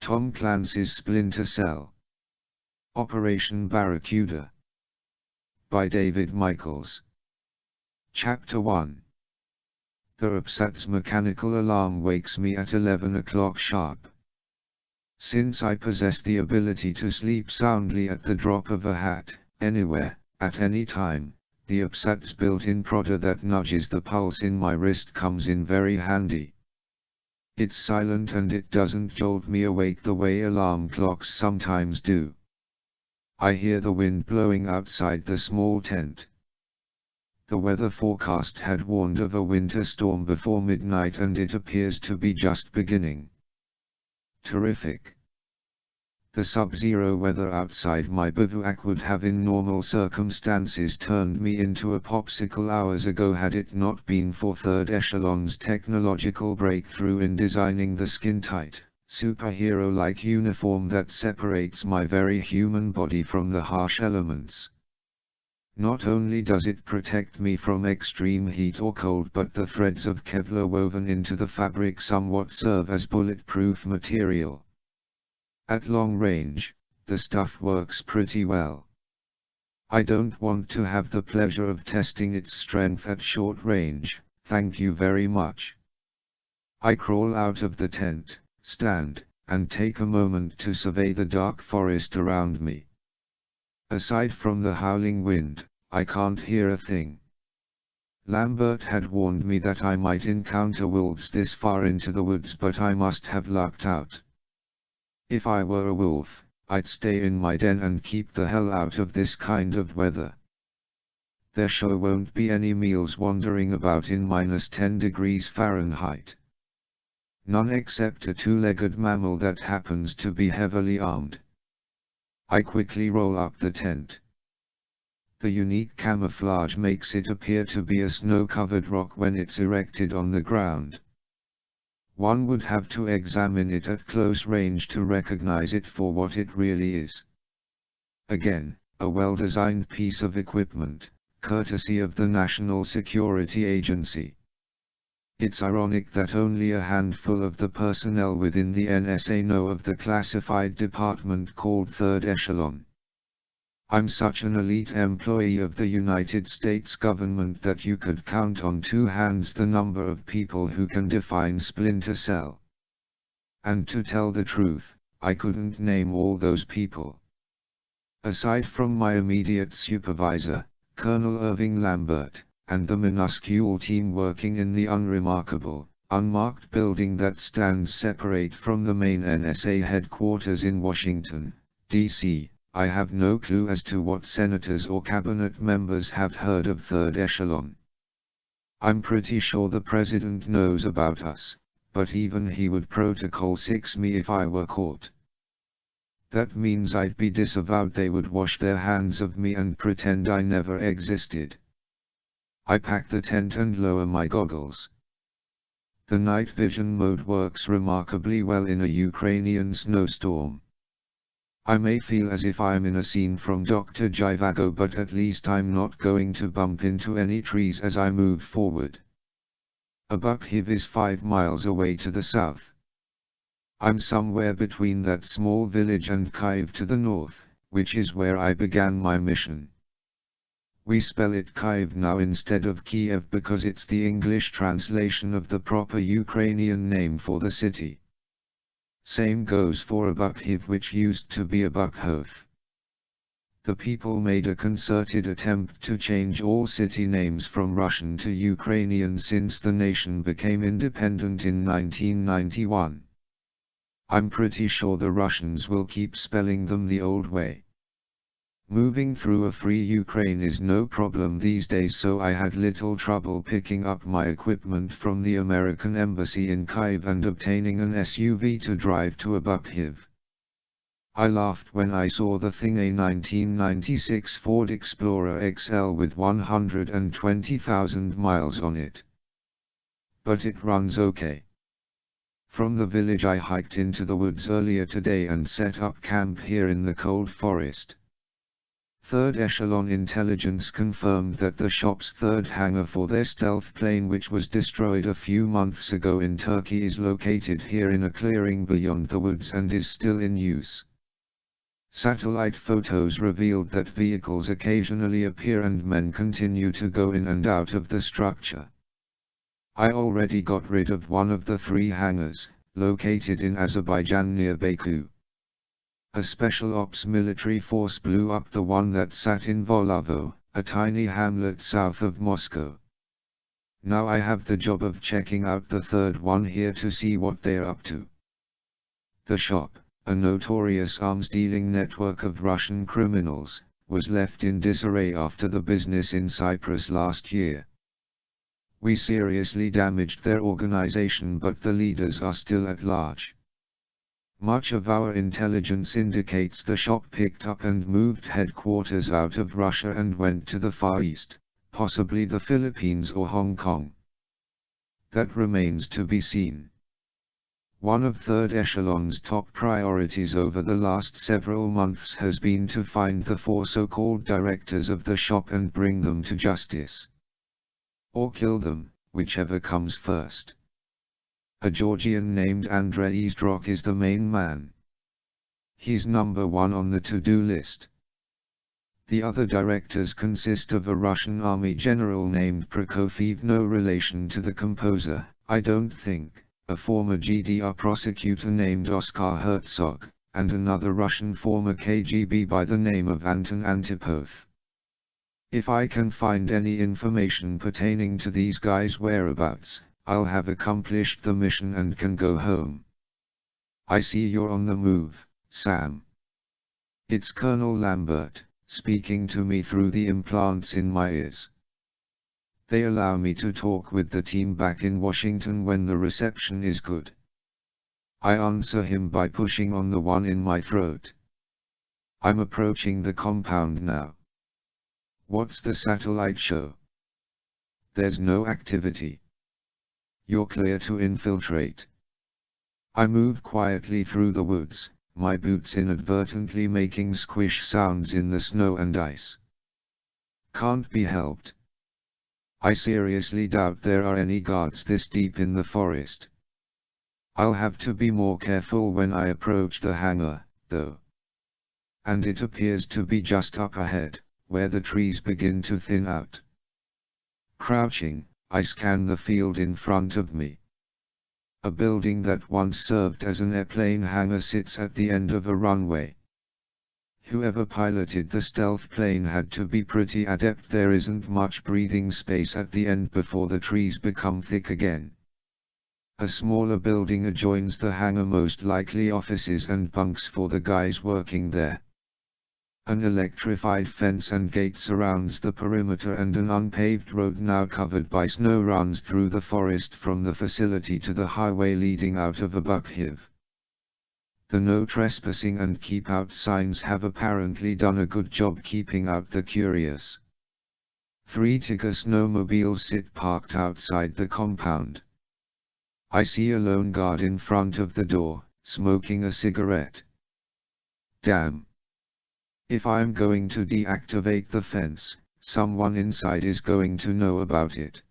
Tom Clancy's Splinter Cell. Operation Barracuda. By David Michaels. Chapter 1. The RPSAT's mechanical alarm wakes me at 11 o'clock sharp. Since I possess the ability to sleep soundly at the drop of a hat, anywhere, at any time, the RPSAT's built-in prodder that nudges the pulse in my wrist comes in very handy. It's silent and it doesn't jolt me awake the way alarm clocks sometimes do. I hear the wind blowing outside the small tent. The weather forecast had warned of a winter storm before midnight and it appears to be just beginning. Terrific. The sub-zero weather outside my bivouac would have in normal circumstances turned me into a popsicle hours ago had it not been for Third Echelon's technological breakthrough in designing the skin-tight, superhero-like uniform that separates my very human body from the harsh elements. Not only does it protect me from extreme heat or cold, but the threads of Kevlar woven into the fabric somewhat serve as bulletproof material. At long range, the stuff works pretty well. I don't want to have the pleasure of testing its strength at short range, thank you very much. I crawl out of the tent, stand, and take a moment to survey the dark forest around me. Aside from the howling wind, I can't hear a thing. Lambert had warned me that I might encounter wolves this far into the woods, but I must have lucked out. If I were a wolf, I'd stay in my den and keep the hell out of this kind of weather. There sure won't be any meals wandering about in -10 degrees Fahrenheit. None except a two-legged mammal that happens to be heavily armed. I quickly roll up the tent. The unique camouflage makes it appear to be a snow-covered rock when it's erected on the ground. One would have to examine it at close range to recognize it for what it really is. Again, a well-designed piece of equipment, courtesy of the National Security Agency. It's ironic that only a handful of the personnel within the NSA know of the classified department called Third Echelon. I'm such an elite employee of the United States government that you could count on two hands the number of people who can define Splinter Cell. And to tell the truth, I couldn't name all those people. Aside from my immediate supervisor, Colonel Irving Lambert, and the minuscule team working in the unremarkable, unmarked building that stands separate from the main NSA headquarters in Washington, D.C., I have no clue as to what senators or cabinet members have heard of Third Echelon. I'm pretty sure the president knows about us, but even he would Protocol 6 me if I were caught. That means I'd be disavowed. They would wash their hands of me and pretend I never existed. I pack the tent and lower my goggles. The night vision mode works remarkably well in a Ukrainian snowstorm. I may feel as if I'm in a scene from Dr. Zhivago, but at least I'm not going to bump into any trees as I move forward. Abukhiv is 5 miles away to the south. I'm somewhere between that small village and Kyiv to the north, which is where I began my mission. We spell it Kyiv now instead of Kiev because it's the English translation of the proper Ukrainian name for the city. Same goes for Abukhiv, which used to be Abukhov. The people made a concerted attempt to change all city names from Russian to Ukrainian since the nation became independent in 1991. I'm pretty sure the Russians will keep spelling them the old way. Moving through a free Ukraine is no problem these days, so I had little trouble picking up my equipment from the American embassy in Kyiv and obtaining an SUV to drive to Abukhiv. I laughed when I saw the thing, a 1996 Ford Explorer XL with 120,000 miles on it. But it runs okay. From the village I hiked into the woods earlier today and set up camp here in the cold forest. Third echelon intelligence confirmed that the shop's third hangar for their stealth plane, which was destroyed a few months ago in Turkey, is located here in a clearing beyond the woods and is still in use. Satellite photos revealed that vehicles occasionally appear and men continue to go in and out of the structure. I already got rid of one of the 3 hangars, located in Azerbaijan near Baku. A special ops military force blew up the one that sat in Volovo, a tiny hamlet south of Moscow. Now I have the job of checking out the third one here to see what they're up to. The shop, a notorious arms-dealing network of Russian criminals, was left in disarray after the business in Cyprus last year. We seriously damaged their organization, but the leaders are still at large. Much of our intelligence indicates the shop picked up and moved headquarters out of Russia and went to the Far East, possibly the Philippines or Hong Kong. That remains to be seen. One of Third Echelon's top priorities over the last several months has been to find the 4 so-called directors of the shop and bring them to justice. Or kill them, whichever comes first. A Georgian named Andrei Izdrok is the main man. He's number 1 on the to-do list. The other directors consist of a Russian army general named Prokofiev, no relation to the composer, I don't think, a former GDR prosecutor named Oskar Herzog, and another Russian former KGB by the name of Anton Antipov. If I can find any information pertaining to these guys' whereabouts, I'll have accomplished the mission and can go home. I see you're on the move, Sam. It's Colonel Lambert, speaking to me through the implants in my ears. They allow me to talk with the team back in Washington when the reception is good. I answer him by pushing on the one in my throat. I'm approaching the compound now. What's the satellite show? There's no activity. You're clear to infiltrate. I move quietly through the woods, my boots inadvertently making squish sounds in the snow and ice. Can't be helped. I seriously doubt there are any guards this deep in the forest. I'll have to be more careful when I approach the hangar, though. And it appears to be just up ahead, where the trees begin to thin out. Crouching, I scan the field in front of me. A building that once served as an airplane hangar sits at the end of a runway. Whoever piloted the stealth plane had to be pretty adept. There isn't much breathing space at the end before the trees become thick again. A smaller building adjoins the hangar, most likely offices and bunks for the guys working there. An electrified fence and gate surrounds the perimeter, and an unpaved road now covered by snow runs through the forest from the facility to the highway leading out of Abukhiv. The no trespassing and keep out signs have apparently done a good job keeping out the curious. 3 Tiger snowmobiles sit parked outside the compound. I see a lone guard in front of the door, smoking a cigarette. Damn. If I'm going to deactivate the fence, someone inside is going to know about it.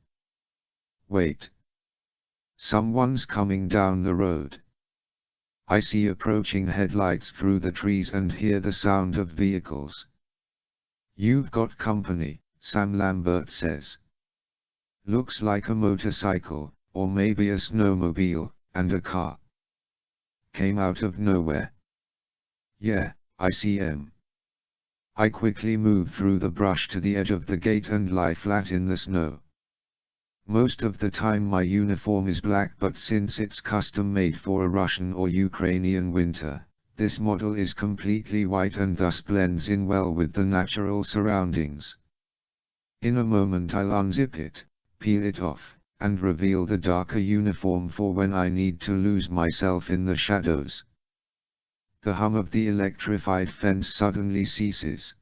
Wait. Someone's coming down the road. I see approaching headlights through the trees and hear the sound of vehicles. You've got company, Sam Lambert says. Looks like a motorcycle, or maybe a snowmobile, and a car. Came out of nowhere. Yeah, I see 'em. I quickly move through the brush to the edge of the gate and lie flat in the snow. Most of the time my uniform is black, but since it's custom made for a Russian or Ukrainian winter, this model is completely white and thus blends in well with the natural surroundings. In a moment I'll unzip it, peel it off, and reveal the darker uniform for when I need to lose myself in the shadows. The hum of the electrified fence suddenly ceases.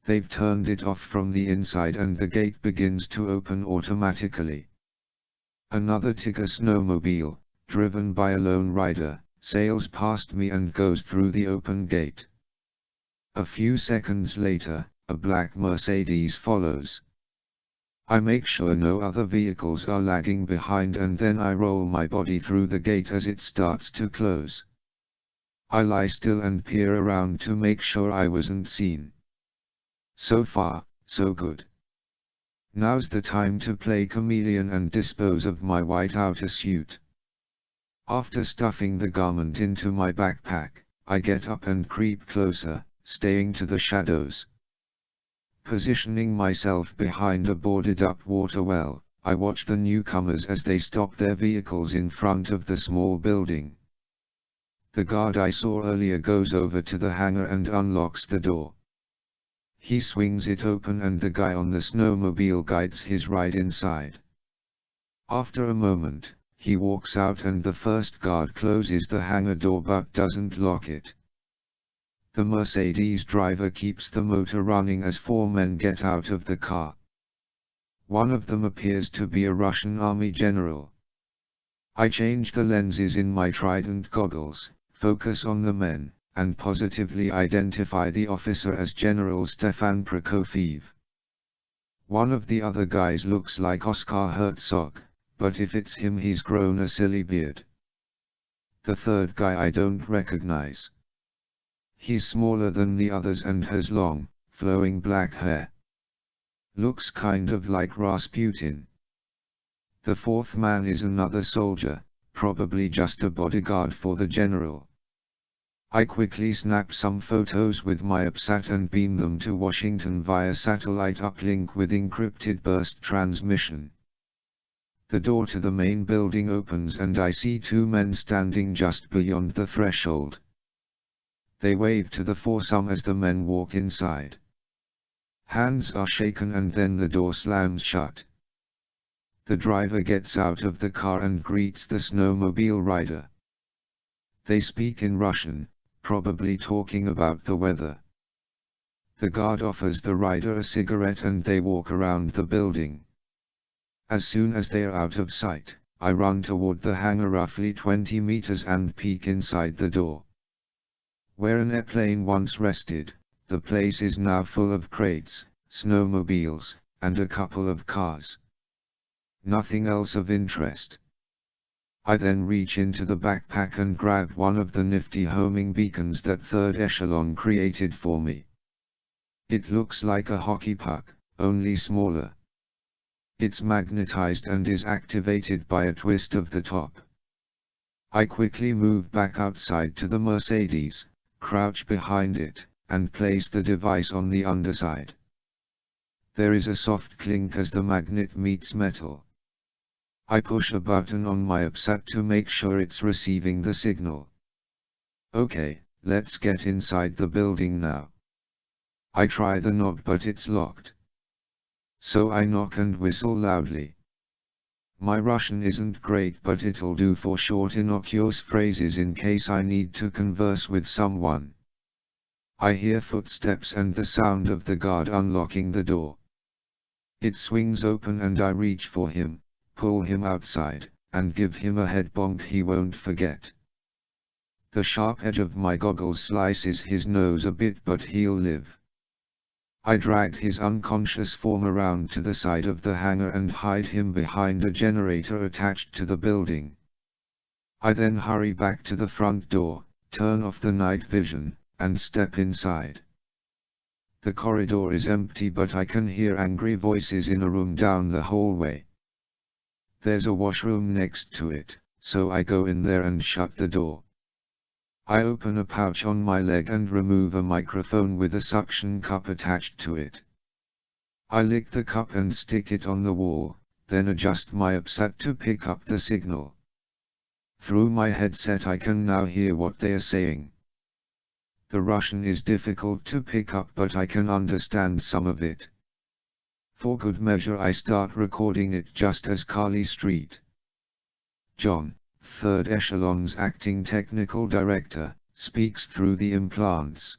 They've turned it off from the inside and the gate begins to open automatically. Another Tiger snowmobile, driven by a lone rider, sails past me and goes through the open gate. A few seconds later, a black Mercedes follows. I make sure no other vehicles are lagging behind, and then I roll my body through the gate as it starts to close. I lie still and peer around to make sure I wasn't seen. So far, so good. Now's the time to play chameleon and dispose of my white outer suit. After stuffing the garment into my backpack, I get up and creep closer, staying to the shadows. Positioning myself behind a boarded-up water well, I watch the newcomers as they stop their vehicles in front of the small building. The guard I saw earlier goes over to the hangar and unlocks the door. He swings it open and the guy on the snowmobile guides his ride inside. After a moment, he walks out and the first guard closes the hangar door but doesn't lock it. The Mercedes driver keeps the motor running as 4 men get out of the car. One of them appears to be a Russian army general. I change the lenses in my Trident goggles, focus on the men, and positively identify the officer as General Stefan Prokofiev. One of the other guys looks like Oscar Herzog, but if it's him he's grown a silly beard. The third guy I don't recognize. He's smaller than the others and has long, flowing black hair. Looks kind of like Rasputin. The fourth man is another soldier, probably just a bodyguard for the general. I quickly snap some photos with my UpSat and beam them to Washington via satellite uplink with encrypted burst transmission. The door to the main building opens and I see 2 men standing just beyond the threshold. They wave to the foursome as the men walk inside. Hands are shaken and then the door slams shut. The driver gets out of the car and greets the snowmobile rider. They speak in Russian, probably talking about the weather. The guard offers the rider a cigarette and they walk around the building. As soon as they are out of sight, I run toward the hangar roughly 20 meters and peek inside the door. Where an airplane once rested, the place is now full of crates, snowmobiles, and a couple of cars. Nothing else of interest. I then reach into the backpack and grab one of the nifty homing beacons that third echelon created for me. It looks like a hockey puck, only smaller. It's magnetized and is activated by a twist of the top. I quickly move back outside to the Mercedes, crouch behind it, and place the device on the underside. There is a soft clink as the magnet meets metal. I push a button on my UpSat to make sure it's receiving the signal. Okay, let's get inside the building now. I try the knob but it's locked. So I knock and whistle loudly. My Russian isn't great but it'll do for short innocuous phrases in case I need to converse with someone. I hear footsteps and the sound of the guard unlocking the door. It swings open and I reach for him, pull him outside, and give him a head bonk he won't forget. The sharp edge of my goggles slices his nose a bit but he'll live. I drag his unconscious form around to the side of the hangar and hide him behind a generator attached to the building. I then hurry back to the front door, turn off the night vision, and step inside. The corridor is empty but I can hear angry voices in a room down the hallway. There's a washroom next to it, so I go in there and shut the door. I open a pouch on my leg and remove a microphone with a suction cup attached to it. I lick the cup and stick it on the wall, then adjust my UpSat to pick up the signal. Through my headset I can now hear what they are saying. The Russian is difficult to pick up but I can understand some of it. For good measure I start recording it just as Carly Street. John, third echelon's acting technical director, speaks through the implants.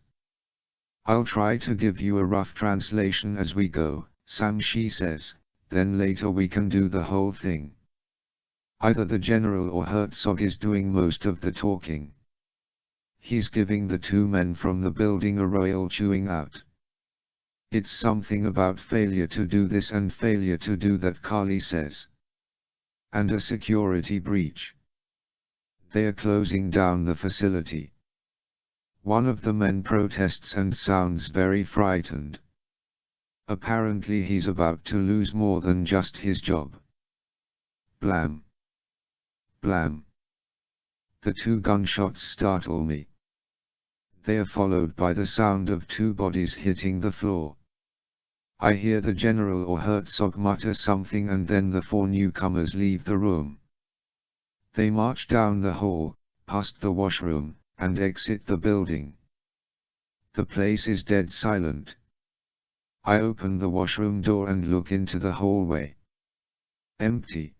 I'll try to give you a rough translation as we go, Sam, she says, then later we can do the whole thing. Either the general or Herzog is doing most of the talking. He's giving the two men from the building a royal chewing out. It's something about failure to do this and failure to do that, Carly says. And a security breach. They are closing down the facility. One of the men protests and sounds very frightened. Apparently he's about to lose more than just his job. Blam. Blam. The two gunshots startle me. They are followed by the sound of two bodies hitting the floor. I hear the general or Herzog mutter something, and then the four newcomers leave the room. They march down the hall, past the washroom, and exit the building. The place is dead silent. I open the washroom door and look into the hallway. Empty.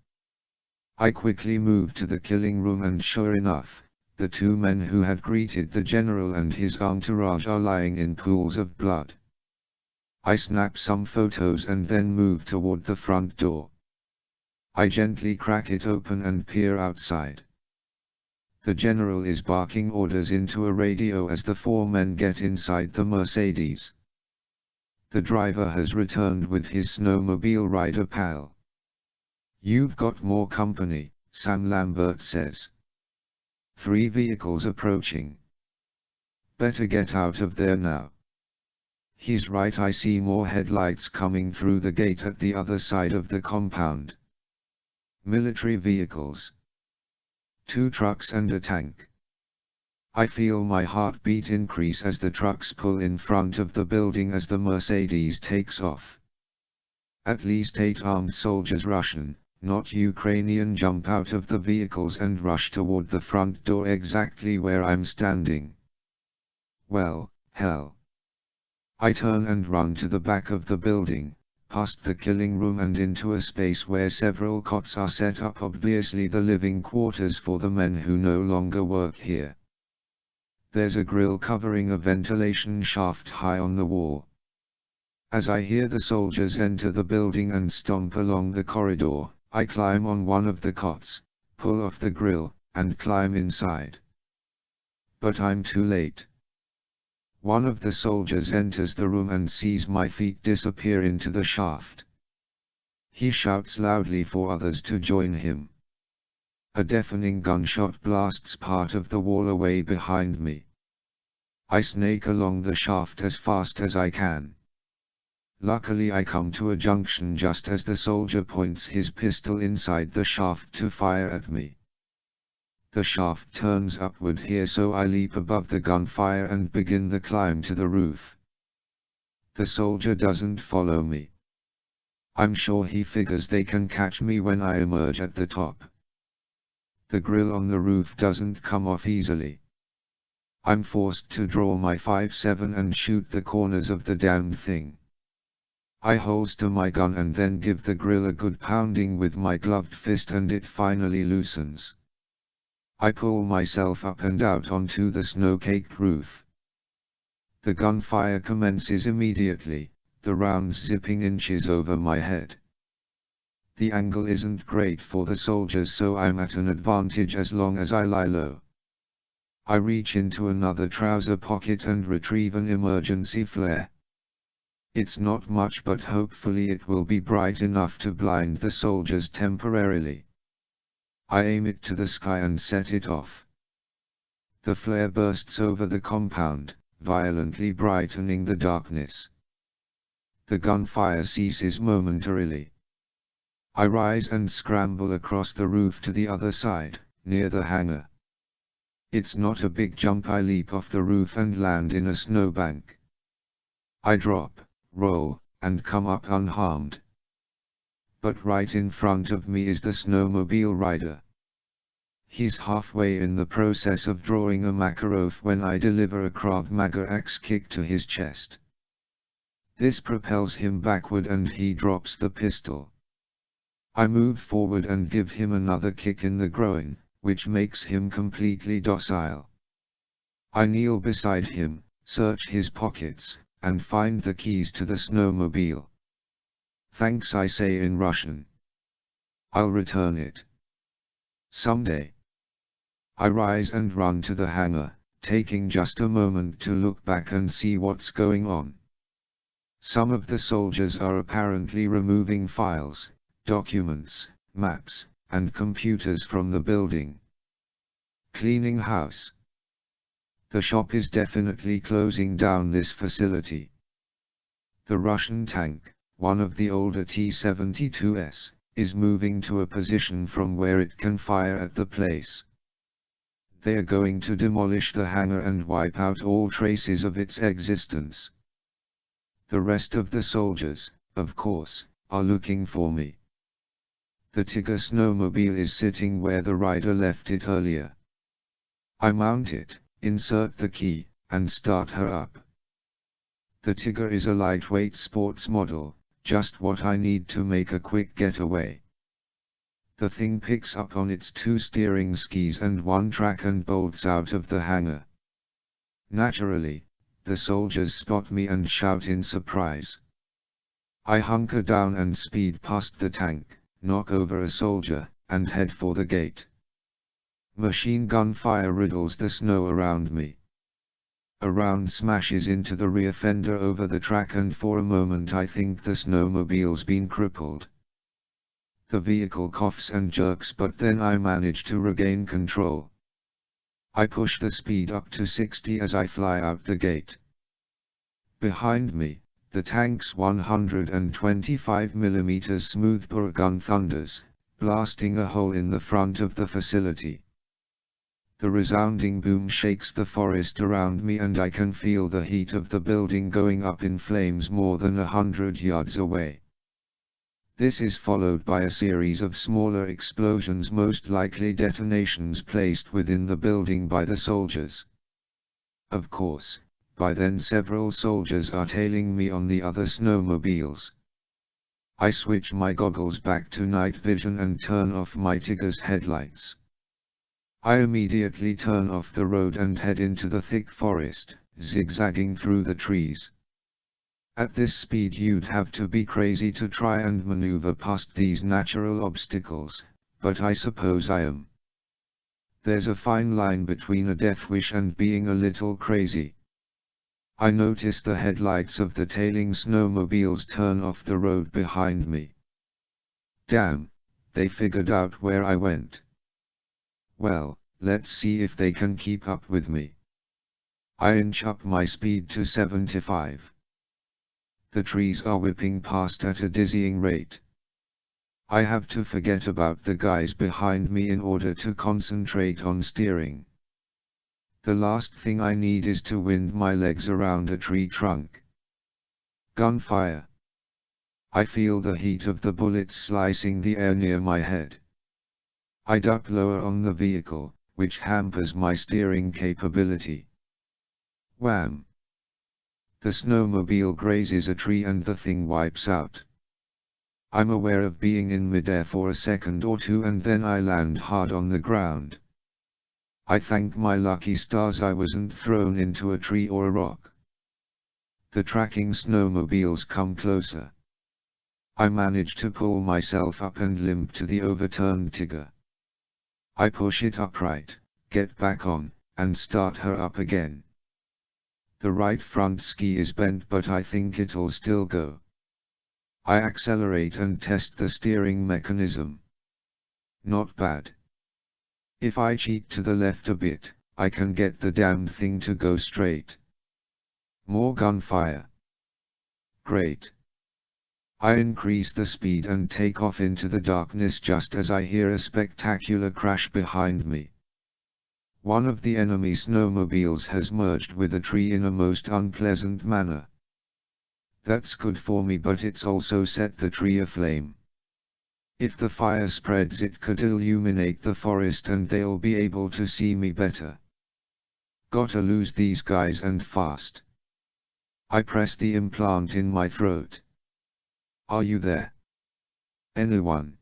I quickly move to the killing room, and sure enough, the two men who had greeted the general and his entourage are lying in pools of blood. I snap some photos and then move toward the front door. I gently crack it open and peer outside. The general is barking orders into a radio as the four men get inside the Mercedes. The driver has returned with his snowmobile rider pal. "You've got more company," Sam Lambert says. "3 vehicles approaching. Better get out of there now." He's right, I see more headlights coming through the gate at the other side of the compound. Military vehicles. 2 trucks and a tank. I feel my heartbeat increase as the trucks pull in front of the building as the Mercedes takes off. At least 8 armed soldiers, Russian, not Ukrainian, jump out of the vehicles and rush toward the front door exactly where I'm standing. Well, hell. I turn and run to the back of the building, past the killing room and into a space where several cots are set up, obviously the living quarters for the men who no longer work here. There's a grill covering a ventilation shaft high on the wall. As I hear the soldiers enter the building and stomp along the corridor, I climb on one of the cots, pull off the grill, and climb inside. But I'm too late. One of the soldiers enters the room and sees my feet disappear into the shaft. He shouts loudly for others to join him. A deafening gunshot blasts part of the wall away behind me. I snake along the shaft as fast as I can. Luckily I come to a junction just as the soldier points his pistol inside the shaft to fire at me. The shaft turns upward here, so I leap above the gunfire and begin the climb to the roof. The soldier doesn't follow me. I'm sure he figures they can catch me when I emerge at the top. The grill on the roof doesn't come off easily. I'm forced to draw my 5.7 and shoot the corners of the damned thing. I holster my gun and then give the grill a good pounding with my gloved fist, and it finally loosens. I pull myself up and out onto the snow-caked roof. The gunfire commences immediately, the rounds zipping inches over my head. The angle isn't great for the soldiers, so I'm at an advantage as long as I lie low. I reach into another trouser pocket and retrieve an emergency flare. It's not much, but hopefully it will be bright enough to blind the soldiers temporarily. I aim it to the sky and set it off. The flare bursts over the compound, violently brightening the darkness. The gunfire ceases momentarily. I rise and scramble across the roof to the other side, near the hangar. It's not a big jump. I leap off the roof and land in a snowbank. I drop, roll, and come up unharmed. But right in front of me is the snowmobile rider. He's halfway in the process of drawing a Makarov when I deliver a Krav Maga axe kick to his chest. This propels him backward and he drops the pistol. I move forward and give him another kick in the groin, which makes him completely docile. I kneel beside him, search his pockets, and find the keys to the snowmobile. "Thanks," I say in Russian. "I'll return it someday." I rise and run to the hangar, taking just a moment to look back and see what's going on. Some of the soldiers are apparently removing files, documents, maps, and computers from the building. Cleaning house. The shop is definitely closing down this facility. The Russian tank, one of the older T-72s, is moving to a position from where it can fire at the place. They are going to demolish the hangar and wipe out all traces of its existence. The rest of the soldiers, of course, are looking for me. The Tiger snowmobile is sitting where the rider left it earlier. I mount it, insert the key, and start her up. The Tiger is a lightweight sports model, just what I need to make a quick getaway. The thing picks up on its 2 steering skis and 1 track and bolts out of the hangar. Naturally, the soldiers spot me and shout in surprise. I hunker down and speed past the tank, knock over a soldier, and head for the gate. Machine gun fire riddles the snow around me. A round smashes into the rear fender over the track, and for a moment I think the snowmobile's been crippled. The vehicle coughs and jerks, but then I manage to regain control. I push the speed up to 60 as I fly out the gate. Behind me, the tank's 125mm smoothbore gun thunders, blasting a hole in the front of the facility. The resounding boom shakes the forest around me, and I can feel the heat of the building going up in flames more than 100 yards away. This is followed by a series of smaller explosions, most likely detonations placed within the building by the soldiers. Of course, by then several soldiers are tailing me on the other snowmobiles. I switch my goggles back to night vision and turn off my Tiger's headlights. I immediately turn off the road and head into the thick forest, zigzagging through the trees. At this speed you'd have to be crazy to try and maneuver past these natural obstacles, but I suppose I am. There's a fine line between a death wish and being a little crazy. I notice the headlights of the tailing snowmobiles turn off the road behind me. Damn, they figured out where I went. Well, let's see if they can keep up with me. I inch up my speed to 75. The trees are whipping past at a dizzying rate. I have to forget about the guys behind me in order to concentrate on steering. The last thing I need is to wind my legs around a tree trunk. Gunfire. I feel the heat of the bullets slicing the air near my head. I duck lower on the vehicle, which hampers my steering capability. Wham! The snowmobile grazes a tree and the thing wipes out. I'm aware of being in midair for a second or two, and then I land hard on the ground. I thank my lucky stars I wasn't thrown into a tree or a rock. The tracking snowmobiles come closer. I manage to pull myself up and limp to the overturned Tiger. I push it upright, get back on, and start her up again. The right front ski is bent, but I think it'll still go. I accelerate and test the steering mechanism. Not bad. If I cheat to the left a bit, I can get the damned thing to go straight. More gunfire. Great. I increase the speed and take off into the darkness just as I hear a spectacular crash behind me. One of the enemy snowmobiles has merged with a tree in a most unpleasant manner. That's good for me, but it's also set the tree aflame. If the fire spreads, it could illuminate the forest and they'll be able to see me better. Gotta lose these guys, and fast. I press the implant in my throat. Are you there? Anyone?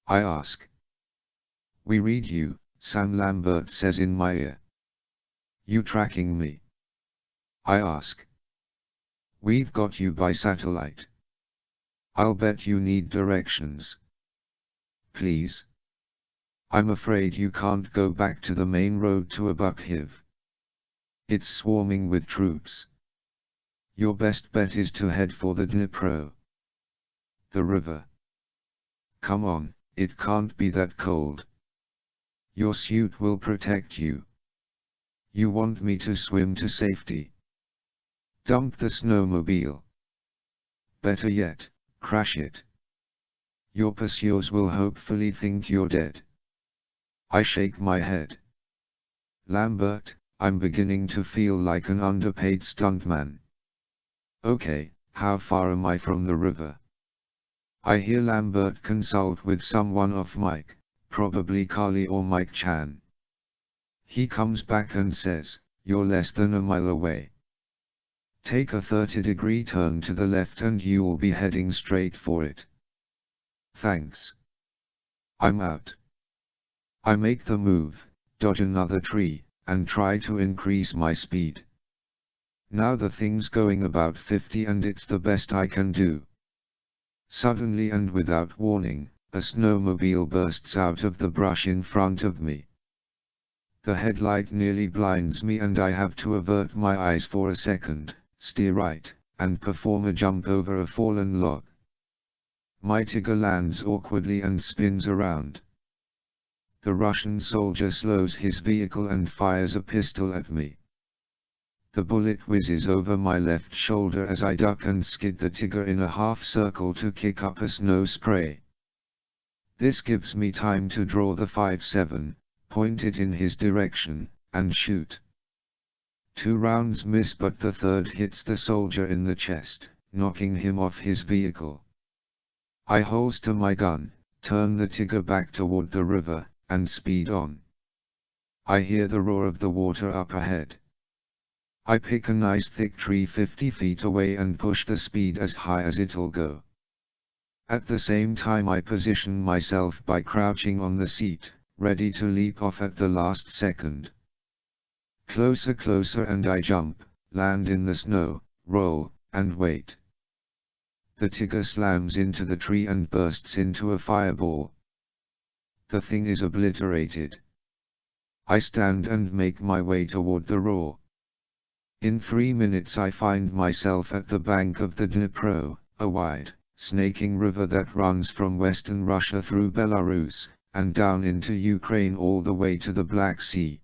I ask. We read you, Sam Lambert says in my ear. You tracking me? I ask. We've got you by satellite. I'll bet you need directions. Please? I'm afraid you can't go back to the main road to Abuckhiv. It's swarming with troops. Your best bet is to head for the Dnipro. The river. Come on, it can't be that cold. Your suit will protect you. You want me to swim to safety? Dump the snowmobile. Better yet, crash it. Your pursuers will hopefully think you're dead. I shake my head. Lambert, I'm beginning to feel like an underpaid stuntman. Okay, how far am I from the river? I hear Lambert consult with someone off mic, probably Carly or Mike Chan. He comes back and says, you're less than a mile away. Take a 30-degree turn to the left and you'll be heading straight for it. Thanks. I'm out. I make the move, dodge another tree, and try to increase my speed. Now the thing's going about 50 and it's the best I can do. Suddenly and without warning, a snowmobile bursts out of the brush in front of me. The headlight nearly blinds me and I have to avert my eyes for a second, steer right, and perform a jump over a fallen log. My Tiger lands awkwardly and spins around. The Russian soldier slows his vehicle and fires a pistol at me. The bullet whizzes over my left shoulder as I duck and skid the Tiger in a half circle to kick up a snow spray. This gives me time to draw the 5.7, point it in his direction, and shoot. 2 rounds miss but the third hits the soldier in the chest, knocking him off his vehicle. I holster my gun, turn the Tiger back toward the river, and speed on. I hear the roar of the water up ahead. I pick a nice thick tree 50 feet away and push the speed as high as it'll go. At the same time I position myself by crouching on the seat, ready to leap off at the last second. Closer and I jump, land in the snow, roll, and wait. The Tiger slams into the tree and bursts into a fireball. The thing is obliterated. I stand and make my way toward the roar. In 3 minutes I find myself at the bank of the Dnipro, a wide, snaking river that runs from western Russia through Belarus, and down into Ukraine all the way to the Black Sea.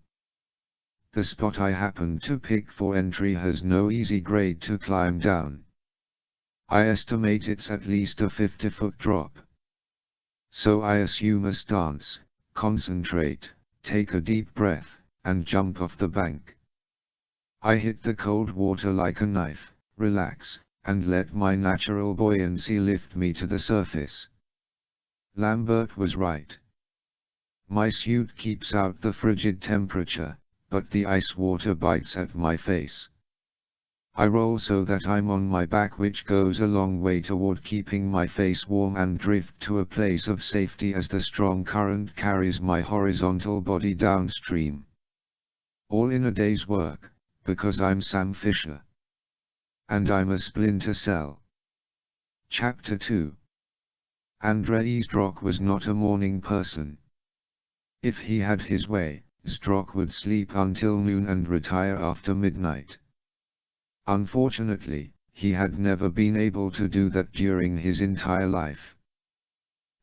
The spot I happen to pick for entry has no easy grade to climb down. I estimate it's at least a 50-foot drop. So I assume a stance, concentrate, take a deep breath, and jump off the bank. I hit the cold water like a knife, relax, and let my natural buoyancy lift me to the surface. Lambert was right. My suit keeps out the frigid temperature, but the ice water bites at my face. I roll so that I'm on my back, which goes a long way toward keeping my face warm, and drift to a place of safety as the strong current carries my horizontal body downstream. All in a day's work, because I'm Sam Fisher. And I'm a Splinter Cell. Chapter 2. Andrei Zdrok was not a morning person. If he had his way, Zdrok would sleep until noon and retire after midnight. Unfortunately, he had never been able to do that during his entire life.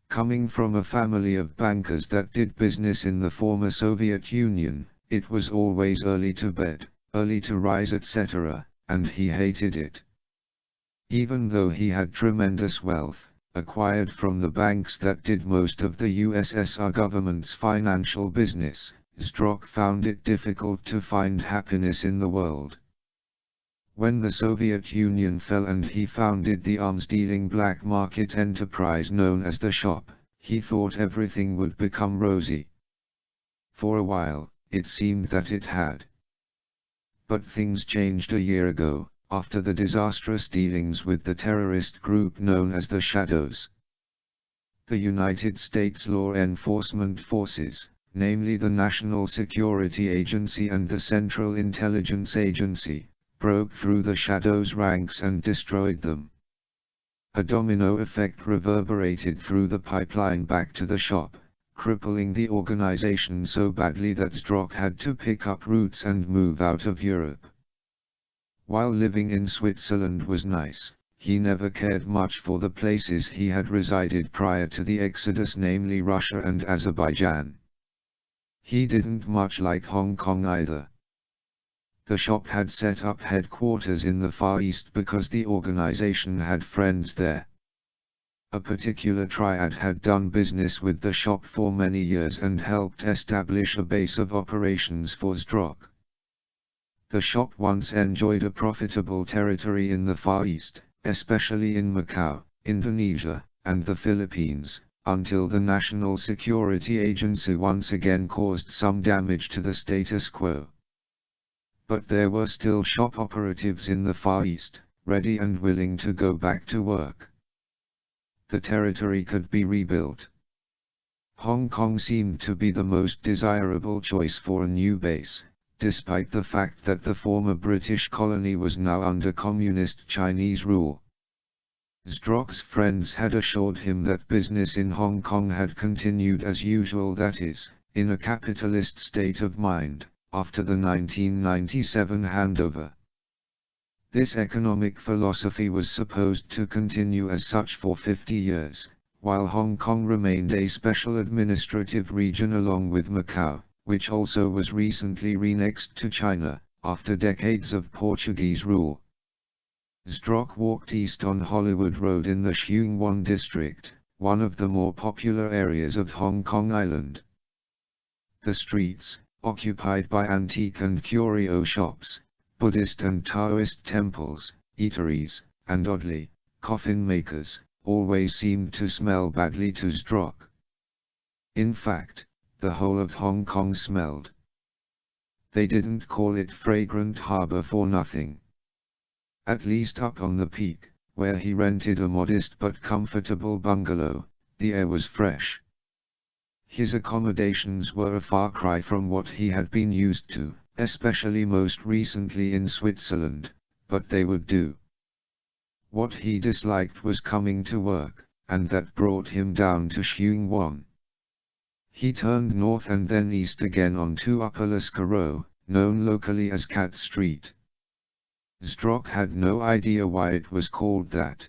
Coming from a family of bankers that did business in the former Soviet Union, it was always early to bed, early to rise, etc., and he hated it. Even though he had tremendous wealth, acquired from the banks that did most of the USSR government's financial business, Zdrok found it difficult to find happiness in the world. When the Soviet Union fell and he founded the arms-dealing black market enterprise known as the Shop, he thought everything would become rosy. For a while, it seemed that it had. But things changed a year ago, after the disastrous dealings with the terrorist group known as the Shadows. The United States law enforcement forces, namely the National Security Agency and the Central Intelligence Agency, broke through the Shadows' ranks and destroyed them. A domino effect reverberated through the pipeline back to the Shop, crippling the organization so badly that Strock had to pick up roots and move out of Europe. While living in Switzerland was nice, he never cared much for the places he had resided prior to the exodus, namely Russia and Azerbaijan. He didn't much like Hong Kong either. The shop had set up headquarters in the Far East because the organization had friends there. A particular triad had done business with the shop for many years and helped establish a base of operations for Strock. The shop once enjoyed a profitable territory in the Far East, especially in Macau, Indonesia, and the Philippines, until the National Security Agency once again caused some damage to the status quo. But there were still shop operatives in the Far East, ready and willing to go back to work. The territory could be rebuilt. Hong Kong seemed to be the most desirable choice for a new base, despite the fact that the former British colony was now under communist Chinese rule. Strock's friends had assured him that business in Hong Kong had continued as usual, that is, in a capitalist state of mind, after the 1997 handover. This economic philosophy was supposed to continue as such for 50 years, while Hong Kong remained a special administrative region along with Macau, which also was recently renexed to China, after decades of Portuguese rule. Strock walked east on Hollywood Road in the Sheung Wan district, one of the more popular areas of Hong Kong Island. The streets, occupied by antique and curio shops, Buddhist and Taoist temples, eateries, and oddly, coffin makers, always seemed to smell badly to Strock. In fact, the whole of Hong Kong smelled. They didn't call it Fragrant Harbor for nothing. At least up on the peak, where he rented a modest but comfortable bungalow, the air was fresh. His accommodations were a far cry from what he had been used to, especially most recently in Switzerland, but they would do. What he disliked was coming to work, and that brought him down to Sheung Wan. He turned north and then east again onto Upper Lascaux, known locally as Cat Street. Strock had no idea why it was called that.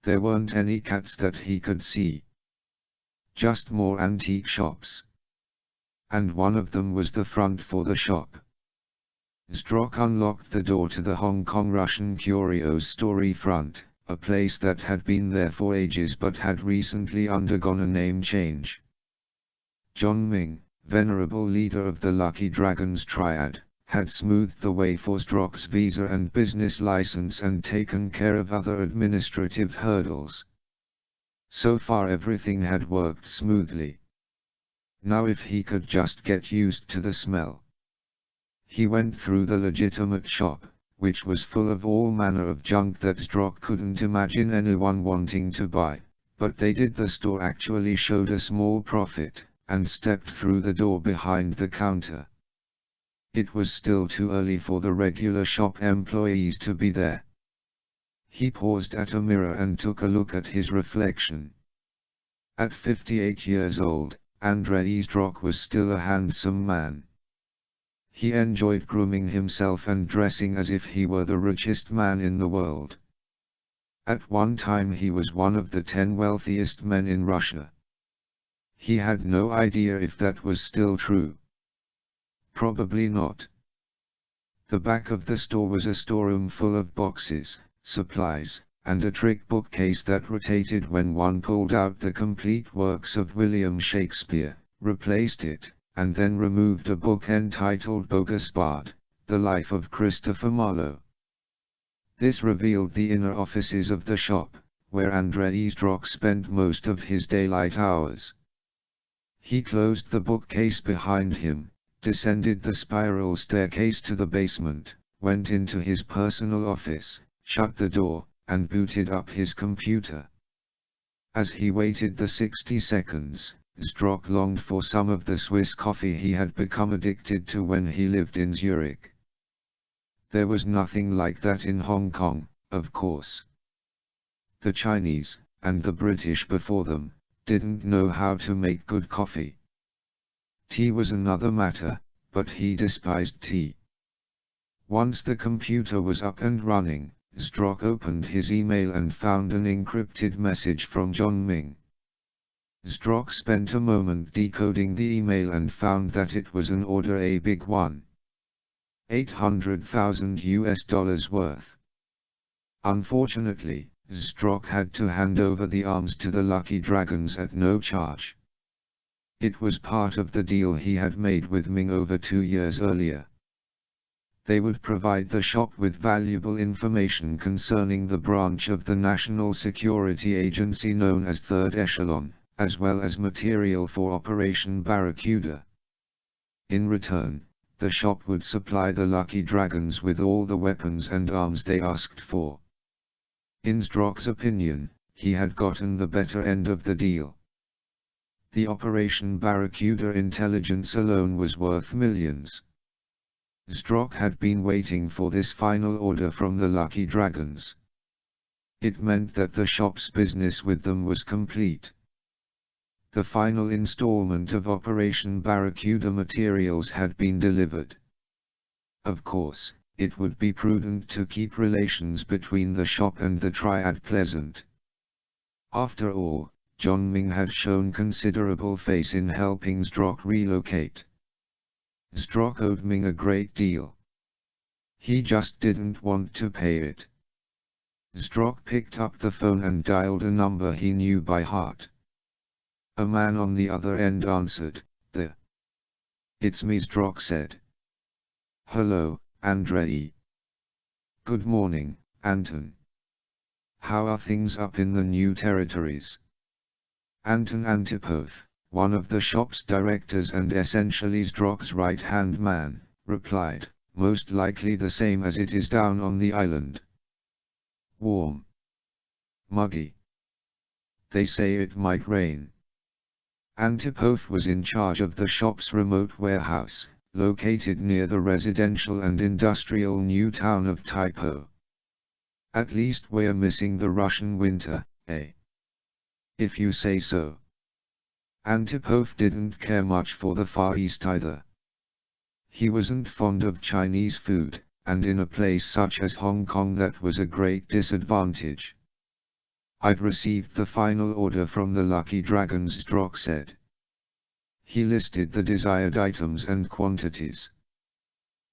There weren't any cats that he could see. Just more antique shops. And one of them was the front for the shop. Strock unlocked the door to the Hong Kong Russian Curios story front, a place that had been there for ages but had recently undergone a name change. John Ming, venerable leader of the Lucky Dragons triad, had smoothed the way for Strock's visa and business license and taken care of other administrative hurdles. So far everything had worked smoothly. Now if he could just get used to the smell. He went through the legitimate shop, which was full of all manner of junk that Strock couldn't imagine anyone wanting to buy, but they did. The store actually showed a small profit, and stepped through the door behind the counter. It was still too early for the regular shop employees to be there. He paused at a mirror and took a look at his reflection. At 58 years old, Andrei Strock was still a handsome man. He enjoyed grooming himself and dressing as if he were the richest man in the world. At one time he was one of the 10 wealthiest men in Russia. He had no idea if that was still true. Probably not. The back of the store was a storeroom full of boxes, supplies, and a trick bookcase that rotated when one pulled out the complete works of William Shakespeare, replaced it, and then removed a book entitled Bogus Bard, The Life of Christopher Marlowe. This revealed the inner offices of the shop, where Andrei Strock spent most of his daylight hours. He closed the bookcase behind him, descended the spiral staircase to the basement, went into his personal office, shut the door, and booted up his computer. As he waited the 60 seconds, Strock longed for some of the Swiss coffee he had become addicted to when he lived in Zurich. There was nothing like that in Hong Kong, of course. The Chinese, and the British before them, didn't know how to make good coffee. Tea was another matter, but he despised tea. Once the computer was up and running, Strock opened his email and found an encrypted message from John Ming. Strock spent a moment decoding the email and found that it was an order, a big one. $800,000 worth. Unfortunately, Strock had to hand over the arms to the Lucky Dragons at no charge. It was part of the deal he had made with Ming over 2 years earlier. They would provide the shop with valuable information concerning the branch of the National Security Agency known as Third Echelon, as well as material for Operation Barracuda. In return, the shop would supply the Lucky Dragons with all the weapons and arms they asked for. In Strock's opinion, he had gotten the better end of the deal. The Operation Barracuda intelligence alone was worth millions. Strock had been waiting for this final order from the Lucky Dragons. It meant that the shop's business with them was complete. The final installment of Operation Barracuda materials had been delivered. Of course, it would be prudent to keep relations between the shop and the Triad pleasant. After all, John Ming had shown considerable faith in helping Strock relocate. Strock owed Ming a great deal. He just didn't want to pay it. Strock picked up the phone and dialed a number he knew by heart. A man on the other end answered. "It's me," Strock said. "Hello, Andrei." "Good morning, Anton. How are things up in the new territories?" Anton Antipov, one of the shop's directors and essentially Strock's right-hand man, replied, "Most likely the same as it is down on the island. Warm. Muggy. They say it might rain." Antipov was in charge of the shop's remote warehouse, located near the residential and industrial new town of Taipo. "At least we're missing the Russian winter, eh? If you say so." Antipov didn't care much for the Far East either. He wasn't fond of Chinese food, and in a place such as Hong Kong that was a great disadvantage. "I've received the final order from the Lucky Dragons," Strock said. He listed the desired items and quantities.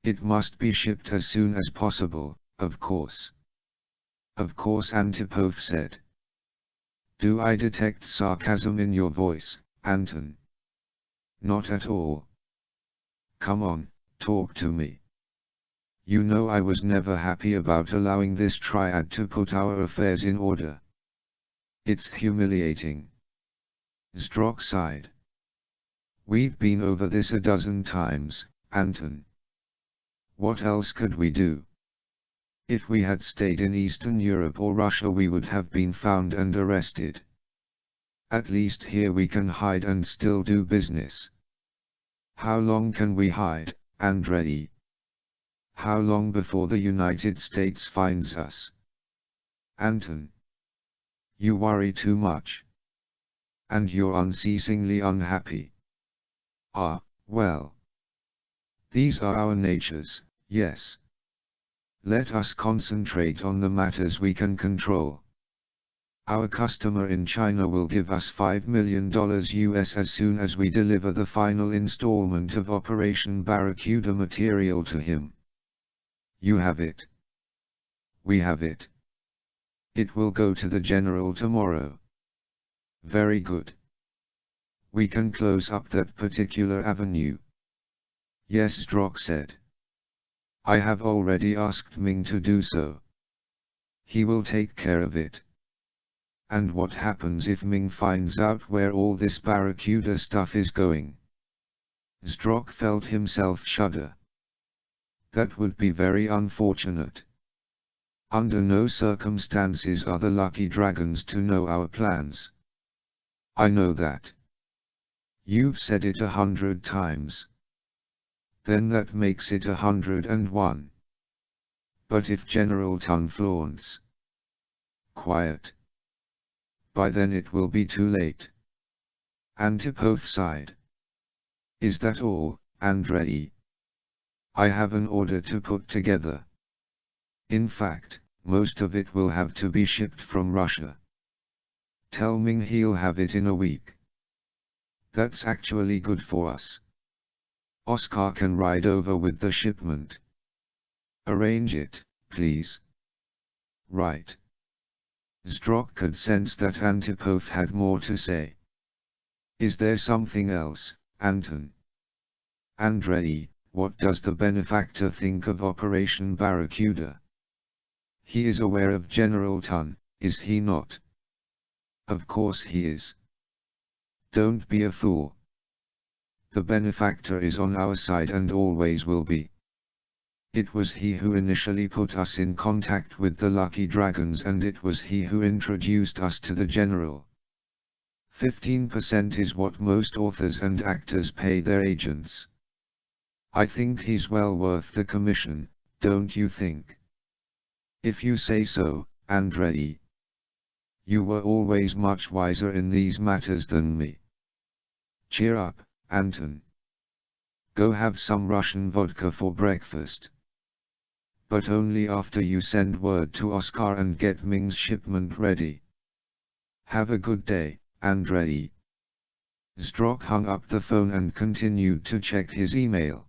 "It must be shipped as soon as possible, of course." "Of course," Antipov said. "Do I detect sarcasm in your voice, Anton?" "Not at all. Come on, talk to me. You know I was never happy about allowing this triad to put our affairs in order. It's humiliating." Strock sighed. "We've been over this a dozen times, Anton. What else could we do? If we had stayed in Eastern Europe or Russia we would have been found and arrested. At least here we can hide and still do business. How long can we hide, Andrei? How long before the United States finds us?" "Anton, you worry too much. And you're unceasingly unhappy." "Ah, well. These are our natures, yes. Let us concentrate on the matters we can control. Our customer in China will give us $5 million US as soon as we deliver the final installment of Operation Barracuda material to him. You have it. We have it. It will go to the general tomorrow. Very good. We can close up that particular avenue." "Yes," Strock said. "I have already asked Ming to do so. He will take care of it." "And what happens if Ming finds out where all this Barracuda stuff is going?" Strock felt himself shudder. "That would be very unfortunate. Under no circumstances are the Lucky Dragons to know our plans." "I know that. You've said it 100 times. Then that makes it 101. But if General Tun flaunts..." "Quiet. By then it will be too late. Antipov sighed. Is that all, Andrei? I have an order to put together. In fact, most of it will have to be shipped from Russia. Tell Ming he'll have it in a week. That's actually good for us. Oscar can ride over with the shipment. Arrange it, please. Right. Zdrok could sense that Antipov had more to say. Is there something else, Anton? Andrei, what does the benefactor think of Operation Barracuda? He is aware of General Tun, is he not? Of course he is. Don't be a fool. The benefactor is on our side and always will be. It was he who initially put us in contact with the Lucky Dragons, and it was he who introduced us to the General. 15% is what most authors and actors pay their agents. I think he's well worth the commission, don't you think? If you say so, Andrei. You were always much wiser in these matters than me. Cheer up, Anton. Go have some Russian vodka for breakfast. But only after you send word to Oscar and get Ming's shipment ready. Have a good day, Andrei. Zdrok hung up the phone and continued to check his email.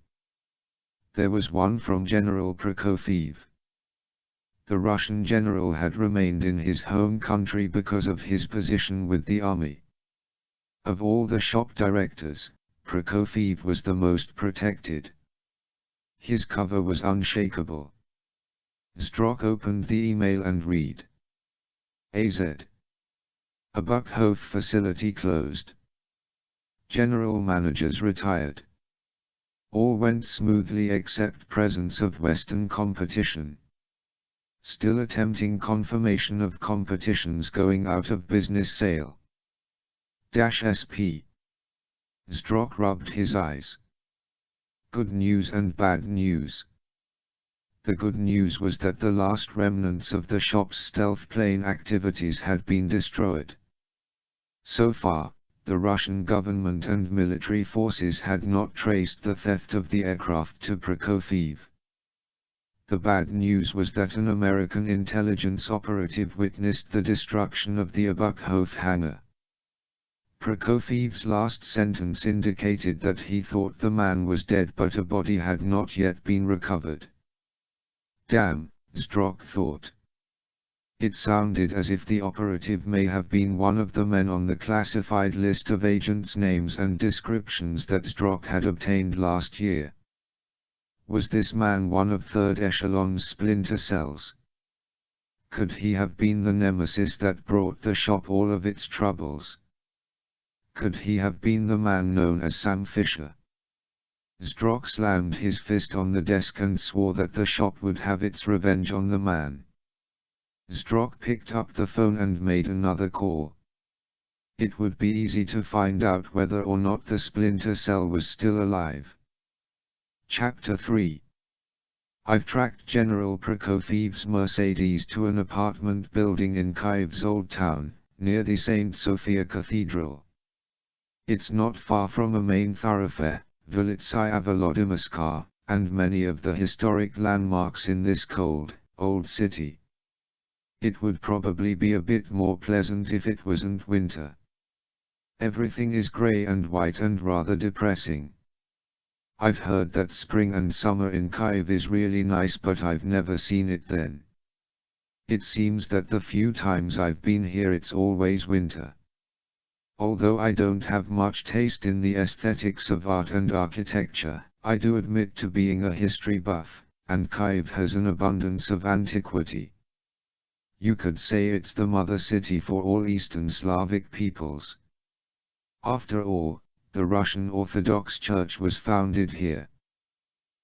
There was one from General Prokofiev. The Russian general had remained in his home country because of his position with the army. Of all the shop directors, Prokofiev was the most protected. His cover was unshakable. Zdrok opened the email and read. AZ. Abukhov facility closed. General managers retired. All went smoothly except presence of Western competition. Still attempting confirmation of competitions going out of business sale. -SP. Zdrok rubbed his eyes. Good news and bad news. The good news was that the last remnants of the shop's stealth plane activities had been destroyed. So far, the Russian government and military forces had not traced the theft of the aircraft to Prokofiev. The bad news was that an American intelligence operative witnessed the destruction of the Abukhov hangar. Prokofiev's last sentence indicated that he thought the man was dead, but a body had not yet been recovered. Damn, Zdrok thought. It sounded as if the operative may have been one of the men on the classified list of agents' names and descriptions that Zdrok had obtained last year. Was this man one of third echelon's Splinter cells? Could he have been the nemesis that brought the shop all of its troubles? Could he have been the man known as Sam Fisher? Zdrok slammed his fist on the desk and swore that the shop would have its revenge on the man. Zdrok picked up the phone and made another call. It would be easy to find out whether or not the Splinter cell was still alive. Chapter 3. I've tracked General Prokofiev's Mercedes to an apartment building in Kyiv's Old Town, near the St. Sophia Cathedral. It's not far from a main thoroughfare, Vilitsaya Volodymyrska, and many of the historic landmarks in this cold, old city. It would probably be a bit more pleasant if it wasn't winter. Everything is grey and white and rather depressing. I've heard that spring and summer in Kyiv is really nice, but I've never seen it then. It seems that the few times I've been here it's always winter. Although I don't have much taste in the aesthetics of art and architecture, I do admit to being a history buff, and Kyiv has an abundance of antiquity. You could say it's the mother city for all Eastern Slavic peoples. After all, the Russian Orthodox Church was founded here.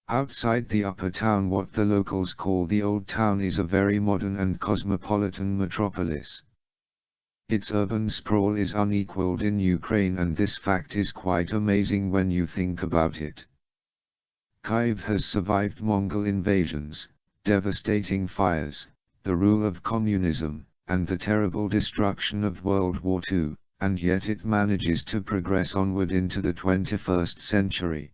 Outside the upper town, what the locals call the Old Town is a very modern and cosmopolitan metropolis. Its urban sprawl is unequaled in Ukraine, and this fact is quite amazing when you think about it. Kyiv has survived Mongol invasions, devastating fires, the rule of communism, and the terrible destruction of World War II, and yet it manages to progress onward into the 21st century.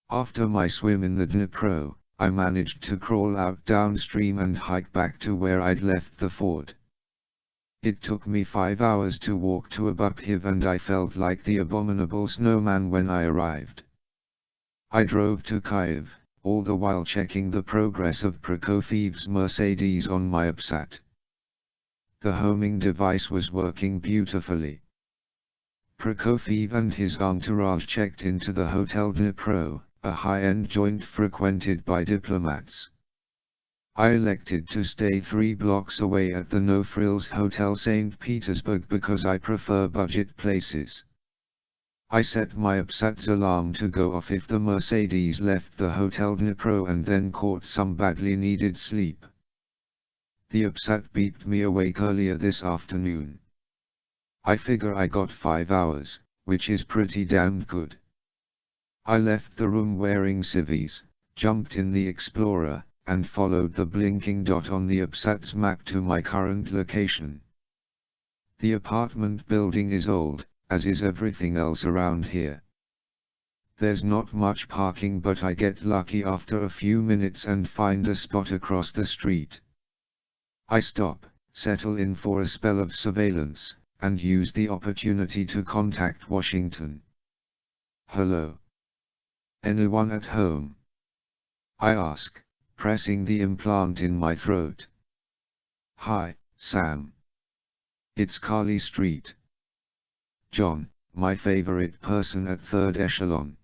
After my swim in the Dnipro, I managed to crawl out downstream and hike back to where I'd left the fort. It took me 5 hours to walk to Abukhiv, and I felt like the abominable snowman when I arrived. I drove to Kiev, all the while checking the progress of Prokofiev's Mercedes on my UPSAT. The homing device was working beautifully. Prokofiev and his entourage checked into the Hotel Dnipro, a high-end joint frequented by diplomats. I elected to stay 3 blocks away at the No Frills Hotel St. Petersburg because I prefer budget places. I set my UPSAT's alarm to go off if the Mercedes left the Hotel Dnipro and then caught some badly needed sleep. The UPSAT beeped me awake earlier this afternoon. I figure I got 5 hours, which is pretty damned good. I left the room wearing civvies, jumped in the Explorer, and followed the blinking dot on the UPSAT's map to my current location. The apartment building is old, as is everything else around here. There's not much parking, but I get lucky after a few minutes and find a spot across the street. I stop, settle in for a spell of surveillance, and use the opportunity to contact Washington. Hello? Anyone at home? I ask, pressing the implant in my throat. Hi, Sam. It's Carly Street. John, my favorite person at third echelon.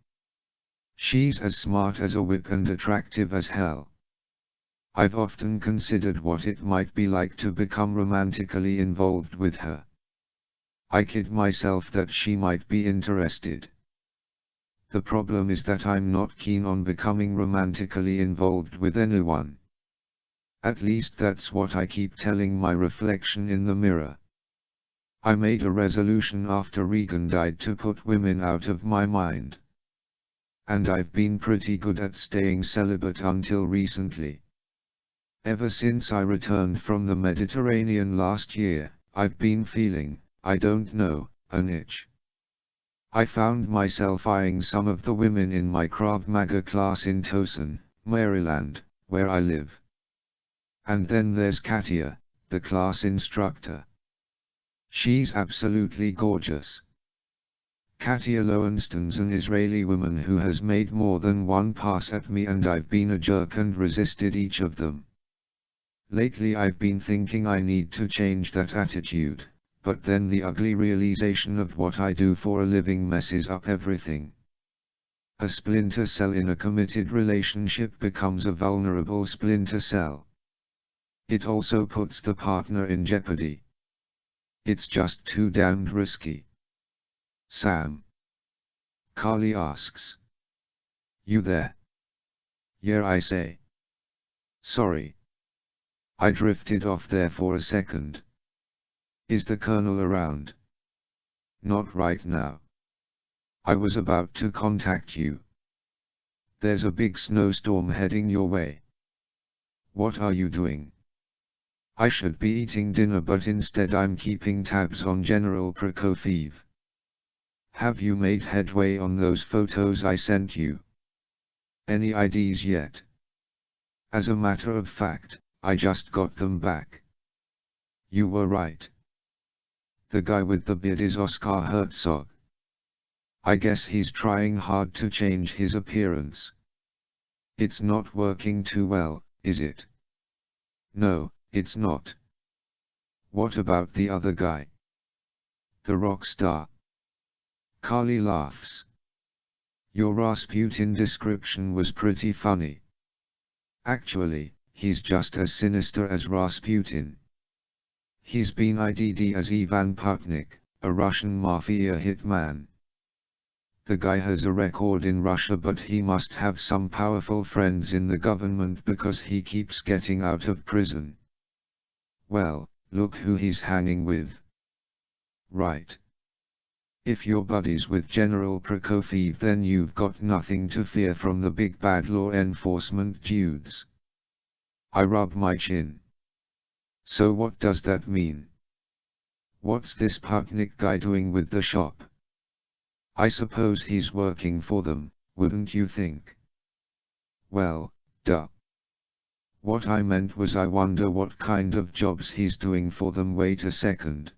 She's as smart as a whip and attractive as hell. I've often considered what it might be like to become romantically involved with her. I kid myself that she might be interested. The problem is that I'm not keen on becoming romantically involved with anyone. At least that's what I keep telling my reflection in the mirror. I made a resolution after Regan died to put women out of my mind. And I've been pretty good at staying celibate until recently. Ever since I returned from the Mediterranean last year, I've been feeling, I don't know, an itch. I found myself eyeing some of the women in my Krav Maga class in Towson, Maryland, where I live. And then there's Katia, the class instructor. She's absolutely gorgeous. Katia Lowenstein's an Israeli woman who has made more than one pass at me, and I've been a jerk and resisted each of them. Lately I've been thinking I need to change that attitude, but then the ugly realization of what I do for a living messes up everything. A splinter cell in a committed relationship becomes a vulnerable splinter cell. It also puts the partner in jeopardy. It's just too damned risky. Sam. Carly asks. You there? Yeah, I say. Sorry. I drifted off there for a second. Is the Colonel around? Not right now. I was about to contact you. There's a big snowstorm heading your way. What are you doing? I should be eating dinner, but instead I'm keeping tabs on General Prokofiev. Have you made headway on those photos I sent you? Any IDs yet? As a matter of fact, I just got them back. You were right. The guy with the beard is Oscar Herzog. I guess he's trying hard to change his appearance. It's not working too well, is it? No, it's not. What about the other guy? The rock star. Carly laughs. Your Rasputin description was pretty funny. Actually, he's just as sinister as Rasputin. He's been ID'd as Ivan Putnik, a Russian mafia hitman. The guy has a record in Russia, but he must have some powerful friends in the government because he keeps getting out of prison. Well, look who he's hanging with. Right. If you're buddies with General Prokofiev, then you've got nothing to fear from the big bad law enforcement dudes. I rub my chin. So what does that mean? What's this Putnik guy doing with the shop? I suppose he's working for them, wouldn't you think? Well, duh. What I meant was I wonder what kind of jobs he's doing for them. Wait a second.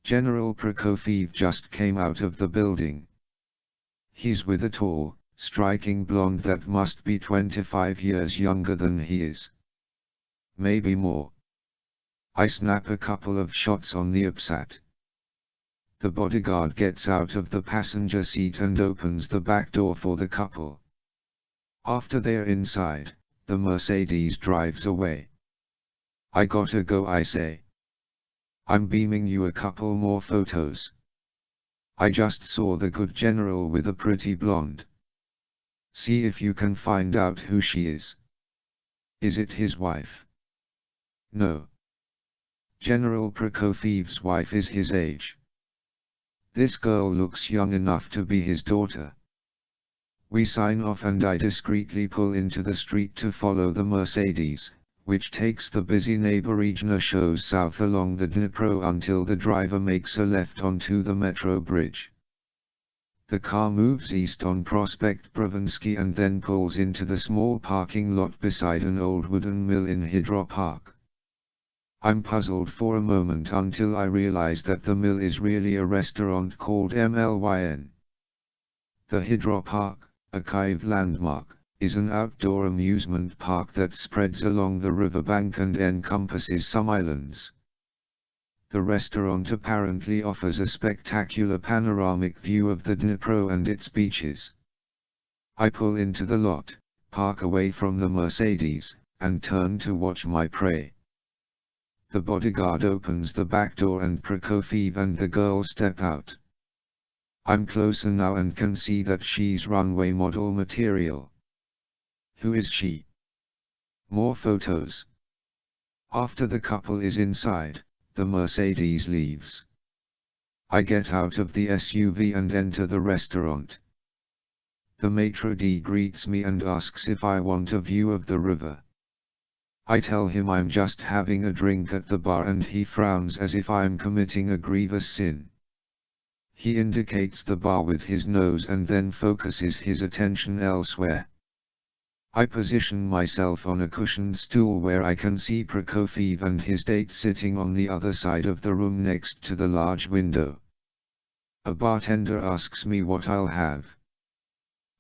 General Prokofiev just came out of the building. He's with a tall, striking blonde that must be 25 years younger than he is. Maybe more. I snap a couple of shots on the upsat. The bodyguard gets out of the passenger seat and opens the back door for the couple. After they're inside, the Mercedes drives away. I gotta go, I say. I'm beaming you a couple more photos. I just saw the good general with a pretty blonde. See if you can find out who she is. Is it his wife? No. General Prokofiev's wife is his age. This girl looks young enough to be his daughter. We sign off and I discreetly pull into the street to follow the Mercedes, which takes the busy Naberezhny shows south along the Dnipro until the driver makes a left onto the metro bridge. The car moves east on Prospect Brovansky and then pulls into the small parking lot beside an old wooden mill in Hydropark. I'm puzzled for a moment until I realize that the mill is really a restaurant called MLYN. The Hydropark, a cave landmark, is an outdoor amusement park that spreads along the riverbank and encompasses some islands. The restaurant apparently offers a spectacular panoramic view of the Dnipro and its beaches. I pull into the lot, park away from the Mercedes, and turn to watch my prey. The bodyguard opens the back door and Prokofiev and the girl step out. I'm closer now and can see that she's runway model material. Who is she? More photos. After the couple is inside, the Mercedes leaves. I get out of the SUV and enter the restaurant. The maitre d' greets me and asks if I want a view of the river. I tell him I'm just having a drink at the bar and he frowns as if I'm committing a grievous sin. He indicates the bar with his nose and then focuses his attention elsewhere. I position myself on a cushioned stool where I can see Prokofiev and his date sitting on the other side of the room next to the large window. A bartender asks me what I'll have.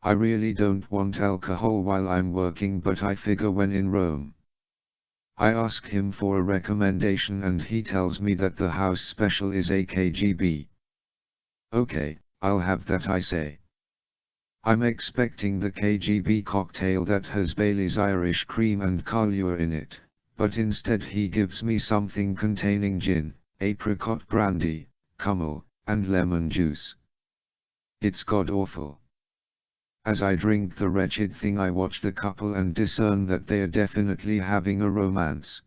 I really don't want alcohol while I'm working, but I figure when in Rome. I ask him for a recommendation and he tells me that the house special is a KGB. Okay, I'll have that, I say. I'm expecting the KGB cocktail that has Bailey's Irish cream and Kahlua in it, but instead he gives me something containing gin, apricot brandy, kummel, and lemon juice. It's god-awful. As I drink the wretched thing I watch the couple and discern that they are definitely having a romance.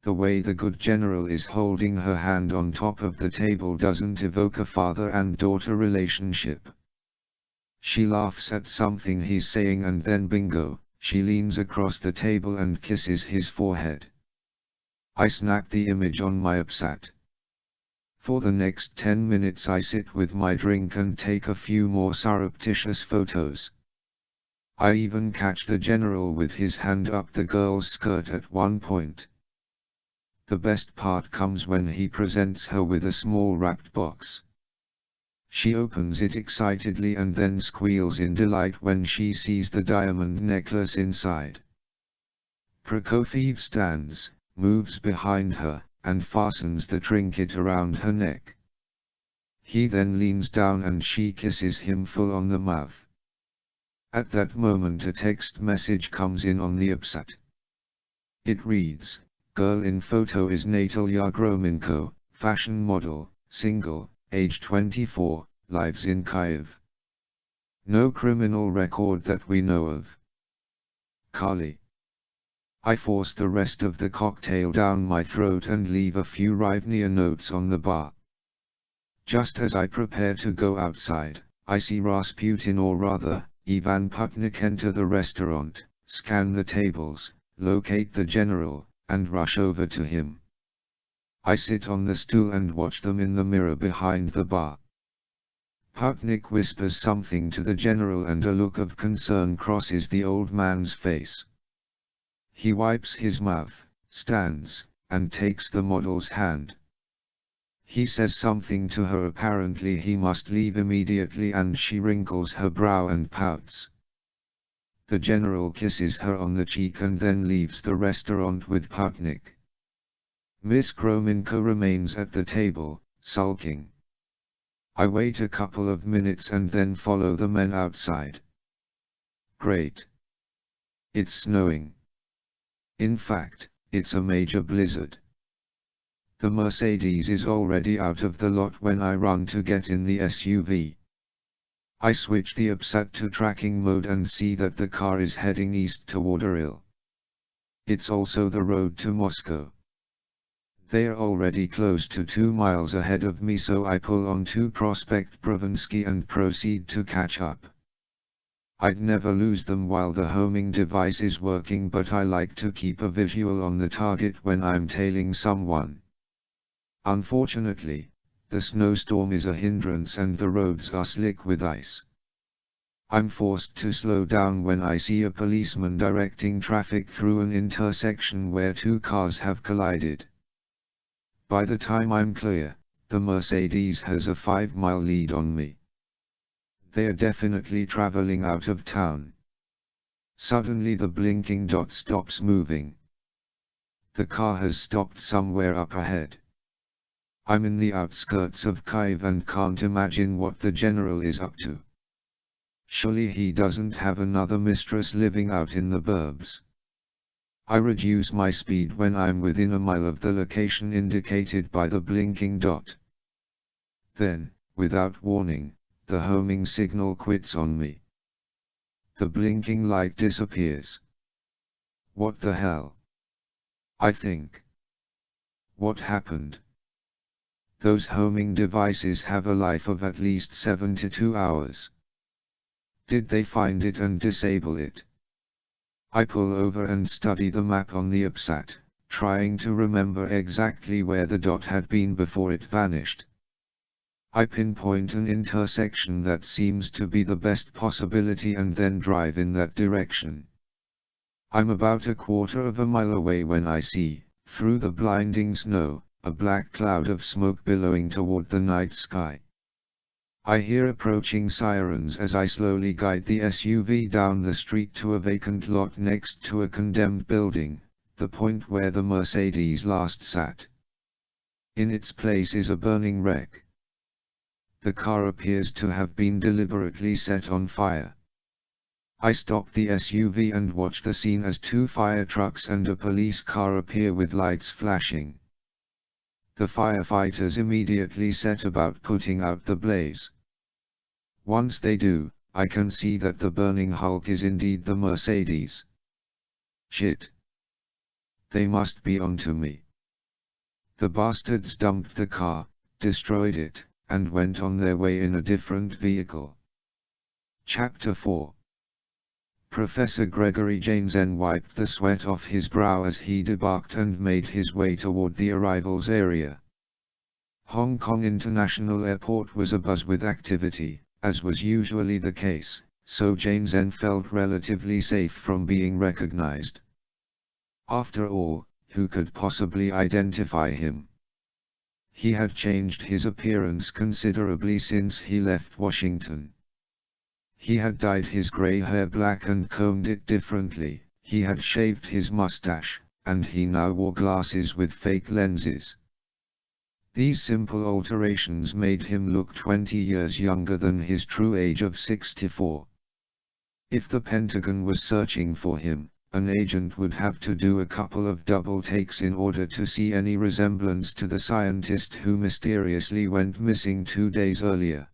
The way the good general is holding her hand on top of the table doesn't evoke a father and daughter relationship. She laughs at something he's saying and then bingo, she leans across the table and kisses his forehead. I snap the image on my upsat. For the next 10 minutes I sit with my drink and take a few more surreptitious photos. I even catch the general with his hand up the girl's skirt at one point. The best part comes when he presents her with a small wrapped box. She opens it excitedly and then squeals in delight when she sees the diamond necklace inside. Prokofiev stands, moves behind her, and fastens the trinket around her neck. He then leans down and she kisses him full on the mouth. At that moment a text message comes in on the upsat. It reads, "Girl in photo is Natalia Gromenko, fashion model, single, age 24, lives in Kyiv. No criminal record that we know of. Kali." I force the rest of the cocktail down my throat and leave a few Rivnia notes on the bar. Just as I prepare to go outside, I see Rasputin, or rather, Ivan Putnik, enter the restaurant, scan the tables, locate the general, and rush over to him. I sit on the stool and watch them in the mirror behind the bar. Putnick whispers something to the general and a look of concern crosses the old man's face. He wipes his mouth, stands, and takes the model's hand. He says something to her, apparently he must leave immediately, and she wrinkles her brow and pouts. The general kisses her on the cheek and then leaves the restaurant with Putnick. Miss Grominka remains at the table, sulking. I wait a couple of minutes and then follow the men outside. Great. It's snowing. In fact, it's a major blizzard. The Mercedes is already out of the lot when I run to get in the SUV. I switch the upsat to tracking mode and see that the car is heading east toward Uril. It's also the road to Moscow. They are already close to 2 miles ahead of me, so I pull on to Prospect Brovansky and proceed to catch up. I'd never lose them while the homing device is working, but I like to keep a visual on the target when I'm tailing someone. Unfortunately, the snowstorm is a hindrance and the roads are slick with ice. I'm forced to slow down when I see a policeman directing traffic through an intersection where 2 cars have collided. By the time I'm clear, the Mercedes has a 5-mile lead on me. They are definitely traveling out of town. Suddenly the blinking dot stops moving. The car has stopped somewhere up ahead. I'm in the outskirts of Kyiv and can't imagine what the general is up to. Surely he doesn't have another mistress living out in the burbs. I reduce my speed when I'm within a mile of the location indicated by the blinking dot. Then, without warning, the homing signal quits on me. The blinking light disappears. What the hell? I think. What happened? Those homing devices have a life of at least 72 hours. Did they find it and disable it? I pull over and study the map on the upsat, trying to remember exactly where the dot had been before it vanished. I pinpoint an intersection that seems to be the best possibility and then drive in that direction. I'm about a quarter of a mile away when I see, through the blinding snow, a black cloud of smoke billowing toward the night sky. I hear approaching sirens as I slowly guide the SUV down the street to a vacant lot next to a condemned building, the point where the Mercedes last sat. In its place is a burning wreck. The car appears to have been deliberately set on fire. I stop the SUV and watch the scene as 2 fire trucks and a police car appear with lights flashing. The firefighters immediately set about putting out the blaze. Once they do, I can see that the burning hulk is indeed the Mercedes. Shit. They must be onto me. The bastards dumped the car, destroyed it, and went on their way in a different vehicle. Chapter 4. Professor Gregory Jansen wiped the sweat off his brow as he debarked and made his way toward the arrivals area. Hong Kong International Airport was abuzz with activity, as was usually the case, so Jansen felt relatively safe from being recognized. After all, who could possibly identify him? He had changed his appearance considerably since he left Washington. He had dyed his grey hair black and combed it differently, he had shaved his mustache, and he now wore glasses with fake lenses. These simple alterations made him look 20 years younger than his true age of 64. If the Pentagon was searching for him, an agent would have to do a couple of double takes in order to see any resemblance to the scientist who mysteriously went missing 2 days earlier.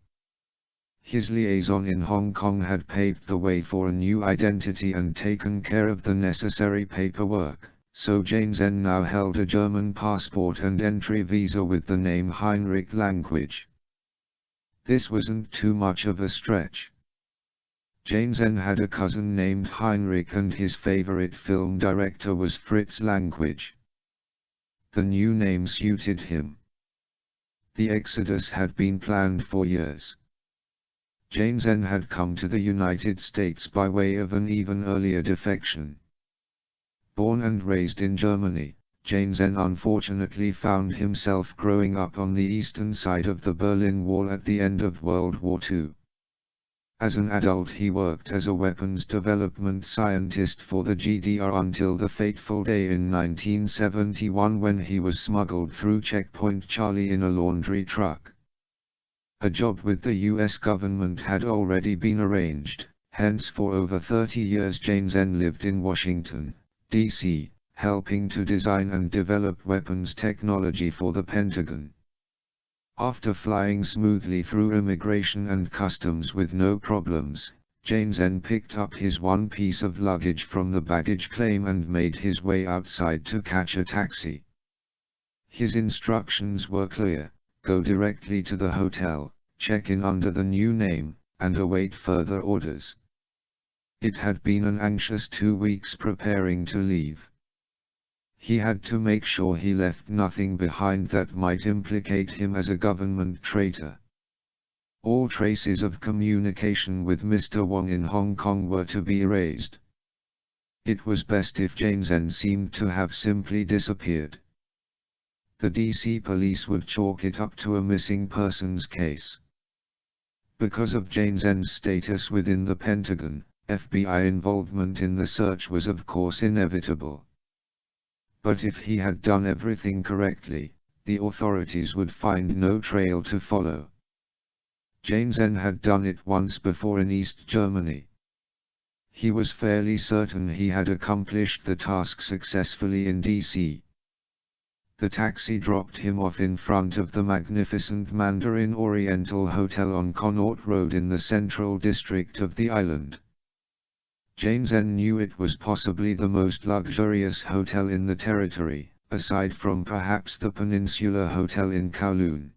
His liaison in Hong Kong had paved the way for a new identity and taken care of the necessary paperwork, so Jansen now held a German passport and entry visa with the name Heinrich Lankwitsch. This wasn't too much of a stretch. Jansen had a cousin named Heinrich and his favorite film director was Fritz Lankwitsch. The new name suited him. The exodus had been planned for years. Jansen had come to the United States by way of an even earlier defection. Born and raised in Germany, Jansen unfortunately found himself growing up on the eastern side of the Berlin Wall at the end of World War II. As an adult he worked as a weapons development scientist for the GDR until the fateful day in 1971 when he was smuggled through Checkpoint Charlie in a laundry truck. A job with the US government had already been arranged, hence for over 30 years Jansen lived in Washington, D.C., helping to design and develop weapons technology for the Pentagon. After flying smoothly through immigration and customs with no problems, Jansen picked up his one piece of luggage from the baggage claim and made his way outside to catch a taxi. His instructions were clear: go directly to the hotel, check in under the new name, and await further orders. It had been an anxious 2 weeks preparing to leave. He had to make sure he left nothing behind that might implicate him as a government traitor. All traces of communication with Mr. Wong in Hong Kong were to be erased. It was best if Jansen seemed to have simply disappeared. The DC police would chalk it up to a missing persons case. Because of Jansen's status within the Pentagon, FBI involvement in the search was of course inevitable. But if he had done everything correctly, the authorities would find no trail to follow. Jansen had done it once before in East Germany. He was fairly certain he had accomplished the task successfully in DC. The taxi dropped him off in front of the magnificent Mandarin Oriental Hotel on Connaught Road in the central district of the island. Jansen knew it was possibly the most luxurious hotel in the territory, aside from perhaps the Peninsula Hotel in Kowloon.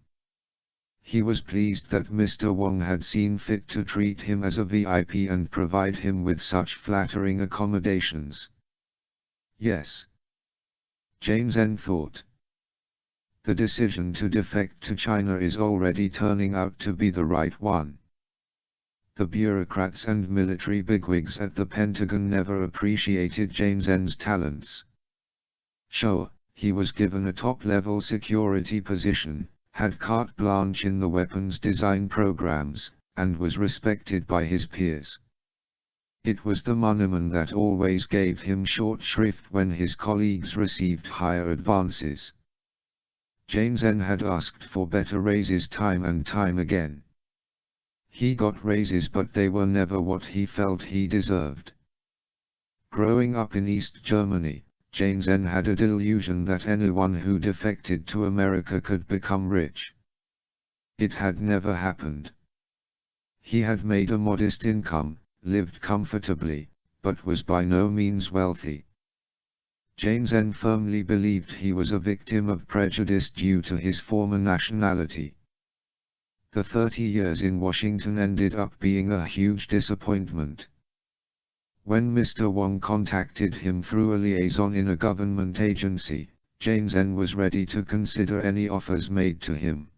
He was pleased that Mr. Wong had seen fit to treat him as a VIP and provide him with such flattering accommodations. Yes, Jansen thought. The decision to defect to China is already turning out to be the right one. The bureaucrats and military bigwigs at the Pentagon never appreciated Jansen's talents. Sure, he was given a top-level security position, had carte blanche in the weapons design programs, and was respected by his peers. It was the moneyman that always gave him short shrift when his colleagues received higher advances. Jansen had asked for better raises time and time again. He got raises, but they were never what he felt he deserved. Growing up in East Germany, Jansen had a delusion that anyone who defected to America could become rich. It had never happened. He had made a modest income, lived comfortably, but was by no means wealthy. Jansen firmly believed he was a victim of prejudice due to his former nationality. The 30 years in Washington ended up being a huge disappointment. When Mr. Wong contacted him through a liaison in a government agency, Jansen was ready to consider any offers made to him.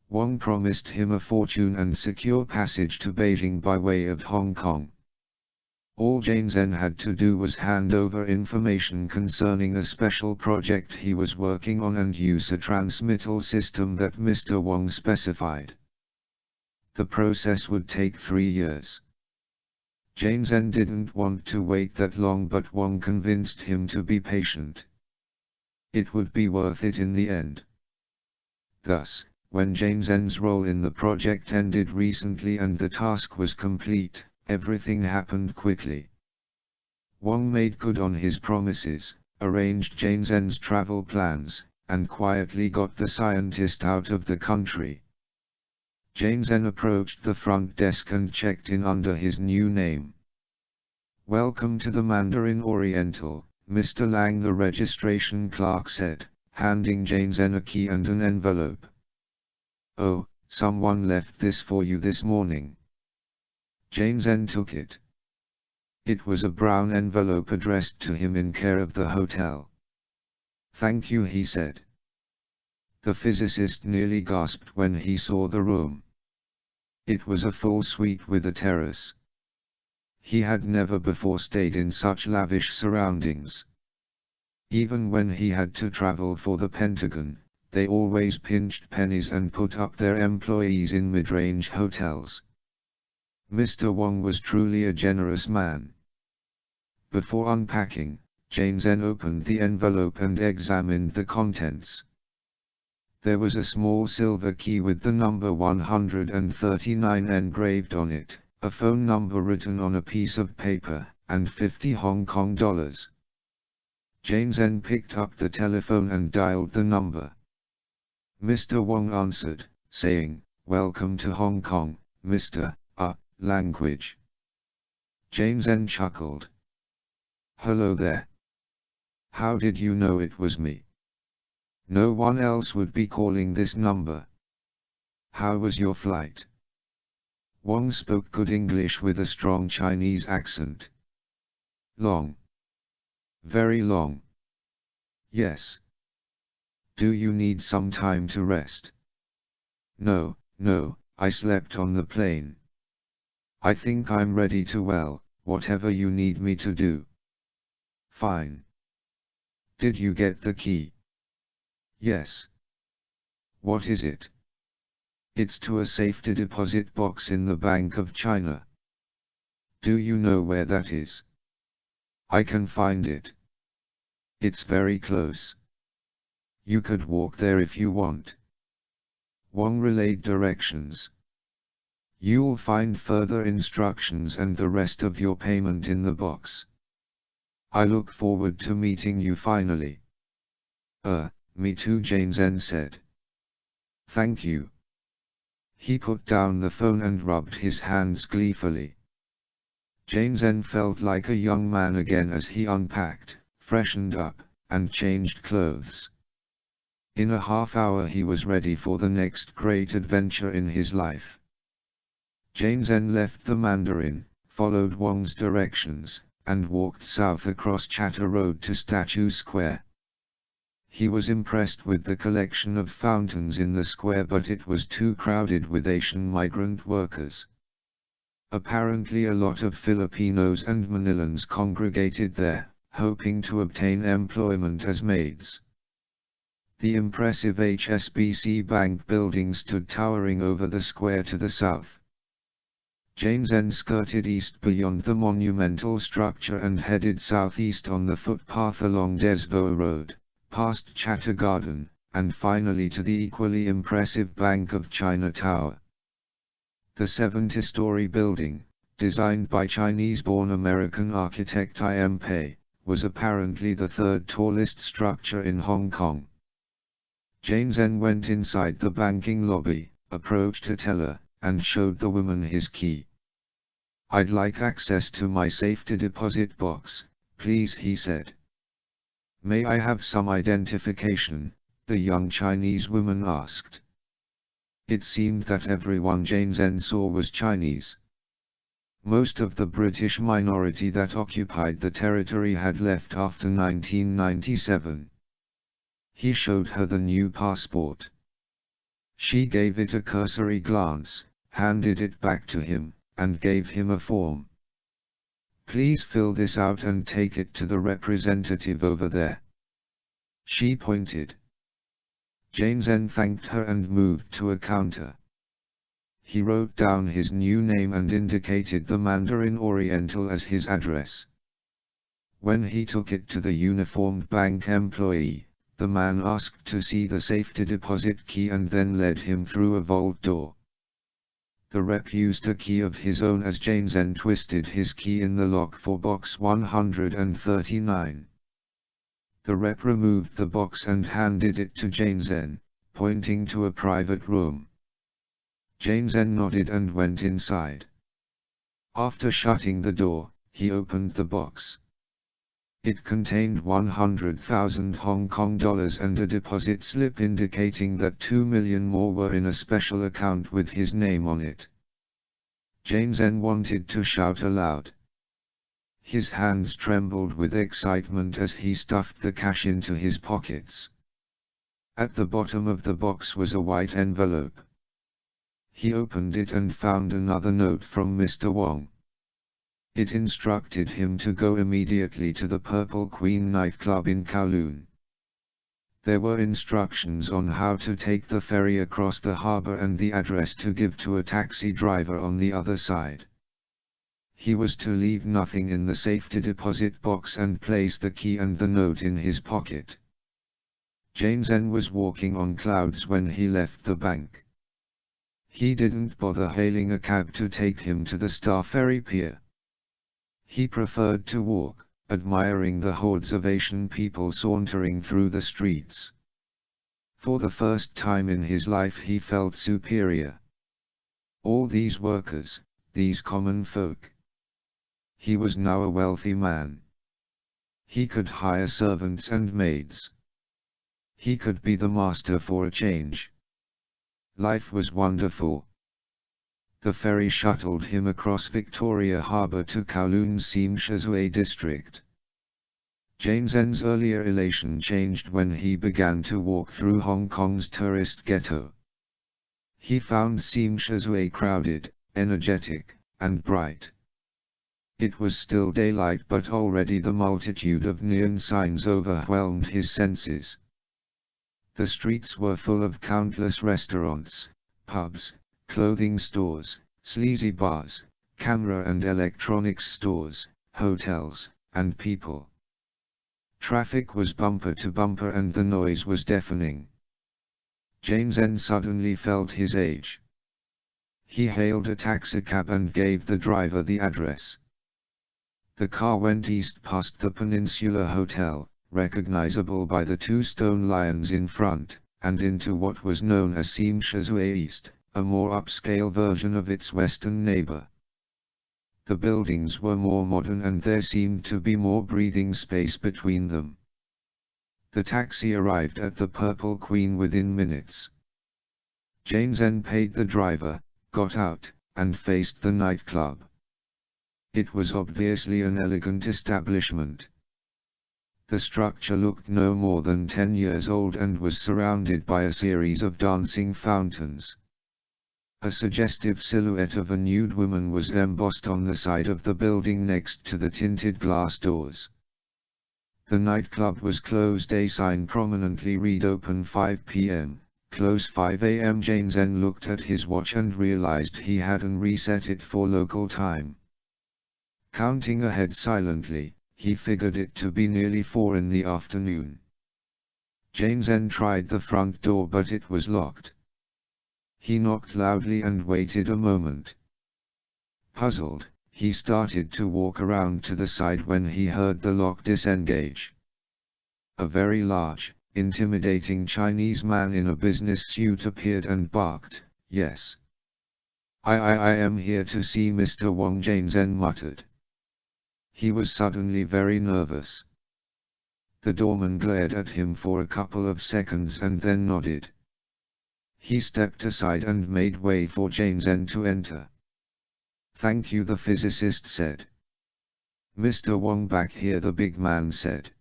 Wong promised him a fortune and secure passage to Beijing by way of Hong Kong. All Jansen had to do was hand over information concerning a special project he was working on and use a transmittal system that Mr. Wong specified. The process would take 3 years. Jansen didn't want to wait that long, but Wong convinced him to be patient. It would be worth it in the end. Thus, when Jansen's role in the project ended recently and the task was complete, everything happened quickly. Wong made good on his promises, arranged Jansen's travel plans, and quietly got the scientist out of the country. Jansen approached the front desk and checked in under his new name. "Welcome to the Mandarin Oriental, Mr. Lang," the registration clerk said, handing Jansen a key and an envelope. "Oh, someone left this for you this morning." Jansen took it. It was a brown envelope addressed to him in care of the hotel. "Thank you," he said. The physicist nearly gasped when he saw the room. It was a full suite with a terrace. He had never before stayed in such lavish surroundings. Even when he had to travel for the Pentagon, they always pinched pennies and put up their employees in mid-range hotels. Mr. Wong was truly a generous man. Before unpacking, Jane Zen opened the envelope and examined the contents. There was a small silver key with the number 139 engraved on it, a phone number written on a piece of paper, and 50 Hong Kong dollars. Jane Zen picked up the telephone and dialed the number. Mr. Wong answered, saying, "Welcome to Hong Kong, Mr. Language." Jane Zen chuckled. "Hello there. How did you know it was me? No one else would be calling this number. How was your flight?" Wong spoke good English with a strong Chinese accent. "Long. Very long. Yes. Do you need some time to rest?" No, I slept on the plane. I think I'm ready to whatever you need me to do." "Fine. Did you get the key?" "Yes." "What is it?" "It's to a safety deposit box in the Bank of China." "Do you know where that is?" "I can find it. It's very close. You could walk there if you want." Wong relayed directions. "You'll find further instructions and the rest of your payment in the box. I look forward to meeting you finally." Me too," Jane Zen said. "Thank you." He put down the phone and rubbed his hands gleefully. Jane Zen felt like a young man again as he unpacked, freshened up, and changed clothes. In a half hour he was ready for the next great adventure in his life. Jane Zen left the Mandarin, followed Wong's directions, and walked south across Chatter Road to Statue Square. He was impressed with the collection of fountains in the square, but it was too crowded with Asian migrant workers. Apparently a lot of Filipinos and Manilans congregated there, hoping to obtain employment as maids. The impressive HSBC Bank building stood towering over the square to the south. Jane Zen skirted east beyond the monumental structure and headed southeast on the footpath along Desvaux Road, past Chatter Garden, and finally to the equally impressive Bank of China Tower. The 70-story building, designed by Chinese-born American architect I.M. Pei, was apparently the third tallest structure in Hong Kong. Jane Zen went inside the banking lobby, approached a teller, and showed the woman his key. "I'd like access to my safety deposit box, please," he said. "May I have some identification?" the young Chinese woman asked. It seemed that everyone Jane Zen saw was Chinese. Most of the British minority that occupied the territory had left after 1997. He showed her the new passport. She gave it a cursory glance, handed it back to him, and gave him a form. "Please fill this out and take it to the representative over there." She pointed. Jane Zen thanked her and moved to a counter. He wrote down his new name and indicated the Mandarin Oriental as his address. When he took it to the uniformed bank employee, the man asked to see the safety deposit key and then led him through a vault door. The rep used a key of his own as Jane Zen twisted his key in the lock for box 139. The rep removed the box and handed it to Jane Zen, pointing to a private room. Jane Zen nodded and went inside. After shutting the door, he opened the box. It contained 100,000 Hong Kong dollars and a deposit slip indicating that 2 million more were in a special account with his name on it. Jane Zen wanted to shout aloud. His hands trembled with excitement as he stuffed the cash into his pockets. At the bottom of the box was a white envelope. He opened it and found another note from Mr. Wong. It instructed him to go immediately to the Purple Queen nightclub in Kowloon. There were instructions on how to take the ferry across the harbor and the address to give to a taxi driver on the other side. He was to leave nothing in the safety deposit box and place the key and the note in his pocket. Jane Zen was walking on clouds when he left the bank. He didn't bother hailing a cab to take him to the Star Ferry Pier. He preferred to walk, admiring the hordes of Asian people sauntering through the streets. For the first time in his life he felt superior. All these workers, these common folk. He was now a wealthy man. He could hire servants and maids. He could be the master for a change. Life was wonderful. The ferry shuttled him across Victoria Harbour to Kowloon's Seam Shazue district. Jane Zen's earlier elation changed when he began to walk through Hong Kong's tourist ghetto. He found Seam Shazue crowded, energetic, and bright. It was still daylight, but already the multitude of neon signs overwhelmed his senses. The streets were full of countless restaurants, pubs, clothing stores, sleazy bars, camera and electronics stores, hotels, and people. Traffic was bumper to bumper and the noise was deafening. Jane Zen suddenly felt his age. He hailed a taxicab and gave the driver the address. The car went east past the Peninsula Hotel, recognizable by the two stone lions in front, and into what was known as Seam Shazue East, a more upscale version of its western neighbor. The buildings were more modern and there seemed to be more breathing space between them. The taxi arrived at the Purple Queen within minutes. Jane Zen paid the driver, got out, and faced the nightclub. It was obviously an elegant establishment. The structure looked no more than 10 years old and was surrounded by a series of dancing fountains. A suggestive silhouette of a nude woman was embossed on the side of the building next to the tinted glass doors. The nightclub was closed. A sign prominently read "Open 5 p.m., close 5 a.m. Jane Zen looked at his watch and realized he hadn't reset it for local time. Counting ahead silently, he figured it to be nearly 4 in the afternoon. Jane Zen tried the front door but it was locked. He knocked loudly and waited a moment. Puzzled, he started to walk around to the side when he heard the lock disengage. A very large, intimidating Chinese man in a business suit appeared and barked, "Yes. I am here to see Mr. Wong," Jane Zen muttered. He was suddenly very nervous. The doorman glared at him for a couple of seconds and then nodded. He stepped aside and made way for Jane Zen to enter. "Thank you," the physicist said. "Mr. Wong back here," the big man said.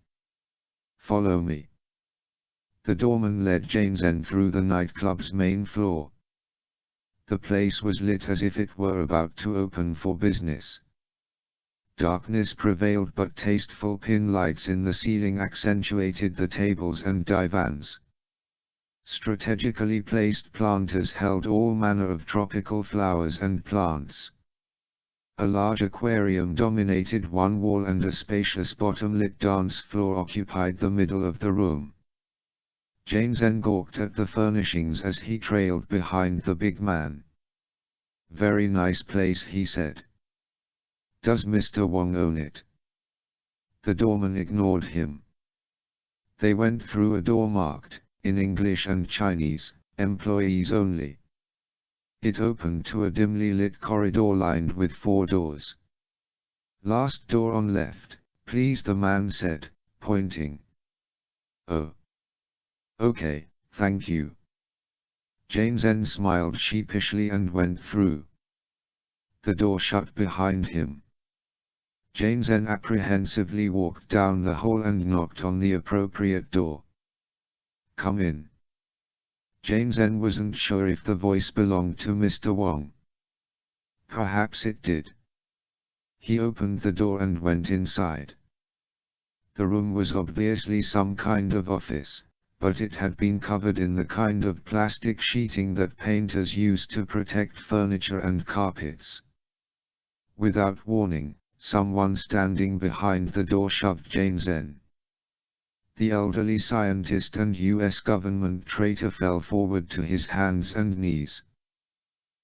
"Follow me." The doorman led Jane Zen through the nightclub's main floor. The place was lit as if it were about to open for business. Darkness prevailed but tasteful pin lights in the ceiling accentuated the tables and divans. Strategically placed planters held all manner of tropical flowers and plants. A large aquarium dominated one wall and a spacious bottom-lit dance floor occupied the middle of the room. Jane Zen gawked at the furnishings as he trailed behind the big man. "Very nice place," he said. "Does Mr. Wong own it?" The doorman ignored him. They went through a door marked, in English and Chinese, "Employees Only." It opened to a dimly lit corridor lined with 4 doors. "Last door on left, please," the man said, pointing. "Oh. Okay, thank you." Jane Zen smiled sheepishly and went through. The door shut behind him. Janesen apprehensively walked down the hall and knocked on the appropriate door. "Come in." Janesen wasn't sure if the voice belonged to Mr. Wong. Perhaps it did. He opened the door and went inside. The room was obviously some kind of office, but it had been covered in the kind of plastic sheeting that painters use to protect furniture and carpets. Without warning, someone standing behind the door shoved Janesen. The elderly scientist and US government traitor fell forward to his hands and knees.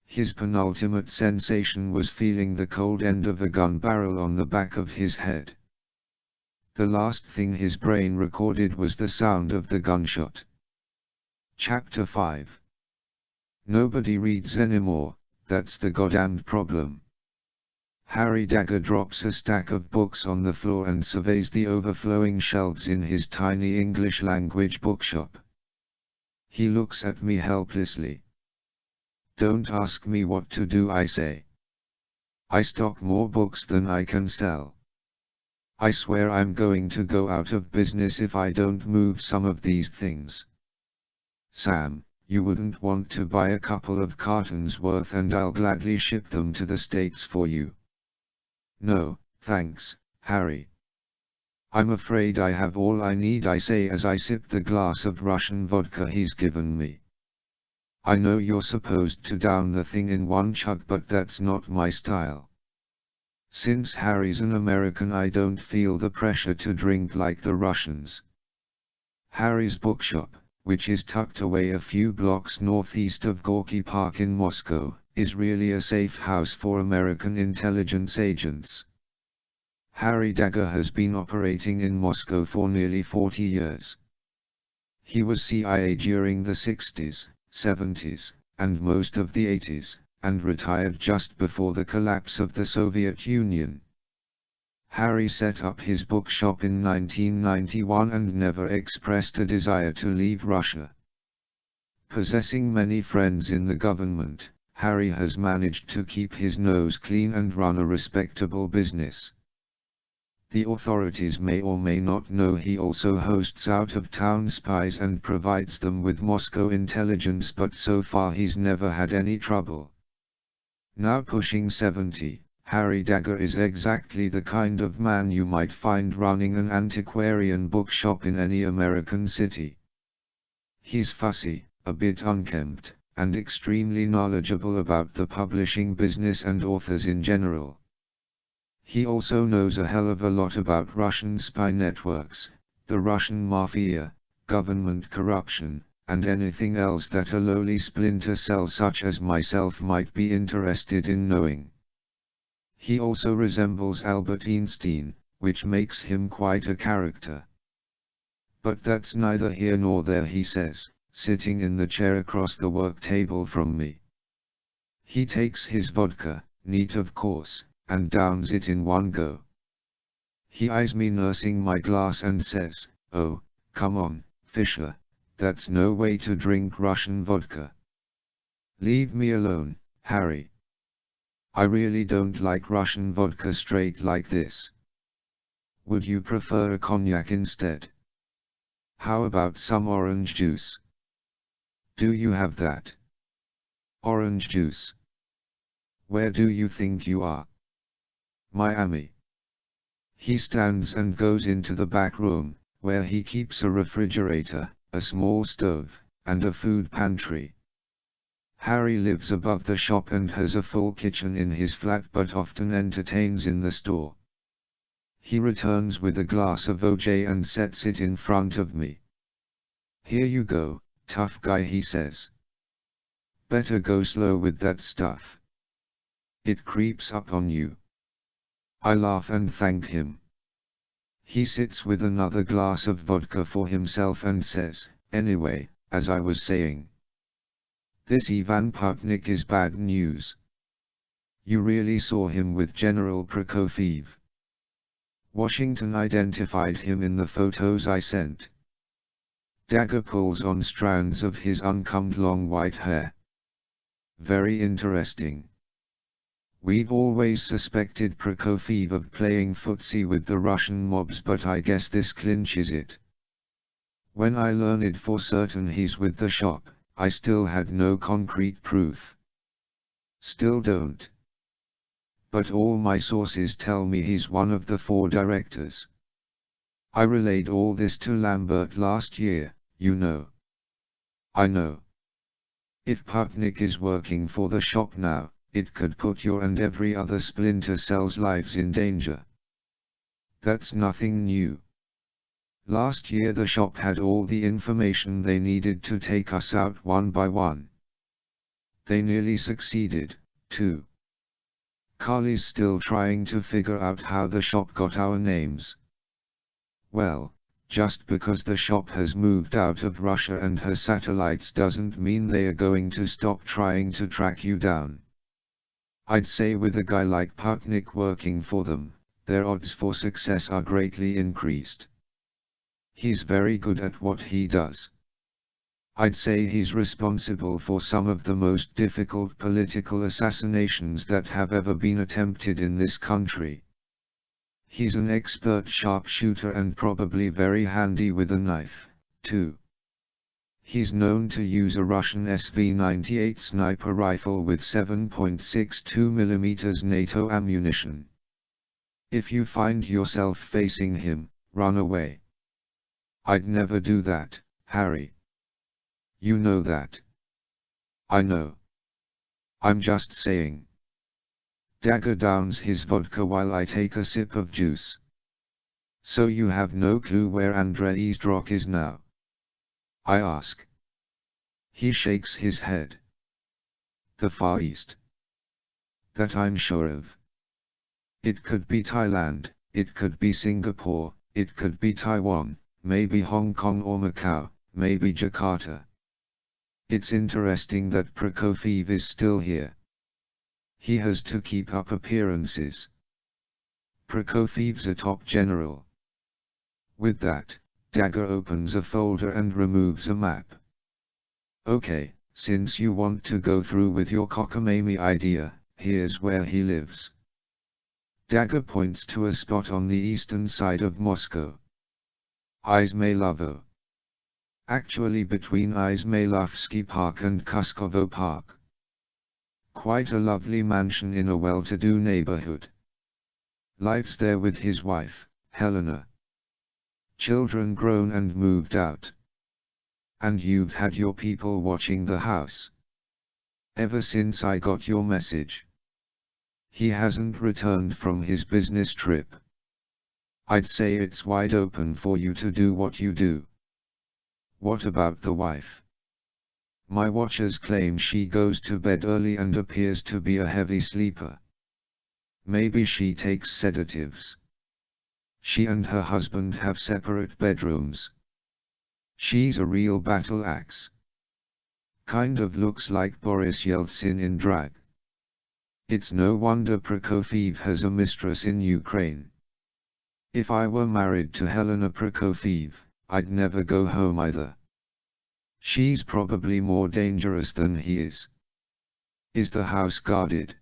His penultimate sensation was feeling the cold end of a gun barrel on the back of his head. The last thing his brain recorded was the sound of the gunshot. Chapter 5. Nobody reads anymore, that's the goddamned problem. Harry Dagger drops a stack of books on the floor and surveys the overflowing shelves in his tiny English language bookshop. He looks at me helplessly. "Don't ask me what to do," I say. "I stock more books than I can sell. I swear I'm going to go out of business if I don't move some of these things." "Sam, you wouldn't want to buy a couple of cartons worth and I'll gladly ship them to the States for you." "No, thanks, Harry. I'm afraid I have all I need," I say as I sip the glass of Russian vodka he's given me. "I know you're supposed to down the thing in one chug, but that's not my style. Since Harry's an American, I don't feel the pressure to drink like the Russians." Harry's bookshop, which is tucked away a few blocks northeast of Gorky Park in Moscow, is really a safe house for American intelligence agents. Harry Dagger has been operating in Moscow for nearly 40 years. He was CIA during the 60s, 70s, and most of the 80s, and retired just before the collapse of the Soviet Union. Harry set up his bookshop in 1991 and never expressed a desire to leave Russia. Possessing many friends in the government, Harry has managed to keep his nose clean and run a respectable business. The authorities may or may not know he also hosts out-of-town spies and provides them with Moscow intelligence, but so far he's never had any trouble. Now pushing 70, Harry Dagger is exactly the kind of man you might find running an antiquarian bookshop in any American city. He's fussy, a bit unkempt, and extremely knowledgeable about the publishing business and authors in general. He also knows a hell of a lot about Russian spy networks, the Russian mafia, government corruption, and anything else that a lowly splinter cell such as myself might be interested in knowing. He also resembles Albert Einstein, which makes him quite a character. But that's neither here nor there, he says, sitting in the chair across the work table from me. He takes his vodka, neat of course, and downs it in one go. He eyes me nursing my glass and says, "Oh, come on, Fisher, that's no way to drink Russian vodka. Leave me alone, Harry. I really don't like Russian vodka straight like this. Would you prefer a cognac instead? How about some orange juice? Do you have that? Orange juice? Where do you think you are? Miami." He stands and goes into the back room, where he keeps a refrigerator, a small stove, and a food pantry. Harry lives above the shop and has a full kitchen in his flat, but often entertains in the store. He returns with a glass of OJ and sets it in front of me. "Here you go, tough guy," he says. "Better go slow with that stuff. It creeps up on you." I laugh and thank him. He sits with another glass of vodka for himself and says, "Anyway, as I was saying, this Ivan Putnik is bad news. You really saw him with General Prokofiev. Washington identified him in the photos I sent." Dagger pulls on strands of his uncombed long white hair. "Very interesting. We've always suspected Prokofiev of playing footsie with the Russian mobs, but I guess this clinches it. When I learned for certain he's with the shop, I still had no concrete proof. Still don't. But all my sources tell me he's one of the 4 directors. I relayed all this to Lambert last year, you know. I know. If Putnik is working for the shop now, it could put your and every other Splinter Cell's lives in danger. That's nothing new. Last year the shop had all the information they needed to take us out one by one. They nearly succeeded, too. Carly's still trying to figure out how the shop got our names. Well, just because the shop has moved out of Russia and her satellites doesn't mean they are going to stop trying to track you down. I'd say with a guy like Putnik working for them, their odds for success are greatly increased. He's very good at what he does. I'd say he's responsible for some of the most difficult political assassinations that have ever been attempted in this country. He's an expert sharpshooter and probably very handy with a knife, too. He's known to use a Russian SV-98 sniper rifle with 7.62mm NATO ammunition. If you find yourself facing him, run away. I'd never do that, Harry. You know that. I know. I'm just saying. Dagger downs his vodka while I take a sip of juice. So you have no clue where Andrei Zdrok is now? I ask. He shakes his head. The Far East. That I'm sure of. It could be Thailand, it could be Singapore, it could be Taiwan, maybe Hong Kong or Macau, maybe Jakarta. It's interesting that Prokofiev is still here. He has to keep up appearances. Prokofiev's a top general. With that, Dagger opens a folder and removes a map. Okay, since you want to go through with your cockamamie idea, here's where he lives. Dagger points to a spot on the eastern side of Moscow. Izmaylovo. Actually between Izmaylovsky Park and Kuskovo Park. Quite a lovely mansion in a well-to-do neighborhood. Lives there with his wife, Helena. Children grown and moved out. And you've had your people watching the house. Ever since I got your message. He hasn't returned from his business trip. I'd say it's wide open for you to do what you do. What about the wife? My watchers claim she goes to bed early and appears to be a heavy sleeper. Maybe she takes sedatives. She and her husband have separate bedrooms. She's a real battle axe. Kind of looks like Boris Yeltsin in drag. It's no wonder Prokofiev has a mistress in Ukraine. If I were married to Helena Prokofiev, I'd never go home either. She's probably more dangerous than he is. Is the house guarded?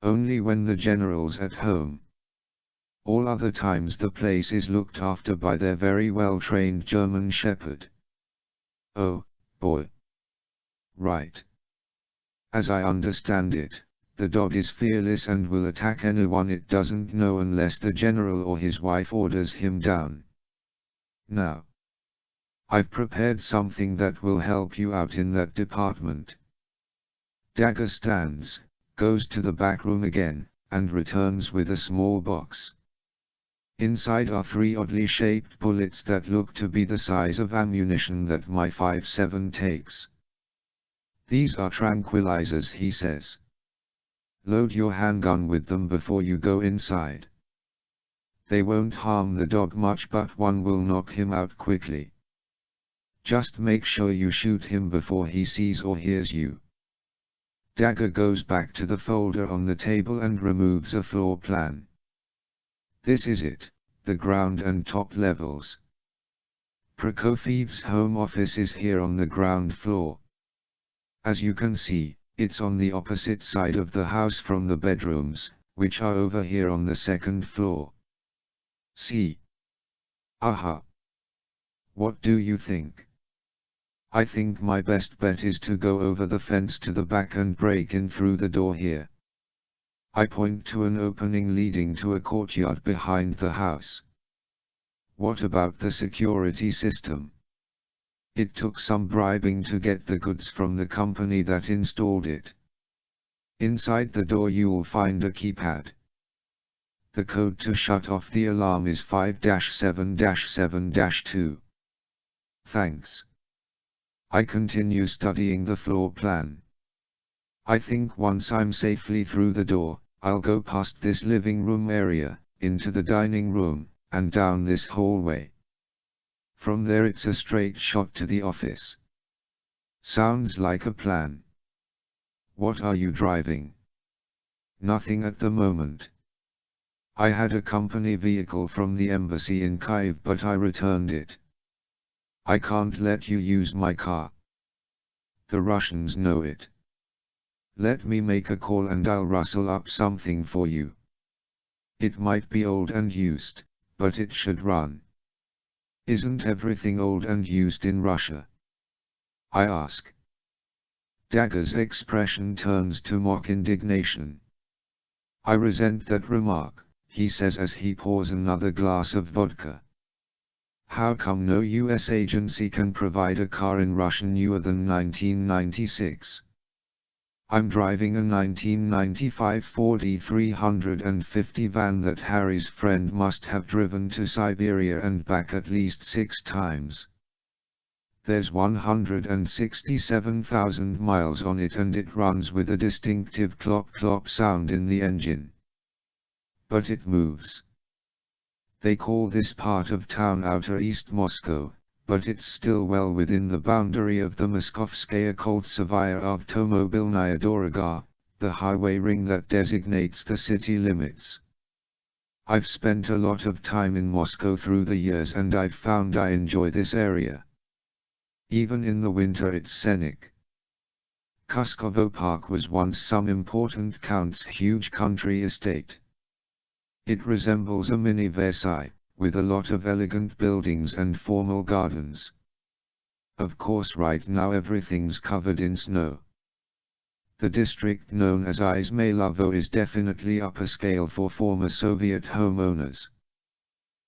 Only when the general's at home. All other times the place is looked after by their very well-trained German shepherd. Oh, boy. Right. As I understand it, the dog is fearless and will attack anyone it doesn't know unless the general or his wife orders him down. Now, I've prepared something that will help you out in that department. Dagger stands, goes to the back room again, and returns with a small box. Inside are 3 oddly shaped bullets that look to be the size of ammunition that my 5.7 takes. These are tranquilizers, he says. Load your handgun with them before you go inside. They won't harm the dog much, but one will knock him out quickly. Just make sure you shoot him before he sees or hears you. Dagger goes back to the folder on the table and removes a floor plan. This is it, the ground and top levels. Prokofiev's home office is here on the ground floor. As you can see, It's on the opposite side of the house from the bedrooms, which are over here on the second floor. See? Aha! What do you think? I think my best bet is to go over the fence to the back and break in through the door here. I point to an opening leading to a courtyard behind the house. What about the security system? It took some bribing to get the goods from the company that installed it. Inside the door you'll find a keypad. The code to shut off the alarm is 5-7-7-2. Thanks. I continue studying the floor plan. I think once I'm safely through the door, I'll go past this living room area, into the dining room, and down this hallway. From there it's a straight shot to the office. Sounds like a plan. What are you driving? Nothing at the moment. I had a company vehicle from the embassy in Kyiv but I returned it. I can't let you use my car. The Russians know it. Let me make a call and I'll rustle up something for you. It might be old and used, but it should run. Isn't everything old and used in Russia? I ask. Dagger's expression turns to mock indignation. I resent that remark, he says as he pours another glass of vodka. How come no US agency can provide a car in Russia newer than 1996? I'm driving a 1995 Ford E350 van that Harry's friend must have driven to Siberia and back at least 6 times. There's 167,000 miles on it and it runs with a distinctive clop-clop sound in the engine. But it moves. They call this part of town Outer East Moscow, but it's still well within the boundary of the Moskovskaya Koltsevaya Avtomobilnaya Doroga, the highway ring that designates the city limits. I've spent a lot of time in Moscow through the years and I've found I enjoy this area. Even in the winter it's scenic. Kuskovo Park was once some important count's huge country estate. It resembles a mini Versailles, with a lot of elegant buildings and formal gardens. Of course right now everything's covered in snow. The district known as Izmaylovo is definitely upper scale for former Soviet homeowners.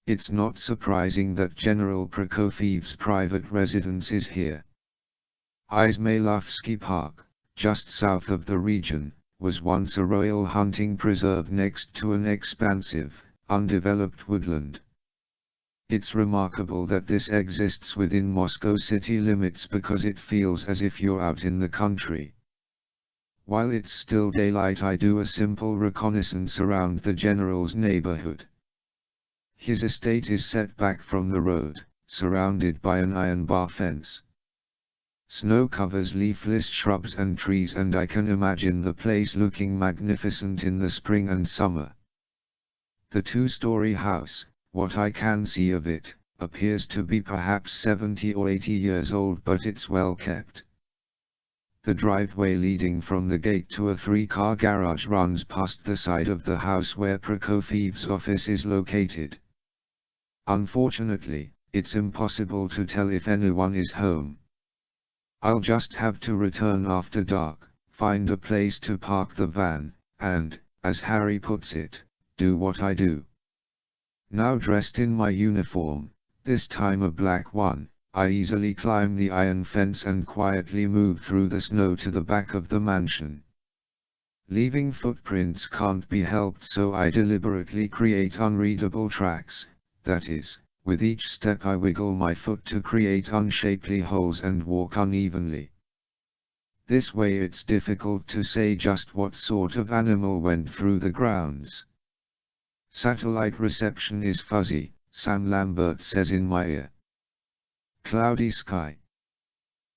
It's not surprising that General Prokofiev's private residence is here. Izmaylovsky Park, just south of the region, was once a royal hunting preserve next to an expansive, undeveloped woodland. It's remarkable that this exists within Moscow city limits because it feels as if you're out in the country. While it's still daylight I do a simple reconnaissance around the general's neighborhood. His estate is set back from the road, surrounded by an iron bar fence. Snow covers leafless shrubs and trees and I can imagine the place looking magnificent in the spring and summer. The two-story house, what I can see of it, appears to be perhaps 70 or 80 years old but it's well kept. The driveway leading from the gate to a 3-car garage runs past the side of the house where Prokofiev's office is located. Unfortunately, it's impossible to tell if anyone is home. I'll just have to return after dark, find a place to park the van, and, as Harry puts it, do what I do. Now dressed in my uniform, this time a black one, I easily climb the iron fence and quietly move through the snow to the back of the mansion. Leaving footprints can't be helped, so I deliberately create unreadable tracks, that is, with each step I wiggle my foot to create unshapely holes and walk unevenly. This way it's difficult to say just what sort of animal went through the grounds. Satellite reception is fuzzy, Sam Lambert says in my ear. Cloudy sky.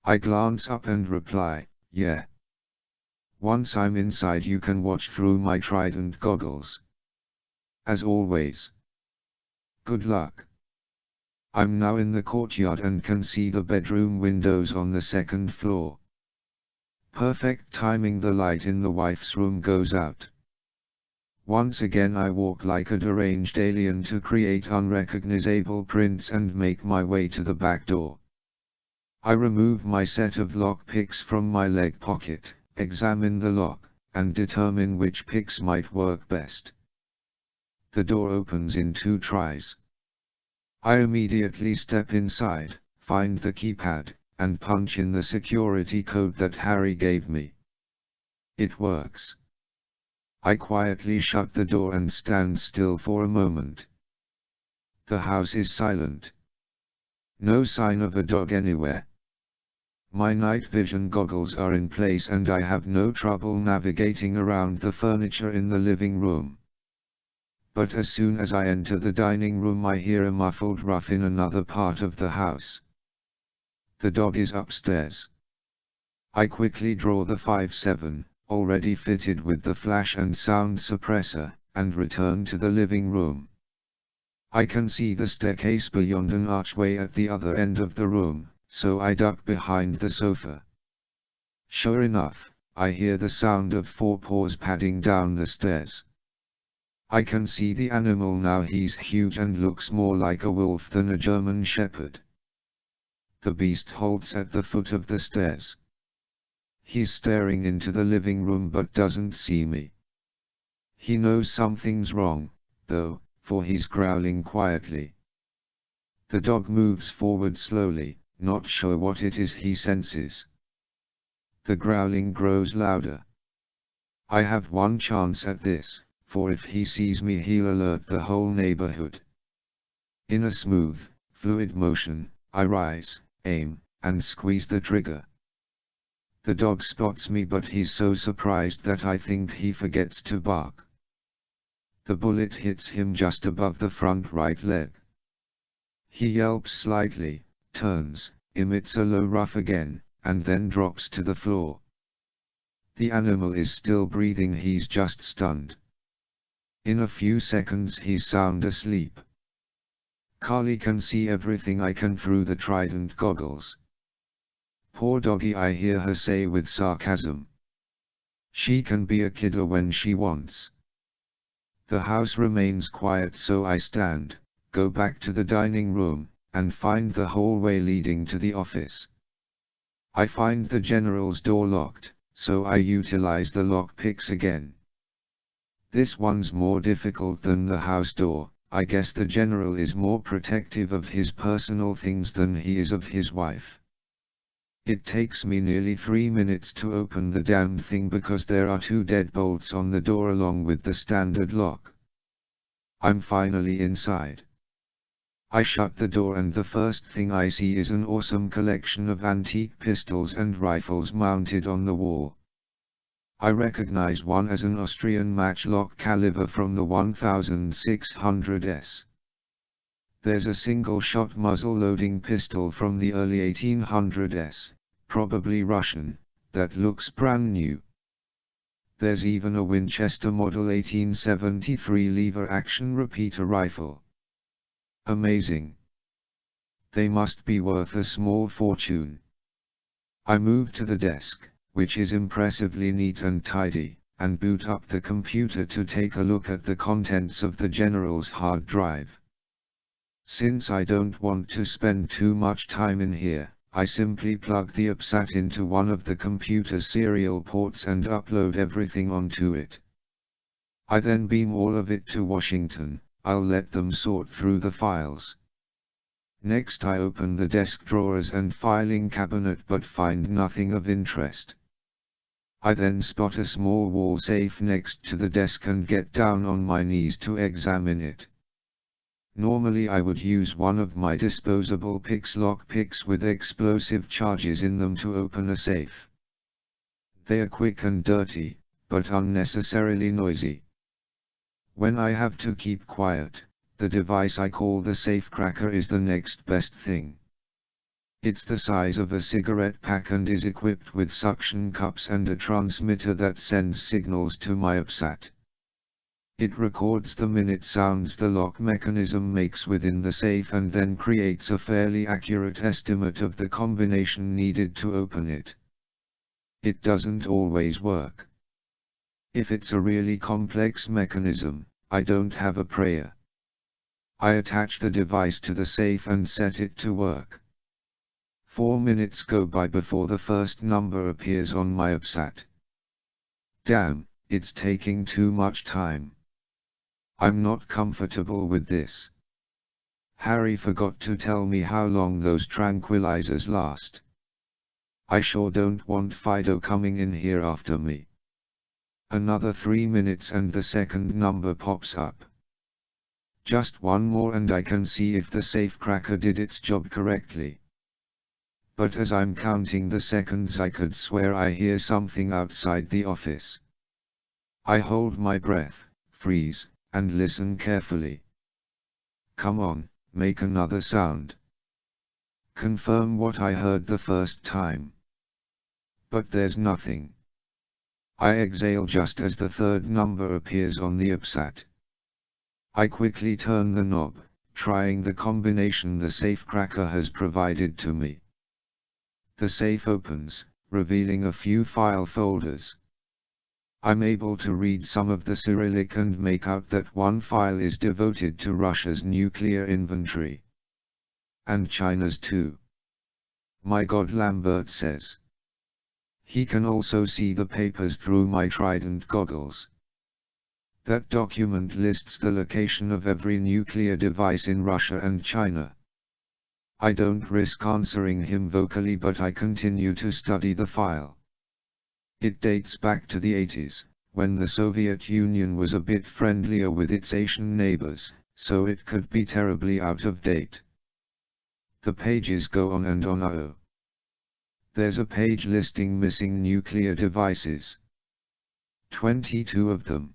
I glance up and reply, yeah. Once I'm inside you can watch through my Trident goggles. As always. Good luck. I'm now in the courtyard and can see the bedroom windows on the second floor. Perfect timing, the light in the wife's room goes out. Once again I walk like a deranged alien to create unrecognizable prints and make my way to the back door. I remove my set of lock picks from my leg pocket, examine the lock, and determine which picks might work best. The door opens in 2 tries. I immediately step inside, find the keypad, and punch in the security code that Harry gave me. It works. I quietly shut the door and stand still for a moment. The house is silent. No sign of a dog anywhere. My night vision goggles are in place and I have no trouble navigating around the furniture in the living room. But as soon as I enter the dining room I hear a muffled rough in another part of the house. The dog is upstairs. I quickly draw the 5.7, already fitted with the flash and sound suppressor, and return to the living room. I can see the staircase beyond an archway at the other end of the room, so I duck behind the sofa. Sure enough, I hear the sound of 4 paws padding down the stairs. I can see the animal now. He's huge and looks more like a wolf than a German shepherd. The beast halts at the foot of the stairs. He's staring into the living room but doesn't see me. He knows something's wrong, though, for he's growling quietly. The dog moves forward slowly, not sure what it is he senses. The growling grows louder. I have one chance at this, for if he sees me he'll alert the whole neighborhood. In a smooth, fluid motion, I rise, aim, and squeeze the trigger. The dog spots me but he's so surprised that I think he forgets to bark. The bullet hits him just above the front right leg. He yelps slightly, turns, emits a low ruff again, and then drops to the floor. The animal is still breathing, he's just stunned. In a few seconds he's sound asleep. Carly can see everything I can through the Trident goggles. Poor doggy, I hear her say with sarcasm. She can be a kidder when she wants. The house remains quiet, so I stand, go back to the dining room, and find the hallway leading to the office. I find the general's door locked, so I utilize the lock picks again. This one's more difficult than the house door. I guess the general is more protective of his personal things than he is of his wife. It takes me nearly 3 minutes to open the damned thing because there are 2 deadbolts on the door along with the standard lock. I'm finally inside. I shut the door and the first thing I see is an awesome collection of antique pistols and rifles mounted on the wall. I recognize one as an Austrian matchlock caliber from the 1600s. There's a single-shot muzzle-loading pistol from the early 1800s, probably Russian, that looks brand new. There's even a Winchester Model 1873 lever-action repeater rifle. Amazing. They must be worth a small fortune. I move to the desk, which is impressively neat and tidy, and boot up the computer to take a look at the contents of the general's hard drive. Since I don't want to spend too much time in here, I simply plug the UPSAT into one of the computer's serial ports and upload everything onto it. I then beam all of it to Washington. I'll let them sort through the files. Next I open the desk drawers and filing cabinet but find nothing of interest. I then spot a small wall safe next to the desk and get down on my knees to examine it. Normally I would use one of my disposable lock picks with explosive charges in them to open a safe. They are quick and dirty, but unnecessarily noisy. When I have to keep quiet, the device I call the safecracker is the next best thing. It's the size of a cigarette pack and is equipped with suction cups and a transmitter that sends signals to my UPSAT. It records the minute sounds the lock mechanism makes within the safe and then creates a fairly accurate estimate of the combination needed to open it. It doesn't always work. If it's a really complex mechanism, I don't have a prayer. I attach the device to the safe and set it to work. 4 minutes go by before the first number appears on my upsat. Damn, it's taking too much time. I'm not comfortable with this. Harry forgot to tell me how long those tranquilizers last. I sure don't want Fido coming in here after me. Another 3 minutes and the second number pops up. Just one more and I can see if the safecracker did its job correctly. But as I'm counting the seconds I could swear I hear something outside the office. I hold my breath, freeze, and listen carefully. Come on, make another sound. Confirm what I heard the first time. But there's nothing. I exhale just as the third number appears on the upsat. I quickly turn the knob, trying the combination the safecracker has provided to me. The safe opens, revealing a few file folders. I'm able to read some of the Cyrillic and make out that one file is devoted to Russia's nuclear inventory. And China's too. My God, Lambert says. He can also see the papers through my Trident goggles. That document lists the location of every nuclear device in Russia and China. I don't risk answering him vocally, but I continue to study the file. It dates back to the 80s, when the Soviet Union was a bit friendlier with its Asian neighbors, so it could be terribly out of date. The pages go on and on. Oh. There's a page listing missing nuclear devices. 22 of them.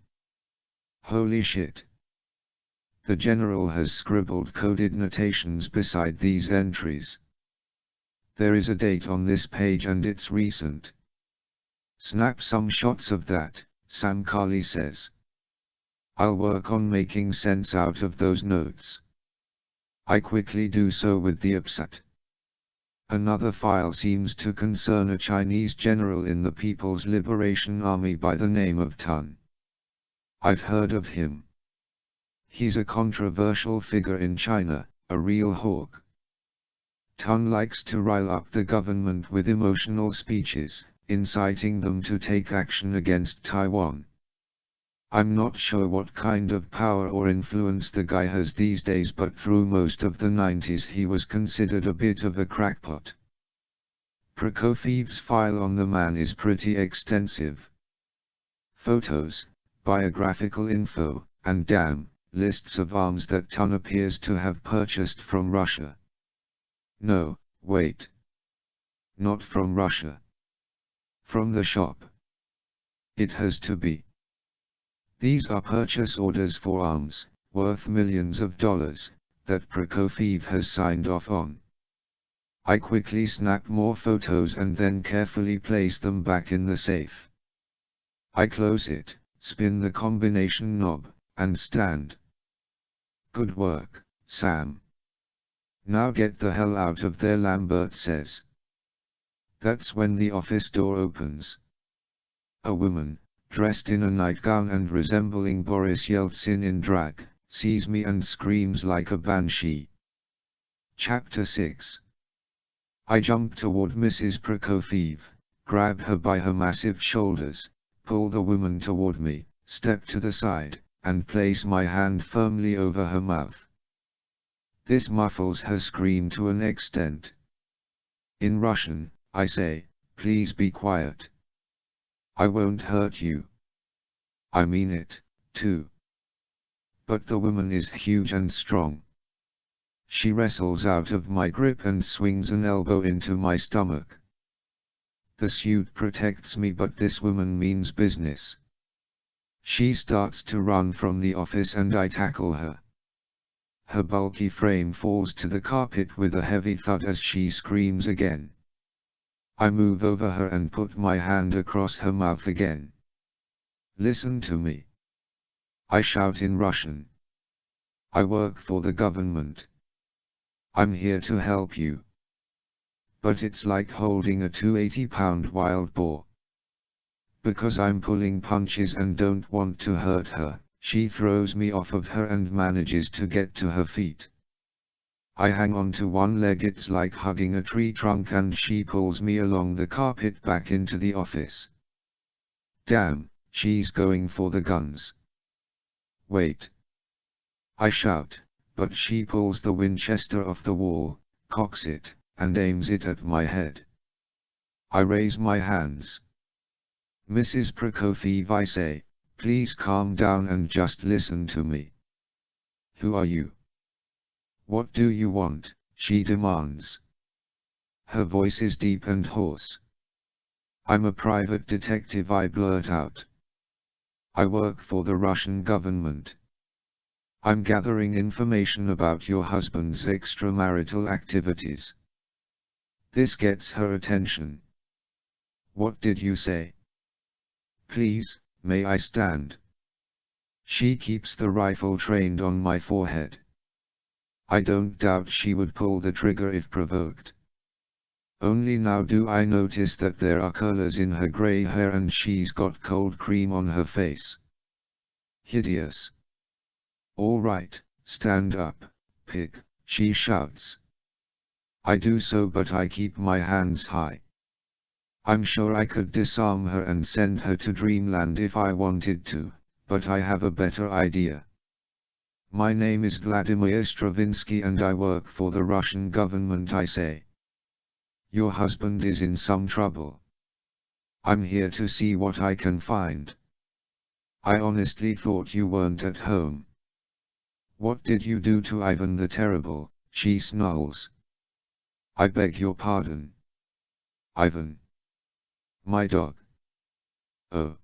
Holy shit. The general has scribbled coded notations beside these entries. There is a date on this page and it's recent. Snap some shots of that, Sam Carley says. I'll work on making sense out of those notes. I quickly do so with the upsat. Another file seems to concern a Chinese general in the People's Liberation Army by the name of Tun. I've heard of him. He's a controversial figure in China, a real hawk. Tun likes to rile up the government with emotional speeches, inciting them to take action against Taiwan. I'm not sure what kind of power or influence the guy has these days, but through most of the 90s he was considered a bit of a crackpot. Prokofiev's file on the man is pretty extensive. Photos, biographical info, and damn, lists of arms that Tun appears to have purchased from Russia. No, wait. Not from Russia. From the shop. It has to be. These are purchase orders for arms, worth millions of dollars, that Prokofiev has signed off on. I quickly snap more photos and then carefully place them back in the safe. I close it, spin the combination knob, and stand. Good work, Sam. Now get the hell out of there, Lambert says. That's when the office door opens. A woman, dressed in a nightgown and resembling Boris Yeltsin in drag, sees me and screams like a banshee. Chapter 6. I jump toward Mrs. Prokofiev, grab her by her massive shoulders, pull the woman toward me, step to the side, and place my hand firmly over her mouth. This muffles her scream to an extent. In Russian, I say, "Please be quiet. I won't hurt you." I mean it, too. But the woman is huge and strong. She wrestles out of my grip and swings an elbow into my stomach. The suit protects me, but this woman means business. She starts to run from the office and I tackle her. Her bulky frame falls to the carpet with a heavy thud as she screams again. I move over her and put my hand across her mouth again. Listen to me. I shout in Russian. I work for the government. I'm here to help you. But it's like holding a 280-pound wild boar. Because I'm pulling punches and don't want to hurt her, she throws me off of her and manages to get to her feet. I hang on to one leg, it's like hugging a tree trunk, and she pulls me along the carpet back into the office. Damn, she's going for the guns. Wait. I shout, but she pulls the Winchester off the wall, cocks it, and aims it at my head. I raise my hands. Mrs. Prokofiev, I say, please calm down and just listen to me. Who are you? What do you want? She demands. Her voice is deep and hoarse. I'm a private detective, I blurt out. I work for the Russian government. I'm gathering information about your husband's extramarital activities. This gets her attention. What did you say? Please, may I stand? She keeps the rifle trained on my forehead. I don't doubt she would pull the trigger if provoked. Only now do I notice that there are curlers in her grey hair and she's got cold cream on her face. Hideous. All right, stand up, pig, she shouts. I do so, but I keep my hands high. I'm sure I could disarm her and send her to dreamland if I wanted to, but I have a better idea. My name is Vladimir Stravinsky and I work for the Russian government, I say. Your husband is in some trouble. I'm here to see what I can find. I honestly thought you weren't at home. What did you do to Ivan the Terrible? She snarls. I beg your pardon. Ivan. My dog. Oh.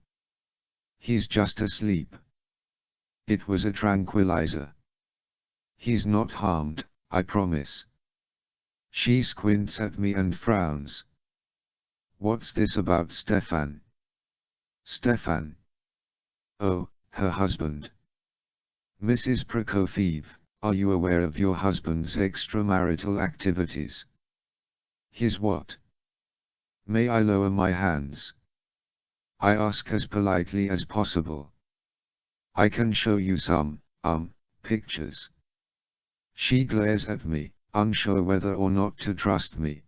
He's just asleep. It was a tranquilizer. He's not harmed, I promise. She squints at me and frowns. What's this about Stefan? Stefan. Oh, her husband. Mrs. Prokofiev, are you aware of your husband's extramarital activities? His what? May I lower my hands? I ask as politely as possible. I can show you some, pictures. She glares at me, unsure whether or not to trust me.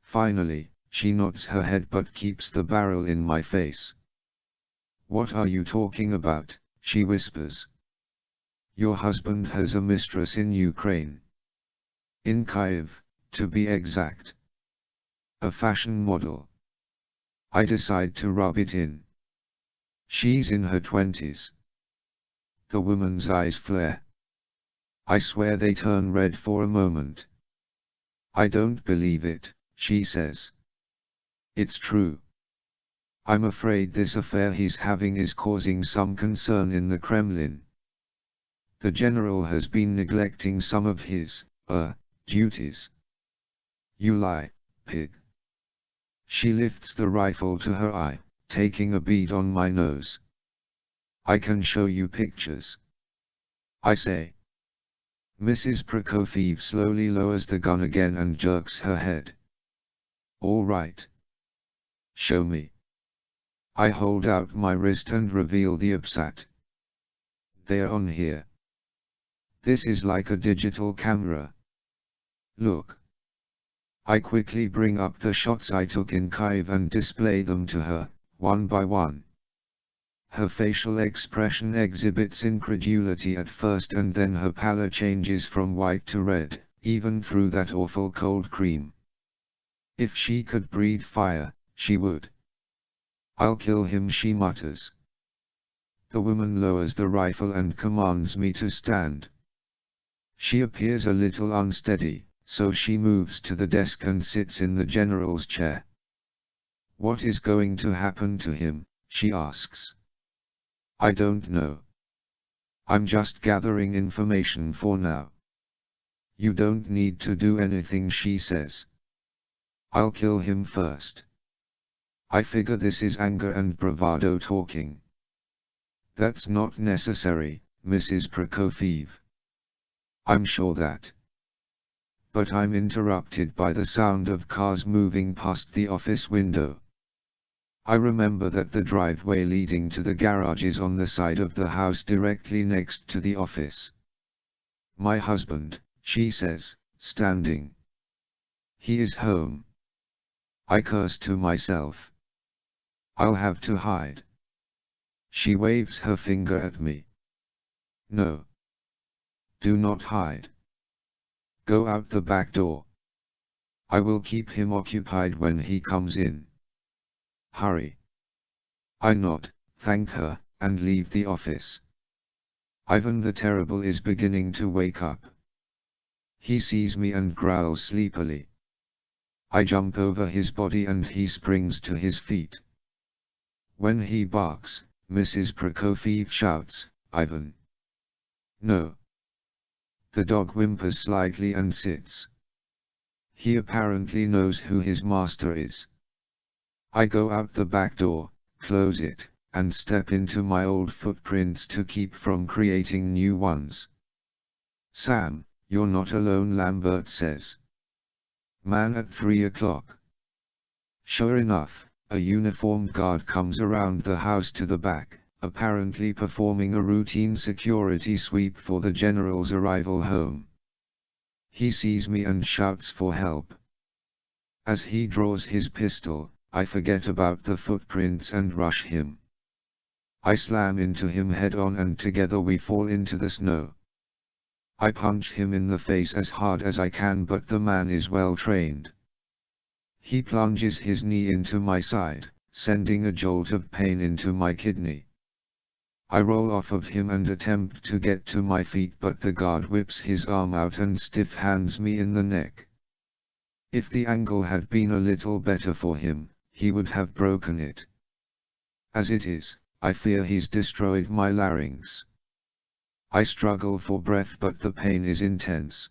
Finally, she nods her head but keeps the barrel in my face. What are you talking about? She whispers. Your husband has a mistress in Ukraine. In Kyiv, to be exact. A fashion model. I decide to rub it in. She's in her 20s. The woman's eyes flare. I swear they turn red for a moment. I don't believe it, she says. It's true. I'm afraid this affair he's having is causing some concern in the Kremlin. The general has been neglecting some of his, duties. You lie, pig. She lifts the rifle to her eye, taking a bead on my nose. I can show you pictures. I say. Mrs. Prokofiev slowly lowers the gun again and jerks her head. All right. Show me. I hold out my wrist and reveal the upsat. They're on here. This is like a digital camera. Look. I quickly bring up the shots I took in Kyiv and display them to her, one by one. Her facial expression exhibits incredulity at first and then her pallor changes from white to red, even through that awful cold cream. If she could breathe fire, she would. I'll kill him, she mutters. The woman lowers the rifle and commands me to stand. She appears a little unsteady, so she moves to the desk and sits in the general's chair. What is going to happen to him? She asks. I don't know. I'm just gathering information for now. You don't need to do anything, she says. I'll kill him first. I figure this is anger and bravado talking. That's not necessary, Mrs. Prokofiev. I'm sure that. But I'm interrupted by the sound of cars moving past the office window. I remember that the driveway leading to the garage is on the side of the house directly next to the office. My husband, she says, standing. He is home. I curse to myself. I'll have to hide. She waves her finger at me. No. Do not hide. Go out the back door. I will keep him occupied when he comes in. Hurry. I nod, thank her, and leave the office. Ivan the Terrible is beginning to wake up. He sees me and growls sleepily. I jump over his body and he springs to his feet. When he barks, Mrs. Prokofiev shouts, Ivan. No. The dog whimpers slightly and sits. He apparently knows who his master is. I go out the back door, close it, and step into my old footprints to keep from creating new ones. Sam, you're not alone, Lambert says. Man at 3 o'clock. Sure enough, a uniformed guard comes around the house to the back, apparently performing a routine security sweep for the general's arrival home. He sees me and shouts for help. As he draws his pistol, I forget about the footprints and rush him. I slam into him head-on and together we fall into the snow. I punch him in the face as hard as I can, but the man is well trained. He plunges his knee into my side, sending a jolt of pain into my kidney. I roll off of him and attempt to get to my feet, but the guard whips his arm out and stiff hands me in the neck. If the angle had been a little better for him, he would have broken it. As it is, I fear he's destroyed my larynx. I struggle for breath, but the pain is intense.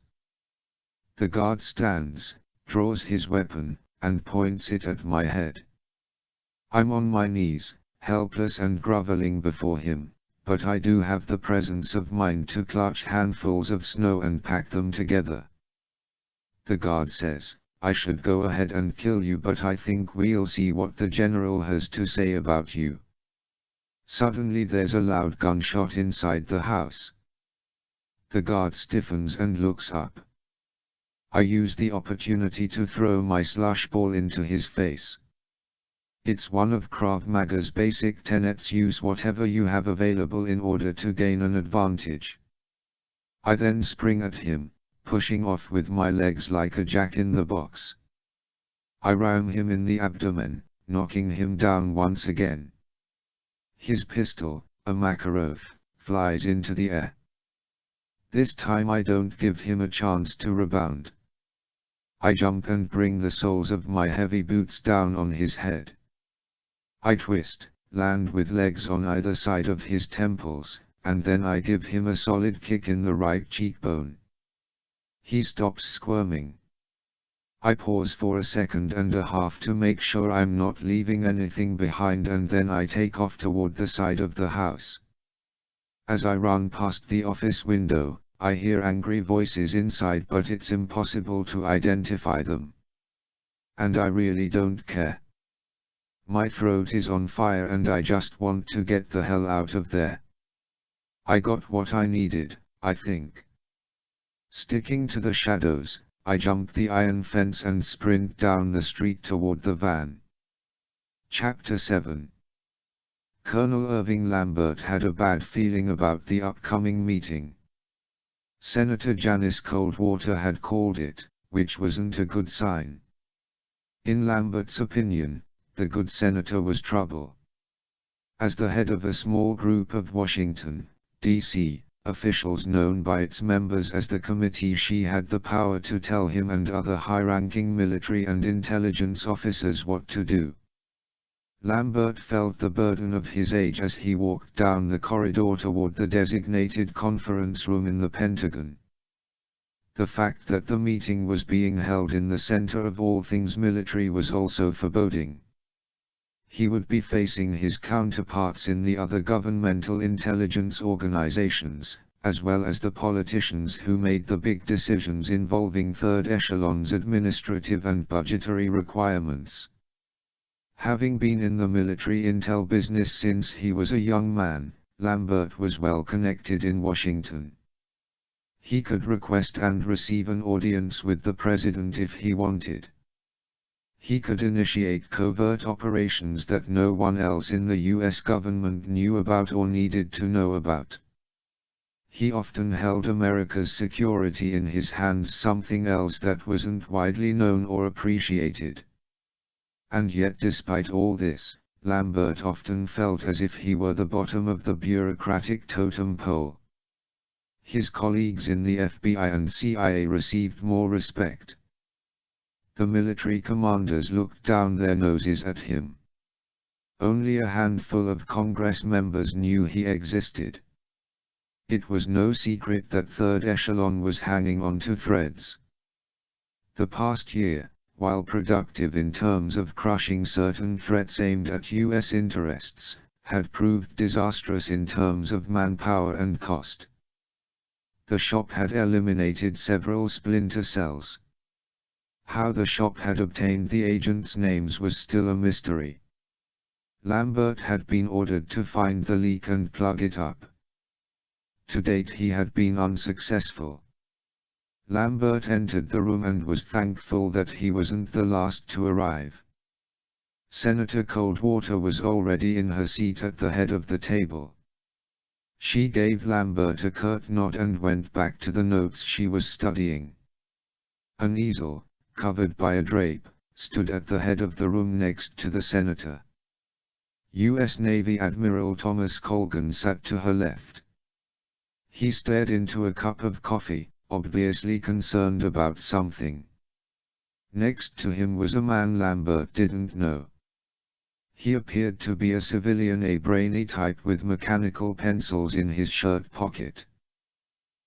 The guard stands, draws his weapon, and points it at my head. I'm on my knees, helpless and groveling before him, but I do have the presence of mind to clutch handfuls of snow and pack them together. The guard says, I should go ahead and kill you, but I think we'll see what the general has to say about you. Suddenly there's a loud gunshot inside the house. The guard stiffens and looks up. I use the opportunity to throw my slush ball into his face. It's one of Krav Maga's basic tenets: use whatever you have available in order to gain an advantage. I then spring at him, pushing off with my legs like a jack-in-the-box. I ram him in the abdomen, knocking him down once again. His pistol, a Makarov, flies into the air. This time I don't give him a chance to rebound. I jump and bring the soles of my heavy boots down on his head. I twist, land with legs on either side of his temples, and then I give him a solid kick in the right cheekbone. He stops squirming. I pause for a second and a half to make sure I'm not leaving anything behind, and then I take off toward the side of the house. As I run past the office window, I hear angry voices inside, but it's impossible to identify them. And I really don't care. My throat is on fire and I just want to get the hell out of there. I got what I needed, I think. Sticking to the shadows, I jump the iron fence and sprint down the street toward the van. Chapter 7. Colonel Irving Lambert had a bad feeling about the upcoming meeting. Senator Janice Coldwater had called it, which wasn't a good sign. In Lambert's opinion, the good senator was trouble. As the head of a small group of Washington, D.C., officials known by its members as the committee, she had the power to tell him and other high-ranking military and intelligence officers what to do. Lambert felt the burden of his age as he walked down the corridor toward the designated conference room in the Pentagon. The fact that the meeting was being held in the center of all things military was also foreboding. He would be facing his counterparts in the other governmental intelligence organizations, as well as the politicians who made the big decisions involving third echelon's administrative and budgetary requirements. Having been in the military intel business since he was a young man, Lambert was well connected in Washington. He could request and receive an audience with the president if he wanted. He could initiate covert operations that no one else in the US government knew about or needed to know about. He often held America's security in his hands, something else that wasn't widely known or appreciated. And yet, despite all this, Lambert often felt as if he were the bottom of the bureaucratic totem pole. His colleagues in the FBI and CIA received more respect. The military commanders looked down their noses at him. Only a handful of Congress members knew he existed. It was no secret that third echelon was hanging on to threads. The past year, while productive in terms of crushing certain threats aimed at US interests, had proved disastrous in terms of manpower and cost. The shop had eliminated several splinter cells. How the shop had obtained the agents' names was still a mystery. Lambert had been ordered to find the leak and plug it up. To date he had been unsuccessful. Lambert entered the room and was thankful that he wasn't the last to arrive. Senator Coldwater was already in her seat at the head of the table. She gave Lambert a curt nod and went back to the notes she was studying. An easel, covered by a drape, stood at the head of the room next to the senator. U.S. Navy Admiral Thomas Colgan sat to her left. He stared into a cup of coffee, obviously concerned about something. Next to him was a man Lambert didn't know. He appeared to be a civilian, a brainy type with mechanical pencils in his shirt pocket.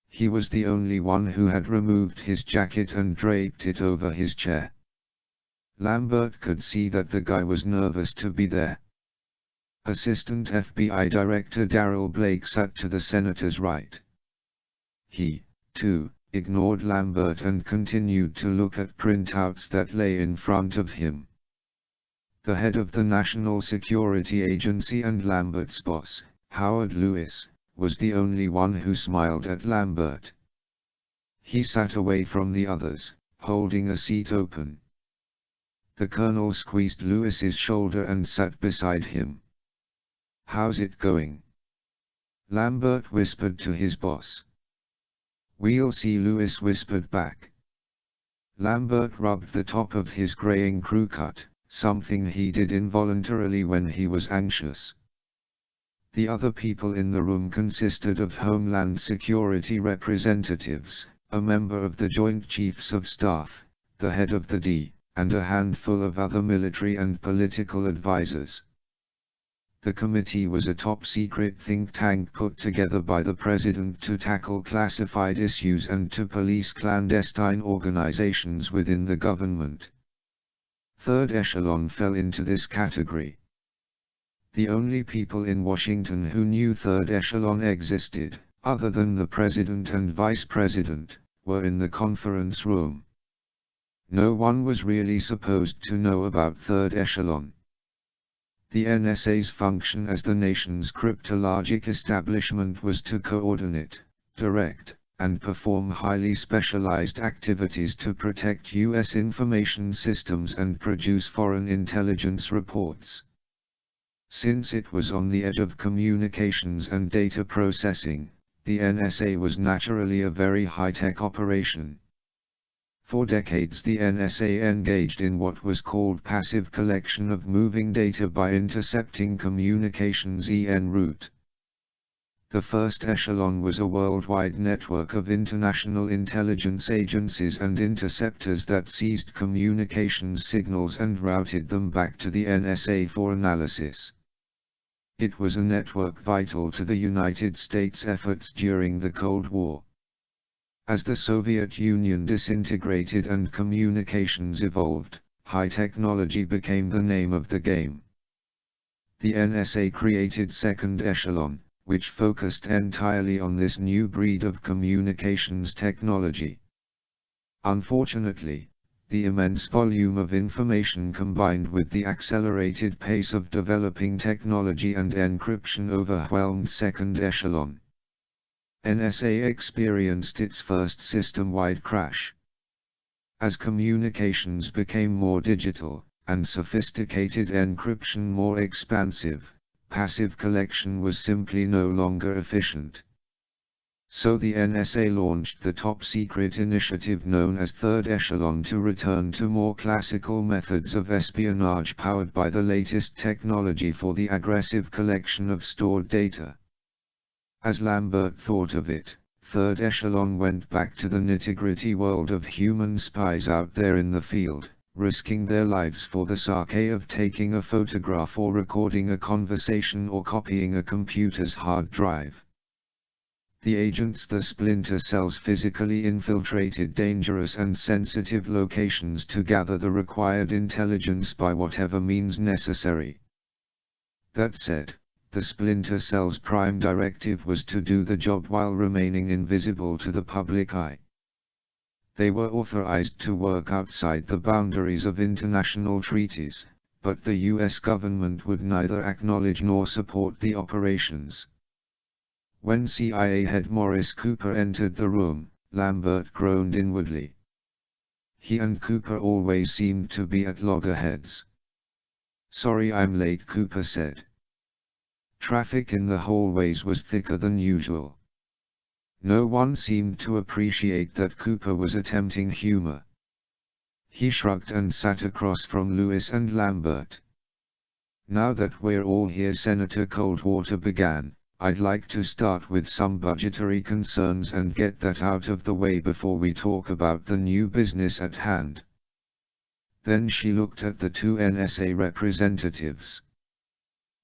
He was the only one who had removed his jacket and draped it over his chair. Lambert could see that the guy was nervous to be there. Assistant FBI Director Darrell Blake sat to the senator's right. He, too, ignored Lambert and continued to look at printouts that lay in front of him. The head of the National Security Agency and Lambert's boss, Howard Lewis, was the only one who smiled at Lambert. He sat away from the others, holding a seat open. The colonel squeezed Lewis's shoulder and sat beside him. "How's it going?" Lambert whispered to his boss. "We'll see," Lewis whispered back. Lambert rubbed the top of his graying crew cut, something he did involuntarily when he was anxious. The other people in the room consisted of Homeland Security representatives, a member of the Joint Chiefs of Staff, the head of the D, and a handful of other military and political advisors. The committee was a top-secret think tank put together by the president to tackle classified issues and to police clandestine organizations within the government. Third echelon fell into this category. The only people in Washington who knew third echelon existed, other than the president and vice president, were in the conference room. No one was really supposed to know about third echelon. The NSA's function as the nation's cryptologic establishment was to coordinate, direct, and perform highly specialized activities to protect U.S. information systems and produce foreign intelligence reports. Since it was on the edge of communications and data processing, the NSA was naturally a very high-tech operation. For decades the NSA engaged in what was called passive collection of moving data by intercepting communications en route. The first echelon was a worldwide network of international intelligence agencies and interceptors that seized communications signals and routed them back to the NSA for analysis. It was a network vital to the United States' efforts during the Cold War. As the Soviet Union disintegrated and communications evolved, high technology became the name of the game. The NSA created Second Echelon, which focused entirely on this new breed of communications technology. Unfortunately, The immense volume of information combined with the accelerated pace of developing technology and encryption overwhelmed second echelon. NSA experienced its first system-wide crash. As communications became more digital, and sophisticated encryption more expansive, passive collection was simply no longer efficient. So the NSA launched the top-secret initiative known as Third Echelon to return to more classical methods of espionage powered by the latest technology for the aggressive collection of stored data. As Lambert thought of it, Third Echelon went back to the nitty-gritty world of human spies out there in the field, risking their lives for the sake of taking a photograph or recording a conversation or copying a computer's hard drive. The agents, the Splinter cells, physically infiltrated dangerous and sensitive locations to gather the required intelligence by whatever means necessary. That said, the Splinter cell's prime directive was to do the job while remaining invisible to the public eye. They were authorized to work outside the boundaries of international treaties, but the US government would neither acknowledge nor support the operations. When CIA head Morris Cooper entered the room, Lambert groaned inwardly. He and Cooper always seemed to be at loggerheads. "Sorry I'm late," Cooper said. Traffic in the hallways was thicker than usual. No one seemed to appreciate that Cooper was attempting humor. He shrugged and sat across from Lewis and Lambert. "Now that we're all here," Senator Coldwater began, "I'd like to start with some budgetary concerns and get that out of the way before we talk about the new business at hand." Then she looked at the two NSA representatives.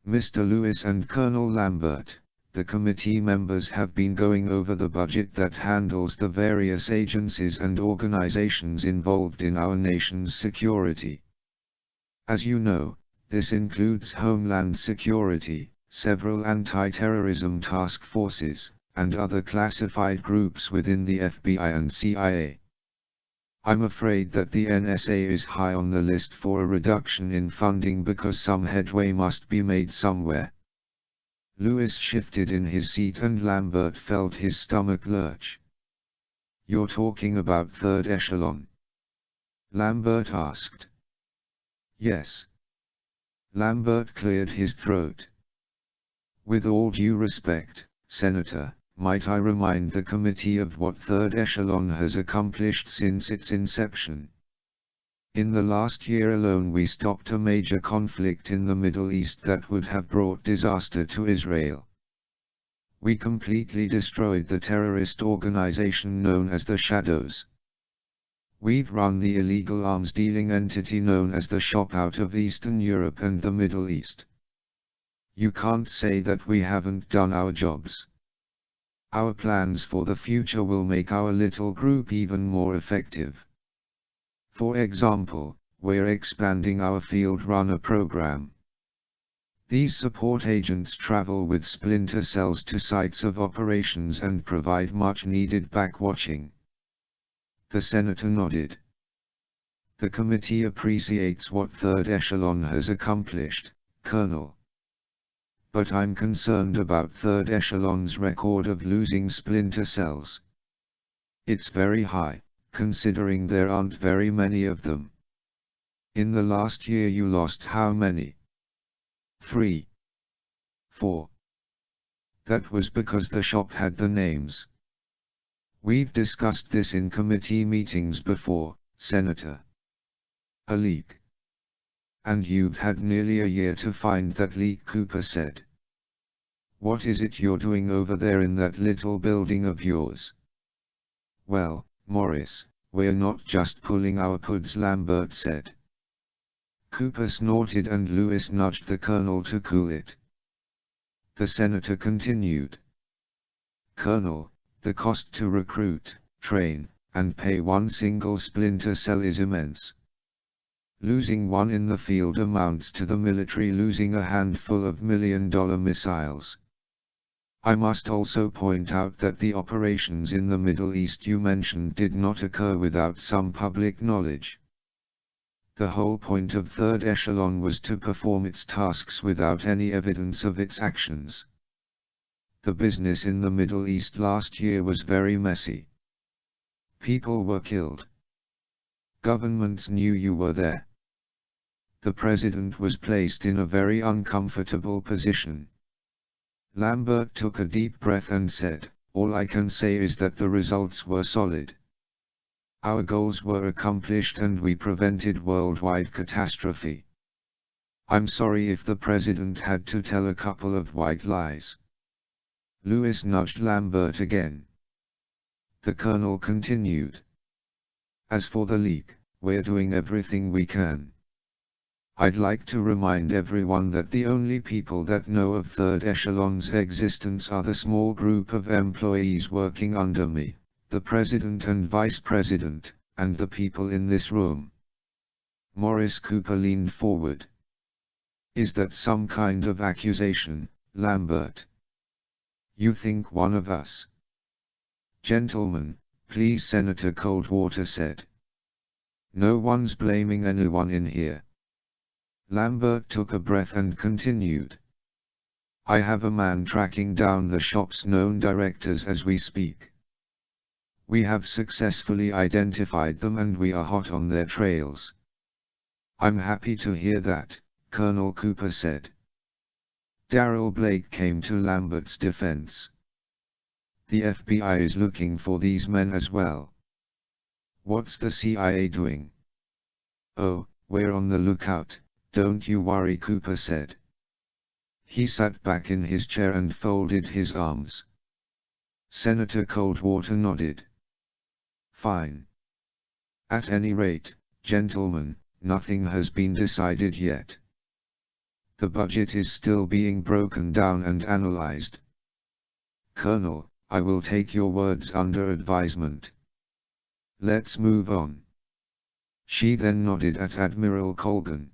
"Mr. Lewis and Colonel Lambert, the committee members have been going over the budget that handles the various agencies and organizations involved in our nation's security. As you know, this includes Homeland Security, several anti-terrorism task forces, and other classified groups within the FBI and CIA. I'm afraid that the NSA is high on the list for a reduction in funding because some headway must be made somewhere." Lewis shifted in his seat and Lambert felt his stomach lurch. "You're talking about Third Echelon?" Lambert asked. "Yes." Lambert cleared his throat. "With all due respect, Senator, might I remind the committee of what Third Echelon has accomplished since its inception? In the last year alone we stopped a major conflict in the Middle East that would have brought disaster to Israel. We completely destroyed the terrorist organization known as the Shadows. We've run the illegal arms-dealing entity known as the Shop out of Eastern Europe and the Middle East. You can't say that we haven't done our jobs. Our plans for the future will make our little group even more effective. For example, we're expanding our field runner program. These support agents travel with Splinter cells to sites of operations and provide much-needed backwatching." The senator nodded. "The committee appreciates what Third Echelon has accomplished, Colonel. But I'm concerned about Third Echelon's record of losing Splinter cells. It's very high, considering there aren't very many of them. In the last year you lost how many? 3. 4. That was because the shop had the names. We've discussed this in committee meetings before, Senator. A leak. And you've had nearly a year to find that leak," Cooper said. "What is it you're doing over there in that little building of yours?" "Well, Morris, we're not just pulling our puds," Lambert said. Cooper snorted and Lewis nudged the colonel to cool it. The senator continued. "Colonel, the cost to recruit, train, and pay one single Splinter cell is immense. Losing one in the field amounts to the military losing a handful of million-dollar missiles. I must also point out that the operations in the Middle East you mentioned did not occur without some public knowledge. The whole point of Third Echelon was to perform its tasks without any evidence of its actions. The business in the Middle East last year was very messy. People were killed. Governments knew you were there. The president was placed in a very uncomfortable position. Lambert took a deep breath and said, "All I can say is that the results were solid. Our goals were accomplished and we prevented worldwide catastrophe. I'm sorry if the president had to tell a couple of white lies." Lewis nudged Lambert again. The colonel continued. "As for the leak, we're doing everything we can. I'd like to remind everyone that the only people that know of Third Echelon's existence are the small group of employees working under me, the president and vice president, and the people in this room." Morris Cooper leaned forward. "Is that some kind of accusation, Lambert? You think one of us?" "Gentlemen, please," Senator Coldwater said. "No one's blaming anyone in here." Lambert took a breath and continued. "I have a man tracking down the shop's known directors as we speak. We have successfully identified them and we are hot on their trails." "I'm happy to hear that," Colonel Cooper said. Darrell Blake came to Lambert's defense. "The FBI is looking for these men as well." "What's the CIA doing?" "Oh, we're on the lookout, don't you worry," Cooper said. He sat back in his chair and folded his arms. Senator Coldwater nodded. "Fine. At any rate, gentlemen, nothing has been decided yet. The budget is still being broken down and analyzed. Colonel, I will take your words under advisement. Let's move on." She then nodded at Admiral Colgan.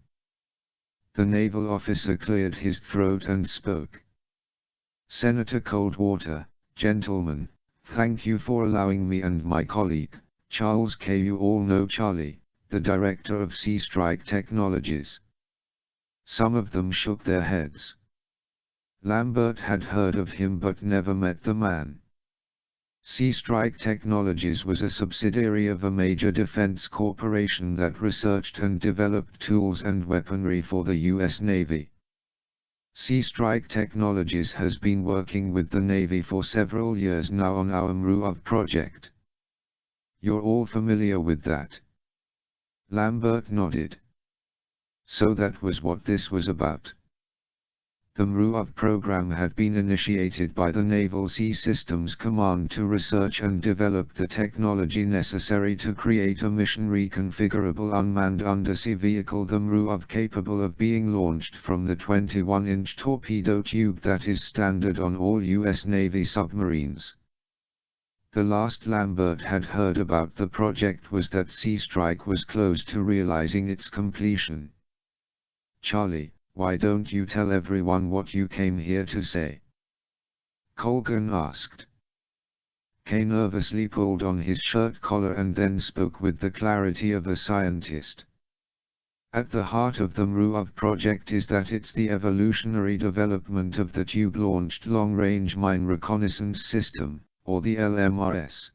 The naval officer cleared his throat and spoke. "Senator Coldwater, gentlemen, thank you for allowing me and my colleague, Charles K. You all know Charlie, the director of Sea Strike Technologies." Some of them shook their heads. Lambert had heard of him but never met the man. Sea Strike Technologies was a subsidiary of a major defense corporation that researched and developed tools and weaponry for the U.S. Navy. Sea Strike Technologies has been working with the Navy for several years now on our MRUAV project. You're all familiar with that? Lambert nodded. So that was what this was about. The MRUAV program had been initiated by the Naval Sea Systems Command to research and develop the technology necessary to create a mission-reconfigurable unmanned undersea vehicle, the MRUAV, capable of being launched from the 21-inch torpedo tube that is standard on all U.S. Navy submarines. The last Lambert had heard about the project was that Sea Strike was close to realizing its completion. "Charlie, why don't you tell everyone what you came here to say?" Colgan asked. Kay nervously pulled on his shirt collar and then spoke with the clarity of a scientist. At the heart of the MRUAV project is that it's the evolutionary development of the Tube-Launched Long-Range Mine Reconnaissance System, or the LMRS.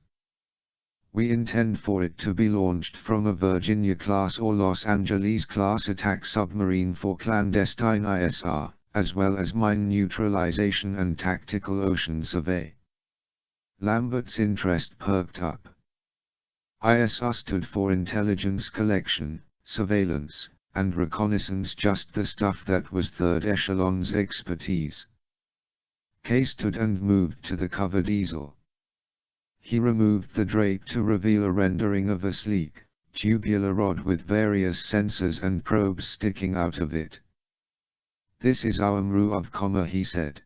We intend for it to be launched from a Virginia-class or Los Angeles-class attack submarine for clandestine ISR, as well as mine neutralization and tactical ocean survey. Lambert's interest perked up. ISR stood for intelligence collection, surveillance, and reconnaissance, just the stuff that was Third Echelon's expertise. Kay stood and moved to the covered easel. He removed the drape to reveal a rendering of a sleek, tubular rod with various sensors and probes sticking out of it. "This is our MRUAV, he said.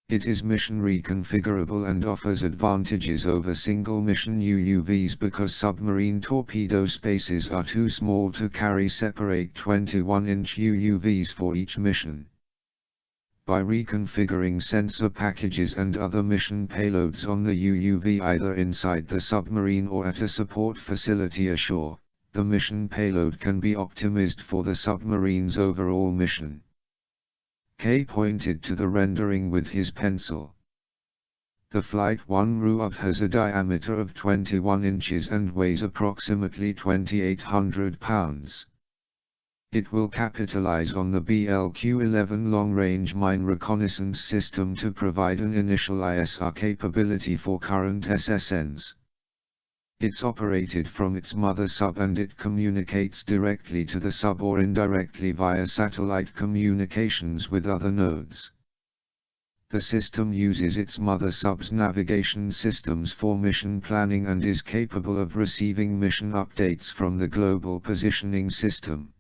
It is mission reconfigurable and offers advantages over single mission UUVs because submarine torpedo spaces are too small to carry separate 21-inch UUVs for each mission. By reconfiguring sensor packages and other mission payloads on the UUV either inside the submarine or at a support facility ashore, the mission payload can be optimized for the submarine's overall mission. K pointed to the rendering with his pencil. The Flight 1 RUAV has a diameter of 21 inches and weighs approximately 2,800 pounds. It will capitalize on the BLQ-11 long-range mine reconnaissance system to provide an initial ISR capability for current SSNs. It's operated from its mother sub and it communicates directly to the sub or indirectly via satellite communications with other nodes. The system uses its mother sub's navigation systems for mission planning and is capable of receiving mission updates from the global positioning system.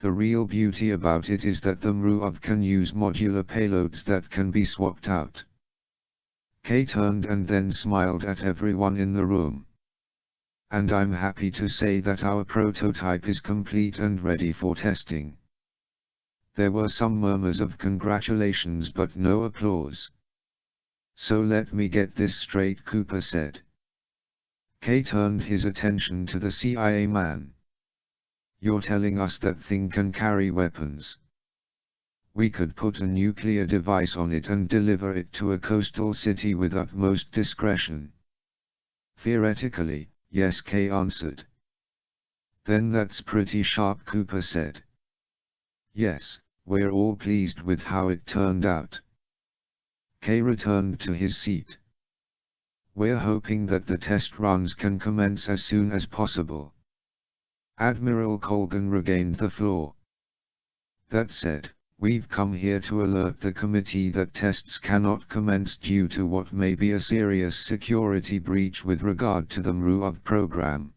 The real beauty about it is that the MRUAV can use modular payloads that can be swapped out. Kay turned and then smiled at everyone in the room. And I'm happy to say that our prototype is complete and ready for testing. There were some murmurs of congratulations but no applause. So let me get this straight, Cooper said. Kay turned his attention to the CIA man. You're telling us that thing can carry weapons. We could put a nuclear device on it and deliver it to a coastal city with utmost discretion. Theoretically, yes, Kay answered. Then that's pretty sharp, Cooper said. Yes, we're all pleased with how it turned out. Kay returned to his seat. We're hoping that the test runs can commence as soon as possible. Admiral Colgan regained the floor. That said, we've come here to alert the committee that tests cannot commence due to what may be a serious security breach with regard to the MRUAV program.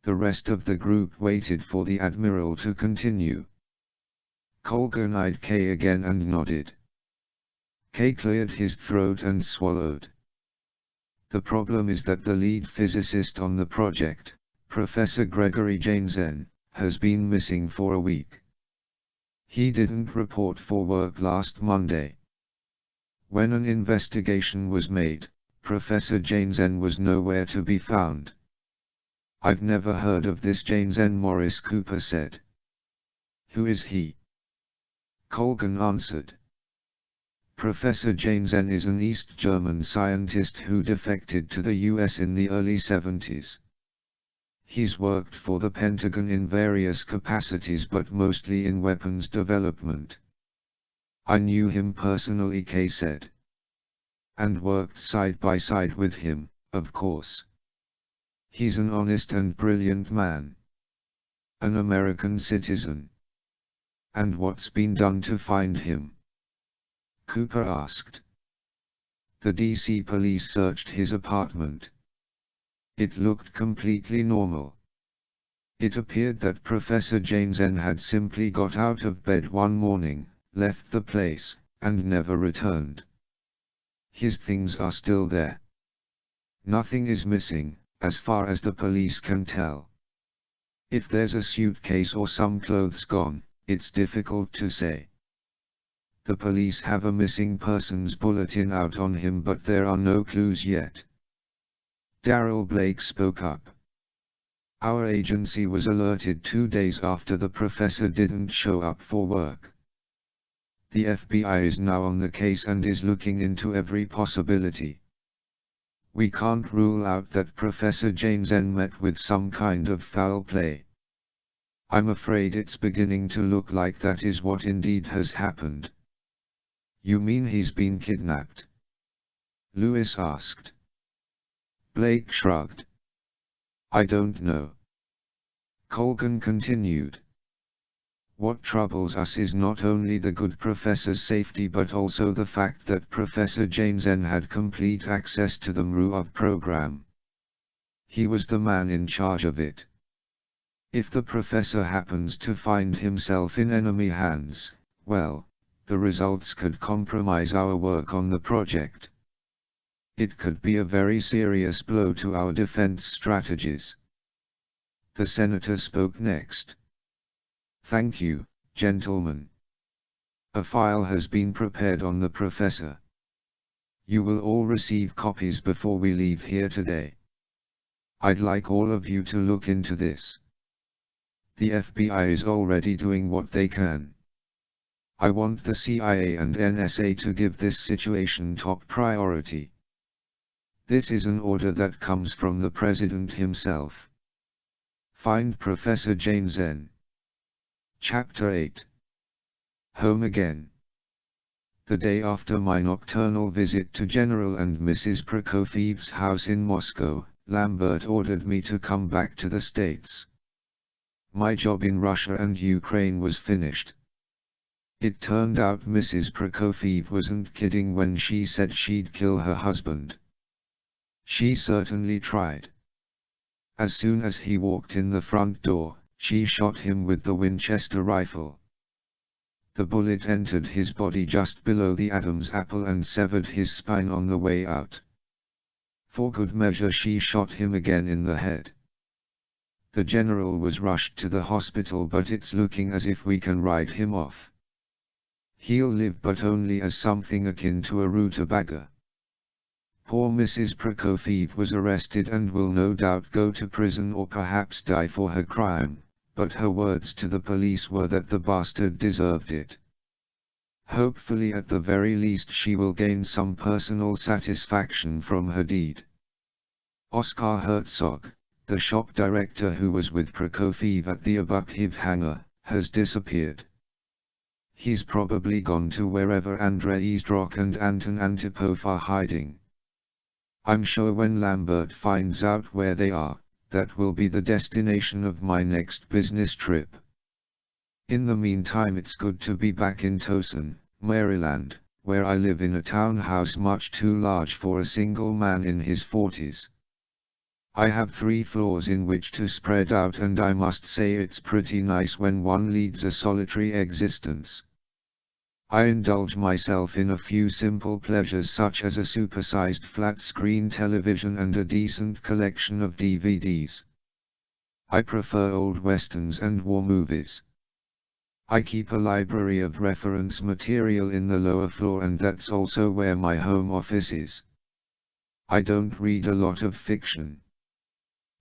The rest of the group waited for the Admiral to continue. Colgan eyed Kay again and nodded. Kay cleared his throat and swallowed. The problem is that the lead physicist on the project, Professor Gregory Jansen, has been missing for a week. He didn't report for work last Monday. When an investigation was made, Professor Jansen was nowhere to be found. I've never heard of this Jansen, Morris Cooper said. Who is he? Colgan answered. Professor Jansen is an East German scientist who defected to the US in the early 70s. He's worked for the Pentagon in various capacities but mostly in weapons development. I knew him personally, Kay said. And worked side by side with him, of course. He's an honest and brilliant man. An American citizen. And what's been done to find him? Cooper asked. The DC police searched his apartment. It looked completely normal. It appeared that Professor Jansen had simply got out of bed one morning, left the place, and never returned. His things are still there. Nothing is missing, as far as the police can tell. If there's a suitcase or some clothes gone, it's difficult to say. The police have a missing persons bulletin out on him but there are no clues yet. Darrell Blake spoke up. Our agency was alerted 2 days after the professor didn't show up for work. The FBI is now on the case and is looking into every possibility. We can't rule out that Professor Jansen met with some kind of foul play. I'm afraid it's beginning to look like that is what indeed has happened. You mean he's been kidnapped? Lewis asked. Blake shrugged. I don't know. Colgan continued. What troubles us is not only the good professor's safety but also the fact that Professor Jansen had complete access to the MRUAV program. He was the man in charge of it. If the professor happens to find himself in enemy hands, well, the results could compromise our work on the project. It could be a very serious blow to our defense strategies. The senator spoke next. Thank you, gentlemen. A file has been prepared on the professor. You will all receive copies before we leave here today. I'd like all of you to look into this. The FBI is already doing what they can. I want the CIA and NSA to give this situation top priority. This is an order that comes from the President himself. Find Professor Jane Zen. Chapter 8. Home Again. The day after my nocturnal visit to General and Mrs. Prokofiev's house in Moscow, Lambert ordered me to come back to the States. My job in Russia and Ukraine was finished. It turned out Mrs. Prokofiev wasn't kidding when she said she'd kill her husband. She certainly tried. As soon as he walked in the front door, she shot him with the Winchester rifle. The bullet entered his body just below the Adam's apple and severed his spine on the way out. For good measure she shot him again in the head. The general was rushed to the hospital, but it's looking as if we can write him off. He'll live, but only as something akin to a rutabaga. Poor Mrs. Prokofiev was arrested and will no doubt go to prison or perhaps die for her crime, but her words to the police were that the bastard deserved it. Hopefully at the very least she will gain some personal satisfaction from her deed. Oskar Herzog, the shop director who was with Prokofiev at the Abukiv hangar, has disappeared. He's probably gone to wherever Andrei Izdrok and Anton Antipov are hiding. I'm sure when Lambert finds out where they are, that will be the destination of my next business trip. In the meantime, it's good to be back in Towson, Maryland, where I live in a townhouse much too large for a single man in his 40s. I have 3 floors in which to spread out, and I must say it's pretty nice when one leads a solitary existence. I indulge myself in a few simple pleasures such as a supersized flat-screen television and a decent collection of DVDs. I prefer old westerns and war movies. I keep a library of reference material in the lower floor, and that's also where my home office is. I don't read a lot of fiction.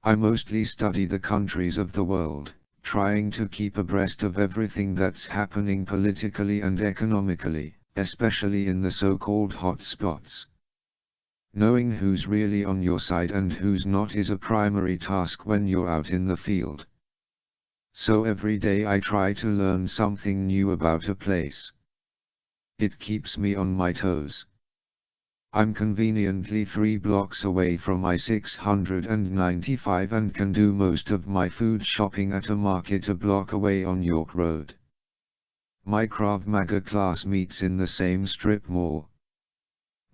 I mostly study the countries of the world, trying to keep abreast of everything that's happening politically and economically, especially in the so-called hot spots. Knowing who's really on your side and who's not is a primary task when you're out in the field. So every day I try to learn something new about a place. It keeps me on my toes. I'm conveniently 3 blocks away from I-695 and can do most of my food shopping at a market a block away on York Road. My Krav Maga class meets in the same strip mall.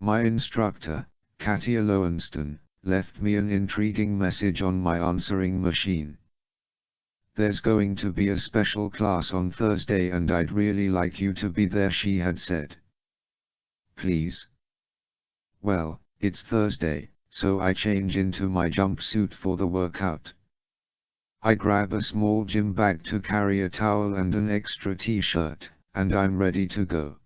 My instructor, Katia Lowenstein, left me an intriguing message on my answering machine. There's going to be a special class on Thursday and I'd really like you to be there, she had said. Please? Well, it's Thursday, so I change into my jumpsuit for the workout. I grab a small gym bag to carry a towel and an extra t-shirt, and I'm ready to go.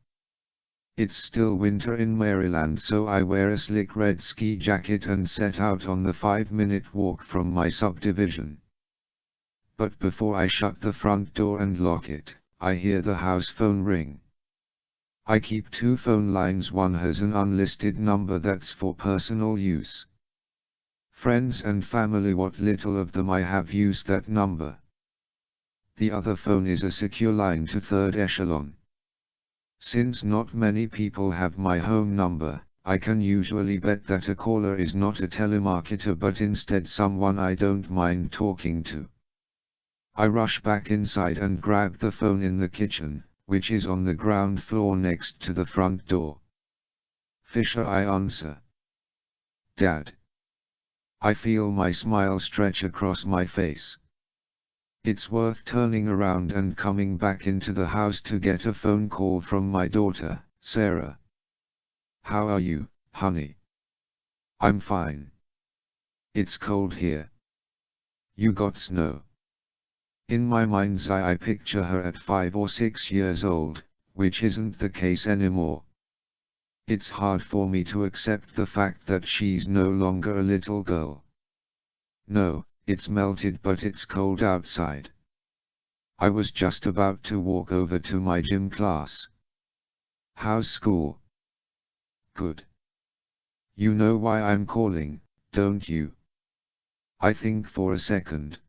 It's still winter in Maryland, so I wear a slick red ski jacket and set out on the 5-minute walk from my subdivision. But before I shut the front door and lock it, I hear the house phone ring. I keep 2 phone lines. One has an unlisted number that's for personal use. Friends and family, what little of them I have, use that number. The other phone is a secure line to third echelon. Since not many people have my home number, I can usually bet that a caller is not a telemarketer but instead someone I don't mind talking to. I rush back inside and grab the phone in the kitchen, which is on the ground floor next to the front door. Fisher, I answer. Dad. I feel my smile stretch across my face. It's worth turning around and coming back into the house to get a phone call from my daughter, Sarah. How are you, honey? I'm fine. It's cold here. You got snow? In my mind's eye I picture her at 5 or 6 years old, which isn't the case anymore. It's hard for me to accept the fact that she's no longer a little girl. No, it's melted but it's cold outside. I was just about to walk over to my gym class. How's school? Good. You know why I'm calling, don't you? I think for a second.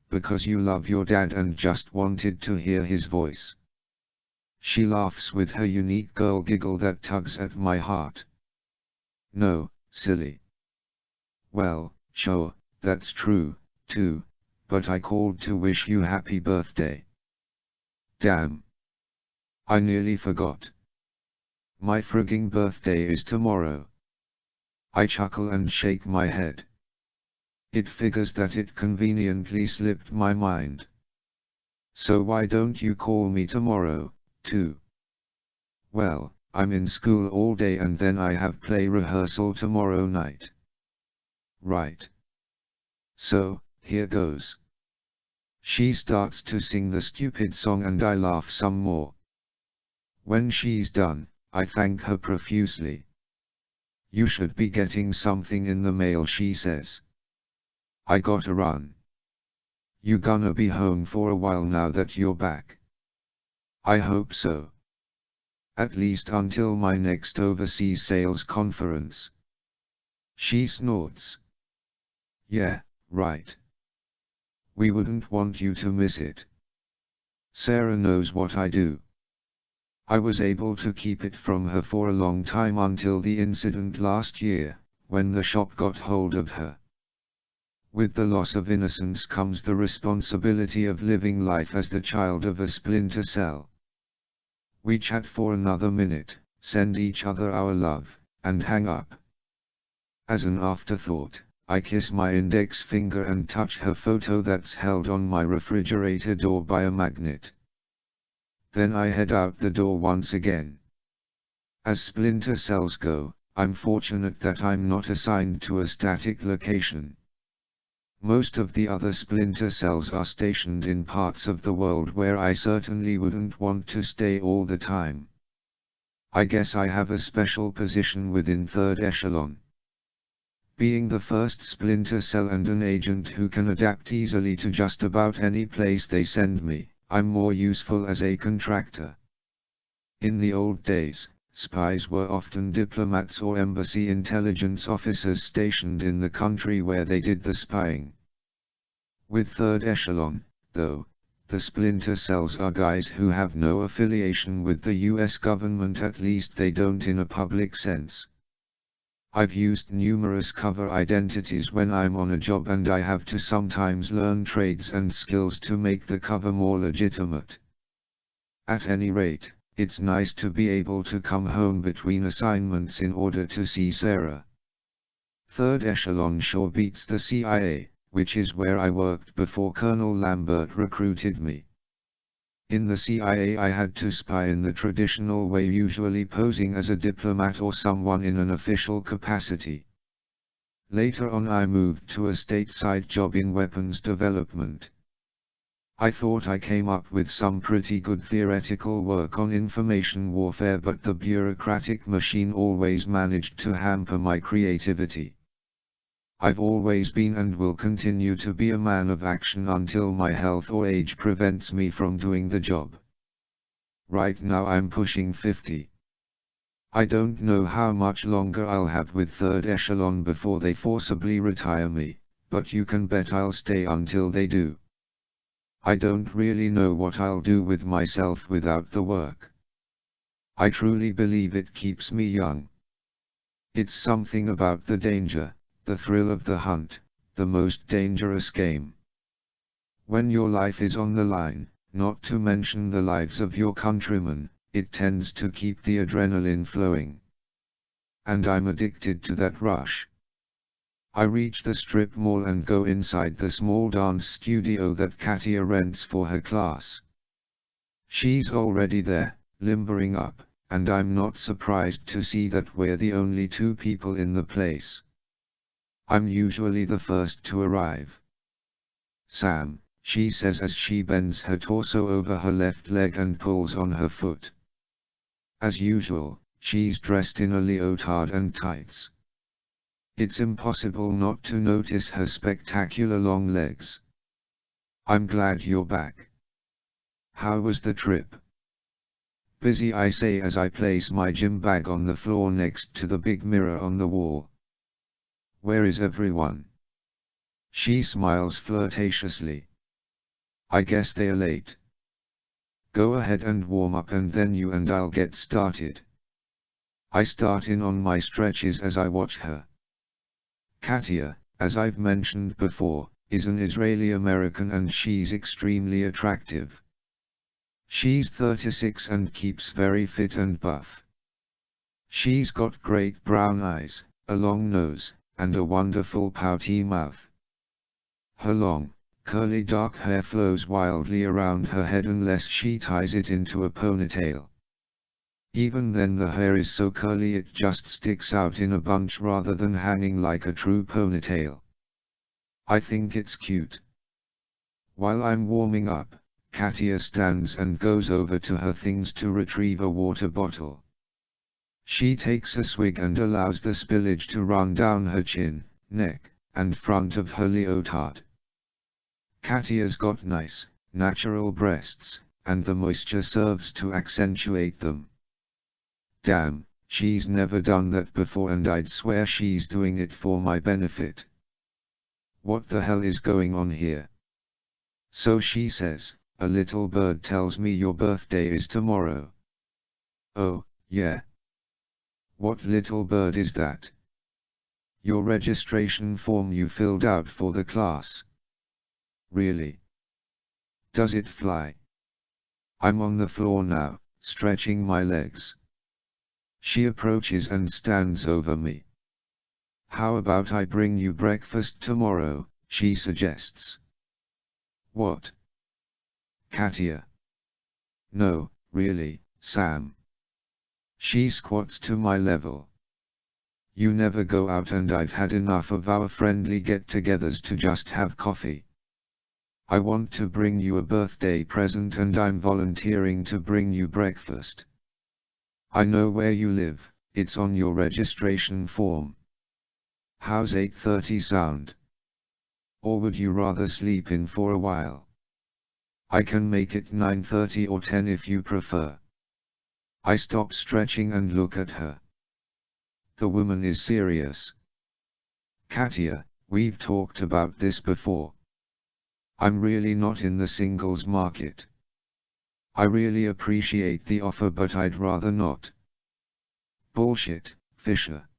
Because you love your dad and just wanted to hear his voice. She laughs with her unique girl giggle that tugs at my heart. No, silly. Well, sure, that's true, too, but I called to wish you happy birthday. Damn. I nearly forgot. My frigging birthday is tomorrow. I chuckle and shake my head. It figures that it conveniently slipped my mind. So why don't you call me tomorrow, too? Well, I'm in school all day and then I have play rehearsal tomorrow night. Right. So, here goes. She starts to sing the stupid song and I laugh some more. When she's done, I thank her profusely. You should be getting something in the mail, she says. I gotta run. You gonna be home for a while now that you're back? I hope so. At least until my next overseas sales conference. She snorts. Yeah, right. We wouldn't want you to miss it. Sarah knows what I do. I was able to keep it from her for a long time until the incident last year, when the shop got hold of her. With the loss of innocence comes the responsibility of living life as the child of a splinter cell. We chat for another minute, send each other our love, and hang up. As an afterthought, I kiss my index finger and touch her photo that's held on my refrigerator door by a magnet. Then I head out the door once again. As splinter cells go, I'm fortunate that I'm not assigned to a static location. Most of the other splinter cells are stationed in parts of the world where I certainly wouldn't want to stay all the time. I guess I have a special position within third echelon. Being the first splinter cell and an agent who can adapt easily to just about any place they send me, I'm more useful as a contractor. In the old days, spies were often diplomats or embassy intelligence officers stationed in the country where they did the spying. With third echelon, though, the splinter cells are guys who have no affiliation with the US government, at least they don't in a public sense. I've used numerous cover identities when I'm on a job and I have to sometimes learn trades and skills to make the cover more legitimate. At any rate, it's nice to be able to come home between assignments in order to see Sarah. Third echelon sure beats the CIA, which is where I worked before Colonel Lambert recruited me. In the CIA I had to spy in the traditional way, usually posing as a diplomat or someone in an official capacity. Later on I moved to a stateside job in weapons development. I thought I came up with some pretty good theoretical work on information warfare, but the bureaucratic machine always managed to hamper my creativity. I've always been and will continue to be a man of action until my health or age prevents me from doing the job. Right now I'm pushing 50. I don't know how much longer I'll have with third echelon before they forcibly retire me, but you can bet I'll stay until they do. I don't really know what I'll do with myself without the work. I truly believe it keeps me young. It's something about the danger, the thrill of the hunt, the most dangerous game. When your life is on the line, not to mention the lives of your countrymen, it tends to keep the adrenaline flowing. And I'm addicted to that rush. I reach the strip mall and go inside the small dance studio that Katia rents for her class. She's already there, limbering up, and I'm not surprised to see that we're the only two people in the place. I'm usually the first to arrive. Sam, she says as she bends her torso over her left leg and pulls on her foot. As usual, she's dressed in a leotard and tights. It's impossible not to notice her spectacular long legs. I'm glad you're back. How was the trip? Busy, I say as I place my gym bag on the floor next to the big mirror on the wall. Where is everyone? She smiles flirtatiously. I guess they're late. Go ahead and warm up and then you and I'll get started. I start in on my stretches as I watch her. Katia, as I've mentioned before, is an Israeli-American and she's extremely attractive. She's 36 and keeps very fit and buff. She's got great brown eyes, a long nose, and a wonderful pouty mouth. Her long, curly dark hair flows wildly around her head unless she ties it into a ponytail. Even then the hair is so curly it just sticks out in a bunch rather than hanging like a true ponytail. I think it's cute. While I'm warming up, Katia stands and goes over to her things to retrieve a water bottle. She takes a swig and allows the spillage to run down her chin, neck, and front of her leotard. Katia's got nice, natural breasts, and the moisture serves to accentuate them. Damn, she's never done that before and I'd swear she's doing it for my benefit. What the hell is going on here? So she says, a little bird tells me your birthday is tomorrow. Oh, yeah. What little bird is that? Your registration form you filled out for the class. Really? Does it fly? I'm on the floor now, stretching my legs. She approaches and stands over me. How about I bring you breakfast tomorrow, she suggests. What? Katia. No, really, Sam. She squats to my level. You never go out and I've had enough of our friendly get-togethers to just have coffee. I want to bring you a birthday present and I'm volunteering to bring you breakfast. I know where you live, it's on your registration form. How's 8:30 sound? Or would you rather sleep in for a while? I can make it 9:30 or 10 if you prefer. I stop stretching and look at her. The woman is serious. Katia, we've talked about this before. I'm really not in the singles market. I really appreciate the offer but I'd rather not. Bullshit, Fisher.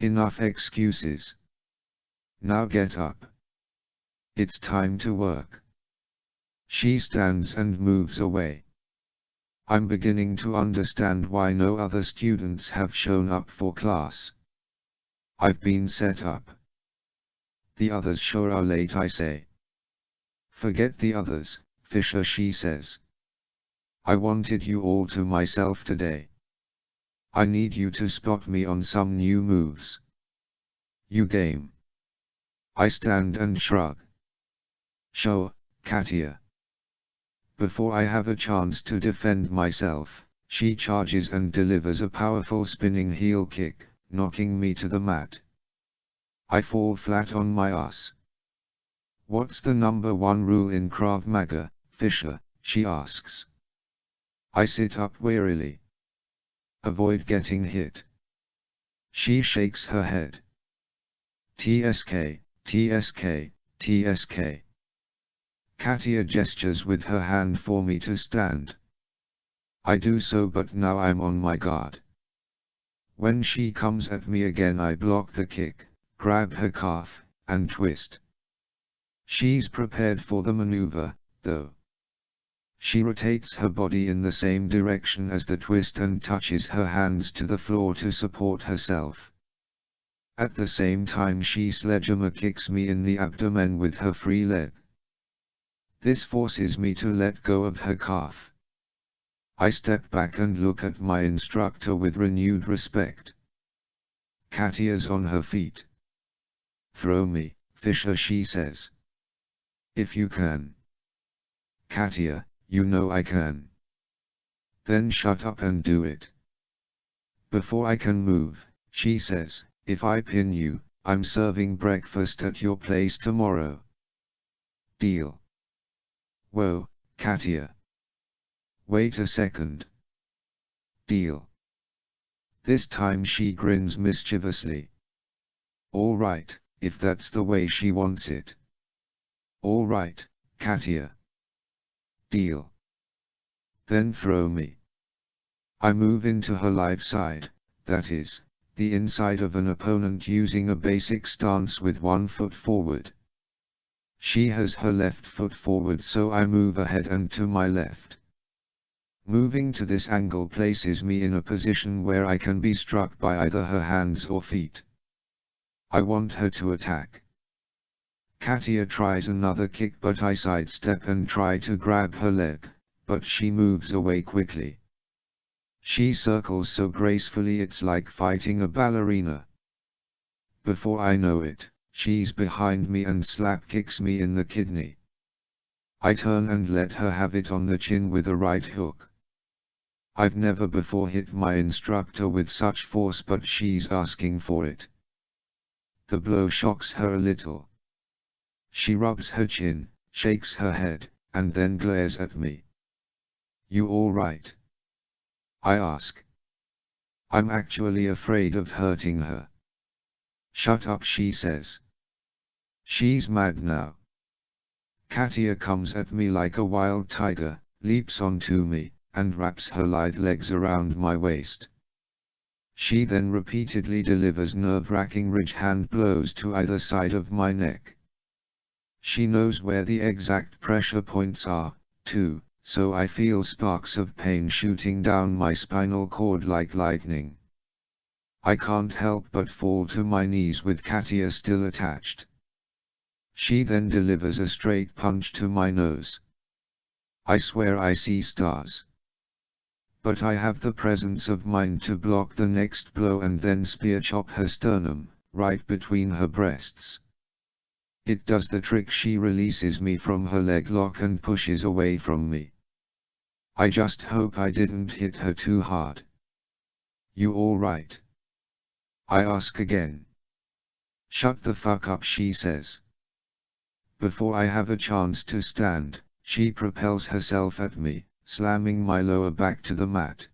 Enough excuses. Now get up. It's time to work. She stands and moves away. I'm beginning to understand why no other students have shown up for class. I've been set up. The others sure are late, I say. Forget the others, Fisher, she says. I wanted you all to myself today. I need you to spot me on some new moves. You game? I stand and shrug. Sure, Katia. Before I have a chance to defend myself, she charges and delivers a powerful spinning heel kick, knocking me to the mat. I fall flat on my ass. What's the #1 rule in Krav Maga, Fisher? She asks. I sit up wearily. Avoid getting hit. She shakes her head. TSK, TSK, TSK. Katia gestures with her hand for me to stand. I do so, but now I'm on my guard. When she comes at me again, I block the kick, grab her calf, and twist. She's prepared for the maneuver, though. She rotates her body in the same direction as the twist and touches her hands to the floor to support herself. At the same time, she sledgehammer kicks me in the abdomen with her free leg. This forces me to let go of her calf. I step back and look at my instructor with renewed respect. Katia's on her feet. Throw me, Fisher, she says. If you can. Katia, you know I can. Then shut up and do it. Before I can move, she says, If I pin you, I'm serving breakfast at your place tomorrow. Deal. Whoa, Katia. Wait a second. Deal. This time she grins mischievously. All right, if that's the way she wants it. All right, Katia. Deal. Then throw me. I move into her live side, that is, the inside of an opponent using a basic stance with one foot forward. She has her left foot forward, so I move ahead and to my left. Moving to this angle places me in a position where I can be struck by either her hands or feet. I want her to attack. Katia tries another kick, but I sidestep and try to grab her leg, but she moves away quickly. She circles so gracefully it's like fighting a ballerina. Before I know it, she's behind me and slap kicks me in the kidney. I turn and let her have it on the chin with a right hook. I've never before hit my instructor with such force, but she's asking for it. The blow shocks her a little. She rubs her chin, shakes her head, and then glares at me. You all right? I ask. I'm actually afraid of hurting her. Shut up, she says. She's mad now. Katia comes at me like a wild tiger, leaps onto me, and wraps her lithe legs around my waist. She then repeatedly delivers nerve-wracking ridge hand blows to either side of my neck. She knows where the exact pressure points are, too, so I feel sparks of pain shooting down my spinal cord like lightning. I can't help but fall to my knees with Katia still attached. She then delivers a straight punch to my nose. I swear I see stars. But I have the presence of mind to block the next blow and then spear chop her sternum, right between her breasts. It does the trick. She releases me from her leg lock and pushes away from me. I just hope I didn't hit her too hard. You all right? I ask again. Shut the fuck up, she says. Before I have a chance to stand, she propels herself at me, slamming my lower back to the mat.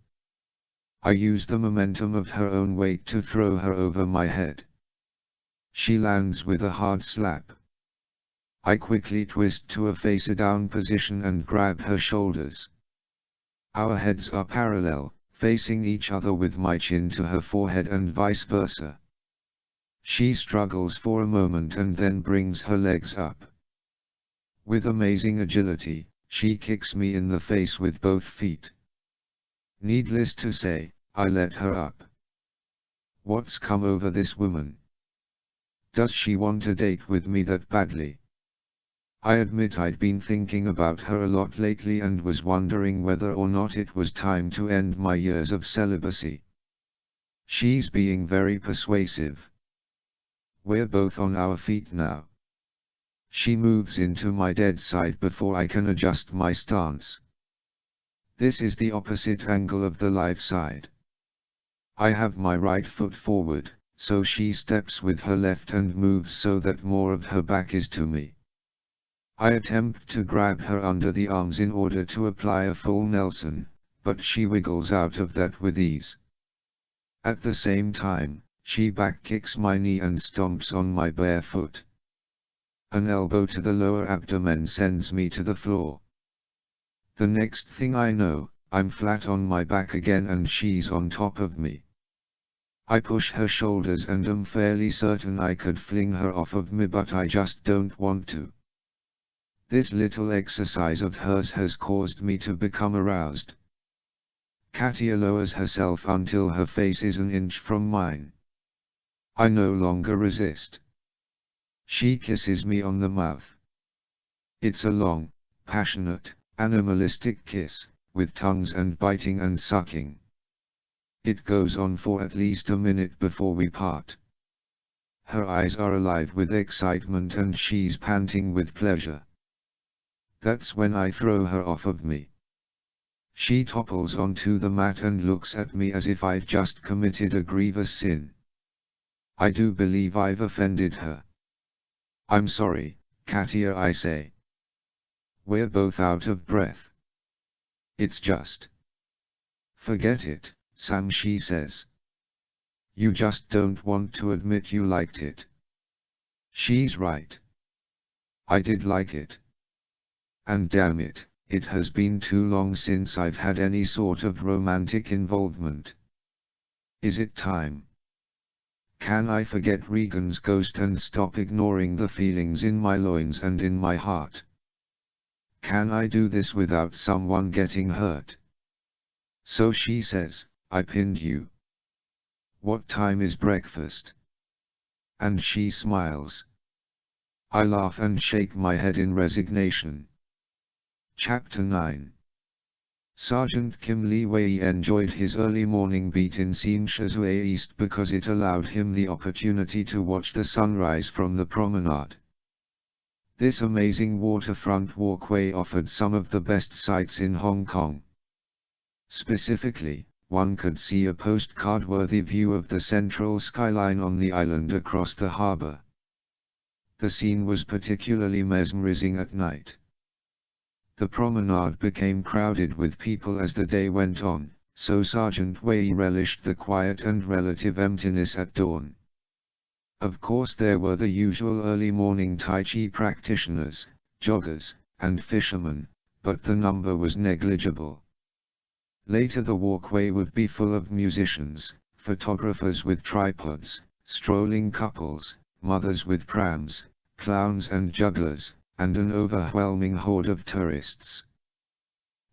I use the momentum of her own weight to throw her over my head. She lands with a hard slap. I quickly twist to a face-down position and grab her shoulders. Our heads are parallel, facing each other with my chin to her forehead and vice versa. She struggles for a moment and then brings her legs up. With amazing agility, she kicks me in the face with both feet. Needless to say, I let her up. What's come over this woman? Does she want a date with me that badly? I admit I'd been thinking about her a lot lately and was wondering whether or not it was time to end my years of celibacy. She's being very persuasive. We're both on our feet now. She moves into my dead side before I can adjust my stance. This is the opposite angle of the live side. I have my right foot forward, so she steps with her left and moves so that more of her back is to me. I attempt to grab her under the arms in order to apply a full Nelson, but she wiggles out of that with ease. At the same time, she back kicks my knee and stomps on my bare foot. An elbow to the lower abdomen sends me to the floor. The next thing I know, I'm flat on my back again and she's on top of me. I push her shoulders and am fairly certain I could fling her off of me, but I just don't want to. This little exercise of hers has caused me to become aroused. Katia lowers herself until her face is an inch from mine. I no longer resist. She kisses me on the mouth. It's a long, passionate, animalistic kiss, with tongues and biting and sucking. It goes on for at least a minute before we part. Her eyes are alive with excitement and she's panting with pleasure. That's when I throw her off of me. She topples onto the mat and looks at me as if I'd just committed a grievous sin. I do believe I've offended her. I'm sorry, Katia, I say. We're both out of breath. It's just. Forget it, Sam, she says. You just don't want to admit you liked it. She's right. I did like it. And damn it, it has been too long since I've had any sort of romantic involvement. Is it time? Can I forget Regan's ghost and stop ignoring the feelings in my loins and in my heart? Can I do this without someone getting hurt? So she says, I pinned you. What time is breakfast? And she smiles. I laugh and shake my head in resignation. Chapter 9. Sergeant Kim Lee Wei enjoyed his early morning beat in Sinshazue East because it allowed him the opportunity to watch the sunrise from the promenade. This amazing waterfront walkway offered some of the best sights in Hong Kong. Specifically, one could see a postcard-worthy view of the central skyline on the island across the harbour. The scene was particularly mesmerizing at night. The promenade became crowded with people as the day went on, so Sergeant Wei relished the quiet and relative emptiness at dawn. Of course there were the usual early morning Tai Chi practitioners, joggers, and fishermen, but the number was negligible. Later the walkway would be full of musicians, photographers with tripods, strolling couples, mothers with prams, clowns and jugglers, and an overwhelming horde of tourists.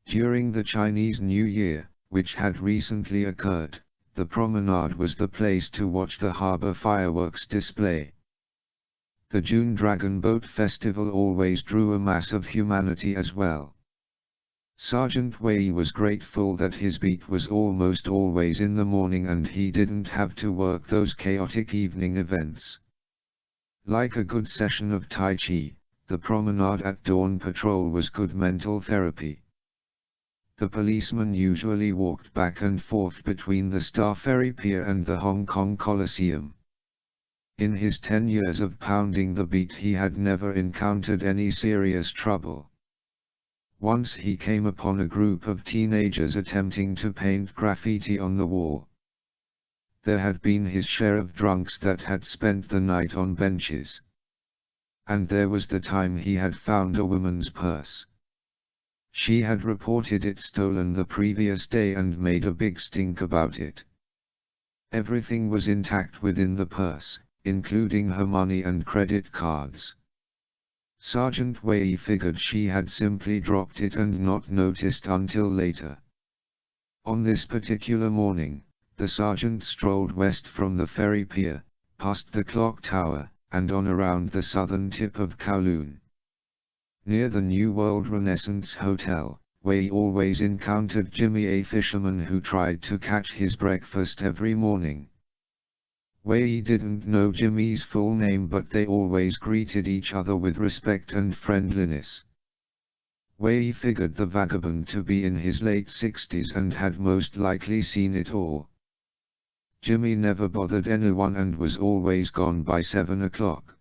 During the Chinese New Year, which had recently occurred, the promenade was the place to watch the harbor fireworks display. The June Dragon Boat Festival always drew a mass of humanity as well. Sergeant Wei was grateful that his beat was almost always in the morning and he didn't have to work those chaotic evening events. Like a good session of Tai Chi, the promenade at dawn patrol was good mental therapy. The policeman usually walked back and forth between the Star Ferry Pier and the Hong Kong Coliseum. In his 10 years of pounding the beat he had never encountered any serious trouble. Once he came upon a group of teenagers attempting to paint graffiti on the wall. There had been his share of drunks that had spent the night on benches. And there was the time he had found a woman's purse. She had reported it stolen the previous day and made a big stink about it. Everything was intact within the purse, including her money and credit cards. Sergeant Wei figured she had simply dropped it and not noticed until later. On this particular morning, the sergeant strolled west from the ferry pier, past the clock tower, and on around the southern tip of Kowloon. Near the New World Renaissance Hotel, Wei always encountered Jimmy, a fisherman who tried to catch his breakfast every morning. Wei didn't know Jimmy's full name, but they always greeted each other with respect and friendliness. Wei figured the vagabond to be in his late 60s and had most likely seen it all. Jimmy never bothered anyone and was always gone by 7 o'clock.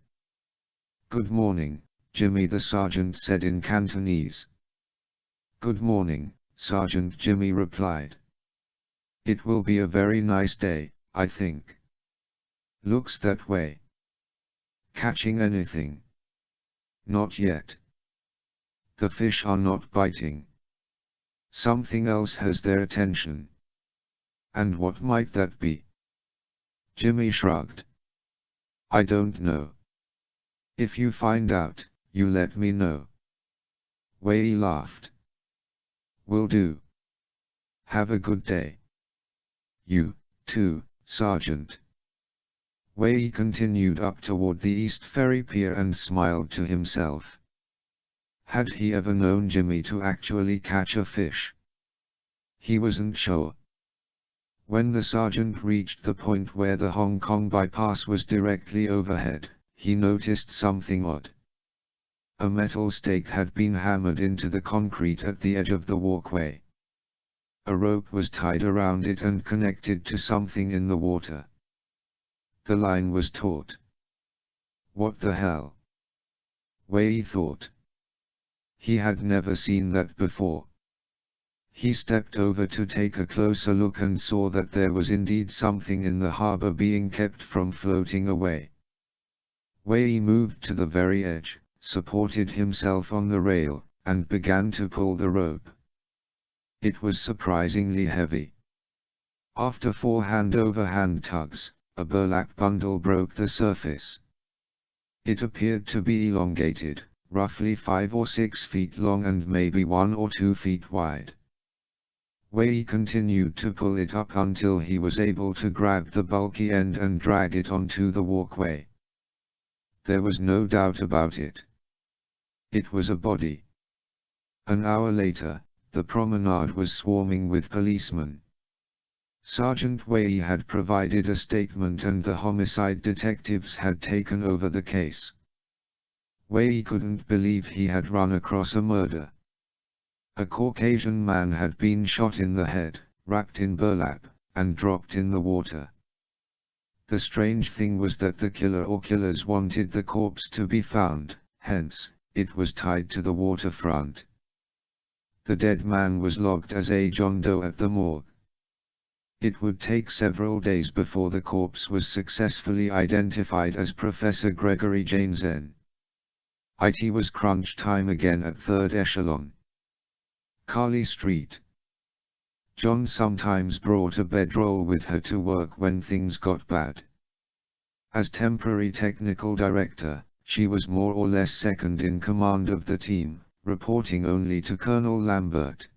"Good morning, Jimmy," the sergeant said in Cantonese. "Good morning, Sergeant," Jimmy replied. "It will be a very nice day, I think." "Looks that way." "Catching anything?" "Not yet. The fish are not biting. Something else has their attention." "And what might that be?" Jimmy shrugged. "I don't know. If you find out, you let me know." Wei laughed. "Will do. Have a good day." "You, too, Sergeant." Wei continued up toward the East Ferry Pier and smiled to himself. Had he ever known Jimmy to actually catch a fish? He wasn't sure. When the sergeant reached the point where the Hong Kong bypass was directly overhead, he noticed something odd. A metal stake had been hammered into the concrete at the edge of the walkway. A rope was tied around it and connected to something in the water. The line was taut. What the hell? Wei thought. He had never seen that before. He stepped over to take a closer look and saw that there was indeed something in the harbor being kept from floating away. Wei moved to the very edge, supported himself on the rail, and began to pull the rope. It was surprisingly heavy. After 4 hand-over-hand tugs, a burlap bundle broke the surface. It appeared to be elongated, roughly 5 or 6 feet long and maybe 1 or 2 feet wide. Wei continued to pull it up until he was able to grab the bulky end and drag it onto the walkway. There was no doubt about it. It was a body. An hour later, the promenade was swarming with policemen. Sergeant Wei had provided a statement and the homicide detectives had taken over the case. Wei couldn't believe he had run across a murder. A Caucasian man had been shot in the head, wrapped in burlap, and dropped in the water. The strange thing was that the killer or killers wanted the corpse to be found, hence, it was tied to the waterfront. The dead man was logged as a John Doe at the morgue. It would take several days before the corpse was successfully identified as Professor Gregory Janesen. It was crunch time again at Third Echelon. Carly Street. John sometimes brought a bedroll with her to work when things got bad. As temporary technical director, she was more or less second in command of the team, reporting only to Colonel Lambert.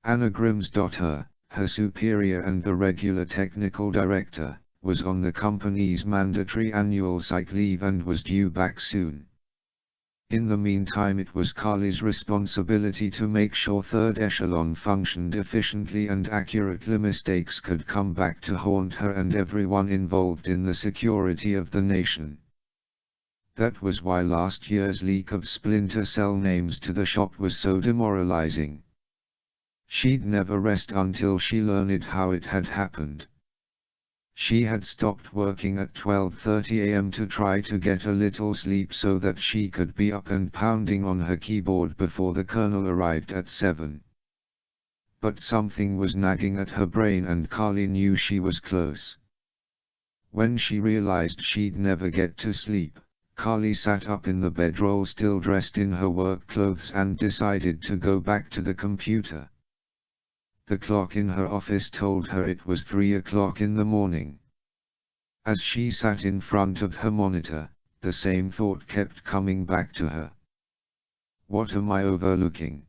Anna Grimsdotter, her superior and the regular technical director, was on the company's mandatory annual sick leave and was due back soon. In the meantime, it was Carly's responsibility to make sure Third Echelon functioned efficiently and accurately. Mistakes could come back to haunt her and everyone involved in the security of the nation. That was why last year's leak of Splinter Cell names to the shop was so demoralizing. She'd never rest until she learned how it had happened. She had stopped working at 12:30 a.m. to try to get a little sleep so that she could be up and pounding on her keyboard before the colonel arrived at 7. But something was nagging at her brain and Carly knew she was close. When she realized she'd never get to sleep, Carly sat up in the bedroll still dressed in her work clothes and decided to go back to the computer. The clock in her office told her it was 3 o'clock in the morning. As she sat in front of her monitor, the same thought kept coming back to her. What am I overlooking?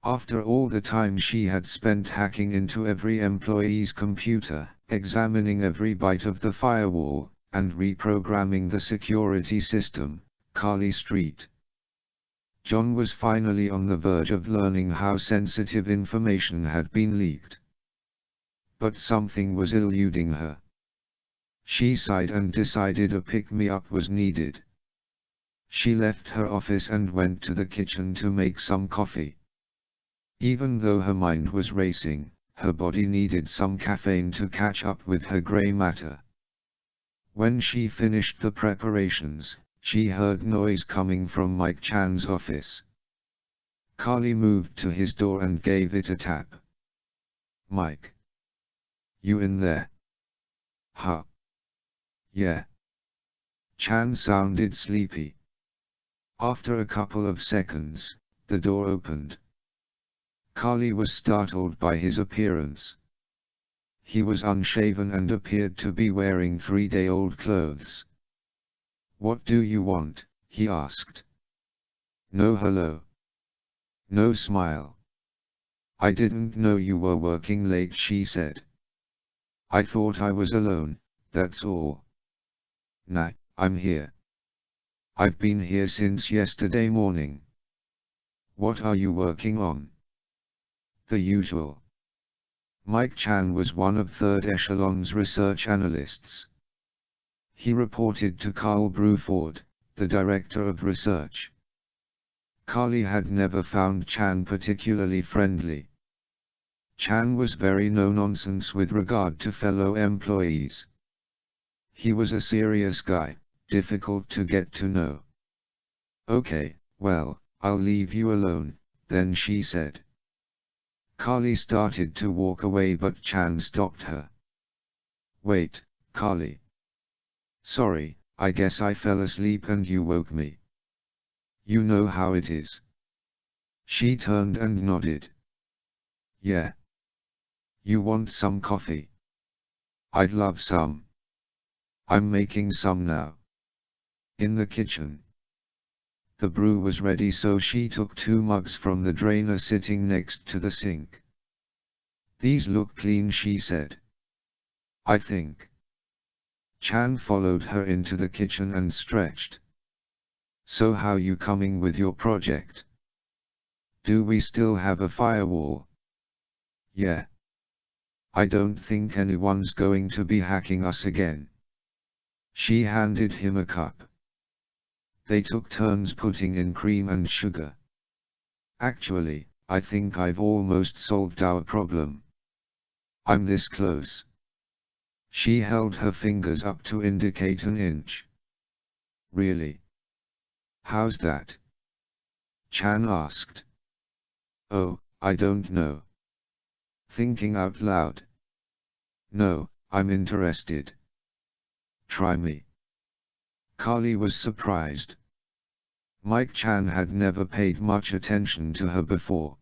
After all the time she had spent hacking into every employee's computer, examining every byte of the firewall, and reprogramming the security system, Carly Street. John was finally on the verge of learning how sensitive information had been leaked. But something was eluding her. She sighed and decided a pick-me-up was needed. She left her office and went to the kitchen to make some coffee. Even though her mind was racing, her body needed some caffeine to catch up with her gray matter. When she finished the preparations, she heard noise coming from Mike Chan's office. Carly moved to his door and gave it a tap. Mike. You in there? Huh? Yeah. Chan sounded sleepy. After a couple of seconds, the door opened. Carly was startled by his appearance. He was unshaven and appeared to be wearing 3-day-old clothes. What do you want? He asked. No hello. No smile. I didn't know you were working late, she said. I thought I was alone, that's all. Nah, I'm here. I've been here since yesterday morning. What are you working on? The usual. Mike Chan was one of Third Echelon's research analysts. He reported to Carl Bruford, the director of research. Carly had never found Chan particularly friendly. Chan was very no-nonsense with regard to fellow employees. He was a serious guy, difficult to get to know. Okay, well, I'll leave you alone, then she said. Carly started to walk away but Chan stopped her. Wait, Carly. Sorry, I guess I fell asleep and you woke me. You know how it is. She turned and nodded. Yeah. You want some coffee? I'd love some. I'm making some now. In the kitchen. The brew was ready so she took 2 mugs from the drainer sitting next to the sink. These look clean, she said. I think. Chan followed her into the kitchen and stretched. So how you coming with your project? Do we still have a firewall? Yeah. I don't think anyone's going to be hacking us again. She handed him a cup. They took turns putting in cream and sugar. Actually, I think I've almost solved our problem. I'm this close. She held her fingers up to indicate an inch. Really? How's that? Chan asked. Oh, I don't know. Thinking out loud. No, I'm interested. Try me. Carly was surprised. Mike Chan had never paid much attention to her before.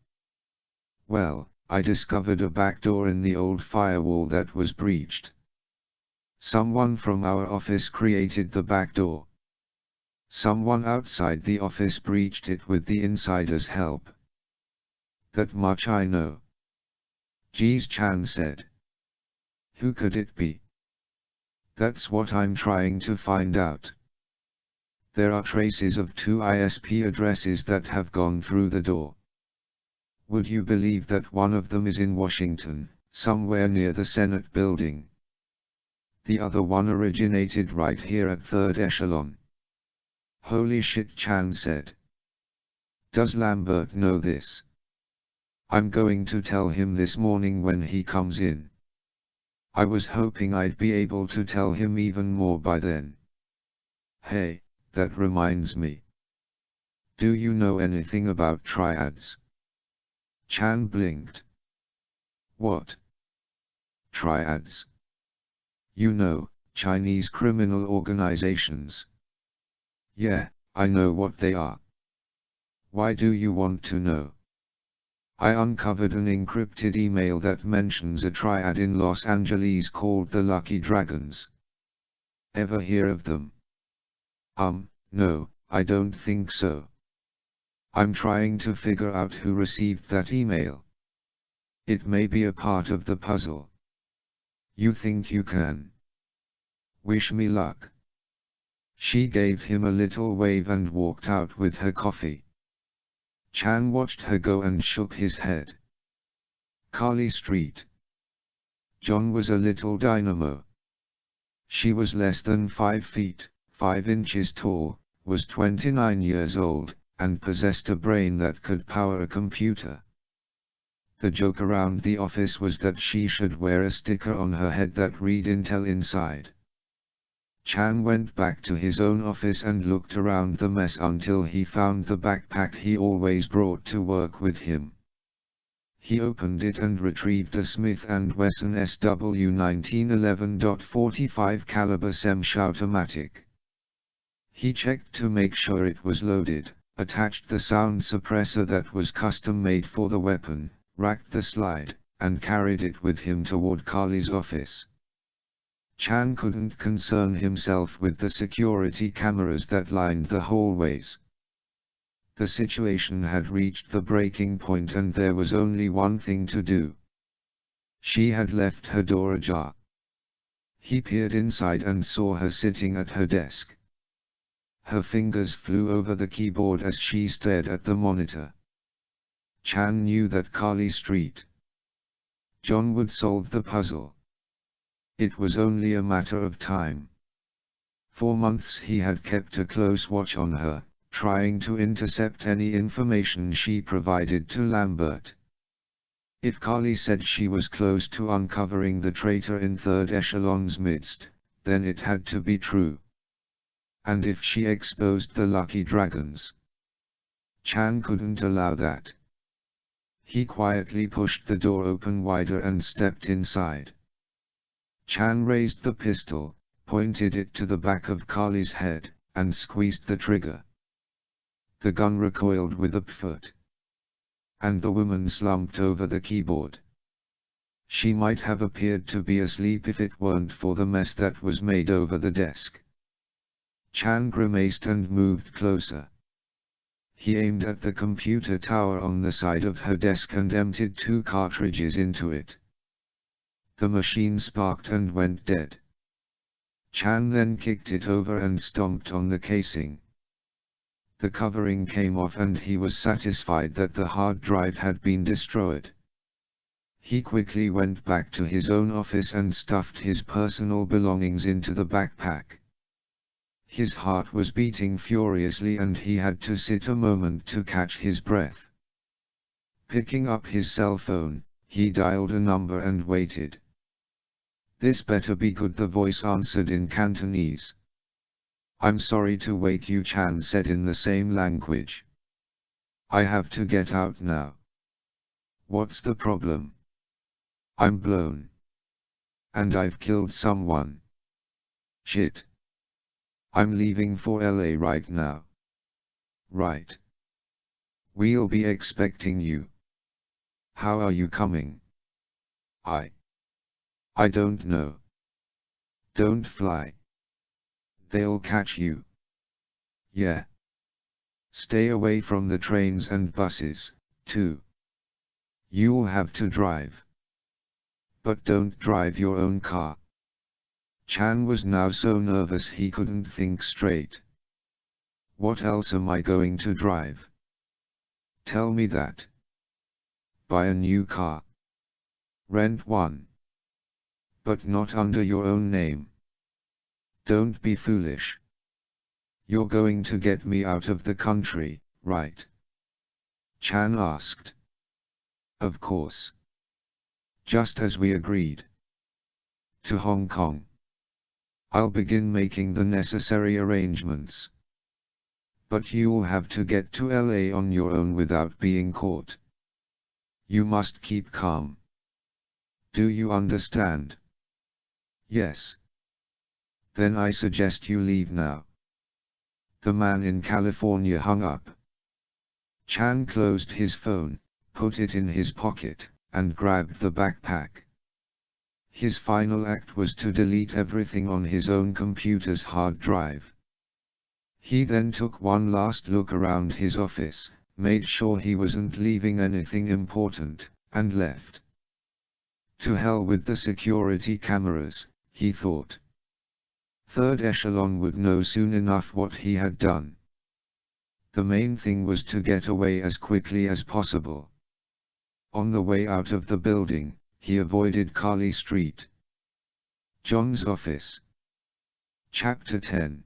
Well, I discovered a backdoor in the old firewall that was breached. Someone from our office created the backdoor. Someone outside the office breached it with the insider's help. That much I know. Geez, Chan said. Who could it be? That's what I'm trying to find out. There are traces of 2 ISP addresses that have gone through the door. Would you believe that one of them is in Washington, somewhere near the Senate building? The other one originated right here at 3rd Echelon. Holy shit, Chan said. Does Lambert know this? I'm going to tell him this morning when he comes in. I was hoping I'd be able to tell him even more by then. Hey, that reminds me. Do you know anything about triads? Chan blinked. What? Triads? You know, Chinese criminal organizations. Yeah, I know what they are. Why do you want to know? I uncovered an encrypted email that mentions a triad in Los Angeles called the Lucky Dragons. Ever hear of them? No, I don't think so. I'm trying to figure out who received that email. It may be a part of the puzzle. You think you can? Wish me luck. She gave him a little wave and walked out with her coffee. Chan watched her go and shook his head. Carly Street. John was a little dynamo. She was less than 5 feet, 5 inches tall, was 29 years old, and possessed a brain that could power a computer. The joke around the office was that she should wear a sticker on her head that read Intel inside. Chan went back to his own office and looked around the mess until he found the backpack he always brought to work with him. He opened it and retrieved a Smith & Wesson SW 1911.45 caliber semi-automatic. He checked to make sure it was loaded, attached the sound suppressor that was custom-made for the weapon, racked the slide, and carried it with him toward Carly's office. Chan couldn't concern himself with the security cameras that lined the hallways. The situation had reached the breaking point and there was only one thing to do. She had left her door ajar. He peered inside and saw her sitting at her desk. Her fingers flew over the keyboard as she stared at the monitor. Chan knew that Carly Street. John would solve the puzzle. It was only a matter of time. For months he had kept a close watch on her, trying to intercept any information she provided to Lambert. If Carly said she was close to uncovering the traitor in 3rd Echelon's midst, then it had to be true. And if she exposed the lucky dragons, Chan couldn't allow that. He quietly pushed the door open wider and stepped inside. Chan raised the pistol, pointed it to the back of Carly's head, and squeezed the trigger. The gun recoiled with a pfft, and the woman slumped over the keyboard. She might have appeared to be asleep if it weren't for the mess that was made over the desk. Chan grimaced and moved closer. He aimed at the computer tower on the side of her desk and emptied 2 cartridges into it. The machine sparked and went dead. Chan then kicked it over and stomped on the casing. The covering came off and he was satisfied that the hard drive had been destroyed. He quickly went back to his own office and stuffed his personal belongings into the backpack. His heart was beating furiously and he had to sit a moment to catch his breath. Picking up his cell phone, he dialed a number and waited. "This better be good," the voice answered in Cantonese. "I'm sorry to wake you," Chan said in the same language. "I have to get out now." "What's the problem?" "I'm blown. And I've killed someone." "Shit. I'm leaving for LA right now." "Right. We'll be expecting you. How are you coming?" I don't know." "Don't fly. They'll catch you." "Yeah. Stay away from the trains and buses, too. You'll have to drive. But don't drive your own car." Chan was now so nervous he couldn't think straight. "What else am I going to drive?" "Tell me that." "Buy a new car. Rent one. But not under your own name. Don't be foolish. You're going to get me out of the country, right?" Chan asked. "Of course. Just as we agreed. To Hong Kong. I'll begin making the necessary arrangements. But you'll have to get to LA on your own without being caught. You must keep calm. Do you understand?" "Yes." "Then I suggest you leave now." The man in California hung up. Chan closed his phone, put it in his pocket, and grabbed the backpack. His final act was to delete everything on his own computer's hard drive. He then took one last look around his office, made sure he wasn't leaving anything important, and left. To hell with the security cameras, he thought. Third echelon would know soon enough what he had done. The main thing was to get away as quickly as possible. On the way out of the building, he avoided Carly Street. John's office. Chapter 10.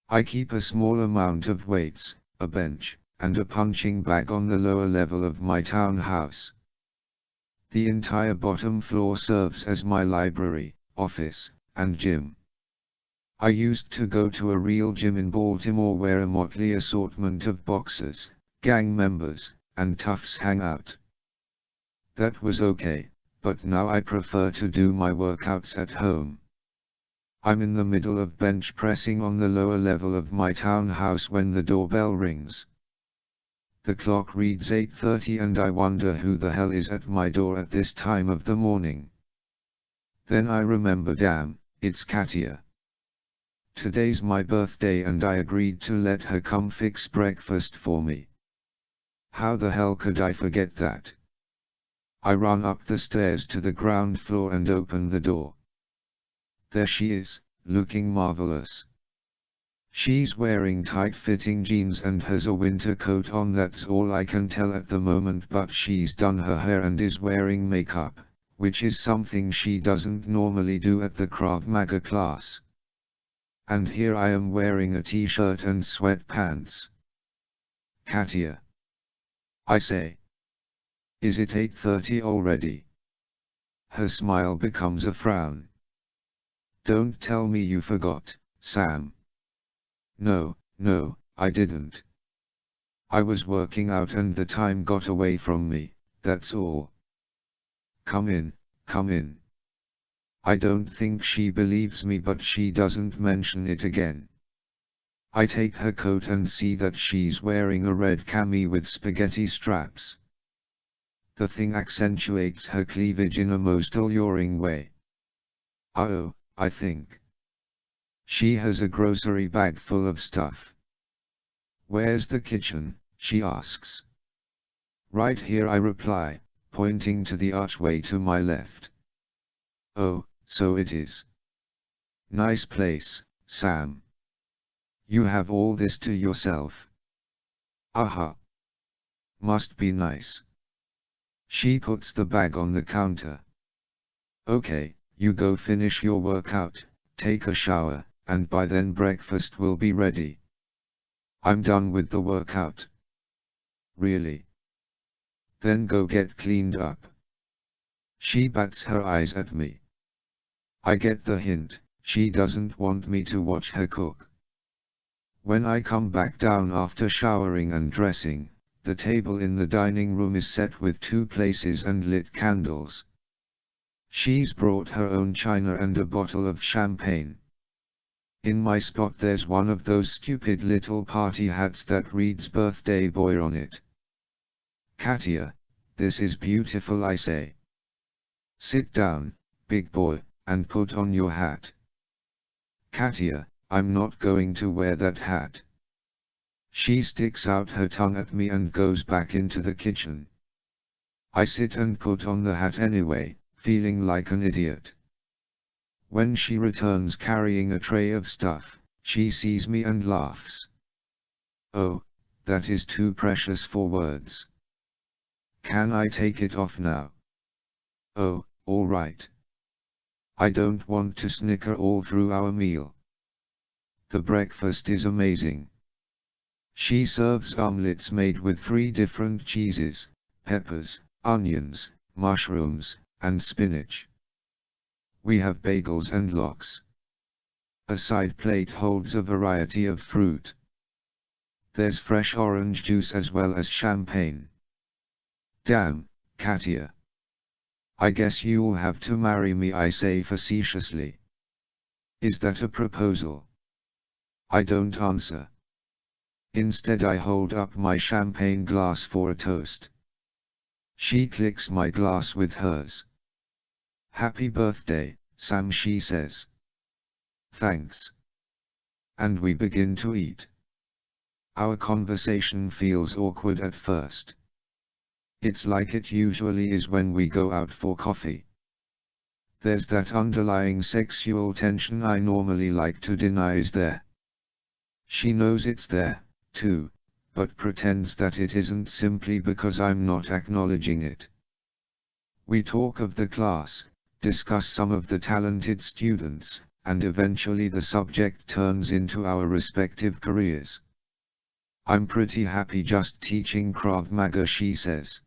I keep a small amount of weights, a bench, and a punching bag on the lower level of my townhouse. The entire bottom floor serves as my library, office, and gym. I used to go to a real gym in Baltimore where a motley assortment of boxers, gang members, and toughs hang out. That was okay, but now I prefer to do my workouts at home. I'm in the middle of bench pressing on the lower level of my townhouse when the doorbell rings. The clock reads 8:30 and I wonder who the hell is at my door at this time of the morning. Then I remember, damn, it's Katia. Today's my birthday and I agreed to let her come fix breakfast for me. How the hell could I forget that? I run up the stairs to the ground floor and open the door. There she is, looking marvelous. She's wearing tight-fitting jeans and has a winter coat on, that's all I can tell at the moment, but she's done her hair and is wearing makeup, which is something she doesn't normally do at the Krav Maga class. And here I am wearing a t-shirt and sweatpants. Katia. I say. Is it 8:30 already? Her smile becomes a frown. Don't tell me you forgot, Sam. No, no, I didn't. I was working out and the time got away from me, that's all. Come in, come in. I don't think she believes me, but she doesn't mention it again. I take her coat and see that she's wearing a red cami with spaghetti straps. The thing accentuates her cleavage in a most alluring way. Oh, I think. She has a grocery bag full of stuff. Where's the kitchen? She asks. Right here, I reply, pointing to the archway to my left. Oh, so it is. Nice place, Sam. You have all this to yourself. Aha. Must be nice. She puts the bag on the counter. Okay, you go finish your workout, take a shower, and by then breakfast will be ready. I'm done with the workout. Really? Then go get cleaned up. She bats her eyes at me. I get the hint, she doesn't want me to watch her cook. When I come back down after showering and dressing, the table in the dining room is set with 2 places and lit candles. She's brought her own china and a bottle of champagne. In my spot there's one of those stupid little party hats that reads birthday boy on it. Katia, this is beautiful, I say. Sit down, big boy, and put on your hat. Katia, I'm not going to wear that hat. She sticks out her tongue at me and goes back into the kitchen. I sit and put on the hat anyway, feeling like an idiot. When she returns carrying a tray of stuff, she sees me and laughs. Oh, that is too precious for words. Can I take it off now? Oh, all right. I don't want to snicker all through our meal. The breakfast is amazing. She serves omelets made with 3 different cheeses, peppers, onions, mushrooms, and spinach. We have bagels and lox. A side plate holds a variety of fruit. There's fresh orange juice as well as champagne. Damn, Katia. I guess you'll have to marry me, I say facetiously. Is that a proposal? I don't answer. Instead I hold up my champagne glass for a toast. She clicks my glass with hers. Happy birthday, Sam, she says. Thanks. And we begin to eat. Our conversation feels awkward at first. It's like it usually is when we go out for coffee. There's that underlying sexual tension I normally like to deny is there. She knows it's there, too, but pretends that it isn't simply because I'm not acknowledging it. We talk of the class, discuss some of the talented students, and eventually the subject turns into our respective careers. I'm pretty happy just teaching Krav Maga, she says.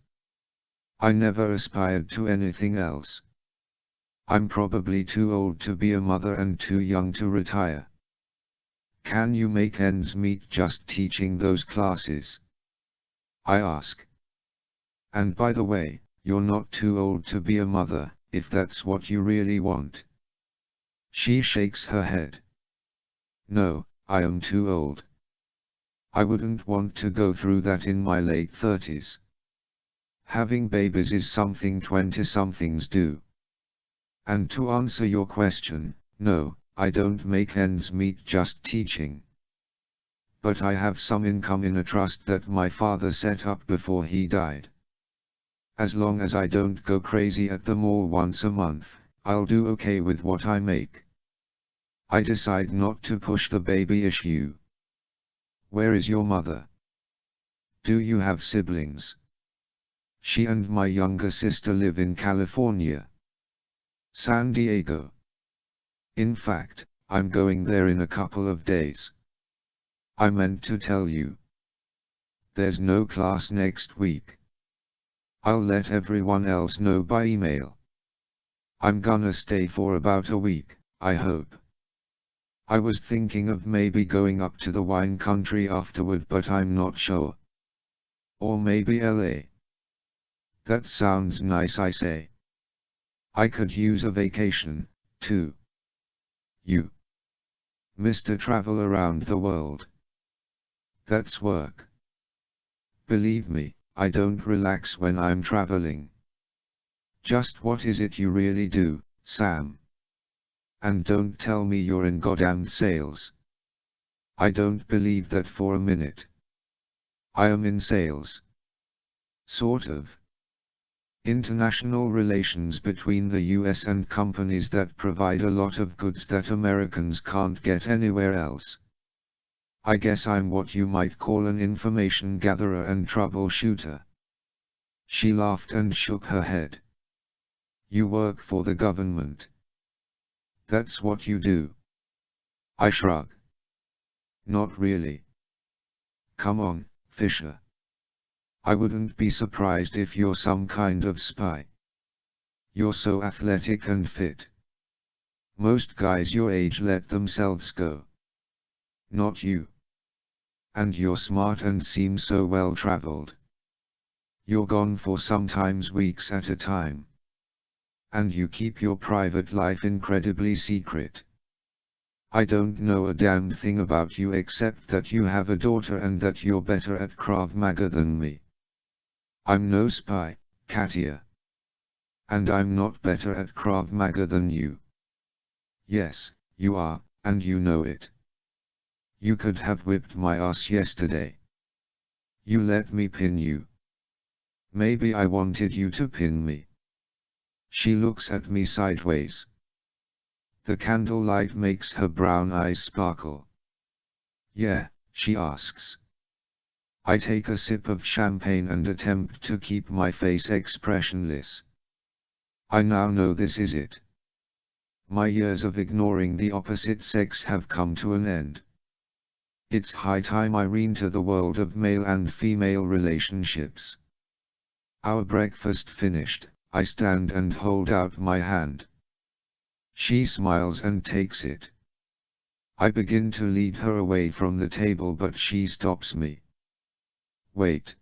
I never aspired to anything else. I'm probably too old to be a mother and too young to retire. Can you make ends meet just teaching those classes? I ask. And by the way, you're not too old to be a mother, if that's what you really want. She shakes her head. No, I am too old. I wouldn't want to go through that in my late 30s. Having babies is something 20-somethings do. And to answer your question, no, I don't make ends meet just teaching. But I have some income in a trust that my father set up before he died. As long as I don't go crazy at the mall once a month, I'll do okay with what I make. I decide not to push the baby issue. Where is your mother? Do you have siblings? She and my younger sister live in California. San Diego. In fact, I'm going there in a couple of days. I meant to tell you. There's no class next week. I'll let everyone else know by email. I'm gonna stay for about a week, I hope. I was thinking of maybe going up to the wine country afterward, but I'm not sure. Or maybe LA. That sounds nice, I say. I could use a vacation, too. You, Mr. Travel around the world. That's work. Believe me, I don't relax when I'm traveling. Just what is it you really do, Sam? And don't tell me you're in goddamned sales. I don't believe that for a minute. I am in sales. Sort of. International relations between the US and companies that provide a lot of goods that Americans can't get anywhere else. I guess I'm what you might call an information gatherer and troubleshooter. She laughed and shook her head. You work for the government. That's what you do. I shrug. Not really. Come on, Fisher. I wouldn't be surprised if you're some kind of spy. You're so athletic and fit. Most guys your age let themselves go. Not you. And you're smart and seem so well traveled. You're gone for sometimes weeks at a time. And you keep your private life incredibly secret. I don't know a damn thing about you except that you have a daughter and that you're better at Krav Maga than me. I'm no spy, Katia. And I'm not better at Krav Maga than you. Yes, you are, and you know it. You could have whipped my ass yesterday. You let me pin you. Maybe I wanted you to pin me. She looks at me sideways. The candlelight makes her brown eyes sparkle. Yeah, she asks. I take a sip of champagne and attempt to keep my face expressionless. I now know this is it. My years of ignoring the opposite sex have come to an end. It's high time I re-enter the world of male and female relationships. Our breakfast finished, I stand and hold out my hand. She smiles and takes it. I begin to lead her away from the table, but she stops me. Wait.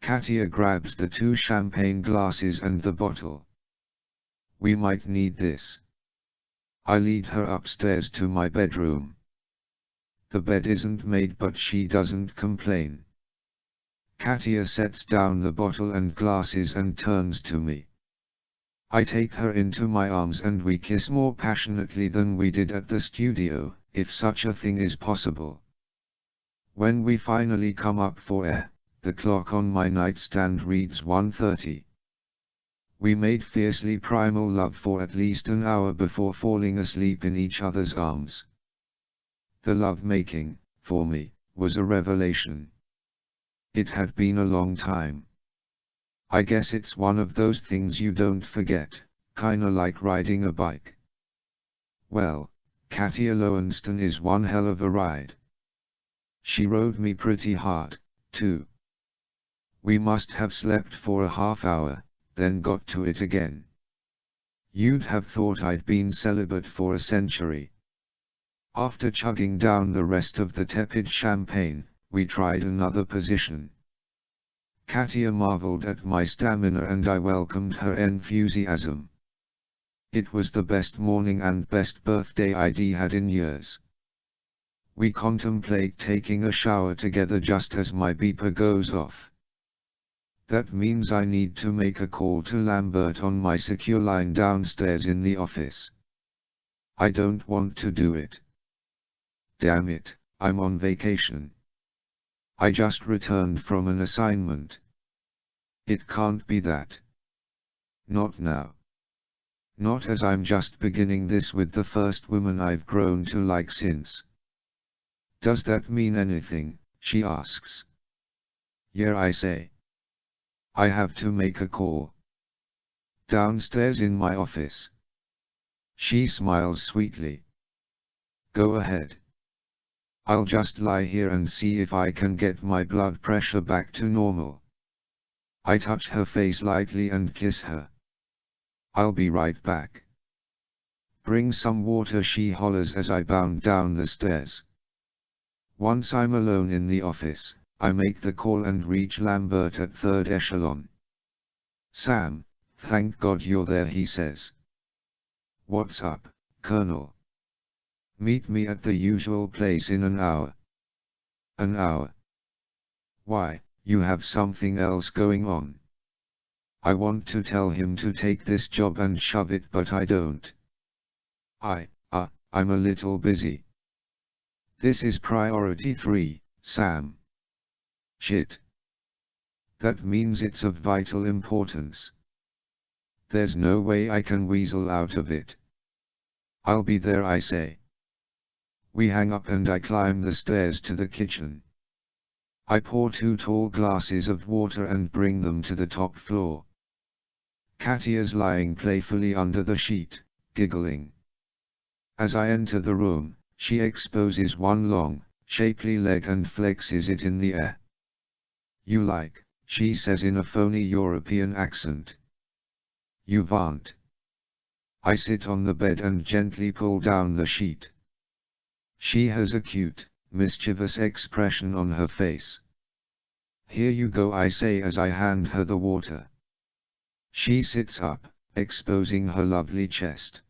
Katia grabs the 2 champagne glasses and the bottle. We might need this. I lead her upstairs to my bedroom. The bed isn't made, but she doesn't complain. Katia sets down the bottle and glasses and turns to me. I take her into my arms and we kiss more passionately than we did at the studio, if such a thing is possible. When we finally come up for air, the clock on my nightstand reads 1:30. We made fiercely primal love for at least an hour before falling asleep in each other's arms. The love-making, for me, was a revelation. It had been a long time. I guess it's one of those things you don't forget, kinda like riding a bike. Well, Katia Lowenstein is one hell of a ride. She rode me pretty hard, too. We must have slept for a half hour, then got to it again. You'd have thought I'd been celibate for a century. After chugging down the rest of the tepid champagne, we tried another position. Katia marveled at my stamina and I welcomed her enthusiasm. It was the best morning and best birthday I'd had in years. We contemplate taking a shower together just as my beeper goes off. That means I need to make a call to Lambert on my secure line downstairs in the office. I don't want to do it. Damn it, I'm on vacation. I just returned from an assignment. It can't be that. Not now. Not as I'm just beginning this with the first woman I've grown to like since. Does that mean anything? She asks. Yeah, I say. I have to make a call. Downstairs in my office. She smiles sweetly. Go ahead. I'll just lie here and see if I can get my blood pressure back to normal. I touch her face lightly and kiss her. I'll be right back. "Bring some water," she hollers as I bound down the stairs. Once I'm alone in the office, I make the call and reach Lambert at third echelon. "Sam, thank God you're there," he says. "What's up, Colonel?" "Meet me at the usual place in an hour." "An hour? Why, you have something else going on." I want to tell him to take this job and shove it, but I don't. I'm a little busy. "This is priority 3, Sam." "Shit. That means it's of vital importance. There's no way I can weasel out of it." "I'll be there," I say. We hang up and I climb the stairs to the kitchen. I pour 2 tall glasses of water and bring them to the top floor. Katya's lying playfully under the sheet, giggling. As I enter the room, she exposes one long, shapely leg and flexes it in the air. "You like," she says in a phony European accent. "You want." I sit on the bed and gently pull down the sheet. She has a cute, mischievous expression on her face. "Here you go," I say as I hand her the water. She sits up, exposing her lovely chest.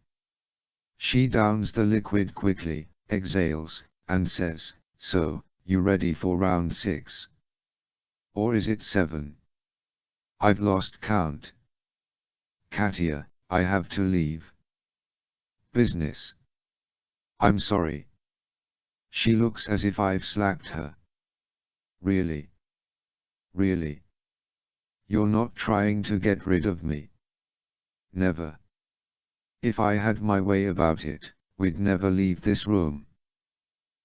She downs the liquid quickly, exhales, and says, "So, you ready for round 6? Or is it 7? I've lost count." "Katya, I have to leave." "Business." "I'm sorry." She looks as if I've slapped her. "Really? Really? You're not trying to get rid of me?" "Never. If I had my way about it, we'd never leave this room."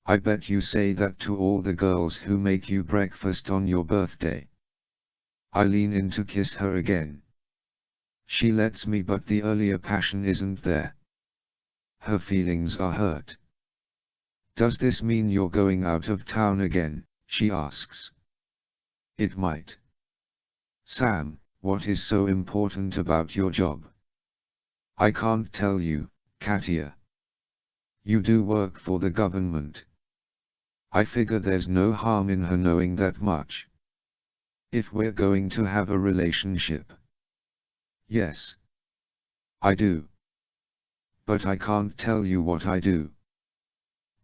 "I bet you say that to all the girls who make you breakfast on your birthday." I lean in to kiss her again. She lets me, but the earlier passion isn't there. Her feelings are hurt. "Does this mean you're going out of town again?" she asks. "It might." "Sam, what is so important about your job?" "I can't tell you, Katya." "You do work for the government." I figure there's no harm in her knowing that much. "If we're going to have a relationship." "Yes. I do. But I can't tell you what I do."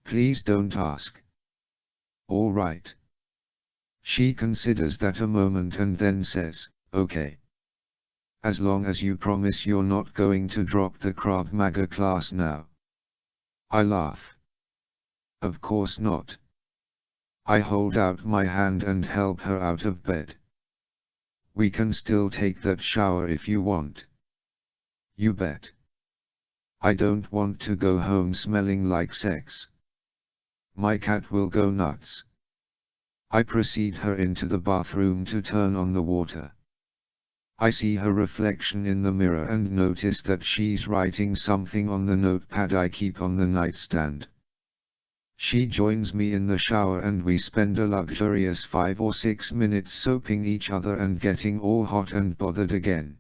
"Please don't ask." "All right." She considers that a moment and then says, "Okay. As long as you promise you're not going to drop the Krav Maga class now." I laugh. "Of course not." I hold out my hand and help her out of bed. "We can still take that shower if you want." "You bet." I don't want to go home smelling like sex. My cat will go nuts. I precede her into the bathroom to turn on the water. I see her reflection in the mirror and notice that she's writing something on the notepad I keep on the nightstand. She joins me in the shower and we spend a luxurious 5 or 6 minutes soaping each other and getting all hot and bothered again.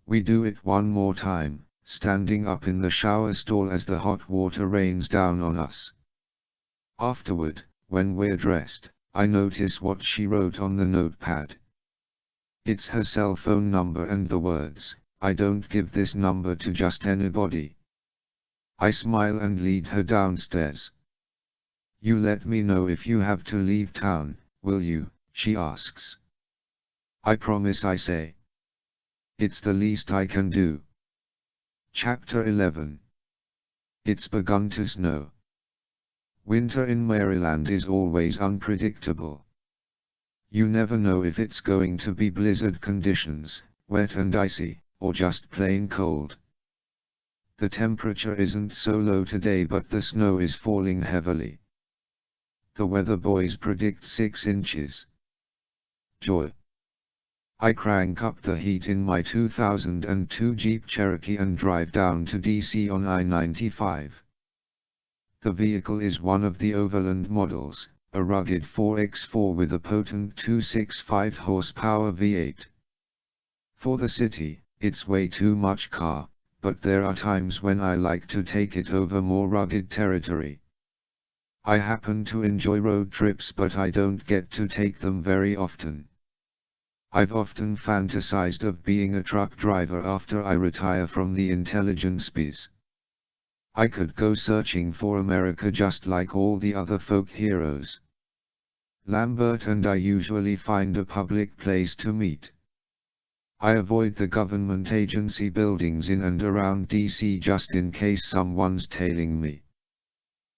We do it one more time, standing up in the shower stall as the hot water rains down on us. Afterward, when we're dressed, I notice what she wrote on the notepad. It's her cell phone number and the words, "I don't give this number to just anybody." I smile and lead her downstairs. "You let me know if you have to leave town, will you?" she asks. "I promise," I say. "It's the least I can do." Chapter 11. It's begun to snow. Winter in Maryland is always unpredictable. You never know if it's going to be blizzard conditions, wet and icy, or just plain cold. The temperature isn't so low today, but the snow is falling heavily. The weather boys predict 6 inches. Joy. I crank up the heat in my 2002 Jeep Cherokee and drive down to DC on I-95. The vehicle is one of the Overland models, a rugged 4x4 with a potent 265 horsepower V8. For the city, it's way too much car, but there are times when I like to take it over more rugged territory. I happen to enjoy road trips, but I don't get to take them very often. I've often fantasized of being a truck driver after I retire from the intelligence biz. I could go searching for America just like all the other folk heroes. Lambert and I usually find a public place to meet. I avoid the government agency buildings in and around DC just in case someone's tailing me.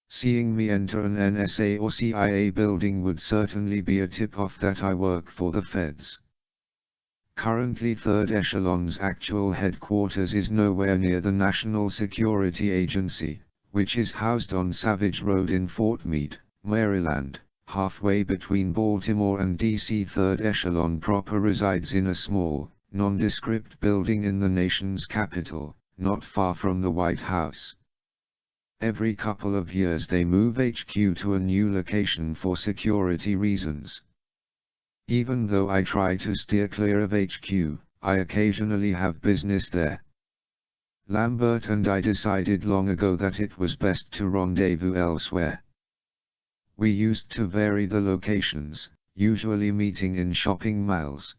Seeing me enter an NSA or CIA building would certainly be a tip-off that I work for the feds. Currently, Third Echelon's actual headquarters is nowhere near the National Security Agency, which is housed on Savage Road in Fort Meade, Maryland, halfway between Baltimore and DC. Third Echelon proper resides in a small, nondescript building in the nation's capital, not far from the White House. Every couple of years they move HQ to a new location for security reasons. Even though I try to steer clear of HQ, I occasionally have business there. Lambert and I decided long ago that it was best to rendezvous elsewhere. We used to vary the locations, usually meeting in shopping malls.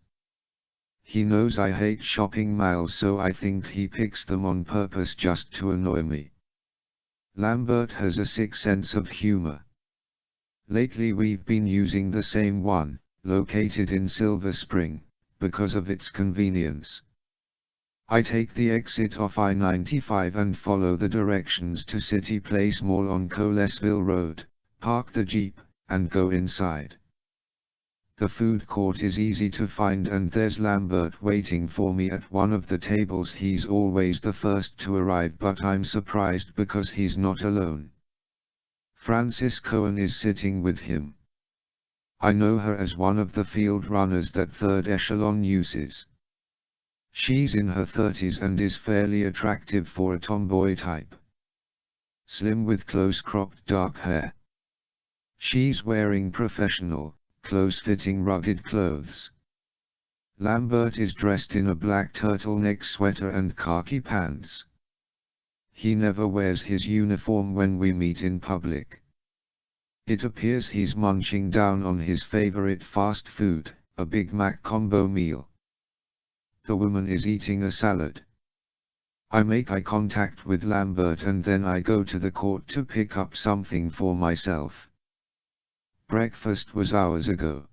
He knows I hate shopping malls, so I think he picks them on purpose just to annoy me. Lambert has a sick sense of humor. Lately we've been using the same one, located in Silver Spring, because of its convenience. I take the exit off I-95 and follow the directions to City Place Mall on Colesville Road, park the Jeep, and go inside. The food court is easy to find and there's Lambert waiting for me at one of the tables. He's always the first to arrive, but I'm surprised because he's not alone. Frances Cohen is sitting with him. I know her as one of the field runners that Third Echelon uses. She's in her 30s and is fairly attractive for a tomboy type. Slim with close-cropped dark hair. She's wearing professional, close-fitting rugged clothes. Lambert is dressed in a black turtleneck sweater and khaki pants. He never wears his uniform when we meet in public. It appears he's munching down on his favorite fast food, a Big Mac combo meal. The woman is eating a salad. I make eye contact with Lambert and then I go to the court to pick up something for myself. Breakfast was hours ago.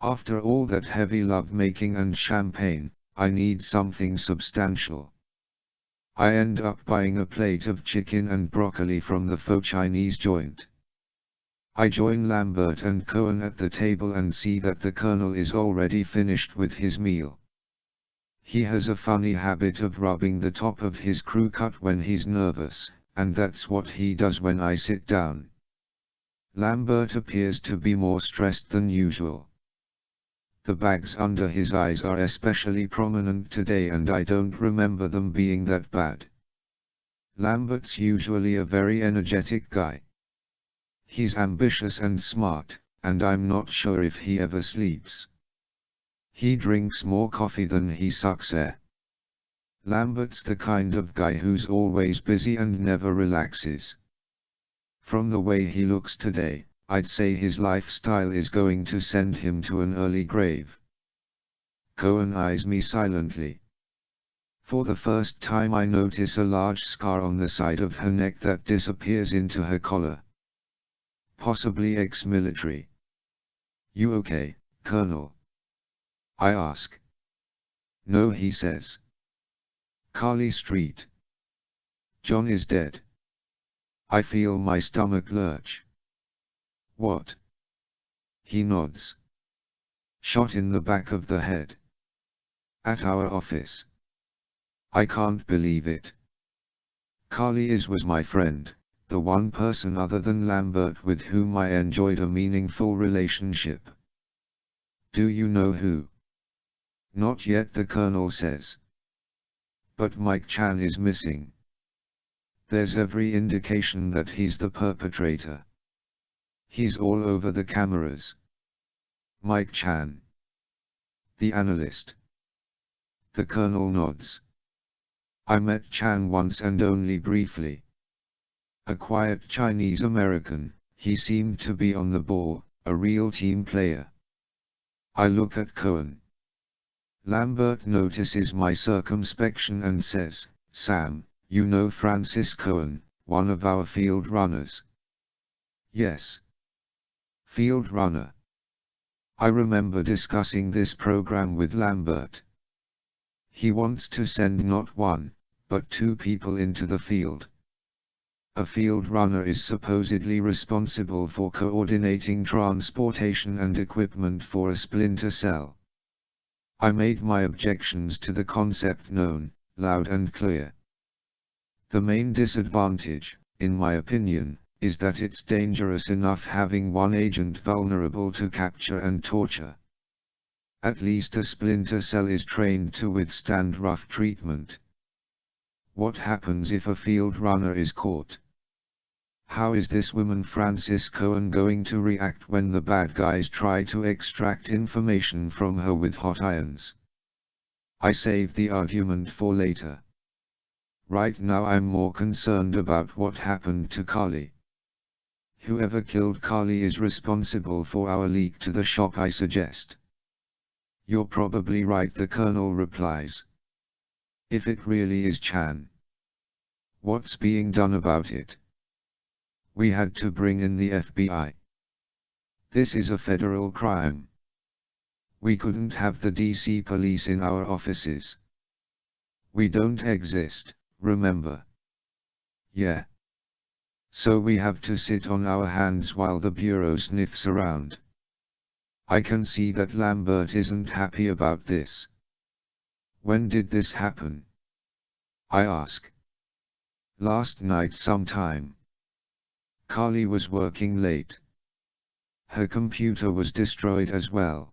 After all that heavy love-making and champagne, I need something substantial. I end up buying a plate of chicken and broccoli from the faux Chinese joint. I join Lambert and Cohen at the table and see that the Colonel is already finished with his meal. He has a funny habit of rubbing the top of his crew cut when he's nervous, and that's what he does when I sit down. Lambert appears to be more stressed than usual. The bags under his eyes are especially prominent today and I don't remember them being that bad. Lambert's usually a very energetic guy. He's ambitious and smart, and I'm not sure if he ever sleeps. He drinks more coffee than he sucks air. Lambert's the kind of guy who's always busy and never relaxes. From the way he looks today, I'd say his lifestyle is going to send him to an early grave. Cohen eyes me silently. For the first time I notice a large scar on the side of her neck that disappears into her collar. Possibly ex-military. You okay, Colonel? I ask. No, he says. Carly Street. John is dead. I feel my stomach lurch. What? He nods. Shot in the back of the head. At our office. I can't believe it. Carly was my friend, the one person other than Lambert with whom I enjoyed a meaningful relationship. Do you know who? Not yet, the Colonel says. But Mike Chan is missing. There's every indication that he's the perpetrator. He's all over the cameras. Mike Chan. The analyst. The Colonel nods. I met Chan once and only briefly. A quiet Chinese American, he seemed to be on the ball, a real team player. I look at Cohen. Lambert notices my circumspection and says, "Sam, you know Francis Cohen, one of our field runners?" "Yes." "Field runner. I remember discussing this program with Lambert. He wants to send not one, but two people into the field. A field runner is supposedly responsible for coordinating transportation and equipment for a splinter cell. I made my objections to the concept known, loud and clear. The main disadvantage, in my opinion, is that it's dangerous enough having one agent vulnerable to capture and torture. At least a splinter cell is trained to withstand rough treatment. What happens if a field runner is caught? How is this woman Francis Cohen going to react when the bad guys try to extract information from her with hot irons? I save the argument for later. Right now I'm more concerned about what happened to Carly. Whoever killed Carly is responsible for our leak to the shop, I suggest. You're probably right, the colonel replies. If it really is Chan, what's being done about it? We had to bring in the FBI. This is a federal crime. We couldn't have the DC police in our offices. We don't exist, remember? Yeah. So we have to sit on our hands while the bureau sniffs around. I can see that Lambert isn't happy about this. When did this happen? I ask. Last night sometime. Carly was working late. Her computer was destroyed as well.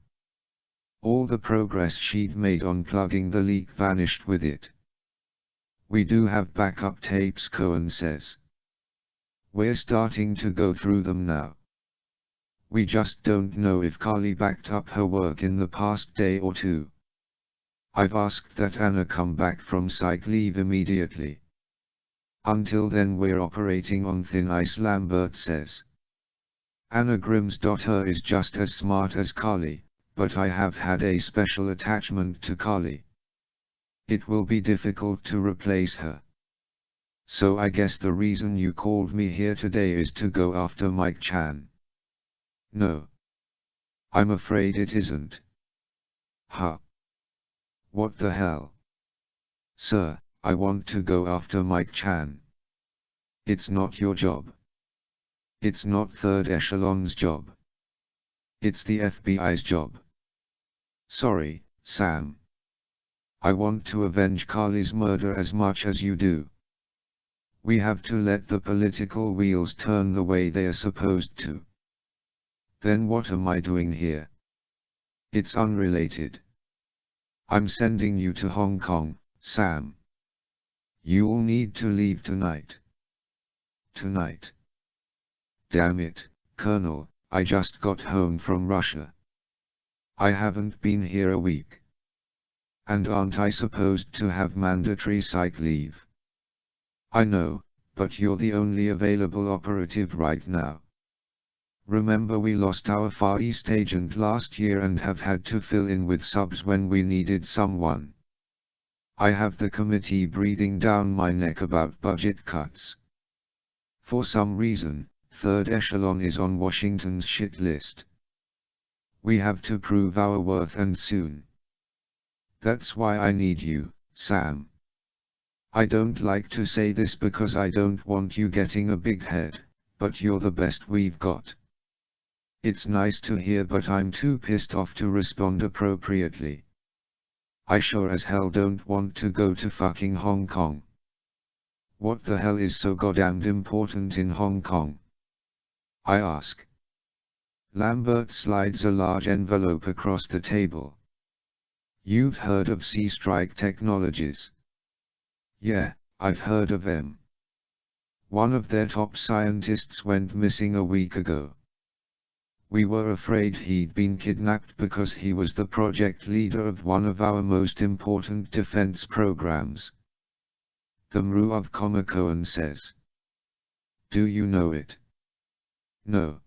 All the progress she'd made on plugging the leak vanished with it. We do have backup tapes, Cohen says. We're starting to go through them now. We just don't know if Carly backed up her work in the past day or two. I've asked that Anna come back from psych leave immediately. Until then we're operating on thin ice, Lambert says. Anna Grimsdotter is just as smart as Carly, but I have had a special attachment to Carly. It will be difficult to replace her. So I guess the reason you called me here today is to go after Mike Chan. No. I'm afraid it isn't. Huh? What the hell? Sir, I want to go after Mike Chan. It's not your job. It's not third echelon's job. It's the FBI's job. Sorry, Sam. I want to avenge Carly's murder as much as you do. We have to let the political wheels turn the way they are supposed to. Then what am I doing here? It's unrelated. I'm sending you to Hong Kong, Sam. You'll need to leave tonight. Tonight? Damn it, Colonel, I just got home from Russia. I haven't been here a week. And aren't I supposed to have mandatory psych leave? I know, but you're the only available operative right now. Remember we lost our Far East agent last year and have had to fill in with subs when we needed someone. I have the committee breathing down my neck about budget cuts. For some reason, third echelon is on Washington's shit list. We have to prove our worth, and soon. That's why I need you, Sam. I don't like to say this because I don't want you getting a big head, but you're the best we've got. It's nice to hear, but I'm too pissed off to respond appropriately. I sure as hell don't want to go to fucking Hong Kong. What the hell is so goddamned important in Hong Kong? I ask. Lambert slides a large envelope across the table. You've heard of Sea Strike Technologies? Yeah, I've heard of them. One of their top scientists went missing a week ago. We were afraid he'd been kidnapped because he was the project leader of one of our most important defense programs. The Mru of Cohen says. Do you know it? No.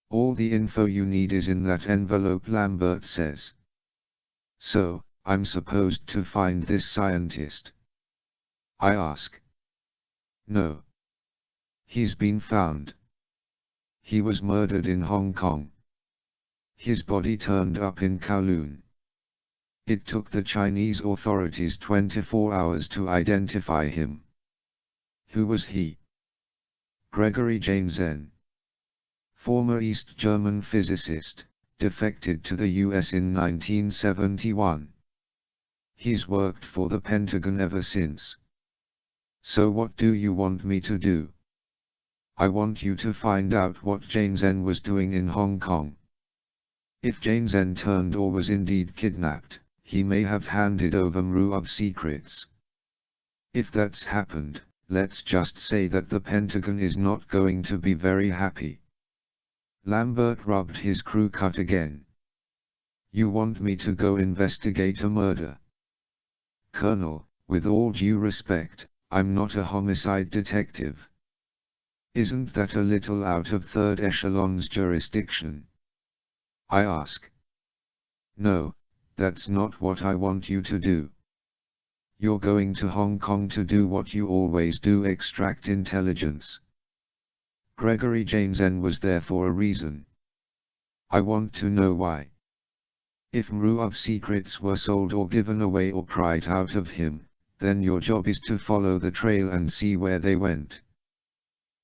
All the info you need is in that envelope, Lambert says. So, I'm supposed to find this scientist? I ask. No. He's been found. He was murdered in Hong Kong. His body turned up in Kowloon. It took the Chinese authorities 24 hours to identify him. Who was he? Gregory Jansen. Former East German physicist, defected to the US in 1971. He's worked for the Pentagon ever since. So what do you want me to do? I want you to find out what Jansen was doing in Hong Kong. If Jansen turned or was indeed kidnapped, he may have handed over Mru of secrets. If that's happened, let's just say that the Pentagon is not going to be very happy. Lambert rubbed his crew cut again. You want me to go investigate a murder? Colonel, with all due respect, I'm not a homicide detective. Isn't that a little out of third echelon's jurisdiction? I ask. No, that's not what I want you to do. You're going to Hong Kong to do what you always do, extract intelligence. Gregory Jansen was there for a reason. I want to know why. If Mru of secrets were sold or given away or pried out of him, then your job is to follow the trail and see where they went.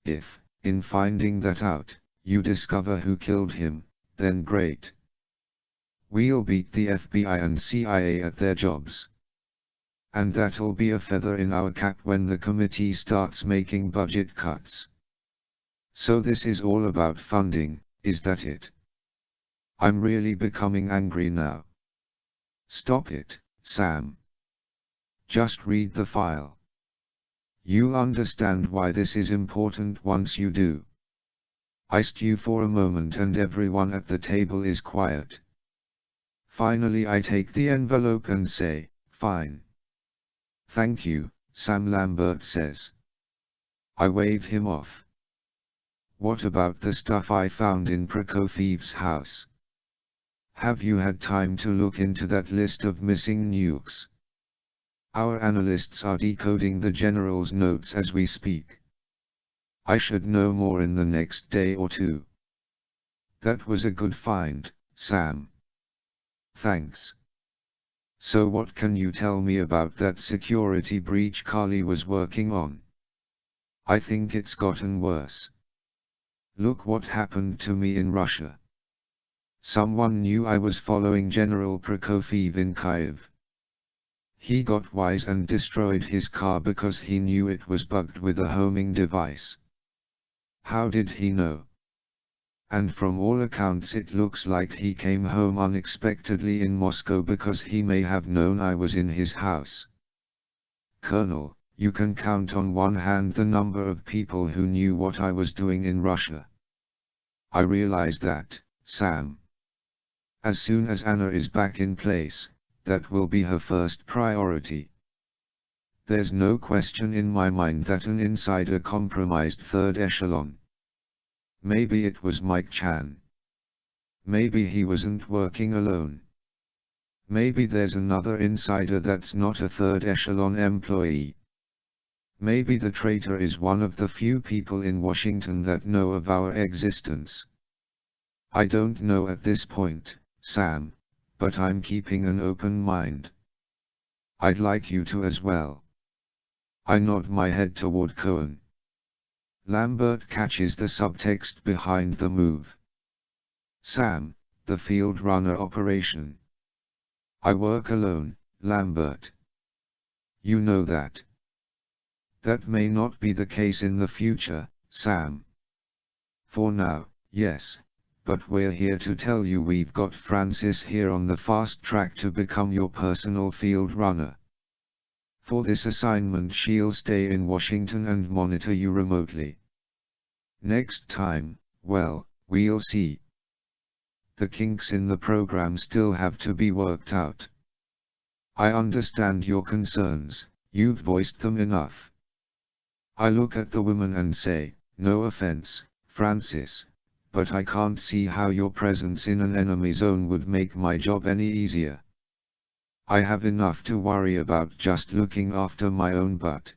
If, in finding that out, you discover who killed him, then great. We'll beat the FBI and CIA at their jobs. And that'll be a feather in our cap when the committee starts making budget cuts. So this is all about funding, is that it? I'm really becoming angry now. Stop it, Sam. Just read the file. You'll understand why this is important once you do. I stew for a moment and everyone at the table is quiet. Finally I take the envelope and say, fine. Thank you, Sam, Lambert says. I wave him off. What about the stuff I found in Prokofiev's house? Have you had time to look into that list of missing nukes? Our analysts are decoding the general's notes as we speak. I should know more in the next day or two. That was a good find, Sam. Thanks. So what can you tell me about that security breach Carly was working on? I think it's gotten worse. Look what happened to me in Russia. Someone knew I was following General Prokofiev in Kyiv. He got wise and destroyed his car because he knew it was bugged with a homing device. How did he know? And from all accounts it looks like he came home unexpectedly in Moscow because he may have known I was in his house. Colonel, you can count on one hand the number of people who knew what I was doing in Russia. I realize that, Sam. As soon as Anna is back in place, that will be her first priority. There's no question in my mind that an insider compromised third echelon. Maybe it was Mike Chan. Maybe he wasn't working alone. Maybe there's another insider that's not a third echelon employee. Maybe the traitor is one of the few people in Washington that know of our existence. I don't know at this point, Sam, but I'm keeping an open mind. I'd like you to as well. I nod my head toward Cohen. Lambert catches the subtext behind the move. Sam, the field runner operation. I work alone, Lambert. You know that. That may not be the case in the future, Sam. For now, yes, but we're here to tell you we've got Francis here on the fast track to become your personal field runner. For this assignment she'll stay in Washington and monitor you remotely. Next time, well, we'll see. The kinks in the program still have to be worked out. I understand your concerns, You've voiced them enough. I look at the woman and say, no offense, Francis, but I can't see how your presence in an enemy zone would make my job any easier. I have enough to worry about just looking after my own butt.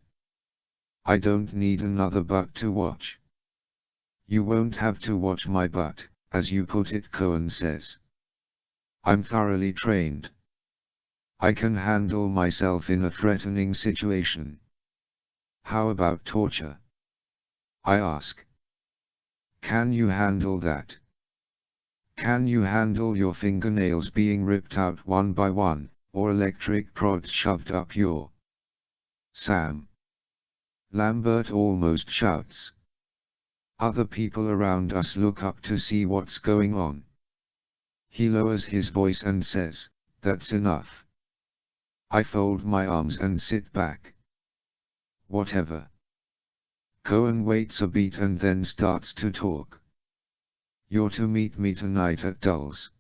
I don't need another butt to watch. You won't have to watch my butt, as you put it, Cohen says. I'm thoroughly trained. I can handle myself in a threatening situation. How about torture? I ask. Can you handle that? Can you handle your fingernails being ripped out one by one, or electric prods shoved up your... Sam. Lambert almost shouts. Other people around us look up to see what's going on. He lowers his voice and says, that's enough. I fold my arms and sit back. Whatever. Cohen waits a beat and then starts to talk. You're to meet me tonight at Dulles.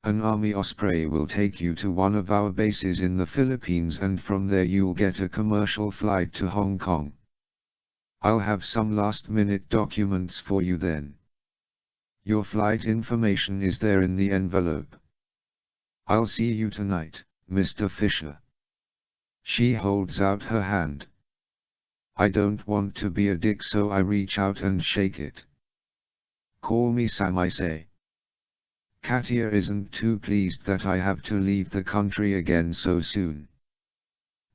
An Army Osprey will take you to one of our bases in the Philippines, and from there you'll get a commercial flight to Hong Kong. I'll have some last-minute documents for you then. Your flight information is there in the envelope. I'll see you tonight, Mr. Fisher. She holds out her hand. I don't want to be a dick, so I reach out and shake it. Call me Sam, I say. Katia isn't too pleased that I have to leave the country again so soon.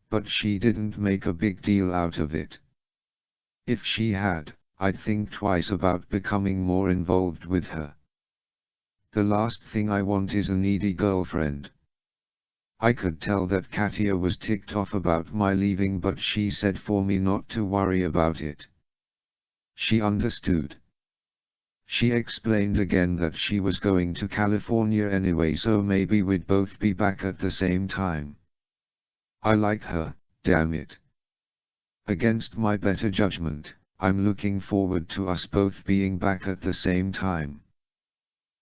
But she didn't make a big deal out of it. If she had, I'd think twice about becoming more involved with her. The last thing I want is a needy girlfriend. I could tell that Katia was ticked off about my leaving, but she said for me not to worry about it. She understood. She explained again that she was going to California anyway, so maybe we'd both be back at the same time. I like her, damn it. Against my better judgment, I'm looking forward to us both being back at the same time.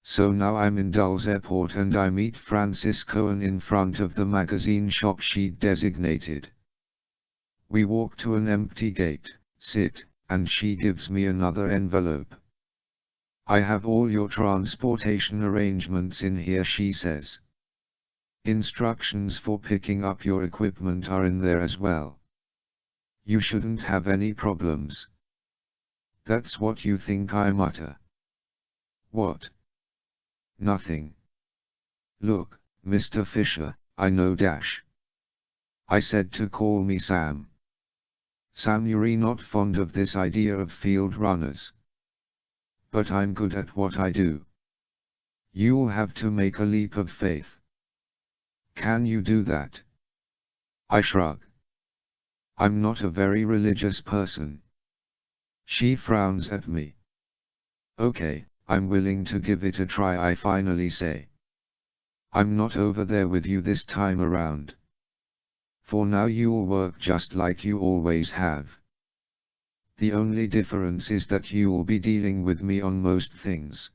So now I'm in Dulles Airport and I meet Francis Cohen in front of the magazine shop she'd designated. We walk to an empty gate, sit, and she gives me another envelope. I have all your transportation arrangements in here, she says. Instructions for picking up your equipment are in there as well. You shouldn't have any problems. That's what you think, I mutter. What? Nothing. Look, Mr. Fisher, I know dash. I said to call me Sam. Sam, you're not fond of this idea of field runners. But I'm good at what I do. You'll have to make a leap of faith. Can you do that? I shrug. I'm not a very religious person. She frowns at me. Okay, I'm willing to give it a try, I finally say. I'm not over there with you this time around. For now you'll work just like you always have. The only difference is that you'll be dealing with me on most things.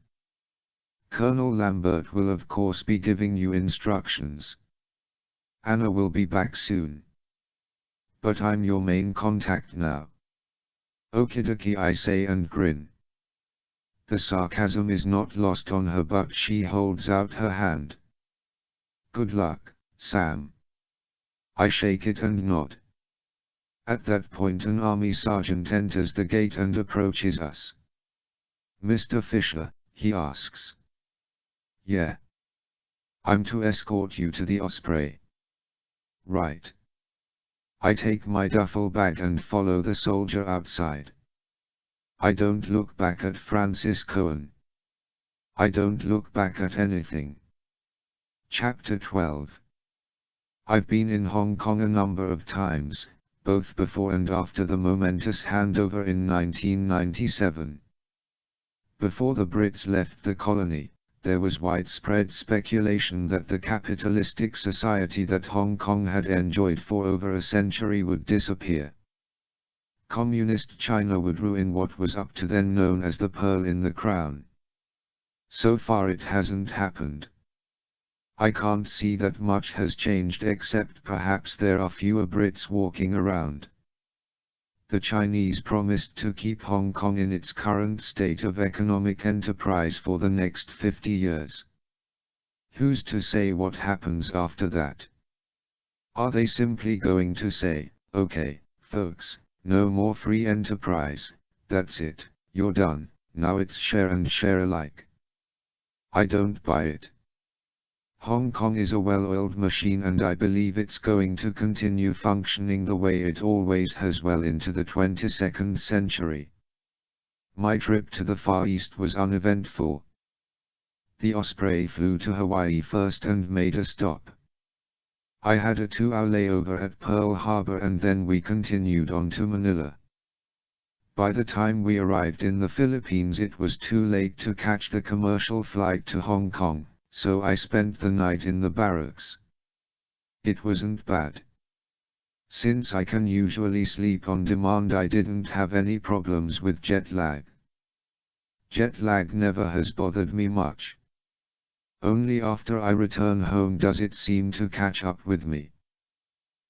Colonel Lambert will of course be giving you instructions. Anna will be back soon. But I'm your main contact now. Okidoki, I say and grin. The sarcasm is not lost on her, but she holds out her hand. Good luck, Sam. I shake it and nod. At that point an army sergeant enters the gate and approaches us. Mr. Fisher, he asks. Yeah. I'm to escort you to the Osprey. Right. I take my duffel bag and follow the soldier outside. I don't look back at Francis Cohen. I don't look back at anything. Chapter 12. I've been in Hong Kong a number of times, both before and after the momentous handover in 1997. Before the Brits left the colony, there was widespread speculation that the capitalistic society that Hong Kong had enjoyed for over a century would disappear. Communist China would ruin what was up to then known as the Pearl in the Crown. So far it hasn't happened. I can't see that much has changed except perhaps there are fewer Brits walking around. The Chinese promised to keep Hong Kong in its current state of economic enterprise for the next 50 years. Who's to say what happens after that? Are they simply going to say, okay, folks, no more free enterprise, that's it, you're done, now it's share and share alike? I don't buy it. Hong Kong is a well-oiled machine and I believe it's going to continue functioning the way it always has well into the 22nd century. My trip to the Far East was uneventful. The Osprey flew to Hawaii first and made a stop. I had a 2-hour layover at Pearl Harbor and then we continued on to Manila. By the time we arrived in the Philippines it was too late to catch the commercial flight to Hong Kong, so I spent the night in the barracks. It wasn't bad. Since I can usually sleep on demand, I didn't have any problems with jet lag. Jet lag never has bothered me much. Only after I return home does it seem to catch up with me.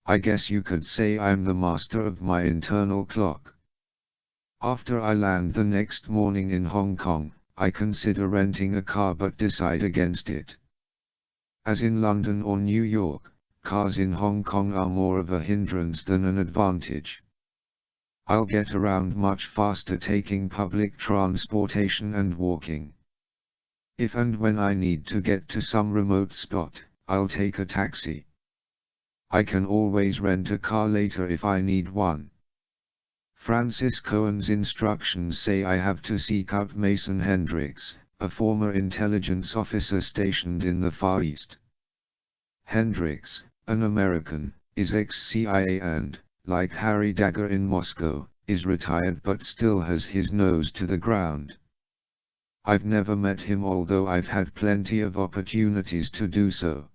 I guess you could say I'm the master of my internal clock. After I land the next morning in Hong Kong, I consider renting a car but decide against it. As in London or New York, cars in Hong Kong are more of a hindrance than an advantage. I'll get around much faster taking public transportation and walking. If and when I need to get to some remote spot, I'll take a taxi. I can always rent a car later if I need one. Francis Cohen's instructions say I have to seek out Mason Hendricks, a former intelligence officer stationed in the Far East. Hendricks, an American, is ex-CIA and, like Harry Dagger in Moscow, is retired but still has his nose to the ground. I've never met him, although I've had plenty of opportunities to do so.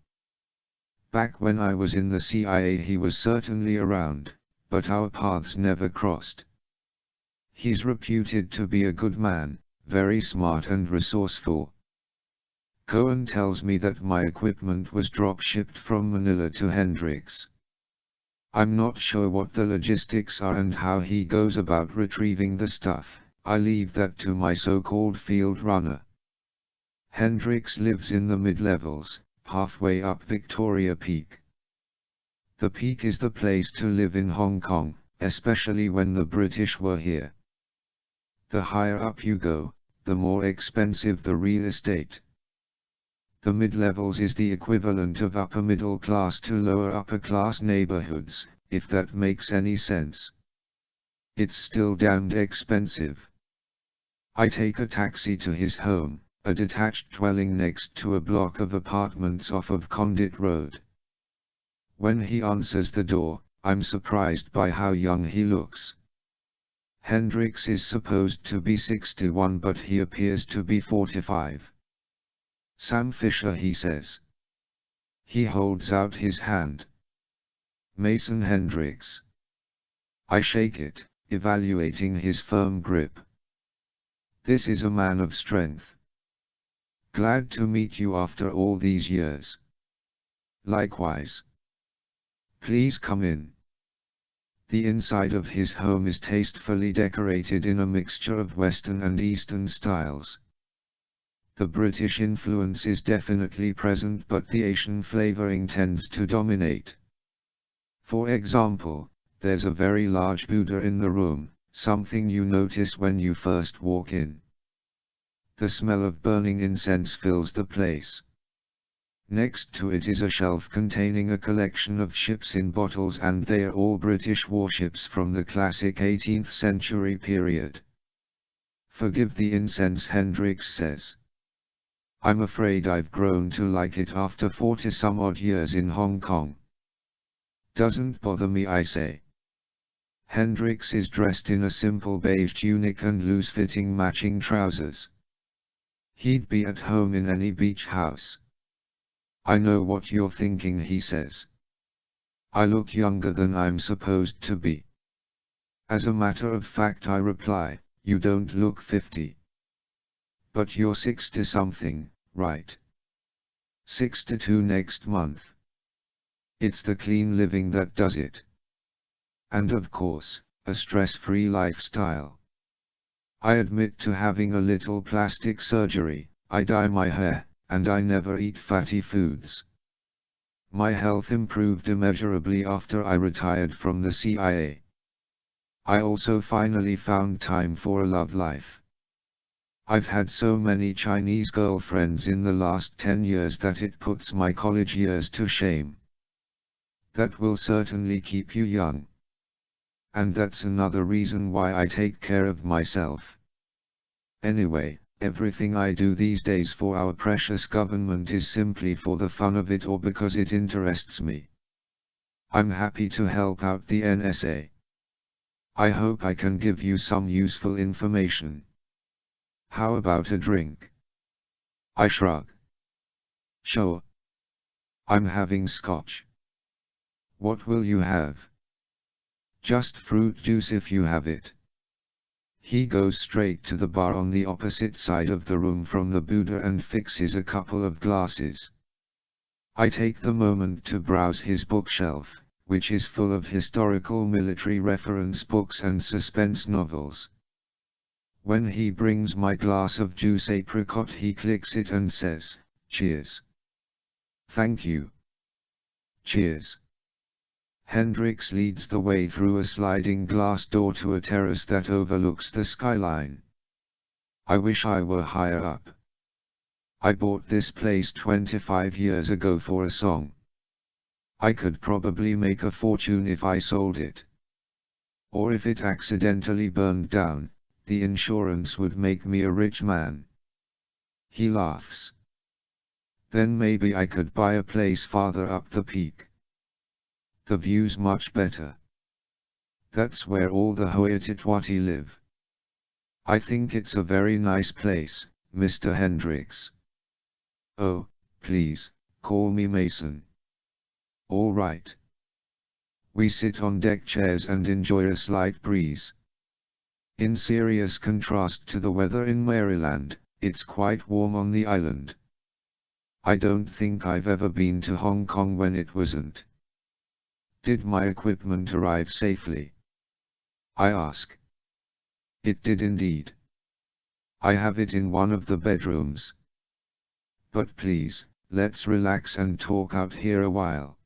Back when I was in the CIA he was certainly around, but our paths never crossed. He's reputed to be a good man, very smart and resourceful. Cohen tells me that my equipment was drop-shipped from Manila to Hendricks. I'm not sure what the logistics are and how he goes about retrieving the stuff. I leave that to my so-called field runner. Hendricks lives in the mid-levels, halfway up Victoria Peak. The Peak is the place to live in Hong Kong, especially when the British were here. The higher up you go, the more expensive the real estate. The mid-levels is the equivalent of upper middle class to lower upper class neighborhoods, if that makes any sense. It's still damned expensive. I take a taxi to his home, a detached dwelling next to a block of apartments off of Condit Road. When he answers the door, I'm surprised by how young he looks. Hendricks is supposed to be 61 but he appears to be 45. Sam Fisher, he says. He holds out his hand. Mason Hendricks. I shake it, evaluating his firm grip. This is a man of strength. Glad to meet you after all these years. Likewise. Please come in. The inside of his home is tastefully decorated in a mixture of Western and Eastern styles. The British influence is definitely present, but the Asian flavoring tends to dominate. For example, there's a very large Buddha in the room, something you notice when you first walk in. The smell of burning incense fills the place. Next to it is a shelf containing a collection of ships in bottles, and they are all British warships from the classic 18th century period. Forgive the incense, Hendricks says. I'm afraid I've grown to like it after 40-some odd years in Hong Kong. Doesn't bother me, I say. Hendricks is dressed in a simple beige tunic and loose-fitting matching trousers. He'd be at home in any beach house. I know what you're thinking, he says. I look younger than I'm supposed to be. As a matter of fact, I reply, you don't look 50. But you're 60-something, right? 6 to 2 next month. It's the clean living that does it. And of course, a stress-free lifestyle. I admit to having a little plastic surgery, I dye my hair, and I never eat fatty foods. My health improved immeasurably after I retired from the CIA. I also finally found time for a love life. I've had so many Chinese girlfriends in the last 10 years that it puts my college years to shame. That will certainly keep you young. And that's another reason why I take care of myself. Anyway, everything I do these days for our precious government is simply for the fun of it or because it interests me. I'm happy to help out the NSA. I hope I can give you some useful information. How about a drink? I shrug. Sure. I'm having scotch. What will you have? Just fruit juice if you have it. He goes straight to the bar on the opposite side of the room from the Buddha and fixes a couple of glasses. I take the moment to browse his bookshelf, which is full of historical military reference books and suspense novels. When he brings my glass of juice apricot, he clicks it and says, "Cheers." Thank you. Cheers. Hendrix leads the way through a sliding glass door to a terrace that overlooks the skyline. I wish I were higher up. I bought this place 25 years ago for a song. I could probably make a fortune if I sold it. Or if it accidentally burned down, the insurance would make me a rich man. He laughs. Then maybe I could buy a place farther up the peak. The view's much better. That's where all the Hoyatitwati live. I think it's a very nice place, Mr. Hendrix. Oh, please, call me Mason. All right. We sit on deck chairs and enjoy a slight breeze. In serious contrast to the weather in Maryland, it's quite warm on the island. I don't think I've ever been to Hong Kong when it wasn't. Did my equipment arrive safely? I ask. It did indeed. I have it in one of the bedrooms. But please, let's relax and talk out here a while.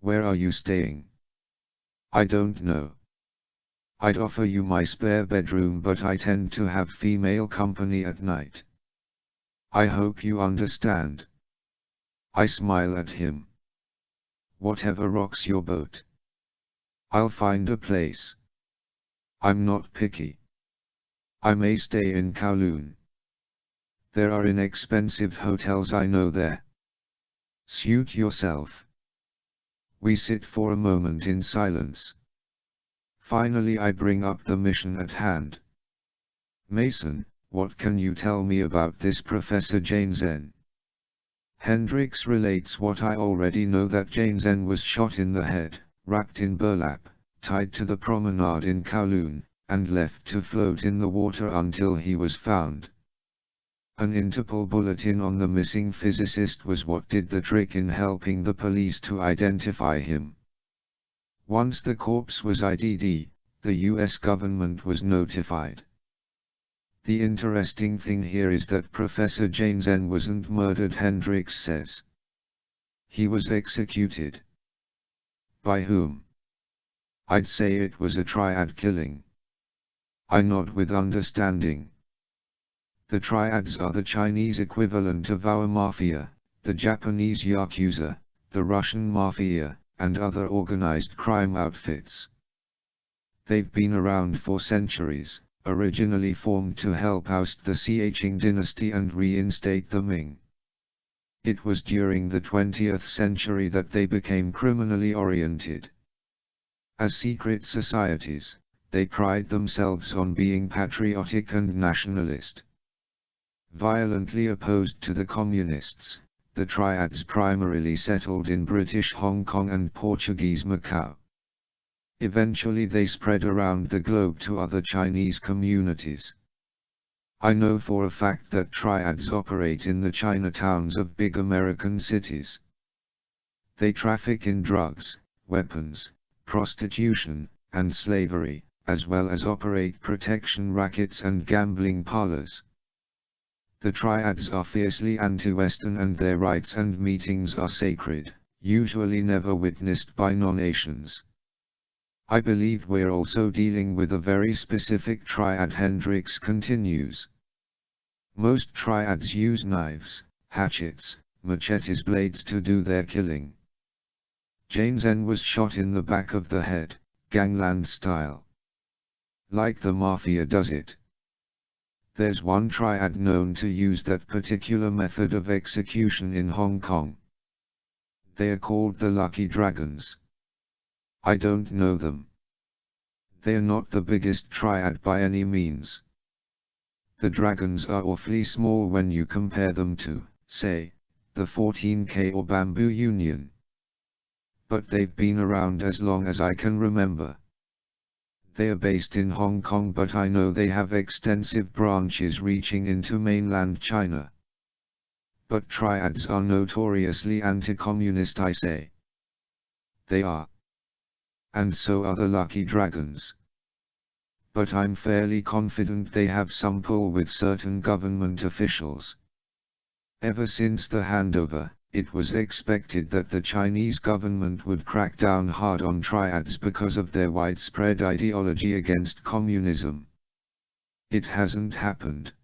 Where are you staying? I don't know. I'd offer you my spare bedroom, but I tend to have female company at night. I hope you understand. I smile at him. Whatever rocks your boat. I'll find a place. I'm not picky. I may stay in Kowloon. There are inexpensive hotels I know there. Suit yourself. We sit for a moment in silence. Finally I bring up the mission at hand. Mason, what can you tell me about this Professor Jane Zen? Hendrix relates what I already know, that Jane Zen was shot in the head, wrapped in burlap, tied to the promenade in Kowloon, and left to float in the water until he was found. An Interpol bulletin on the missing physicist was what did the trick in helping the police to identify him. Once the corpse was ID'd, the US government was notified. The interesting thing here is that Professor Jane Zen wasn't murdered, Hendrix says. He was executed. By whom? I'd say it was a triad killing. I nod with understanding. The triads are the Chinese equivalent of our mafia, the Japanese yakuza, the Russian mafia, and other organized crime outfits. They've been around for centuries, originally formed to help oust the Qing dynasty and reinstate the Ming. It was during the 20th century that they became criminally oriented. As secret societies, they pride themselves on being patriotic and nationalist. Violently opposed to the communists, the triads primarily settled in British Hong Kong and Portuguese Macau. Eventually they spread around the globe to other Chinese communities. I know for a fact that triads operate in the Chinatowns of big American cities. They traffic in drugs, weapons, prostitution, and slavery, as well as operate protection rackets and gambling parlors. The triads are fiercely anti-Western and their rites and meetings are sacred, usually never witnessed by non-Asians. I believe we're also dealing with a very specific triad. Hendricks continues. Most triads use knives, hatchets, machetes, blades to do their killing. Jane Zen was shot in the back of the head, gangland style. Like the mafia does it. There's one triad known to use that particular method of execution in Hong Kong. They are called the Lucky Dragons. I don't know them. They are not the biggest triad by any means. The dragons are awfully small when you compare them to, say, the 14K or Bamboo Union. But they've been around as long as I can remember. They are based in Hong Kong, but I know they have extensive branches reaching into mainland China. But triads are notoriously anti-communist, I say. They are. And so are the Lucky Dragons. But I'm fairly confident they have some pull with certain government officials. Ever since the handover, it was expected that the Chinese government would crack down hard on triads because of their widespread ideology against communism. It hasn't happened.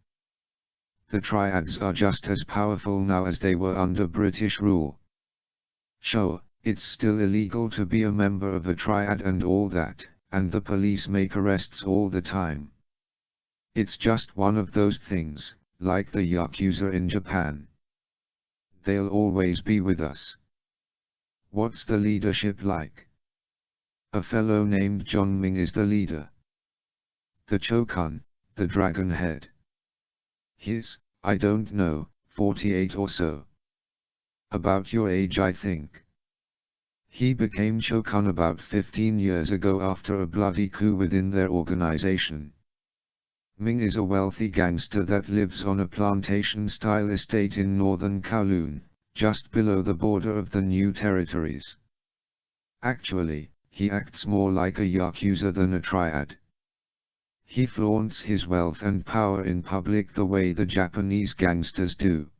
The triads are just as powerful now as they were under British rule. Sure, it's still illegal to be a member of a triad and all that, and the police make arrests all the time. It's just one of those things, like the Yakuza in Japan. They'll always be with us. What's the leadership like? A fellow named John Ming is the leader. The Chokun, the dragon head. He's, I don't know, 48 or so. About your age, I think. He became Chokun about 15 years ago after a bloody coup within their organization. Ming is a wealthy gangster that lives on a plantation-style estate in northern Kowloon, just below the border of the New Territories. Actually, he acts more like a Yakuza than a triad. He flaunts his wealth and power in public the way the Japanese gangsters do.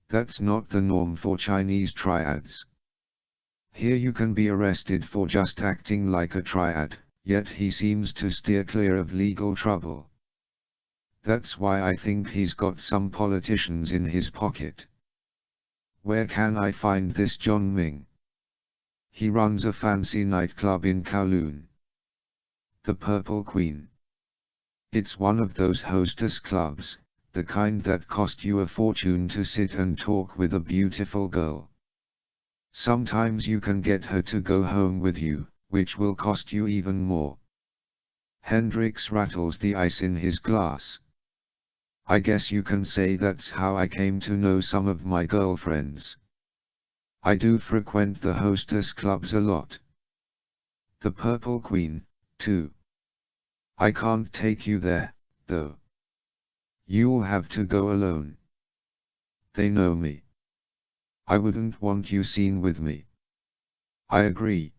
That's not the norm for Chinese triads. Here you can be arrested for just acting like a triad, yet he seems to steer clear of legal trouble. That's why I think he's got some politicians in his pocket. Where can I find this John Ming? He runs a fancy nightclub in Kowloon. The Purple Queen. It's one of those hostess clubs, the kind that cost you a fortune to sit and talk with a beautiful girl. Sometimes you can get her to go home with you, which will cost you even more. Hendricks rattles the ice in his glass. I guess you can say that's how I came to know some of my girlfriends. I do frequent the hostess clubs a lot. The Purple Queen, too. I can't take you there, though. You'll have to go alone. They know me. I wouldn't want you seen with me. I agree.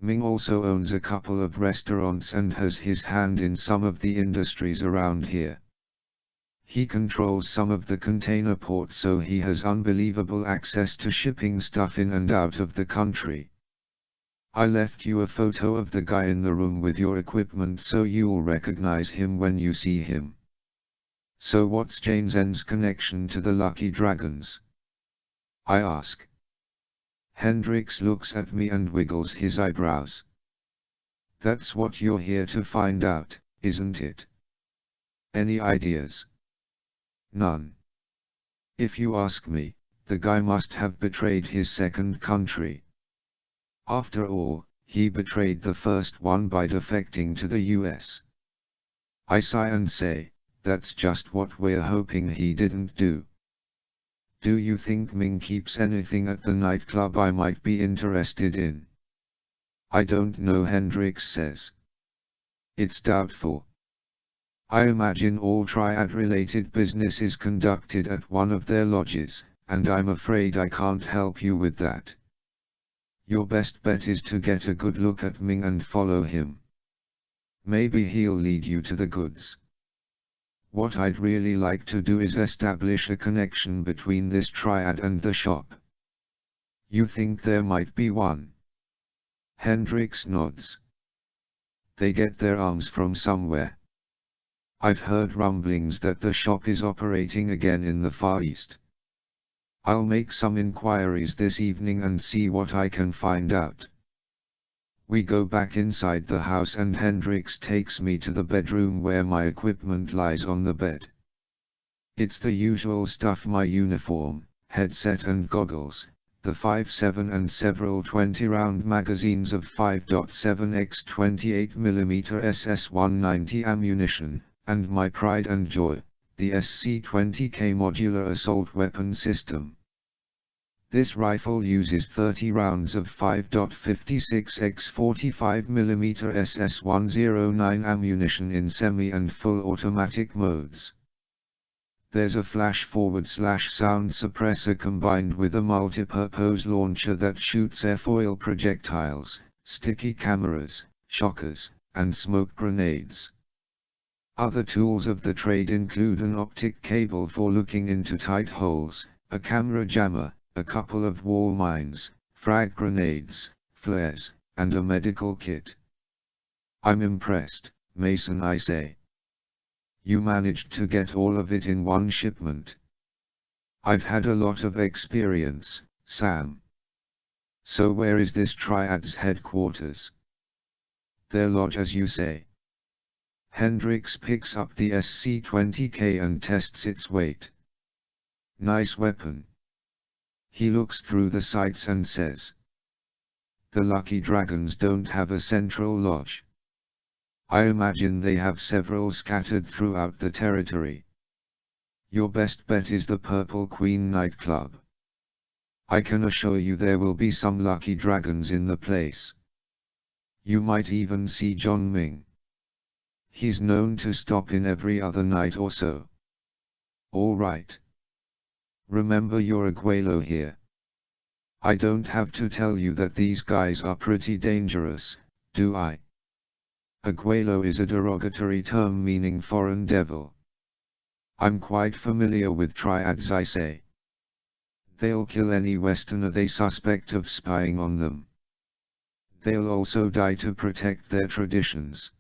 Ming also owns a couple of restaurants and has his hand in some of the industries around here. He controls some of the container ports, so he has unbelievable access to shipping stuff in and out of the country. I left you a photo of the guy in the room with your equipment so you'll recognize him when you see him. So what's Jane Zen's connection to the Lucky Dragons? I ask. Hendricks looks at me and wiggles his eyebrows. That's what you're here to find out, isn't it? Any ideas? None. If you ask me, the guy must have betrayed his second country. After all, he betrayed the first one by defecting to the US. I sigh and say, that's just what we're hoping he didn't do. Do you think Ming keeps anything at the nightclub I might be interested in? I don't know, Hendricks says. It's doubtful. I imagine all triad-related business is conducted at one of their lodges, and I'm afraid I can't help you with that. Your best bet is to get a good look at Ming and follow him. Maybe he'll lead you to the goods. What I'd really like to do is establish a connection between this triad and the shop. You think there might be one? Hendricks nods. They get their arms from somewhere. I've heard rumblings that the shop is operating again in the Far East. I'll make some inquiries this evening and see what I can find out. We go back inside the house and Hendricks takes me to the bedroom where my equipment lies on the bed. It's the usual stuff: my uniform, headset and goggles, the 5.7 and several 20-round magazines of 5.7x 28mm SS-190 ammunition, and my pride and joy, the SC-20K modular assault weapon system. This rifle uses 30 rounds of 5.56x 45mm SS-109 ammunition in semi and full automatic modes. There's a flash-forward/sound suppressor combined with a multipurpose launcher that shoots airfoil projectiles, sticky cameras, shockers, and smoke grenades. Other tools of the trade include an optic cable for looking into tight holes, a camera jammer, a couple of wall mines, frag grenades, flares, and a medical kit. I'm impressed, Mason, I say. You managed to get all of it in one shipment. I've had a lot of experience, Sam. So where is this triad's headquarters? Their lodge, as you say. Hendricks picks up the SC-20K and tests its weight. Nice weapon. He looks through the sights and says, "The Lucky Dragons don't have a central lodge. I imagine they have several scattered throughout the territory. Your best bet is the Purple Queen nightclub. I can assure you there will be some Lucky Dragons in the place. You might even see John Ming. He's known to stop in every other night or so. All right. Remember your abuelo here. I don't have to tell you that these guys are pretty dangerous, do I? Abuelo is a derogatory term meaning foreign devil. I'm quite familiar with triads, I say. They'll kill any Westerner they suspect of spying on them. They'll also die to protect their traditions."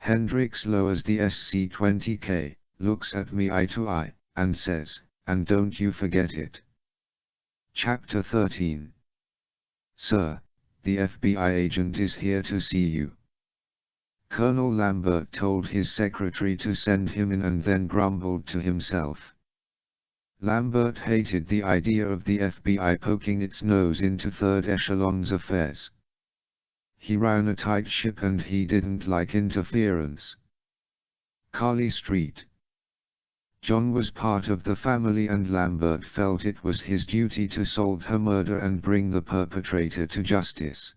Hendricks lowers the SC-20K, looks at me eye to eye, and says, "And don't you forget it." Chapter 13. "Sir, the FBI agent is here to see you." Colonel Lambert told his secretary to send him in and then grumbled to himself. Lambert hated the idea of the FBI poking its nose into third echelon's affairs. He ran a tight ship and he didn't like interference. Carly Street. John was part of the family and Lambert felt it was his duty to solve her murder and bring the perpetrator to justice.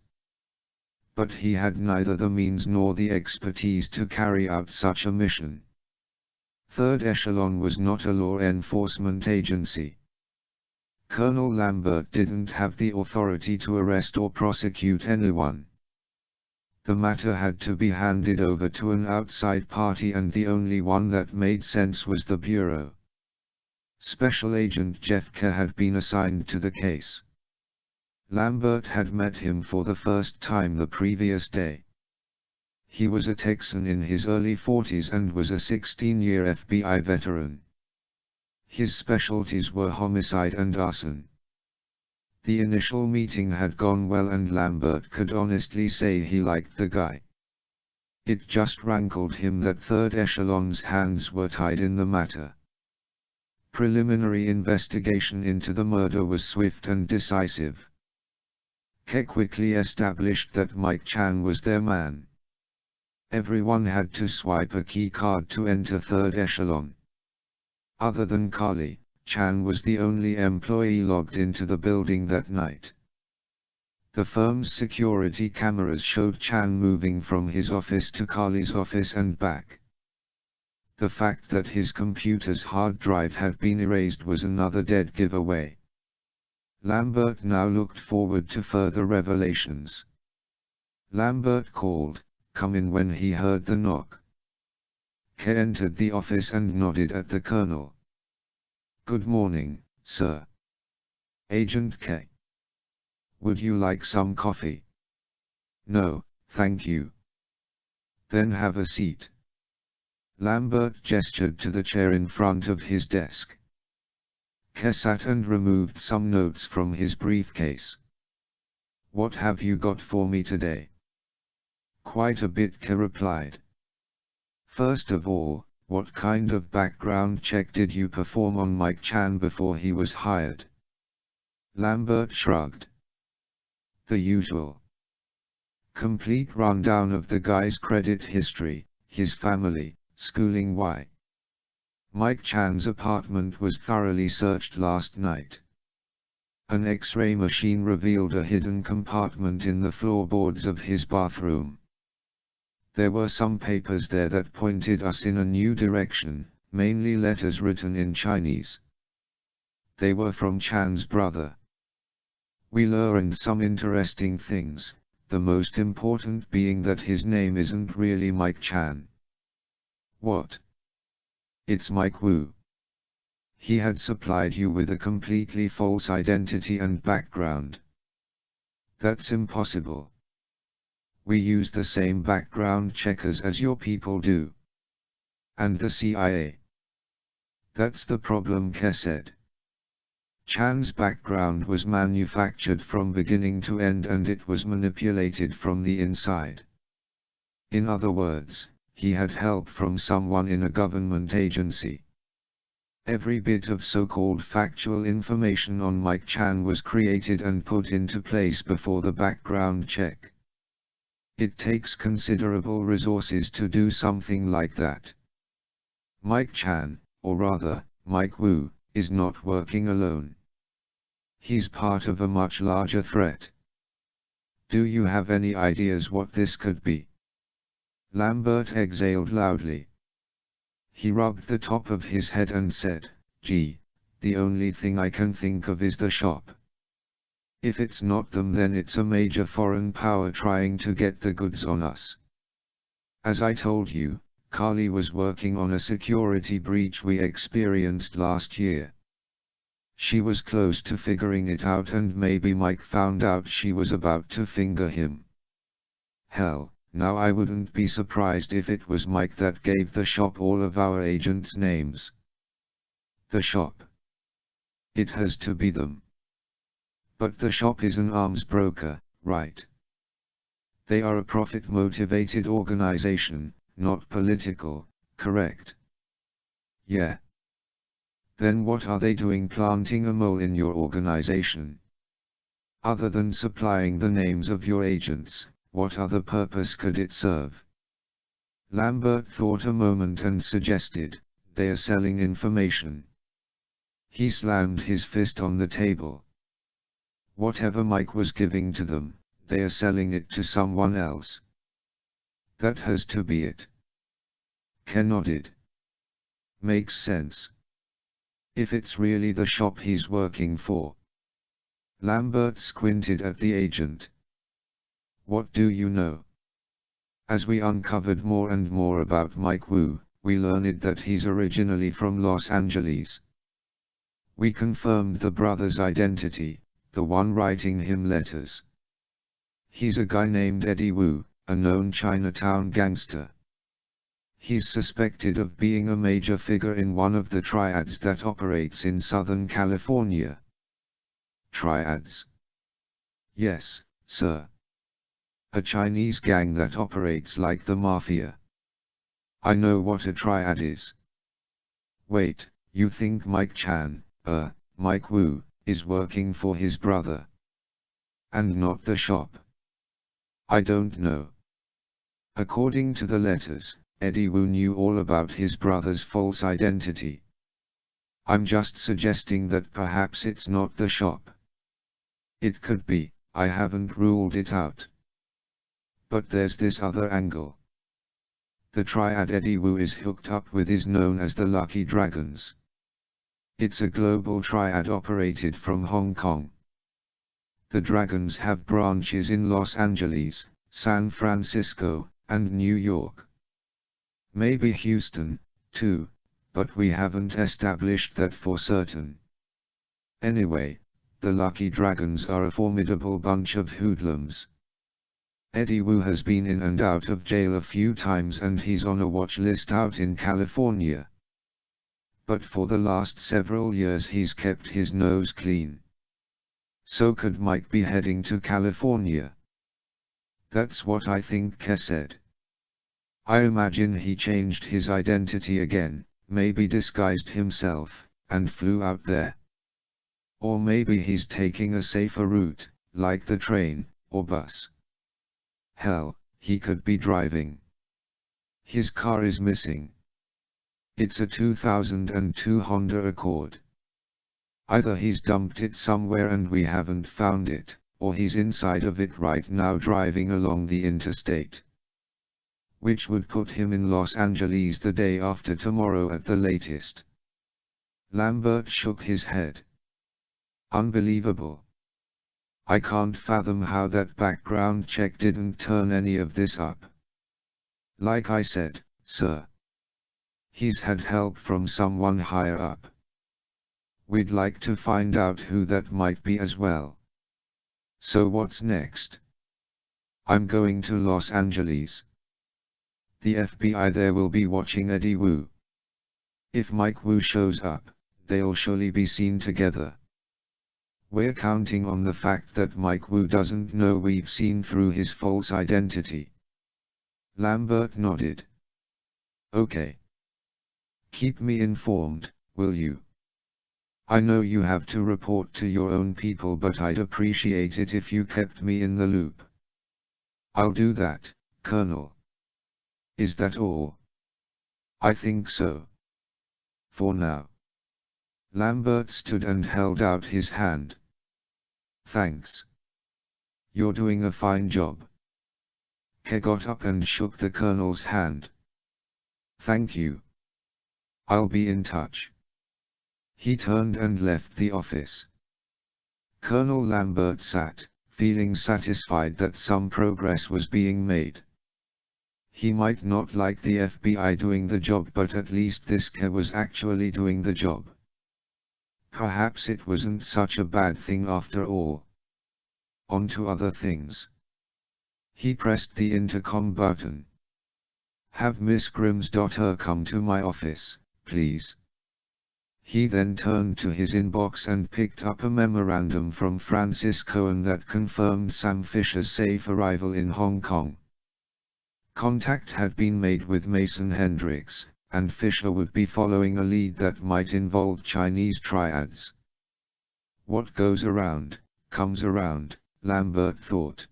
But he had neither the means nor the expertise to carry out such a mission. Third Echelon was not a law enforcement agency. Colonel Lambert didn't have the authority to arrest or prosecute anyone. The matter had to be handed over to an outside party and the only one that made sense was the Bureau. Special Agent Jeff Kerr had been assigned to the case. Lambert had met him for the first time the previous day. He was a Texan in his early 40s and was a 16-year FBI veteran. His specialties were homicide and arson. The initial meeting had gone well and Lambert could honestly say he liked the guy. It just rankled him that Third Echelon's hands were tied in the matter. Preliminary investigation into the murder was swift and decisive. Kerr quickly established that Mike Chan was their man. Everyone had to swipe a key card to enter Third Echelon. Other than Carly, Chan was the only employee logged into the building that night. The firm's security cameras showed Chan moving from his office to Carly's office and back. The fact that his computer's hard drive had been erased was another dead giveaway. Lambert now looked forward to further revelations. Lambert called, "Come in," when he heard the knock. K entered the office and nodded at the colonel. "Good morning, sir." "Agent K. Would you like some coffee?" "No, thank you." "Then have a seat." Lambert gestured to the chair in front of his desk. K sat and removed some notes from his briefcase. "What have you got for me today?" "Quite a bit," K replied. "First of all, what kind of background check did you perform on Mike Chan before he was hired?" Lambert shrugged. "The usual. Complete rundown of the guy's credit history, his family, schooling. Why?" "Mike Chan's apartment was thoroughly searched last night. An X-ray machine revealed a hidden compartment in the floorboards of his bathroom. There were some papers there that pointed us in a new direction, mainly letters written in Chinese. They were from Chan's brother. We learned some interesting things, the most important being that his name isn't really Mike Chan." "What?" "It's Mike Wu. He had supplied you with a completely false identity and background." "That's impossible. We use the same background checkers as your people do." "And the CIA." "That's the problem," Ke said. "Chan's background was manufactured from beginning to end, and it was manipulated from the inside. In other words, he had help from someone in a government agency. Every bit of so-called factual information on Mike Chan was created and put into place before the background check. It takes considerable resources to do something like that. Mike Chan, or rather, Mike Wu, is not working alone. He's part of a much larger threat. Do you have any ideas what this could be?" Lambert exhaled loudly. He rubbed the top of his head and said, "Gee, the only thing I can think of is the shop. If it's not them, then it's a major foreign power trying to get the goods on us. As I told you, Carly was working on a security breach we experienced last year. She was close to figuring it out, and maybe Mike found out she was about to finger him. Hell, now I wouldn't be surprised if it was Mike that gave the shop all of our agents' names." "The shop? It has to be them." "But the shop is an arms broker, right? They are a profit-motivated organization, not political, correct?" "Yeah." "Then what are they doing planting a mole in your organization? Other than supplying the names of your agents, what other purpose could it serve?" Lambert thought a moment and suggested, "They are selling information." He slammed his fist on the table. "Whatever Mike was giving to them, they are selling it to someone else." "That has to be it." Ken nodded. "Makes sense. If it's really the shop he's working for." Lambert squinted at the agent. "What do you know?" "As we uncovered more and more about Mike Wu, we learned that he's originally from Los Angeles. We confirmed the brother's identity, the one writing him letters. He's a guy named Eddie Wu, a known Chinatown gangster. He's suspected of being a major figure in one of the triads that operates in Southern California." "Triads?" "Yes, sir. A Chinese gang that operates like the mafia." "I know what a triad is." "Wait, you think Mike Chan, Mike Wu, is working for his brother? And not the shop?" "I don't know. According to the letters, Eddie Wu knew all about his brother's false identity. I'm just suggesting that perhaps it's not the shop. It could be, I haven't ruled it out. But there's this other angle. The triad Eddie Wu is hooked up with is known as the Lucky Dragons. It's a global triad operated from Hong Kong. The Dragons have branches in Los Angeles, San Francisco, and New York. Maybe Houston, too, but we haven't established that for certain. Anyway, the Lucky Dragons are a formidable bunch of hoodlums. Eddie Wu has been in and out of jail a few times and he's on a watch list out in California. But for the last several years he's kept his nose clean. So could Mike be heading to California? That's what I think Ke said. I imagine he changed his identity again, maybe disguised himself, and flew out there. Or maybe he's taking a safer route, like the train, or bus. Hell, he could be driving. His car is missing. It's a 2002 Honda Accord. Either he's dumped it somewhere and we haven't found it, or he's inside of it right now driving along the interstate. Which would put him in Los Angeles the day after tomorrow at the latest. Lambert shook his head. Unbelievable. I can't fathom how that background check didn't turn any of this up. Like I said, sir. He's had help from someone higher up. We'd like to find out who that might be as well. So what's next? I'm going to Los Angeles. The FBI there will be watching Eddie Wu. If Mike Wu shows up, they'll surely be seen together. We're counting on the fact that Mike Wu doesn't know we've seen through his false identity. Lambert nodded. Okay. Keep me informed, will you? I know you have to report to your own people, but I'd appreciate it if you kept me in the loop. I'll do that, Colonel. Is that all? I think so. For now. Lambert stood and held out his hand. Thanks. You're doing a fine job. Ke got up and shook the Colonel's hand. Thank you. I'll be in touch. He turned and left the office. Colonel Lambert sat, feeling satisfied that some progress was being made. He might not like the FBI doing the job, but at least this Ke was actually doing the job. Perhaps it wasn't such a bad thing after all. On to other things. He pressed the intercom button. Have Miss Grimm's daughter come to my office, please. He then turned to his inbox and picked up a memorandum from Francis Cohen that confirmed Sam Fisher's safe arrival in Hong Kong. Contact had been made with Mason Hendricks, and Fisher would be following a lead that might involve Chinese triads. What goes around, comes around, Lambert thought.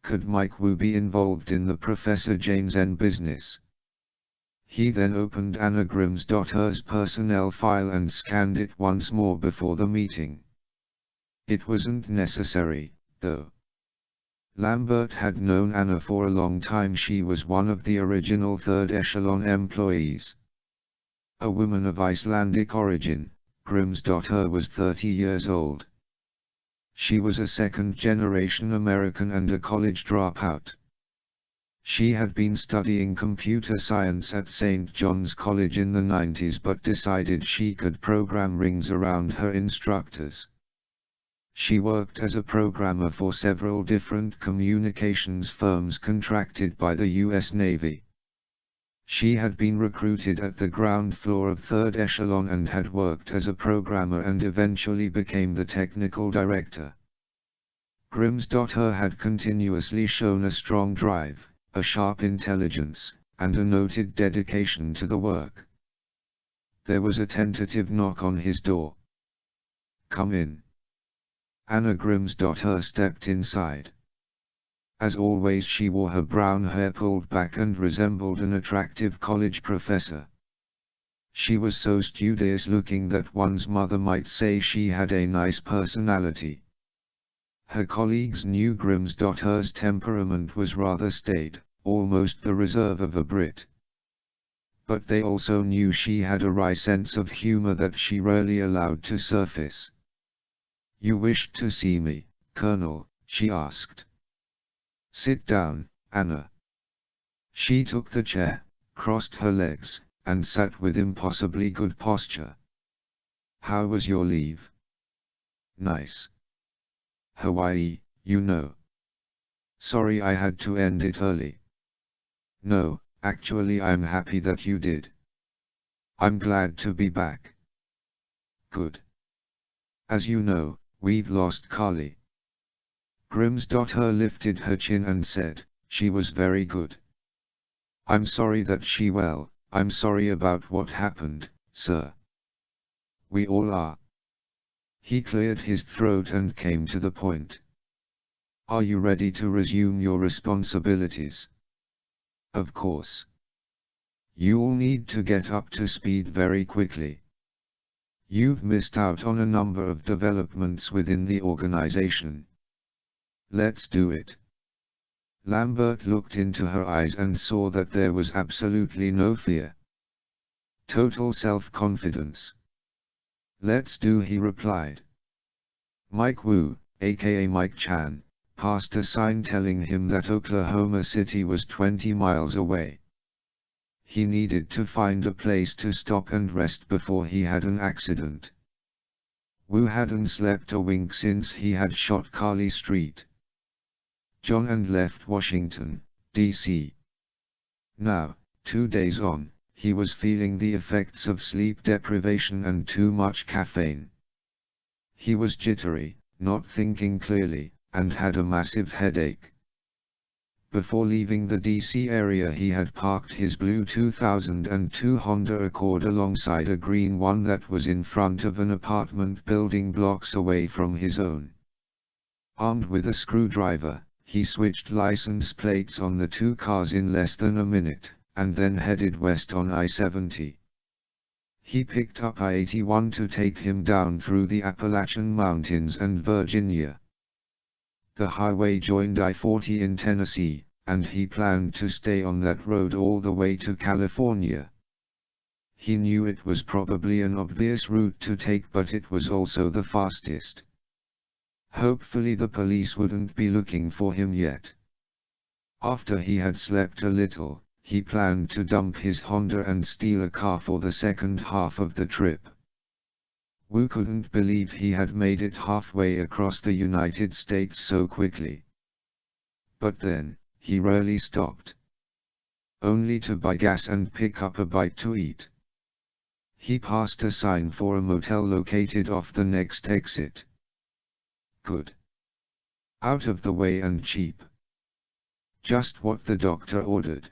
Could Mike Wu be involved in the Professor Jane Zen business? He then opened Anna Grimm's daughter's personnel file and scanned it once more before the meeting. It wasn't necessary, though. Lambert had known Anna for a long time. She was one of the original third echelon employees. A woman of Icelandic origin, Grimm's daughter was 30 years old. She was a second-generation American and a college dropout. She had been studying computer science at St. John's College in the 90s but decided she could program rings around her instructors. She worked as a programmer for several different communications firms contracted by the U.S. Navy. She had been recruited at the ground floor of Third Echelon and had worked as a programmer and eventually became the technical director. Grimm's daughter had continuously shown a strong drive, a sharp intelligence, and a noted dedication to the work. There was a tentative knock on his door. Come in. Anna Grimm's daughter stepped inside. As always, she wore her brown hair pulled back and resembled an attractive college professor. She was so studious looking that one's mother might say she had a nice personality. Her colleagues knew Grimm's daughter's temperament was rather staid, almost the reserve of a Brit. But they also knew she had a wry sense of humor that she rarely allowed to surface. "You wished to see me, Colonel?" she asked. "Sit down, Anna." She took the chair, crossed her legs, and sat with impossibly good posture. "How was your leave?" "Nice. Hawaii, you know." "Sorry I had to end it early." "No, actually I'm happy that you did. I'm glad to be back." "Good. As you know, we've lost Carly." Grimsdottir lifted her chin and said, "She was very good. I'm sorry that I'm sorry about what happened, sir." "We all are." He cleared his throat and came to the point. "Are you ready to resume your responsibilities?" "Of course. You'll need to get up to speed very quickly. You've missed out on a number of developments within the organization." "Let's do it." Lambert looked into her eyes and saw that there was absolutely no fear. Total self-confidence. "Let's do," he replied. Mike Wu, aka Mike Chan, passed a sign telling him that Oklahoma City was 20 miles away. He needed to find a place to stop and rest before he had an accident. Wu hadn't slept a wink since he had shot Carly Street. John and left Washington, D.C. Now, 2 days on, he was feeling the effects of sleep deprivation and too much caffeine. He was jittery, not thinking clearly, and had a massive headache. Before leaving the DC area he had parked his blue 2002 Honda Accord alongside a green one that was in front of an apartment building blocks away from his own. Armed with a screwdriver, he switched license plates on the two cars in less than a minute, and then headed west on I-70. He picked up I-81 to take him down through the Appalachian Mountains and Virginia. The highway joined I-40 in Tennessee, and he planned to stay on that road all the way to California. He knew it was probably an obvious route to take, but it was also the fastest. Hopefully the police wouldn't be looking for him yet. After he had slept a little, he planned to dump his Honda and steal a car for the second half of the trip. Wu couldn't believe he had made it halfway across the United States so quickly. But then, he rarely stopped. Only to buy gas and pick up a bite to eat. He passed a sign for a motel located off the next exit. Good. Out of the way and cheap. Just what the doctor ordered.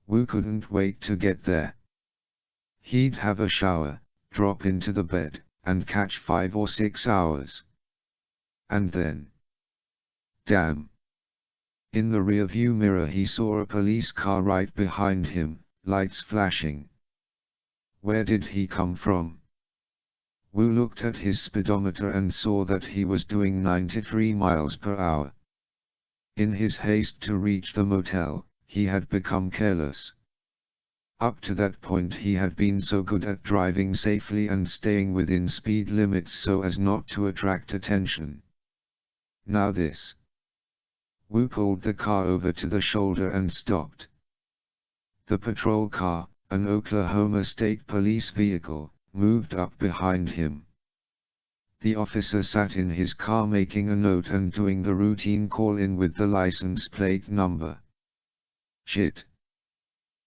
Wu couldn't wait to get there. He'd have a shower, drop into the bed, and catch 5 or 6 hours. And then... damn. In the rearview mirror he saw a police car right behind him, lights flashing. Where did he come from? Wu looked at his speedometer and saw that he was doing 93 miles per hour. In his haste to reach the motel, he had become careless. Up to that point he had been so good at driving safely and staying within speed limits so as not to attract attention. Now this. Wu pulled the car over to the shoulder and stopped. The patrol car, an Oklahoma State Police vehicle, moved up behind him. The officer sat in his car making a note and doing the routine call-in with the license plate number. Shit.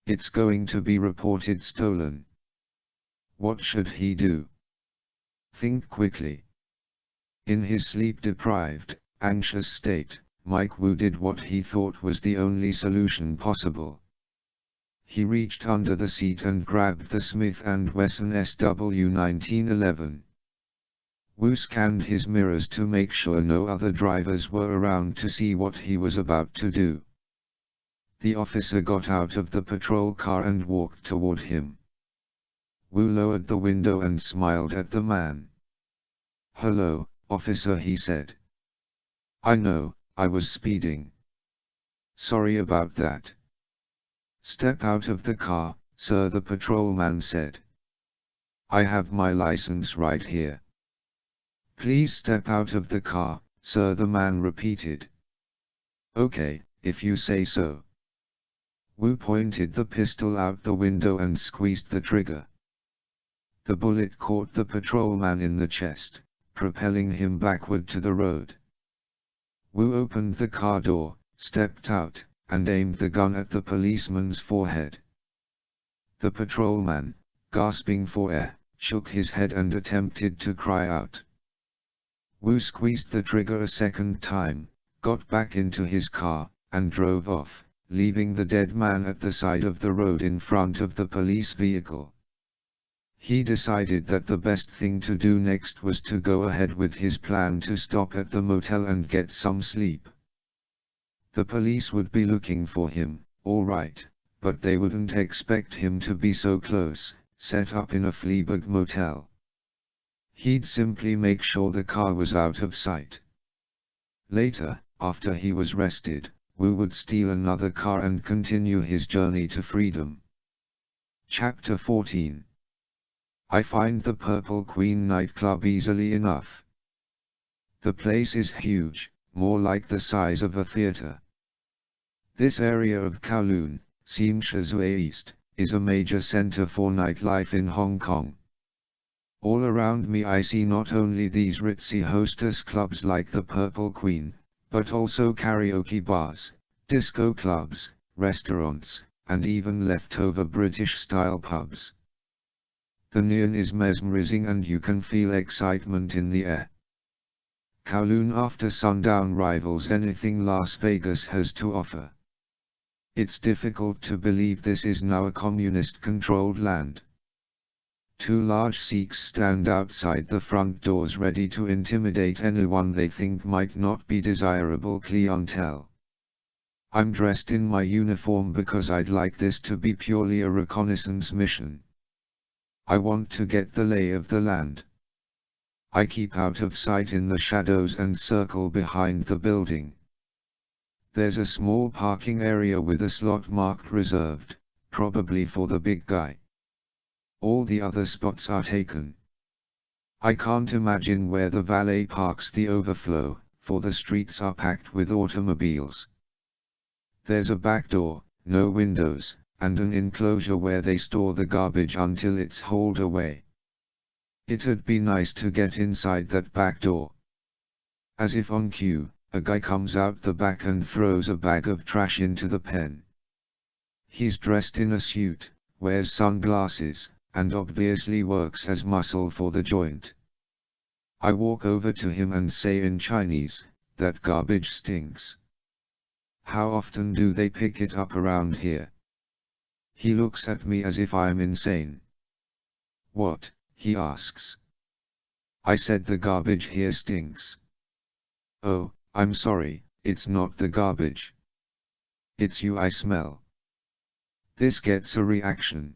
It's going to be reported stolen. What should he do? Think quickly. In his sleep-deprived, anxious state, Mike Wu did what he thought was the only solution possible. He reached under the seat and grabbed the Smith & Wesson SW1911. Wu scanned his mirrors to make sure no other drivers were around to see what he was about to do. The officer got out of the patrol car and walked toward him. Wu lowered the window and smiled at the man. "Hello, officer," he said. "I know, I was speeding." Sorry about that. Step out of the car, sir, the patrolman said. I have my license right here. Please step out of the car, sir, the man repeated. Okay, if you say so. Wu pointed the pistol out the window and squeezed the trigger. The bullet caught the patrolman in the chest, propelling him backward to the road. Wu opened the car door, stepped out, and aimed the gun at the policeman's forehead. The patrolman, gasping for air, shook his head and attempted to cry out. Wu squeezed the trigger a second time, got back into his car, and drove off, leaving the dead man at the side of the road in front of the police vehicle. He decided that the best thing to do next was to go ahead with his plan to stop at the motel and get some sleep. The police would be looking for him, all right, but they wouldn't expect him to be so close, set up in a Fleabag motel. He'd simply make sure the car was out of sight. Later, after he was rested, Wu would steal another car and continue his journey to freedom. Chapter 14. I find the Purple Queen nightclub easily enough. The place is huge, more like the size of a theater. This area of Kowloon, Tsim Sha Tsui East, is a major center for nightlife in Hong Kong. All around me I see not only these ritzy hostess clubs like the Purple Queen, but also karaoke bars, disco clubs, restaurants, and even leftover British-style pubs. The neon is mesmerizing and you can feel excitement in the air. Kowloon after sundown rivals anything Las Vegas has to offer. It's difficult to believe this is now a communist-controlled land. Two large Sikhs stand outside the front doors ready to intimidate anyone they think might not be desirable clientele. I'm dressed in my uniform because I'd like this to be purely a reconnaissance mission. I want to get the lay of the land. I keep out of sight in the shadows and circle behind the building. There's a small parking area with a slot marked reserved, probably for the big guy. All the other spots are taken. I can't imagine where the valet parks the overflow, for the streets are packed with automobiles. There's a back door, no windows, and an enclosure where they store the garbage until it's hauled away. It'd be nice to get inside that back door. As if on cue, a guy comes out the back and throws a bag of trash into the pen. He's dressed in a suit, wears sunglasses, and obviously works as muscle for the joint. I walk over to him and say in Chinese, "That garbage stinks. How often do they pick it up around here?" He looks at me as if I'm insane. "What?" he asks. I said the garbage here stinks. "Oh, I'm sorry, it's not the garbage. It's you I smell." This gets a reaction.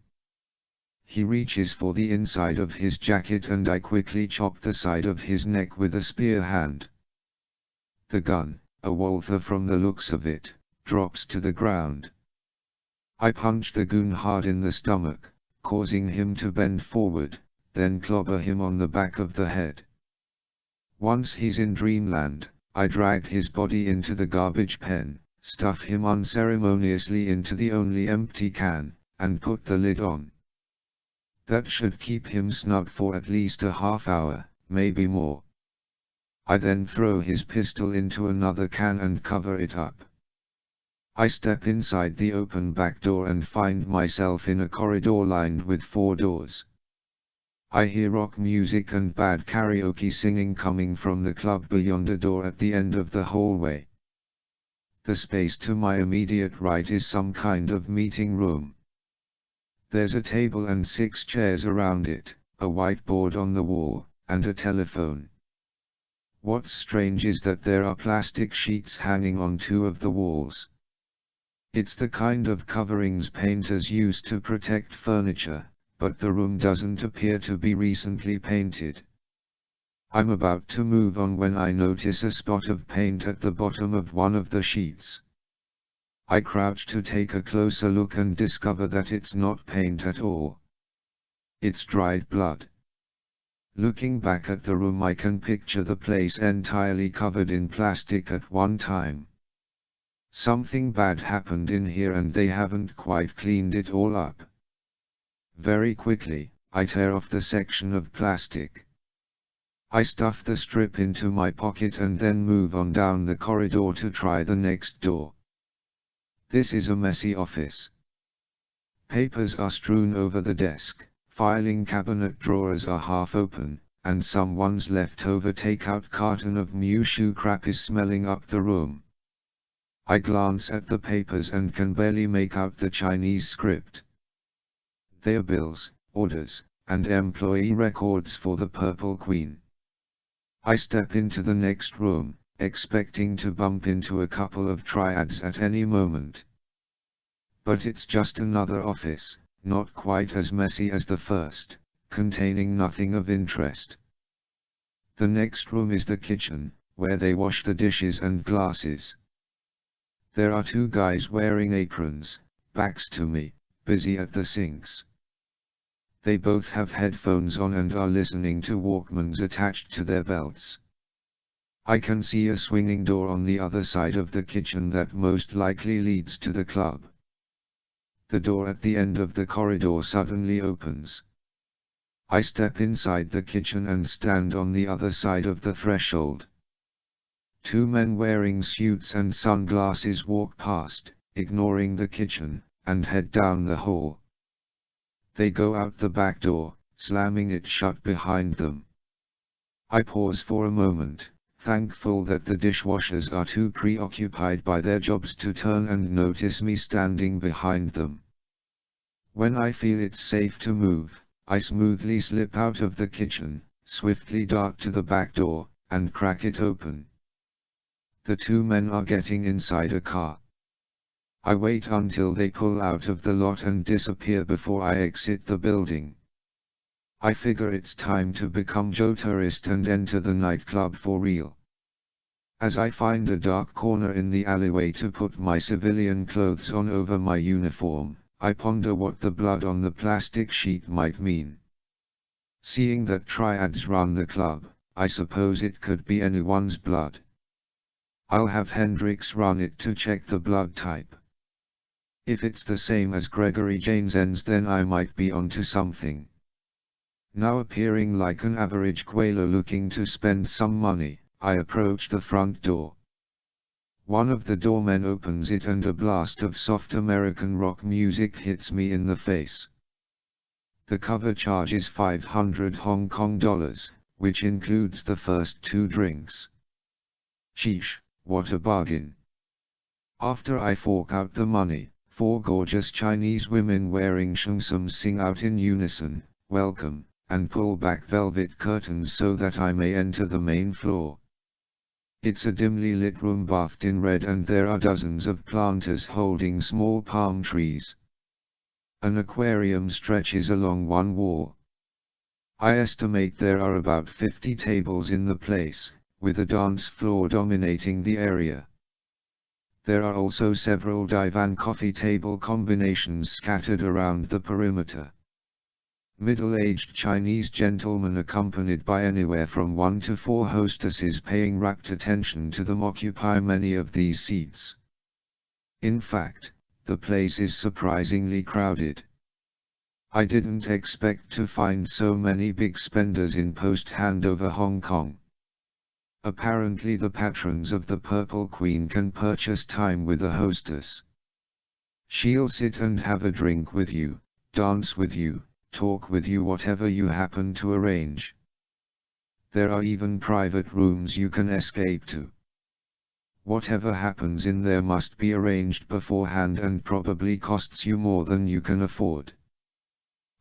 He reaches for the inside of his jacket and I quickly chop the side of his neck with a spear hand. The gun, a Walther from the looks of it, drops to the ground. I punch the goon hard in the stomach, causing him to bend forward, then clobber him on the back of the head. Once he's in dreamland, I drag his body into the garbage pen, stuff him unceremoniously into the only empty can, and put the lid on. That should keep him snug for at least a half hour, maybe more. I then throw his pistol into another can and cover it up. I step inside the open back door and find myself in a corridor lined with 4 doors. I hear rock music and bad karaoke singing coming from the club beyond a door at the end of the hallway. The space to my immediate right is some kind of meeting room. There's a table and 6 chairs around it, a whiteboard on the wall, and a telephone. What's strange is that there are plastic sheets hanging on 2 of the walls. It's the kind of coverings painters use to protect furniture, but the room doesn't appear to be recently painted. I'm about to move on when I notice a spot of paint at the bottom of one of the sheets. I crouch to take a closer look and discover that it's not paint at all. It's dried blood. Looking back at the room, I can picture the place entirely covered in plastic at one time. Something bad happened in here and they haven't quite cleaned it all up. Very quickly, I tear off the section of plastic. I stuff the strip into my pocket and then move on down the corridor to try the next door. This is a messy office. Papers are strewn over the desk, filing cabinet drawers are half open, and someone's leftover takeout carton of Mushu crap is smelling up the room. I glance at the papers and can barely make out the Chinese script. They are bills, orders, and employee records for the Purple Queen. I step into the next room, expecting to bump into a couple of triads at any moment. But it's just another office, not quite as messy as the first, containing nothing of interest. The next room is the kitchen, where they wash the dishes and glasses. There are two guys wearing aprons, backs to me, busy at the sinks. They both have headphones on and are listening to Walkmans attached to their belts. I can see a swinging door on the other side of the kitchen that most likely leads to the club. The door at the end of the corridor suddenly opens. I step inside the kitchen and stand on the other side of the threshold. Two men wearing suits and sunglasses walk past, ignoring the kitchen, and head down the hall. They go out the back door, slamming it shut behind them. I pause for a moment, thankful that the dishwashers are too preoccupied by their jobs to turn and notice me standing behind them. When I feel it's safe to move, I smoothly slip out of the kitchen, swiftly dart to the back door, and crack it open. The two men are getting inside a car. I wait until they pull out of the lot and disappear before I exit the building. I figure it's time to become Joe Tourist and enter the nightclub for real. As I find a dark corner in the alleyway to put my civilian clothes on over my uniform, I ponder what the blood on the plastic sheet might mean. Seeing that triads run the club, I suppose it could be anyone's blood. I'll have Hendrix run it to check the blood type. If it's the same as Gregory Jansen's, then I might be onto something. Now appearing like an average Quailer looking to spend some money, I approach the front door. One of the doormen opens it and a blast of soft American rock music hits me in the face. The cover charges 500 Hong Kong dollars, which includes the first 2 drinks. Sheesh, what a bargain. After I fork out the money, 4 gorgeous Chinese women wearing cheongsams sing out in unison, "Welcome," and pull back velvet curtains so that I may enter the main floor. It's a dimly lit room bathed in red and there are dozens of planters holding small palm trees. An aquarium stretches along one wall. I estimate there are about 50 tables in the place, with a dance floor dominating the area. There are also several divan coffee table combinations scattered around the perimeter. Middle-aged Chinese gentlemen accompanied by anywhere from 1 to 4 hostesses paying rapt attention to them occupy many of these seats. In fact, the place is surprisingly crowded. I didn't expect to find so many big spenders in post-handover Hong Kong. Apparently the patrons of the Purple Queen can purchase time with a hostess. She'll sit and have a drink with you, dance with you, talk with you, whatever you happen to arrange. There are even private rooms you can escape to. Whatever happens in there must be arranged beforehand and probably costs you more than you can afford.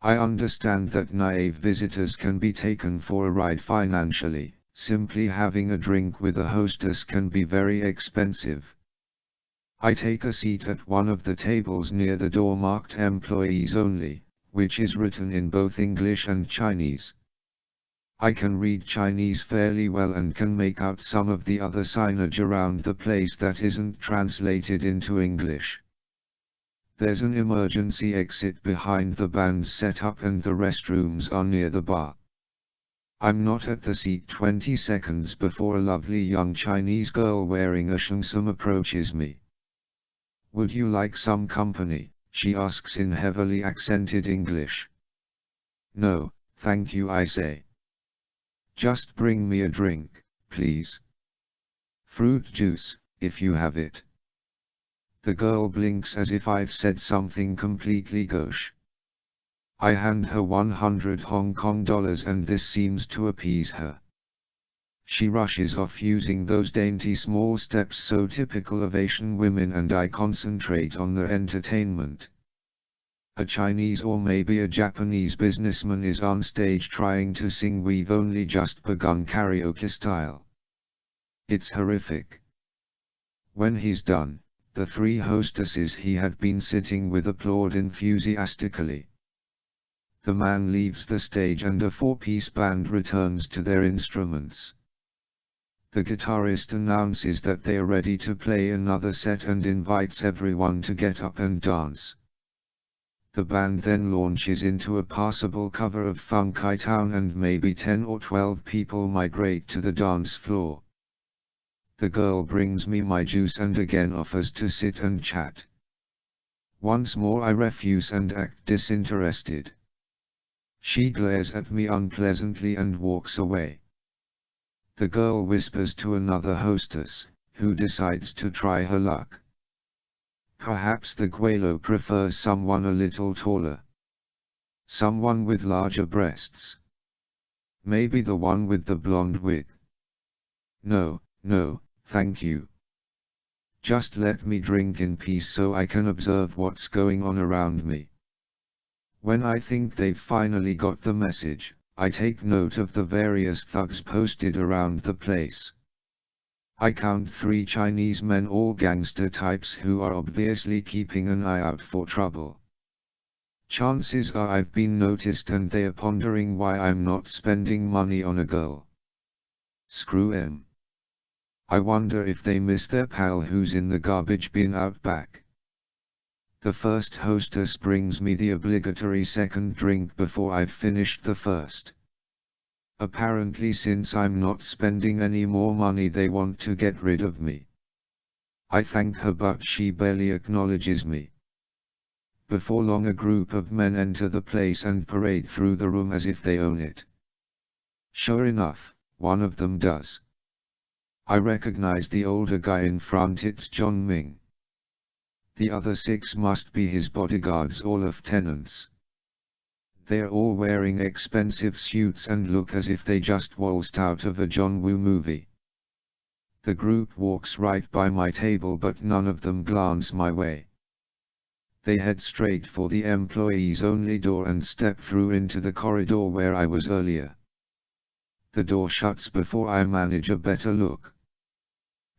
I understand that naive visitors can be taken for a ride financially. Simply having a drink with a hostess can be very expensive. I take a seat at one of the tables near the door marked "Employees Only," which is written in both English and Chinese. I can read Chinese fairly well and can make out some of the other signage around the place that isn't translated into English. There's an emergency exit behind the band's setup and the restrooms are near the bar. I'm not at the seat 20 seconds before a lovely young Chinese girl wearing a cheongsam approaches me. "Would you like some company?" she asks in heavily accented English. "No, thank you," I say. "Just bring me a drink, please. Fruit juice, if you have it." The girl blinks as if I've said something completely gauche. I hand her 100 Hong Kong dollars and this seems to appease her. She rushes off using those dainty small steps so typical of Asian women, and I concentrate on the entertainment. A Chinese or maybe a Japanese businessman is on stage trying to sing "We've Only Just Begun" karaoke style. It's horrific. When he's done, the three hostesses he had been sitting with applaud enthusiastically. The man leaves the stage and a four-piece band returns to their instruments. The guitarist announces that they are ready to play another set and invites everyone to get up and dance. The band then launches into a passable cover of Funky Town and maybe 10 or 12 people migrate to the dance floor. The girl brings me my juice and again offers to sit and chat. Once more I refuse and act disinterested. She glares at me unpleasantly and walks away. The girl whispers to another hostess, who decides to try her luck. Perhaps the Guelo prefers someone a little taller. Someone with larger breasts. Maybe the one with the blonde wig. No, thank you. Just let me drink in peace so I can observe what's going on around me. When I think they've finally got the message, I take note of the various thugs posted around the place. I count 3 Chinese men, all gangster types who are obviously keeping an eye out for trouble. Chances are I've been noticed and they are pondering why I'm not spending money on a girl. Screw 'em. I wonder if they miss their pal who's in the garbage bin out back. The first hostess brings me the obligatory second drink before I've finished the first. Apparently, since I'm not spending any more money, they want to get rid of me. I thank her but she barely acknowledges me. Before long a group of men enter the place and parade through the room as if they own it. Sure enough, one of them does. I recognize the older guy in front, it's John Ming. The other 6 must be his bodyguards or lieutenants. They are all wearing expensive suits and look as if they just waltzed out of a John Woo movie. The group walks right by my table but none of them glance my way. They head straight for the employees-only door and step through into the corridor where I was earlier. The door shuts before I manage a better look.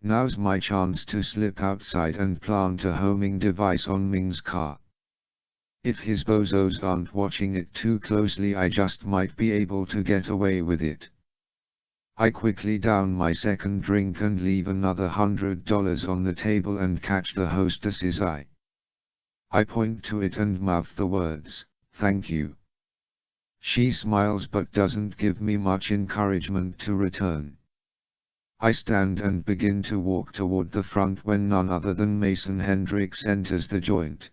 Now's my chance to slip outside and plant a homing device on Ming's car. If his bozos aren't watching it too closely, I just might be able to get away with it. I quickly down my second drink and leave another $100 on the table and catch the hostess's eye. I point to it and mouth the words, "Thank you." She smiles but doesn't give me much encouragement to return. I stand and begin to walk toward the front when none other than Mason Hendricks enters the joint.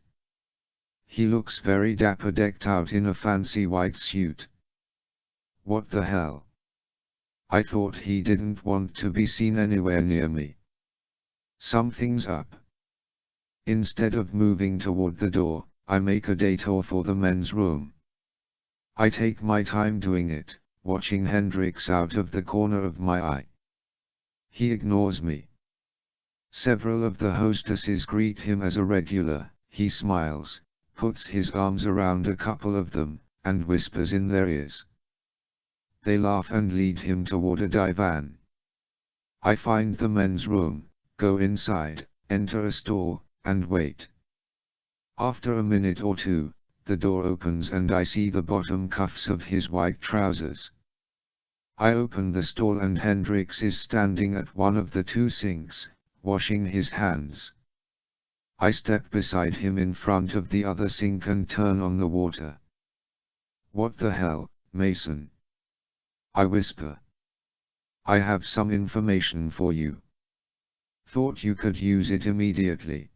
He looks very dapper, decked out in a fancy white suit. What the hell? I thought he didn't want to be seen anywhere near me. Something's up. Instead of moving toward the door, I make a detour for the men's room. I take my time doing it, watching Hendricks out of the corner of my eye. He ignores me. Several of the hostesses greet him as a regular. He smiles, puts his arms around a couple of them, and whispers in their ears. They laugh and lead him toward a divan. I find the men's room, go inside, enter a stall, and wait. After a minute or two, the door opens and I see the bottom cuffs of his white trousers. I open the stall and Hendrix is standing at one of the two sinks, washing his hands. I step beside him in front of the other sink and turn on the water. "What the hell, Mason?" I whisper. "I have some information for you. Thought you could use it immediately."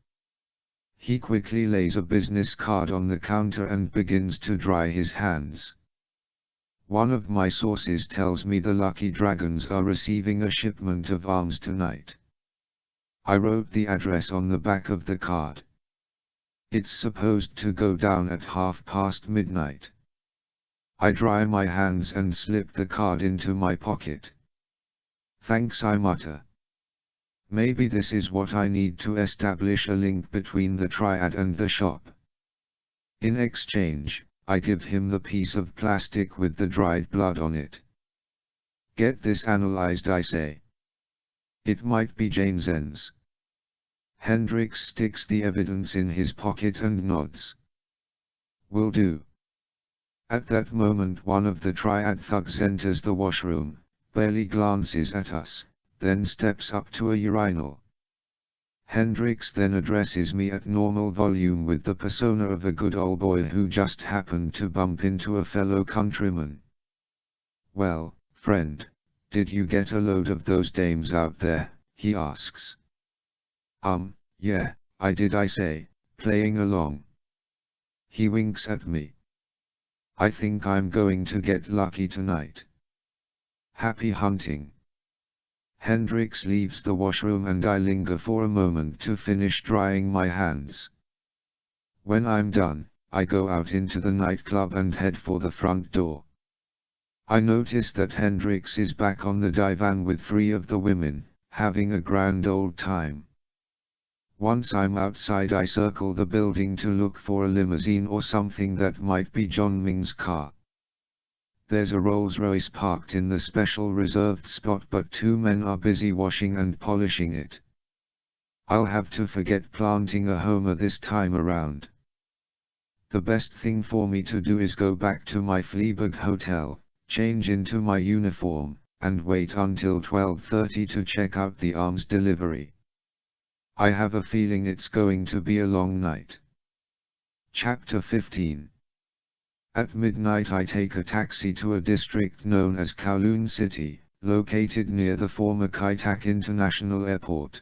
He quickly lays a business card on the counter and begins to dry his hands. "One of my sources tells me the Lucky Dragons are receiving a shipment of arms tonight." I wrote the address on the back of the card. "It's supposed to go down at midnight. I dry my hands and slip the card into my pocket. "Thanks," I mutter. Maybe this is what I need to establish a link between the triad and the shop. In exchange, I give him the piece of plastic with the dried blood on it. "Get this analyzed," I say. "It might be Jansen's." Hendrix sticks the evidence in his pocket and nods. "Will do." At that moment one of the triad thugs enters the washroom, barely glances at us, then steps up to a urinal. Hendrix then addresses me at normal volume with the persona of a good old boy who just happened to bump into a fellow countryman. "Well, friend, did you get a load of those dames out there?" he asks. Yeah, I did," I say, playing along. He winks at me. "I think I'm going to get lucky tonight. Happy hunting." Hendrix leaves the washroom and I linger for a moment to finish drying my hands. When I'm done, I go out into the nightclub and head for the front door. I notice that Hendrix is back on the divan with 3 of the women, having a grand old time. Once I'm outside, I circle the building to look for a limousine or something that might be John Ming's car. There's a Rolls-Royce parked in the special reserved spot, but 2 men are busy washing and polishing it. I'll have to forget planting a Homer this time around. The best thing for me to do is go back to my Fleabag hotel, change into my uniform, and wait until 12:30 to check out the arms delivery. I have a feeling it's going to be a long night. Chapter 15. At midnight I take a taxi to a district known as Kowloon City, located near the former Kai Tak International Airport.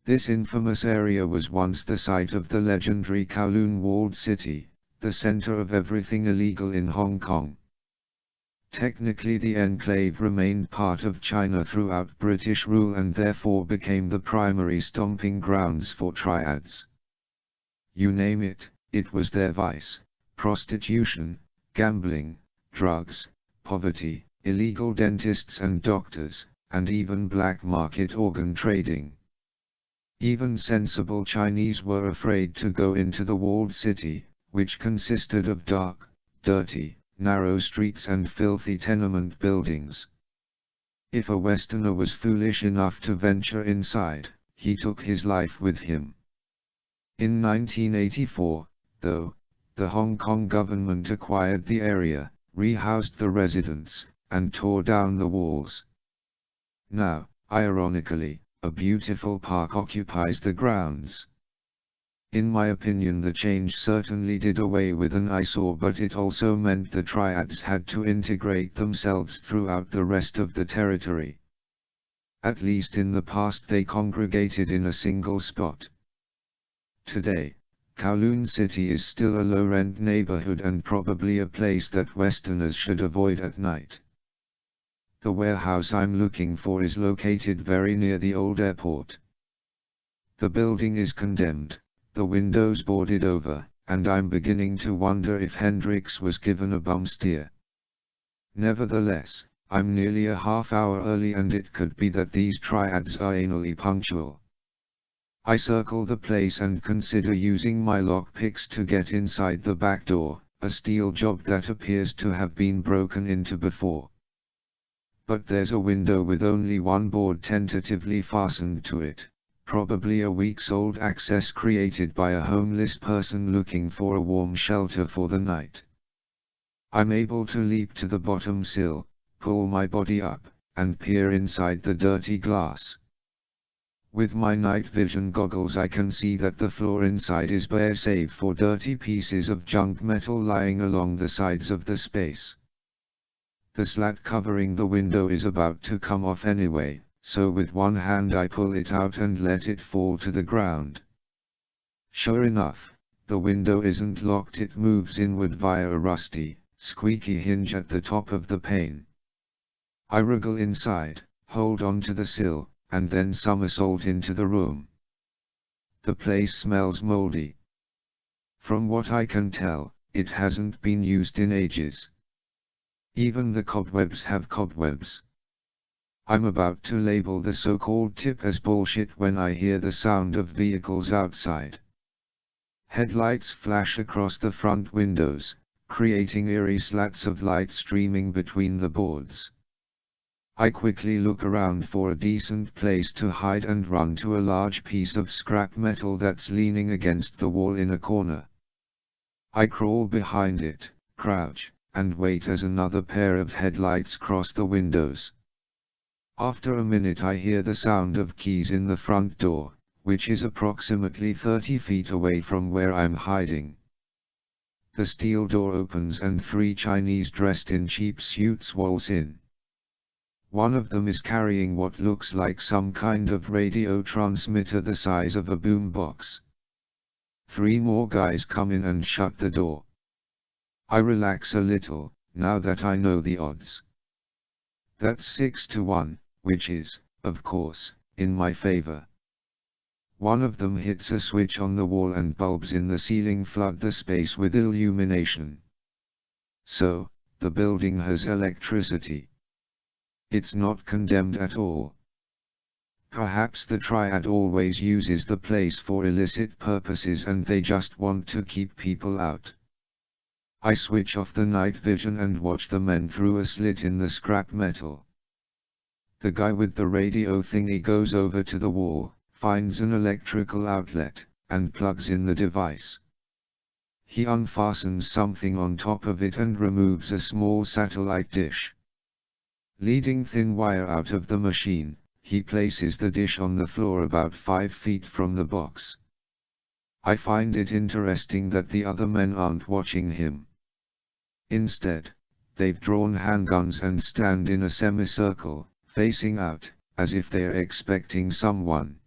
This infamous area was once the site of the legendary Kowloon Walled City, the center of everything illegal in Hong Kong. Technically the enclave remained part of China throughout British rule and therefore became the primary stomping grounds for triads. You name it, it was their vice: prostitution, gambling, drugs, poverty, illegal dentists and doctors, and even black market organ trading. Even sensible Chinese were afraid to go into the walled city, which consisted of dark, dirty, narrow streets and filthy tenement buildings. If a Westerner was foolish enough to venture inside, he took his life with him. In 1984, though, the Hong Kong government acquired the area, rehoused the residents, and tore down the walls. Now, ironically, a beautiful park occupies the grounds. In my opinion, the change certainly did away with an eyesore, but it also meant the triads had to integrate themselves throughout the rest of the territory. At least in the past they congregated in a single spot. Today, Kowloon City is still a low-rent neighborhood and probably a place that Westerners should avoid at night. The warehouse I'm looking for is located very near the old airport. The building is condemned, the windows boarded over, and I'm beginning to wonder if Hendrix was given a bum steer. Nevertheless, I'm nearly a half hour early and it could be that these triads are anally punctual. I circle the place and consider using my lockpicks to get inside the back door, a steel job that appears to have been broken into before. But there's a window with only one board tentatively fastened to it. Probably a week's old access created by a homeless person looking for a warm shelter for the night. I'm able to leap to the bottom sill, pull my body up, and peer inside the dirty glass. With my night vision goggles I can see that the floor inside is bare save for dirty pieces of junk metal lying along the sides of the space. The slat covering the window is about to come off anyway, so with one hand I pull it out and let it fall to the ground. Sure enough, the window isn't locked, it moves inward via a rusty, squeaky hinge at the top of the pane. I wriggle inside, hold on to the sill, and then somersault into the room. The place smells moldy. From what I can tell, it hasn't been used in ages. Even the cobwebs have cobwebs. I'm about to label the so-called tip as bullshit when I hear the sound of vehicles outside. Headlights flash across the front windows, creating eerie slats of light streaming between the boards. I quickly look around for a decent place to hide and run to a large piece of scrap metal that's leaning against the wall in a corner. I crawl behind it, crouch, and wait as another pair of headlights cross the windows. After a minute I hear the sound of keys in the front door, which is approximately 30 feet away from where I'm hiding. The steel door opens and 3 Chinese dressed in cheap suits waltz in. One of them is carrying what looks like some kind of radio transmitter the size of a boom box. 3 more guys come in and shut the door. I relax a little, now that I know the odds. That's 6 to 1, which is, of course, in my favor. One of them hits a switch on the wall and bulbs in the ceiling flood the space with illumination. So, the building has electricity. It's not condemned at all. Perhaps the triad always uses the place for illicit purposes and they just want to keep people out. I switch off the night vision and watch the men through a slit in the scrap metal. The guy with the radio thingy goes over to the wall, finds an electrical outlet, and plugs in the device. He unfastens something on top of it and removes a small satellite dish. Leading thin wire out of the machine, he places the dish on the floor about 5 feet from the box. I find it interesting that the other men aren't watching him. Instead, they've drawn handguns and stand in a semicircle, facing out, as if they're expecting someone.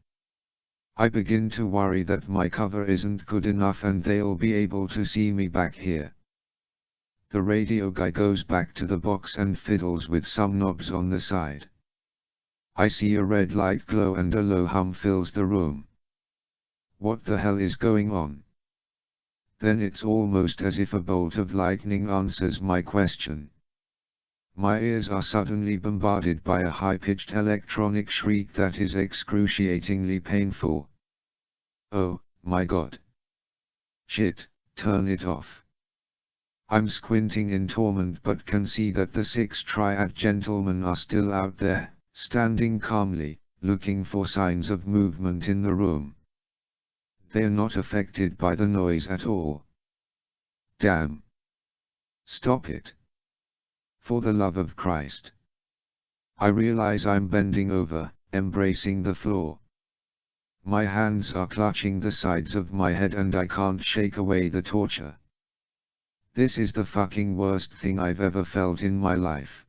I begin to worry that my cover isn't good enough and they'll be able to see me back here. The radio guy goes back to the box and fiddles with some knobs on the side. I see a red light glow and a low hum fills the room. What the hell is going on? Then it's almost as if a bolt of lightning answers my question. My ears are suddenly bombarded by a high-pitched electronic shriek that is excruciatingly painful. Oh, my God. Shit, turn it off. I'm squinting in torment but can see that the 6 triad gentlemen are still out there, standing calmly, looking for signs of movement in the room. They're not affected by the noise at all. Damn. Stop it. For the love of Christ. I realize I'm bending over, embracing the floor. My hands are clutching the sides of my head and I can't shake away the torture. This is the fucking worst thing I've ever felt in my life.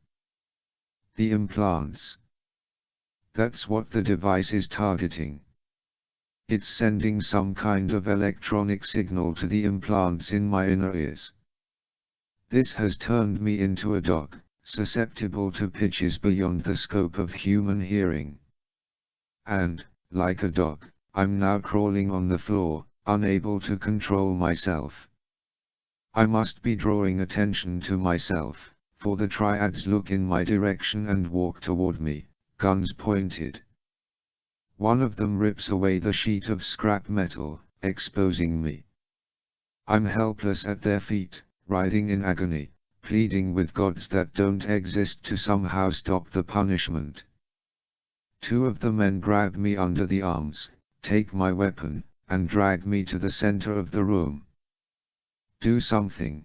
The implants. That's what the device is targeting. It's sending some kind of electronic signal to the implants in my inner ears. This has turned me into a dog, susceptible to pitches beyond the scope of human hearing. And, like a dog, I'm now crawling on the floor, unable to control myself. I must be drawing attention to myself, for the triads look in my direction and walk toward me, guns pointed. One of them rips away the sheet of scrap metal, exposing me. I'm helpless at their feet, writhing in agony, pleading with gods that don't exist to somehow stop the punishment. 2 of the men grab me under the arms, take my weapon, and drag me to the center of the room. Do something.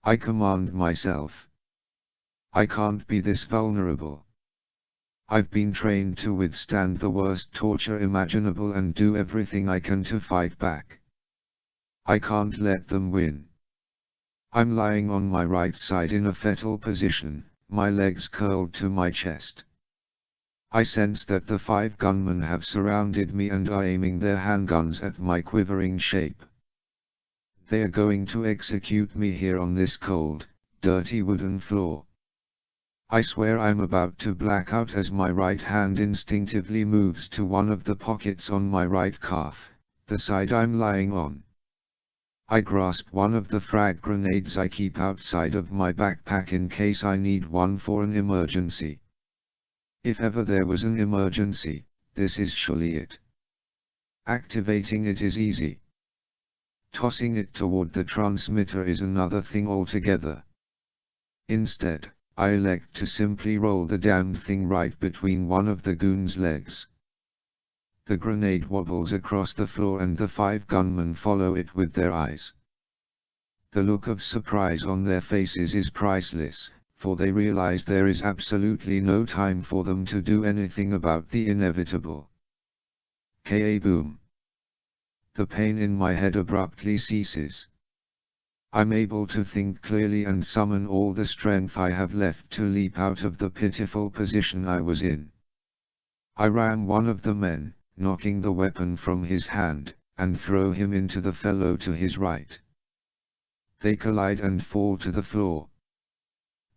I command myself. I can't be this vulnerable. I've been trained to withstand the worst torture imaginable and do everything I can to fight back. I can't let them win. I'm lying on my right side in a fetal position, my legs curled to my chest. I sense that the 5 gunmen have surrounded me and are aiming their handguns at my quivering shape. They are going to execute me here on this cold, dirty wooden floor. I swear I'm about to black out as my right hand instinctively moves to one of the pockets on my right calf, the side I'm lying on. I grasp one of the frag grenades I keep outside of my backpack in case I need one for an emergency. If ever there was an emergency, this is surely it. Activating it is easy. Tossing it toward the transmitter is another thing altogether. Instead, I elect to simply roll the damned thing right between one of the goons' legs. The grenade wobbles across the floor and the 5 gunmen follow it with their eyes. The look of surprise on their faces is priceless, for they realize there is absolutely no time for them to do anything about the inevitable. Ka-boom. The pain in my head abruptly ceases. I'm able to think clearly and summon all the strength I have left to leap out of the pitiful position I was in. I ram one of the men, knocking the weapon from his hand, and throw him into the fellow to his right. They collide and fall to the floor.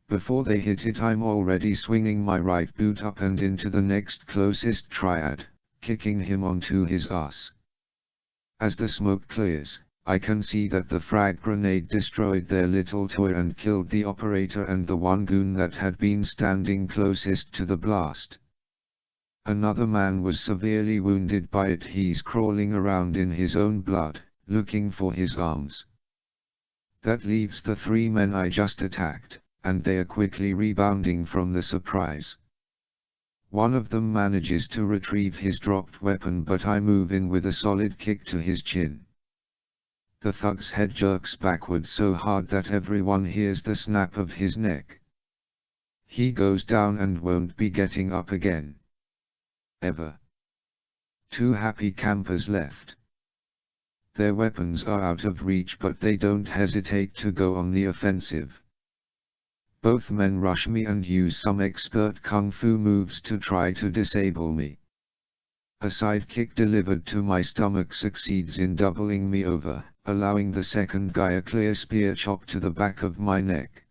Before they hit it, I'm already swinging my right boot up and into the next closest triad, kicking him onto his ass. As the smoke clears, I can see that the frag grenade destroyed their little toy and killed the operator and the one goon that had been standing closest to the blast. Another man was severely wounded by it. He's crawling around in his own blood, looking for his arms. That leaves the 3 men I just attacked, and they are quickly rebounding from the surprise. One of them manages to retrieve his dropped weapon, but I move in with a solid kick to his chin. The thug's head jerks backwards so hard that everyone hears the snap of his neck. He goes down and won't be getting up again. Ever. 2 happy campers left. Their weapons are out of reach, but they don't hesitate to go on the offensive. Both men rush me and use some expert kung fu moves to try to disable me. A side kick delivered to my stomach succeeds in doubling me over, allowing the second guy a clear spear chop to the back of my neck.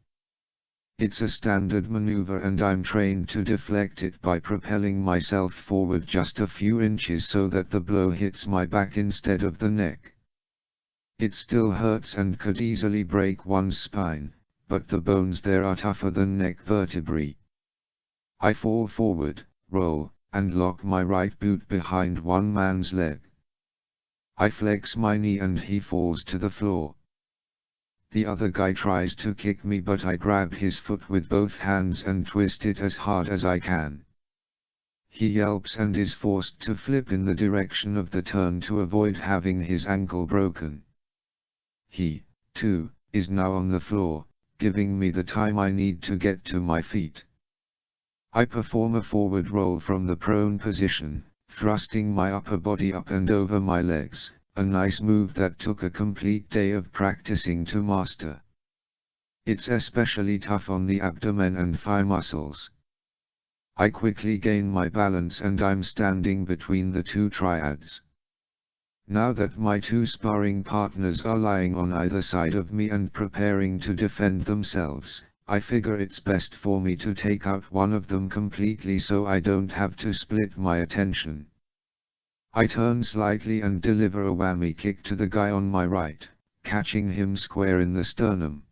It's a standard maneuver and I'm trained to deflect it by propelling myself forward just a few inches so that the blow hits my back instead of the neck. It still hurts and could easily break one's spine, but the bones there are tougher than neck vertebrae. I fall forward, roll, and lock my right boot behind one man's leg. I flex my knee and he falls to the floor. The other guy tries to kick me, but I grab his foot with both hands and twist it as hard as I can. He yelps and is forced to flip in the direction of the turn to avoid having his ankle broken. He, too, is now on the floor, giving me the time I need to get to my feet. I perform a forward roll from the prone position, thrusting my upper body up and over my legs. A nice move that took a complete day of practicing to master. It's especially tough on the abdomen and thigh muscles. I quickly gain my balance and I'm standing between the 2 triads. Now that my 2 sparring partners are lying on either side of me and preparing to defend themselves, I figure it's best for me to take out one of them completely so I don't have to split my attention. I turn slightly and deliver a whammy kick to the guy on my right, catching him square in the sternum.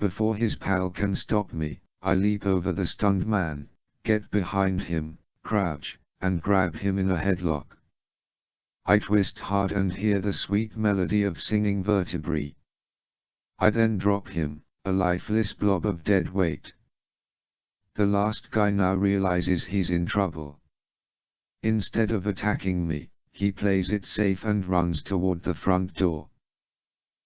Before his pal can stop me, I leap over the stunned man, get behind him, crouch, and grab him in a headlock. I twist hard and hear the sweet melody of singing vertebrae. I then drop him, a lifeless blob of dead weight. The last guy now realizes he's in trouble. Instead of attacking me, he plays it safe and runs toward the front door.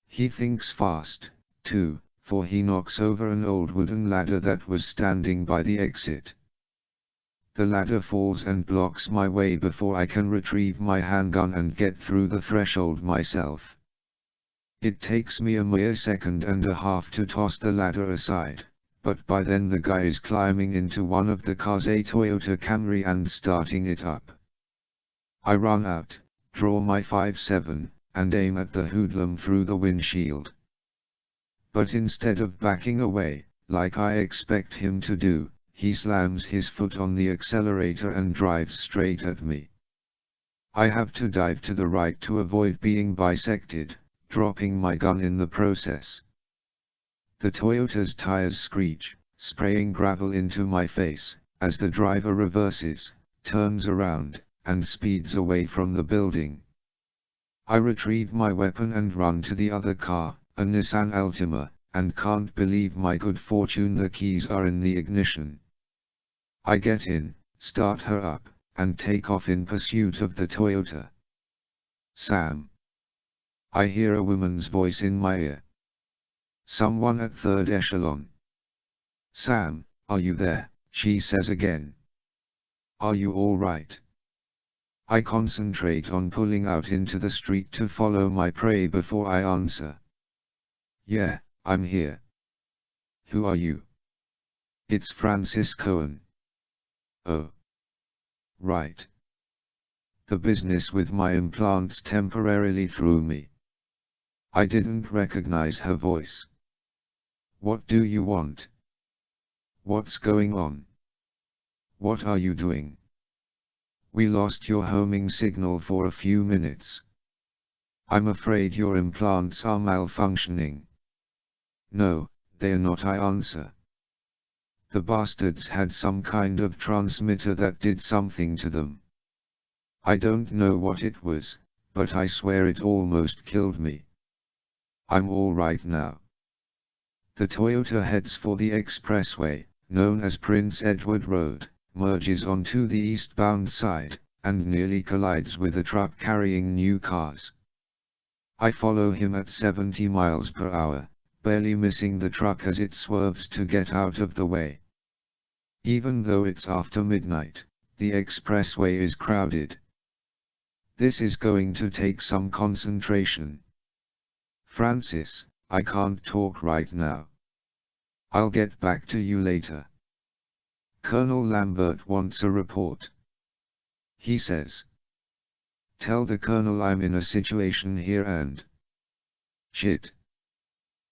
He thinks fast, too, for he knocks over an old wooden ladder that was standing by the exit. The ladder falls and blocks my way before I can retrieve my handgun and get through the threshold myself. It takes me a mere second and a half to toss the ladder aside, but by then the guy is climbing into one of the cars, a Toyota Camry, and starting it up. I run out, draw my 5.7, and aim at the hoodlum through the windshield. But instead of backing away, like I expect him to do, he slams his foot on the accelerator and drives straight at me. I have to dive to the right to avoid being bisected, dropping my gun in the process. The Toyota's tires screech, spraying gravel into my face, as the driver reverses, turns around, and speeds away from the building. I retrieve my weapon and run to the other car, a Nissan Altima, and can't believe my good fortune the keys are in the ignition. I get in, start her up, and take off in pursuit of the Toyota. Sam. I hear a woman's voice in my ear. Someone at third echelon. Sam, are you there? She says again. Are you all right? I concentrate on pulling out into the street to follow my prey before I answer. Yeah, I'm here. Who are you? It's Francis Cohen. Oh. Right. The business with my implants temporarily threw me. I didn't recognize her voice. What do you want? What's going on? What are you doing? We lost your homing signal for a few minutes. I'm afraid your implants are malfunctioning. No, they're not, I answer. The bastards had some kind of transmitter that did something to them. I don't know what it was, but I swear it almost killed me. I'm all right now. The Toyota heads for the expressway, known as Prince Edward Road, merges onto the eastbound side, and nearly collides with a truck carrying new cars. I follow him at 70 miles per hour, barely missing the truck as it swerves to get out of the way. Even though it's after midnight, the expressway is crowded. This is going to take some concentration. Francis, I can't talk right now. I'll get back to you later. Colonel Lambert wants a report. He says. Tell the colonel I'm in a situation here and... Shit.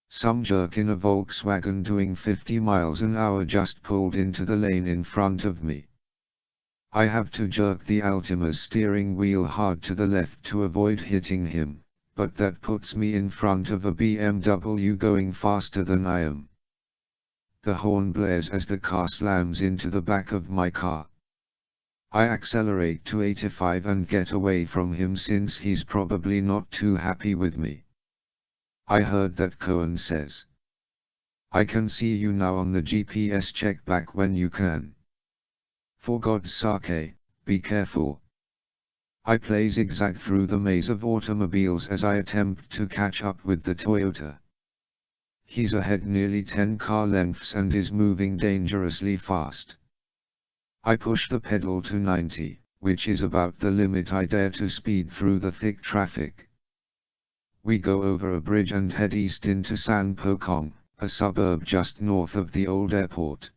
Some jerk in a Volkswagen doing 50 miles an hour just pulled into the lane in front of me. I have to jerk the Altima's steering wheel hard to the left to avoid hitting him, but that puts me in front of a BMW going faster than I am. The horn blares as the car slams into the back of my car. I accelerate to 85 and get away from him since he's probably not too happy with me. I heard that, Cohen says. I can see you now on the GPS, check back when you can. For God's sake, be careful. I play zigzag through the maze of automobiles as I attempt to catch up with the Toyota. He's ahead nearly 10 car lengths and is moving dangerously fast. I push the pedal to 90, which is about the limit I dare to speed through the thick traffic. We go over a bridge and head east into San Pocong, a suburb just north of the old airport.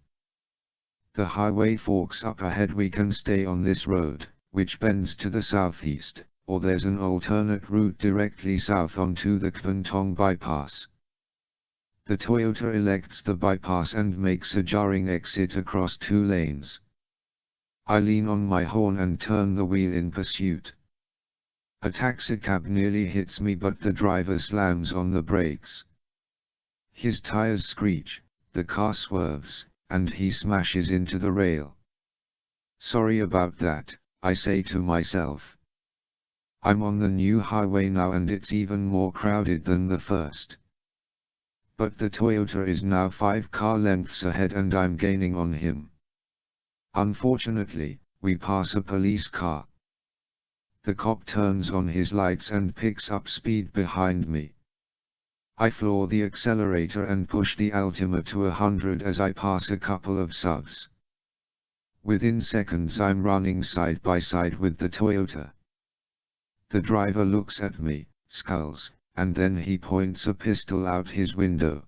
The highway forks up ahead. We can stay on this road, which bends to the southeast, or there's an alternate route directly south onto the Kwantong bypass. The Toyota elects the bypass and makes a jarring exit across 2 lanes. I lean on my horn and turn the wheel in pursuit. A taxicab nearly hits me, but the driver slams on the brakes. His tires screech, the car swerves, and he smashes into the rail. Sorry about that, I say to myself. I'm on the new highway now and it's even more crowded than the first. But the Toyota is now 5 car lengths ahead and I'm gaining on him. Unfortunately, we pass a police car. The cop turns on his lights and picks up speed behind me. I floor the accelerator and push the Altima to 100 as I pass a couple of SUVs. Within seconds I'm running side by side with the Toyota. The driver looks at me, scowls, and then he points a pistol out his window.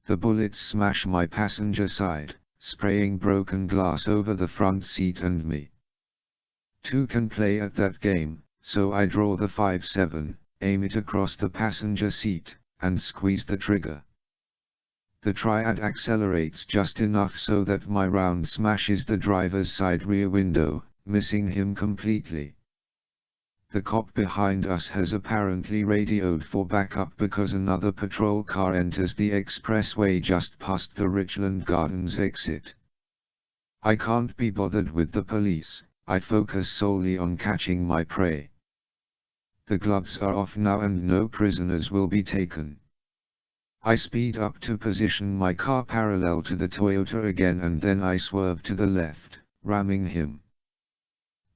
The bullets smash my passenger side, spraying broken glass over the front seat and me. Two can play at that game, so I draw the 5.7, aim it across the passenger seat, and squeeze the trigger. The Triad accelerates just enough so that my round smashes the driver's side rear window, missing him completely. The cop behind us has apparently radioed for backup because another patrol car enters the expressway just past the Richland Gardens exit. I can't be bothered with the police, I focus solely on catching my prey. The gloves are off now and no prisoners will be taken. I speed up to position my car parallel to the Toyota again and then I swerve to the left, ramming him.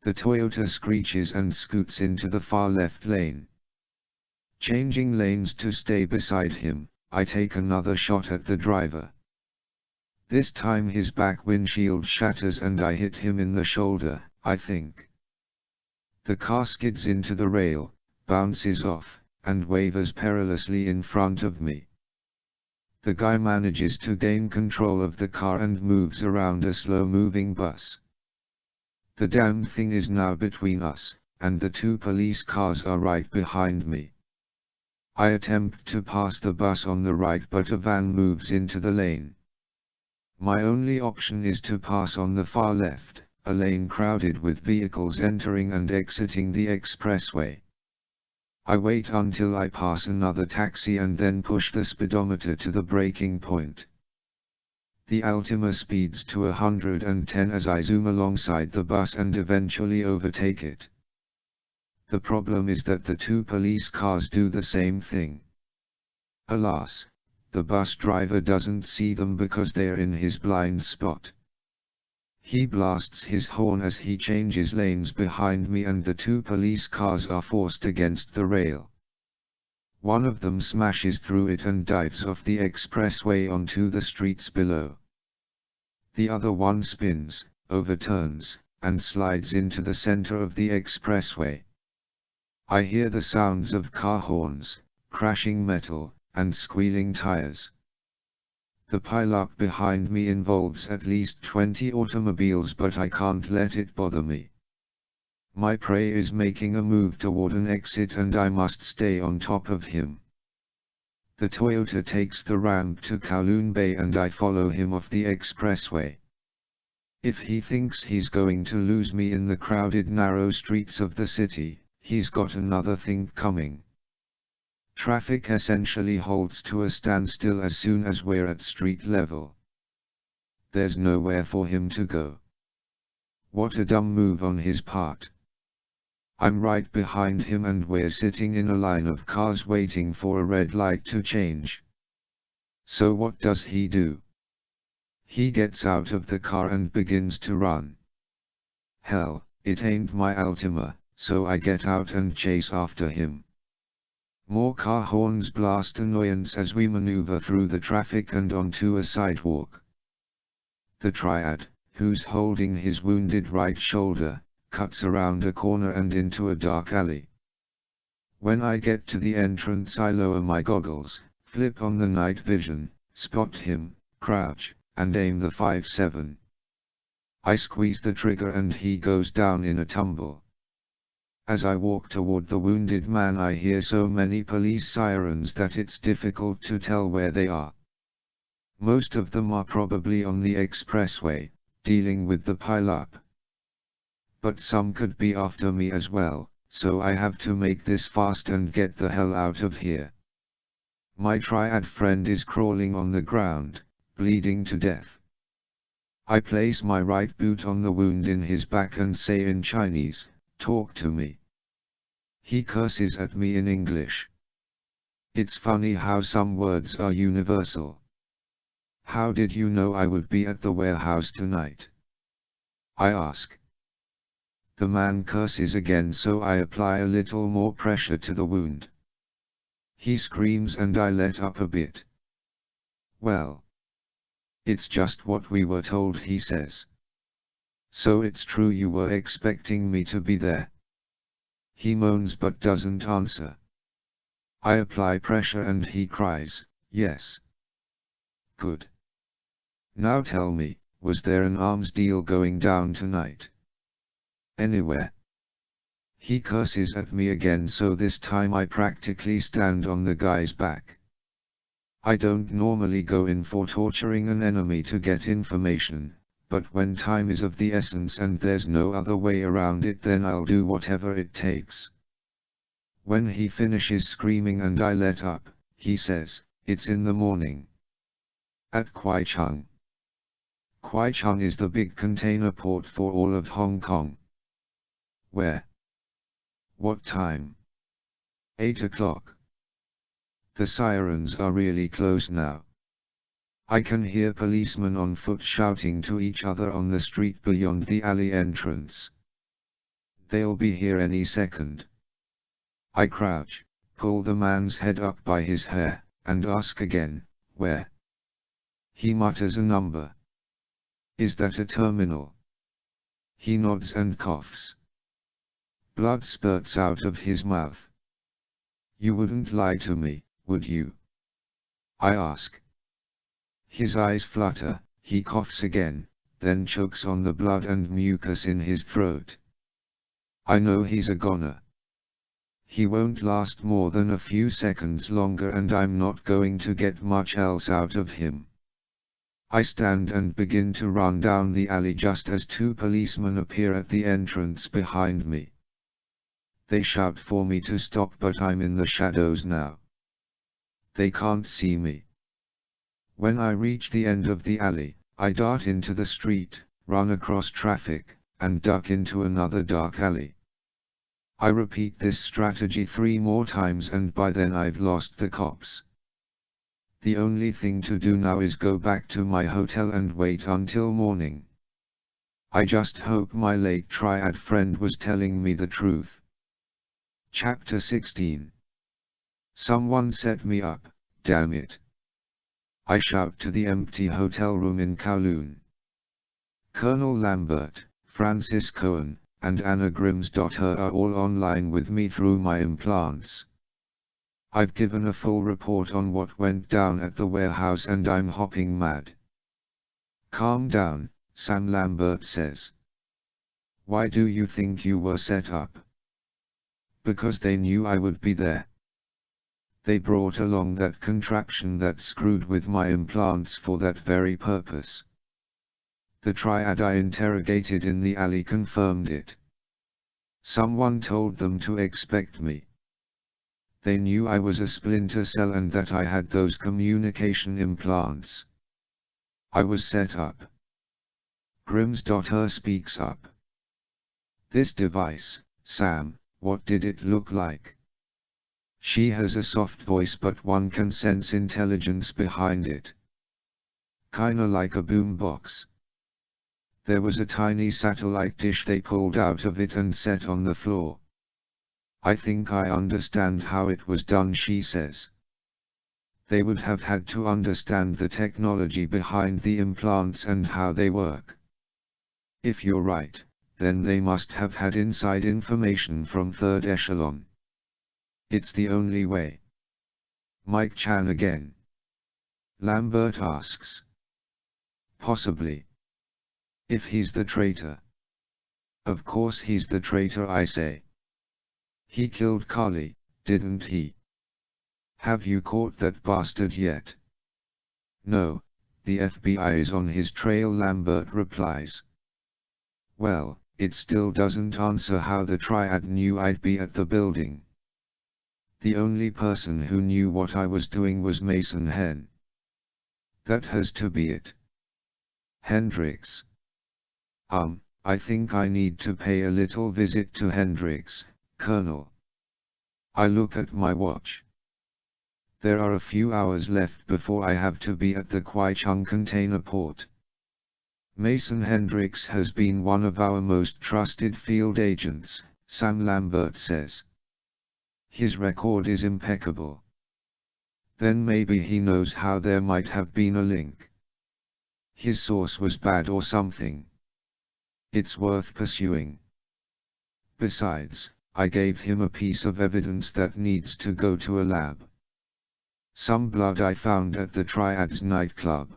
The Toyota screeches and scoots into the far left lane. Changing lanes to stay beside him, I take another shot at the driver. This time his back windshield shatters and I hit him in the shoulder, I think. The car skids into the rail, bounces off, and wavers perilously in front of me. The guy manages to gain control of the car and moves around a slow-moving bus. The damned thing is now between us, and the two police cars are right behind me. I attempt to pass the bus on the right but a van moves into the lane. My only option is to pass on the far left, a lane crowded with vehicles entering and exiting the expressway. I wait until I pass another taxi and then push the speedometer to the breaking point. The Altima speeds to 110 as I zoom alongside the bus and eventually overtake it. The problem is that the two police cars do the same thing. Alas, the bus driver doesn't see them because they're in his blind spot. He blasts his horn as he changes lanes behind me and the two police cars are forced against the rail. One of them smashes through it and dives off the expressway onto the streets below. The other one spins, overturns, and slides into the center of the expressway. I hear the sounds of car horns, crashing metal, and squealing tires. The pileup behind me involves at least 20 automobiles but I can't let it bother me. My prey is making a move toward an exit and I must stay on top of him. The Toyota takes the ramp to Kowloon Bay and I follow him off the expressway. If he thinks he's going to lose me in the crowded narrow streets of the city, he's got another thing coming. Traffic essentially halts to a standstill as soon as we're at street level. There's nowhere for him to go. What a dumb move on his part. I'm right behind him and we're sitting in a line of cars waiting for a red light to change. So what does he do? He gets out of the car and begins to run. Hell, it ain't my Altima, so I get out and chase after him. More car horns blast annoyance as we maneuver through the traffic and onto a sidewalk. The Triad, who's holding his wounded right shoulder, cuts around a corner and into a dark alley. When I get to the entrance I lower my goggles, flip on the night vision, spot him, crouch, and aim the 5.7. I squeeze the trigger and he goes down in a tumble. As I walk toward the wounded man I hear so many police sirens that it's difficult to tell where they are. Most of them are probably on the expressway, dealing with the pileup. But some could be after me as well, so I have to make this fast and get the hell out of here. My Triad friend is crawling on the ground, bleeding to death. I place my right boot on the wound in his back and say in Chinese, "Talk to me." He curses at me in English. It's funny how some words are universal. "How did you know I would be at the warehouse tonight?" I ask. The man curses again so I apply a little more pressure to the wound. He screams and I let up a bit. Well, it's just what we were told, he says. So it's true you were expecting me to be there? He moans but doesn't answer. I apply pressure and he cries, yes. Good. Now tell me, was there an arms deal going down tonight? Anywhere? He curses at me again, so this time I practically stand on the guy's back. I don't normally go in for torturing an enemy to get information, but when time is of the essence and there's no other way around it, then I'll do whatever it takes. When he finishes screaming and I let up, he says, it's in the morning. At Kwai Chung. Kwai Chung is the big container port for all of Hong Kong. Where? What time? 8 o'clock. The sirens are really close now. I can hear policemen on foot shouting to each other on the street beyond the alley entrance. They'll be here any second. I crouch, pull the man's head up by his hair, and ask again, where? He mutters a number. Is that a terminal? He nods and coughs. Blood spurts out of his mouth. You wouldn't lie to me, would you? I ask. His eyes flutter, he coughs again, then chokes on the blood and mucus in his throat. I know he's a goner. He won't last more than a few seconds longer and I'm not going to get much else out of him. I stand and begin to run down the alley just as two policemen appear at the entrance behind me. They shout for me to stop, but I'm in the shadows now. They can't see me. When I reach the end of the alley, I dart into the street, run across traffic, and duck into another dark alley. I repeat this strategy 3 more times and by then I've lost the cops. The only thing to do now is go back to my hotel and wait until morning. I just hope my late triad friend was telling me the truth. Chapter 16. Someone set me up, damn it. I shout to the empty hotel room in Kowloon. Colonel Lambert, Francis Cohen, and Anna Grimsdotter are all online with me through my implants. I've given a full report on what went down at the warehouse and I'm hopping mad. Calm down, Sam Lambert says. Why do you think you were set up? Because they knew I would be there. They brought along that contraption that screwed with my implants for that very purpose. The triad I interrogated in the alley confirmed it. Someone told them to expect me. They knew I was a splinter cell and that I had those communication implants. I was set up. Grimsdotter speaks up. This device, Sam, what did it look like? She has a soft voice but one can sense intelligence behind it. Kinda like a boombox. There was a tiny satellite dish they pulled out of it and set on the floor. I think I understand how it was done, she says. They would have had to understand the technology behind the implants and how they work. If you're right, then they must have had inside information from third echelon. It's the only way. Mike Chan again. Lambert asks. Possibly. If he's the traitor. Of course he's the traitor, I say. He killed Carly, didn't he? Have you caught that bastard yet? No, the FBI is on his trail, Lambert replies. Well, it still doesn't answer how the triad knew I'd be at the building. The only person who knew what I was doing was Mason Hen. That has to be it. Hendricks. I think I need to pay a little visit to Hendricks, Colonel. I look at my watch. There are a few hours left before I have to be at the Kwai Chung container port. Mason Hendricks has been one of our most trusted field agents, Sam Lambert says. His record is impeccable. Then maybe he knows how there might have been a link. His source was bad or something. It's worth pursuing. Besides, I gave him a piece of evidence that needs to go to a lab. Some blood I found at the Triad's nightclub.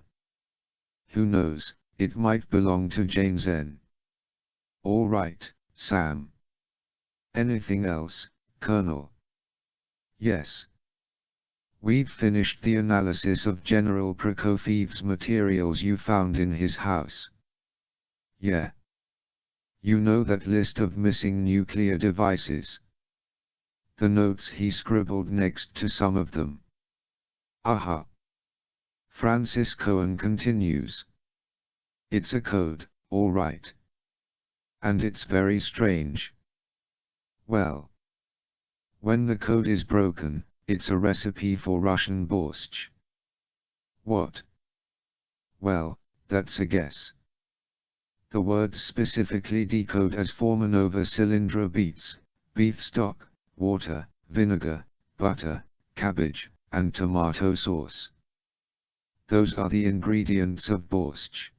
Who knows, it might belong to Jane Zen. All right, Sam. Anything else, Colonel? Yes. We've finished the analysis of General Prokofiev's materials you found in his house. Yeah. You know that list of missing nuclear devices? The notes he scribbled next to some of them. Aha. Francis Cohen continues. It's a code, all right. And it's very strange. Well. When the code is broken, it's a recipe for Russian borscht. What? Well, that's a guess. The words specifically decode as Formanova cylindra beets, beef stock, water, vinegar, butter, cabbage, and tomato sauce. Those are the ingredients of borscht.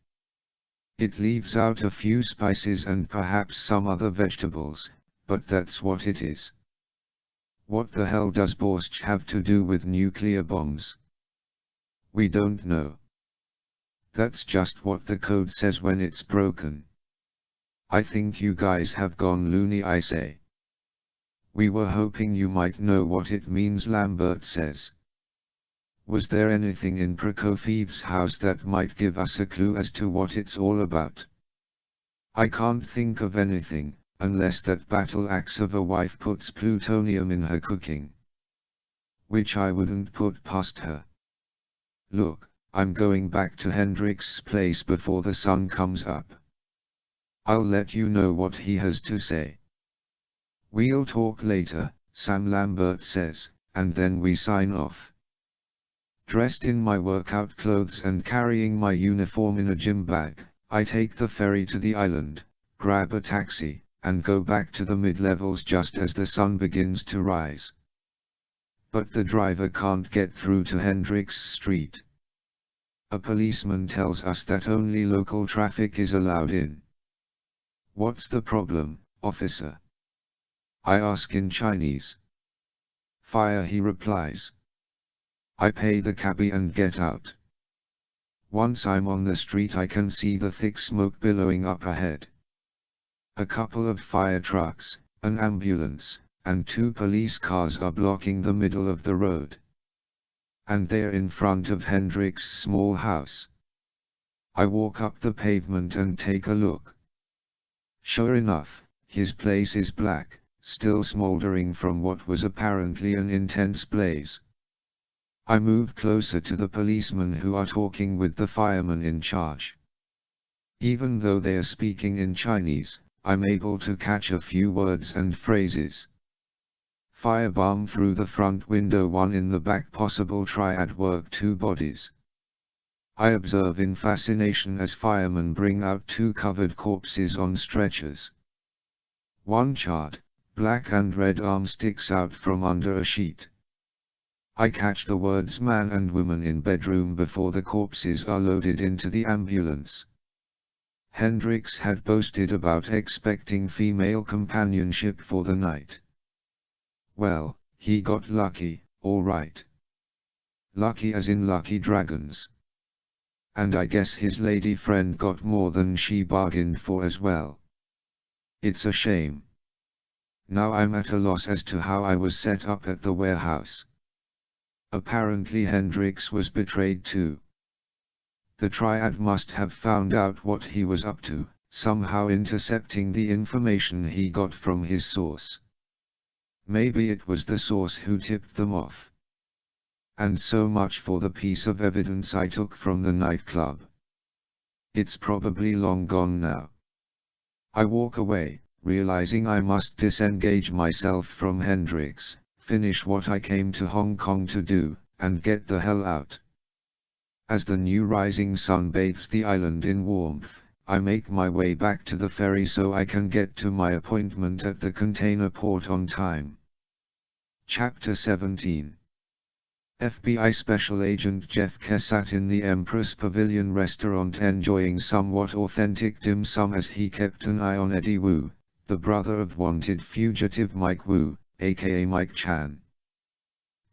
It leaves out a few spices and perhaps some other vegetables, but that's what it is. What the hell does borscht have to do with nuclear bombs? We don't know. That's just what the code says when it's broken. I think you guys have gone loony, I say. We were hoping you might know what it means, Lambert says. Was there anything in Prokofiev's house that might give us a clue as to what it's all about? I can't think of anything, unless that battle axe of a wife puts plutonium in her cooking. Which I wouldn't put past her. Look, I'm going back to Hendrix's place before the sun comes up. I'll let you know what he has to say. We'll talk later, Sam Lambert says, and then we sign off. Dressed in my workout clothes and carrying my uniform in a gym bag, I take the ferry to the island, grab a taxi, and go back to the mid-levels just as the sun begins to rise. But the driver can't get through to Hendrix Street. A policeman tells us that only local traffic is allowed in. What's the problem, officer? I ask in Chinese. Fire, he replies. I pay the cabbie and get out. Once I'm on the street I can see the thick smoke billowing up ahead. A couple of fire trucks, an ambulance, and 2 police cars are blocking the middle of the road. And they're in front of Hendrix's small house. I walk up the pavement and take a look. Sure enough, his place is black, still smoldering from what was apparently an intense blaze. I move closer to the policemen who are talking with the fireman in charge. Even though they are speaking in Chinese, I'm able to catch a few words and phrases. Firebomb through the front window, 1 in the back, possible triad work, 2 bodies. I observe in fascination as firemen bring out 2 covered corpses on stretchers. 1 charred, black and red arm sticks out from under a sheet. I catch the words man and woman in bedroom before the corpses are loaded into the ambulance. Hendrix had boasted about expecting female companionship for the night. Well, he got lucky, all right. Lucky as in lucky dragons. And I guess his lady friend got more than she bargained for as well. It's a shame. Now I'm at a loss as to how I was set up at the warehouse. Apparently Hendrix was betrayed too. The Triad must have found out what he was up to, somehow intercepting the information he got from his source. Maybe it was the source who tipped them off. And so much for the piece of evidence I took from the nightclub. It's probably long gone now. I walk away, realizing I must disengage myself from Hendrix, finish what I came to Hong Kong to do, and get the hell out. As the new rising sun bathes the island in warmth, I make my way back to the ferry so I can get to my appointment at the container port on time. Chapter 17. FBI Special Agent Jeff Kerr sat in the Empress Pavilion restaurant enjoying somewhat authentic dim sum as he kept an eye on Eddie Wu, the brother of wanted fugitive Mike Wu, aka Mike Chan.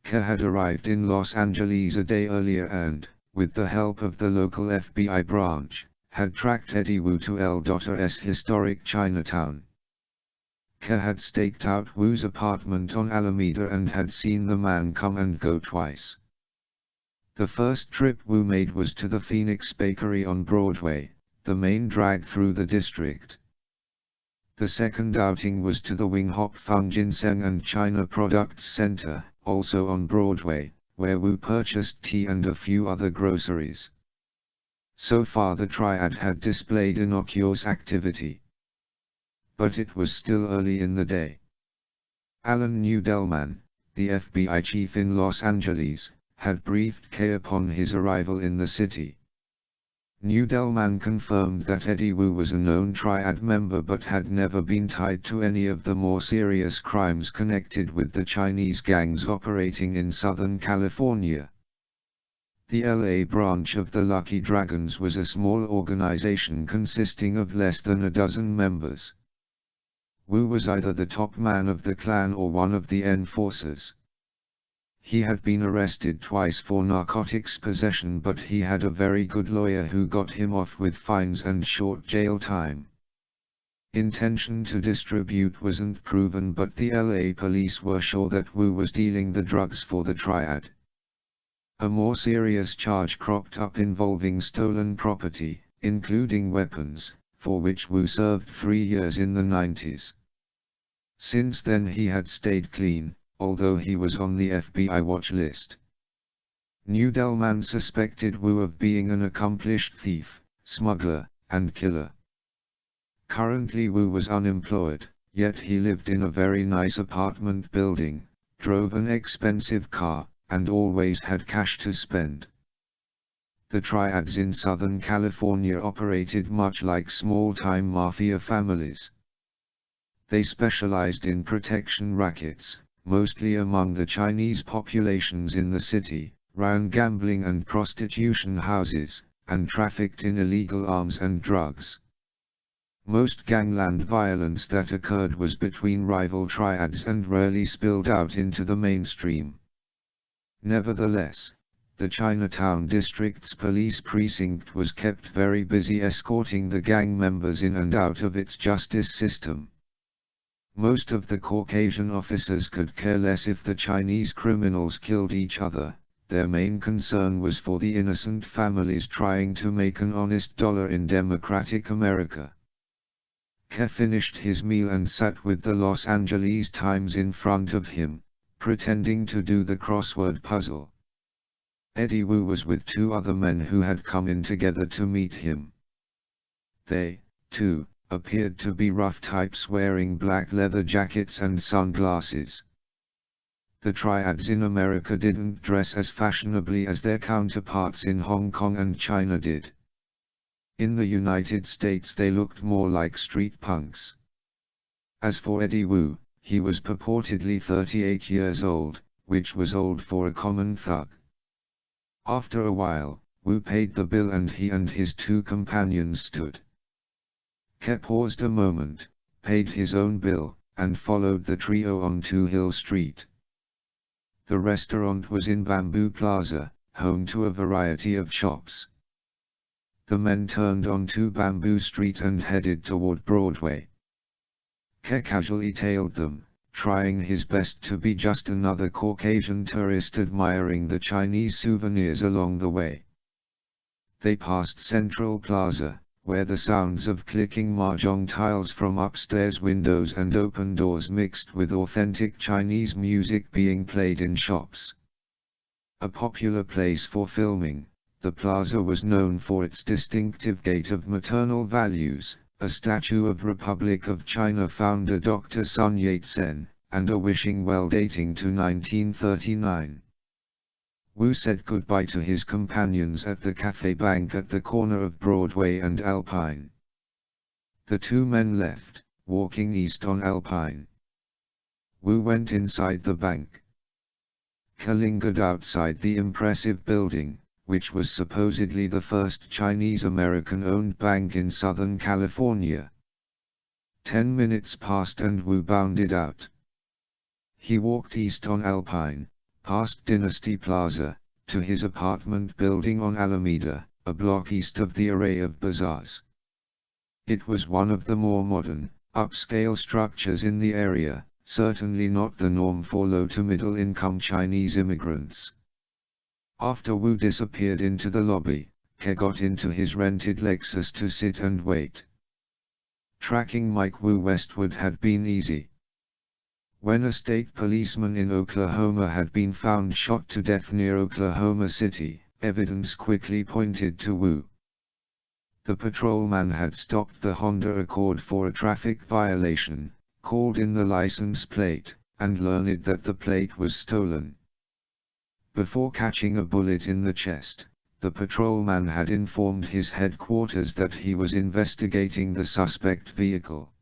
Kerr had arrived in Los Angeles a day earlier and, with the help of the local FBI branch, had tracked Eddie Wu to L.'s historic Chinatown. Kerr had staked out Wu's apartment on Alameda and had seen the man come and go twice. The first trip Wu made was to the Phoenix Bakery on Broadway, the main drag through the district. The second outing was to the Wing Hop Fung Ginseng and China Products Center, also on Broadway, where Wu purchased tea and a few other groceries. So far the triad had displayed innocuous activity. But it was still early in the day. Alan Newdelman, the FBI chief in Los Angeles, had briefed Kay upon his arrival in the city. Newdelman confirmed that Eddie Wu was a known triad member but had never been tied to any of the more serious crimes connected with the Chinese gangs operating in Southern California. The LA branch of the Lucky Dragons was a small organization consisting of less than a dozen members. Wu was either the top man of the clan or one of the enforcers. He had been arrested twice for narcotics possession, but he had a very good lawyer who got him off with fines and short jail time. Intention to distribute wasn't proven, but the LA police were sure that Wu was dealing the drugs for the triad. A more serious charge cropped up involving stolen property, including weapons, for which Wu served 3 years in the 90s. Since then he had stayed clean, although he was on the FBI watch list. Newdelman suspected Wu of being an accomplished thief, smuggler, and killer. Currently Wu was unemployed, yet he lived in a very nice apartment building, drove an expensive car, and always had cash to spend. The triads in Southern California operated much like small-time mafia families. They specialized in protection rackets, mostly among the Chinese populations in the city, ran gambling and prostitution houses, and trafficked in illegal arms and drugs. Most gangland violence that occurred was between rival triads and rarely spilled out into the mainstream. Nevertheless, the Chinatown District's police precinct was kept very busy escorting the gang members in and out of its justice system. Most of the Caucasian officers could care less if the Chinese criminals killed each other. Their main concern was for the innocent families trying to make an honest dollar in democratic America. Kerr finished his meal and sat with the Los Angeles Times in front of him, pretending to do the crossword puzzle. Eddie Wu was with 2 other men who had come in together to meet him. They, too, appeared to be rough types wearing black leather jackets and sunglasses. The triads in America didn't dress as fashionably as their counterparts in Hong Kong and China did. In the United States they looked more like street punks. As for Eddie Wu, he was purportedly 38 years old, which was old for a common thug. After a while, Wu paid the bill and he and his 2 companions stood. Kerr paused a moment, paid his own bill, and followed the trio on to Hill Street. The restaurant was in Bamboo Plaza, home to a variety of shops. The men turned onto Bamboo Street and headed toward Broadway. Kerr casually tailed them, trying his best to be just another Caucasian tourist admiring the Chinese souvenirs along the way. They passed Central Plaza, where the sounds of clicking mahjong tiles from upstairs windows and open doors mixed with authentic Chinese music being played in shops. A popular place for filming, the plaza was known for its distinctive gate of maternal values, a statue of Republic of China founder Dr. Sun Yat-sen, and a wishing well dating to 1939. Wu said goodbye to his companions at the Cafe Bank at the corner of Broadway and Alpine. The 2 men left, walking east on Alpine. Wu went inside the bank. Ke lingered outside the impressive building, which was supposedly the first Chinese-American-owned bank in Southern California. 10 minutes passed and Wu bounded out. He walked east on Alpine, past Dynasty Plaza, to his apartment building on Alameda, a block east of the array of bazaars. It was one of the more modern, upscale structures in the area, certainly not the norm for low-to-middle-income Chinese immigrants. After Wu disappeared into the lobby, Ke got into his rented Lexus to sit and wait. Tracking Mike Wu westward had been easy. When a state policeman in Oklahoma had been found shot to death near Oklahoma City, evidence quickly pointed to Wu. The patrolman had stopped the Honda Accord for a traffic violation, called in the license plate, and learned that the plate was stolen. Before catching a bullet in the chest, the patrolman had informed his headquarters that he was investigating the suspect vehicle.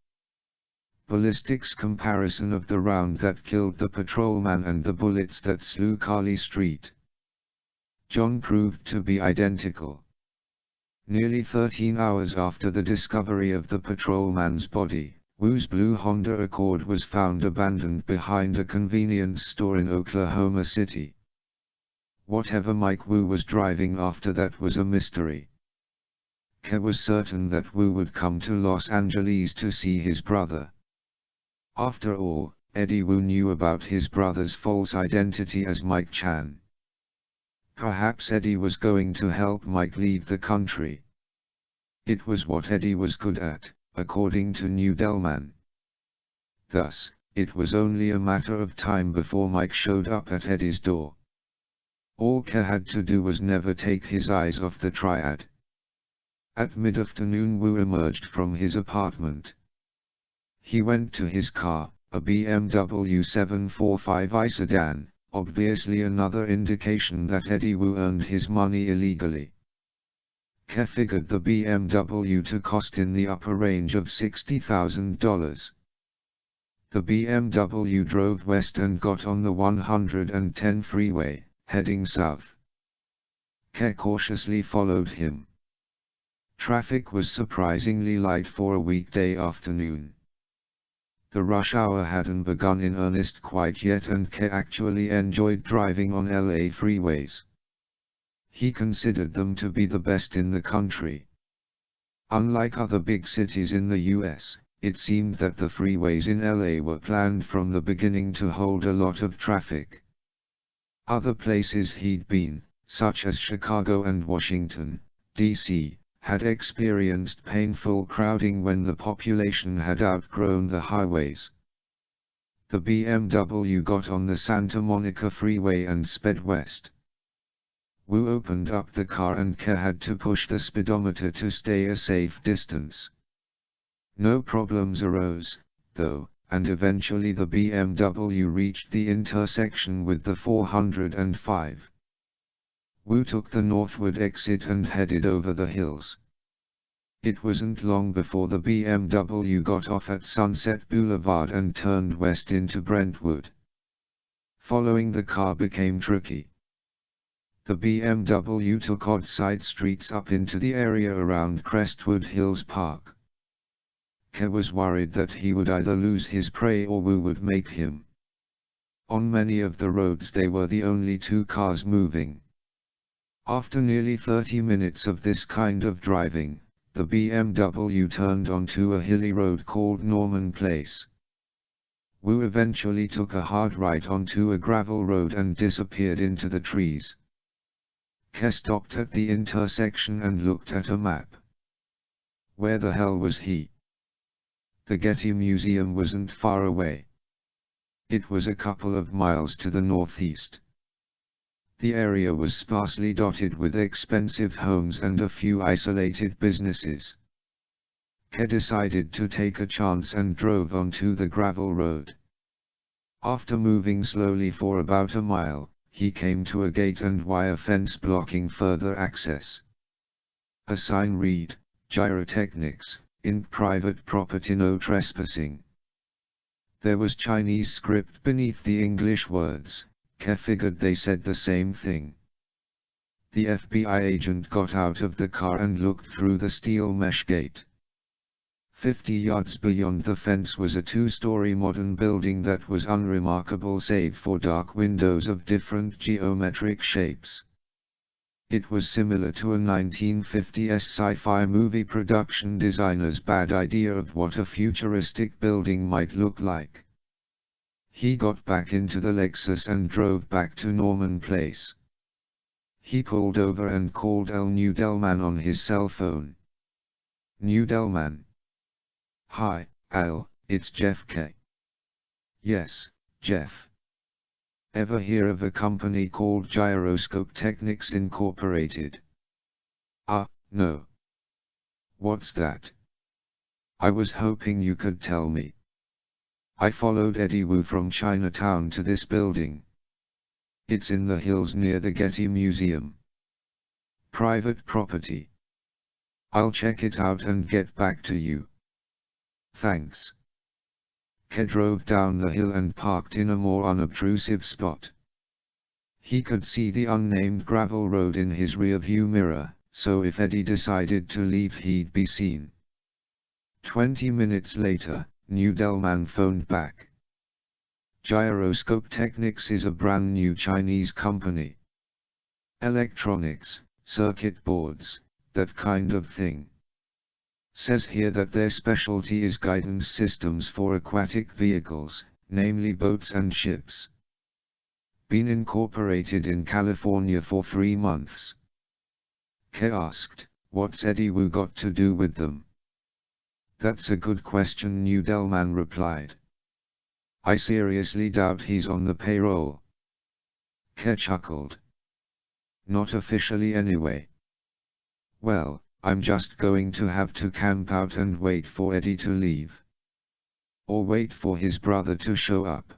Ballistics comparison of the round that killed the patrolman and the bullets that slew Carly Street John proved to be identical. Nearly 13 hours after the discovery of the patrolman's body, Wu's blue Honda Accord was found abandoned behind a convenience store in Oklahoma City. Whatever Mike Wu was driving after that was a mystery. Ke was certain that Wu would come to Los Angeles to see his brother. After all, Eddie Wu knew about his brother's false identity as Mike Chan. Perhaps Eddie was going to help Mike leave the country. It was what Eddie was good at, according to New Delman. Thus, it was only a matter of time before Mike showed up at Eddie's door. All Ke had to do was never take his eyes off the triad. At mid-afternoon Wu emerged from his apartment. He went to his car, a BMW 745i sedan, obviously another indication that Eddie Wu earned his money illegally. Ke figured the BMW to cost in the upper range of $60,000. The BMW drove west and got on the 110 freeway, heading south. Ke cautiously followed him. Traffic was surprisingly light for a weekday afternoon. The rush hour hadn't begun in earnest quite yet and Ke actually enjoyed driving on LA freeways. He considered them to be the best in the country. Unlike other big cities in the US, it seemed that the freeways in LA were planned from the beginning to hold a lot of traffic. Other places he'd been, such as Chicago and Washington, D.C., had experienced painful crowding when the population had outgrown the highways. The BMW got on the Santa Monica freeway and sped west. Wu opened up the car and Ke had to push the speedometer to stay a safe distance. No problems arose, though, and eventually the BMW reached the intersection with the 405. Wu took the northward exit and headed over the hills. It wasn't long before the BMW got off at Sunset Boulevard and turned west into Brentwood. Following the car became tricky. The BMW took odd side streets up into the area around Crestwood Hills Park. Ke was worried that he would either lose his prey or Wu would make him. On many of the roads they were the only two cars moving. After nearly 30 minutes of this kind of driving, the BMW turned onto a hilly road called Norman Place. Wu eventually took a hard right onto a gravel road and disappeared into the trees. Ke stopped at the intersection and looked at a map. Where the hell was he? The Getty Museum wasn't far away. It was a couple of miles to the northeast. The area was sparsely dotted with expensive homes and a few isolated businesses. Ke decided to take a chance and drove onto the gravel road. After moving slowly for about a mile, he came to a gate and wire fence blocking further access. A sign read, "Gyrotechnics, in private property no trespassing." There was Chinese script beneath the English words, Ke figured they said the same thing. The FBI agent got out of the car and looked through the steel mesh gate. 50 yards beyond the fence was a two-story modern building that was unremarkable save for dark windows of different geometric shapes. It was similar to a 1950s sci-fi movie production designer's bad idea of what a futuristic building might look like. He got back into the Lexus and drove back to Norman Place. He pulled over and called El Newdelman on his cell phone. Newdelman. Hi, Al, it's Jeff K. Yes, Jeff. Ever hear of a company called Gyroscope Technics Incorporated? No. What's that? I was hoping you could tell me. I followed Eddie Wu from Chinatown to this building. It's in the hills near the Getty Museum. Private property. I'll check it out and get back to you. Thanks. Ke drove down the hill and parked in a more unobtrusive spot. He could see the unnamed gravel road in his rearview mirror, so if Eddie decided to leave he'd be seen. 20 minutes later, Newdelman phoned back. Gyroscope Technics is a brand new Chinese company. Electronics, circuit boards, that kind of thing. Says here that their specialty is guidance systems for aquatic vehicles, namely boats and ships. Been incorporated in California for 3 months. Ke asked, what's Eddie Wu got to do with them? That's a good question, Newdelman replied. I seriously doubt he's on the payroll. Ke chuckled. Not officially anyway. Well, I'm just going to have to camp out and wait for Eddie to leave. Or wait for his brother to show up.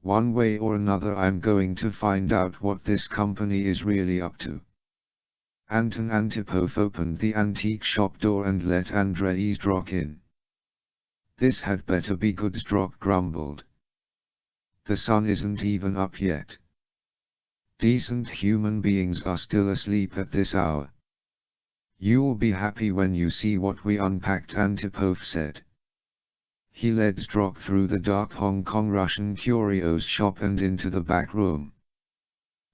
One way or another I'm going to find out what this company is really up to. Anton Antipov opened the antique shop door and let Andrei Zdrok in. This had better be good, Zdrok grumbled. The sun isn't even up yet. Decent human beings are still asleep at this hour. You'll be happy when you see what we unpacked, Antipov said. He led Zdrok through the dark Hong Kong Russian curios shop and into the back room.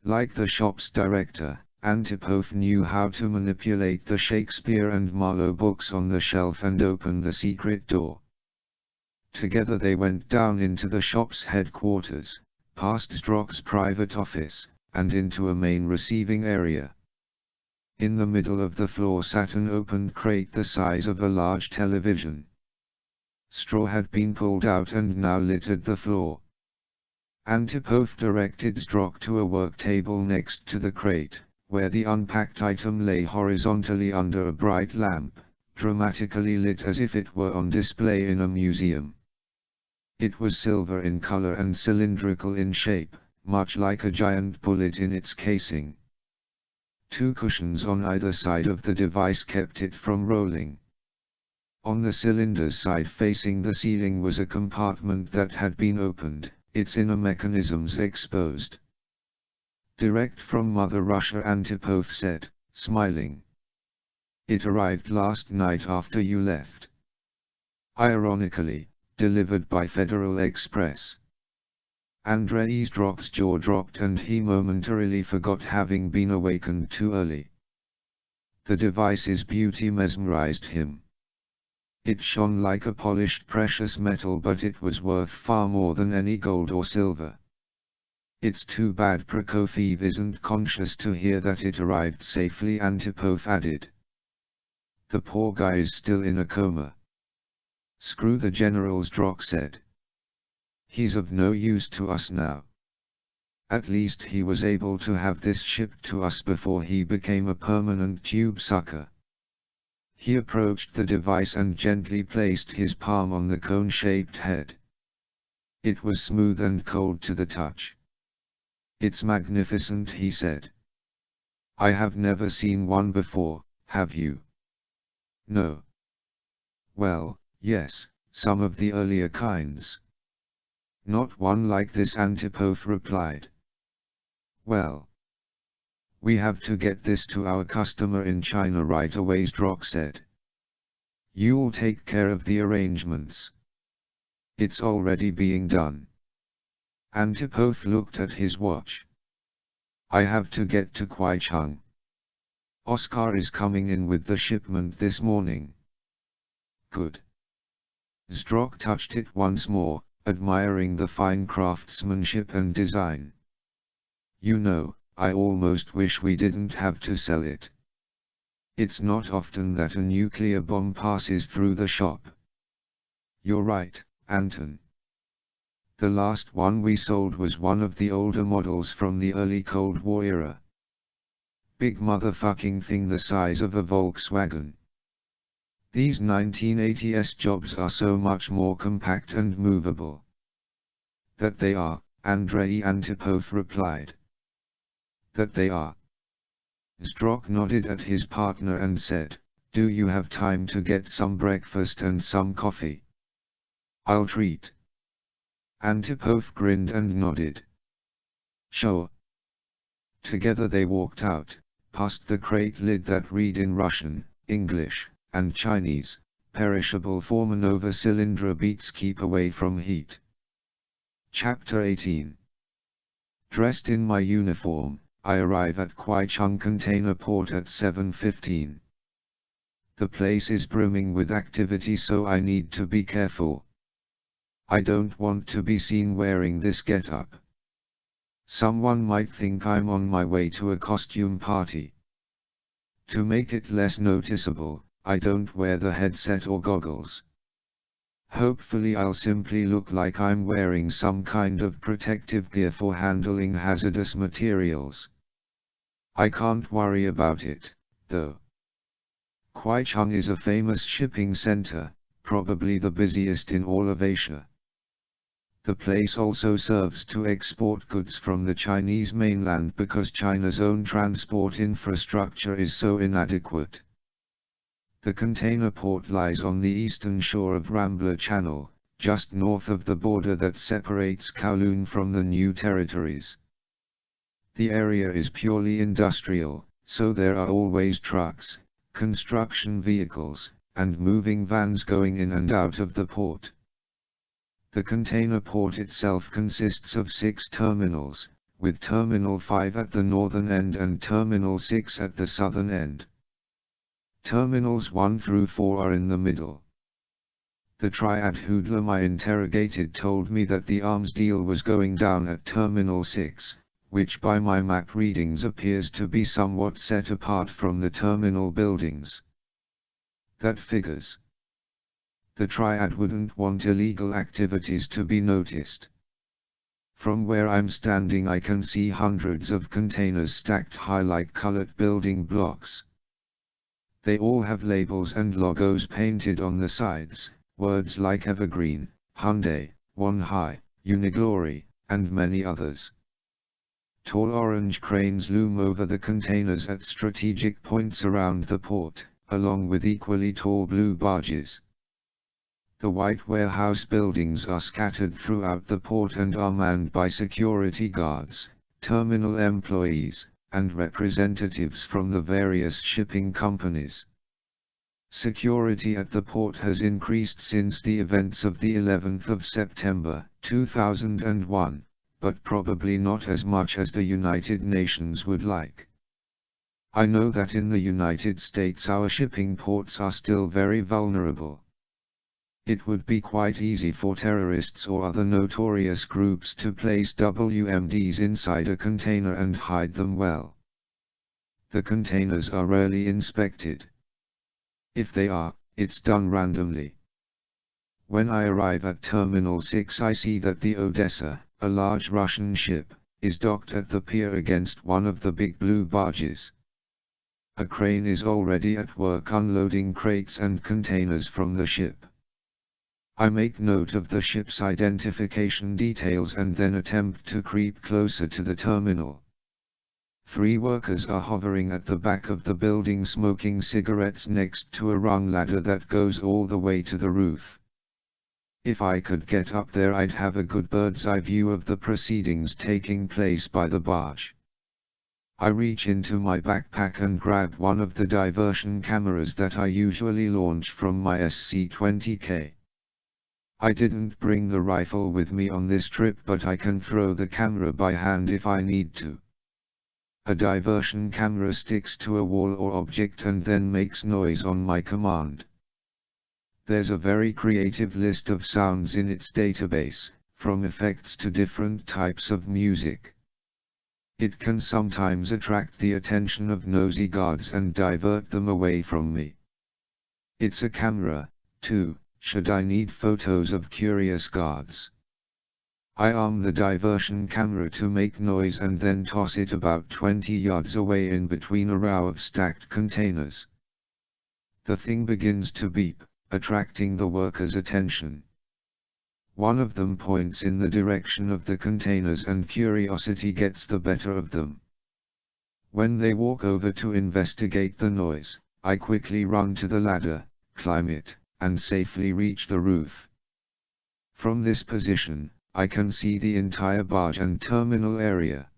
Like the shop's director, Antipov knew how to manipulate the Shakespeare and Marlowe books on the shelf and open the secret door. Together they went down into the shop's headquarters, past Zdrok's private office, and into a main receiving area. In the middle of the floor sat an opened crate the size of a large television. Straw had been pulled out and now littered the floor. Antipov directed Zdrok to a work table next to the crate, where the unpacked item lay horizontally under a bright lamp, dramatically lit as if it were on display in a museum. It was silver in color and cylindrical in shape, much like a giant bullet in its casing. 2 cushions on either side of the device kept it from rolling. On the cylinder's side facing the ceiling was a compartment that had been opened, its inner mechanisms exposed. Direct from Mother Russia, Antipov said, smiling. It arrived last night after you left. Ironically, delivered by Federal Express. Andrei Zdrok's jaw dropped and he momentarily forgot having been awakened too early. The device's beauty mesmerized him. It shone like a polished precious metal, but it was worth far more than any gold or silver. It's too bad Prokofiev isn't conscious to hear that it arrived safely, Antipov added. The poor guy is still in a coma. Screw the general, Zdrok said. He's of no use to us now. At least he was able to have this shipped to us before he became a permanent tube sucker. He approached the device and gently placed his palm on the cone-shaped head. It was smooth and cold to the touch. It's magnificent, he said. I have never seen one before, have you? No. Well, yes, some of the earlier kinds. Not one like this, Antipov replied. Well, we have to get this to our customer in China right away, Zdrok said. You'll take care of the arrangements. It's already being done. Antipov looked at his watch. I have to get to Kwaichung. Oscar is coming in with the shipment this morning. Good. Zdrok touched it once more, admiring the fine craftsmanship and design. You know, I almost wish we didn't have to sell it. It's not often that a nuclear bomb passes through the shop. You're right, Anton. The last one we sold was one of the older models from the early Cold War era. Big motherfucking thing the size of a Volkswagen. These 1980s jobs are so much more compact and movable. That they are, Andrei Antipov replied. That they are. Zdrok nodded at his partner and said, do you have time to get some breakfast and some coffee? I'll treat. Antipov grinned and nodded. Sure. Together they walked out, past the crate lid that read in Russian, English, and Chinese, perishable Formanova cylinder beats keep away from heat. Chapter 18. Dressed in my uniform, I arrive at Kwaichung Container Port at 7:15. The place is brimming with activity, so I need to be careful. I don't want to be seen wearing this getup. Someone might think I'm on my way to a costume party. To make it less noticeable, I don't wear the headset or goggles. Hopefully I'll simply look like I'm wearing some kind of protective gear for handling hazardous materials. I can't worry about it, though. Kwaichung is a famous shipping center, probably the busiest in all of Asia. The place also serves to export goods from the Chinese mainland because China's own transport infrastructure is so inadequate. The container port lies on the eastern shore of Rambler Channel, just north of the border that separates Kowloon from the new territories. The area is purely industrial, so there are always trucks, construction vehicles, and moving vans going in and out of the port. The container port itself consists of 6 terminals, with Terminal 5 at the northern end and Terminal 6 at the southern end. Terminals 1 through 4 are in the middle. The triad hoodlum I interrogated told me that the arms deal was going down at Terminal 6, which by my map readings appears to be somewhat set apart from the terminal buildings. That figures. The triad wouldn't want illegal activities to be noticed. From where I'm standing I can see hundreds of containers stacked high like colored building blocks. They all have labels and logos painted on the sides, words like Evergreen, Hyundai, Wanhai, Uniglory, and many others. Tall orange cranes loom over the containers at strategic points around the port, along with equally tall blue barges. The white warehouse buildings are scattered throughout the port and are manned by security guards, terminal employees, and representatives from the various shipping companies. Security at the port has increased since the events of the 11th of September, 2001, but probably not as much as the United Nations would like. I know that in the United States our shipping ports are still very vulnerable. It would be quite easy for terrorists or other notorious groups to place WMDs inside a container and hide them well. The containers are rarely inspected. If they are, it's done randomly. When I arrive at Terminal 6 I see that the Odessa, a large Russian ship, is docked at the pier against one of the big blue barges. A crane is already at work unloading crates and containers from the ship. I make note of the ship's identification details and then attempt to creep closer to the terminal. 3 workers are hovering at the back of the building smoking cigarettes next to a rung ladder that goes all the way to the roof. If I could get up there, I'd have a good bird's eye view of the proceedings taking place by the barge. I reach into my backpack and grab one of the diversion cameras that I usually launch from my SC-20K. I didn't bring the rifle with me on this trip, but I can throw the camera by hand if I need to. A diversion camera sticks to a wall or object and then makes noise on my command. There's a very creative list of sounds in its database, from effects to different types of music. It can sometimes attract the attention of nosy guards and divert them away from me. It's a camera, too, should I need photos of curious guards. I arm the diversion camera to make noise and then toss it about 20 yards away in between a row of stacked containers. The thing begins to beep, attracting the workers' attention. One of them points in the direction of the containers and curiosity gets the better of them. When they walk over to investigate the noise, I quickly run to the ladder, climb it, and safely reach the roof. From this position, I can see the entire barge and terminal area.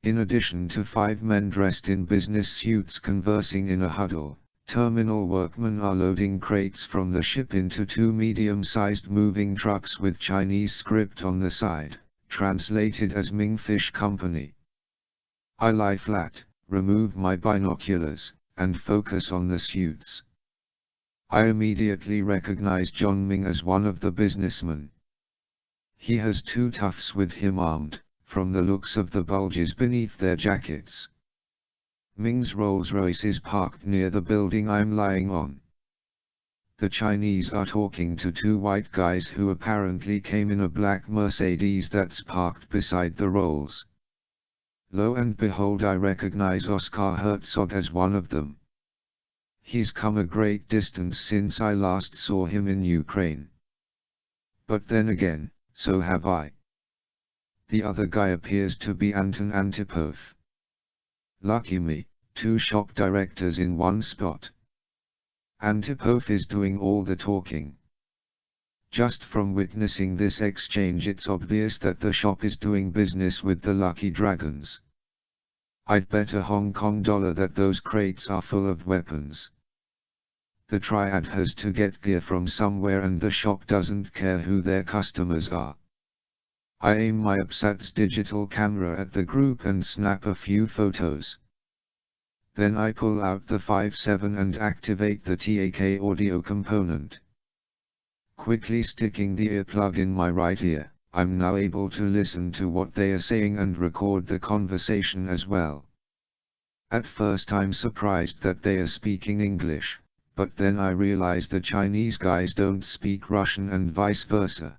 In addition to 5 men dressed in business suits conversing in a huddle, terminal workmen are loading crates from the ship into 2 medium-sized moving trucks with Chinese script on the side, translated as Ming Fish Company. I lie flat, remove my binoculars, and focus on the suits. I immediately recognize John Ming as one of the businessmen. He has 2 toughs with him armed, from the looks of the bulges beneath their jackets. Ming's Rolls-Royce is parked near the building I'm lying on. The Chinese are talking to 2 white guys who apparently came in a black Mercedes that's parked beside the Rolls. Lo and behold, I recognize Oscar Herzog as one of them. He's come a great distance since I last saw him in Ukraine. But then again, so have I. The other guy appears to be Anton Antipov. Lucky me, 2 shop directors in one spot. Antipov is doing all the talking. Just from witnessing this exchange, it's obvious that the shop is doing business with the Lucky Dragons. I'd bet a Hong Kong dollar that those crates are full of weapons. The triad has to get gear from somewhere and the shop doesn't care who their customers are. I aim my APSAT's digital camera at the group and snap a few photos. Then I pull out the 5.7 and activate the TAK audio component. Quickly sticking the earplug in my right ear, I'm now able to listen to what they are saying and record the conversation as well. At first I'm surprised that they are speaking English, but then I realize the Chinese guys don't speak Russian and vice versa.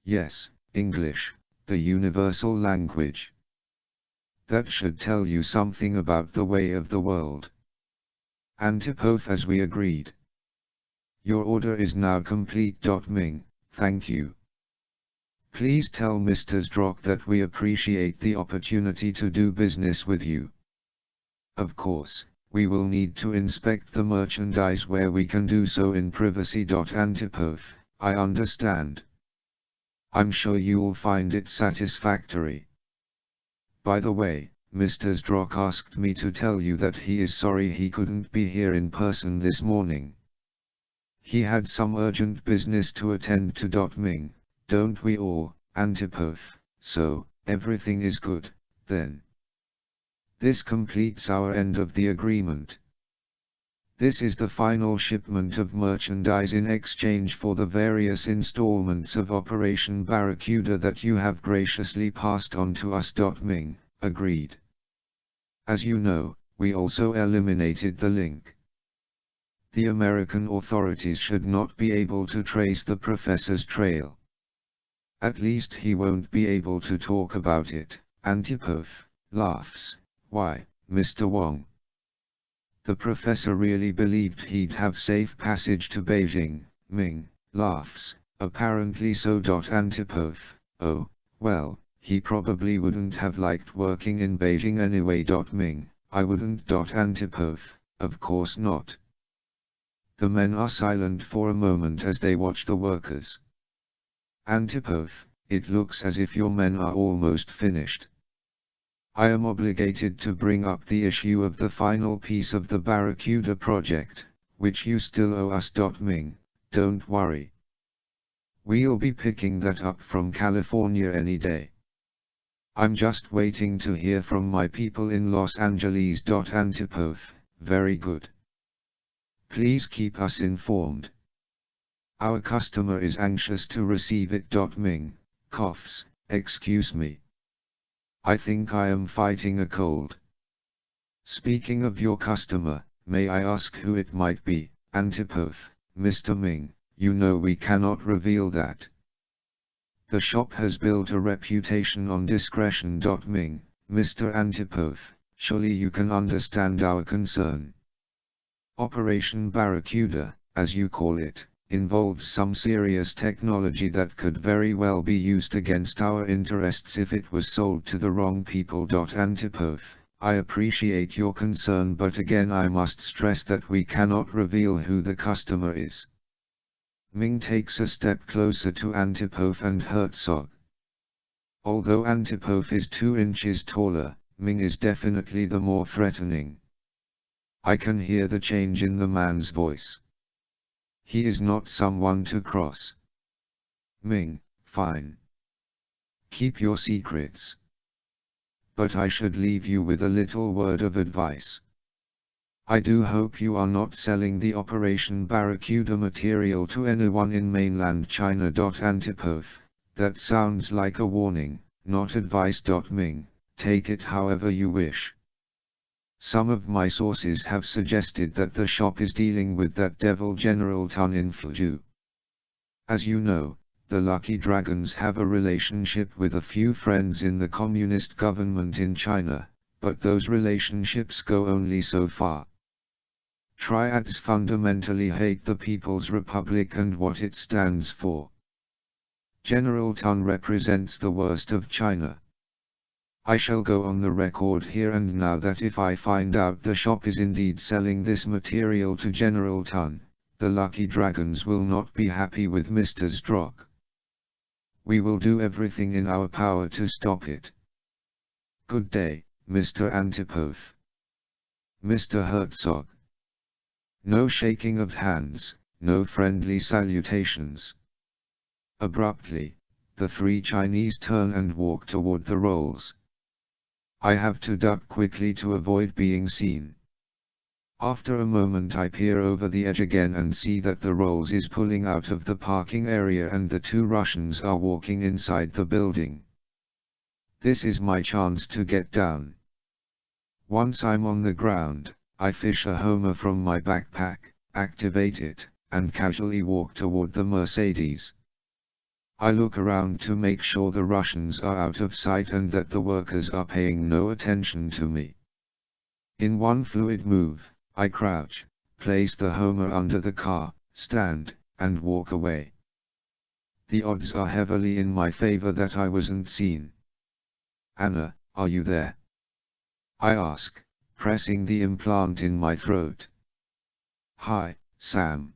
Yes, English, the universal language. That should tell you something about the way of the world. Antipov, as we agreed. Your order is now complete. Ming, thank you. Please tell Mr. Zdrok that we appreciate the opportunity to do business with you. Of course, we will need to inspect the merchandise where we can do so in privacy. Antipov, I understand. I'm sure you'll find it satisfactory. By the way, Mr. Zdrok asked me to tell you that he is sorry he couldn't be here in person this morning. He had some urgent business to attend to. Ming, don't we all, Antipov? So, everything is good, then. This completes our end of the agreement. This is the final shipment of merchandise in exchange for the various installments of Operation Barracuda that you have graciously passed on to us. Ming, agreed. As you know, we also eliminated the link. The American authorities should not be able to trace the professor's trail. At least he won't be able to talk about it. Antipov laughs. Why, Mr. Wong? The professor really believed he'd have safe passage to Beijing. Ming laughs. Apparently so. Antipov, oh, well, he probably wouldn't have liked working in Beijing anyway. Ming, I wouldn't. Antipov, of course not. The men are silent for a moment as they watch the workers. Antipov, it looks as if your men are almost finished. I am obligated to bring up the issue of the final piece of the Barracuda project, which you still owe us. Ming, don't worry. We'll be picking that up from California any day. I'm just waiting to hear from my people in Los Angeles. Antipov, very good. Please keep us informed. Our customer is anxious to receive it. Ming coughs, excuse me. I think I am fighting a cold. Speaking of your customer, may I ask who it might be? Antipov, Mr. Ming, you know we cannot reveal that. The shop has built a reputation on discretion. Ming, Mr. Antipov, surely you can understand our concern. Operation Barracuda, as you call it, involves some serious technology that could very well be used against our interests if it was sold to the wrong people. Antipov, I appreciate your concern, but again I must stress that we cannot reveal who the customer is. Ming takes a step closer to Antipov and Herzog. Although Antipov is 2 inches taller, Ming is definitely the more threatening. I can hear the change in the man's voice. He is not someone to cross. Ming, fine. Keep your secrets. But I should leave you with a little word of advice. I do hope you are not selling the Operation Barracuda material to anyone in mainland China. Antipov, that sounds like a warning, not advice. Ming, take it however you wish. Some of my sources have suggested that the shop is dealing with that devil General Tun in Fuzhou. As you know, the Lucky Dragons have a relationship with a few friends in the communist government in China, but those relationships go only so far. Triads fundamentally hate the People's Republic and what it stands for. General Tun represents the worst of China. I shall go on the record here and now that if I find out the shop is indeed selling this material to General Tun, the Lucky Dragons will not be happy with Mr. Strock. We will do everything in our power to stop it. Good day, Mr. Antipov. Mr. Herzog. No shaking of hands, no friendly salutations. Abruptly, the 3 Chinese turn and walk toward the rolls. I have to duck quickly to avoid being seen. After a moment I peer over the edge again and see that the Rolls is pulling out of the parking area and the 2 Russians are walking inside the building. This is my chance to get down. Once I'm on the ground, I fish a Homer from my backpack, activate it, and casually walk toward the Mercedes. I look around to make sure the Russians are out of sight and that the workers are paying no attention to me. In one fluid move, I crouch, place the Homer under the car, stand, and walk away. The odds are heavily in my favor that I wasn't seen. Anna, are you there? I ask, pressing the implant in my throat. Hi, Sam.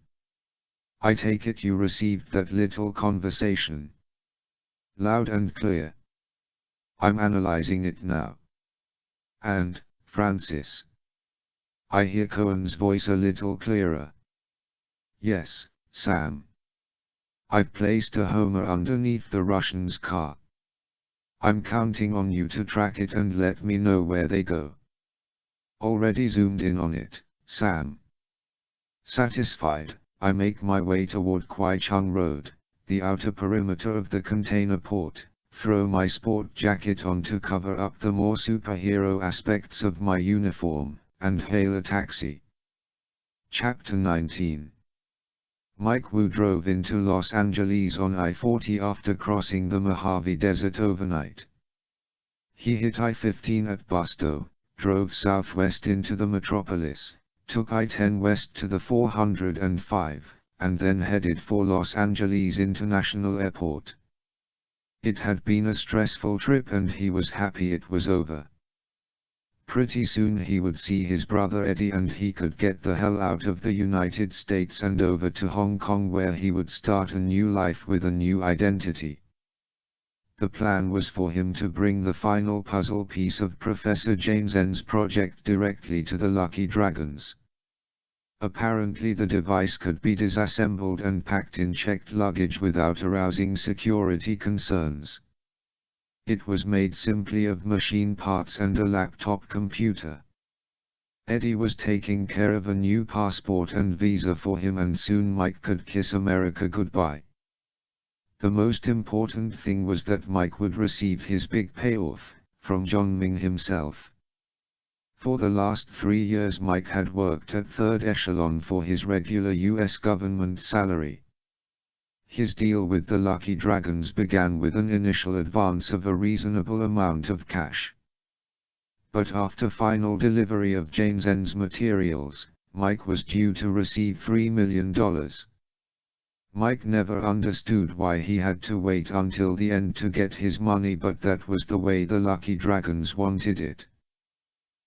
I take it you received that little conversation. Loud and clear. I'm analyzing it now. And, Francis. I hear Cohen's voice a little clearer. Yes, Sam. I've placed a Homer underneath the Russian's car. I'm counting on you to track it and let me know where they go. Already zoomed in on it, Sam. Satisfied, I make my way toward Kwaichung Road, the outer perimeter of the container port, throw my sport jacket on to cover up the more superhero aspects of my uniform, and hail a taxi. Chapter 19. Mike Wu drove into Los Angeles on I-40 after crossing the Mojave Desert overnight. He hit I-15 at Busto, drove southwest into the metropolis, took I-10 west to the 405, and then headed for Los Angeles International Airport. It had been a stressful trip and he was happy it was over. Pretty soon he would see his brother Eddie and he could get the hell out of the United States and over to Hong Kong, where he would start a new life with a new identity. The plan was for him to bring the final puzzle piece of Professor Jane's project directly to the Lucky Dragons. Apparently the device could be disassembled and packed in checked luggage without arousing security concerns. It was made simply of machine parts and a laptop computer. Eddie was taking care of a new passport and visa for him, and soon Mike could kiss America goodbye. The most important thing was that Mike would receive his big payoff, from John Ming himself. For the last 3 years Mike had worked at third echelon for his regular US government salary. His deal with the Lucky Dragons began with an initial advance of a reasonable amount of cash. But after final delivery of Jane's materials, Mike was due to receive $3 million. Mike never understood why he had to wait until the end to get his money, but that was the way the Lucky Dragons wanted it.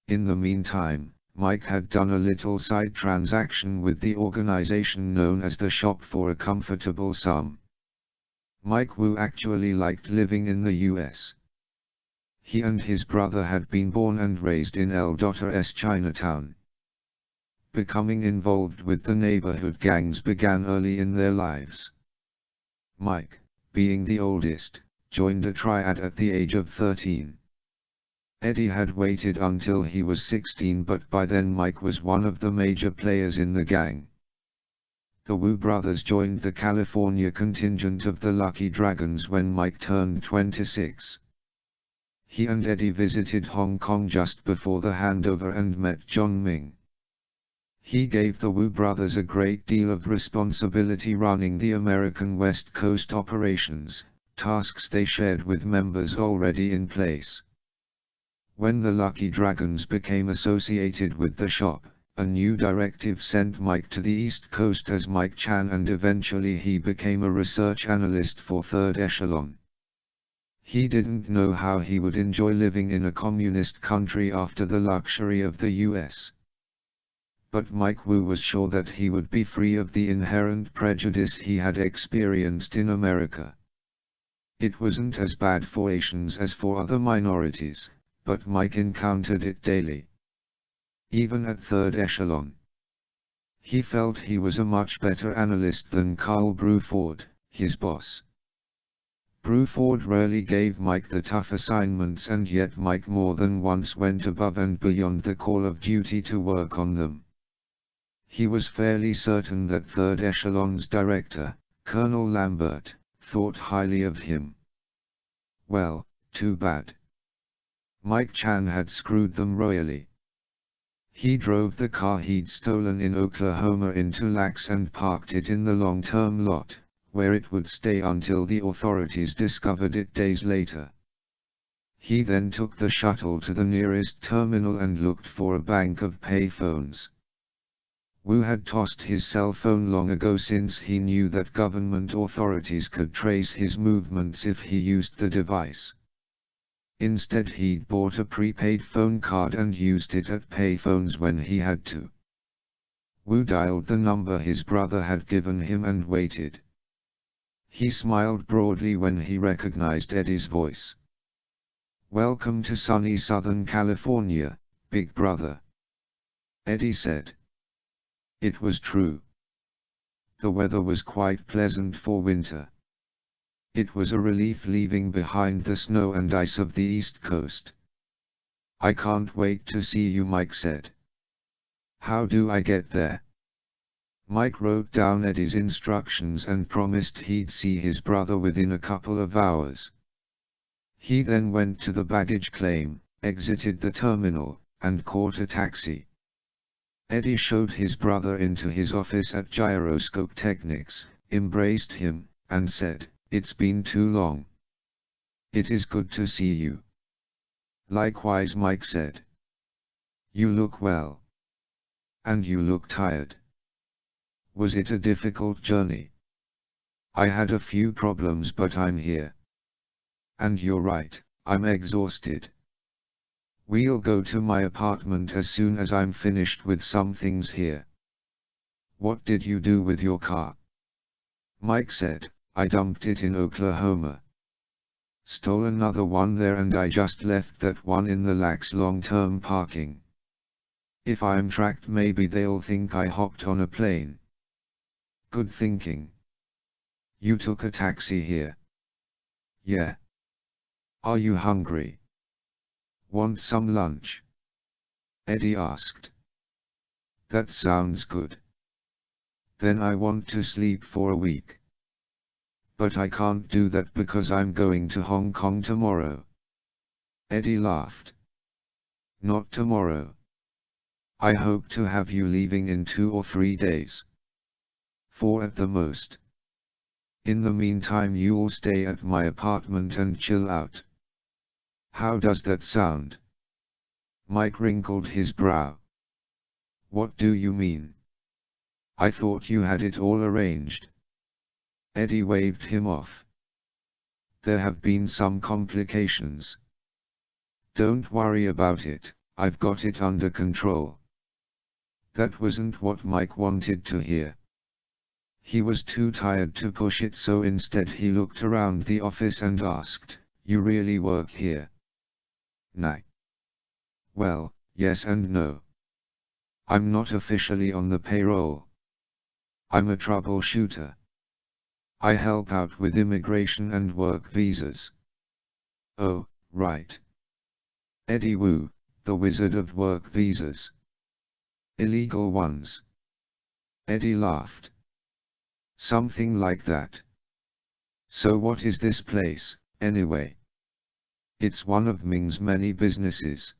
In the meantime, Mike had done a little side transaction with the organization known as the Shop for a comfortable sum. Mike Wu actually liked living in the US. He and his brother had been born and raised in L.S. Chinatown. Becoming involved with the neighborhood gangs began early in their lives. Mike, being the oldest, joined a triad at the age of 13. Eddie had waited until he was 16, but by then Mike was one of the major players in the gang. The Wu brothers joined the California contingent of the Lucky Dragons when Mike turned 26. He and Eddie visited Hong Kong just before the handover and met John Ming. He gave the Wu brothers a great deal of responsibility running the American West Coast operations, tasks they shared with members already in place. When the Lucky Dragons became associated with the shop, a new directive sent Mike to the East Coast as Mike Chan, and eventually he became a research analyst for Third Echelon. He didn't know how he would enjoy living in a communist country after the luxury of the US. But Mike Wu was sure that he would be free of the inherent prejudice he had experienced in America. It wasn't as bad for Asians as for other minorities, but Mike encountered it daily. Even at Third Echelon. He felt he was a much better analyst than Carl Bruford, his boss. Bruford rarely gave Mike the tough assignments, and yet Mike more than once went above and beyond the call of duty to work on them. He was fairly certain that Third Echelon's director, Colonel Lambert, thought highly of him. Well, too bad. Mike Chan had screwed them royally. He drove the car he'd stolen in Oklahoma into Lax and parked it in the long-term lot, where it would stay until the authorities discovered it days later. He then took the shuttle to the nearest terminal and looked for a bank of payphones. Wu had tossed his cell phone long ago, since he knew that government authorities could trace his movements if he used the device. Instead he'd bought a prepaid phone card and used it at payphones when he had to. Wu dialed the number his brother had given him and waited. He smiled broadly when he recognized Eddie's voice. "Welcome to sunny Southern California, big brother," Eddie said. It was true. The weather was quite pleasant for winter. It was a relief leaving behind the snow and ice of the East Coast. "I can't wait to see you," Mike said. "How do I get there?" Mike wrote down Eddie's instructions and promised he'd see his brother within a couple of hours. He then went to the baggage claim, exited the terminal, and caught a taxi. Eddie showed his brother into his office at Gyroscope Technics, embraced him, and said, "It's been too long. It is good to see you." "Likewise," Mike said. "You look well. And you look tired. Was it a difficult journey?" "I had a few problems, but I'm here." "And you're right, I'm exhausted." We'll go to my apartment as soon as I'm finished with some things here. What did you do with your car? Mike said, I dumped it in Oklahoma. Stole another one there and I just left that one in the lax long-term parking. If I'm tracked maybe they'll think I hopped on a plane. Good thinking. You took a taxi here? Yeah. Are you hungry? Want some lunch? Eddie asked. That sounds good. Then I want to sleep for a week. But I can't do that because I'm going to Hong Kong tomorrow. Eddie laughed. Not tomorrow. I hope to have you leaving in 2 or 3 days. 4 at the most. In the meantime you'll stay at my apartment and chill out. How does that sound? Mike wrinkled his brow. What do you mean? I thought you had it all arranged. Eddie waved him off. There have been some complications. Don't worry about it, I've got it under control. That wasn't what Mike wanted to hear. He was too tired to push it, so instead he looked around the office and asked, You really work here? Nah. Well, yes and no. I'm not officially on the payroll. I'm a troubleshooter. I help out with immigration and work visas. Oh, right. Eddie Wu, the wizard of work visas. Illegal ones. Eddie laughed. Something like that. So what is this place, anyway? It's one of Ming's many businesses.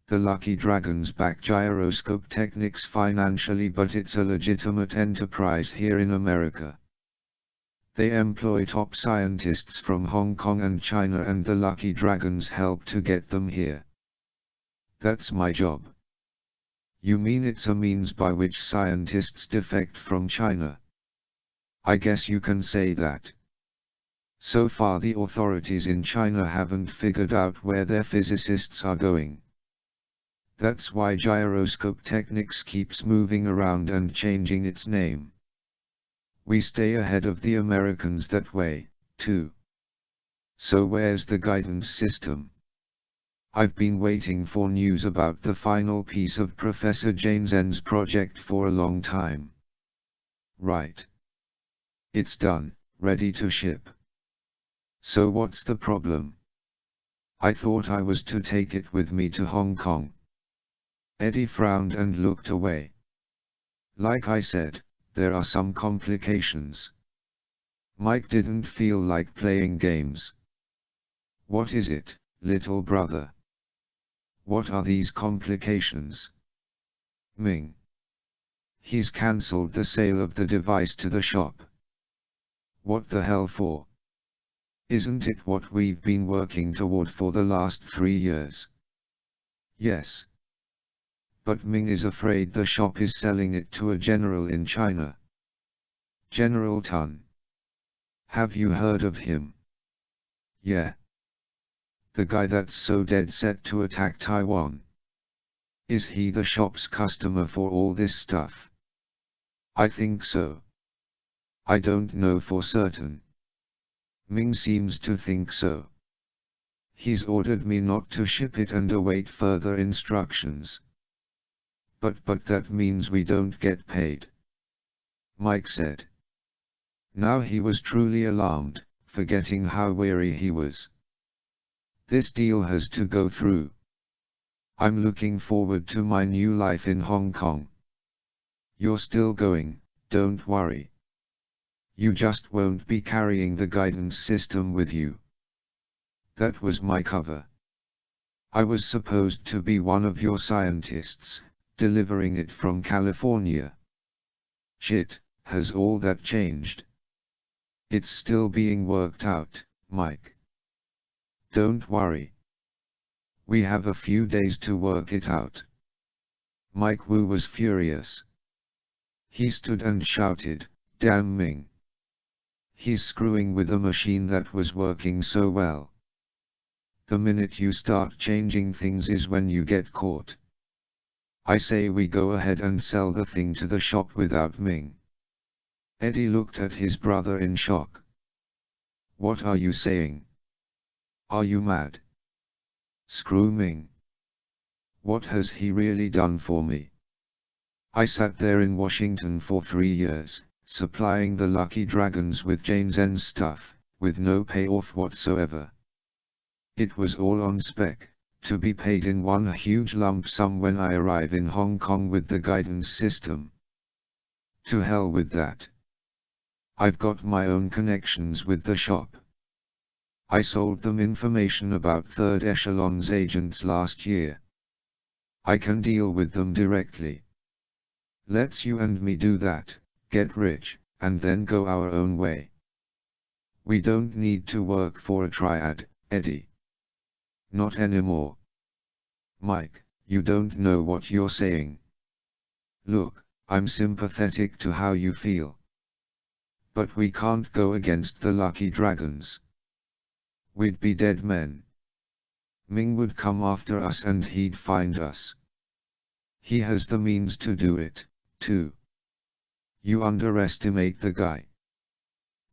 The Lucky Dragons back Gyroscope Technics financially, but it's a legitimate enterprise here in America. They employ top scientists from Hong Kong and China, and the Lucky Dragons help to get them here. That's my job. You mean it's a means by which scientists defect from China? I guess you can say that. So far the authorities in China haven't figured out where their physicists are going. That's why Gyroscope Technics keeps moving around and changing its name. We stay ahead of the Americans that way, too. So where's the guidance system? I've been waiting for news about the final piece of Professor Jane Zen's project for a long time. Right. It's done, ready to ship. So what's the problem? I thought I was to take it with me to Hong Kong. Eddie frowned and looked away. Like I said, there are some complications. Mike didn't feel like playing games. What is it, little brother? What are these complications? Ming. He's cancelled the sale of the device to the shop. What the hell for? Isn't it what we've been working toward for the last 3 years? Yes. But Ming is afraid the shop is selling it to a general in China. General Tun. Have you heard of him? Yeah. The guy that's so dead set to attack Taiwan. Is he the shop's customer for all this stuff? I think so. I don't know for certain. Ming seems to think so. He's ordered me not to ship it and await further instructions. But that means we don't get paid. Mike said. Now he was truly alarmed, forgetting how weary he was. This deal has to go through. I'm looking forward to my new life in Hong Kong. You're still going, don't worry. You just won't be carrying the guidance system with you. That was my cover. I was supposed to be one of your scientists, delivering it from California. Shit, has all that changed? It's still being worked out, Mike. Don't worry. We have a few days to work it out. Mike Wu was furious. He stood and shouted, Damn Ming. He's screwing with a machine that was working so well. The minute you start changing things is when you get caught. I say we go ahead and sell the thing to the shop without Ming. Eddie looked at his brother in shock. What are you saying? Are you mad? Screw Ming. What has he really done for me? I sat there in Washington for 3 years, supplying the Lucky Dragons with Jane Zen's stuff, with no payoff whatsoever. It was all on spec, to be paid in one huge lump sum when I arrive in Hong Kong with the guidance system. To hell with that. I've got my own connections with the shop. I sold them information about third echelon's agents last year. I can deal with them directly. Let's you and me do that, get rich, and then go our own way. We don't need to work for a triad, Eddie. Not anymore. Mike, you don't know what you're saying. Look, I'm sympathetic to how you feel. But we can't go against the Lucky Dragons. We'd be dead men. Ming would come after us and he'd find us. He has the means to do it, too. You underestimate the guy.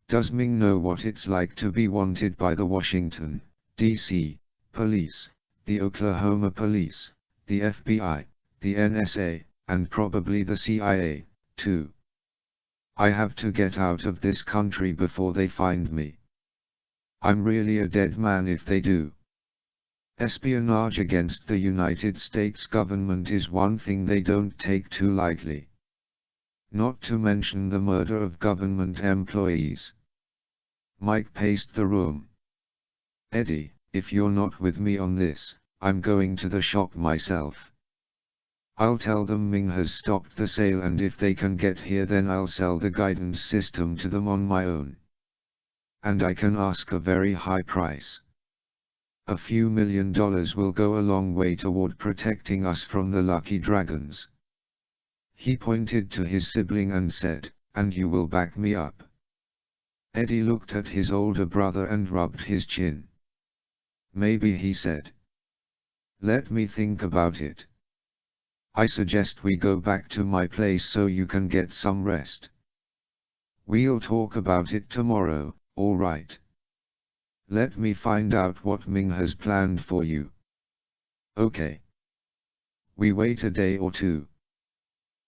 Does Ming know what it's like to be wanted by the Washington, D.C., police, the Oklahoma police, the FBI, the NSA, and probably the CIA, too? I have to get out of this country before they find me. I'm really a dead man if they do. Espionage against the United States government is one thing they don't take too lightly. Not to mention the murder of government employees. Mike paced the room. Eddie, if you're not with me on this, I'm going to the shop myself. I'll tell them Ming has stopped the sale, and if they can get here then I'll sell the guidance system to them on my own. And I can ask a very high price. A few $1 million will go a long way toward protecting us from the Lucky Dragons. He pointed to his sibling and said, and you will back me up. Eddie looked at his older brother and rubbed his chin. Maybe, he said. Let me think about it. I suggest we go back to my place so you can get some rest. We'll talk about it tomorrow, all right? Let me find out what Ming has planned for you. Okay. We wait a day or two.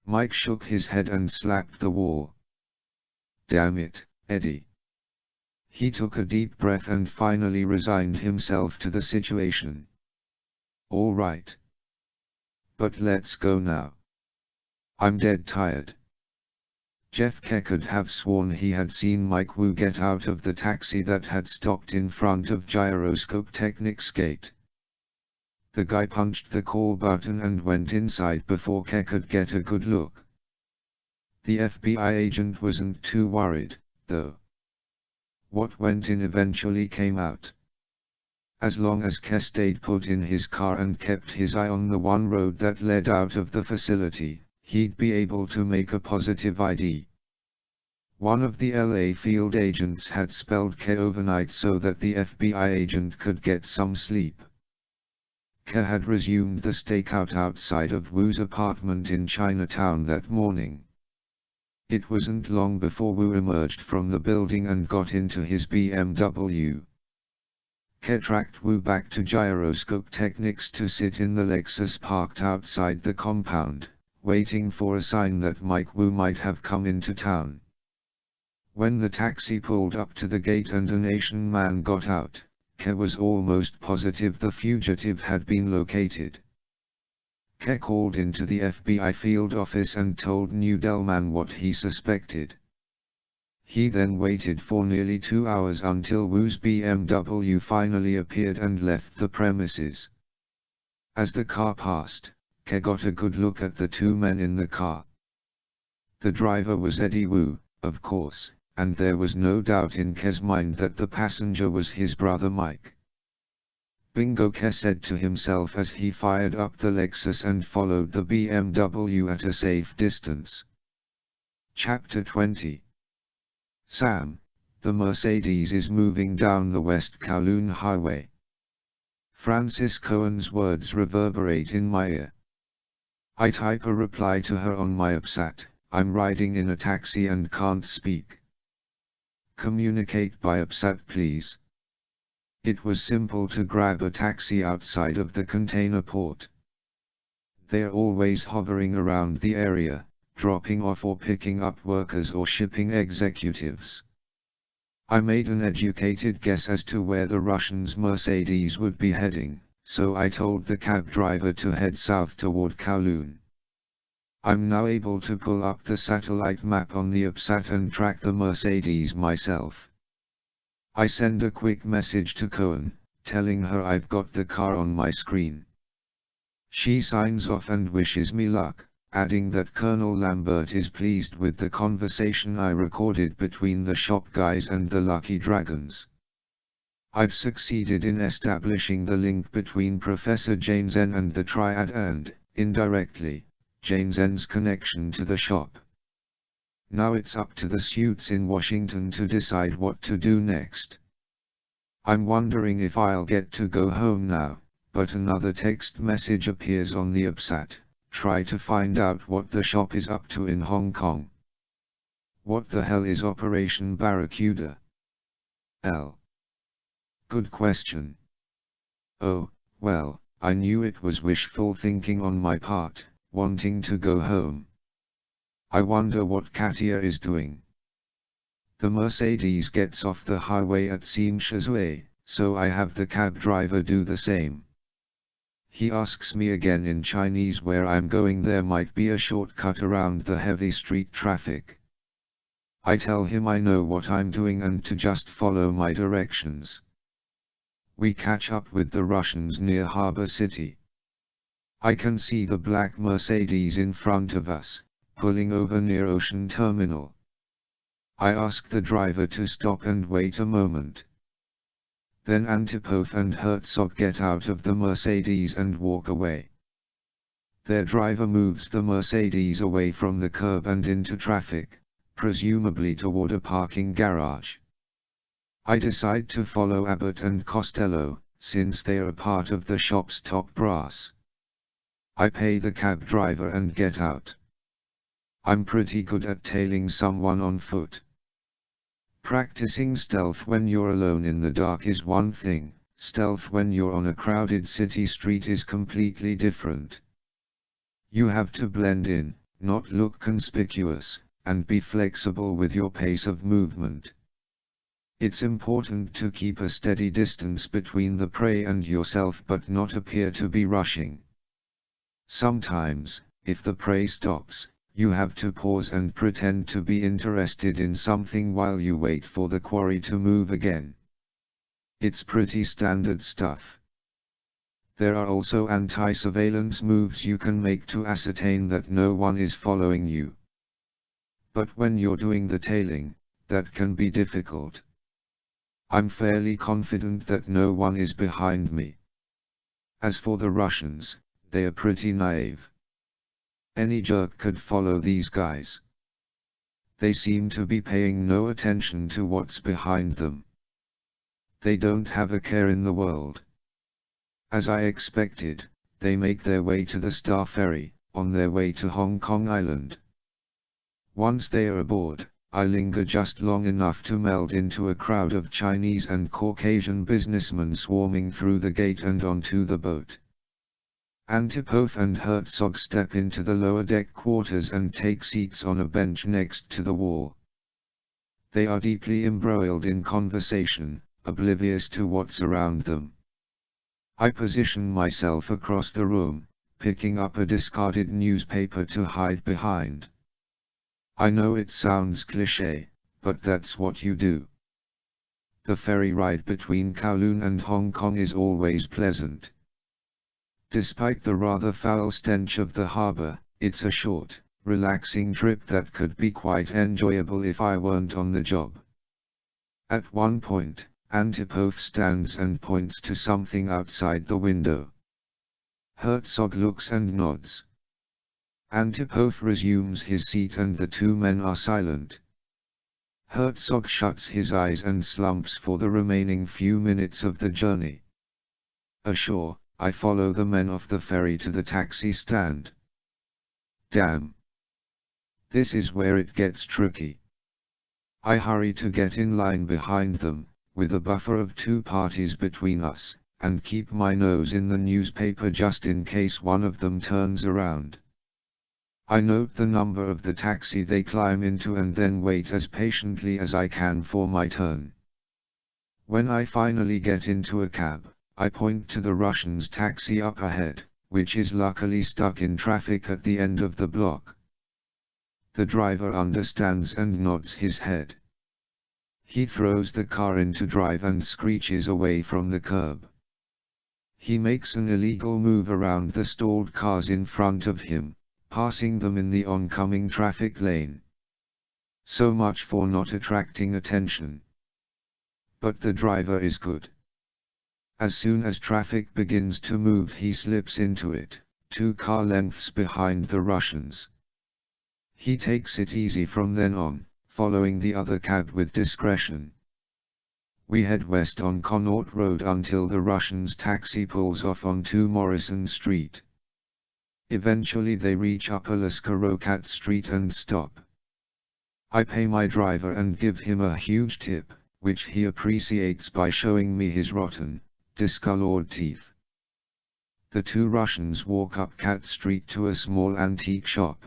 Mike shook his head and slapped the wall. Damn it, Eddie. He took a deep breath and finally resigned himself to the situation. All right. But let's go now. I'm dead tired. Jeff Ke could have sworn he had seen Mike Wu get out of the taxi that had stopped in front of Gyroscope Technic's gate. The guy punched the call button and went inside before Ke could get a good look. The FBI agent wasn't too worried, though. What went in eventually came out. As long as Ke stayed put in his car and kept his eye on the one road that led out of the facility, he'd be able to make a positive ID. One of the LA field agents had spelled Ke overnight so that the FBI agent could get some sleep. Ke had resumed the stakeout outside of Wu's apartment in Chinatown that morning. It wasn't long before Wu emerged from the building and got into his BMW. Ke tracked Wu back to Gyroscope Technics to sit in the Lexus parked outside the compound, waiting for a sign that Mike Wu might have come into town. When the taxi pulled up to the gate and an Asian man got out, Ke was almost positive the fugitive had been located. Ke called into the FBI field office and told New Delman what he suspected. He then waited for nearly 2 hours until Wu's BMW finally appeared and left the premises. As the car passed, Ke got a good look at the two men in the car. The driver was Eddie Wu, of course, and there was no doubt in Ke's mind that the passenger was his brother Mike. Bingo, Ke said to himself as he fired up the Lexus and followed the BMW at a safe distance. Chapter 20. Sam, the Mercedes is moving down the West Kowloon Highway. Francis Cohen's words reverberate in my ear. I type a reply to her on my AppSat. I'm riding in a taxi and can't speak. Communicate by AppSat please. It was simple to grab a taxi outside of the container port. They're always hovering around the area, dropping off or picking up workers or shipping executives. I made an educated guess as to where the Russians' Mercedes would be heading, so I told the cab driver to head south toward Kowloon. I'm now able to pull up the satellite map on the AppSat and track the Mercedes myself. I send a quick message to Cohen, telling her I've got the car on my screen. She signs off and wishes me luck, adding that Colonel Lambert is pleased with the conversation I recorded between the shop guys and the Lucky Dragons. I've succeeded in establishing the link between Professor Jane Zen and the Triad and, indirectly, Jane Zen's connection to the shop. Now it's up to the suits in Washington to decide what to do next. I'm wondering if I'll get to go home now, but another text message appears on the AppSat. Try to find out what the shop is up to in Hong Kong. What the hell is Operation Barracuda? L. Good question. Oh, well, I knew it was wishful thinking on my part, wanting to go home. I wonder what Katia is doing. The Mercedes gets off the highway at Simshazue, so I have the cab driver do the same. He asks me again in Chinese where I'm going. There might be a shortcut around the heavy street traffic. I tell him I know what I'm doing and to just follow my directions. We catch up with the Russians near Harbor City. I can see the black Mercedes in front of us, pulling over near Ocean Terminal. I ask the driver to stop and wait a moment. Then Antipov and Herzog get out of the Mercedes and walk away. Their driver moves the Mercedes away from the curb and into traffic, presumably toward a parking garage. I decide to follow Abbott and Costello, since they are part of the shop's top brass. I pay the cab driver and get out. I'm pretty good at tailing someone on foot. Practicing stealth when you're alone in the dark is one thing, stealth when you're on a crowded city street is completely different. You have to blend in, not look conspicuous, and be flexible with your pace of movement. It's important to keep a steady distance between the prey and yourself but not appear to be rushing. Sometimes, if the prey stops, you have to pause and pretend to be interested in something while you wait for the quarry to move again. It's pretty standard stuff. There are also anti-surveillance moves you can make to ascertain that no one is following you. But when you're doing the tailing, that can be difficult. I'm fairly confident that no one is behind me. As for the Russians, they are pretty naive. Any jerk could follow these guys. They seem to be paying no attention to what's behind them. They don't have a care in the world. As I expected, they make their way to the Star Ferry, on their way to Hong Kong Island. Once they are aboard, I linger just long enough to meld into a crowd of Chinese and Caucasian businessmen swarming through the gate and onto the boat. Antipov and Herzog step into the lower deck quarters and take seats on a bench next to the wall. They are deeply embroiled in conversation, oblivious to what's around them. I position myself across the room, picking up a discarded newspaper to hide behind. I know it sounds cliché, but that's what you do. The ferry ride between Kowloon and Hong Kong is always pleasant. Despite the rather foul stench of the harbor, it's a short, relaxing trip that could be quite enjoyable if I weren't on the job. At one point, Antipov stands and points to something outside the window. Herzog looks and nods. Antipov resumes his seat and the two men are silent. Herzog shuts his eyes and slumps for the remaining few minutes of the journey. Ashore, I follow the men off the ferry to the taxi stand. Damn. This is where it gets tricky. I hurry to get in line behind them, with a buffer of 2 parties between us, and keep my nose in the newspaper just in case one of them turns around. I note the number of the taxi they climb into and then wait as patiently as I can for my turn. When I finally get into a cab, I point to the Russian's taxi up ahead, which is luckily stuck in traffic at the end of the block. The driver understands and nods his head. He throws the car into drive and screeches away from the curb. He makes an illegal move around the stalled cars in front of him, passing them in the oncoming traffic lane. So much for not attracting attention. But the driver is good. As soon as traffic begins to move, he slips into it, 2 car lengths behind the Russians. He takes it easy from then on, following the other cab with discretion. We head west on Connaught Road until the Russian's taxi pulls off onto Morrison Street. Eventually they reach Upper Lascarocat Street and stop. I pay my driver and give him a huge tip, which he appreciates by showing me his rotten, discolored teeth. The 2 Russians walk up Cat Street to a small antique shop.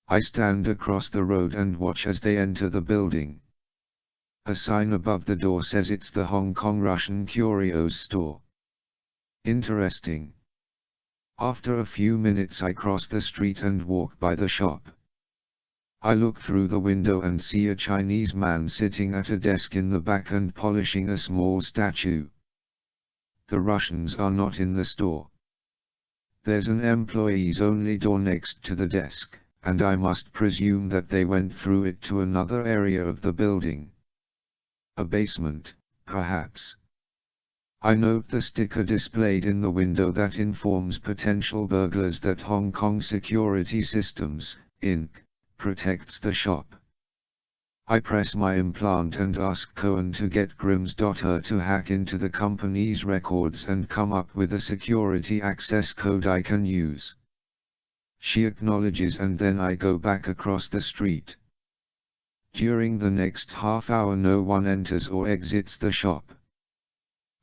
I stand across the road and watch as they enter the building. A sign above the door says it's the Hong Kong Russian Curios store. Interesting. After a few minutes I cross the street and walk by the shop. I look through the window and see a Chinese man sitting at a desk in the back and polishing a small statue. The Russians are not in the store. There's an employees-only door next to the desk, and I must presume that they went through it to another area of the building. A basement, perhaps. I note the sticker displayed in the window that informs potential burglars that Hong Kong Security Systems, Inc., protects the shop. I press my implant and ask Cohen to get Grimm's.her to hack into the company's records and come up with a security access code I can use. She acknowledges and then I go back across the street. During the next half hour no one enters or exits the shop.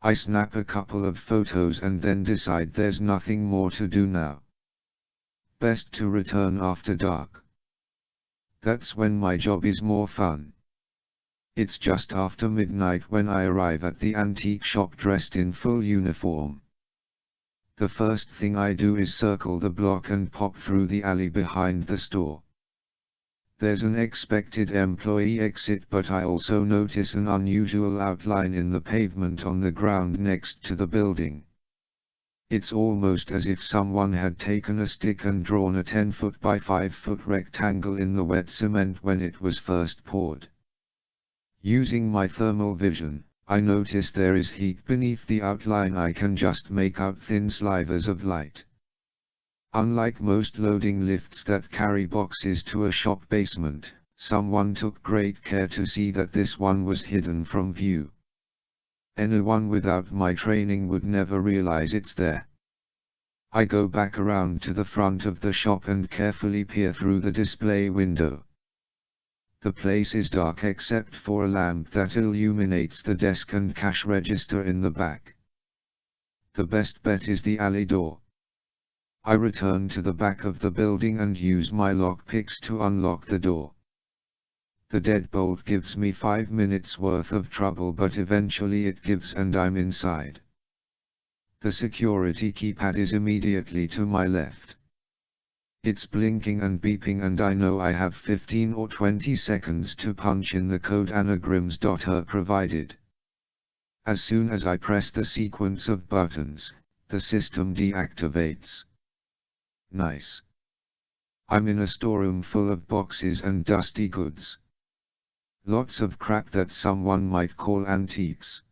I snap a couple of photos and then decide there's nothing more to do now. Best to return after dark. That's when my job is more fun. It's just after midnight when I arrive at the antique shop dressed in full uniform. The first thing I do is circle the block and pop through the alley behind the store. There's an expected employee exit, but I also notice an unusual outline in the pavement on the ground next to the building. It's almost as if someone had taken a stick and drawn a 10-foot by 5-foot rectangle in the wet cement when it was first poured. Using my thermal vision, I notice there is heat beneath the outline. I can just make out thin slivers of light. Unlike most loading lifts that carry boxes to a shop basement, someone took great care to see that this one was hidden from view. Anyone without my training would never realize it's there. I go back around to the front of the shop and carefully peer through the display window. The place is dark except for a lamp that illuminates the desk and cash register in the back. The best bet is the alley door. I return to the back of the building and use my lockpicks to unlock the door. The deadbolt gives me 5 minutes worth of trouble, but eventually it gives and I'm inside. The security keypad is immediately to my left. It's blinking and beeping and I know I have 15 or 20 seconds to punch in the code Anna Grimm's.her provided. As soon as I press the sequence of buttons, the system deactivates. Nice. I'm in a storeroom full of boxes and dusty goods. Lots of crap that someone might call antiques.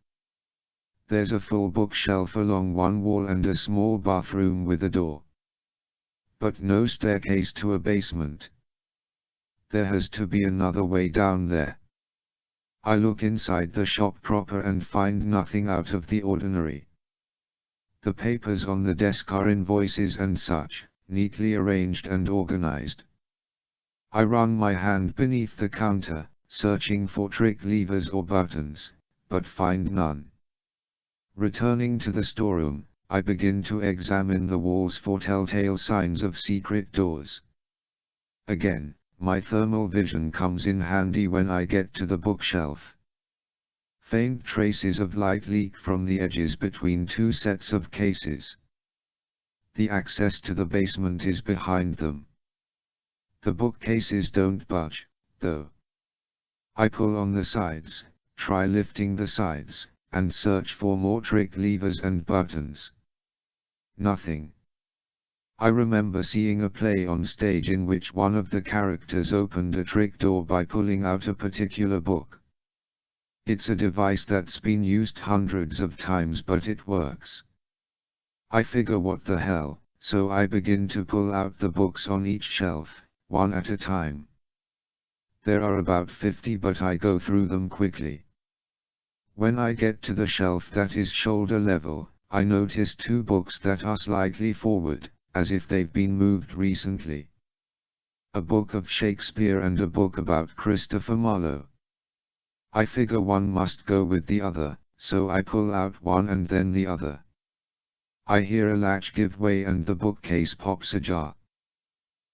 There's a full bookshelf along one wall and a small bathroom with a door. But no staircase to a basement. There has to be another way down there. I look inside the shop proper and find nothing out of the ordinary. The papers on the desk are invoices and such, neatly arranged and organized. I run my hand beneath the counter, searching for trick levers or buttons, but find none. Returning to the storeroom, I begin to examine the walls for telltale signs of secret doors. Again, my thermal vision comes in handy when I get to the bookshelf. Faint traces of light leak from the edges between two sets of cases. The access to the basement is behind them. The bookcases don't budge, though. I pull on the sides, try lifting the sides, and search for more trick levers and buttons. Nothing. I remember seeing a play on stage in which one of the characters opened a trick door by pulling out a particular book. It's a device that's been used hundreds of times, but it works. I figure what the hell, so I begin to pull out the books on each shelf, one at a time. There are about 50, but I go through them quickly. When I get to the shelf that is shoulder level, I notice two books that are slightly forward, as if they've been moved recently. A book of Shakespeare and a book about Christopher Marlowe. I figure one must go with the other, so I pull out one and then the other. I hear a latch give way and the bookcase pops ajar.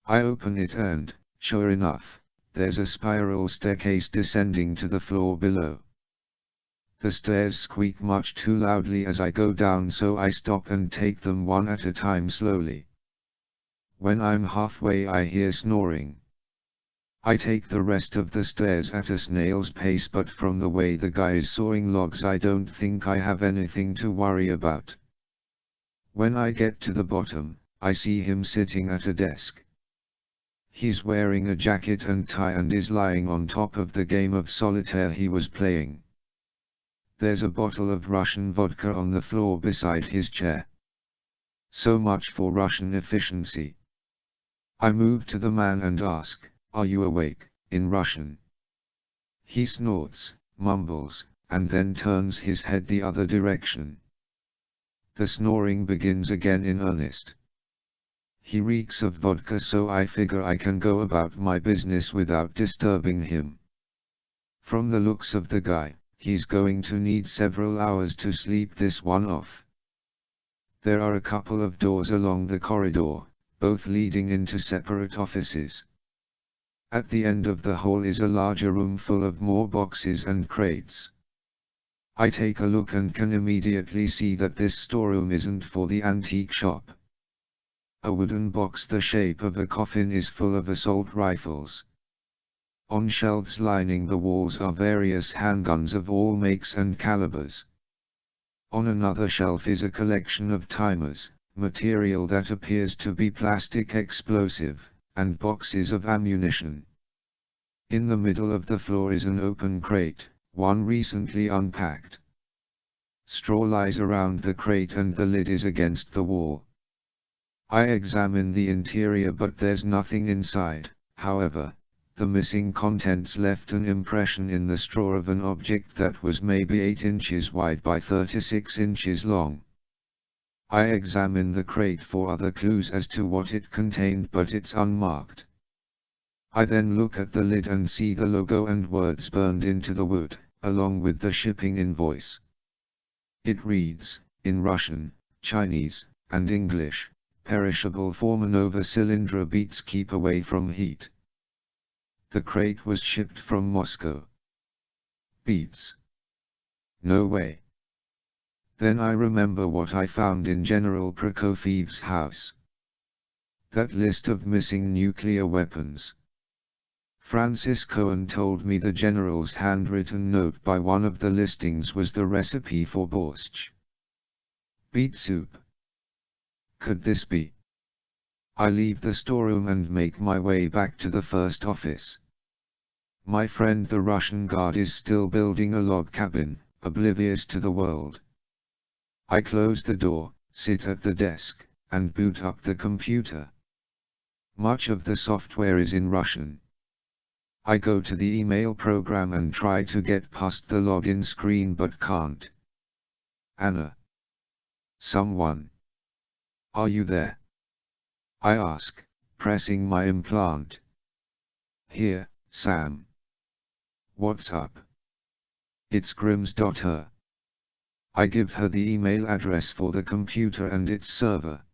I open it and, sure enough, there's a spiral staircase descending to the floor below. The stairs squeak much too loudly as I go down, so I stop and take them one at a time slowly. When I'm halfway I hear snoring. I take the rest of the stairs at a snail's pace, but from the way the guy is sawing logs I don't think I have anything to worry about. When I get to the bottom, I see him sitting at a desk. He's wearing a jacket and tie and is lying on top of the game of solitaire he was playing. There's a bottle of Russian vodka on the floor beside his chair. So much for Russian efficiency. I move to the man and ask, "Are you awake?" in Russian. He snorts, mumbles, and then turns his head the other direction. The snoring begins again in earnest. He reeks of vodka, so I figure I can go about my business without disturbing him. From the looks of the guy, he's going to need several hours to sleep this one off. There are a couple of doors along the corridor, both leading into separate offices. At the end of the hall is a larger room full of more boxes and crates. I take a look and can immediately see that this storeroom isn't for the antique shop. A wooden box the shape of a coffin is full of assault rifles. On shelves lining the walls are various handguns of all makes and calibers. On another shelf is a collection of timers, material that appears to be plastic explosive, and boxes of ammunition. In the middle of the floor is an open crate, one recently unpacked. Straw lies around the crate and the lid is against the wall. I examine the interior, but there's nothing inside. However, the missing contents left an impression in the straw of an object that was maybe 8 inches wide by 36 inches long. I examine the crate for other clues as to what it contained, but it's unmarked. I then look at the lid and see the logo and words burned into the wood, along with the shipping invoice. It reads, in Russian, Chinese, and English, "Perishable Formanova cylinder beats keep away from heat." The crate was shipped from Moscow. Beats. No way. Then I remember what I found in General Prokofiev's house. That list of missing nuclear weapons. Francis Cohen told me the general's handwritten note by one of the listings was the recipe for borscht. Beet soup. Could this be? I leave the storeroom and make my way back to the first office. My friend the Russian guard is still building a log cabin, oblivious to the world. I close the door, sit at the desk, and boot up the computer. Much of the software is in Russian. I go to the email program and try to get past the login screen but can't. Anna. Someone. Are you there? I ask, pressing my implant. Here, Sam. What's up? It's Grims.her. I give her the email address for the computer and its server.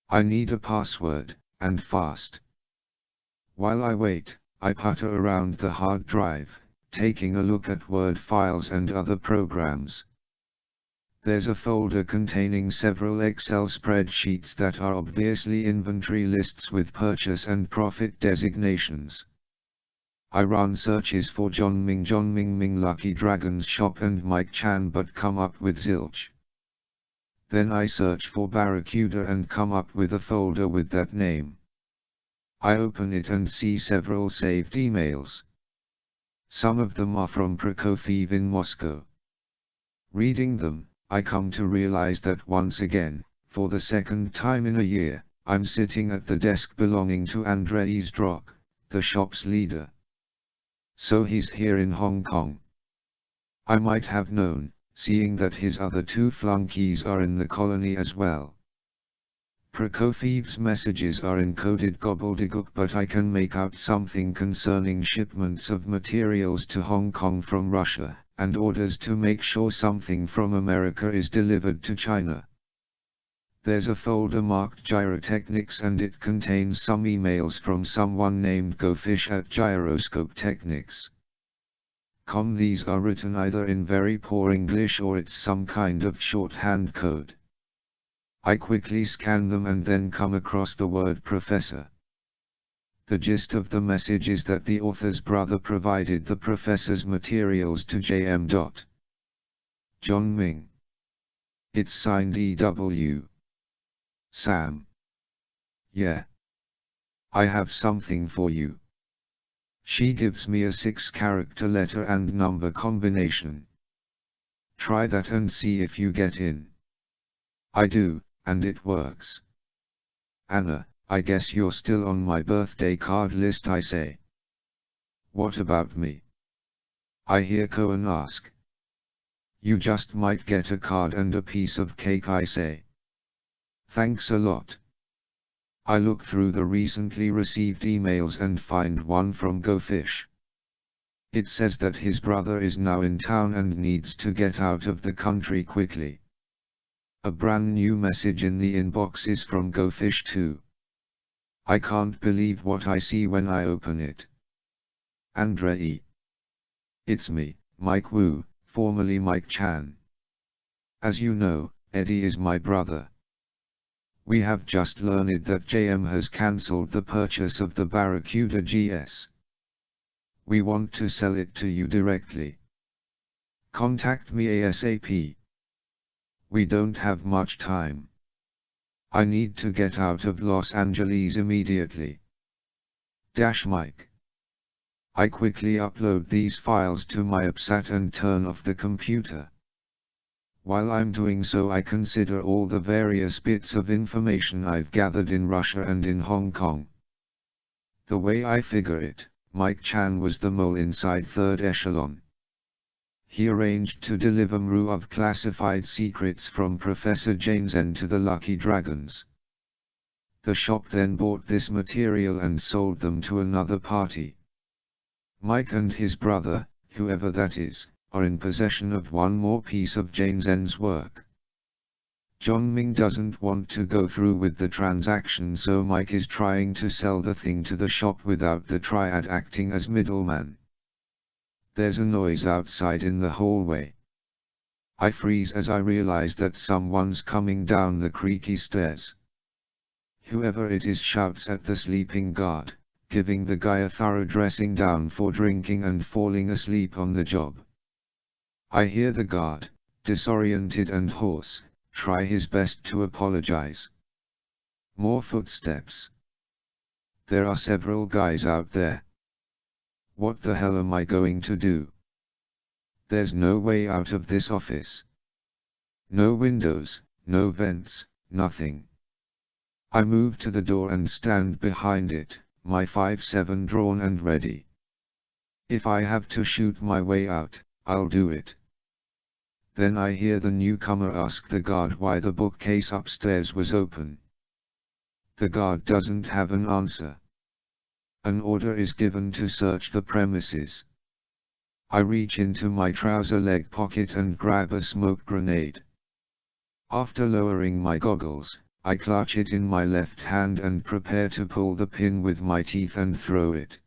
I need a password, and fast. While I wait, I putter around the hard drive, taking a look at Word files and other programs. There's a folder containing several Excel spreadsheets that are obviously inventory lists with purchase and profit designations. I run searches for John Ming Lucky Dragon's shop and Mike Chan but come up with zilch. Then I search for Barracuda and come up with a folder with that name. I open it and see several saved emails. Some of them are from Prokofiev in Moscow. Reading them, I come to realize that once again, for the second time in a year, I'm sitting at the desk belonging to Andrei Zdrok, the shop's leader. So he's here in Hong Kong. I might have known, seeing that his other two flunkies are in the colony as well. Prokofiev's messages are encoded gobbledygook, but I can make out something concerning shipments of materials to Hong Kong from Russia, and orders to make sure something from America is delivered to China. There's a folder marked Gyrotechnics and it contains some emails from someone named GoFish at Gyroscope Technics. These are written either in very poor English or it's some kind of shorthand code. I quickly scan them and then come across the word professor. The gist of the message is that the author's brother provided the professor's materials to J.M. John Ming. It's signed E.W. Sam. Yeah. I have something for you. She gives me a 6-character letter and number combination. Try that and see if you get in. I do, and it works. Anna, I guess you're still on my birthday card list, I say. What about me? I hear Cohen ask. You just might get a card and a piece of cake, I say. Thanks a lot. I look through the recently received emails and find one from GoFish. It says that his brother is now in town and needs to get out of the country quickly. A brand new message in the inbox is from GoFish too. I can't believe what I see when I open it. Andrei. It's me, Mike Wu, formerly Mike Chan. As you know, Eddie is my brother. We have just learned that JM has cancelled the purchase of the Barracuda GS. We want to sell it to you directly. Contact me ASAP. We don't have much time. I need to get out of Los Angeles immediately. Mike. I quickly upload these files to my AppSat and turn off the computer. While I'm doing so, I consider all the various bits of information I've gathered in Russia and in Hong Kong. The way I figure it, Mike Chan was the mole inside Third Echelon. He arranged to deliver mru of classified secrets from Professor Janesen to the Lucky Dragons. The shop then bought this material and sold them to another party. Mike and his brother, whoever that is, are in possession of one more piece of Janesen's work. John Ming doesn't want to go through with the transaction, so Mike is trying to sell the thing to the shop without the triad acting as middleman. There's a noise outside in the hallway. I freeze as I realize that someone's coming down the creaky stairs. Whoever it is shouts at the sleeping guard, giving the guy a thorough dressing down for drinking and falling asleep on the job. I hear the guard, disoriented and hoarse, try his best to apologize. More footsteps. There are several guys out there. What the hell am I going to do? There's no way out of this office. No windows, no vents, nothing. I move to the door and stand behind it, my 5.7 drawn and ready. If I have to shoot my way out, I'll do it. Then I hear the newcomer ask the guard why the bookcase upstairs was open. The guard doesn't have an answer. An order is given to search the premises. I reach into my trouser leg pocket and grab a smoke grenade. After lowering my goggles, I clutch it in my left hand and prepare to pull the pin with my teeth and throw it.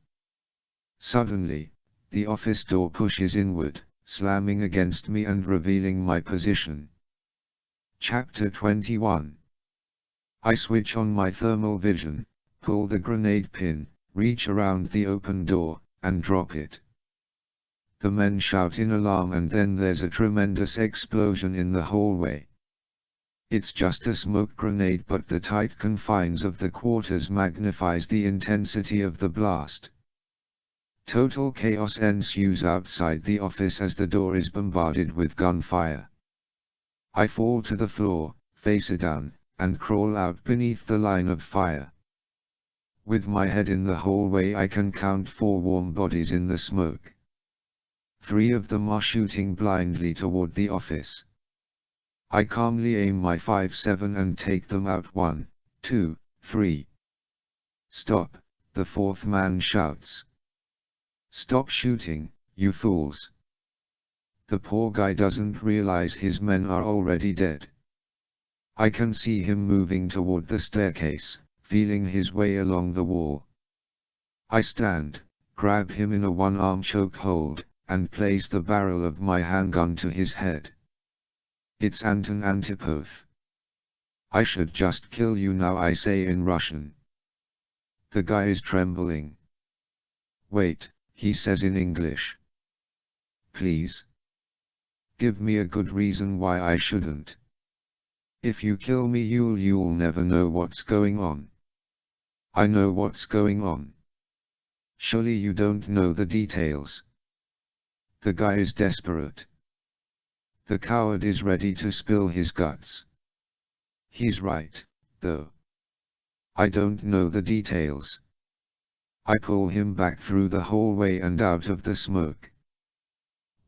Suddenly, the office door pushes inward, slamming against me and revealing my position. Chapter 21. I switch on my thermal vision, pull the grenade pin, reach around the open door, and drop it. The men shout in alarm and then there's a tremendous explosion in the hallway. It's just a smoke grenade, but the tight confines of the quarters magnifies the intensity of the blast. Total chaos ensues outside the office as the door is bombarded with gunfire. I fall to the floor, face down, and crawl out beneath the line of fire. With my head in the hallway, I can count 4 warm bodies in the smoke. 3 of them are shooting blindly toward the office. I calmly aim my 5.7 and take them out. 1, 2, 3. Stop, the 4th man shouts. Stop shooting, you fools. The poor guy doesn't realize his men are already dead. I can see him moving toward the staircase, feeling his way along the wall. I stand, grab him in a one-arm chokehold, and place the barrel of my handgun to his head. It's Anton Antipov. I should just kill you now, I say in Russian. The guy is trembling. Wait, he says in English. Please. Give me a good reason why I shouldn't. If you kill me you'll never know what's going on. I know what's going on. Surely you don't know the details. The guy is desperate. The coward is ready to spill his guts. He's right, though. I don't know the details. I pull him back through the hallway and out of the smoke.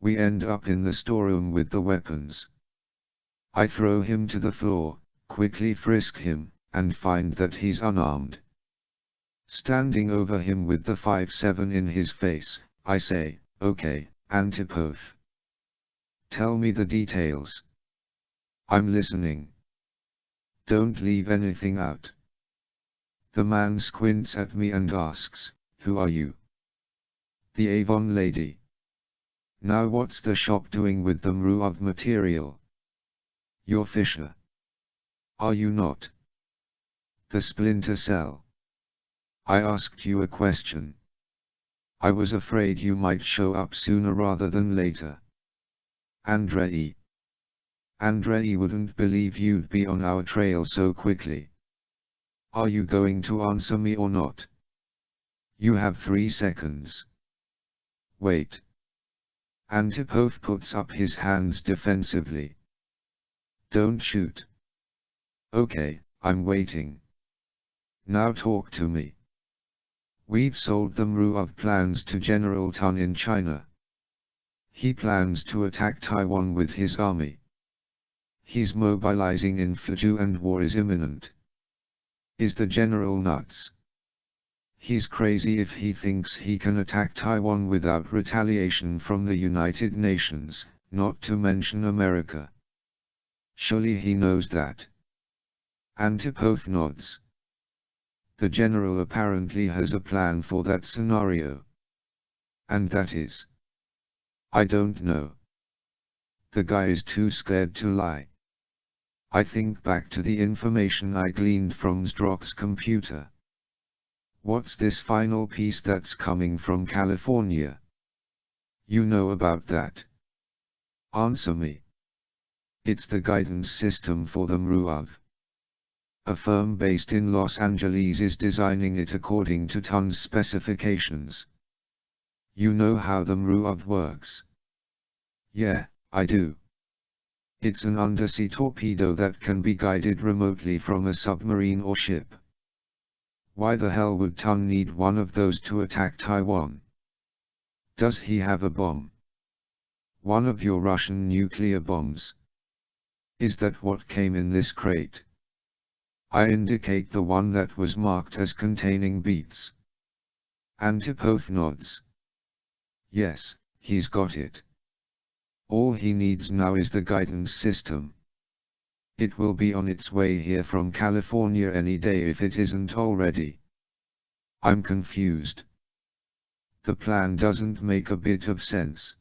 We end up in the storeroom with the weapons. I throw him to the floor, quickly frisk him, and find that he's unarmed. Standing over him with the 5.7 in his face, I say, "Okay, Antipov. Tell me the details. I'm listening. Don't leave anything out." The man squints at me and asks, "Who are you?" "The Avon lady." "Now what's the shop doing with the Mruov material?" "You're Fisher. Are you not?" "The Splinter cell." "I asked you a question. I was afraid you might show up sooner rather than later." "Andrei. Andrei wouldn't believe you'd be on our trail so quickly. Are you going to answer me or not?" "You have 3 seconds. Wait." Antipov puts up his hands defensively. "Don't shoot." "Okay, I'm waiting. Now talk to me." "We've sold the Mruov plans to General Tun in China. He plans to attack Taiwan with his army. He's mobilizing in Fuzhou and war is imminent." "Is the general nuts?" "He's crazy if he thinks he can attack Taiwan without retaliation from the United Nations, not to mention America. Surely he knows that." Antipov nods. "The general apparently has a plan for that scenario." "And that is?" "I don't know. The guy is too scared to lie." I think back to the information I gleaned from Zdrok's computer. "What's this final piece that's coming from California? You know about that?" "Answer me." "It's the guidance system for the Mruov. A firm based in Los Angeles is designing it according to Tun's specifications." "You know how the Mruov works?" "Yeah, I do. It's an undersea torpedo that can be guided remotely from a submarine or ship. Why the hell would Tun need one of those to attack Taiwan? Does he have a bomb?" One of your Russian nuclear bombs. Is that what came in this crate? I indicate the one that was marked as containing beets. Antipov nods. Yes, he's got it. All he needs now is the guidance system. It will be on its way here from California any day if it isn't already. I'm confused. The plan doesn't make a bit of sense.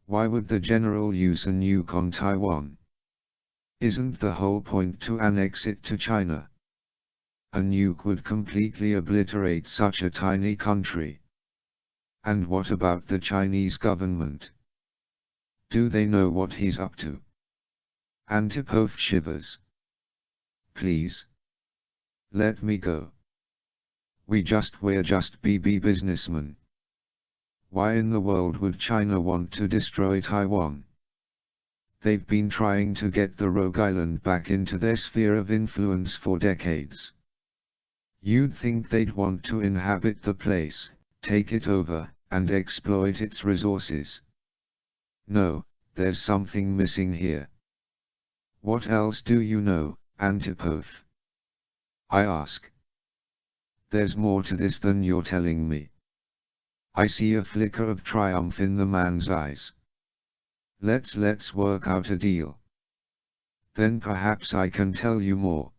Why would the general use a nuke on Taiwan? Isn't the whole point to annex it to China? A nuke would completely obliterate such a tiny country. And what about the Chinese government? Do they know what he's up to? Antipov shivers. Please. Let me go. We're just BB businessmen. Why in the world would China want to destroy Taiwan? They've been trying to get the rogue island back into their sphere of influence for decades. You'd think they'd want to inhabit the place, take it over, and exploit its resources. No, there's something missing here. What else do you know, Antipov? I ask. There's more to this than you're telling me. I see a flicker of triumph in the man's eyes. Let's work out a deal. Then perhaps I can tell you more.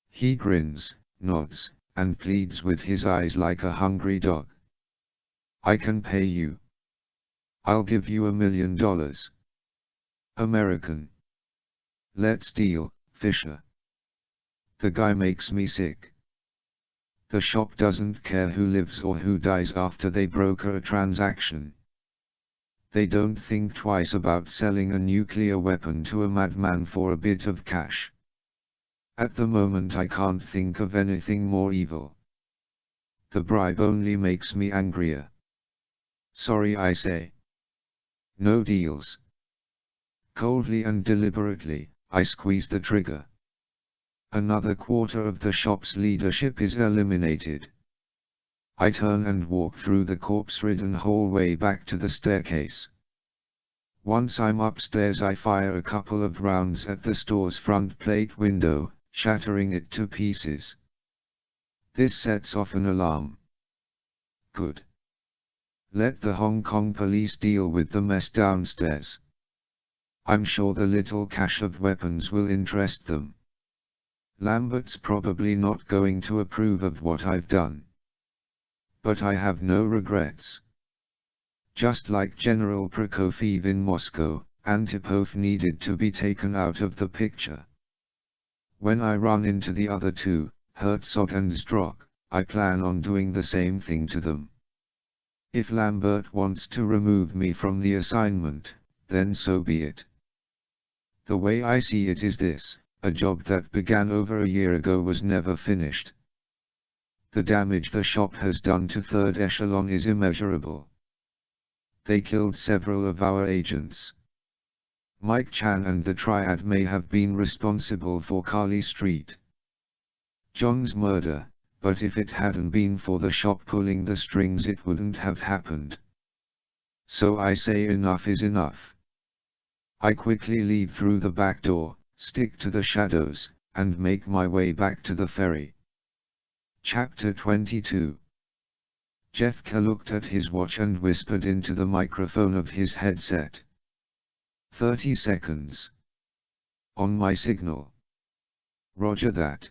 He grins, nods, and pleads with his eyes like a hungry dog. I can pay you. I'll give you $1 million. American. Let's deal, Fisher. The guy makes me sick. The shop doesn't care who lives or who dies after they broker a transaction. They don't think twice about selling a nuclear weapon to a madman for a bit of cash. At the moment I can't think of anything more evil. The bribe only makes me angrier. Sorry, I say. No deals. Coldly and deliberately, I squeeze the trigger. Another quarter of the shop's leadership is eliminated. I turn and walk through the corpse-ridden hallway back to the staircase. Once I'm upstairs I fire a couple of rounds at the store's front plate window, shattering it to pieces. This sets off an alarm. Good. Let the Hong Kong police deal with the mess downstairs. I'm sure the little cache of weapons will interest them. Lambert's probably not going to approve of what I've done. But I have no regrets. Just like General Prokofiev in Moscow, Antipov needed to be taken out of the picture. When I run into the other two, Herzog and Strock, I plan on doing the same thing to them. If Lambert wants to remove me from the assignment, then so be it. The way I see it is this: a job that began over a year ago was never finished. The damage the shop has done to third echelon is immeasurable. They killed several of our agents. Mike Chan and the Triad may have been responsible for Carly Street John's murder, but if it hadn't been for the shop pulling the strings it wouldn't have happened. So I say enough is enough. I quickly leave through the back door, stick to the shadows, and make my way back to the ferry. Chapter 22. Jeffka looked at his watch and whispered into the microphone of his headset. 30 seconds. On my signal. Roger that.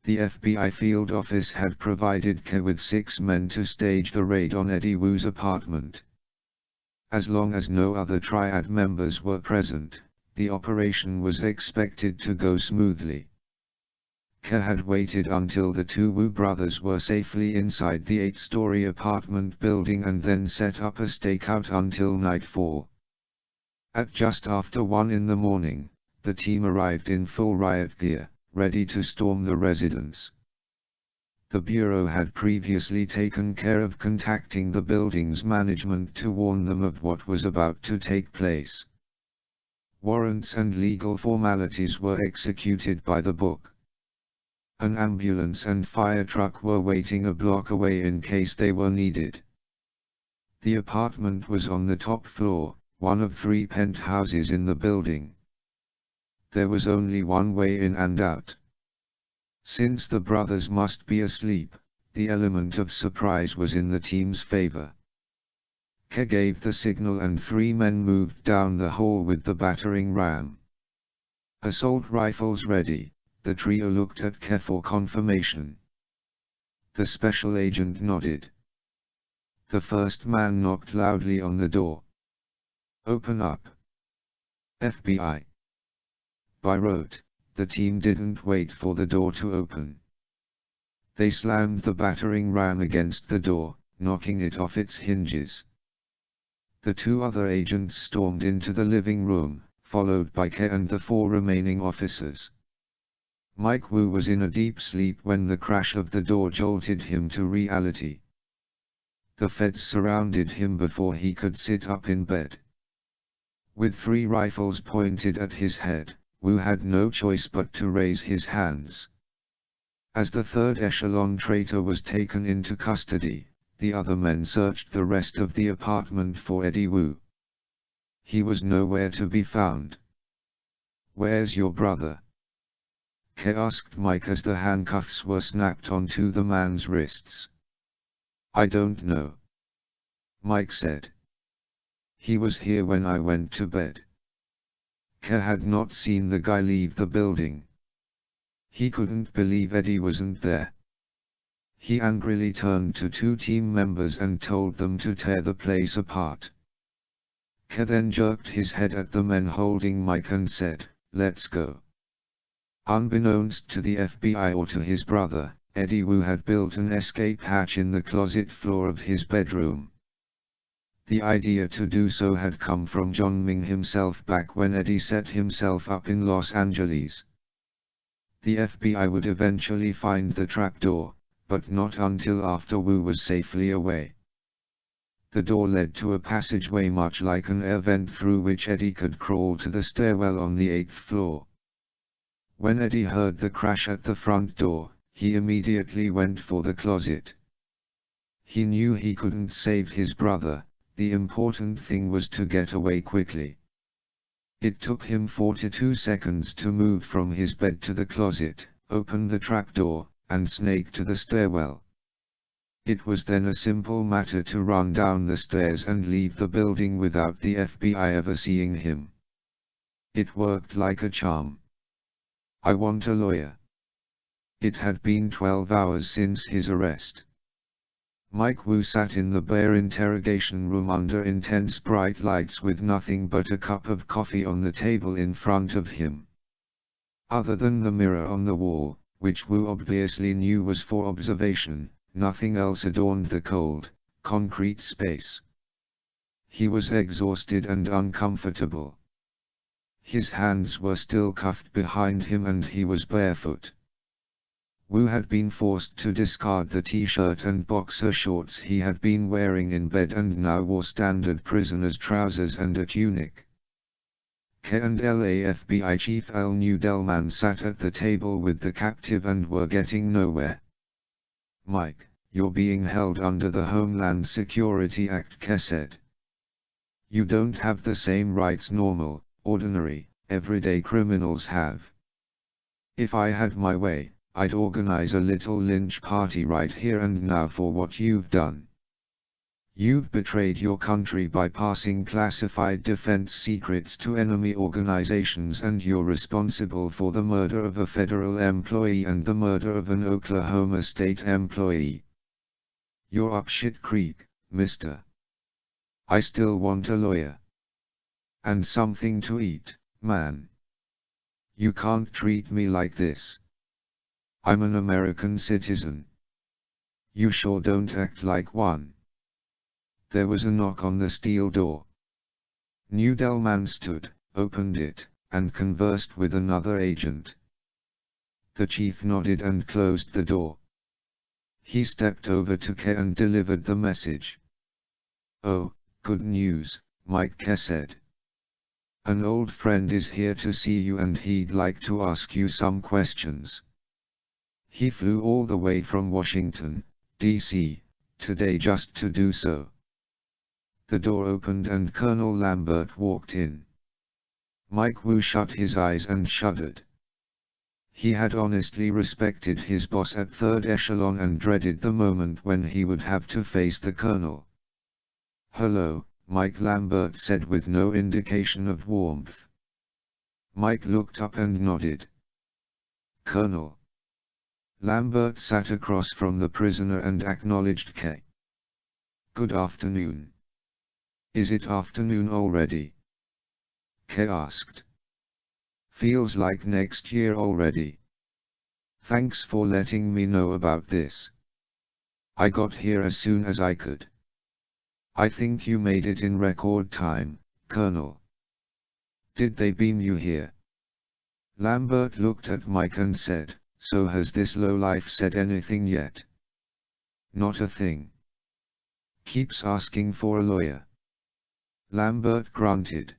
The FBI field office had provided Ke with 6 men to stage the raid on Eddie Wu's apartment. As long as no other Triad members were present, the operation was expected to go smoothly. Ke had waited until the 2 Wu brothers were safely inside the 8-story apartment building and then set up a stakeout until nightfall. At just after 1 in the morning, the team arrived in full riot gear, ready to storm the residence. The Bureau had previously taken care of contacting the building's management to warn them of what was about to take place. Warrants and legal formalities were executed by the book. An ambulance and fire truck were waiting a block away in case they were needed. The apartment was on the top floor, one of 3 penthouses in the building. There was only one way in and out. Since the brothers must be asleep, the element of surprise was in the team's favor. Ke gave the signal and 3 men moved down the hall with the battering ram. Assault rifles ready, the trio looked at Ke for confirmation. The special agent nodded. The first man knocked loudly on the door. "Open up. FBI." By rote, the team didn't wait for the door to open. They slammed the battering ram against the door, knocking it off its hinges. The 2 other agents stormed into the living room, followed by Ke and the 4 remaining officers. Mike Wu was in a deep sleep when the crash of the door jolted him to reality. The feds surrounded him before he could sit up in bed. With 3 rifles pointed at his head, Wu had no choice but to raise his hands. As the 3rd echelon traitor was taken into custody, the other men searched the rest of the apartment for Eddie Wu. He was nowhere to be found. "Where's your brother?" Ke asked Mike as the handcuffs were snapped onto the man's wrists. "I don't know," Mike said. "He was here when I went to bed." Ke had not seen the guy leave the building. He couldn't believe Eddie wasn't there. He angrily turned to 2 team members and told them to tear the place apart. Ke then jerked his head at the men holding Mike and said, "Let's go." Unbeknownst to the FBI or to his brother, Eddie Wu had built an escape hatch in the closet floor of his bedroom. The idea to do so had come from John Ming himself back when Eddie set himself up in Los Angeles. The FBI would eventually find the trapdoor, but not until after Wu was safely away. The door led to a passageway much like an air vent through which Eddie could crawl to the stairwell on the 8th floor. When Eddie heard the crash at the front door, he immediately went for the closet. He knew he couldn't save his brother. The important thing was to get away quickly. It took him 42 seconds to move from his bed to the closet, open the trapdoor, and snake to the stairwell. It was then a simple matter to run down the stairs and leave the building without the FBI ever seeing him. It worked like a charm. "I want a lawyer." It had been 12 hours since his arrest. Mike Wu sat in the bare interrogation room under intense bright lights with nothing but a cup of coffee on the table in front of him. Other than the mirror on the wall, which Wu obviously knew was for observation, nothing else adorned the cold, concrete space. He was exhausted and uncomfortable. His hands were still cuffed behind him and he was barefoot. Wu had been forced to discard the t-shirt and boxer shorts he had been wearing in bed and now wore standard prisoner's trousers and a tunic. Ke and LAFBI Chief Al Newdelman sat at the table with the captive and were getting nowhere. "Mike, you're being held under the Homeland Security Act," Ke said. "You don't have the same rights normal, ordinary, everyday criminals have. If I had my way, I'd organize a little lynch party right here and now for what you've done. You've betrayed your country by passing classified defense secrets to enemy organizations and you're responsible for the murder of a federal employee and the murder of an Oklahoma State employee. You're up shit creek, mister. I still want a lawyer. And something to eat, man. You can't treat me like this. I'm an American citizen. You sure don't act like one." There was a knock on the steel door. Newdelman stood, opened it, and conversed with another agent. The chief nodded and closed the door. He stepped over to Ke and delivered the message. "Oh, good news," Mike Ke said. "An old friend is here to see you and he'd like to ask you some questions. He flew all the way from Washington, D.C., today just to do so." The door opened and Colonel Lambert walked in. Mike Wu shut his eyes and shuddered. He had honestly respected his boss at third echelon and dreaded the moment when he would have to face the colonel. "Hello," Mike Lambert said with no indication of warmth. Mike looked up and nodded. "Colonel." Lambert sat across from the prisoner and acknowledged K. "Good afternoon." "Is it afternoon already?" K asked. "Feels like next year already. Thanks for letting me know about this. I got here as soon as I could." "I think you made it in record time, Colonel. Did they beam you here?" Lambert looked at Mike and said, "So has this lowlife said anything yet?" "Not a thing. Keeps asking for a lawyer." Lambert grunted.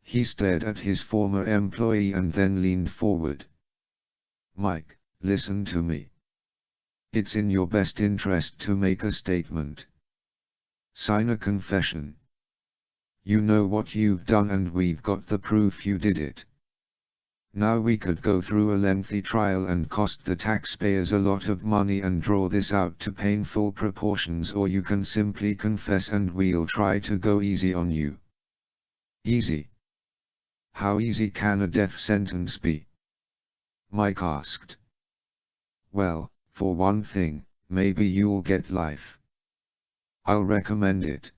He stared at his former employee and then leaned forward. "Mike, listen to me. It's in your best interest to make a statement. Sign a confession. You know what you've done and we've got the proof you did it. Now we could go through a lengthy trial and cost the taxpayers a lot of money and draw this out to painful proportions, or you can simply confess and we'll try to go easy on you." "Easy? How easy can a death sentence be?" Mike asked. "Well, for one thing, maybe you'll get life. I'll recommend it.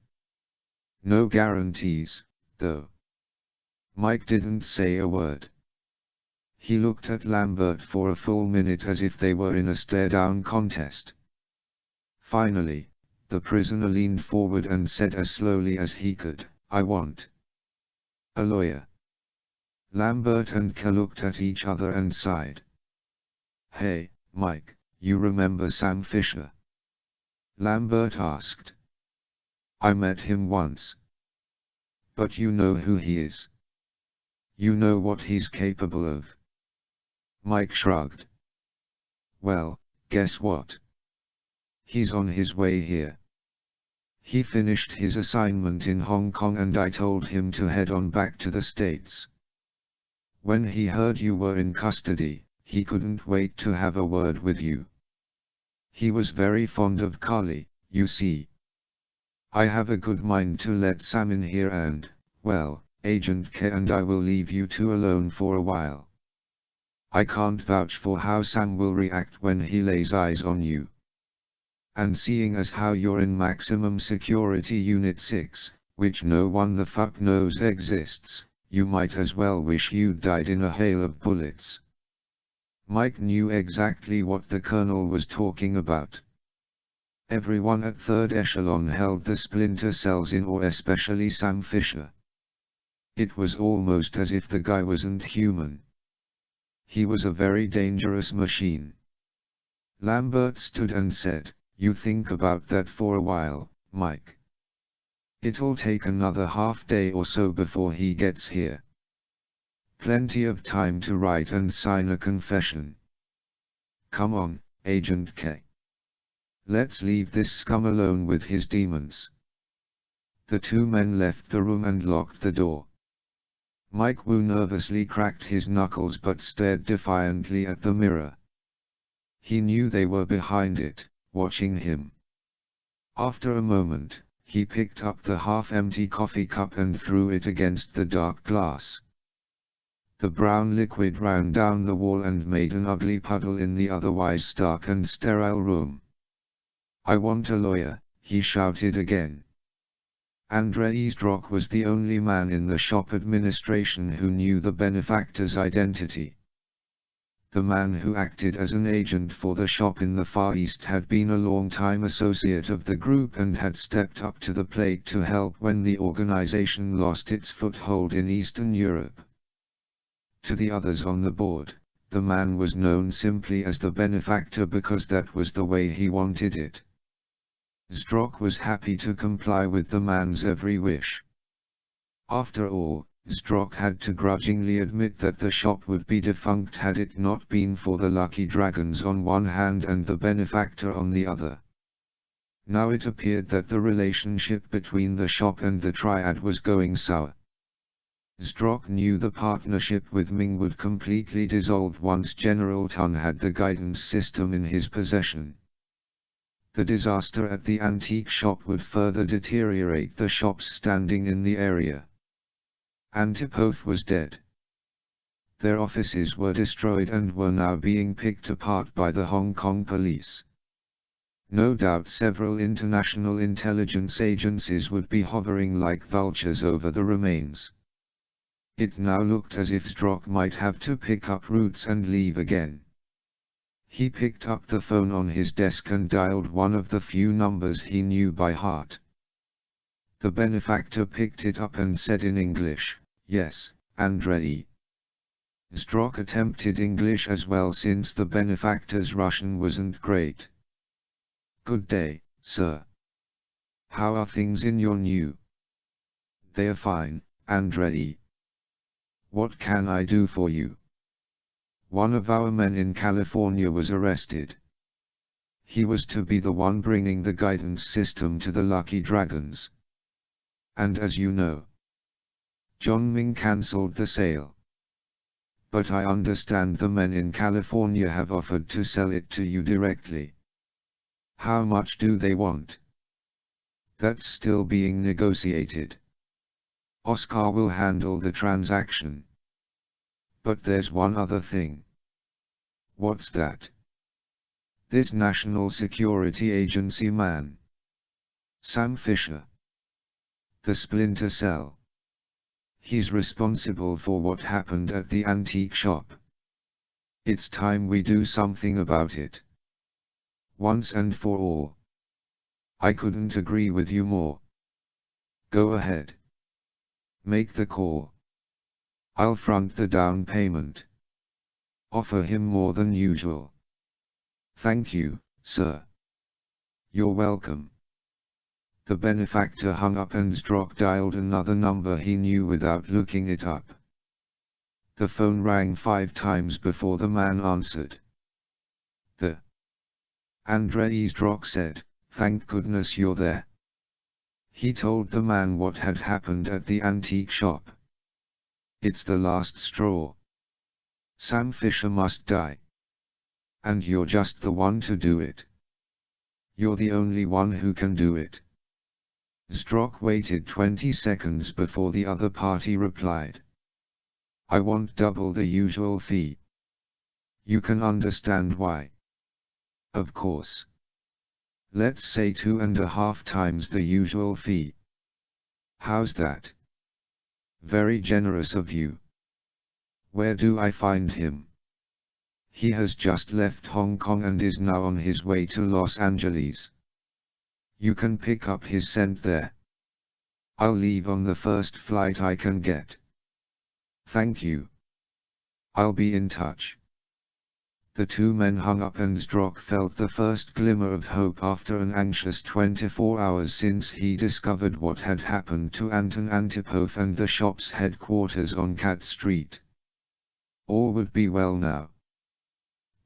No guarantees, though." Mike didn't say a word. He looked at Lambert for a full minute as if they were in a stare-down contest. Finally, the prisoner leaned forward and said as slowly as he could, "I want a lawyer." Lambert and K looked at each other and sighed. "Hey, Mike, you remember Sam Fisher?" Lambert asked. "I met him once." "But you know who he is? You know what he's capable of?" Mike shrugged. "Well, guess what? He's on his way here. He finished his assignment in Hong Kong and I told him to head on back to the States. When he heard you were in custody, he couldn't wait to have a word with you. He was very fond of Carly, you see. I have a good mind to let Sam in here and, well, Agent K and I will leave you two alone for a while. I can't vouch for how Sam will react when he lays eyes on you. And seeing as how you're in Maximum Security Unit 6, which no one the fuck knows exists, you might as well wish you'd died in a hail of bullets." Mike knew exactly what the colonel was talking about. Everyone at third echelon held the Splinter cells in awe, especially Sam Fisher. It was almost as if the guy wasn't human. He was a very dangerous machine. Lambert stood and said, "You think about that for a while, Mike. It'll take another half day or so before he gets here. Plenty of time to write and sign a confession. Come on, Agent K. Let's leave this scum alone with his demons." The two men left the room and locked the door. Mike Wu nervously cracked his knuckles but stared defiantly at the mirror. He knew they were behind it, watching him. After a moment, he picked up the half-empty coffee cup and threw it against the dark glass. The brown liquid ran down the wall and made an ugly puddle in the otherwise stark and sterile room. "I want a lawyer," he shouted again. Andrei Zdrok was the only man in the shop administration who knew the benefactor's identity. The man who acted as an agent for the shop in the Far East had been a long-time associate of the group and had stepped up to the plate to help when the organization lost its foothold in Eastern Europe. To the others on the board, the man was known simply as the benefactor because that was the way he wanted it. Zdrok was happy to comply with the man's every wish. After all, Zdrok had to grudgingly admit that the shop would be defunct had it not been for the lucky dragons on one hand and the benefactor on the other. Now it appeared that the relationship between the shop and the triad was going sour. Zdrok knew the partnership with Ming would completely dissolve once General Tun had the guidance system in his possession. The disaster at the antique shop would further deteriorate the shop's standing in the area. Antipov was dead. Their offices were destroyed and were now being picked apart by the Hong Kong police. No doubt several international intelligence agencies would be hovering like vultures over the remains. It now looked as if Zdrok might have to pick up roots and leave again. He picked up the phone on his desk and dialed one of the few numbers he knew by heart. The benefactor picked it up and said in English, "Yes, Andrei." Zdrok attempted English as well since the benefactor's Russian wasn't great. "Good day, sir. How are things in your new?" "They are fine, Andrei. What can I do for you?" "One of our men in California was arrested. He was to be the one bringing the guidance system to the Lucky Dragons. And as you know, John Ming cancelled the sale. But I understand the men in California have offered to sell it to you directly. How much do they want?" "That's still being negotiated. Oscar will handle the transaction. But there's one other thing." "What's that?" "This National Security Agency man, Sam Fisher. The Splinter cell. He's responsible for what happened at the antique shop. It's time we do something about it. Once and for all." "I couldn't agree with you more. Go ahead. Make the call. I'll front the down payment. Offer him more than usual." "Thank you, sir." "You're welcome." The benefactor hung up and Zdrok dialed another number he knew without looking it up. The phone rang 5 times before the man answered. Andrei Zdrok said, "Thank goodness you're there." He told the man what had happened at the antique shop. "It's the last straw. Sam Fisher must die. And you're just the one to do it. You're the only one who can do it." Zdrok waited 20 seconds before the other party replied. "I want double the usual fee." "You can understand why." "Of course. Let's say 2.5 times the usual fee. How's that?" "Very generous of you." "Where do I find him?" "He has just left Hong Kong and is now on his way to Los Angeles. You can pick up his scent there. I'll leave on the first flight I can get." "Thank you. I'll be in touch." The two men hung up and Zdrok felt the first glimmer of hope after an anxious 24 hours since he discovered what had happened to Anton Antipov and the shop's headquarters on Cat Street. All would be well now.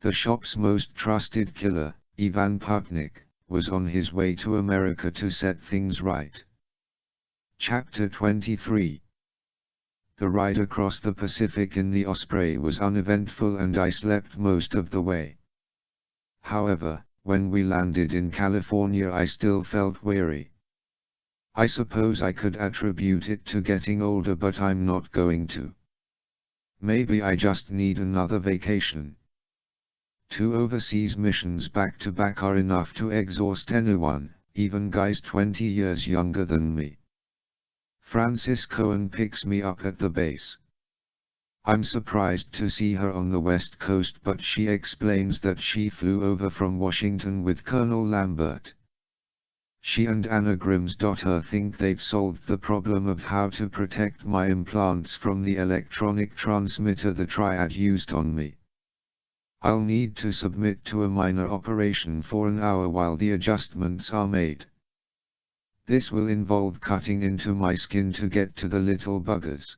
The shop's most trusted killer, Ivan Putnik, was on his way to America to set things right. Chapter 23. The ride across the Pacific in the Osprey was uneventful and I slept most of the way. However, when we landed in California I still felt weary. I suppose I could attribute it to getting older, but I'm not going to. Maybe I just need another vacation. 2 overseas missions back to back are enough to exhaust anyone, even guys 20 years younger than me. Francis Cohen picks me up at the base. I'm surprised to see her on the West Coast, but she explains that she flew over from Washington with Colonel Lambert. She and Anna Grimsdotter think they've solved the problem of how to protect my implants from the electronic transmitter the Triad used on me. I'll need to submit to a minor operation for an hour while the adjustments are made. This will involve cutting into my skin to get to the little buggers.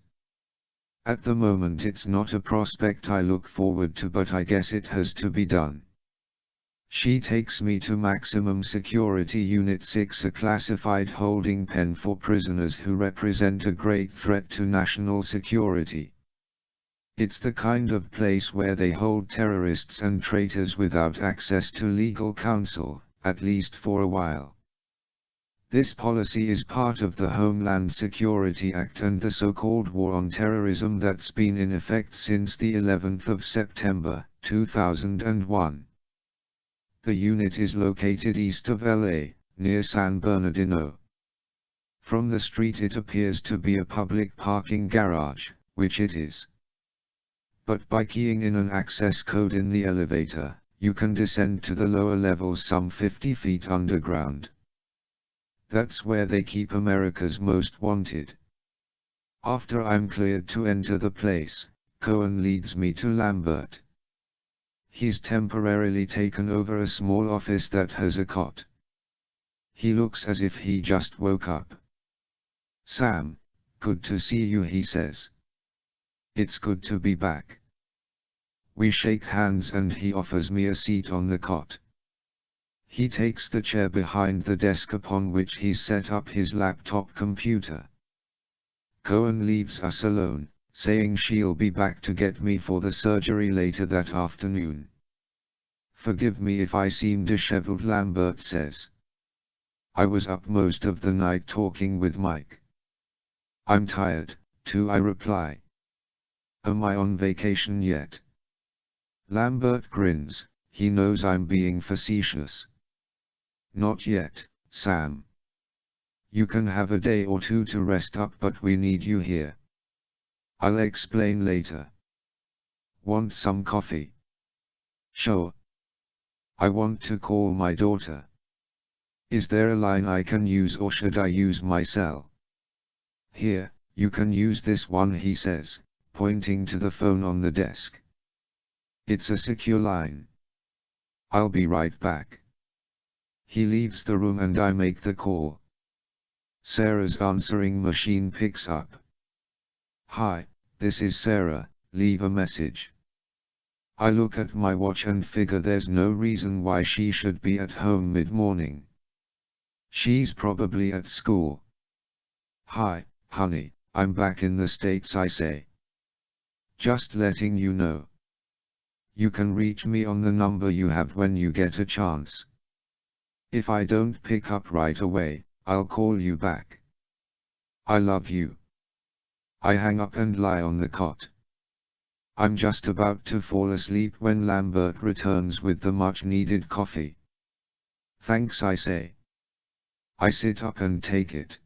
At the moment it's not a prospect I look forward to, but I guess it has to be done. She takes me to Maximum Security Unit 6, a classified holding pen for prisoners who represent a great threat to national security. It's the kind of place where they hold terrorists and traitors without access to legal counsel, at least for a while. This policy is part of the Homeland Security Act and the so-called War on Terrorism that's been in effect since the 11th of September, 2001. The unit is located east of LA, near San Bernardino. From the street it appears to be a public parking garage, which it is. But by keying in an access code in the elevator, you can descend to the lower levels some 50 feet underground. That's where they keep America's Most Wanted. After I'm cleared to enter the place, Cohen leads me to Lambert. He's temporarily taken over a small office that has a cot. He looks as if he just woke up. "Sam, good to see you," he says. "It's good to be back." We shake hands and he offers me a seat on the cot. He takes the chair behind the desk upon which he's set up his laptop computer. Cohen leaves us alone, saying she'll be back to get me for the surgery later that afternoon. "Forgive me if I seem disheveled," Lambert says. "I was up most of the night talking with Mike." "I'm tired, too," I reply. "Am I on vacation yet?" Lambert grins, he knows I'm being facetious. "Not yet, Sam. You can have a day or two to rest up, but we need you here. I'll explain later." "Want some coffee?" "Sure. I want to call my daughter. Is there a line I can use or should I use my cell?" "Here, you can use this one," he says, pointing to the phone on the desk. "It's a secure line. I'll be right back." He leaves the room and I make the call. Sarah's answering machine picks up. "Hi, this is Sarah, leave a message." I look at my watch and figure there's no reason why she should be at home mid-morning. She's probably at school. "Hi, honey, I'm back in the States," I say. "Just letting you know. You can reach me on the number you have when you get a chance. If I don't pick up right away, I'll call you back. I love you." I hang up and lie on the cot. I'm just about to fall asleep when Lambert returns with the much-needed coffee. "Thanks," I say. I sit up and take it.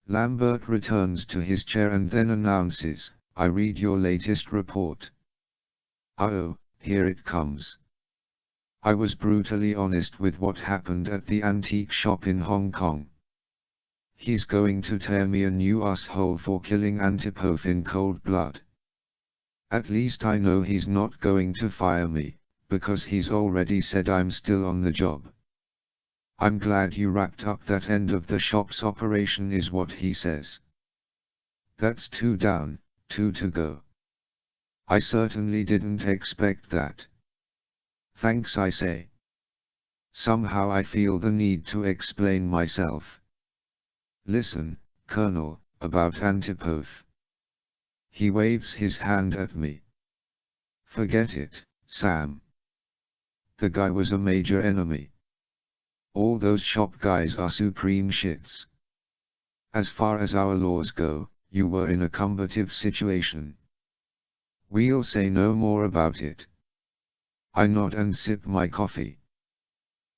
Lambert returns to his chair and then announces, "I read your latest report." Oh, here it comes. I was brutally honest with what happened at the antique shop in Hong Kong. He's going to tear me a new asshole for killing Antipov in cold blood. At least I know he's not going to fire me, because he's already said I'm still on the job. "I'm glad you wrapped up that end of the shop's operation," is what he says. That's 2 down, 2 to go. I certainly didn't expect that. "Thanks," I say. Somehow I feel the need to explain myself. "Listen, Colonel, about Antipov." He waves his hand at me. "Forget it, Sam. The guy was a major enemy. All those shop guys are supreme shits. As far as our laws go, you were in a combative situation. We'll say no more about it." I nod and sip my coffee.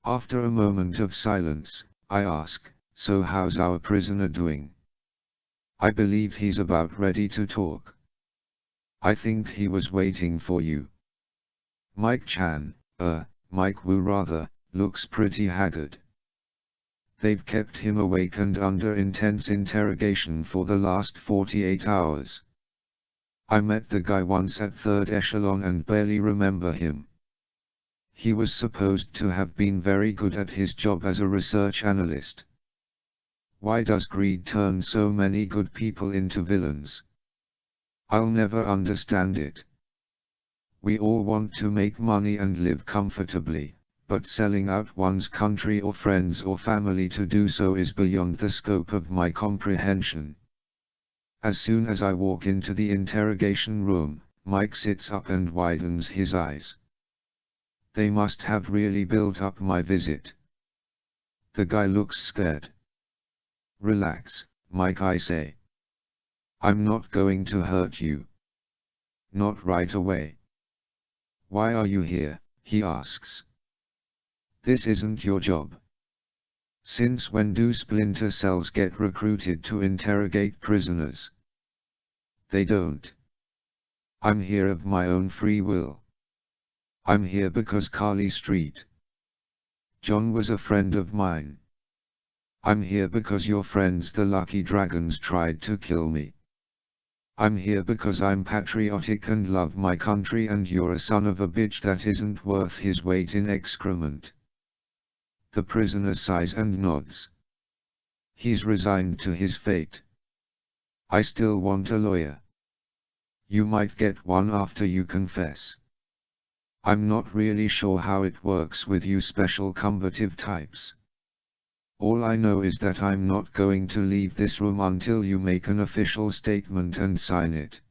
After a moment of silence, I ask, "So how's our prisoner doing?" "I believe he's about ready to talk." "I think he was waiting for you." Mike Chan, Mike Wu rather, looks pretty haggard. They've kept him awake and under intense interrogation for the last 48 hours. I met the guy once at Third Echelon and barely remember him. He was supposed to have been very good at his job as a research analyst. Why does greed turn so many good people into villains? I'll never understand it. We all want to make money and live comfortably, but selling out one's country or friends or family to do so is beyond the scope of my comprehension. As soon as I walk into the interrogation room, Mike sits up and widens his eyes. They must have really built up my visit. The guy looks scared. Relax, Mike, I say. I'm not going to hurt you. Not right away. Why are you here? He asks. This isn't your job. Since when do Splinter cells get recruited to interrogate prisoners? They don't. I'm here of my own free will. I'm here because Carly Street. John was a friend of mine. I'm here because your friends the Lucky Dragons tried to kill me. I'm here because I'm patriotic and love my country, and you're a son of a bitch that isn't worth his weight in excrement. The prisoner sighs and nods. He's resigned to his fate. I still want a lawyer. You might get one after you confess. I'm not really sure how it works with you special combative types. All I know is that I'm not going to leave this room until you make an official statement and sign it.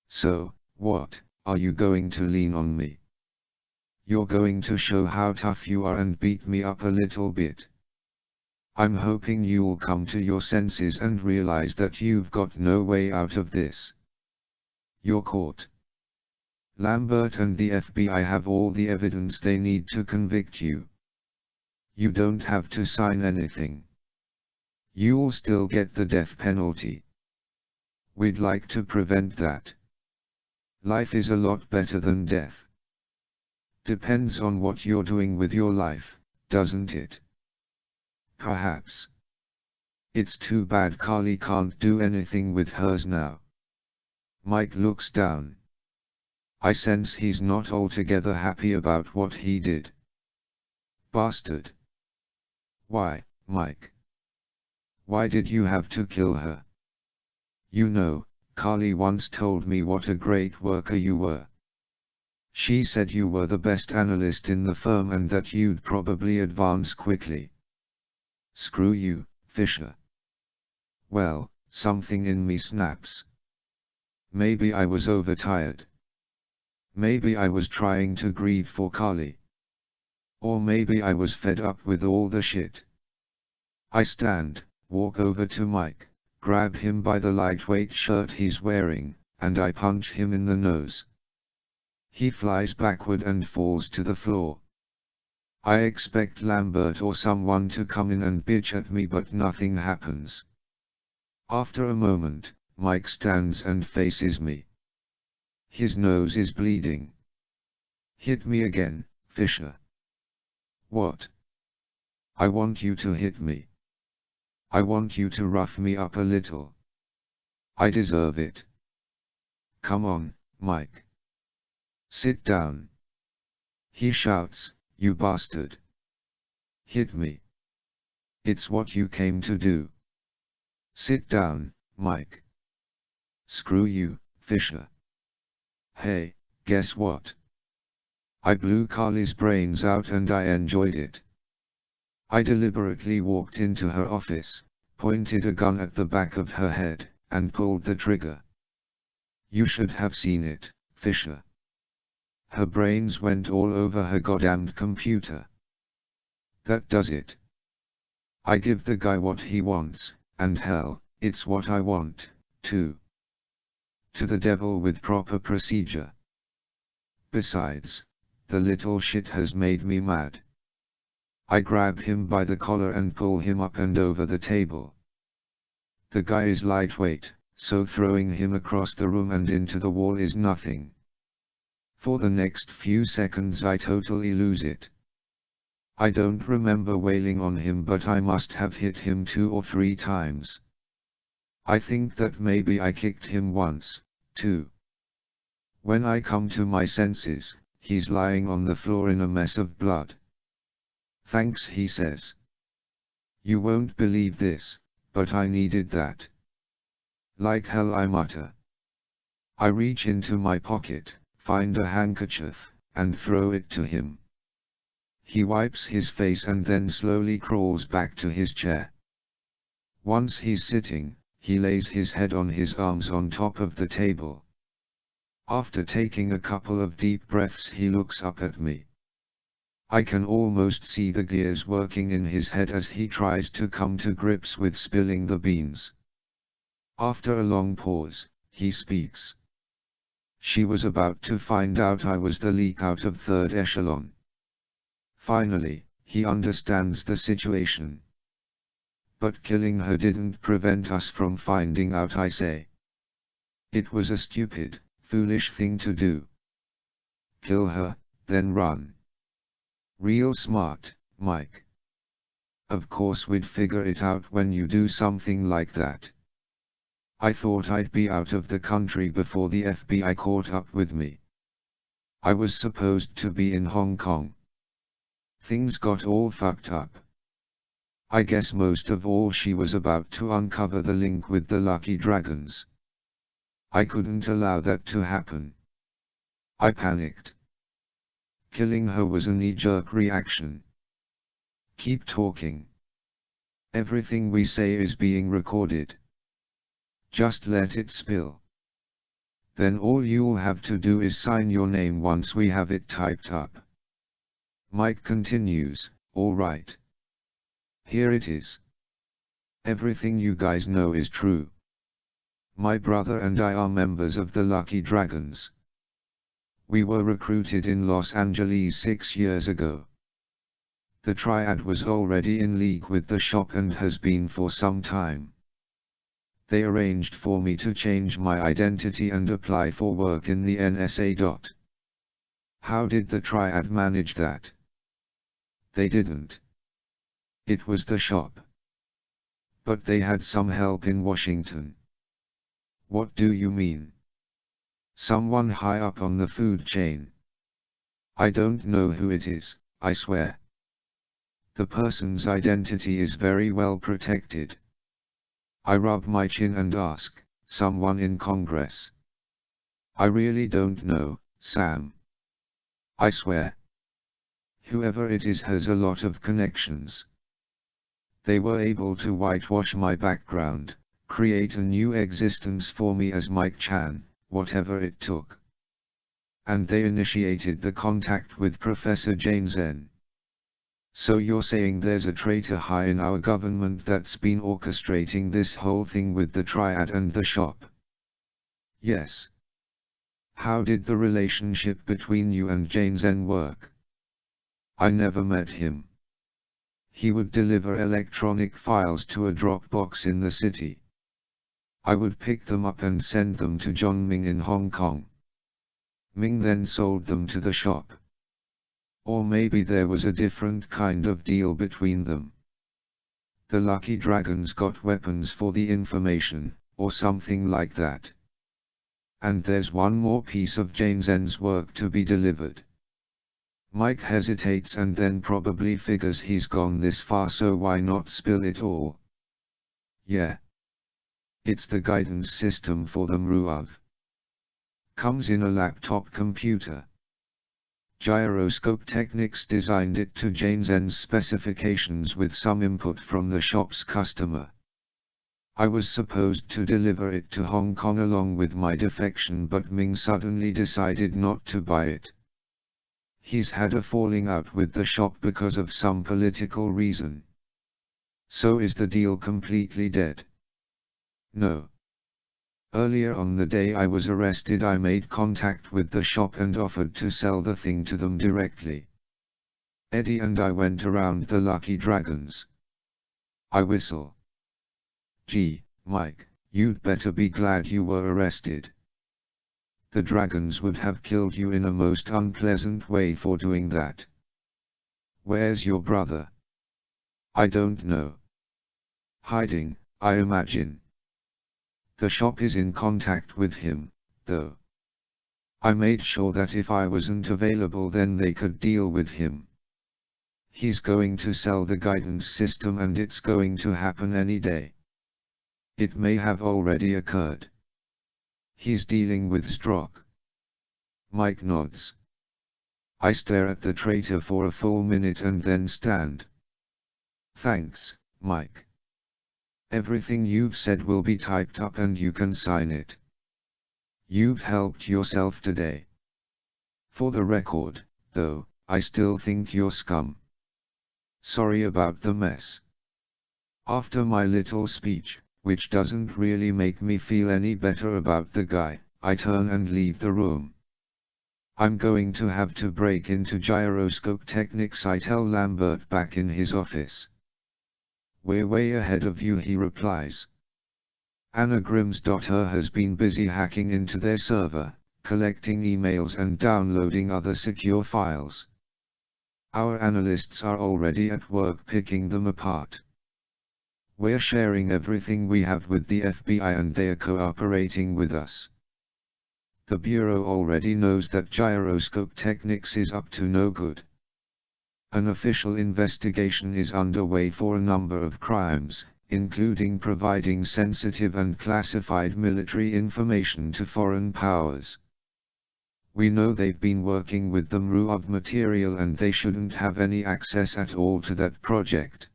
So, what, are you going to lean on me? You're going to show how tough you are and beat me up a little bit. I'm hoping you'll come to your senses and realize that you've got no way out of this. You're caught. Lambert and the FBI have all the evidence they need to convict you. You don't have to sign anything. You'll still get the death penalty. We'd like to prevent that. Life is a lot better than death. Depends on what you're doing with your life, doesn't it? Perhaps. It's too bad Carly can't do anything with hers now. Mike looks down. I sense he's not altogether happy about what he did. Bastard. Why, Mike? Why did you have to kill her? You know, Carly once told me what a great worker you were. She said you were the best analyst in the firm and that you'd probably advance quickly. Screw you, Fisher. Well, something in me snaps. Maybe I was overtired. Maybe I was trying to grieve for Carly. Or maybe I was fed up with all the shit. I stand, walk over to Mike, grab him by the lightweight shirt he's wearing, and I punch him in the nose. He flies backward and falls to the floor. I expect Lambert or someone to come in and bitch at me, but nothing happens. After a moment, Mike stands and faces me. His nose is bleeding. Hit me again, Fisher. What? I want you to hit me. I want you to rough me up a little. I deserve it. Come on, Mike. Sit down. He shouts, you bastard. Hit me. It's what you came to do. Sit down, Mike. Screw you, Fisher. Hey, guess what? I blew Carly's brains out and I enjoyed it. I deliberately walked into her office, pointed a gun at the back of her head, and pulled the trigger. You should have seen it, Fisher. Her brains went all over her goddamned computer. That does it. I give the guy what he wants, and hell, it's what I want, too. To the devil with proper procedure. Besides, the little shit has made me mad. I grab him by the collar and pull him up and over the table. The guy is lightweight, so throwing him across the room and into the wall is nothing. For the next few seconds I totally lose it. I don't remember wailing on him, but I must have hit him 2 or 3 times. I think that maybe I kicked him once, too. When I come to my senses, he's lying on the floor in a mess of blood. Thanks, he says. You won't believe this, but I needed that. Like hell, I mutter. I reach into my pocket, find a handkerchief, and throw it to him. He wipes his face and then slowly crawls back to his chair. Once he's sitting, he lays his head on his arms on top of the table. After taking a couple of deep breaths, he looks up at me. I can almost see the gears working in his head as he tries to come to grips with spilling the beans. After a long pause, he speaks. She was about to find out I was the leak out of third echelon. Finally, he understands the situation. But killing her didn't prevent us from finding out, I say. It was a stupid, foolish thing to do. Kill her, then run. Real smart, Mike. Of course we'd figure it out when you do something like that. I thought I'd be out of the country before the FBI caught up with me. I was supposed to be in Hong Kong. Things got all fucked up. I guess most of all she was about to uncover the link with the Lucky Dragons. I couldn't allow that to happen. I panicked. Killing her was a knee-jerk reaction. Keep talking. Everything we say is being recorded. Just let it spill. Then all you'll have to do is sign your name once we have it typed up. Mike continues, all right. Here it is. Everything you guys know is true. My brother and I are members of the Lucky Dragons. We were recruited in Los Angeles 6 years ago. The Triad was already in league with the shop and has been for some time. They arranged for me to change my identity and apply for work in the NSA. How did the Triad manage that? They didn't. It was the shop. But they had some help in Washington. What do you mean? Someone high up on the food chain. I don't know who it is, I swear. The person's identity is very well protected. I rub my chin and ask, someone in Congress? I really don't know, Sam. I swear. Whoever it is has a lot of connections. They were able to whitewash my background, create a new existence for me as Mike Chan, whatever it took. And they initiated the contact with Professor Jane Zen. So you're saying there's a traitor high in our government that's been orchestrating this whole thing with the Triad and the shop? Yes. How did the relationship between you and Jane Zen work? I never met him. He would deliver electronic files to a Dropbox in the city. I would pick them up and send them to John Ming in Hong Kong. Ming then sold them to the shop. Or maybe there was a different kind of deal between them. The Lucky Dragons got weapons for the information, or something like that. And there's one more piece of Jane Zen's work to be delivered. Mike hesitates and then probably figures he's gone this far, so why not spill it all? Yeah. It's the guidance system for the MRUAV. Comes in a laptop computer. Gyroscope Technics designed it to Jane Zen's specifications with some input from the shop's customer. I was supposed to deliver it to Hong Kong along with my defection, but Ming suddenly decided not to buy it. He's had a falling out with the shop because of some political reason. So is the deal completely dead? No. Earlier on the day I was arrested, I made contact with the shop and offered to sell the thing to them directly. Eddie and I went around the Lucky Dragons. I whistle. Gee, Mike, you'd better be glad you were arrested. The dragons would have killed you in a most unpleasant way for doing that. Where's your brother? I don't know. Hiding, I imagine. The shop is in contact with him, though. I made sure that if I wasn't available then they could deal with him. He's going to sell the guidance system and it's going to happen any day. It may have already occurred. He's dealing with Strock. Mike nods. I stare at the traitor for a full minute and then stand. Thanks, Mike. Everything you've said will be typed up and you can sign it. You've helped yourself today. For the record, though, I still think you're scum. Sorry about the mess. After my little speech, which doesn't really make me feel any better about the guy, I turn and leave the room. I'm going to have to break into gyroscope techniques, I tell Lambert back in his office. We're way ahead of you, he replies. Anna Grimm's daughter has been busy hacking into their server, collecting emails and downloading other secure files. Our analysts are already at work picking them apart. We're sharing everything we have with the FBI and they are cooperating with us. The Bureau already knows that gyroscope techniques is up to no good. An official investigation is underway for a number of crimes, including providing sensitive and classified military information to foreign powers. We know they've been working with the MRU of material and they shouldn't have any access at all to that project.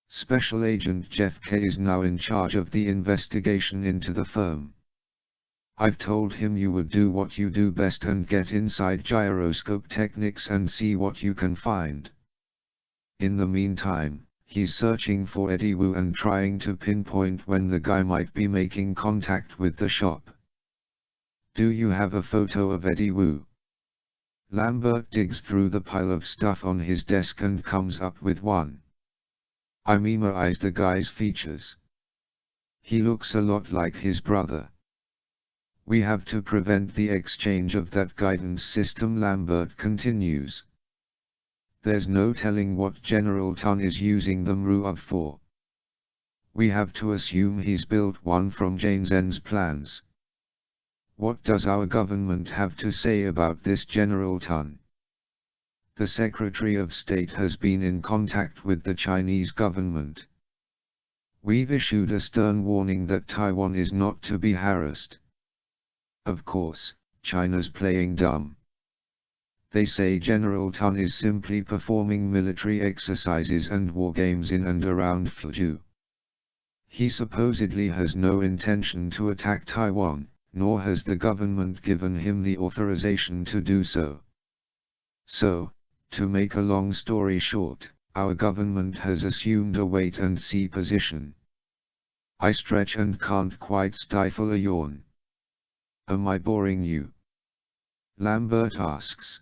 Special Agent Jeff K is now in charge of the investigation into the firm. I've told him you would do what you do best and get inside gyroscope techniques and see what you can find. In the meantime, he's searching for Eddie Wu and trying to pinpoint when the guy might be making contact with the shop. Do you have a photo of Eddie Wu? Lambert digs through the pile of stuff on his desk and comes up with one. I memorize the guy's features. He looks a lot like his brother. We have to prevent the exchange of that guidance system, Lambert continues. There's no telling what General Tun is using the MRU for. We have to assume he's built one from Jane Zen's plans. What does our government have to say about this General Tun? The Secretary of State has been in contact with the Chinese government. We've issued a stern warning that Taiwan is not to be harassed. Of course, China's playing dumb. They say General Tun is simply performing military exercises and war games in and around Fuzhou. He supposedly has no intention to attack Taiwan, nor has the government given him the authorization to do so. So, to make a long story short, our government has assumed a wait-and-see position. I stretch and can't quite stifle a yawn. Am I boring you? Lambert asks.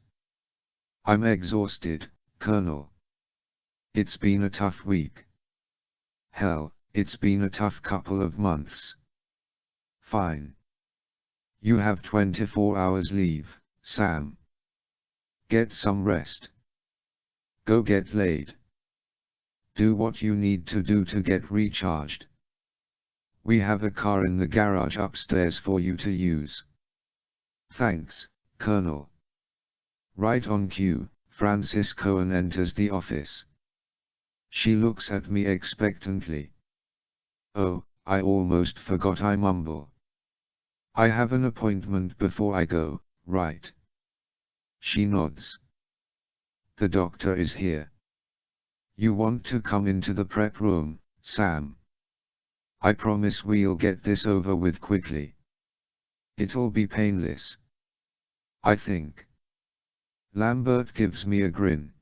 I'm exhausted, Colonel. It's been a tough week. Hell, it's been a tough couple of months. Fine. You have 24 hours leave, Sam. Get some rest. Go get laid. Do what you need to do to get recharged. We have a car in the garage upstairs for you to use. Thanks, Colonel. Right on cue, Frances Cohen enters the office. She looks at me expectantly. Oh, I almost forgot, I mumble. I have an appointment before I go, right? She nods. The doctor is here. You want to come into the prep room, Sam? I promise we'll get this over with quickly. It'll be painless. I think. Lambert gives me a grin.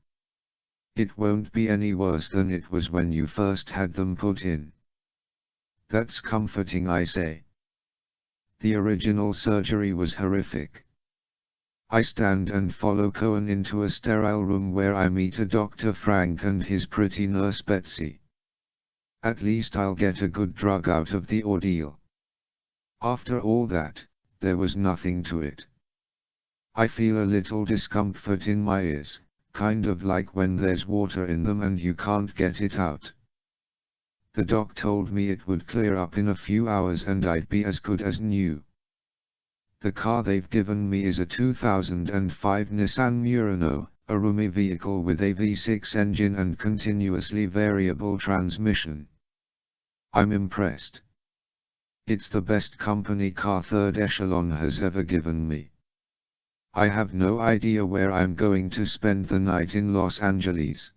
It won't be any worse than it was when you first had them put in. That's comforting, I say. The original surgery was horrific. I stand and follow Cohen into a sterile room where I meet a Dr. Frank and his pretty nurse Betsy. At least I'll get a good drug out of the ordeal. After all that, there was nothing to it. I feel a little discomfort in my ears, kind of like when there's water in them and you can't get it out. The doc told me it would clear up in a few hours and I'd be as good as new. The car they've given me is a 2005 Nissan Murano, a roomy vehicle with a V6 engine and continuously variable transmission. I'm impressed. It's the best company car Third Echelon has ever given me. I have no idea where I'm going to spend the night in Los Angeles.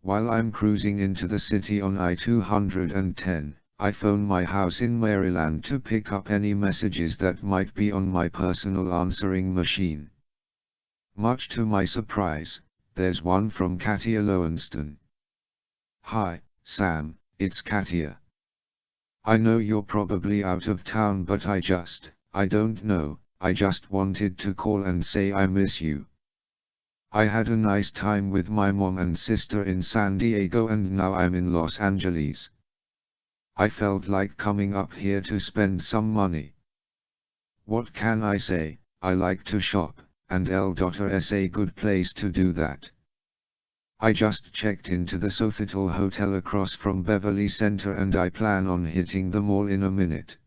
While I'm cruising into the city on I-210, I phone my house in Maryland to pick up any messages that might be on my personal answering machine. Much to my surprise, there's one from Katia Lowenston. "Hi, Sam, it's Katia. I know you're probably out of town, but I don't know, I just wanted to call and say I miss you. I had a nice time with my mom and sister in San Diego and now I'm in Los Angeles. I felt like coming up here to spend some money. What can I say, I like to shop, and L.S a good place to do that. I just checked into the Sofitel Hotel across from Beverly Center and I plan on hitting the mall in a minute.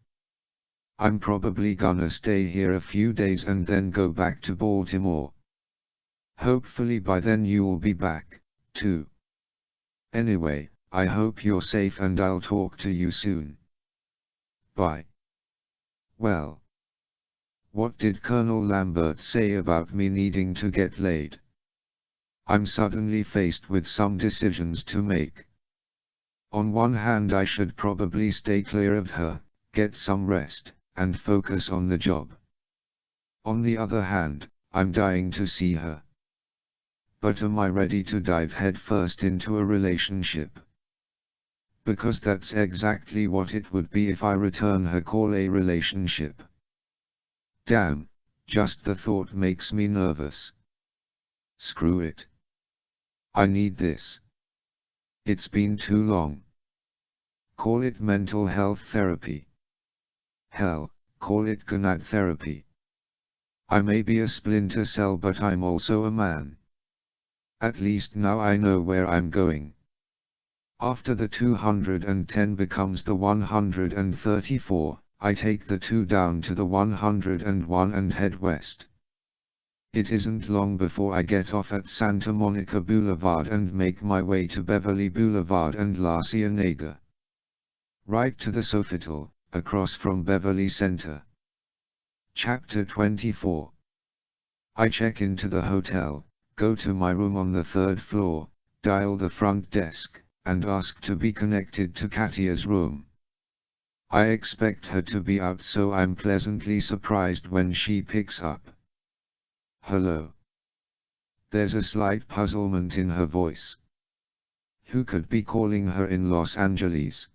I'm probably gonna stay here a few days and then go back to Baltimore. Hopefully by then you'll be back, too. Anyway, I hope you're safe and I'll talk to you soon. Bye." Well, what did Colonel Lambert say about me needing to get laid? I'm suddenly faced with some decisions to make. On one hand, I should probably stay clear of her, get some rest, and focus on the job. On the other hand, I'm dying to see her. But am I ready to dive headfirst into a relationship? Because that's exactly what it would be if I return her call a relationship. Damn, just the thought makes me nervous. Screw it. I need this. It's been too long. Call it mental health therapy. Hell, call it gonad therapy. I may be a splinter cell, but I'm also a man. At least now I know where I'm going. After the 210 becomes the 134, I take the 2 down to the 101 and head west. It isn't long before I get off at Santa Monica Boulevard and make my way to Beverly Boulevard and La Cienega. Right to the Sofitel, across from Beverly Center. Chapter 24. I check into the hotel, go to my room on the 3rd floor, dial the front desk, and ask to be connected to Katia's room. I expect her to be out, so I'm pleasantly surprised when she picks up. "Hello." There's a slight puzzlement in her voice. Who could be calling her in Los Angeles?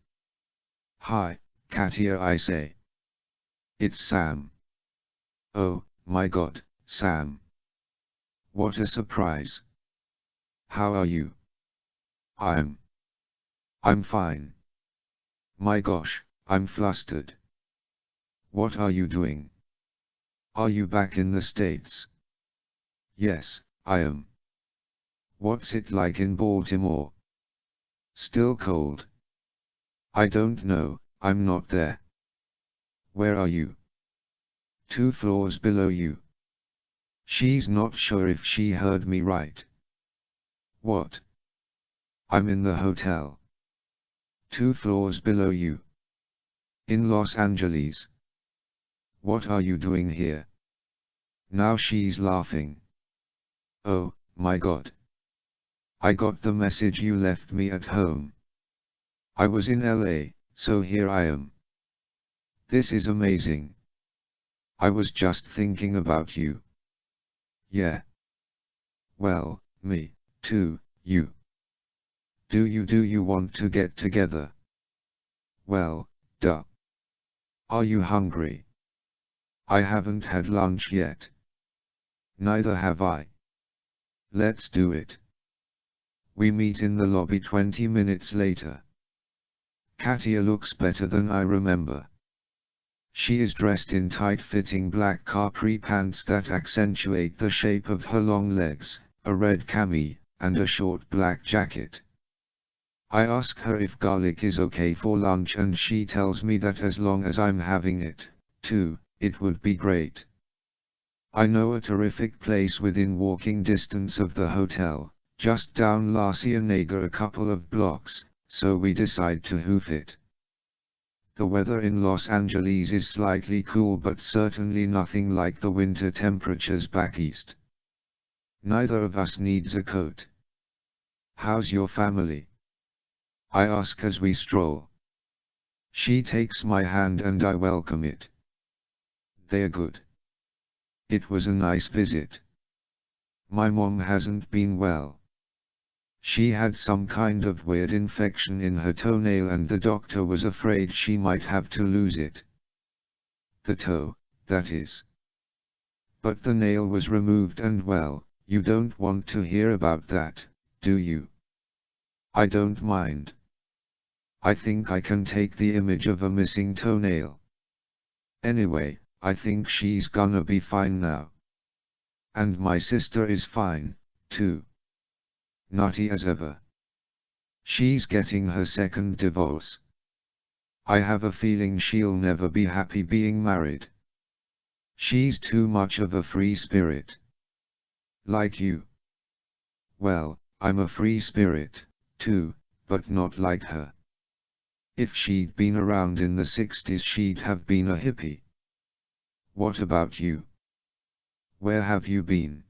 "Hi, Katia," I say. "It's Sam." "Oh, my God, Sam. What a surprise. How are you?" I'm fine. My gosh, I'm flustered. What are you doing? Are you back in the States? Yes, I am. What's it like in Baltimore? Still cold? I don't know, I'm not there. Where are you? 2 floors below you. She's not sure if she heard me right. What? I'm in the hotel. 2 floors below you. In Los Angeles. What are you doing here? Now she's laughing. Oh, my God. I got the message you left me at home. I was in LA, so here I am. This is amazing. I was just thinking about you. Yeah. Well, me, too, you. Do you want to get together? Well, duh. Are you hungry? I haven't had lunch yet. Neither have I. Let's do it. We meet in the lobby 20 minutes later. Katia looks better than I remember. She is dressed in tight-fitting black capri pants that accentuate the shape of her long legs, a red cami, and a short black jacket. I ask her if garlic is okay for lunch and she tells me that as long as I'm having it, too, it would be great. I know a terrific place within walking distance of the hotel, just down La Cienega a couple of blocks, so we decide to hoof it. The weather in Los Angeles is slightly cool but certainly nothing like the winter temperatures back east. Neither of us needs a coat. How's your family? I ask as we stroll. She takes my hand and I welcome it. They're good. It was a nice visit. My mom hasn't been well. She had some kind of weird infection in her toenail and the doctor was afraid she might have to lose it. The toe, that is. But the nail was removed and well, you don't want to hear about that, do you? I don't mind. I think I can take the image of a missing toenail. Anyway, I think she's gonna be fine now. And my sister is fine, too. Nutty as ever. She's getting her second divorce. I have a feeling she'll never be happy being married. She's too much of a free spirit. Like you. Well, I'm a free spirit, too, but not like her. If she'd been around in the 60s she'd have been a hippie. What about you? Where have you been?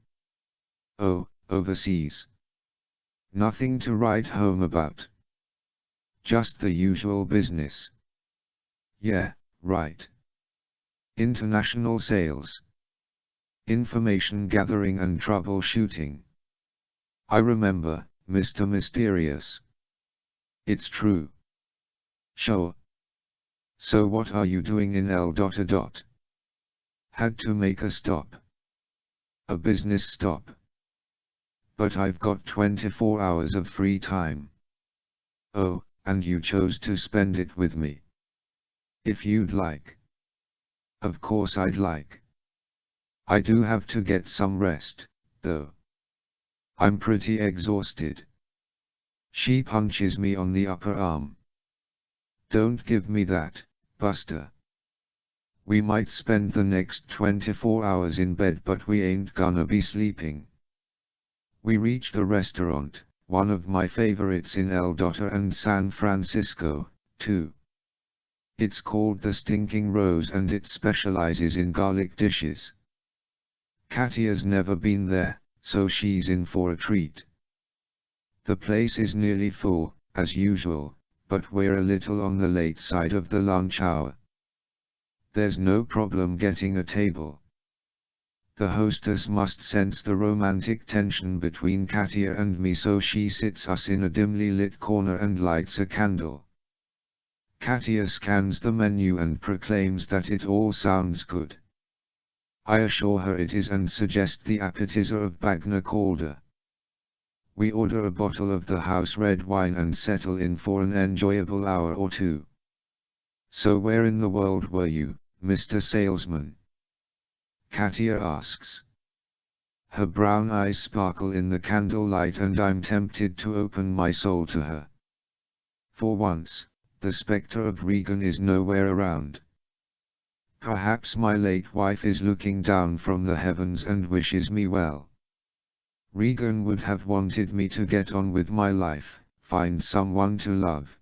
Oh, overseas. Nothing to write home about. Just the usual business. Yeah, right. International sales. Information gathering and troubleshooting. I remember, Mr. Mysterious. It's true. Sure. So what are you doing in L. Had to make a stop. A business stop. But I've got 24 hours of free time. Oh, and you chose to spend it with me. If you'd like. Of course I'd like. I do have to get some rest, though. I'm pretty exhausted. She punches me on the upper arm. Don't give me that, Buster. We might spend the next 24 hours in bed but we ain't gonna be sleeping. We reach the restaurant, one of my favorites in El Dorado and San Francisco, too. It's called the Stinking Rose and it specializes in garlic dishes. Katia's never been there, so she's in for a treat. The place is nearly full, as usual, but we're a little on the late side of the lunch hour. There's no problem getting a table. The hostess must sense the romantic tension between Katia and me, so she sits us in a dimly lit corner and lights a candle. Katia scans the menu and proclaims that it all sounds good. I assure her it is and suggest the appetizer of Bagna Calda. We order a bottle of the house red wine and settle in for an enjoyable hour or two. So where in the world were you, Mr. Salesman? Katia asks. Her brown eyes sparkle in the candlelight and I'm tempted to open my soul to her. For once, the spectre of Regan is nowhere around. Perhaps my late wife is looking down from the heavens and wishes me well. Regan would have wanted me to get on with my life, find someone to love.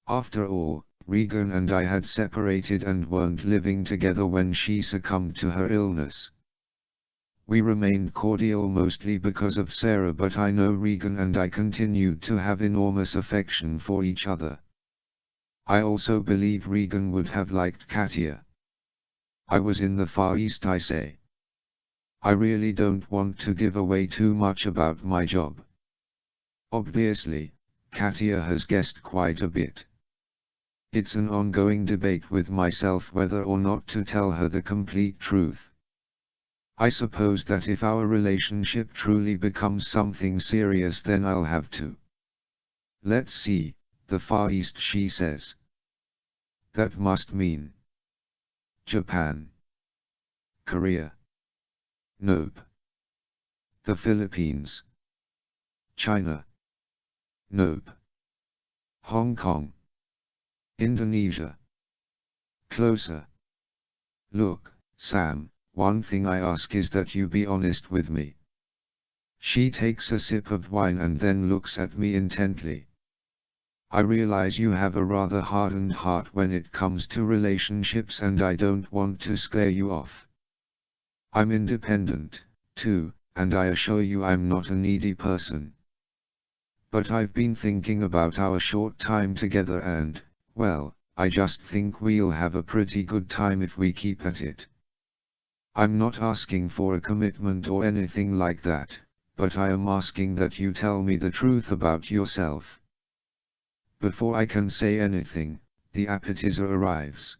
After all, Regan and I had separated and weren't living together when she succumbed to her illness. We remained cordial mostly because of Sarah, but I know Regan and I continued to have enormous affection for each other. I also believe Regan would have liked Katia. I was in the Far East, I say. I really don't want to give away too much about my job. Obviously, Katia has guessed quite a bit. It's an ongoing debate with myself whether or not to tell her the complete truth. I suppose that if our relationship truly becomes something serious then I'll have to. Let's see, the Far East, she says. That must mean Japan. Korea. Nope. The Philippines. China. Nope. Hong Kong. Indonesia. Closer. Look, Sam, one thing I ask is that you be honest with me. She takes a sip of wine and then looks at me intently. I realize you have a rather hardened heart when it comes to relationships, and I don't want to scare you off. I'm independent, too, and I assure you I'm not a needy person. But I've been thinking about our short time together and, well, I just think we'll have a pretty good time if we keep at it. I'm not asking for a commitment or anything like that, but I am asking that you tell me the truth about yourself. Before I can say anything, the appetizer arrives.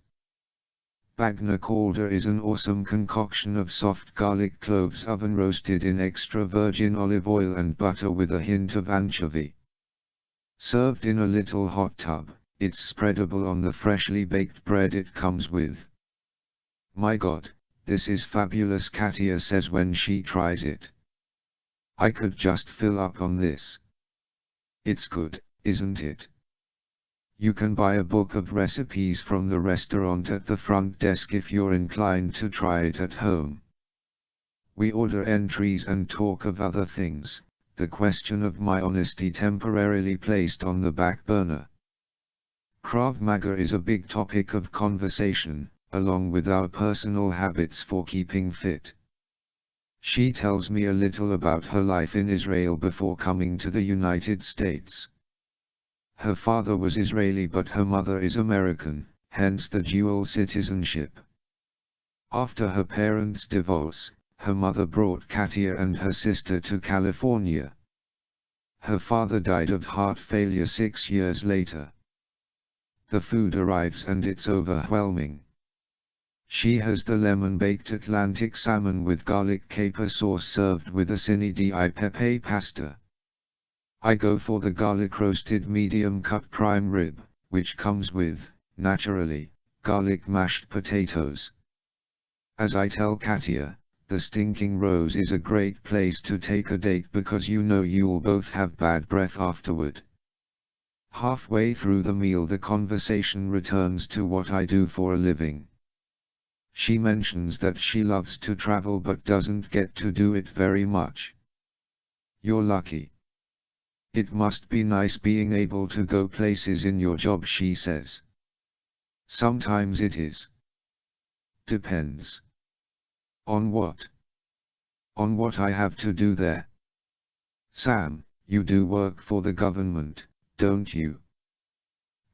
Bagna Calda is an awesome concoction of soft garlic cloves oven roasted in extra virgin olive oil and butter with a hint of anchovy. Served in a little hot tub, it's spreadable on the freshly baked bread it comes with. My God, this is fabulous, Katia says when she tries it. I could just fill up on this. It's good, isn't it? You can buy a book of recipes from the restaurant at the front desk if you're inclined to try it at home. We order entries and talk of other things, the question of my honesty temporarily placed on the back burner. Krav Maga is a big topic of conversation, along with our personal habits for keeping fit. She tells me a little about her life in Israel before coming to the United States. Her father was Israeli but her mother is American, hence the dual citizenship. After her parents' divorce, her mother brought Katia and her sister to California. Her father died of heart failure 6 years later. The food arrives and it's overwhelming. She has the lemon-baked Atlantic salmon with garlic caper sauce served with a cine di pepe pasta. I go for the garlic roasted medium-cut prime rib, which comes with, naturally, garlic mashed potatoes. As I tell Katia, the Stinking Rose is a great place to take a date because you know you'll both have bad breath afterward. Halfway through the meal the conversation returns to what I do for a living. She mentions that she loves to travel but doesn't get to do it very much. You're lucky. It must be nice being able to go places in your job, she says. Sometimes it is. Depends. On what? On what I have to do there. Sam, you do work for the government, don't you?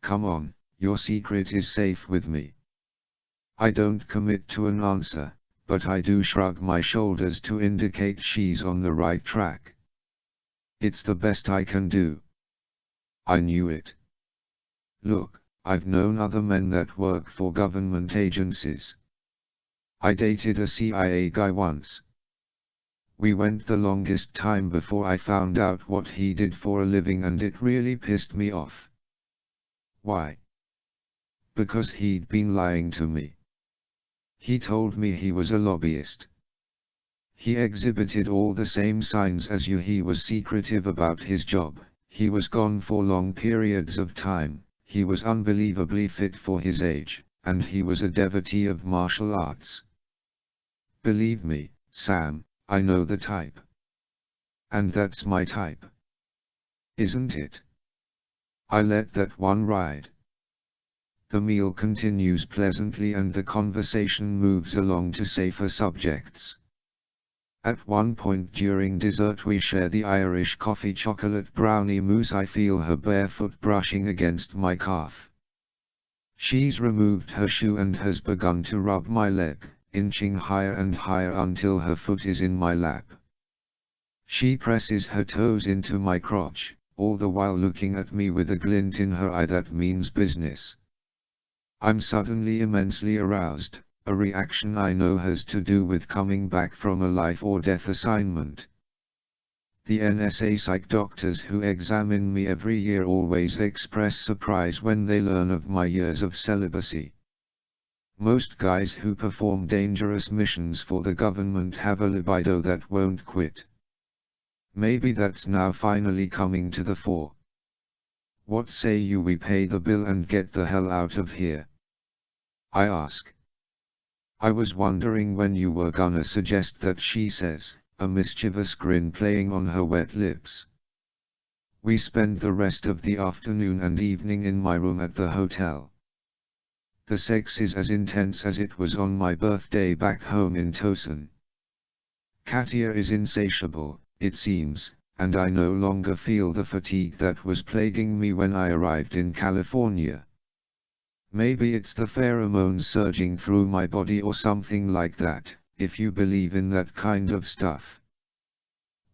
Come on, your secret is safe with me. I don't commit to an answer, but I do shrug my shoulders to indicate she's on the right track. It's the best I can do. I knew it. Look, I've known other men that work for government agencies. I dated a CIA guy once. We went the longest time before I found out what he did for a living and it really pissed me off. Why? Because he'd been lying to me. He told me he was a lobbyist. He exhibited all the same signs as you. He was secretive about his job, he was gone for long periods of time, he was unbelievably fit for his age, and he was a devotee of martial arts. Believe me, Sam, I know the type. And that's my type. Isn't it? I let that one ride. The meal continues pleasantly and the conversation moves along to safer subjects. At one point during dessert we share the Irish coffee chocolate brownie mousse. I feel her barefoot brushing against my calf. She's removed her shoe and has begun to rub my leg, inching higher and higher until her foot is in my lap. She presses her toes into my crotch, all the while looking at me with a glint in her eye that means business. I'm suddenly immensely aroused. A reaction I know has to do with coming back from a life or death assignment. The NSA psych doctors who examine me every year always express surprise when they learn of my years of celibacy. Most guys who perform dangerous missions for the government have a libido that won't quit. Maybe that's now finally coming to the fore. What say you we pay the bill and get the hell out of here? I ask. I was wondering when you were gonna suggest that, she says, a mischievous grin playing on her wet lips. We spent the rest of the afternoon and evening in my room at the hotel. The sex is as intense as it was on my birthday back home in Tosin. Katia is insatiable, it seems, and I no longer feel the fatigue that was plaguing me when I arrived in California. Maybe it's the pheromones surging through my body or something like that, if you believe in that kind of stuff.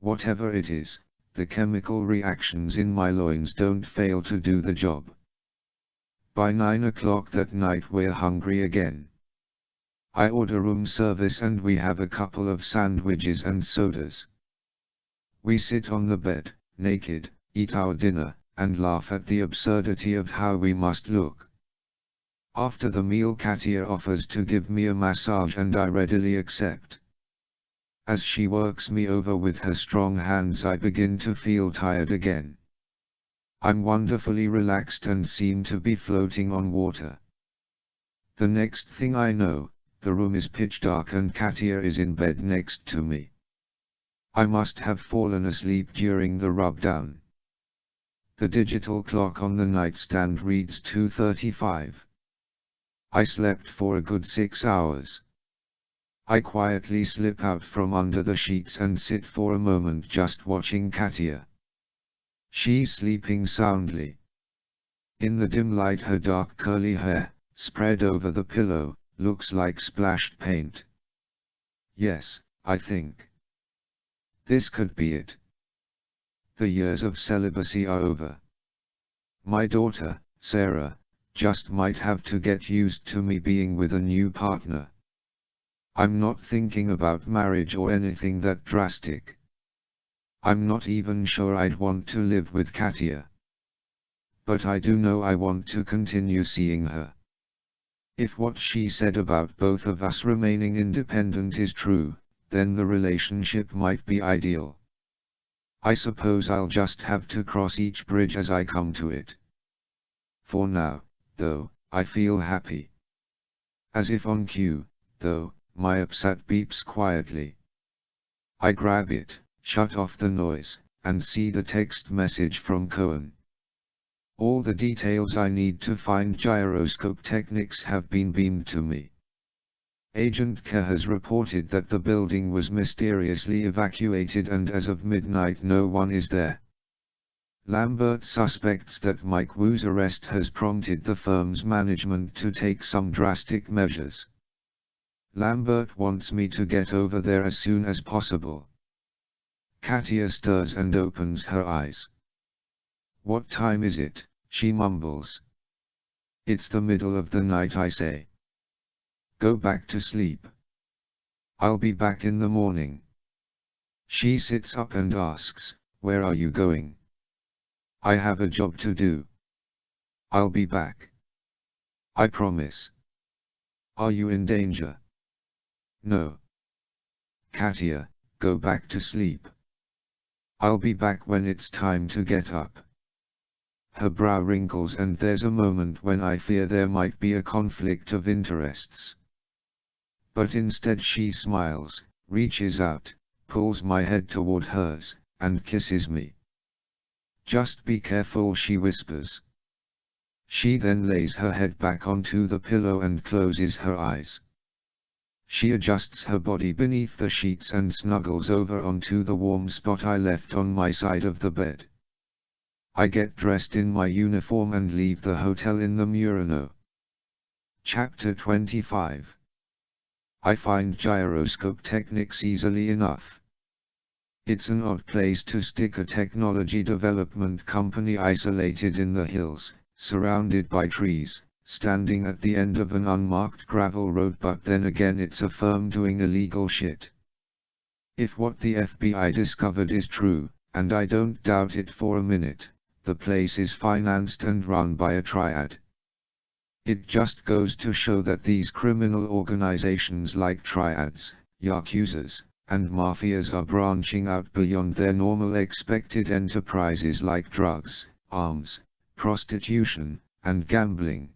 Whatever it is, the chemical reactions in my loins don't fail to do the job. By 9 o'clock that night we're hungry again. I order room service and we have a couple of sandwiches and sodas. We sit on the bed, naked, eat our dinner, and laugh at the absurdity of how we must look. After the meal Katia offers to give me a massage and I readily accept. As she works me over with her strong hands I begin to feel tired again. I'm wonderfully relaxed and seem to be floating on water. The next thing I know, the room is pitch dark and Katia is in bed next to me. I must have fallen asleep during the rub-down. The digital clock on the nightstand reads 2:35. I slept for a good 6 hours. I quietly slip out from under the sheets and sit for a moment just watching Katia. She's sleeping soundly. In the dim light her dark curly hair, spread over the pillow, looks like splashed paint. Yes, I think. This could be it. The years of celibacy are over. My daughter, Sarah, just might have to get used to me being with a new partner. I'm not thinking about marriage or anything that drastic. I'm not even sure I'd want to live with Katia. But I do know I want to continue seeing her. If what she said about both of us remaining independent is true, then the relationship might be ideal. I suppose I'll just have to cross each bridge as I come to it. For now, though, I feel happy. As if on cue, though, my WhatsApp beeps quietly. I grab it, shut off the noise, and see the text message from Cohen. All the details I need to find gyroscope techniques have been beamed to me. Agent K has reported that the building was mysteriously evacuated and as of midnight no one is there. Lambert suspects that Mike Wu's arrest has prompted the firm's management to take some drastic measures. Lambert wants me to get over there as soon as possible. Katia stirs and opens her eyes. What time is it? She mumbles. It's the middle of the night, I say. Go back to sleep. I'll be back in the morning. She sits up and asks, where are you going? I have a job to do. I'll be back. I promise. Are you in danger? No. Katia, go back to sleep. I'll be back when it's time to get up. Her brow wrinkles and there's a moment when I fear there might be a conflict of interests. But instead she smiles, reaches out, pulls my head toward hers, and kisses me. Just be careful, she whispers. She then lays her head back onto the pillow and closes her eyes. She adjusts her body beneath the sheets and snuggles over onto the warm spot I left on my side of the bed. I get dressed in my uniform and leave the hotel in the Murano. Chapter 25. I find gyroscope techniques easily enough. It's an odd place to stick a technology development company isolated in the hills, surrounded by trees, standing at the end of an unmarked gravel road, but then again it's a firm doing illegal shit. If what the FBI discovered is true, and I don't doubt it for a minute, the place is financed and run by a triad. It just goes to show that these criminal organizations like triads, yakuzas, and mafias are branching out beyond their normal expected enterprises like drugs, arms, prostitution, and gambling.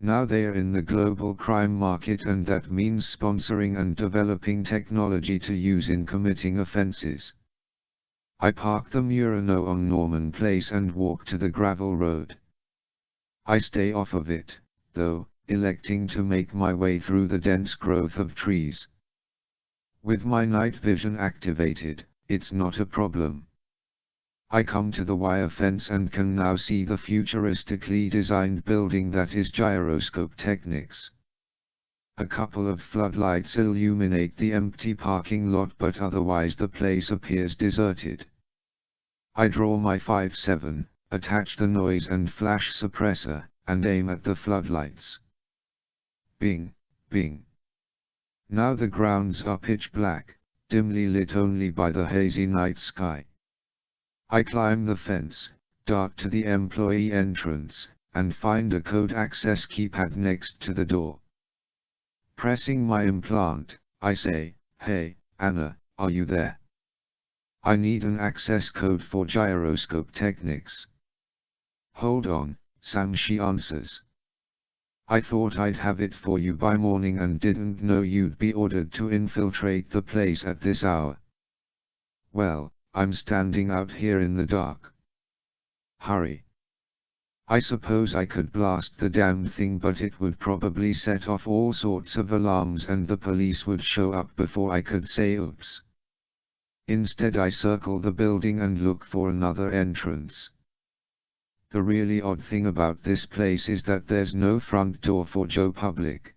Now they are in the global crime market, and that means sponsoring and developing technology to use in committing offenses. I park the Murano on Norman Place and walk to the gravel road. I stay off of it, though, electing to make my way through the dense growth of trees. With my night vision activated, it's not a problem. I come to the wire fence and can now see the futuristically designed building that is Gyroscope Technics. A couple of floodlights illuminate the empty parking lot, but otherwise the place appears deserted. I draw my 5.7, attach the noise and flash suppressor, and aim at the floodlights. Bing, bing. Now the grounds are pitch black, dimly lit only by the hazy night sky. I climb the fence, dart to the employee entrance, and find a code access keypad next to the door. Pressing my implant, I say, "Hey, Anna, are you there? I need an access code for Gyroscope Technics." "Hold on, Sam," she answers. "I thought I'd have it for you by morning and didn't know you'd be ordered to infiltrate the place at this hour." "Well, I'm standing out here in the dark." "Hurry." I suppose I could blast the damned thing, but it would probably set off all sorts of alarms and the police would show up before I could say oops. Instead I circle the building and look for another entrance. The really odd thing about this place is that there's no front door for Joe Public.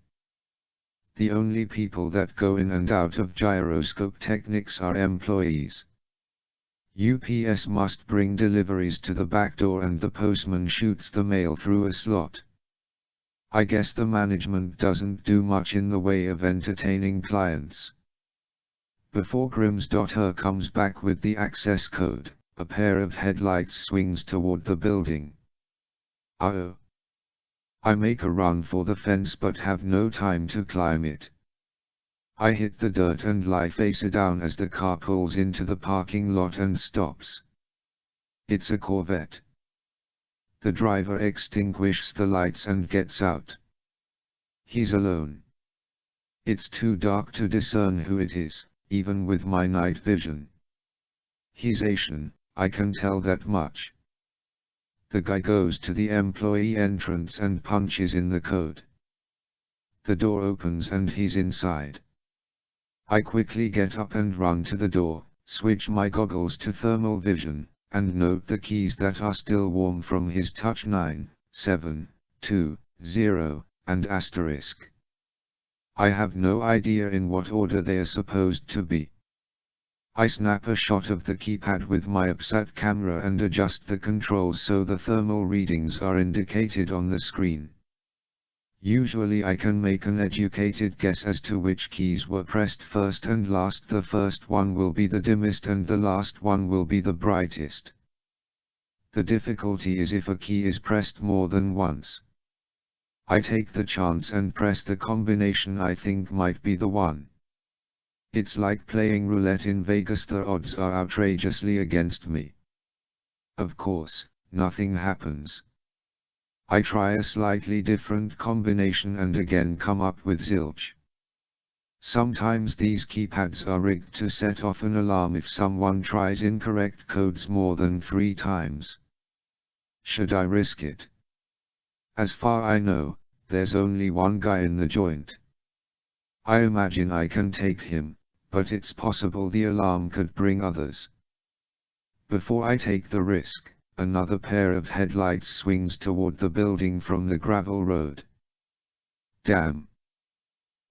The only people that go in and out of Gyroscope Technics are employees. UPS must bring deliveries to the back door and the postman shoots the mail through a slot. I guess the management doesn't do much in the way of entertaining clients. Before Grimm's.her comes back with the access code, a pair of headlights swings toward the building. Uh-oh. I make a run for the fence but have no time to climb it. I hit the dirt and lie face down as the car pulls into the parking lot and stops. It's a Corvette. The driver extinguishes the lights and gets out. He's alone. It's too dark to discern who it is, even with my night vision. He's Asian, I can tell that much. The guy goes to the employee entrance and punches in the code. The door opens and he's inside. I quickly get up and run to the door, switch my goggles to thermal vision, and note the keys that are still warm from his touch 9, 7, 2, 0, and asterisk. I have no idea in what order they are supposed to be. I snap a shot of the keypad with my UPSAT camera and adjust the controls so the thermal readings are indicated on the screen. Usually I can make an educated guess as to which keys were pressed first and last. The first one will be the dimmest and the last one will be the brightest. The difficulty is if a key is pressed more than once. I take the chance and press the combination I think might be the one. It's like playing roulette in Vegas, the odds are outrageously against me. Of course, nothing happens. I try a slightly different combination and again come up with zilch. Sometimes these keypads are rigged to set off an alarm if someone tries incorrect codes more than 3 times. Should I risk it? As far I know, there's only one guy in the joint. I imagine I can take him, but it's possible the alarm could bring others. Before I take the risk, another pair of headlights swings toward the building from the gravel road. Damn.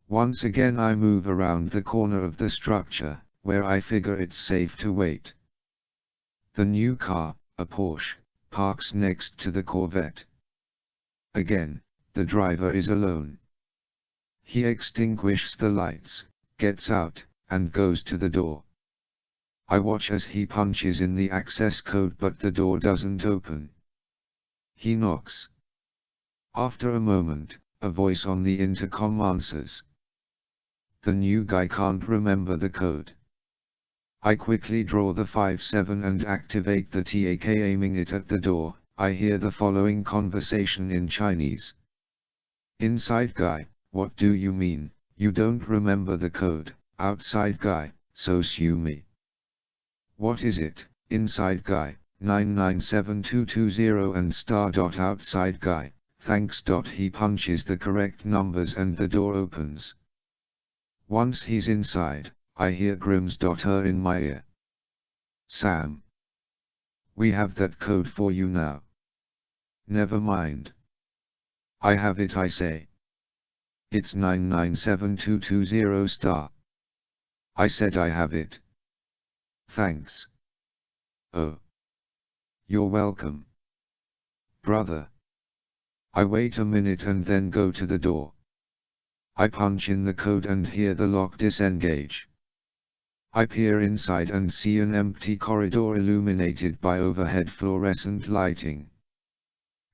Once again I move around the corner of the structure, where I figure it's safe to wait. The new car, a Porsche, parks next to the Corvette. Again, the driver is alone. He extinguishes the lights, gets out, and goes to the door. I watch as he punches in the access code but the door doesn't open. He knocks. After a moment, a voice on the intercom answers. The new guy can't remember the code. I quickly draw the 5.7 and activate the TAK, aiming it at the door. I hear the following conversation in Chinese. Inside guy, what do you mean, you don't remember the code? Outside guy, so sue me. What is it, inside guy, 997220 and star. Outside guy, thanks. He punches the correct numbers and the door opens. Once he's inside, I hear Grimm's daughter in my ear. Sam. We have that code for you now. Never mind. I have it, I say. It's 997220 star. I said I have it. Thanks. Oh. You're welcome. Brother. I wait a minute and then go to the door. I punch in the code and hear the lock disengage. I peer inside and see an empty corridor illuminated by overhead fluorescent lighting.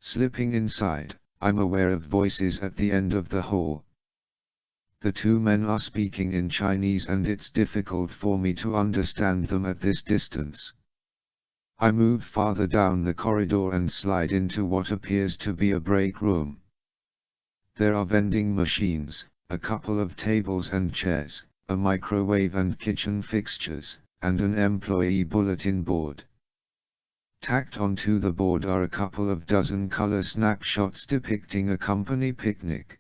Slipping inside, I'm aware of voices at the end of the hall. The two men are speaking in Chinese and it's difficult for me to understand them at this distance. I move farther down the corridor and slide into what appears to be a break room. There are vending machines, a couple of tables and chairs, a microwave and kitchen fixtures, and an employee bulletin board. Tacked onto the board are a couple of dozen color snapshots depicting a company picnic.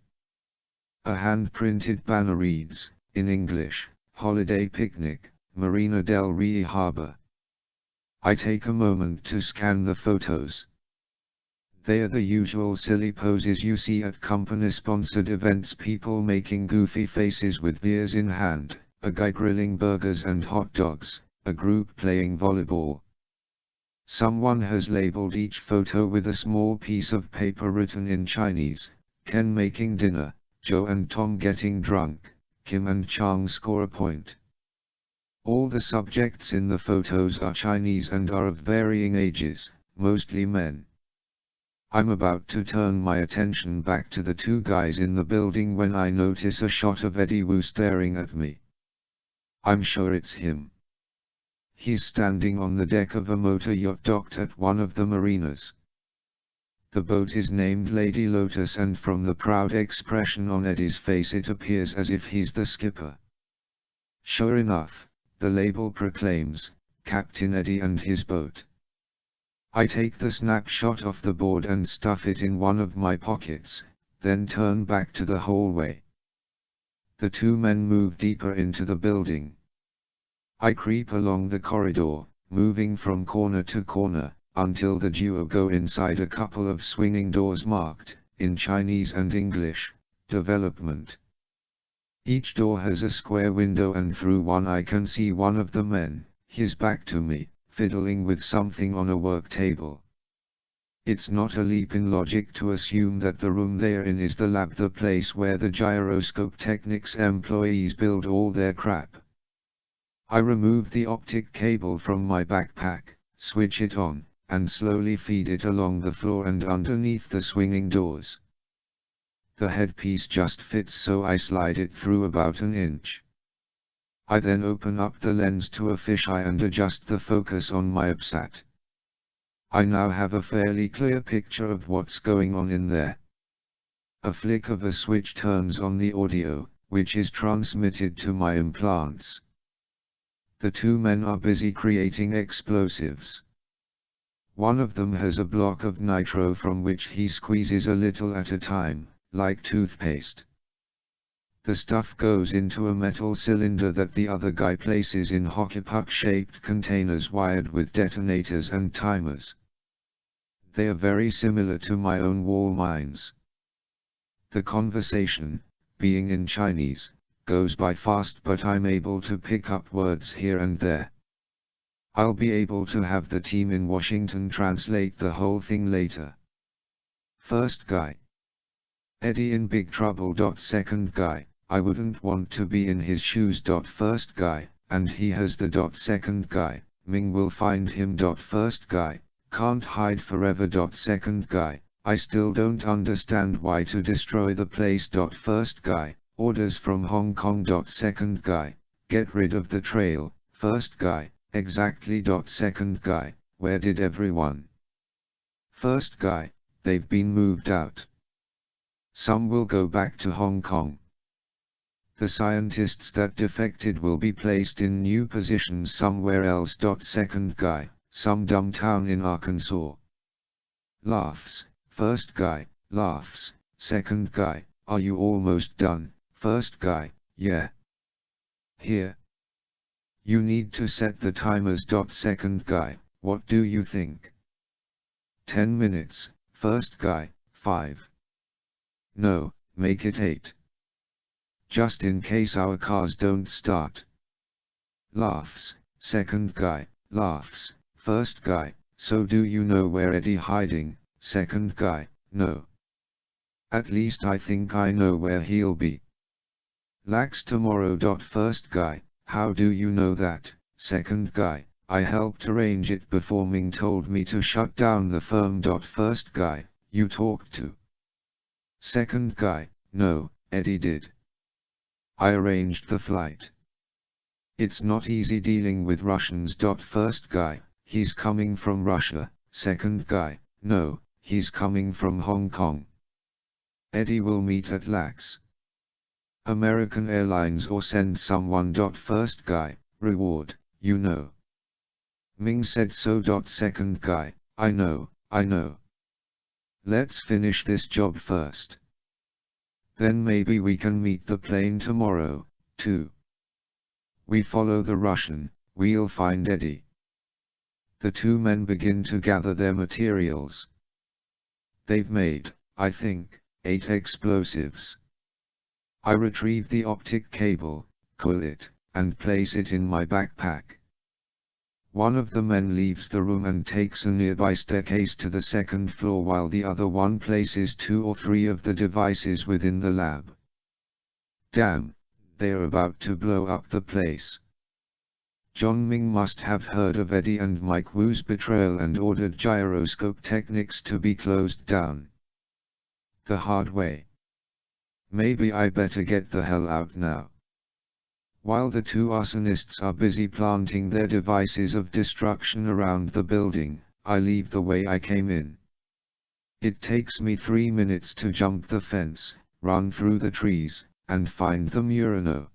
A hand-printed banner reads, in English, Holiday Picnic, Marina del Rey Harbor. I take a moment to scan the photos. They are the usual silly poses you see at company-sponsored events, people making goofy faces with beers in hand, a guy grilling burgers and hot dogs, a group playing volleyball. Someone has labeled each photo with a small piece of paper written in Chinese, Ken making dinner, Joe and Tom getting drunk, Kim and Chang score a point. All the subjects in the photos are Chinese and are of varying ages, mostly men. I'm about to turn my attention back to the two guys in the building when I notice a shot of Eddie Wu staring at me. I'm sure it's him. He's standing on the deck of a motor yacht docked at one of the marinas. The boat is named Lady Lotus, and from the proud expression on Eddie's face it appears as if he's the skipper. Sure enough, the label proclaims, Captain Eddie and his boat. I take the snapshot off the board and stuff it in one of my pockets, then turn back to the hallway. The two men move deeper into the building. I creep along the corridor, moving from corner to corner, until the duo go inside a couple of swinging doors marked, in Chinese and English, Development. Each door has a square window and through one I can see one of the men, his back to me, fiddling with something on a work table. It's not a leap in logic to assume that the room they're in is the lab, the place where the Gyroscope Technics employees build all their crap. I remove the optic cable from my backpack, switch it on, and slowly feed it along the floor and underneath the swinging doors. The headpiece just fits, so I slide it through about an inch. I then open up the lens to a fisheye and adjust the focus on my OBSAT. I now have a fairly clear picture of what's going on in there. A flick of a switch turns on the audio, which is transmitted to my implants. The two men are busy creating explosives. One of them has a block of nitro from which he squeezes a little at a time, like toothpaste. The stuff goes into a metal cylinder that the other guy places in hockey puck-shaped containers wired with detonators and timers. They are very similar to my own wall mines. The conversation, being in Chinese, goes by fast, but I'm able to pick up words here and there. I'll be able to have the team in Washington translate the whole thing later. First guy. Eddie in big trouble. Second guy. I wouldn't want to be in his shoes. First guy, and he has the second guy, Ming will find him. First guy, can't hide forever. Second guy, I still don't understand why to destroy the place. First guy, orders from Hong Kong. Second guy, get rid of the trail. First guy, exactly. Second guy, where did everyone? First guy, they've been moved out. Some will go back to Hong Kong. The scientists that defected will be placed in new positions somewhere else. Second guy, some dumb town in Arkansas. Laughs, first guy, laughs, second guy, are you almost done, first guy, yeah. Here. You need to set the timers. Second guy, what do you think? 10 minutes, first guy, 5. No, make it 8. Just in case our cars don't start. Laughs, second guy, laughs, first guy, so do you know where Eddie hiding? Second guy, no. At least I think I know where he'll be. Lax tomorrow. First guy, how do you know that? Second guy, I helped arrange it before Ming told me to shut down the firm. First guy, you talked to? Second guy, no, Eddie did. I arranged the flight. It's not easy dealing with Russians. First guy, he's coming from Russia. Second guy, no, he's coming from Hong Kong. Eddie will meet at Lax. American Airlines or send someone. First guy, reward, you know. Ming said so. Second guy, I know. Let's finish this job first. Then maybe we can meet the plane tomorrow, too. We follow the Russian, we'll find Eddie. The two men begin to gather their materials. They've made, I think, 8 explosives. I retrieve the optic cable, coil it, and place it in my backpack. One of the men leaves the room and takes a nearby staircase to the second floor while the other one places 2 or 3 of the devices within the lab. Damn, they're about to blow up the place. John Ming must have heard of Eddie and Mike Wu's betrayal and ordered gyroscope techniques to be closed down. The hard way. Maybe I better get the hell out now. While the 2 arsonists are busy planting their devices of destruction around the building, I leave the way I came in. It takes me 3 minutes to jump the fence, run through the trees, and find the Murano.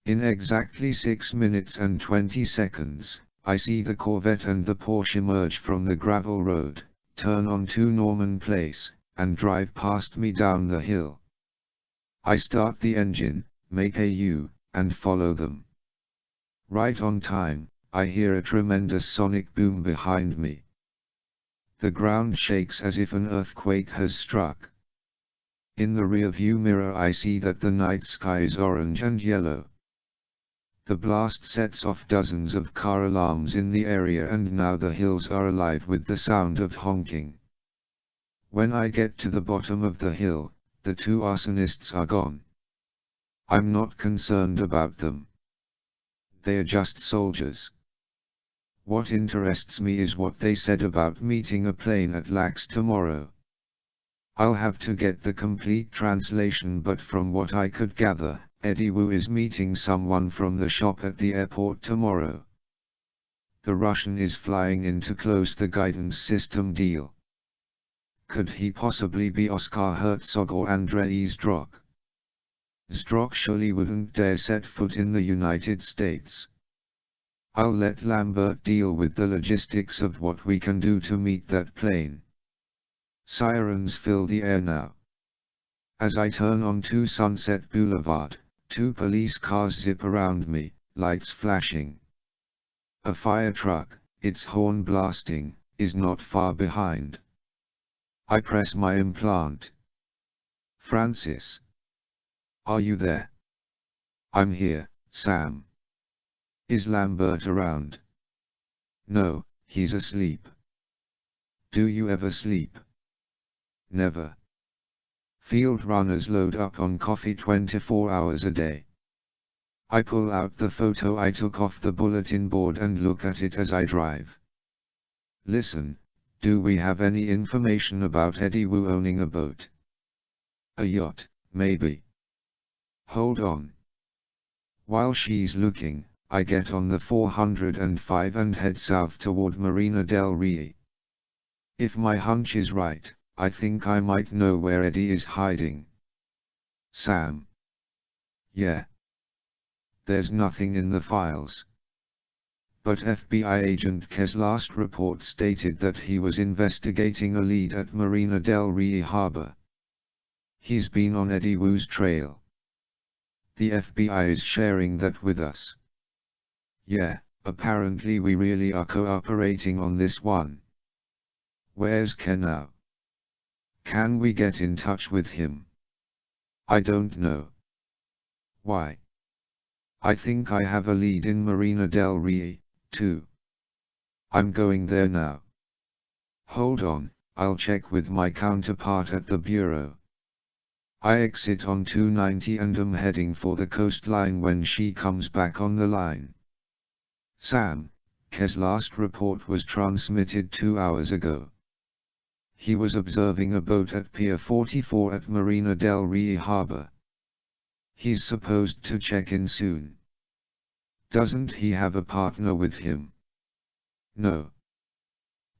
In exactly 6 minutes and 20 seconds, I see the Corvette and the Porsche emerge from the gravel road, turn onto Norman Place, and drive past me down the hill. I start the engine, make a U, and follow them. Right on time, I hear a tremendous sonic boom behind me. The ground shakes as if an earthquake has struck. In the rear-view mirror I see that the night sky is orange and yellow. The blast sets off dozens of car alarms in the area and now the hills are alive with the sound of honking. When I get to the bottom of the hill, the 2 arsonists are gone. I'm not concerned about them. They're just soldiers. What interests me is what they said about meeting a plane at Lax tomorrow. I'll have to get the complete translation, but from what I could gather, Eddie Wu is meeting someone from the shop at the airport tomorrow. The Russian is flying in to close the guidance system deal. Could he possibly be Oscar Herzog or Andrei Zdrok? Zdrok surely wouldn't dare set foot in the United States. I'll let Lambert deal with the logistics of what we can do to meet that plane. Sirens fill the air now. As I turn onto Sunset Boulevard, 2 police cars zip around me, lights flashing. A fire truck, its horn blasting, is not far behind. I press my implant. Francis. Are you there? I'm here, Sam. Is Lambert around? No, he's asleep. Do you ever sleep? Never. Field runners load up on coffee 24 hours a day. I pull out the photo I took off the bulletin board and look at it as I drive. Listen, do we have any information about Eddie Wu owning a boat? A yacht, maybe. Hold on. While she's looking, I get on the 405 and head south toward Marina del Rey. If my hunch is right, I think I might know where Eddie is hiding. Sam. Yeah. There's nothing in the files. but FBI agent K's last report stated that he was investigating a lead at Marina del Rey Harbor. He's been on Eddie Wu's trail. The FBI is sharing that with us. Yeah, apparently we really are cooperating on this one. Where's K now? Can we get in touch with him? I don't know. Why? I think I have a lead in Marina del Rey, too. I'm going there now. Hold on, I'll check with my counterpart at the bureau. I exit on 290 and am heading for the coastline when she comes back on the line. Sam, K's last report was transmitted 2 hours ago. He was observing a boat at Pier 44 at Marina del Rey Harbor. He's supposed to check in soon. Doesn't he have a partner with him? No.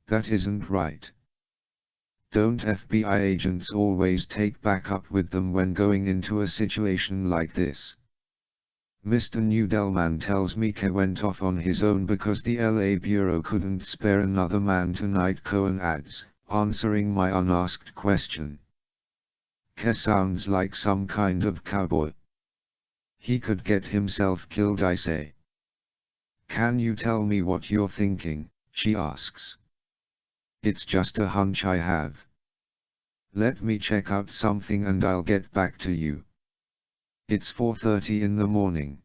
That isn't right. Don't FBI agents always take backup with them when going into a situation like this? Mr. Newdelman tells me K went off on his own because the LA Bureau couldn't spare another man tonight, Cohen adds, answering my unasked question. K sounds like some kind of cowboy. He could get himself killed, I say. Can you tell me what you're thinking? She asks. It's just a hunch I have. Let me check out something and I'll get back to you. It's 4:30 in the morning.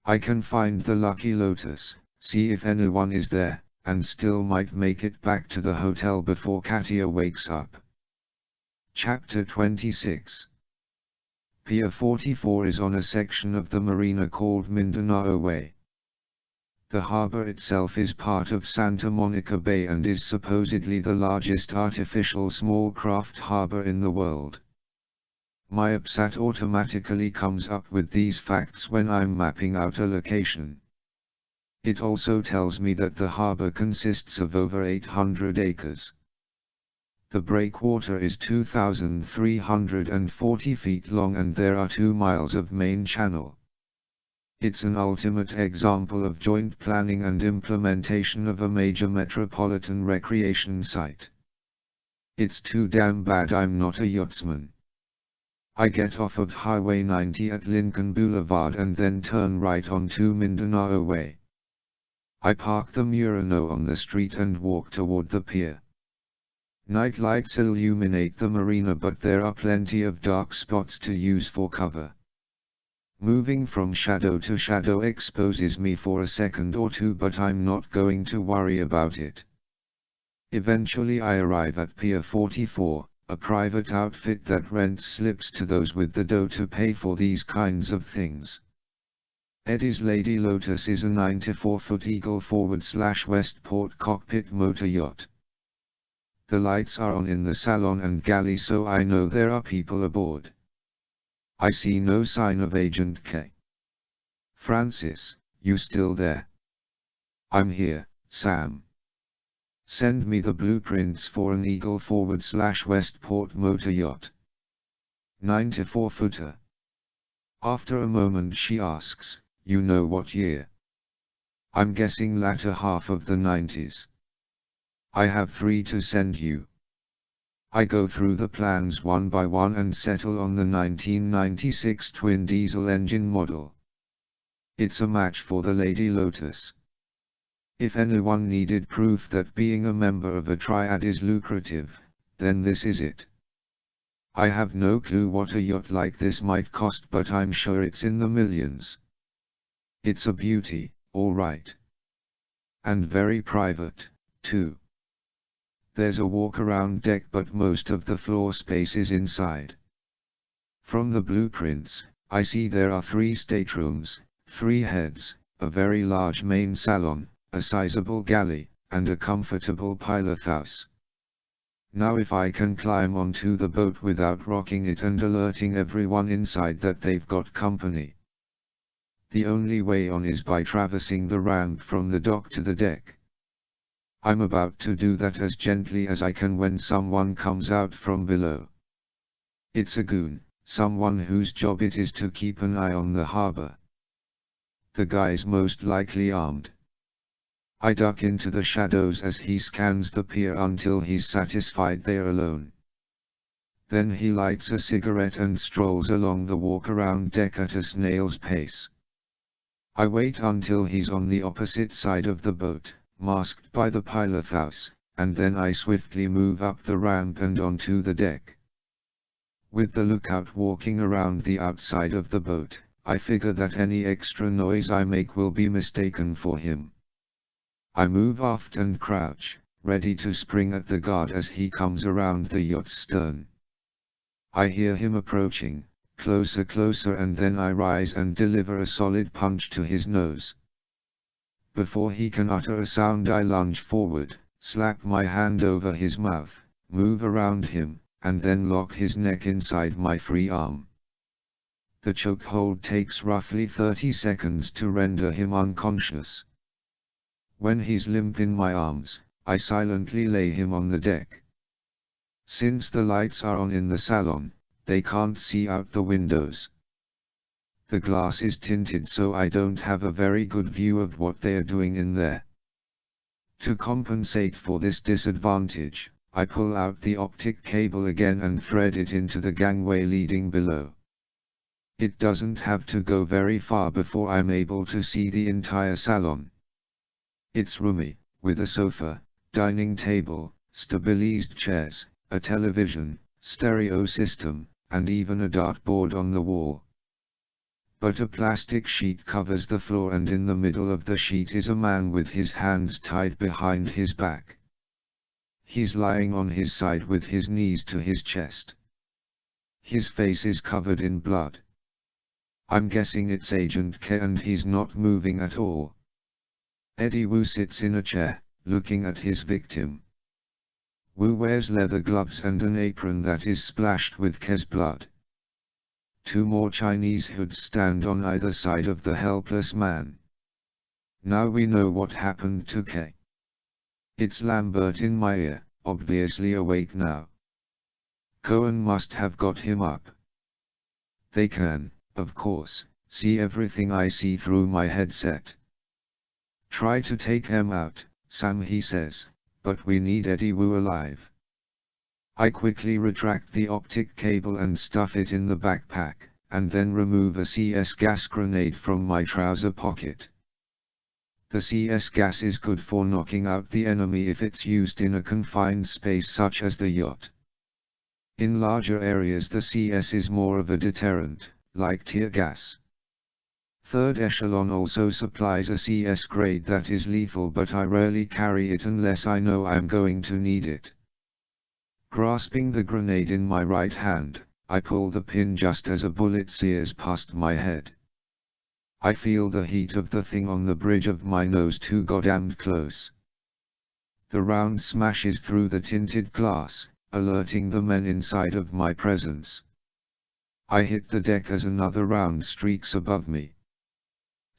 I can find the Lucky Lotus, see if anyone is there, and still might make it back to the hotel before Katia wakes up. Chapter 26. Pier 44 is on a section of the marina called Mindanao Way. The harbor itself is part of Santa Monica Bay and is supposedly the largest artificial small craft harbor in the world. My AppSat automatically comes up with these facts when I'm mapping out a location. It also tells me that the harbor consists of over 800 acres. The breakwater is 2,340 feet long and there are 2 miles of main channel. It's an ultimate example of joint planning and implementation of a major metropolitan recreation site. It's too damn bad I'm not a yachtsman. I get off of Highway 90 at Lincoln Boulevard and then turn right onto Mindanao Way. I park the Murano on the street and walk toward the pier. Night lights illuminate the marina, but there are plenty of dark spots to use for cover. Moving from shadow to shadow exposes me for a second or two, but I'm not going to worry about it. Eventually I arrive at Pier 44, a private outfit that rents slips to those with the dough to pay for these kinds of things. Eddie's Lady Lotus is a 94-foot Eagle forward/Westport cockpit motor yacht. The lights are on in the salon and galley, so I know there are people aboard. I see no sign of Agent K. Francis, you still there? I'm here, Sam. Send me the blueprints for an Eagle forward/Westport motor yacht. 94-footer. After a moment she asks, you know what year? I'm guessing latter half of the 90s. I have 3 to send you. I go through the plans one by one and settle on the 1996 twin diesel engine model. It's a match for the Lady Lotus. If anyone needed proof that being a member of a triad is lucrative, then this is it. I have no clue what a yacht like this might cost, but I'm sure it's in the millions. It's a beauty, all right. And very private, too. There's a walk-around deck, but most of the floor space is inside. From the blueprints, I see there are 3 staterooms, 3 heads, a very large main salon, a sizable galley, and a comfortable pilothouse. Now if I can climb onto the boat without rocking it and alerting everyone inside that they've got company. The only way on is by traversing the ramp from the dock to the deck. I'm about to do that as gently as I can when someone comes out from below. It's a goon, someone whose job it is to keep an eye on the harbor. The guy's most likely armed. I duck into the shadows as he scans the pier until he's satisfied they're alone. Then he lights a cigarette and strolls along the walk-around deck at a snail's pace. I wait until he's on the opposite side of the boat, masked by the pilothouse, and then I swiftly move up the ramp and onto the deck. With the lookout walking around the outside of the boat, I figure that any extra noise I make will be mistaken for him. I move aft and crouch, ready to spring at the guard as he comes around the yacht's stern. I hear him approaching, closer, and then I rise and deliver a solid punch to his nose. Before he can utter a sound, I lunge forward, slap my hand over his mouth, move around him, and then lock his neck inside my free arm. The chokehold takes roughly 30 seconds to render him unconscious. When he's limp in my arms, I silently lay him on the deck. Since the lights are on in the salon, they can't see out the windows. The glass is tinted so I don't have a very good view of what they are doing in there. To compensate for this disadvantage, I pull out the optic cable again and thread it into the gangway leading below. It doesn't have to go very far before I'm able to see the entire salon. It's roomy, with a sofa, dining table, stabilized chairs, a television, stereo system, and even a dartboard on the wall. But a plastic sheet covers the floor, and in the middle of the sheet is a man with his hands tied behind his back. He's lying on his side with his knees to his chest. His face is covered in blood. I'm guessing it's Agent K, and he's not moving at all. Eddie Wu sits in a chair, looking at his victim. Wu wears leather gloves and an apron that is splashed with K's blood. Two more Chinese hoods stand on either side of the helpless man. Now we know what happened to K. It's Lambert in my ear, obviously awake now. Cohen must have got him up. They can, of course, see everything I see through my headset. Try to take him out, Sam, he says, but we need Eddie Wu alive. I quickly retract the optic cable and stuff it in the backpack, and then remove a CS gas grenade from my trouser pocket. The CS gas is good for knocking out the enemy if it's used in a confined space such as the yacht. In larger areas the CS is more of a deterrent, like tear gas. Third Echelon also supplies a CS grade that is lethal, but I rarely carry it unless I know I'm going to need it. Grasping the grenade in my right hand, I pull the pin just as a bullet sears past my head. I feel the heat of the thing on the bridge of my nose too goddamn close. The round smashes through the tinted glass, alerting the men inside of my presence. I hit the deck as another round streaks above me.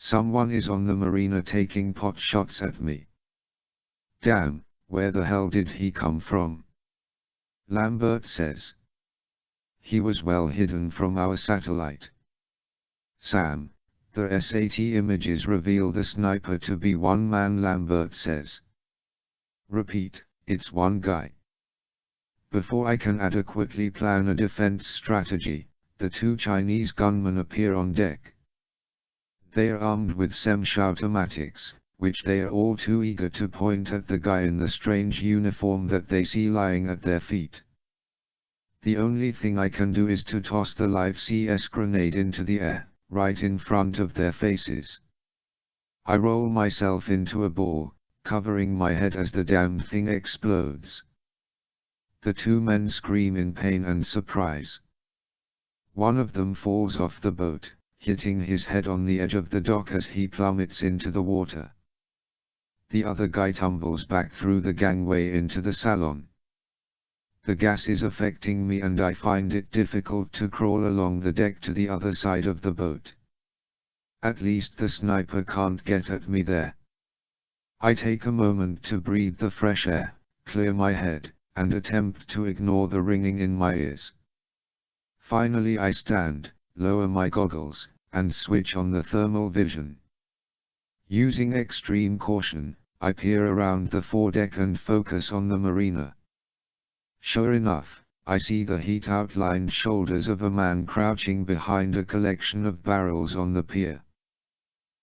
Someone is on the marina taking pot shots at me. Damn, where the hell did he come from? Lambert says. He was well hidden from our satellite. Sam, the SAT images reveal the sniper to be one man, Lambert says. Repeat, it's one guy. Before I can adequately plan a defense strategy, the two Chinese gunmen appear on deck. They are armed with semi-automatics, which they are all too eager to point at the guy in the strange uniform that they see lying at their feet. The only thing I can do is to toss the live CS grenade into the air, right in front of their faces. I roll myself into a ball, covering my head as the damned thing explodes. The two men scream in pain and surprise. One of them falls off the boat, hitting his head on the edge of the dock as he plummets into the water. The other guy tumbles back through the gangway into the salon. The gas is affecting me and I find it difficult to crawl along the deck to the other side of the boat. At least the sniper can't get at me there. I take a moment to breathe the fresh air, clear my head, and attempt to ignore the ringing in my ears. Finally I stand, lower my goggles, and switch on the thermal vision. Using extreme caution, I peer around the foredeck and focus on the marina. Sure enough, I see the heat-outlined shoulders of a man crouching behind a collection of barrels on the pier.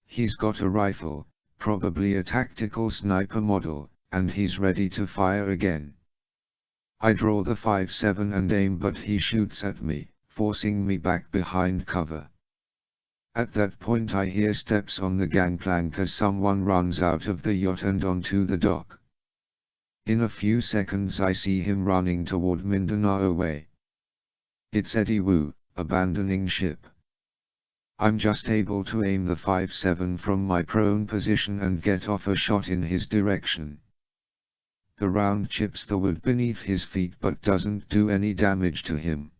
He's got a rifle, probably a tactical sniper model, and he's ready to fire again. I draw the 5.7 and aim, but he shoots at me, forcing me back behind cover. At that point I hear steps on the gangplank as someone runs out of the yacht and onto the dock. In a few seconds I see him running toward Mindanao way. It's Eddie Wu, abandoning ship. I'm just able to aim the 5.7 from my prone position and get off a shot in his direction. The round chips the wood beneath his feet but doesn't do any damage to him.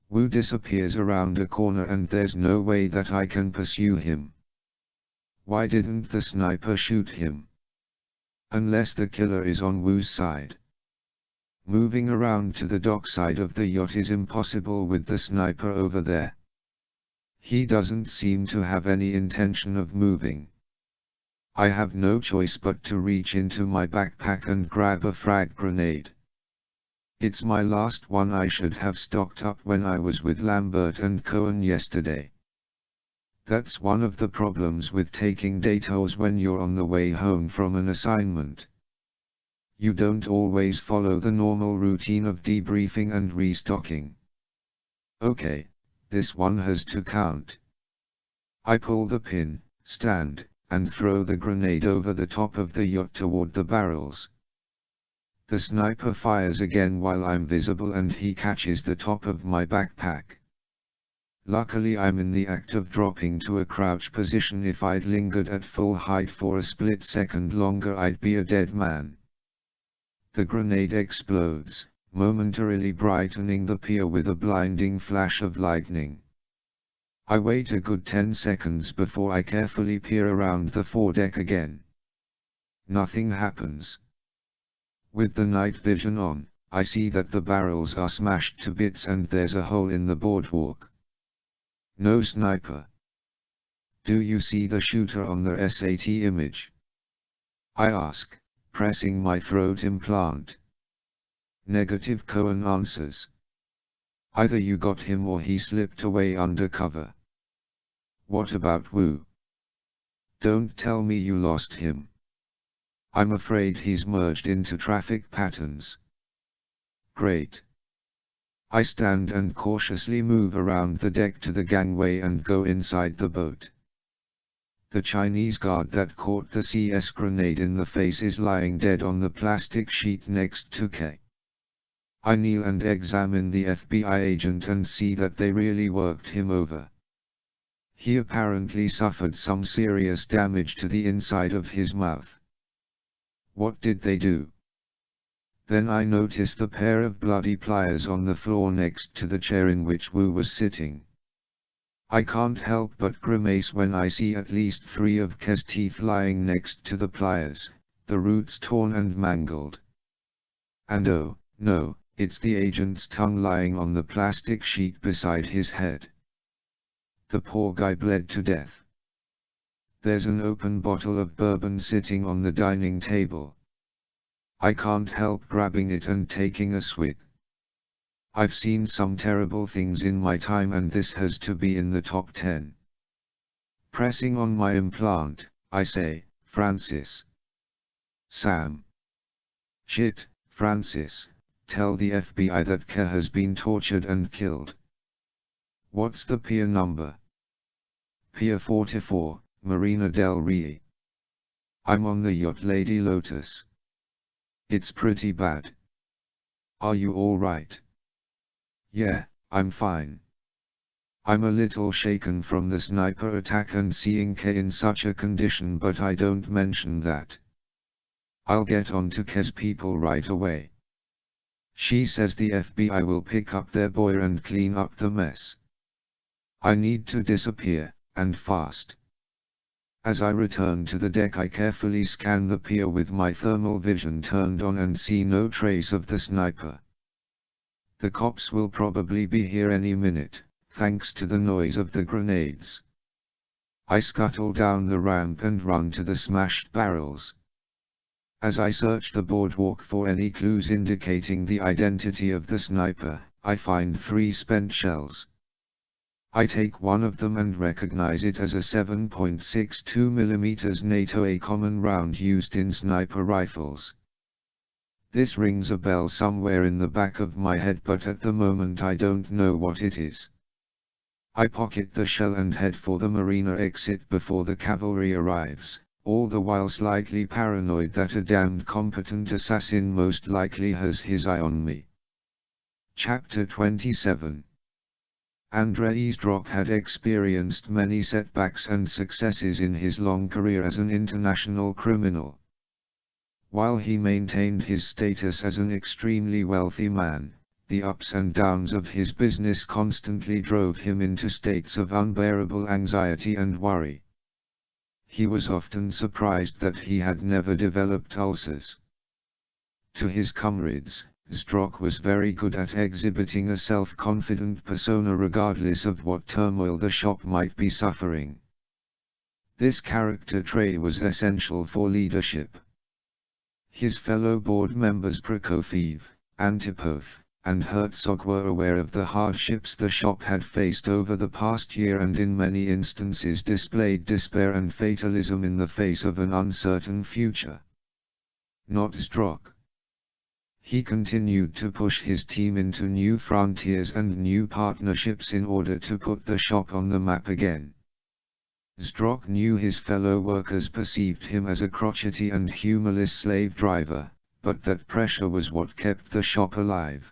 Wu disappears around a corner and there's no way that I can pursue him. Why didn't the sniper shoot him? Unless the killer is on Wu's side. Moving around to the dock side of the yacht is impossible with the sniper over there. He doesn't seem to have any intention of moving. I have no choice but to reach into my backpack and grab a frag grenade. It's my last one. I should have stocked up when I was with Lambert and Cohen yesterday. That's one of the problems with taking detours when you're on the way home from an assignment. You don't always follow the normal routine of debriefing and restocking. Okay, this one has to count. I pull the pin, stand, and throw the grenade over the top of the yacht toward the barrels. The sniper fires again while I'm visible and he catches the top of my backpack. Luckily I'm in the act of dropping to a crouch position. If I'd lingered at full height for a split second longer I'd be a dead man. The grenade explodes, momentarily brightening the pier with a blinding flash of lightning. I wait a good 10 seconds before I carefully peer around the foredeck again. Nothing happens. With the night vision on, I see that the barrels are smashed to bits and there's a hole in the boardwalk. No sniper. Do you see the shooter on the SAT image? I ask, pressing my throat implant. Negative, Cohen answers. Either you got him or he slipped away under cover. What about Wu? Don't tell me you lost him. I'm afraid he's merged into traffic patterns. Great. I stand and cautiously move around the deck to the gangway and go inside the boat. The Chinese guard that caught the CS grenade in the face is lying dead on the plastic sheet next to K. I kneel and examine the FBI agent and see that they really worked him over. He apparently suffered some serious damage to the inside of his mouth. What did they do? Then I notice the pair of bloody pliers on the floor next to the chair in which Wu was sitting. I can't help but grimace when I see at least 3 of K's teeth lying next to the pliers, the roots torn and mangled. And oh, no, it's the agent's tongue lying on the plastic sheet beside his head. The poor guy bled to death. There's an open bottle of bourbon sitting on the dining table. I can't help grabbing it and taking a swig. I've seen some terrible things in my time and this has to be in the top 10. Pressing on my implant, I say, Francis. Sam. Shit, Francis, tell the FBI that K has been tortured and killed. What's the pier number? Pier 44, Marina del Rey. I'm on the yacht Lady Lotus. It's pretty bad. Are you all right? Yeah, I'm fine. I'm a little shaken from the sniper attack and seeing K in such a condition, but I don't mention that. I'll get on to K's people right away. She says the FBI will pick up their boy and clean up the mess. I need to disappear, and fast. As I return to the deck I carefully scan the pier with my thermal vision turned on and see no trace of the sniper. The cops will probably be here any minute, thanks to the noise of the grenades. I scuttle down the ramp and run to the smashed barrels. As I search the boardwalk for any clues indicating the identity of the sniper, I find 3 spent shells. I take one of them and recognize it as a 7.62mm NATO, a common round used in sniper rifles. This rings a bell somewhere in the back of my head, but at the moment I don't know what it is. I pocket the shell and head for the marina exit before the cavalry arrives, all the while slightly paranoid that a damned competent assassin most likely has his eye on me. Chapter 27. Andrei Zdrok had experienced many setbacks and successes in his long career as an international criminal. While he maintained his status as an extremely wealthy man, the ups and downs of his business constantly drove him into states of unbearable anxiety and worry. He was often surprised that he had never developed ulcers. To his comrades, Zdrok was very good at exhibiting a self-confident persona regardless of what turmoil the shop might be suffering. This character trait was essential for leadership. His fellow board members Prokofiev, Antipov, and Herzog were aware of the hardships the shop had faced over the past year and in many instances displayed despair and fatalism in the face of an uncertain future. Not Zdrok. He continued to push his team into new frontiers and new partnerships in order to put the shop on the map again. Zdrok knew his fellow workers perceived him as a crotchety and humorless slave driver, but that pressure was what kept the shop alive.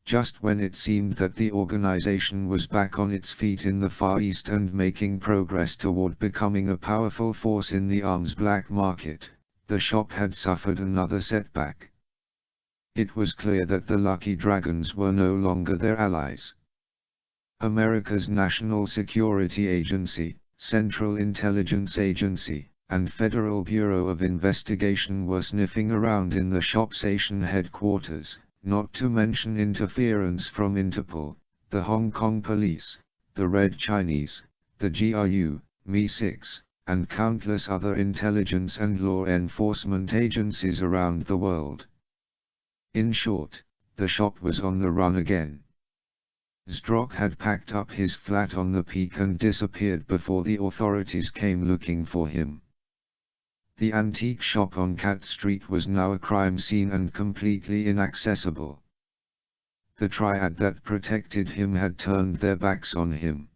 Just when it seemed that the organization was back on its feet in the Far East and making progress toward becoming a powerful force in the arms black market, the shop had suffered another setback. It was clear that the Lucky Dragons were no longer their allies. America's National Security Agency, Central Intelligence Agency, and Federal Bureau of Investigation were sniffing around in the shop's Asian headquarters, not to mention interference from Interpol, the Hong Kong Police, the Red Chinese, the GRU, MI6, and countless other intelligence and law enforcement agencies around the world. In short, the shop was on the run again. Zdrok had packed up his flat on the Peak and disappeared before the authorities came looking for him. The antique shop on Cat Street was now a crime scene and completely inaccessible. The triad that protected him had turned their backs on him.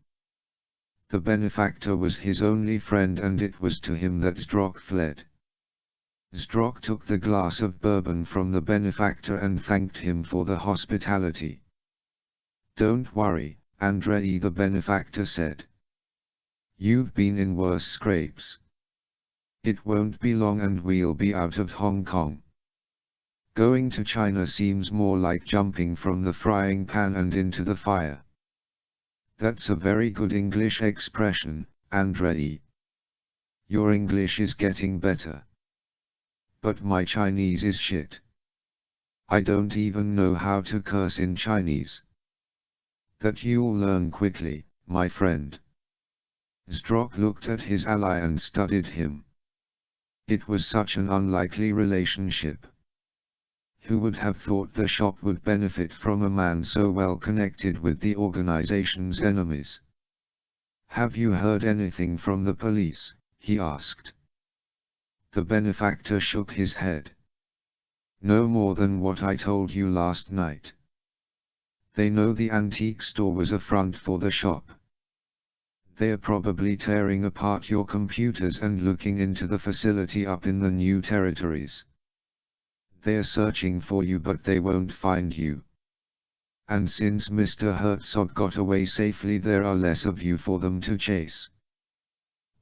The benefactor was his only friend, and it was to him that Zdrok fled. Zdrok took the glass of bourbon from the benefactor and thanked him for the hospitality. "Don't worry, Andrei," the benefactor said. "You've been in worse scrapes. It won't be long and we'll be out of Hong Kong. Going to China seems more like jumping from the frying pan and into the fire." "That's a very good English expression, Andrei. Your English is getting better. But my Chinese is shit. I don't even know how to curse in Chinese." "That you'll learn quickly, my friend." Zdrok looked at his ally and studied him. It was such an unlikely relationship. Who would have thought the shop would benefit from a man so well connected with the organization's enemies? "Have you heard anything from the police?" he asked. The benefactor shook his head. "No more than what I told you last night. They know the antique store was a front for the shop. They're probably tearing apart your computers and looking into the facility up in the new territories. They're searching for you, but they won't find you. And since Mr. Herzog got away safely, there are less of you for them to chase."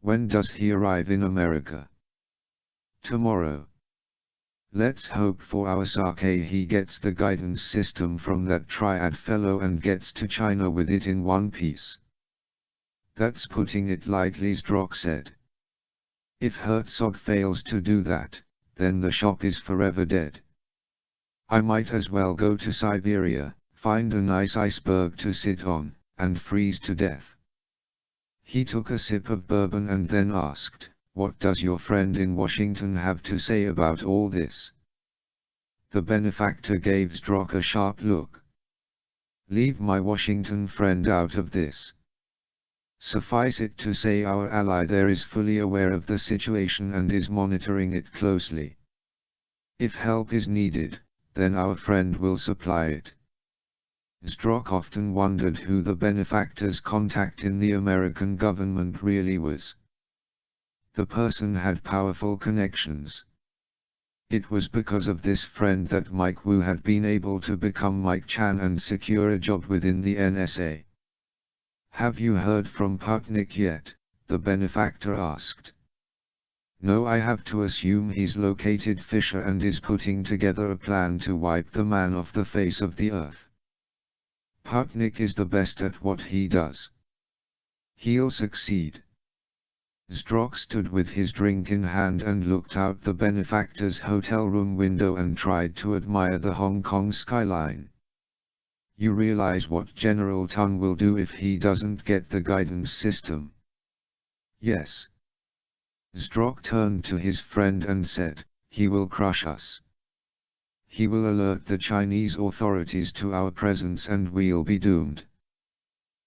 "When does he arrive in America?" "Tomorrow. Let's hope for our sake he gets the guidance system from that triad fellow and gets to China with it in one piece." "That's putting it lightly," Zdrok said. "If Herzog fails to do that, then the shop is forever dead. I might as well go to Siberia, find a nice iceberg to sit on, and freeze to death." He took a sip of bourbon and then asked, What does your friend in Washington have to say about all this? The benefactor gave Zdrok a sharp look. Leave my Washington friend out of this. Suffice it to say our ally there is fully aware of the situation and is monitoring it closely. If help is needed, then our friend will supply it. Zdrok often wondered who the benefactor's contact in the American government really was. The person had powerful connections. It was because of this friend that Mike Wu had been able to become Mike Chan and secure a job within the NSA. Have you heard from Putnik yet? The benefactor asked. No, I have to assume he's located Fisher and is putting together a plan to wipe the man off the face of the earth. Putnik is the best at what he does. He'll succeed. Zdrok stood with his drink in hand and looked out the benefactor's hotel room window and tried to admire the Hong Kong skyline. You realize what General Tun will do if he doesn't get the guidance system? Yes. Zdrok turned to his friend and said, he will crush us. He will alert the Chinese authorities to our presence and we'll be doomed.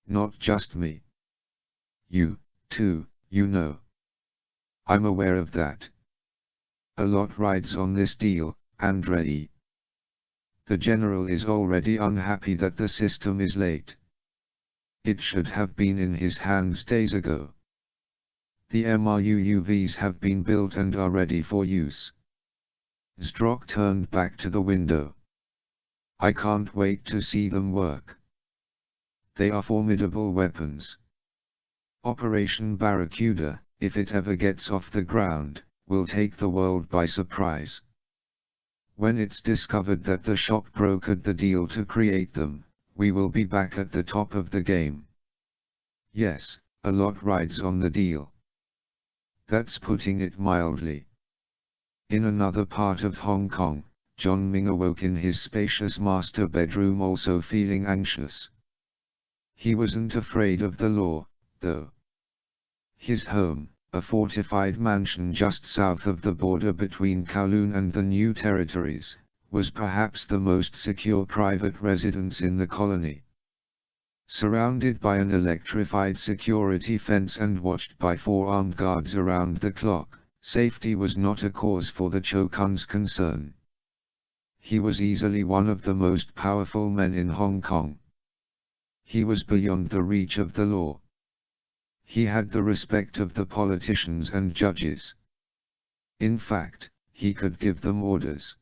Not just me. You, too, you know. I'm aware of that. A lot rides on this deal, Andrei. The general is already unhappy that the system is late. It should have been in his hands days ago. The MRUUVs have been built and are ready for use. Zdrok turned back to the window. I can't wait to see them work. They are formidable weapons. Operation Barracuda, if it ever gets off the ground, will take the world by surprise. When it's discovered that the shop brokered the deal to create them, we will be back at the top of the game. Yes, a lot rides on the deal. That's putting it mildly. In another part of Hong Kong, John Ming awoke in his spacious master bedroom also feeling anxious. He wasn't afraid of the law, though. His home, a fortified mansion just south of the border between Kowloon and the New Territories, was perhaps the most secure private residence in the colony. Surrounded by an electrified security fence and watched by 4 armed guards around the clock, safety was not a cause for the Cho Kun's concern. He was easily one of the most powerful men in Hong Kong. He was beyond the reach of the law. He had the respect of the politicians and judges. In fact, he could give them orders.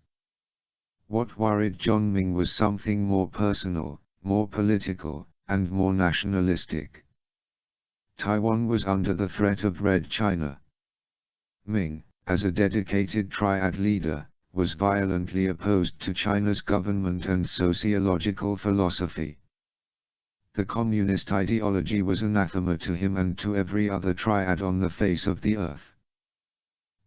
What worried John Ming was something more personal, more political, and more nationalistic. Taiwan was under the threat of Red China. Ming, as a dedicated triad leader, was violently opposed to China's government and sociological philosophy. The communist ideology was anathema to him and to every other triad on the face of the earth.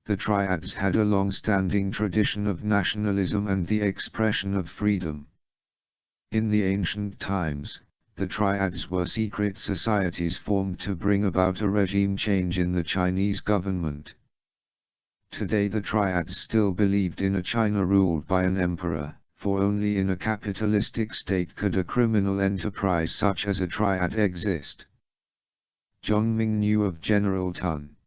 The triads had a long-standing tradition of nationalism and the expression of freedom. In the ancient times, the triads were secret societies formed to bring about a regime change in the Chinese government. Today the triads still believed in a China ruled by an emperor, for only in a capitalistic state could a criminal enterprise such as a triad exist. John Ming knew of General Tun.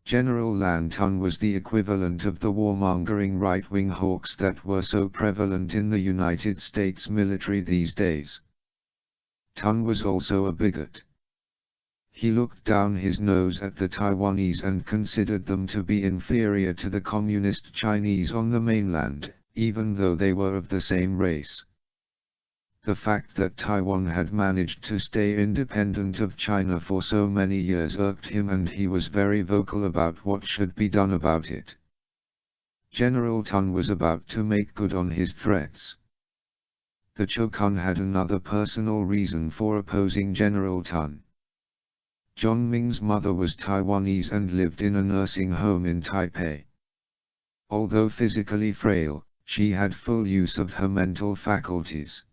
General Lan Tun was the equivalent of the warmongering right-wing hawks that were so prevalent in the United States military these days. Tun was also a bigot. He looked down his nose at the Taiwanese and considered them to be inferior to the communist Chinese on the mainland, even though they were of the same race. The fact that Taiwan had managed to stay independent of China for so many years irked him, and he was very vocal about what should be done about it. General Tun was about to make good on his threats. The Cho Kun had another personal reason for opposing General Tun. John Ming's mother was Taiwanese and lived in a nursing home in Taipei. Although physically frail, she had full use of her mental faculties.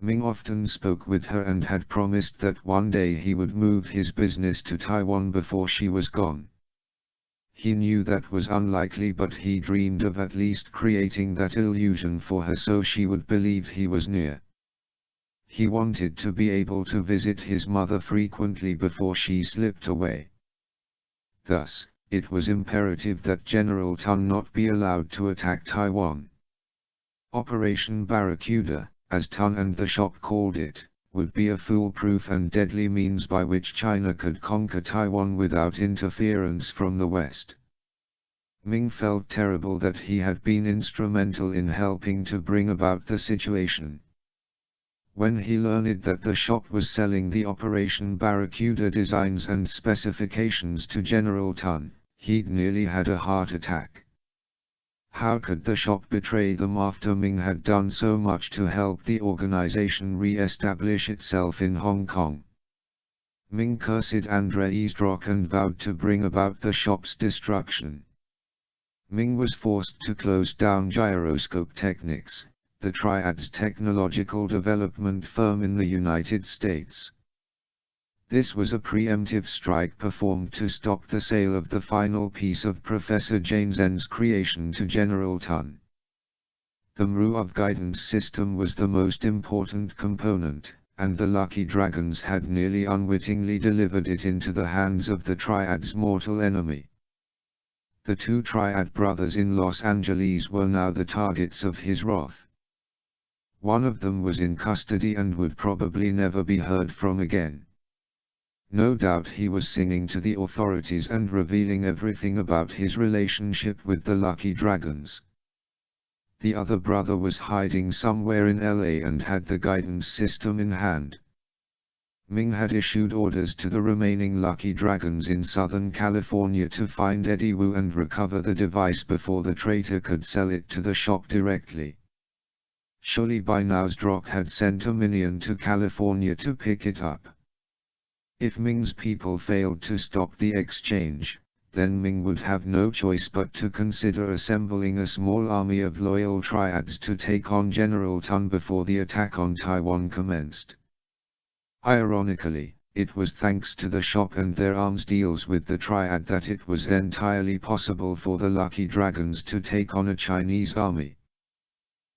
Ming often spoke with her and had promised that one day he would move his business to Taiwan before she was gone. He knew that was unlikely, but he dreamed of at least creating that illusion for her so she would believe he was near. He wanted to be able to visit his mother frequently before she slipped away. Thus, it was imperative that General Tun not be allowed to attack Taiwan. Operation Barracuda, as Tun and the shop called it, would be a foolproof and deadly means by which China could conquer Taiwan without interference from the West. Ming felt terrible that he had been instrumental in helping to bring about the situation. When he learned that the shop was selling the Operation Barracuda designs and specifications to General Tun, he'd nearly had a heart attack. How could the shop betray them after Ming had done so much to help the organization re-establish itself in Hong Kong? Ming cursed Andre's Drock and vowed to bring about the shop's destruction. Ming was forced to close down Gyroscope Technics, the Triad's technological development firm in the United States. This was a preemptive strike performed to stop the sale of the final piece of Professor Jane Zhen's creation to General Tun. The MRU guidance system was the most important component, and the Lucky Dragons had nearly unwittingly delivered it into the hands of the Triad's mortal enemy. The two Triad brothers in Los Angeles were now the targets of his wrath. One of them was in custody and would probably never be heard from again. No doubt he was singing to the authorities and revealing everything about his relationship with the Lucky Dragons. The other brother was hiding somewhere in LA and had the guidance system in hand. Ming had issued orders to the remaining Lucky Dragons in Southern California to find Eddie Wu and recover the device before the traitor could sell it to the shop directly. Surely by now Drock had sent a minion to California to pick it up. If Ming's people failed to stop the exchange, then Ming would have no choice but to consider assembling a small army of loyal Triads to take on General Tun before the attack on Taiwan commenced. Ironically, it was thanks to the shop and their arms deals with the Triad that it was entirely possible for the Lucky Dragons to take on a Chinese army.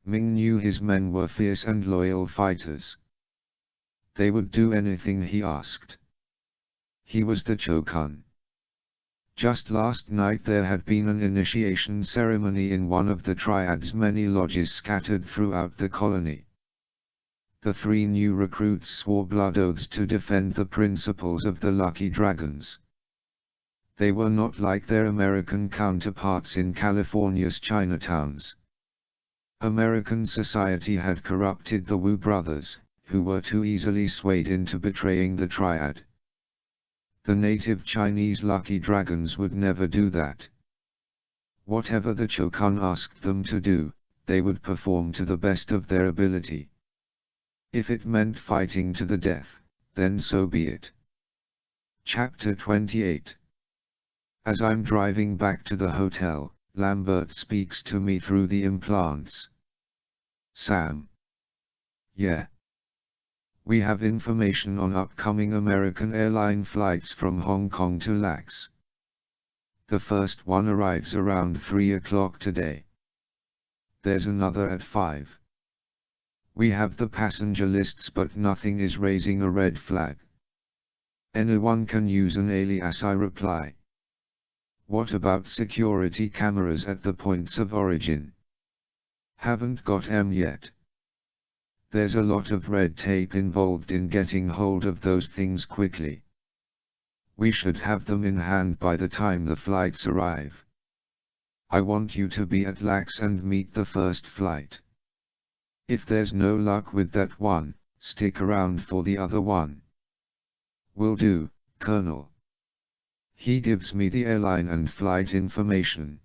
Ming knew his men were fierce and loyal fighters. They would do anything he asked. He was the Chokun. Just last night there had been an initiation ceremony in one of the Triad's many lodges scattered throughout the colony. The 3 new recruits swore blood oaths to defend the principles of the Lucky Dragons. They were not like their American counterparts in California's Chinatowns. American society had corrupted the Wu brothers, who were too easily swayed into betraying the Triad. The native Chinese Lucky Dragons would never do that. Whatever the Chokun asked them to do, they would perform to the best of their ability. If it meant fighting to the death, then so be it. Chapter 28. As I'm driving back to the hotel, Lambert speaks to me through the implants. Sam. Yeah. We have information on upcoming American airline flights from Hong Kong to Laos. The first one arrives around 3 o'clock today. There's another at 5. We have the passenger lists but nothing is raising a red flag. Anyone can use an alias, I reply. What about security cameras at the points of origin? Haven't got 'em yet. There's a lot of red tape involved in getting hold of those things quickly. We should have them in hand by the time the flights arrive. I want you to be at Laos and meet the first flight. If there's no luck with that one, stick around for the other one. Will do, Colonel. He gives me the airline and flight information.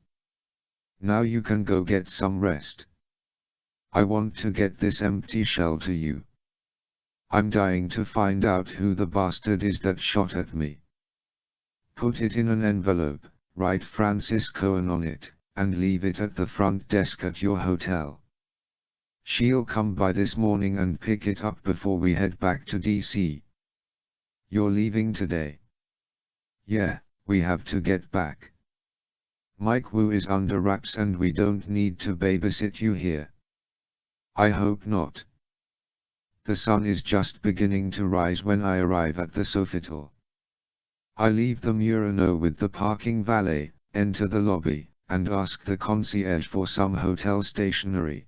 Now you can go get some rest. I want to get this empty shell to you. I'm dying to find out who the bastard is that shot at me. Put it in an envelope, write Francis Cohen on it, and leave it at the front desk at your hotel. She'll come by this morning and pick it up before we head back to DC. You're leaving today? Yeah, we have to get back. Mike Wu is under wraps and we don't need to babysit you here. I hope not. The sun is just beginning to rise when I arrive at the Sofitel. I leave the Murano with the parking valet, enter the lobby, and ask the concierge for some hotel stationery.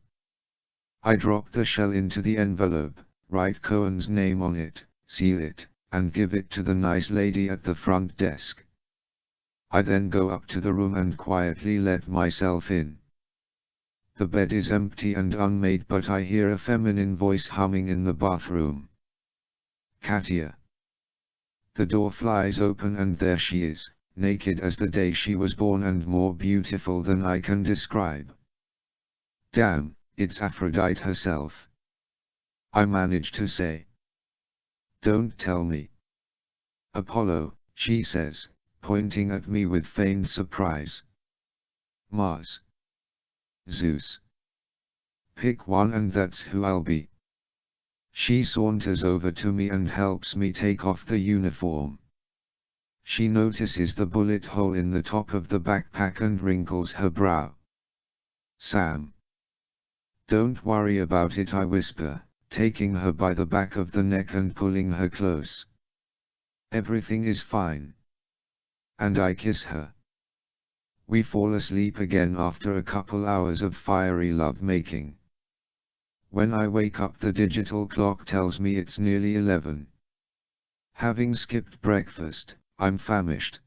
I drop the shell into the envelope, write Cohen's name on it, seal it, and give it to the nice lady at the front desk. I then go up to the room and quietly let myself in. The bed is empty and unmade, but I hear a feminine voice humming in the bathroom. Katia. The door flies open and there she is, naked as the day she was born and more beautiful than I can describe. Damn, it's Aphrodite herself. I manage to say. Don't tell me. Apollo, she says, pointing at me with feigned surprise. Mars. Zeus. Pick one and that's who I'll be. She saunters over to me and helps me take off the uniform. She notices the bullet hole in the top of the backpack and wrinkles her brow. Sam. Don't worry about it, I whisper, taking her by the back of the neck and pulling her close. Everything is fine. And I kiss her. We fall asleep again after a couple hours of fiery love-making. When I wake up, the digital clock tells me it's nearly 11. Having skipped breakfast, I'm famished.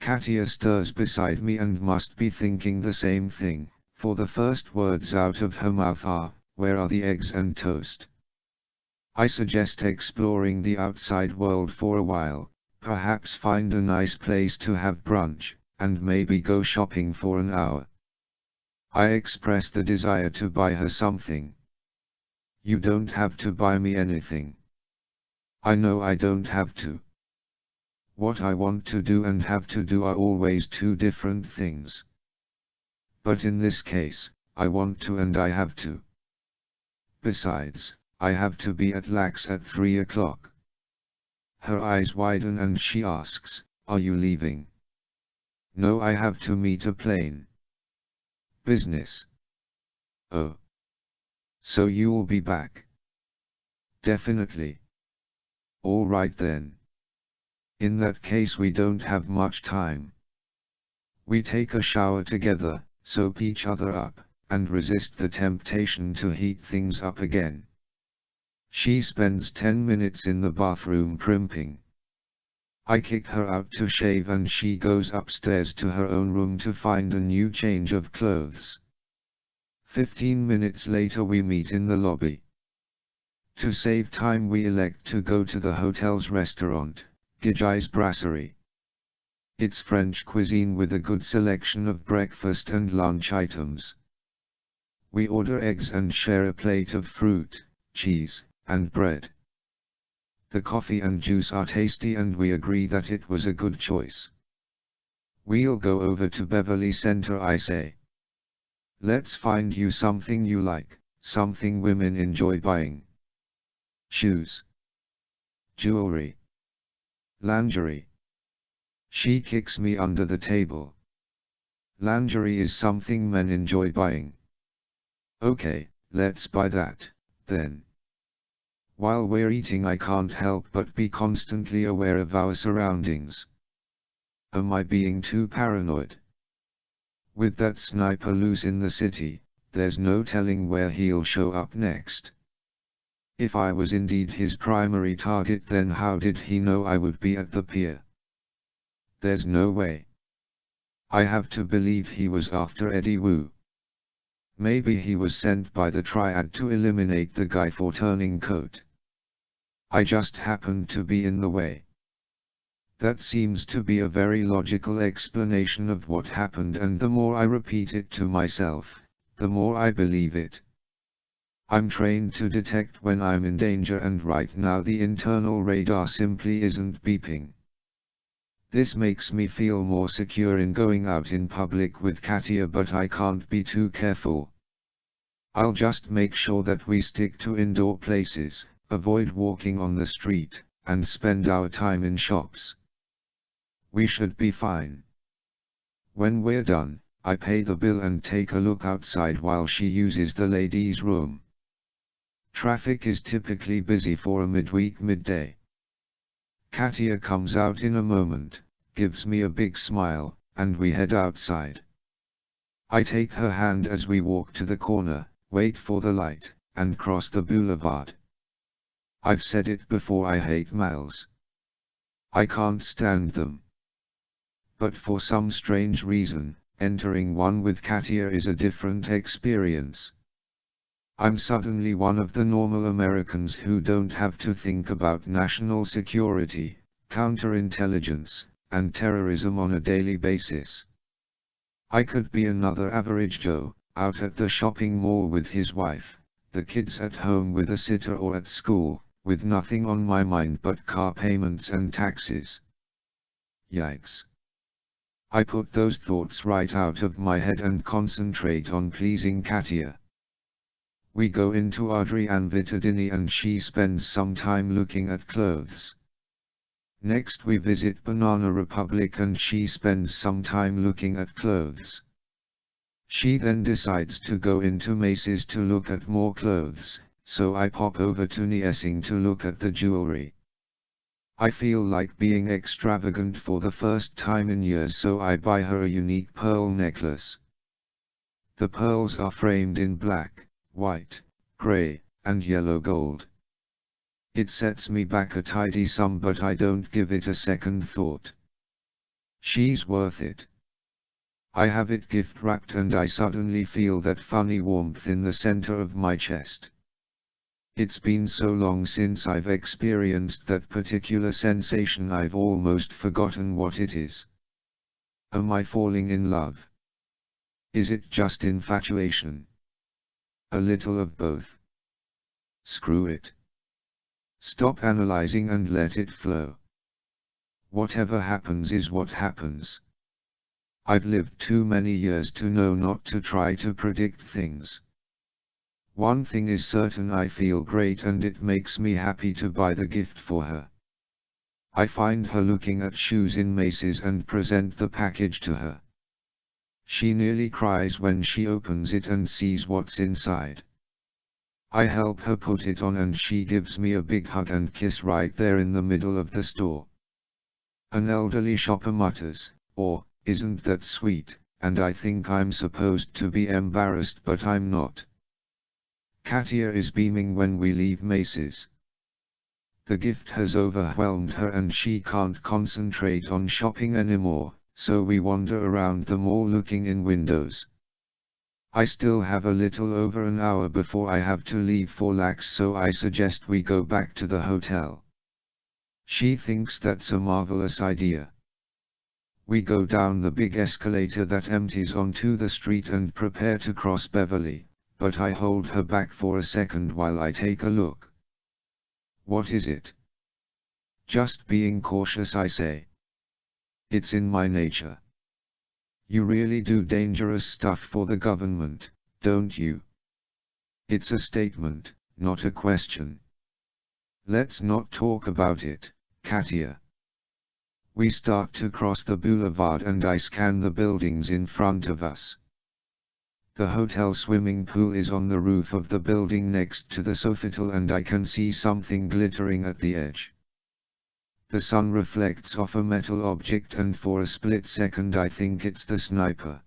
Katia stirs beside me and must be thinking the same thing, for the first words out of her mouth are, "Where are the eggs and toast?" I suggest exploring the outside world for a while, perhaps find a nice place to have brunch, and maybe go shopping for an hour. I express the desire to buy her something. You don't have to buy me anything. I know I don't have to. What I want to do and have to do are always two different things. But in this case, I want to and I have to. Besides, I have to be at Lax at 3 o'clock. Her eyes widen and she asks, "Are you leaving?" No, I have to meet a plane. Business. Oh. So you'll be back? Definitely. All right then. In that case we don't have much time. We take a shower together, soap each other up, and resist the temptation to heat things up again. She spends 10 minutes in the bathroom primping. I kick her out to shave and she goes upstairs to her own room to find a new change of clothes. 15 minutes later we meet in the lobby. To save time we elect to go to the hotel's restaurant, Gijai's Brasserie. It's French cuisine with a good selection of breakfast and lunch items. We order eggs and share a plate of fruit, cheese, and bread. The coffee and juice are tasty and we agree that it was a good choice. We'll go over to Beverly Center, I say. Let's find you something you like, something women enjoy buying. Shoes. Jewelry. Lingerie. She kicks me under the table. Lingerie is something men enjoy buying. Okay, let's buy that, then. While we're eating I can't help but be constantly aware of our surroundings. Am I being too paranoid? With that sniper loose in the city, there's no telling where he'll show up next. If I was indeed his primary target, then how did he know I would be at the pier? There's no way. I have to believe he was after Eddie Wu. Maybe he was sent by the Triad to eliminate the guy for turning coat. I just happened to be in the way. That seems to be a very logical explanation of what happened, and the more I repeat it to myself, the more I believe it. I'm trained to detect when I'm in danger, and right now the internal radar simply isn't beeping. This makes me feel more secure in going out in public with Katia, but I can't be too careful. I'll just make sure that we stick to indoor places, avoid walking on the street, and spend our time in shops. We should be fine. When we're done, I pay the bill and take a look outside while she uses the ladies' room. Traffic is typically busy for a midday. Katia comes out in a moment, gives me a big smile, and we head outside. I take her hand as we walk to the corner, wait for the light, and cross the boulevard. I've said it before, I hate malls. I can't stand them. But for some strange reason, entering one with Katia is a different experience. I'm suddenly one of the normal Americans who don't have to think about national security, counterintelligence, and terrorism on a daily basis. I could be another average Joe, out at the shopping mall with his wife, the kids at home with a sitter or at school, with nothing on my mind but car payments and taxes. Yikes. I put those thoughts right out of my head and concentrate on pleasing Katia. We go into Adrian Vittadini and she spends some time looking at clothes. Next we visit Banana Republic and she spends some time looking at clothes. She then decides to go into Macy's to look at more clothes, so I pop over to Niessing to look at the jewelry. I feel like being extravagant for the first time in years, so I buy her a unique pearl necklace. The pearls are framed in black, white, grey, and yellow gold. It sets me back a tidy sum, but I don't give it a second thought. She's worth it. I have it gift wrapped and I suddenly feel that funny warmth in the center of my chest. It's been so long since I've experienced that particular sensation I've almost forgotten what it is. Am I falling in love? Is it just infatuation? A little of both. Screw it. Stop analyzing and let it flow. Whatever happens is what happens. I've lived too many years to know not to try to predict things. One thing is certain, I feel great and it makes me happy to buy the gift for her. I find her looking at shoes in Macy's and present the package to her. She nearly cries when she opens it and sees what's inside. I help her put it on and she gives me a big hug and kiss right there in the middle of the store. An elderly shopper mutters, "Oh, isn't that sweet," and I think I'm supposed to be embarrassed, but I'm not. Katia is beaming when we leave Macy's. The gift has overwhelmed her and she can't concentrate on shopping anymore, so we wander around the mall looking in windows. I still have a little over an hour before I have to leave for Lax, so I suggest we go back to the hotel. She thinks that's a marvelous idea. We go down the big escalator that empties onto the street and prepare to cross Beverly, but I hold her back for a second while I take a look. What is it? Just being cautious, I say. It's in my nature. You really do dangerous stuff for the government, don't you? It's a statement, not a question. Let's not talk about it, Katia. We start to cross the boulevard and I scan the buildings in front of us. The hotel swimming pool is on the roof of the building next to the Sofitel and I can see something glittering at the edge. The sun reflects off a metal object and for a split second I think it's the sniper.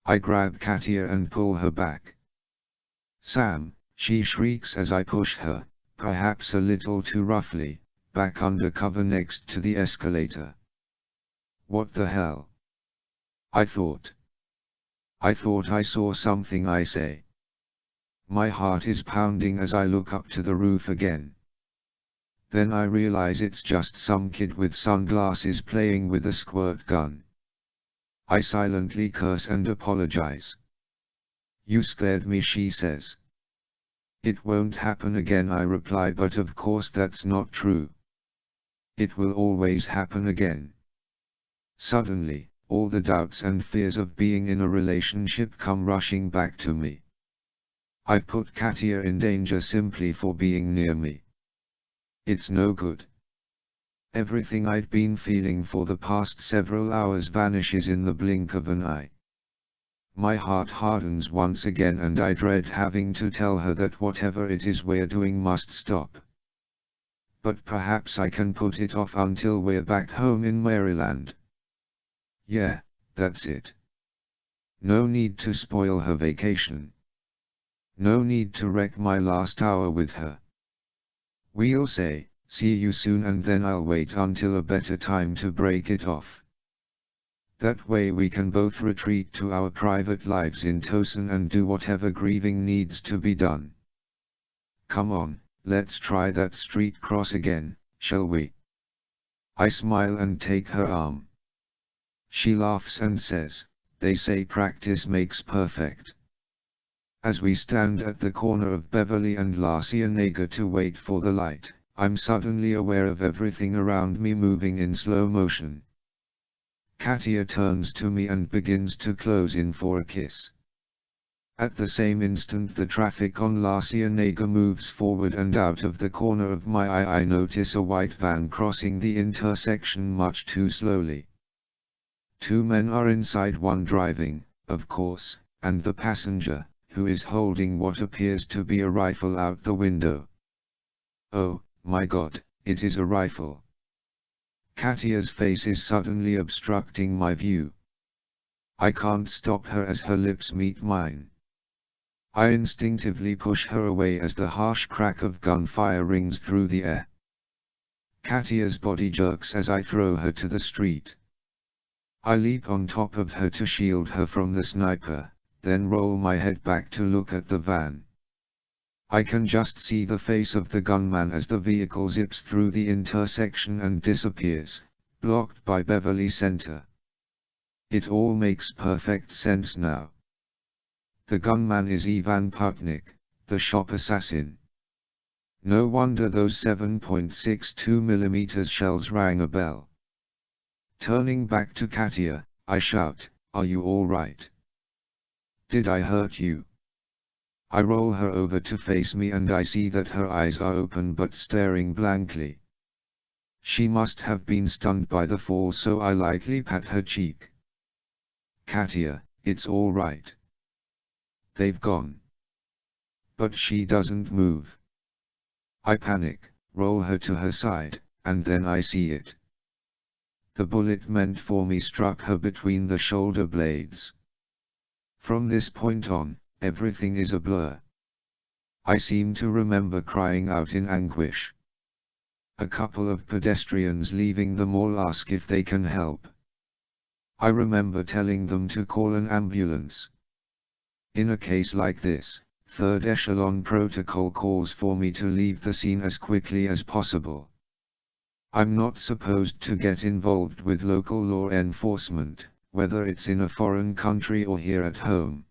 I grab Katia and pull her back. "Sam," she shrieks as I push her, perhaps a little too roughly, back under cover next to the escalator. "What the hell?" I thought I saw something," I say. My heart is pounding as I look up to the roof again. Then I realize it's just some kid with sunglasses playing with a squirt gun. I silently curse and apologize. "You scared me," she says. "It won't happen again," I reply, but of course that's not true. It will always happen again. Suddenly, all the doubts and fears of being in a relationship come rushing back to me. I've put Katia in danger simply for being near me. It's no good. Everything I'd been feeling for the past several hours vanishes in the blink of an eye. My heart hardens once again and I dread having to tell her that whatever it is we're doing must stop. But perhaps I can put it off until we're back home in Maryland. Yeah, that's it. No need to spoil her vacation. No need to wreck my last hour with her. We'll say, see you soon, and then I'll wait until a better time to break it off. That way we can both retreat to our private lives in Tosin and do whatever grieving needs to be done. Come on, let's try that street cross again, shall we? I smile and take her arm. She laughs and says, they say practice makes perfect. As we stand at the corner of Beverly and La Cienega to wait for the light, I'm suddenly aware of everything around me moving in slow motion. Katia turns to me and begins to close in for a kiss. At the same instant the traffic on La Cienega moves forward, and out of the corner of my eye I notice a white van crossing the intersection much too slowly. Two men are inside, one driving, of course, and the passenger, who is holding what appears to be a rifle out the window. Oh, my God, it is a rifle. Katia's face is suddenly obstructing my view. I can't stop her as her lips meet mine. I instinctively push her away as the harsh crack of gunfire rings through the air. Katia's body jerks as I throw her to the street. I leap on top of her to shield her from the sniper, then roll my head back to look at the van. I can just see the face of the gunman as the vehicle zips through the intersection and disappears, blocked by Beverly Center. It all makes perfect sense now. The gunman is Ivan Putnik, the shop assassin. No wonder those 7.62mm shells rang a bell. Turning back to Katia, I shout, "Are you all right? Did I hurt you?" I roll her over to face me and I see that her eyes are open but staring blankly. She must have been stunned by the fall, so I lightly pat her cheek. "Katia, it's all right. They've gone." But she doesn't move. I panic, roll her to her side, and then I see it. The bullet meant for me struck her between the shoulder blades. From this point on, everything is a blur. I seem to remember crying out in anguish. A couple of pedestrians leaving the mall ask if they can help. I remember telling them to call an ambulance. In a case like this, third echelon protocol calls for me to leave the scene as quickly as possible. I'm not supposed to get involved with local law enforcement, whether it's in a foreign country or here at home.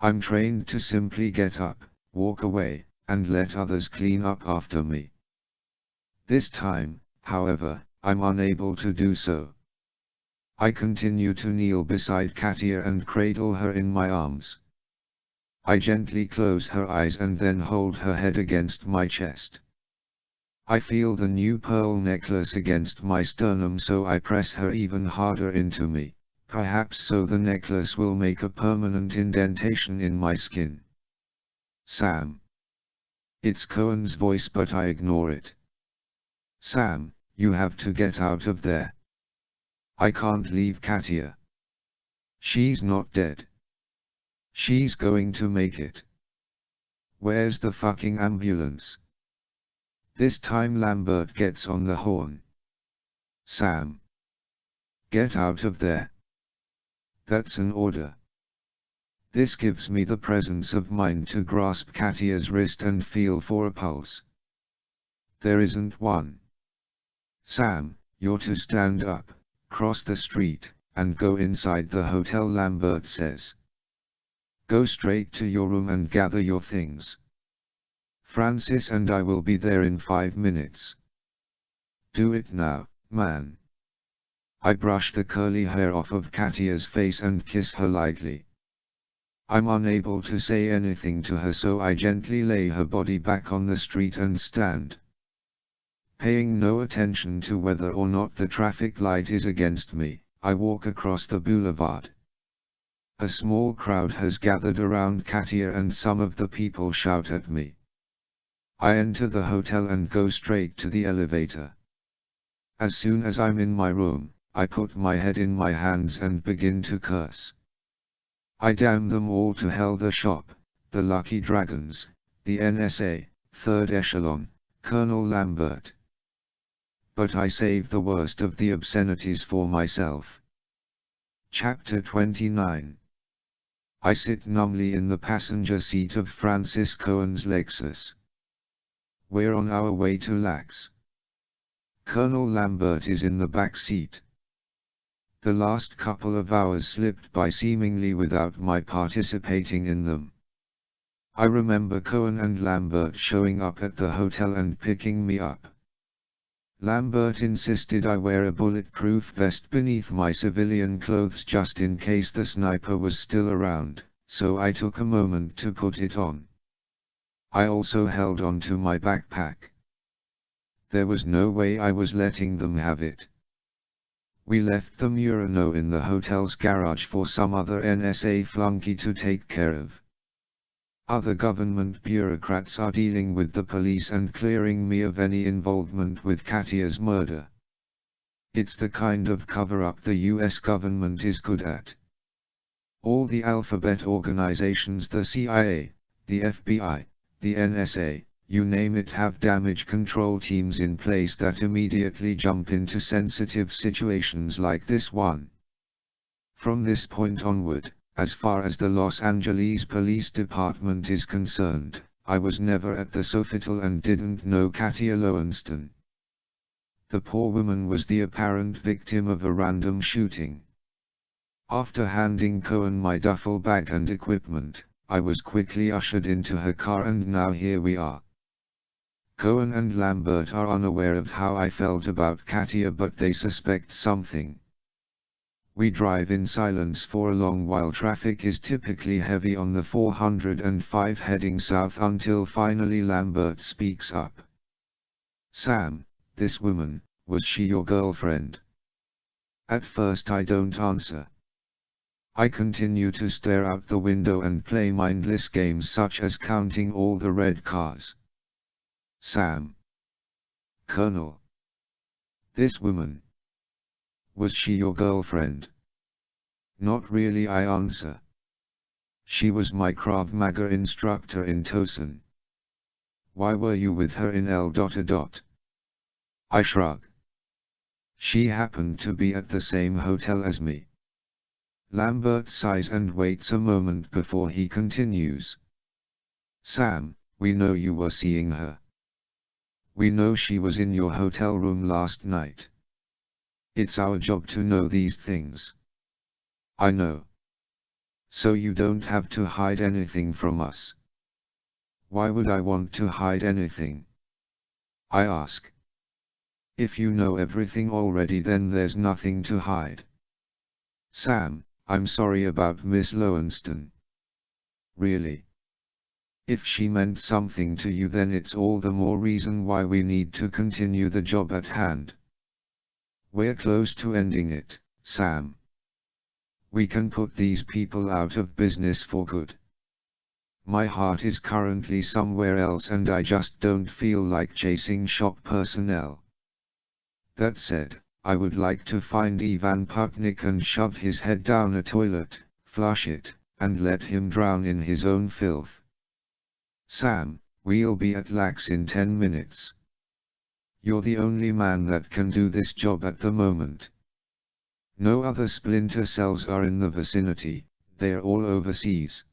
I'm trained to simply get up, walk away, and let others clean up after me. This time, however, I'm unable to do so. I continue to kneel beside Katia and cradle her in my arms. I gently close her eyes and then hold her head against my chest. I feel the new pearl necklace against my sternum, so I press her even harder into me. Perhaps so the necklace will make a permanent indentation in my skin. "Sam." It's Cohen's voice, but I ignore it. "Sam, you have to get out of there. I can't leave Katia. She's not dead. She's going to make it. Where's the fucking ambulance?" This time Lambert gets on the horn. "Sam. Get out of there. That's an order." This gives me the presence of mind to grasp Katia's wrist and feel for a pulse. There isn't one. "Sam, you're to stand up, cross the street, and go inside the hotel," Lambert says. "Go straight to your room and gather your things. Francis and I will be there in 5 minutes. Do it now, man." I brush the curly hair off of Katia's face and kiss her lightly. I'm unable to say anything to her, so I gently lay her body back on the street and stand Paying no attention to whether or not the traffic light is against me, I walk across the boulevard. A small crowd has gathered around Katia and some of the people shout at me. I enter the hotel and go straight to the elevator. As soon as I'm in my room, I put my head in my hands and begin to curse. I damn them all to hell, the shop, the lucky dragons, the NSA, third echelon, Colonel Lambert. But I save the worst of the obscenities for myself. Chapter 29. I sit numbly in the passenger seat of Francis Cohen's Lexus. We're on our way to Lax. Colonel Lambert is in the back seat. The last couple of hours slipped by seemingly without my participating in them. I remember Cohen and Lambert showing up at the hotel and picking me up. Lambert insisted I wear a bulletproof vest beneath my civilian clothes just in case the sniper was still around, so I took a moment to put it on. I also held on to my backpack. There was no way I was letting them have it. We left the Murano in the hotel's garage for some other NSA flunky to take care of. Other government bureaucrats are dealing with the police and clearing me of any involvement with Katia's murder. It's the kind of cover-up the US government is good at. All the alphabet organizations, the CIA, the FBI, the NSA, you name it, have damage control teams in place that immediately jump into sensitive situations like this one. From this point onward, as far as the Los Angeles Police Department is concerned, I was never at the Sofitel and didn't know Katia Lowenstein. The poor woman was the apparent victim of a random shooting. After handing Cohen my duffel bag and equipment, I was quickly ushered into her car, and now here we are. Cohen and Lambert are unaware of how I felt about Katia, but they suspect something. We drive in silence for a long while. Traffic is typically heavy on the 405 heading south until finally Lambert speaks up. "Sam, this woman, was she your girlfriend?" At first I don't answer. I continue to stare out the window and play mindless games such as counting all the red cars. "Sam. Colonel. This woman. Was she your girlfriend?" "Not really," I answer. "She was my Krav Maga instructor in Tosin." "Why were you with her in L. I shrug. "She happened to be at the same hotel as me." Lambert sighs and waits a moment before he continues. "Sam, we know you were seeing her. We know she was in your hotel room last night. It's our job to know these things." "I know. So you don't have to hide anything from us." "Why would I want to hide anything?" I ask. "If you know everything already, then there's nothing to hide." "Sam, I'm sorry about Miss Lowenstein." "Really? If she meant something to you, then it's all the more reason why we need to continue the job at hand. We're close to ending it, Sam. We can put these people out of business for good. My heart is currently somewhere else and I just don't feel like chasing shop personnel. That said, I would like to find Ivan Putnik and shove his head down a toilet, flush it, and let him drown in his own filth. Sam, we'll be at Lax in 10 minutes. You're the only man that can do this job at the moment. No other Splinter cells are in the vicinity, they're all overseas.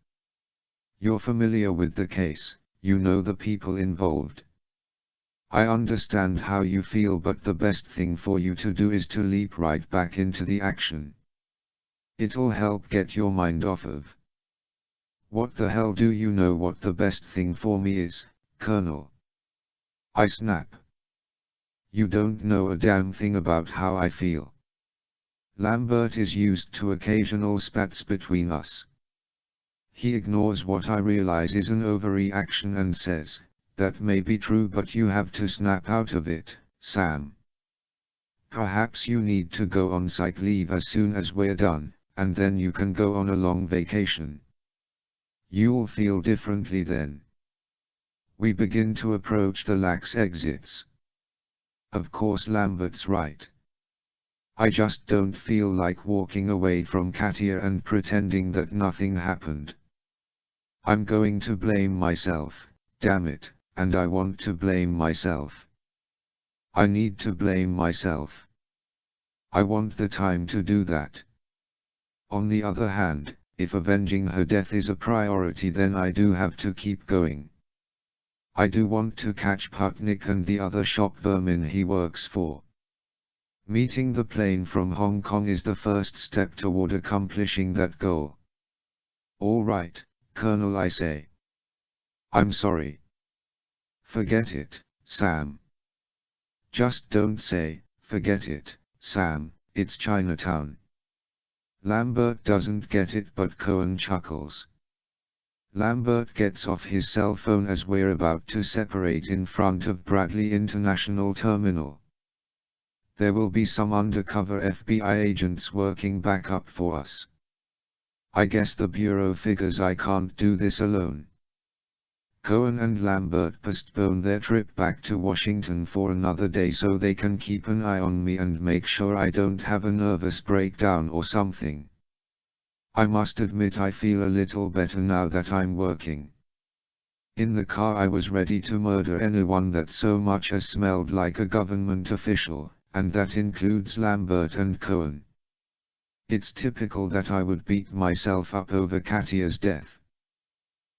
You're familiar with the case, you know the people involved. I understand how you feel, but the best thing for you to do is to leap right back into the action. It'll help get your mind off of. What the hell do you know what the best thing for me is, Colonel? I snap. You don't know a damn thing about how I feel. Lambert is used to occasional spats between us. He ignores what I realize is an overreaction and says, "That may be true, but you have to snap out of it, Sam. Perhaps you need to go on psych leave as soon as we're done, and then you can go on a long vacation. You'll feel differently then. We begin to approach the lax exits. Of course Lambert's right. I just don't feel like walking away from Katia and pretending that nothing happened. I'm going to blame myself, damn it, and I want to blame myself. I need to blame myself. I want the time to do that. On the other hand, if avenging her death is a priority, then I do have to keep going. I do want to catch Putnik and the other shop vermin he works for. Meeting the plane from Hong Kong is the first step toward accomplishing that goal. All right, Colonel, I say. I'm sorry. Forget it, Sam. Just don't say, forget it, Sam, it's Chinatown. Lambert doesn't get it, but Cohen chuckles. Lambert gets off his cell phone as we're about to separate in front of Bradley International Terminal. There will be some undercover FBI agents working back up for us. I guess the Bureau figures I can't do this alone. Cohen and Lambert postpone their trip back to Washington for another day so they can keep an eye on me and make sure I don't have a nervous breakdown or something. I must admit I feel a little better now that I'm working. In the car I was ready to murder anyone that so much as smelled like a government official, and that includes Lambert and Cohen. It's typical that I would beat myself up over Katia's death.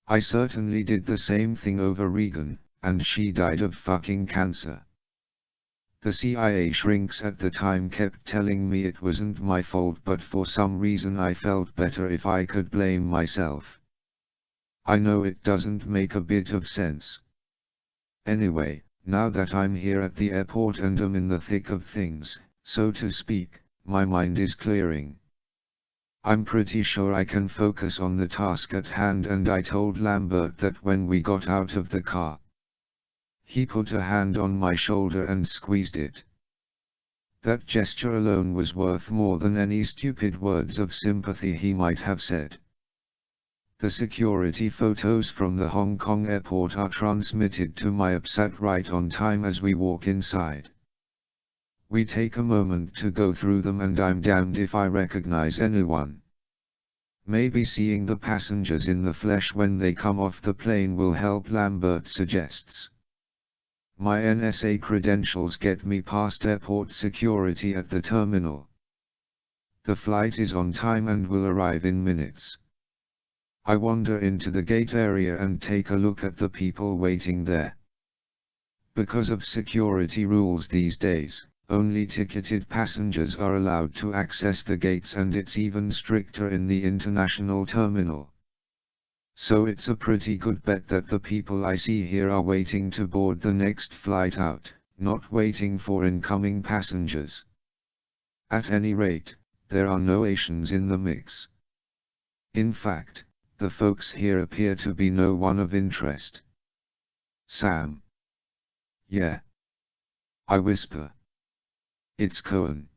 I certainly did the same thing over Regan, and she died of fucking cancer. The CIA shrinks at the time kept telling me it wasn't my fault, but for some reason I felt better if I could blame myself. I know it doesn't make a bit of sense. Anyway, now that I'm here at the airport and am in the thick of things, so to speak, my mind is clearing. I'm pretty sure I can focus on the task at hand, and I told Lambert that when we got out of the car. He put a hand on my shoulder and squeezed it. That gesture alone was worth more than any stupid words of sympathy he might have said. The security photos from the Hong Kong airport are transmitted to my upset right on time as we walk inside. We take a moment to go through them, and I'm damned if I recognize anyone. Maybe seeing the passengers in the flesh when they come off the plane will help, Lambert suggests. My NSA credentials get me past airport security at the terminal. The flight is on time and will arrive in minutes. I wander into the gate area and take a look at the people waiting there. Because of security rules these days, only ticketed passengers are allowed to access the gates, and it's even stricter in the international terminal. So it's a pretty good bet that the people I see here are waiting to board the next flight out, not waiting for incoming passengers. At any rate, there are no Asians in the mix. In fact, the folks here appear to be no one of interest. Sam. Yeah. I whisper. It's Cohen.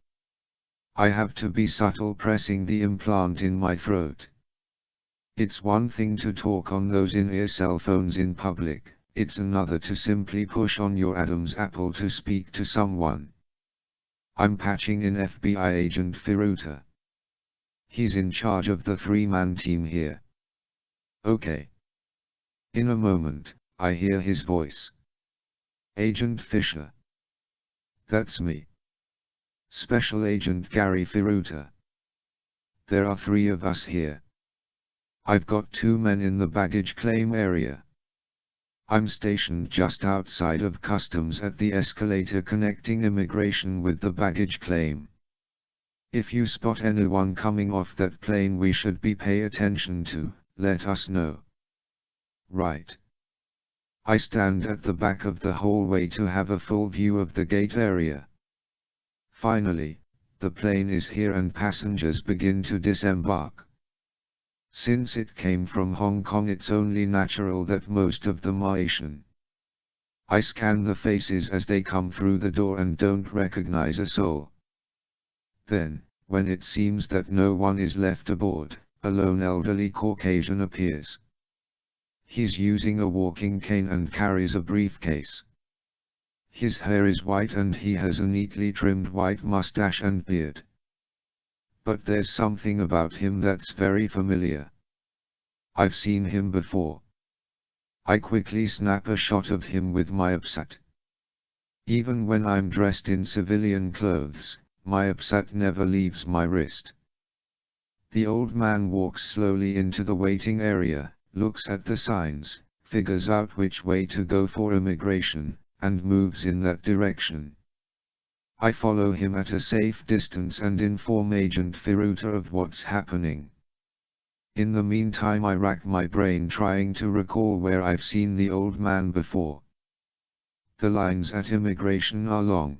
I have to be subtle, pressing the implant in my throat. It's one thing to talk on those in-ear cell phones in public, it's another to simply push on your Adam's apple to speak to someone. I'm patching in FBI agent Firuta. He's in charge of the three-man team here. Okay. In a moment, I hear his voice. Agent Fisher. That's me. Special Agent Gary Firuta. There are 3 of us here. I've got 2 men in the baggage claim area. I'm stationed just outside of customs at the escalator connecting immigration with the baggage claim. If you spot anyone coming off that plane we should be pay attention to, let us know. Right. I stand at the back of the hallway to have a full view of the gate area. Finally, the plane is here and passengers begin to disembark. Since it came from Hong Kong, it's only natural that most of them are Asian. I scan the faces as they come through the door and don't recognize a soul. Then, when it seems that no one is left aboard, a lone elderly Caucasian appears. He's using a walking cane and carries a briefcase. His hair is white and he has a neatly trimmed white mustache and beard. But there's something about him that's very familiar. I've seen him before. I quickly snap a shot of him with my APSAT. Even when I'm dressed in civilian clothes, my APSAT never leaves my wrist. The old man walks slowly into the waiting area, looks at the signs, figures out which way to go for immigration, and moves in that direction. I follow him at a safe distance and inform Agent Firuta of what's happening. In the meantime I rack my brain trying to recall where I've seen the old man before. The lines at immigration are long.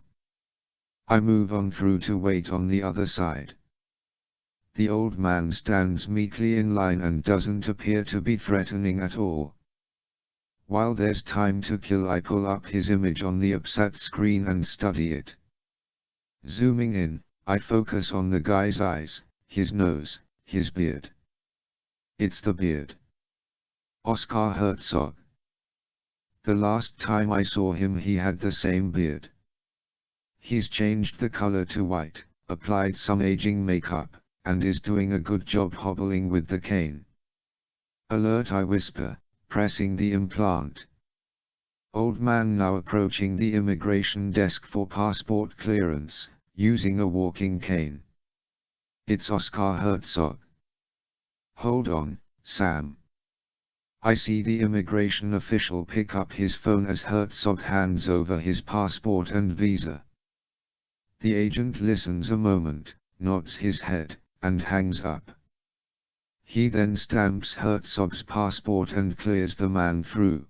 I move on through to wait on the other side. The old man stands meekly in line and doesn't appear to be threatening at all. While there's time to kill, I pull up his image on the APSAT screen and study it. Zooming in, I focus on the guy's eyes, his nose, his beard. It's the beard. Oscar Herzog. The last time I saw him he had the same beard. He's changed the color to white, applied some aging makeup, and is doing a good job hobbling with the cane. Alert, I whisper, pressing the implant. Old man now approaching the immigration desk for passport clearance, using a walking cane. It's Oscar Herzog. Hold on, Sam. I see the immigration official pick up his phone as Herzog hands over his passport and visa. The agent listens a moment, nods his head, and hangs up. He then stamps Herzog's passport and clears the man through.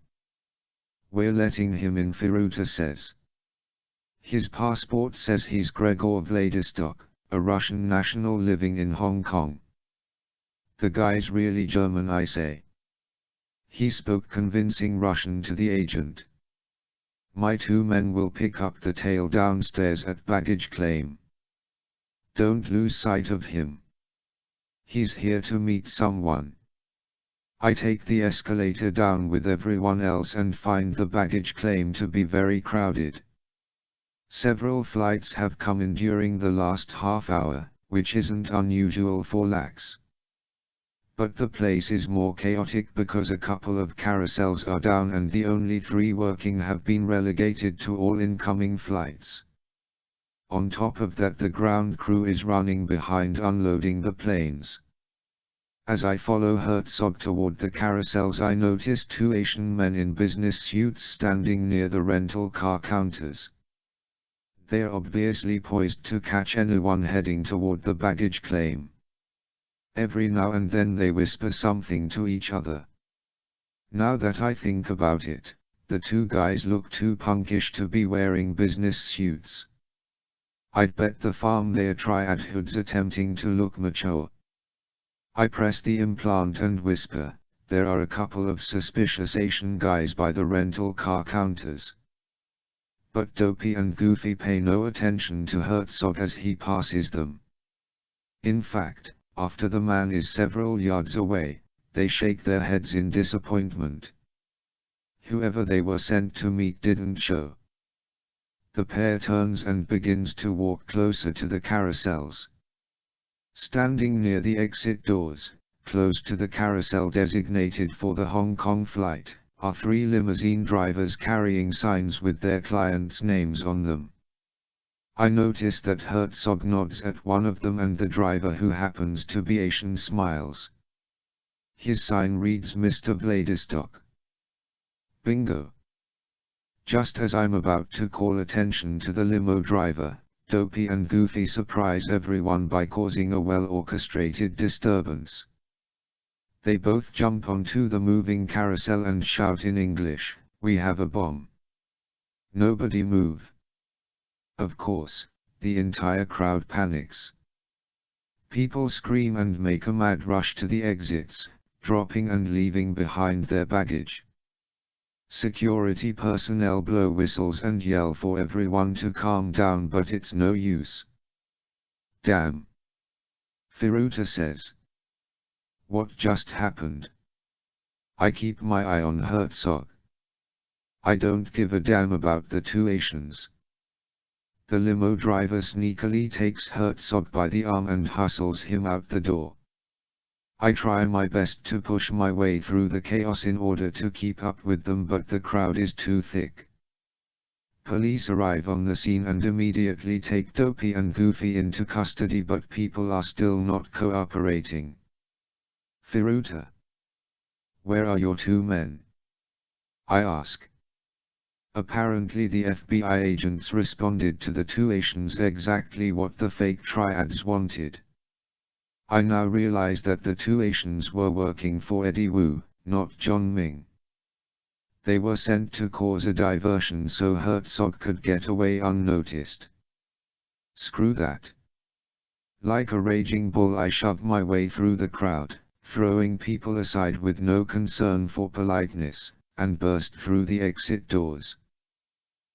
We're letting him in, Firuta says. His passport says he's Gregor Vladistok, a Russian national living in Hong Kong. The guy's really German, I say. He spoke convincing Russian to the agent. My 2 men will pick up the tail downstairs at baggage claim. Don't lose sight of him. He's here to meet someone. I take the escalator down with everyone else and find the baggage claim to be very crowded. Several flights have come in during the last half hour, which isn't unusual for LAX. But the place is more chaotic because a couple of carousels are down and the only 3 working have been relegated to all incoming flights. On top of that, the ground crew is running behind unloading the planes. As I follow Herzog toward the carousels, I notice 2 Asian men in business suits standing near the rental car counters. They are obviously poised to catch anyone heading toward the baggage claim. Every now and then they whisper something to each other. Now that I think about it, the 2 guys look too punkish to be wearing business suits. I'd bet the farm they're triad hoods attempting to look mature. I press the implant and whisper, there are a couple of suspicious Asian guys by the rental car counters. But Dopey and Goofy pay no attention to Herzog as he passes them. In fact, after the man is several yards away, they shake their heads in disappointment. Whoever they were sent to meet didn't show. The pair turns and begins to walk closer to the carousels. Standing near the exit doors, close to the carousel designated for the Hong Kong flight, are 3 limousine drivers carrying signs with their clients' names on them. I notice that Herzog nods at one of them and the driver, who happens to be Asian, smiles. His sign reads Mr. Vladistok. Bingo. Just as I'm about to call attention to the limo driver, Dopey and Goofy surprise everyone by causing a well-orchestrated disturbance. They both jump onto the moving carousel and shout in English, "We have a bomb. Nobody move." Of course, the entire crowd panics. People scream and make a mad rush to the exits, dropping and leaving behind their baggage. Security personnel blow whistles and yell for everyone to calm down, but it's no use. Damn. Firuta says. What just happened? I keep my eye on Herzog. I don't give a damn about the two Asians. The limo driver sneakily takes Herzog by the arm and hustles him out the door. I try my best to push my way through the chaos in order to keep up with them, but the crowd is too thick. Police arrive on the scene and immediately take Dopey and Goofy into custody, but people are still not cooperating. Firuta. Where are your two men? I ask. Apparently the FBI agents responded to the two Asians exactly what the fake triads wanted. I now realize that the two Asians were working for Eddie Wu, not John Ming. They were sent to cause a diversion so Herzog could get away unnoticed. Screw that. Like a raging bull I shove my way through the crowd, throwing people aside with no concern for politeness, and burst through the exit doors.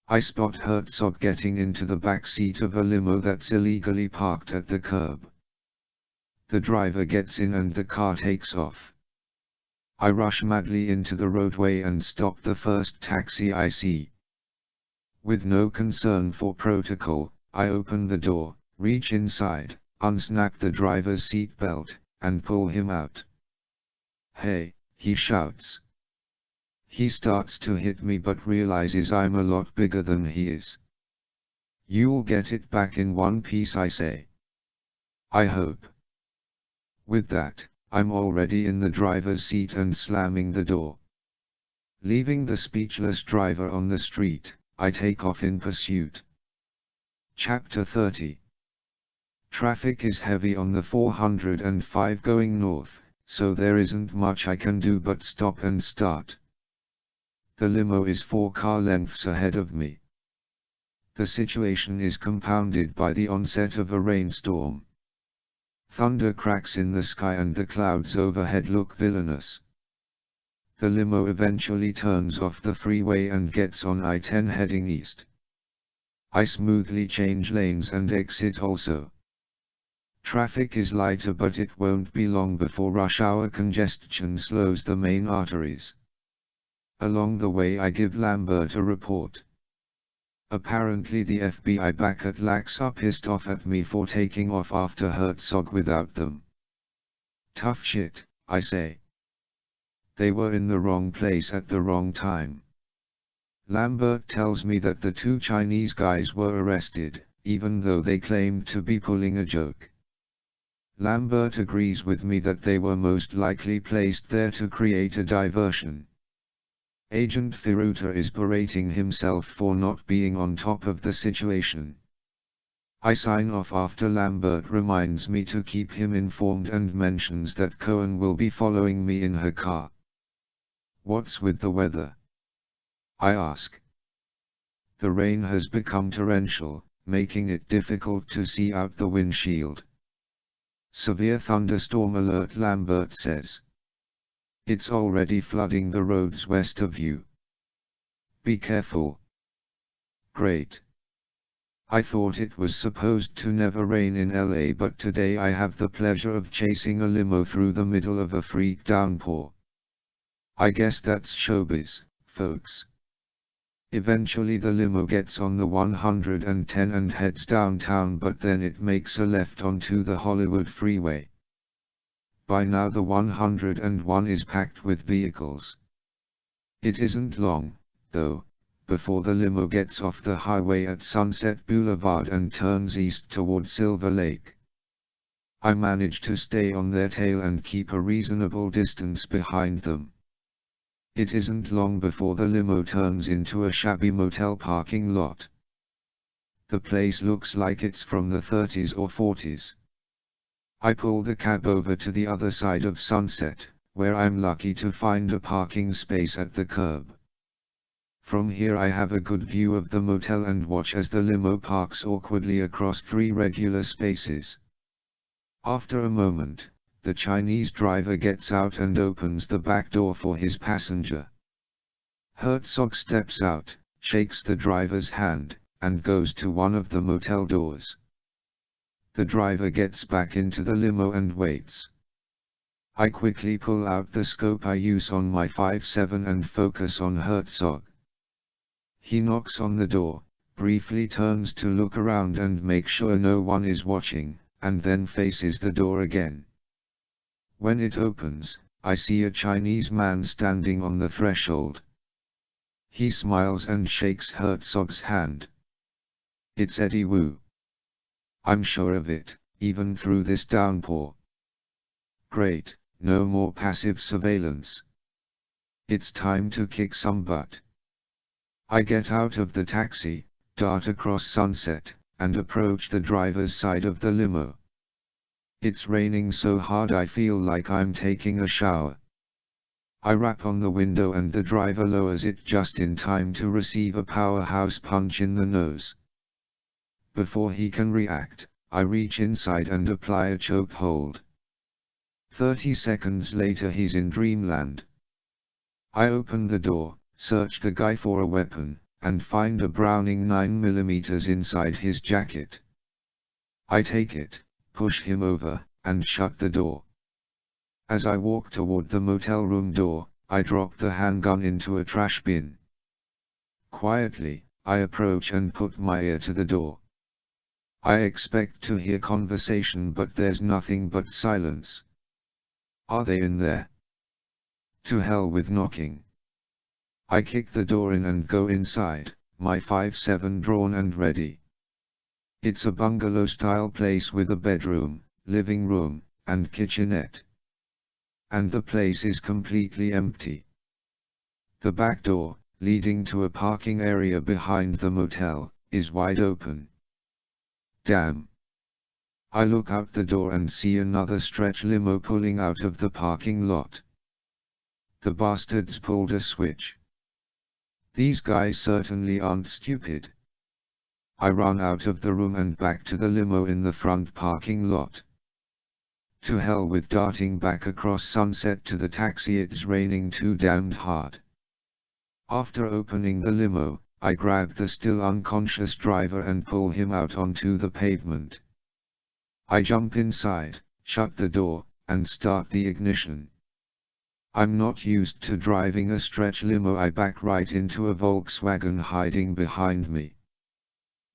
I spot Herzog getting into the back seat of a limo that's illegally parked at the curb. The driver gets in and the car takes off. I rush madly into the roadway and stop the first taxi I see. With no concern for protocol, I open the door, reach inside, unsnap the driver's seat belt, and pull him out. Hey, he shouts. He starts to hit me but realizes I'm a lot bigger than he is. You'll get it back in one piece, I say. I hope. With that, I'm already in the driver's seat and slamming the door. Leaving the speechless driver on the street, I take off in pursuit. Chapter 30. Traffic is heavy on the 405 going north, so there isn't much I can do but stop and start. The limo is 4 car lengths ahead of me. The situation is compounded by the onset of a rainstorm. Thunder cracks in the sky and the clouds overhead look villainous. The limo eventually turns off the freeway and gets on I-10 heading east. I smoothly change lanes and exit also. Traffic is lighter, but it won't be long before rush hour congestion slows the main arteries. Along the way I give Lambert a report. Apparently the FBI back at Lax are pissed off at me for taking off after Herzog without them. Tough shit, I say. They were in the wrong place at the wrong time. Lambert tells me that the two Chinese guys were arrested, even though they claimed to be pulling a joke. Lambert agrees with me that they were most likely placed there to create a diversion. Agent Firuta is berating himself for not being on top of the situation. I sign off after Lambert reminds me to keep him informed and mentions that Cohen will be following me in her car. What's with the weather? I ask. The rain has become torrential, making it difficult to see out the windshield. Severe thunderstorm alert, Lambert says. It's already flooding the roads west of you. Be careful. Great. I thought it was supposed to never rain in LA, but today I have the pleasure of chasing a limo through the middle of a freak downpour. I guess that's showbiz, folks. Eventually the limo gets on the 110 and heads downtown, but then it makes a left onto the Hollywood freeway. By now the 101 is packed with vehicles. It isn't long, though, before the limo gets off the highway at Sunset Boulevard and turns east toward Silver Lake. I manage to stay on their tail and keep a reasonable distance behind them. It isn't long before the limo turns into a shabby motel parking lot. The place looks like it's from the 30s or 40s. I pull the cab over to the other side of Sunset, where I'm lucky to find a parking space at the curb. From here I have a good view of the motel and watch as the limo parks awkwardly across 3 regular spaces. After a moment, the Chinese driver gets out and opens the back door for his passenger. Herzog steps out, shakes the driver's hand, and goes to one of the motel doors. The driver gets back into the limo and waits. I quickly pull out the scope I use on my 5.7 and focus on Herzog. He knocks on the door, briefly turns to look around and make sure no one is watching, and then faces the door again. When it opens, I see a Chinese man standing on the threshold. He smiles and shakes Herzog's hand. It's Eddie Wu. I'm sure of it, even through this downpour. Great, no more passive surveillance. It's time to kick some butt. I get out of the taxi, dart across Sunset, and approach the driver's side of the limo. It's raining so hard I feel like I'm taking a shower. I rap on the window and the driver lowers it just in time to receive a powerhouse punch in the nose. Before he can react, I reach inside and apply a choke hold. 30 seconds later he's in dreamland. I open the door, search the guy for a weapon, and find a Browning 9mm inside his jacket. I take it, push him over, and shut the door. As I walk toward the motel room door, I drop the handgun into a trash bin. Quietly, I approach and put my ear to the door. I expect to hear conversation, but there's nothing but silence. Are they in there? To hell with knocking. I kick the door in and go inside, my 5.7 drawn and ready. It's a bungalow-style place with a bedroom, living room, and kitchenette. And the place is completely empty. The back door, leading to a parking area behind the motel, is wide open. Damn. I look out the door and see another stretch limo pulling out of the parking lot. The bastards pulled a switch. These guys certainly aren't stupid. I run out of the room and back to the limo in the front parking lot. To hell with darting back across Sunset to the taxi, it's raining too damned hard. After opening the limo, I grab the still unconscious driver and pull him out onto the pavement. I jump inside, shut the door, and start the ignition. I'm not used to driving a stretch limo. I back right into a Volkswagen hiding behind me.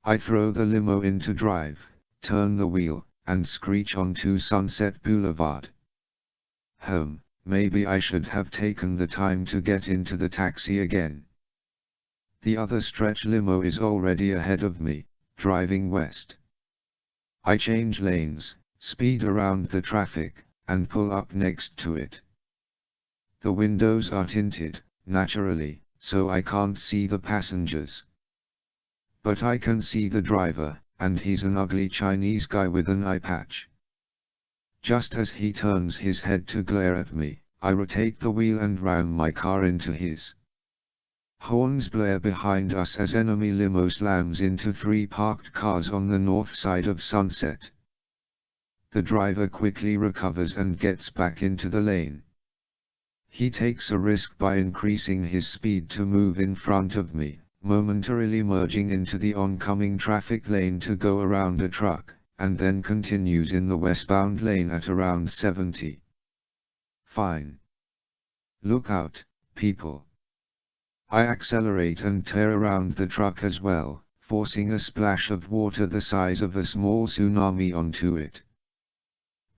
I throw the limo into drive, turn the wheel, and screech onto Sunset Boulevard. Maybe I should have taken the time to get into the taxi again. The other stretch limo is already ahead of me, driving west. I change lanes, speed around the traffic, and pull up next to it. The windows are tinted, naturally, so I can't see the passengers. But I can see the driver, and he's an ugly Chinese guy with an eye patch. Just as he turns his head to glare at me, I rotate the wheel and ram my car into his. Horns blare behind us as enemy limo slams into 3 parked cars on the north side of Sunset. The driver quickly recovers and gets back into the lane. He takes a risk by increasing his speed to move in front of me, momentarily merging into the oncoming traffic lane to go around a truck, and then continues in the westbound lane at around 70. Fine. Look out, people. I accelerate and tear around the truck as well, forcing a splash of water the size of a small tsunami onto it.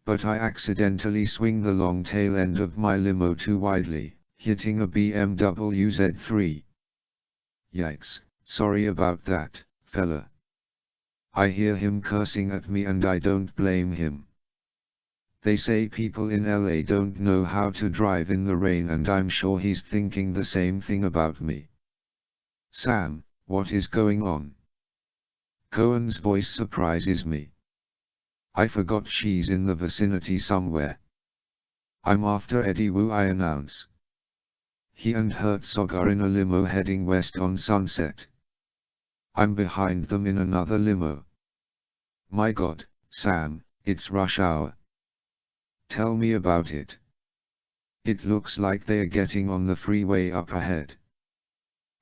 But I accidentally swing the long tail end of my limo too widely, hitting a BMW Z3. Yikes, sorry about that, fella. I hear him cursing at me and I don't blame him. They say people in LA don't know how to drive in the rain, and I'm sure he's thinking the same thing about me. Sam, what is going on? Cohen's voice surprises me. I forgot she's in the vicinity somewhere. I'm after Eddie Wu, I announce. He and Herzog are in a limo heading west on Sunset. I'm behind them in another limo. My God, Sam, it's rush hour. Tell me about it. It looks like they're getting on the freeway up ahead.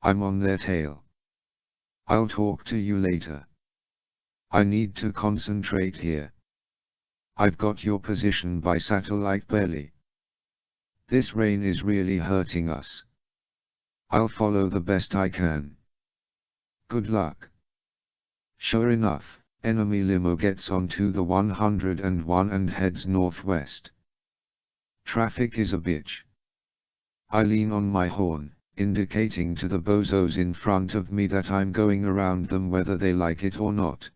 I'm on their tail. I'll talk to you later. I need to concentrate here. I've got your position by satellite barely. This rain is really hurting us. I'll follow the best I can. Good luck. Sure enough, enemy limo gets onto the 101 and heads northwest. Traffic is a bitch. I lean on my horn, indicating to the bozos in front of me that I'm going around them whether they like it or not.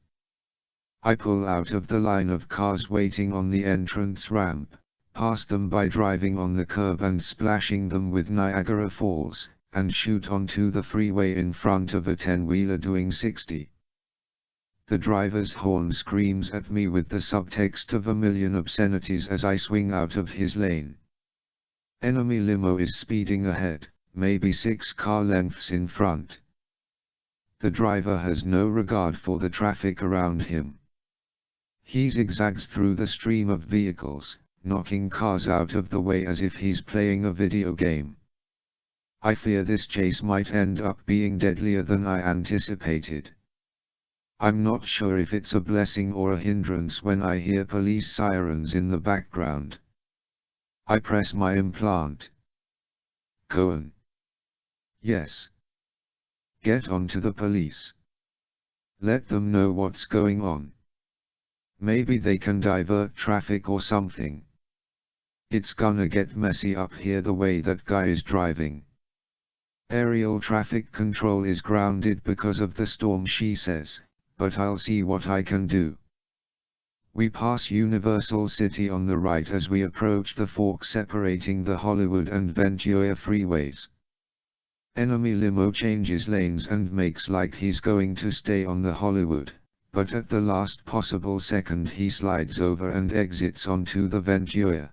I pull out of the line of cars waiting on the entrance ramp, pass them by driving on the curb and splashing them with Niagara Falls, and shoot onto the freeway in front of a 10-wheeler doing 60. The driver's horn screams at me with the subtext of a million obscenities as I swing out of his lane. Enemy limo is speeding ahead, maybe 6 car lengths in front. The driver has no regard for the traffic around him. He zigzags through the stream of vehicles, knocking cars out of the way as if he's playing a video game. I fear this chase might end up being deadlier than I anticipated. I'm not sure if it's a blessing or a hindrance when I hear police sirens in the background. I press my implant. Cohen. Yes. Get on to the police. Let them know what's going on. Maybe they can divert traffic or something. It's gonna get messy up here the way that guy is driving. Aerial traffic control is grounded because of the storm, she says, but I'll see what I can do. We pass Universal City on the right as we approach the fork separating the Hollywood and Ventura freeways. Enemy limo changes lanes and makes like he's going to stay on the Hollywood, but at the last possible second he slides over and exits onto the Ventura.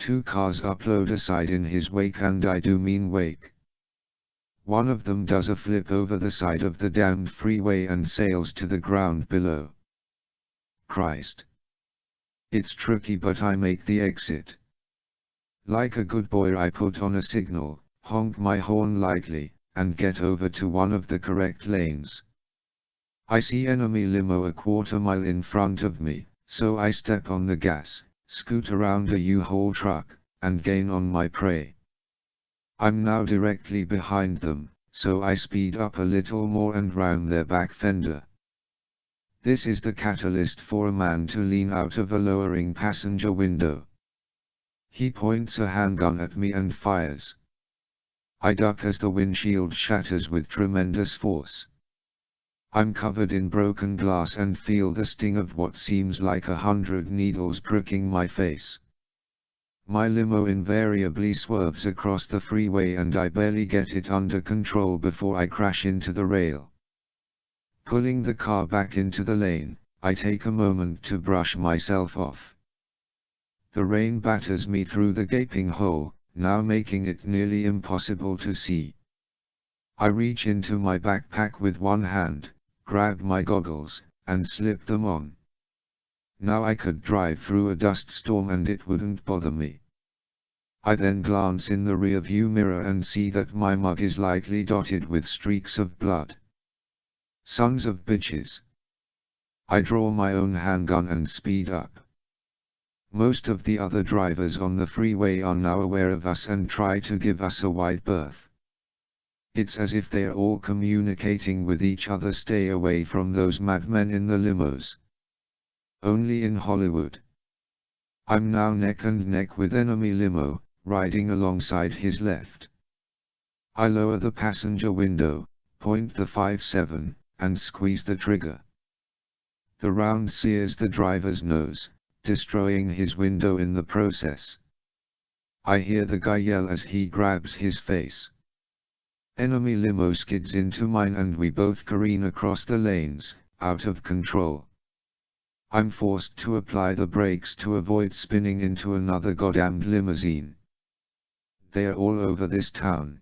2 cars upload aside in his wake, and I do mean wake. One of them does a flip over the side of the damned freeway and sails to the ground below. Christ. It's tricky, but I make the exit. Like a good boy I put on a signal, honk my horn lightly, and get over to one of the correct lanes. I see enemy limo a quarter-mile in front of me, so I step on the gas, scoot around a U-Haul truck, and gain on my prey. I'm now directly behind them, so I speed up a little more and ram their back fender. This is the catalyst for a man to lean out of a lowering passenger window. He points a handgun at me and fires. I duck as the windshield shatters with tremendous force. I'm covered in broken glass and feel the sting of what seems like 100 needles pricking my face. My limo invariably swerves across the freeway and I barely get it under control before I crash into the rail. Pulling the car back into the lane, I take a moment to brush myself off. The rain batters me through the gaping hole, now making it nearly impossible to see. I reach into my backpack with one hand, grab my goggles, and slip them on. Now I could drive through a dust storm and it wouldn't bother me. I then glance in the rear-view mirror and see that my mug is lightly dotted with streaks of blood. Sons of bitches. I draw my own handgun and speed up. Most of the other drivers on the freeway are now aware of us and try to give us a wide berth. It's as if they are all communicating with each other, stay away from those madmen in the limos. Only in Hollywood. I'm now neck and neck with enemy limo, riding alongside his left. I lower the passenger window, point the 5.7, and squeeze the trigger. The round sears the driver's nose, destroying his window in the process. I hear the guy yell as he grabs his face. Enemy limo skids into mine and we both careen across the lanes, out of control. I'm forced to apply the brakes to avoid spinning into another goddamned limousine. They are all over this town.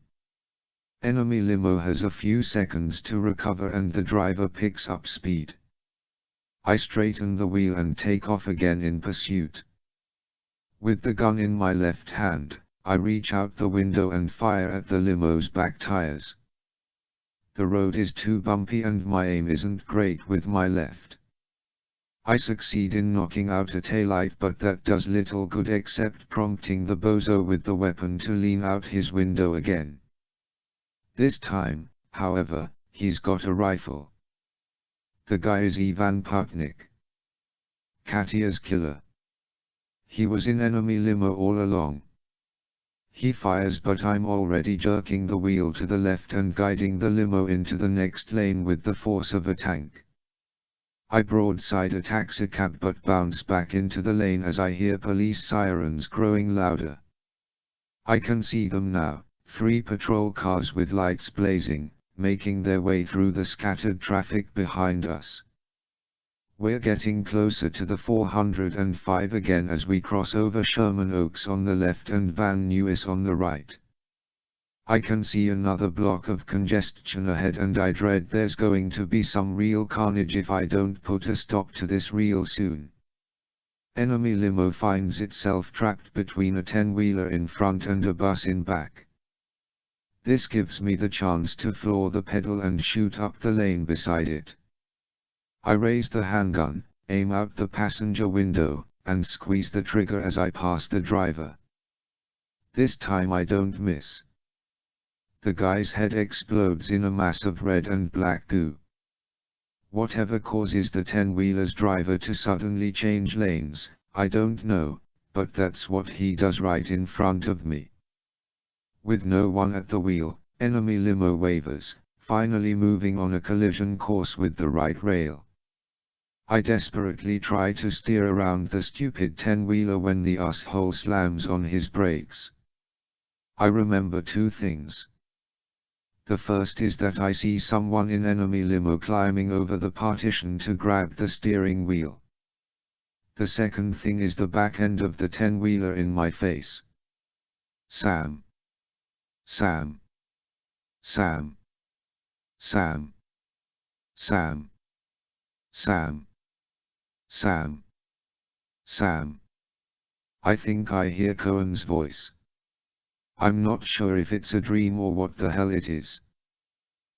Enemy limo has a few seconds to recover and the driver picks up speed. I straighten the wheel and take off again in pursuit. With the gun in my left hand, I reach out the window and fire at the limo's back tires. The road is too bumpy and my aim isn't great with my left. I succeed in knocking out a taillight, but that does little good except prompting the bozo with the weapon to lean out his window again. This time, however, he's got a rifle. The guy is Ivan Putnik, Katya's killer. He was in enemy limo all along. He fires, but I'm already jerking the wheel to the left and guiding the limo into the next lane with the force of a tank. I broadside a taxicab but bounce back into the lane as I hear police sirens growing louder. I can see them now, 3 patrol cars with lights blazing, making their way through the scattered traffic behind us. We're getting closer to the 405 again as we cross over Sherman Oaks on the left and Van Nuys on the right. I can see another block of congestion ahead and I dread there's going to be some real carnage if I don't put a stop to this real soon. Enemy limo finds itself trapped between a 10-wheeler in front and a bus in back. This gives me the chance to floor the pedal and shoot up the lane beside it. I raise the handgun, aim out the passenger window, and squeeze the trigger as I pass the driver. This time I don't miss. The guy's head explodes in a mass of red and black goo. Whatever causes the 10-wheeler's driver to suddenly change lanes, I don't know, but that's what he does right in front of me. With no one at the wheel, enemy limo wavers, finally moving on a collision course with the right rail. I desperately try to steer around the stupid 10-wheeler when the asshole slams on his brakes. I remember 2 things. The first is that I see someone in enemy limo climbing over the partition to grab the steering wheel. The second thing is the back end of the 10-wheeler in my face. Sam. Sam. Sam. Sam. Sam. Sam. Sam. Sam. I think I hear Cohen's voice. I'm not sure if it's a dream or what the hell it is.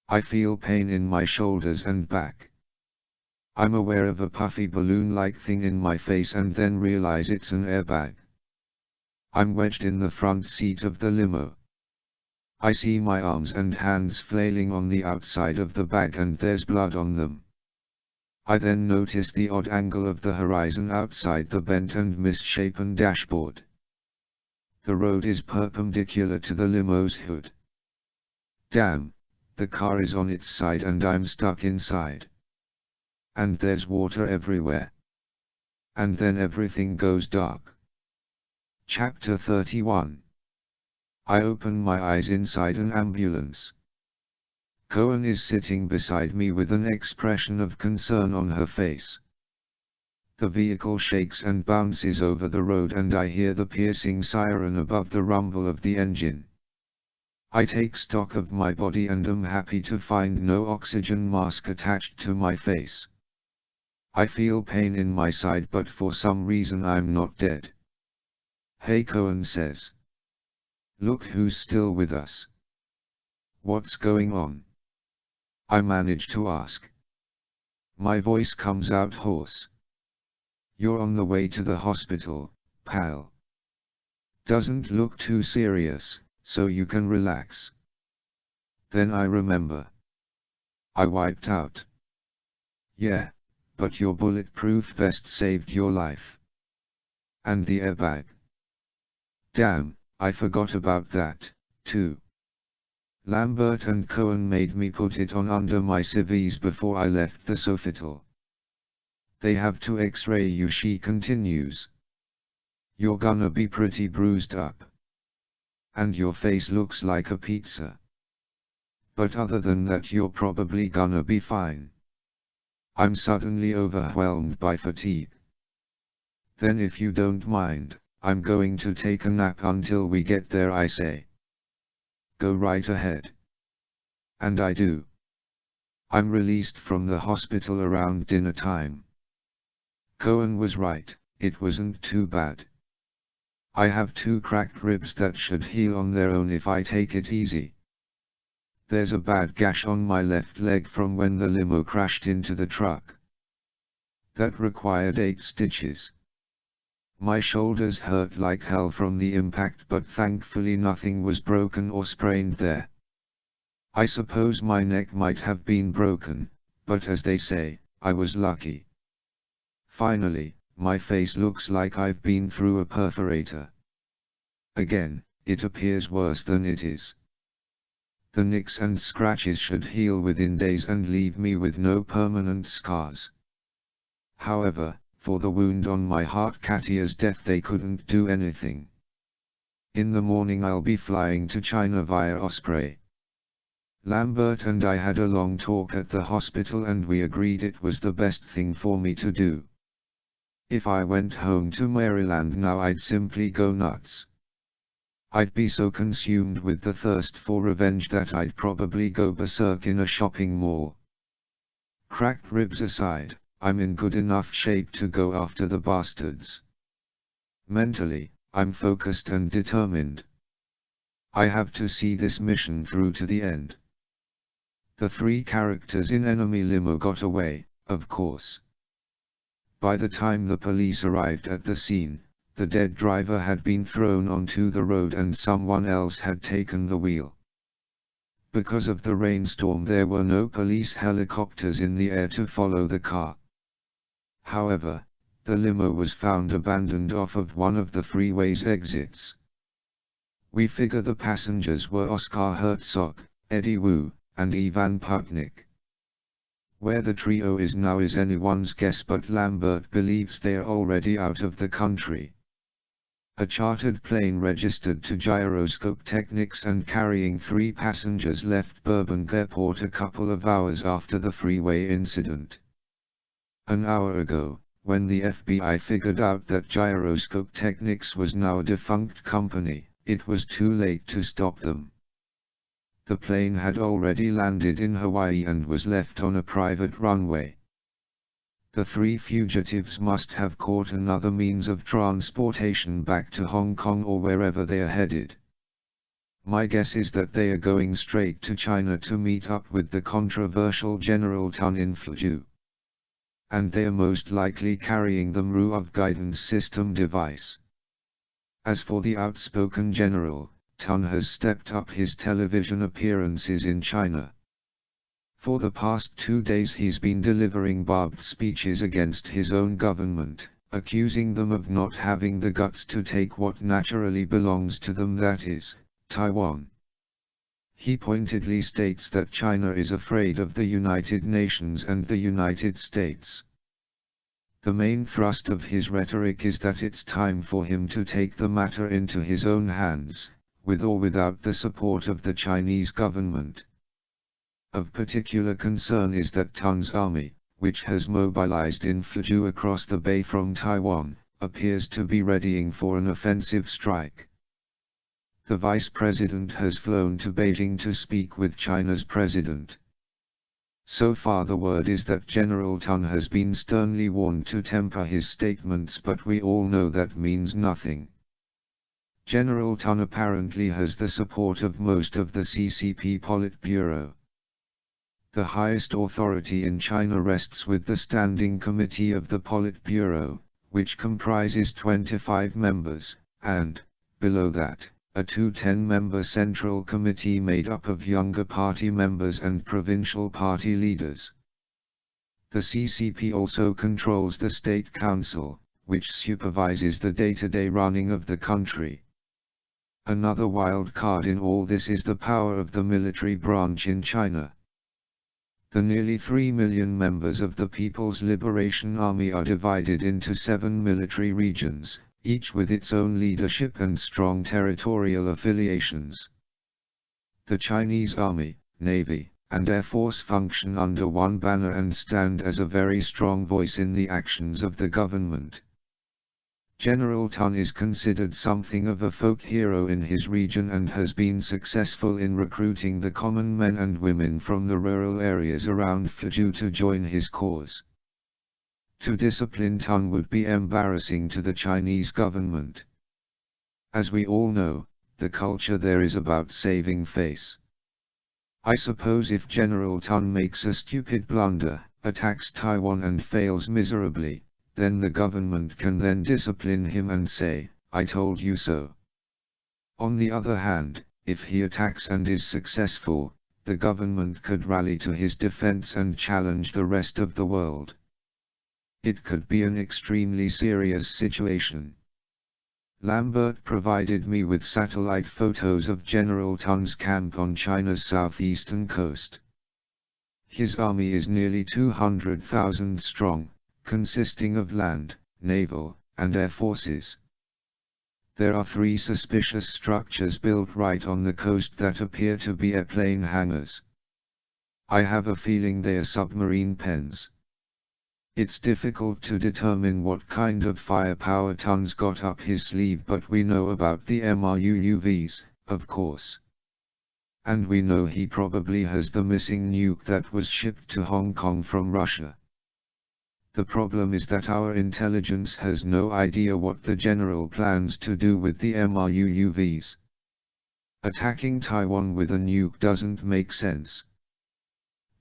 I feel pain in my shoulders and back. I'm aware of a puffy balloon-like thing in my face and then realize it's an airbag. I'm wedged in the front seat of the limo. I see my arms and hands flailing on the outside of the bag and there's blood on them. I then notice the odd angle of the horizon outside the bent and misshapen dashboard. The road is perpendicular to the limo's hood. Damn, the car is on its side and I'm stuck inside. And there's water everywhere. And then everything goes dark. Chapter 31. I open my eyes inside an ambulance. Cohen is sitting beside me with an expression of concern on her face. The vehicle shakes and bounces over the road and I hear the piercing siren above the rumble of the engine. I take stock of my body and am happy to find no oxygen mask attached to my face. I feel pain in my side but for some reason I'm not dead. Hey, Cohen says. Look who's still with us. What's going on? I manage to ask. My voice comes out hoarse. You're on the way to the hospital, pal. Doesn't look too serious, so you can relax. Then I remember. I wiped out. Yeah, but your bulletproof vest saved your life. And the airbag. Damn, I forgot about that, too. Lambert and Cohen made me put it on under my civvies before I left the hospital. They have to x-ray you, she continues. You're gonna be pretty bruised up. And your face looks like a pizza. But other than that you're probably gonna be fine. I'm suddenly overwhelmed by fatigue. Then if you don't mind, I'm going to take a nap until we get there, I say. Go right ahead. And I do. I'm released from the hospital around dinner time. Cohen was right, it wasn't too bad. I have 2 cracked ribs that should heal on their own if I take it easy. There's a bad gash on my left leg from when the limo crashed into the truck. That required 8 stitches. My shoulders hurt like hell from the impact, but thankfully nothing was broken or sprained there. I suppose my neck might have been broken, but as they say, I was lucky. Finally, my face looks like I've been through a perforator. Again, it appears worse than it is. The nicks and scratches should heal within days and leave me with no permanent scars. However, for the wound on my heart, Katia's death, they couldn't do anything. In the morning I'll be flying to China via Osprey. Lambert and I had a long talk at the hospital and we agreed it was the best thing for me to do. If I went home to Maryland now, I'd simply go nuts. I'd be so consumed with the thirst for revenge that I'd probably go berserk in a shopping mall. Cracked ribs aside, I'm in good enough shape to go after the bastards. Mentally, I'm focused and determined. I have to see this mission through to the end. The 3 characters in enemy limo got away, of course. By the time the police arrived at the scene, the dead driver had been thrown onto the road and someone else had taken the wheel. Because of the rainstorm, there were no police helicopters in the air to follow the car. However, the limo was found abandoned off of one of the freeway's exits. We figure the passengers were Oscar Herzog, Eddie Wu, and Ivan Putnik. Where the trio is now is anyone's guess, but Lambert believes they are already out of the country. A chartered plane registered to Gyroscope Technics and carrying 3 passengers left Burbank Airport a couple of hours after the freeway incident. An hour ago, when the FBI figured out that Gyroscope Technics was now a defunct company, it was too late to stop them. The plane had already landed in Hawaii and was left on a private runway. The 3 fugitives must have caught another means of transportation back to Hong Kong or wherever they are headed. My guess is that they are going straight to China to meet up with the controversial General Tun in Fuzhou. And they are most likely carrying the MRU guidance system device. As for the outspoken General, Tun has stepped up his television appearances in China. For the past 2 days he's been delivering barbed speeches against his own government, accusing them of not having the guts to take what naturally belongs to them, that is, Taiwan. He pointedly states that China is afraid of the United Nations and the United States. The main thrust of his rhetoric is that it's time for him to take the matter into his own hands, with or without the support of the Chinese government. Of particular concern is that Tun's army, which has mobilized in Fuzhou across the bay from Taiwan, appears to be readying for an offensive strike. The vice president has flown to Beijing to speak with China's president. So far the word is that General Tun has been sternly warned to temper his statements, but we all know that means nothing. General Tun apparently has the support of most of the CCP Politburo. The highest authority in China rests with the Standing Committee of the Politburo, which comprises 25 members, and, below that, a 10-member Central Committee made up of younger party members and provincial party leaders. The CCP also controls the State Council, which supervises the day-to-day running of the country. Another wild card in all this is the power of the military branch in China. The nearly 3 million members of the People's Liberation Army are divided into 7 military regions, each with its own leadership and strong territorial affiliations. The Chinese Army, Navy, and Air Force function under one banner and stand as a very strong voice in the actions of the government. General Tun is considered something of a folk hero in his region and has been successful in recruiting the common men and women from the rural areas around Fuzhou to join his cause. To discipline Tun would be embarrassing to the Chinese government. As we all know, the culture there is about saving face. I suppose if General Tun makes a stupid blunder, attacks Taiwan and fails miserably, then the government can then discipline him and say, "I told you so." On the other hand, if he attacks and is successful, the government could rally to his defense and challenge the rest of the world. It could be an extremely serious situation. Lambert provided me with satellite photos of General Tun's camp on China's southeastern coast. His army is nearly 200,000 strong, consisting of land, naval, and air forces. There are 3 suspicious structures built right on the coast that appear to be airplane hangars. I have a feeling they are submarine pens. It's difficult to determine what kind of firepower Tun's got up his sleeve, but we know about the MRUUVs, of course. And we know he probably has the missing nuke that was shipped to Hong Kong from Russia. The problem is that our intelligence has no idea what the general plans to do with the MRUUVs. Attacking Taiwan with a nuke doesn't make sense.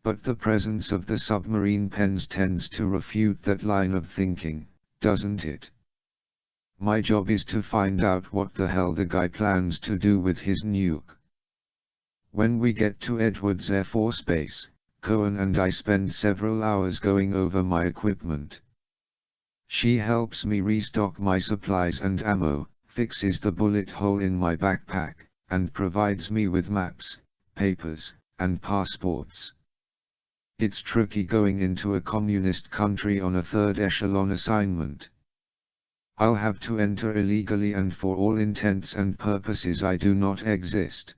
But the presence of the submarine pens tends to refute that line of thinking, doesn't it? My job is to find out what the hell the guy plans to do with his nuke. When we get to Edwards Air Force Base, Cohen and I spend several hours going over my equipment. She helps me restock my supplies and ammo, fixes the bullet hole in my backpack, and provides me with maps, papers, and passports. It's tricky going into a communist country on a third echelon assignment. I'll have to enter illegally, and for all intents and purposes I do not exist.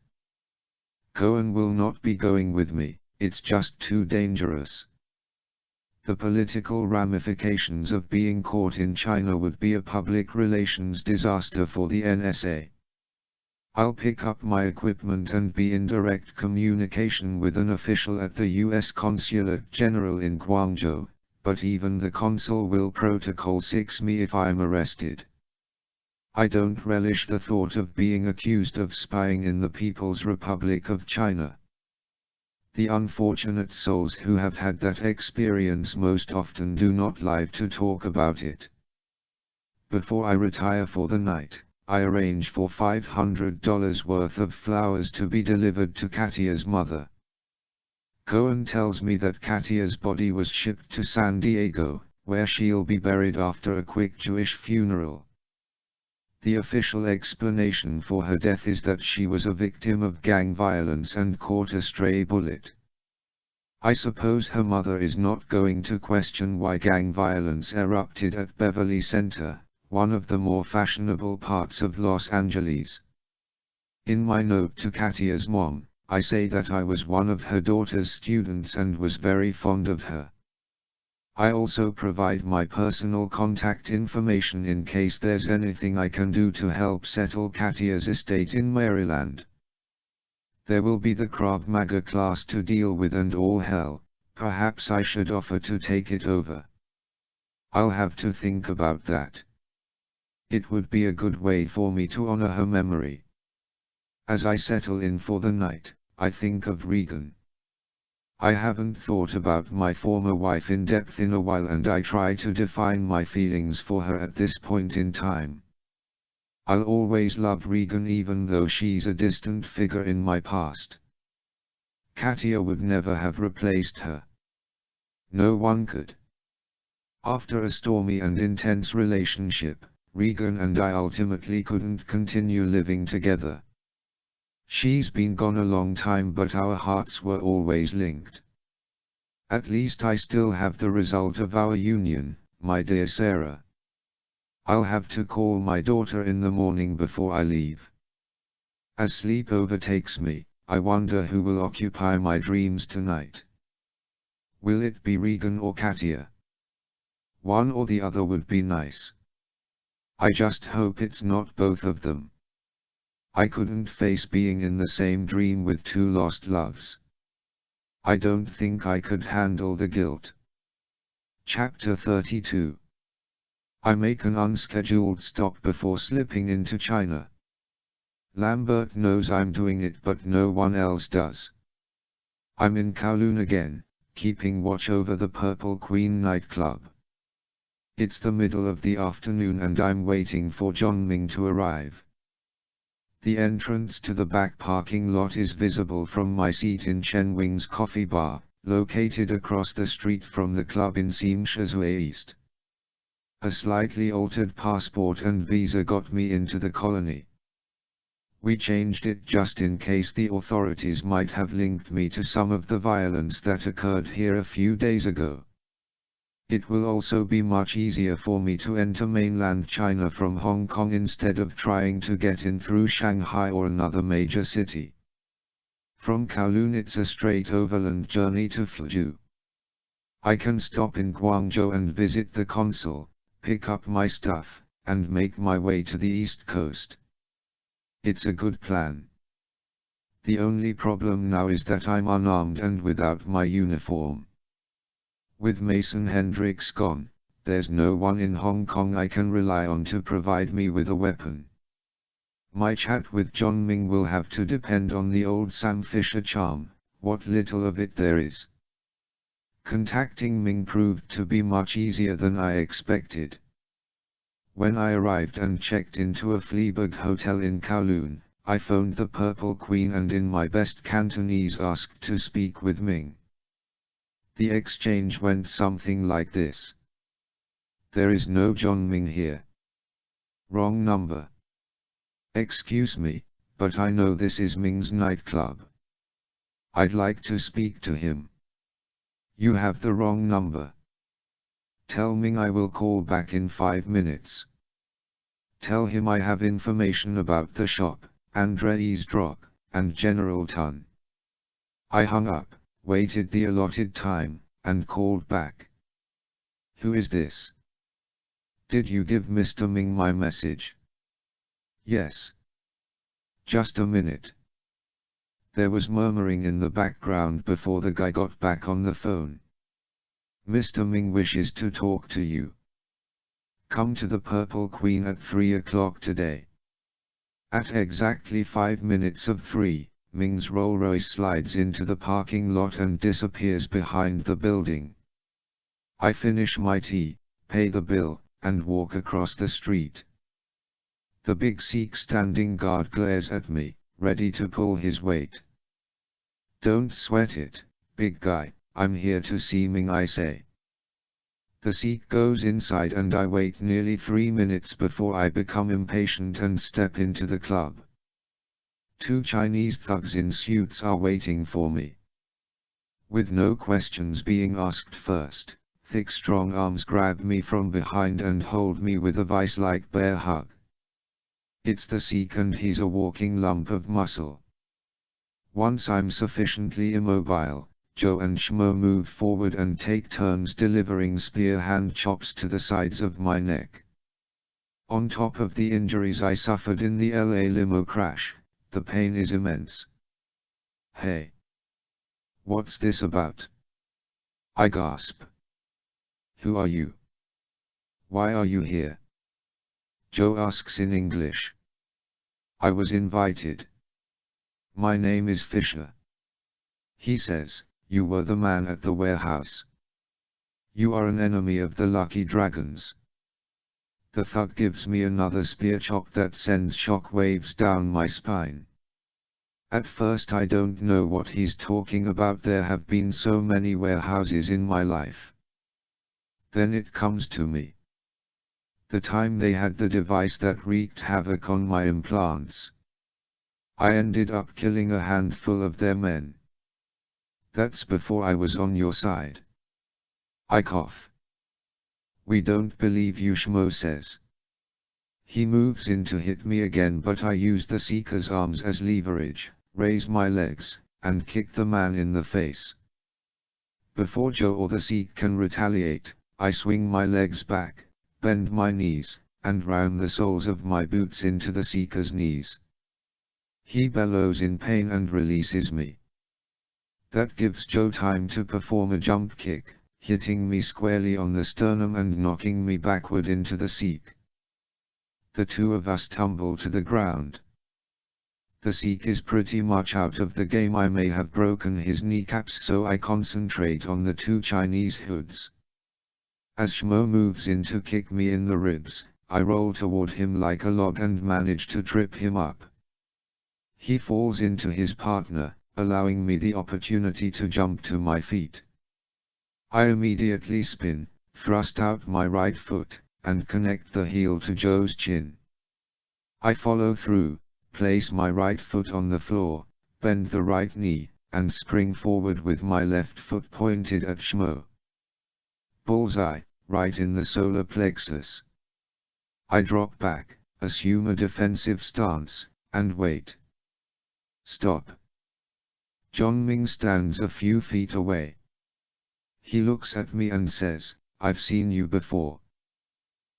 Cohen will not be going with me, it's just too dangerous. The political ramifications of being caught in China would be a public relations disaster for the NSA. I'll pick up my equipment and be in direct communication with an official at the U.S. Consulate General in Guangzhou, but even the consul will Protocol 6 me if I'm arrested. I don't relish the thought of being accused of spying in the People's Republic of China. The unfortunate souls who have had that experience most often do not live to talk about it. Before I retire for the night, I arrange for $500 worth of flowers to be delivered to Katia's mother. Cohen tells me that Katia's body was shipped to San Diego, where she'll be buried after a quick Jewish funeral. The official explanation for her death is that she was a victim of gang violence and caught a stray bullet. I suppose her mother is not going to question why gang violence erupted at Beverly Center, one of the more fashionable parts of Los Angeles. In my note to Katia's mom, I say that I was one of her daughter's students and was very fond of her. I also provide my personal contact information in case there's anything I can do to help settle Katia's estate in Maryland. There will be the Krav Maga class to deal with and all hell, perhaps I should offer to take it over. I'll have to think about that. It would be a good way for me to honor her memory. As I settle in for the night, I think of Regan. I haven't thought about my former wife in depth in a while, and I try to define my feelings for her at this point in time. I'll always love Regan even though she's a distant figure in my past. Katia would never have replaced her. No one could. After a stormy and intense relationship, Regan and I ultimately couldn't continue living together. She's been gone a long time, but our hearts were always linked. At least I still have the result of our union, my dear Sarah. I'll have to call my daughter in the morning before I leave. As sleep overtakes me, I wonder who will occupy my dreams tonight. Will it be Regan or Katia? One or the other would be nice. I just hope it's not both of them. I couldn't face being in the same dream with 2 lost loves. I don't think I could handle the guilt. Chapter 32. I make an unscheduled stop before slipping into China. Lambert knows I'm doing it, but no one else does. I'm in Kowloon again, keeping watch over the Purple Queen nightclub. It's the middle of the afternoon and I'm waiting for John Ming to arrive. The entrance to the back parking lot is visible from my seat in Chen Wing's coffee bar, located across the street from the club in Sim Shazue East. A slightly altered passport and visa got me into the colony. We changed it just in case the authorities might have linked me to some of the violence that occurred here a few days ago. It will also be much easier for me to enter mainland China from Hong Kong instead of trying to get in through Shanghai or another major city. From Kowloon it's a straight overland journey to Fuzhou. I can stop in Guangzhou and visit the consul, pick up my stuff, and make my way to the East Coast. It's a good plan. The only problem now is that I'm unarmed and without my uniform. With Mason Hendricks gone, there's no one in Hong Kong I can rely on to provide me with a weapon. My chat with John Ming will have to depend on the old Sam Fisher charm, what little of it there is. Contacting Ming proved to be much easier than I expected. When I arrived and checked into a Fleabag hotel in Kowloon, I phoned the Purple Queen and in my best Cantonese asked to speak with Ming. The exchange went something like this. There is no John Ming here. Wrong number. Excuse me, but I know this is Ming's nightclub. I'd like to speak to him. You have the wrong number. Tell Ming I will call back in 5 minutes. Tell him I have information about the shop, Andre's Drock, and General Tun. I hung up, waited the allotted time, and called back. Who is this? Did you give Mr. Ming my message? Yes. Just a minute. There was murmuring in the background before the guy got back on the phone. Mr. Ming wishes to talk to you. Come to the Purple Queen at 3 o'clock today. At exactly 5 minutes of 3, Ming's Rolls-Royce slides into the parking lot and disappears behind the building. I finish my tea, pay the bill, and walk across the street. The big Sikh standing guard glares at me, ready to pull his weight. Don't sweat it, big guy, I'm here to see Ming, I say. The Sikh goes inside and I wait nearly 3 minutes before I become impatient and step into the club. 2 Chinese thugs in suits are waiting for me. With no questions being asked first, thick strong arms grab me from behind and hold me with a vice-like bear hug. It's the Sikh and he's a walking lump of muscle. Once I'm sufficiently immobile, Joe and Shmo move forward and take turns delivering spear hand chops to the sides of my neck. On top of the injuries I suffered in the LA limo crash, the pain is immense. Hey! What's this about? I gasp. Who are you? Why are you here? Joe asks in English. I was invited. My name is Fisher. He says, you were the man at the warehouse. You are an enemy of the Lucky Dragons. The thug gives me another spear chop that sends shock waves down my spine. At first I don't know what he's talking about, there have been so many warehouses in my life. Then it comes to me. The time they had the device that wreaked havoc on my implants. I ended up killing a handful of their men. That's before I was on your side. I cough. We don't believe you, Shmo says. He moves in to hit me again, but I use the Seeker's arms as leverage, raise my legs, and kick the man in the face. Before Joe or the Seek can retaliate, I swing my legs back, bend my knees, and ram the soles of my boots into the Seeker's knees. He bellows in pain and releases me. That gives Joe time to perform a jump kick, hitting me squarely on the sternum and knocking me backward into the Seek. The 2 of us tumble to the ground. The Sikh is pretty much out of the game. I may have broken his kneecaps, so I concentrate on the two Chinese hoods. As Shmo moves in to kick me in the ribs, I roll toward him like a log and manage to trip him up. He falls into his partner, allowing me the opportunity to jump to my feet. I immediately spin, thrust out my right foot, and connect the heel to Joe's chin. I follow through, place my right foot on the floor, bend the right knee, and spring forward with my left foot pointed at Shmo. Bullseye, right in the solar plexus. I drop back, assume a defensive stance, and wait. Stop. John Ming stands a few feet away. He looks at me and says, "I've seen you before."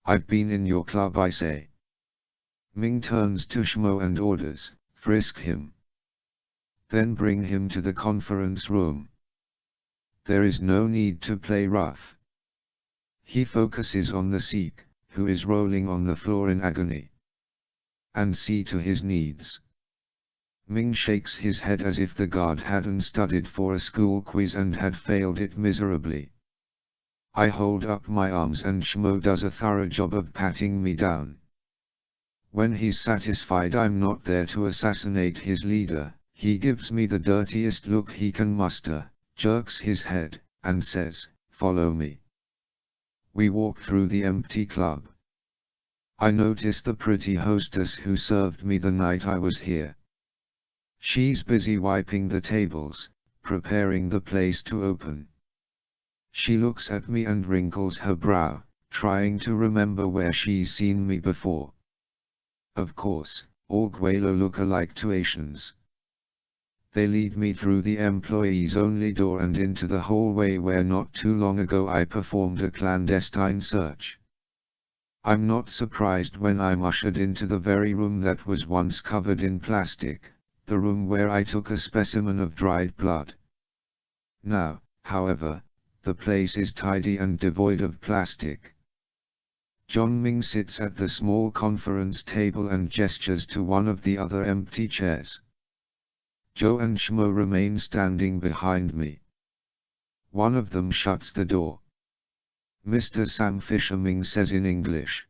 "I've been in your club," I say. Ming turns to Shmo and orders, "Frisk him. Then bring him to the conference room. There is no need to play rough." He focuses on the Sikh, who is rolling on the floor in agony. "And see to his needs." Ming shakes his head as if the guard hadn't studied for a school quiz and had failed it miserably. I hold up my arms and Shmo does a thorough job of patting me down. When he's satisfied I'm not there to assassinate his leader, he gives me the dirtiest look he can muster, jerks his head, and says, "Follow me." We walk through the empty club. I notice the pretty hostess who served me the night I was here. She's busy wiping the tables, preparing the place to open. She looks at me and wrinkles her brow, trying to remember where she's seen me before. Of course, all Guelo look alike to Asians. They lead me through the employees-only door and into the hallway where not too long ago I performed a clandestine search. I'm not surprised when I'm ushered into the very room that was once covered in plastic, the room where I took a specimen of dried blood. Now, however, the place is tidy and devoid of plastic. John Ming sits at the small conference table and gestures to one of the other empty chairs. Joe and Shmo remain standing behind me. One of them shuts the door. "Mr. Sam Fisher," Ming says in English.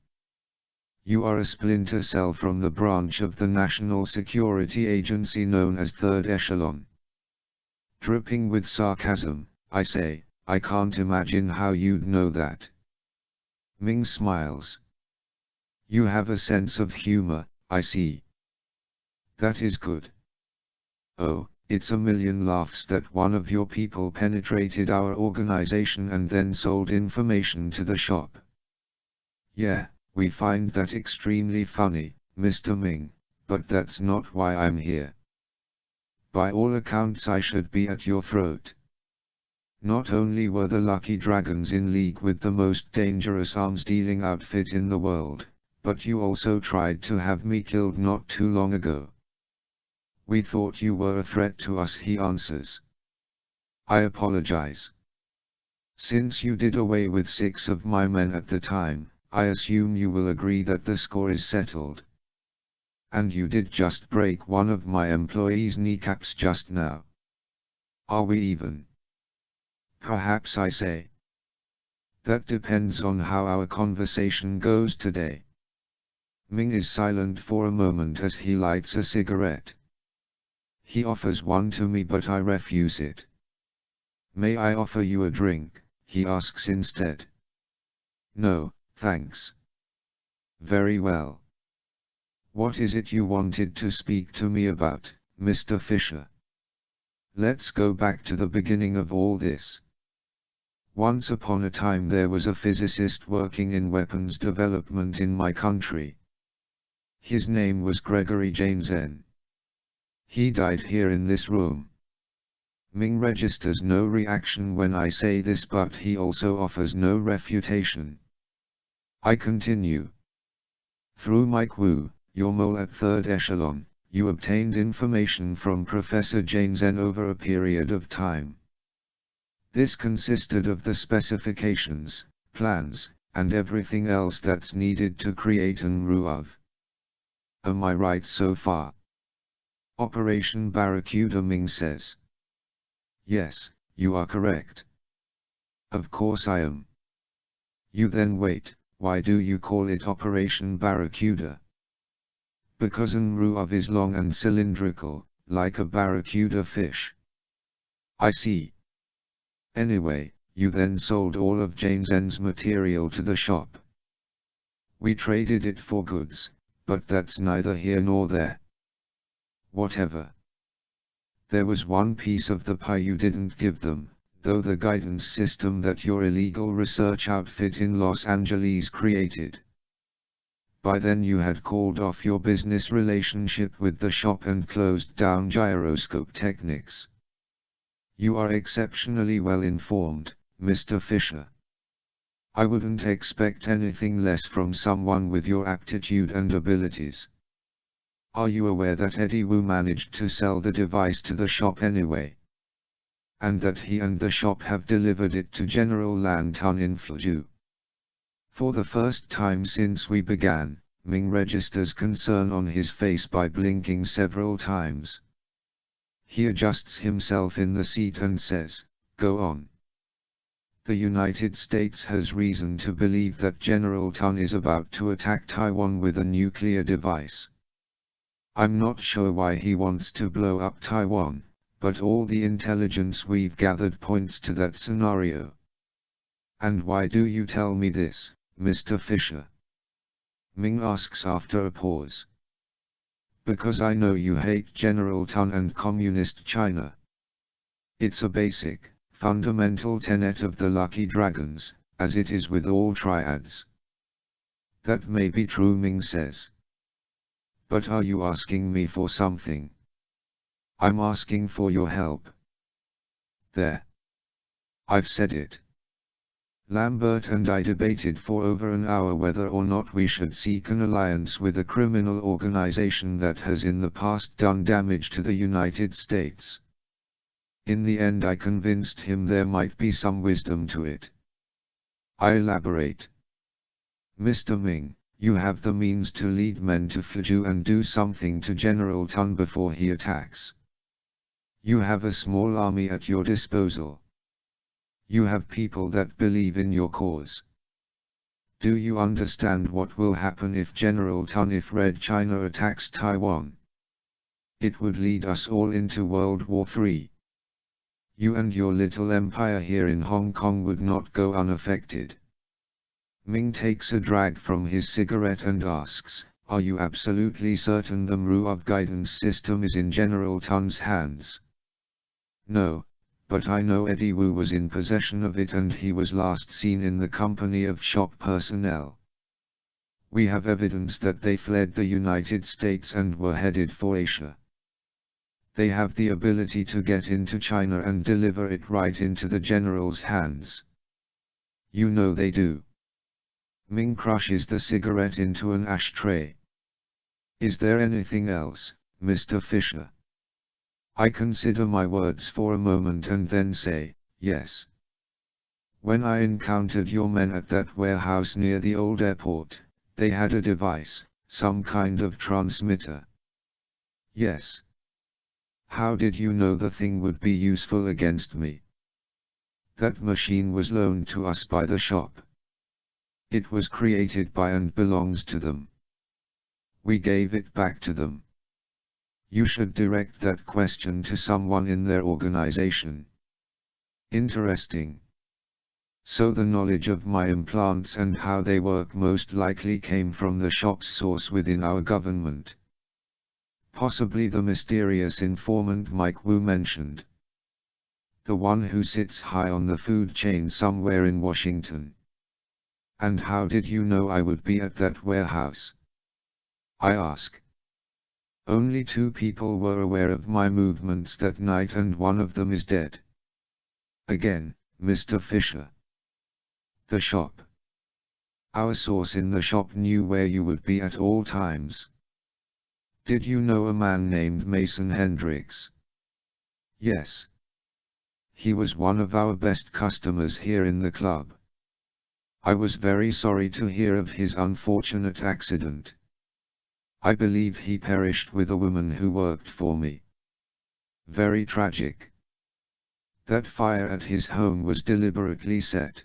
"You are a splinter cell from the branch of the National Security Agency known as Third Echelon." Dripping with sarcasm, I say, "I can't imagine how you'd know that." Ming smiles. "You have a sense of humor, I see. That is good. Oh, it's a million laughs that one of your people penetrated our organization and then sold information to the shop. Yeah, we find that extremely funny, Mr. Ming, but that's not why I'm here. By all accounts I should be at your throat. Not only were the Lucky Dragons in league with the most dangerous arms-dealing outfit in the world, but you also tried to have me killed not too long ago." "We thought you were a threat to us," he answers. "I apologize. Since you did away with 6 of my men at the time, I assume you will agree that the score is settled. And you did just break one of my employees' kneecaps just now. Are we even?" "Perhaps," I say. "That depends on how our conversation goes today." Ming is silent for a moment as he lights a cigarette. He offers one to me but I refuse it. "May I offer you a drink?" he asks instead. "No, thanks." "Very well. What is it you wanted to speak to me about, Mr. Fisher?" "Let's go back to the beginning of all this. Once upon a time there was a physicist working in weapons development in my country. His name was Gregory Janesen. He died here in this room." Ming registers no reaction when I say this, but he also offers no refutation. I continue. "Through Mike Wu, your mole at Third Echelon, you obtained information from Professor Janesen over a period of time. This consisted of the specifications, plans, and everything else that's needed to create an RUAV. Am I right so far?" Operation Barracuda, Ming says. Yes, you are correct. Of course I am. You then wait, why do you call it Operation Barracuda? Because Nruov is long and cylindrical, like a barracuda fish. I see. Anyway, you then sold all of Jane Zen's material to the shop. We traded it for goods, but that's neither here nor there. Whatever. There was one piece of the pie you didn't give them, though, the guidance system that your illegal research outfit in Los Angeles created. By then you had called off your business relationship with the shop and closed down gyroscope techniques. You are exceptionally well informed, Mr. Fisher. I wouldn't expect anything less from someone with your aptitude and abilities. Are you aware that Eddie Wu managed to sell the device to the shop anyway? And that he and the shop have delivered it to General Lan Tun in Fuzhou? For the first time since we began, Ming registers concern on his face by blinking several times. He adjusts himself in the seat and says, "Go on." The United States has reason to believe that General Tun is about to attack Taiwan with a nuclear device. I'm not sure why he wants to blow up Taiwan, but all the intelligence we've gathered points to that scenario. And why do you tell me this, Mr. Fisher? Ming asks after a pause. Because I know you hate General Tun and Communist China. It's a basic, fundamental tenet of the Lucky Dragons, as it is with all triads. That may be true, Ming says. But are you asking me for something? I'm asking for your help. There. I've said it. Lambert and I debated for over an hour whether or not we should seek an alliance with a criminal organization that has in the past done damage to the United States. In the end, I convinced him there might be some wisdom to it. I elaborate. Mr. Ming, you have the means to lead men to Fuzhou and do something to General Tun before he attacks. You have a small army at your disposal. You have people that believe in your cause. Do you understand what will happen if General Tun, if Red China attacks Taiwan? It would lead us all into World War III. You and your little empire here in Hong Kong would not go unaffected. Ming takes a drag from his cigarette and asks, "Are you absolutely certain the Mruov guidance system is in General Tun's hands?" No, but I know Eddie Wu was in possession of it and he was last seen in the company of shop personnel. We have evidence that they fled the United States and were headed for Asia. They have the ability to get into China and deliver it right into the general's hands. You know they do. Ming crushes the cigarette into an ashtray. Is there anything else, Mr. Fisher? I consider my words for a moment and then say, yes. When I encountered your men at that warehouse near the old airport, they had a device, some kind of transmitter. Yes. How did you know the thing would be useful against me? That machine was loaned to us by the shop. It was created by and belongs to them. We gave it back to them. You should direct that question to someone in their organization. Interesting. So the knowledge of my implants and how they work most likely came from the shop's source within our government. Possibly the mysterious informant Mike Wu mentioned. The one who sits high on the food chain somewhere in Washington. And how did you know I would be at that warehouse? I ask. Only 2 people were aware of my movements that night and one of them is dead. Again, Mr. Fisher. The shop. Our source in the shop knew where you would be at all times. Did you know a man named Mason Hendricks? Yes. He was one of our best customers here in the club. I was very sorry to hear of his unfortunate accident. I believe he perished with a woman who worked for me. Very tragic. That fire at his home was deliberately set.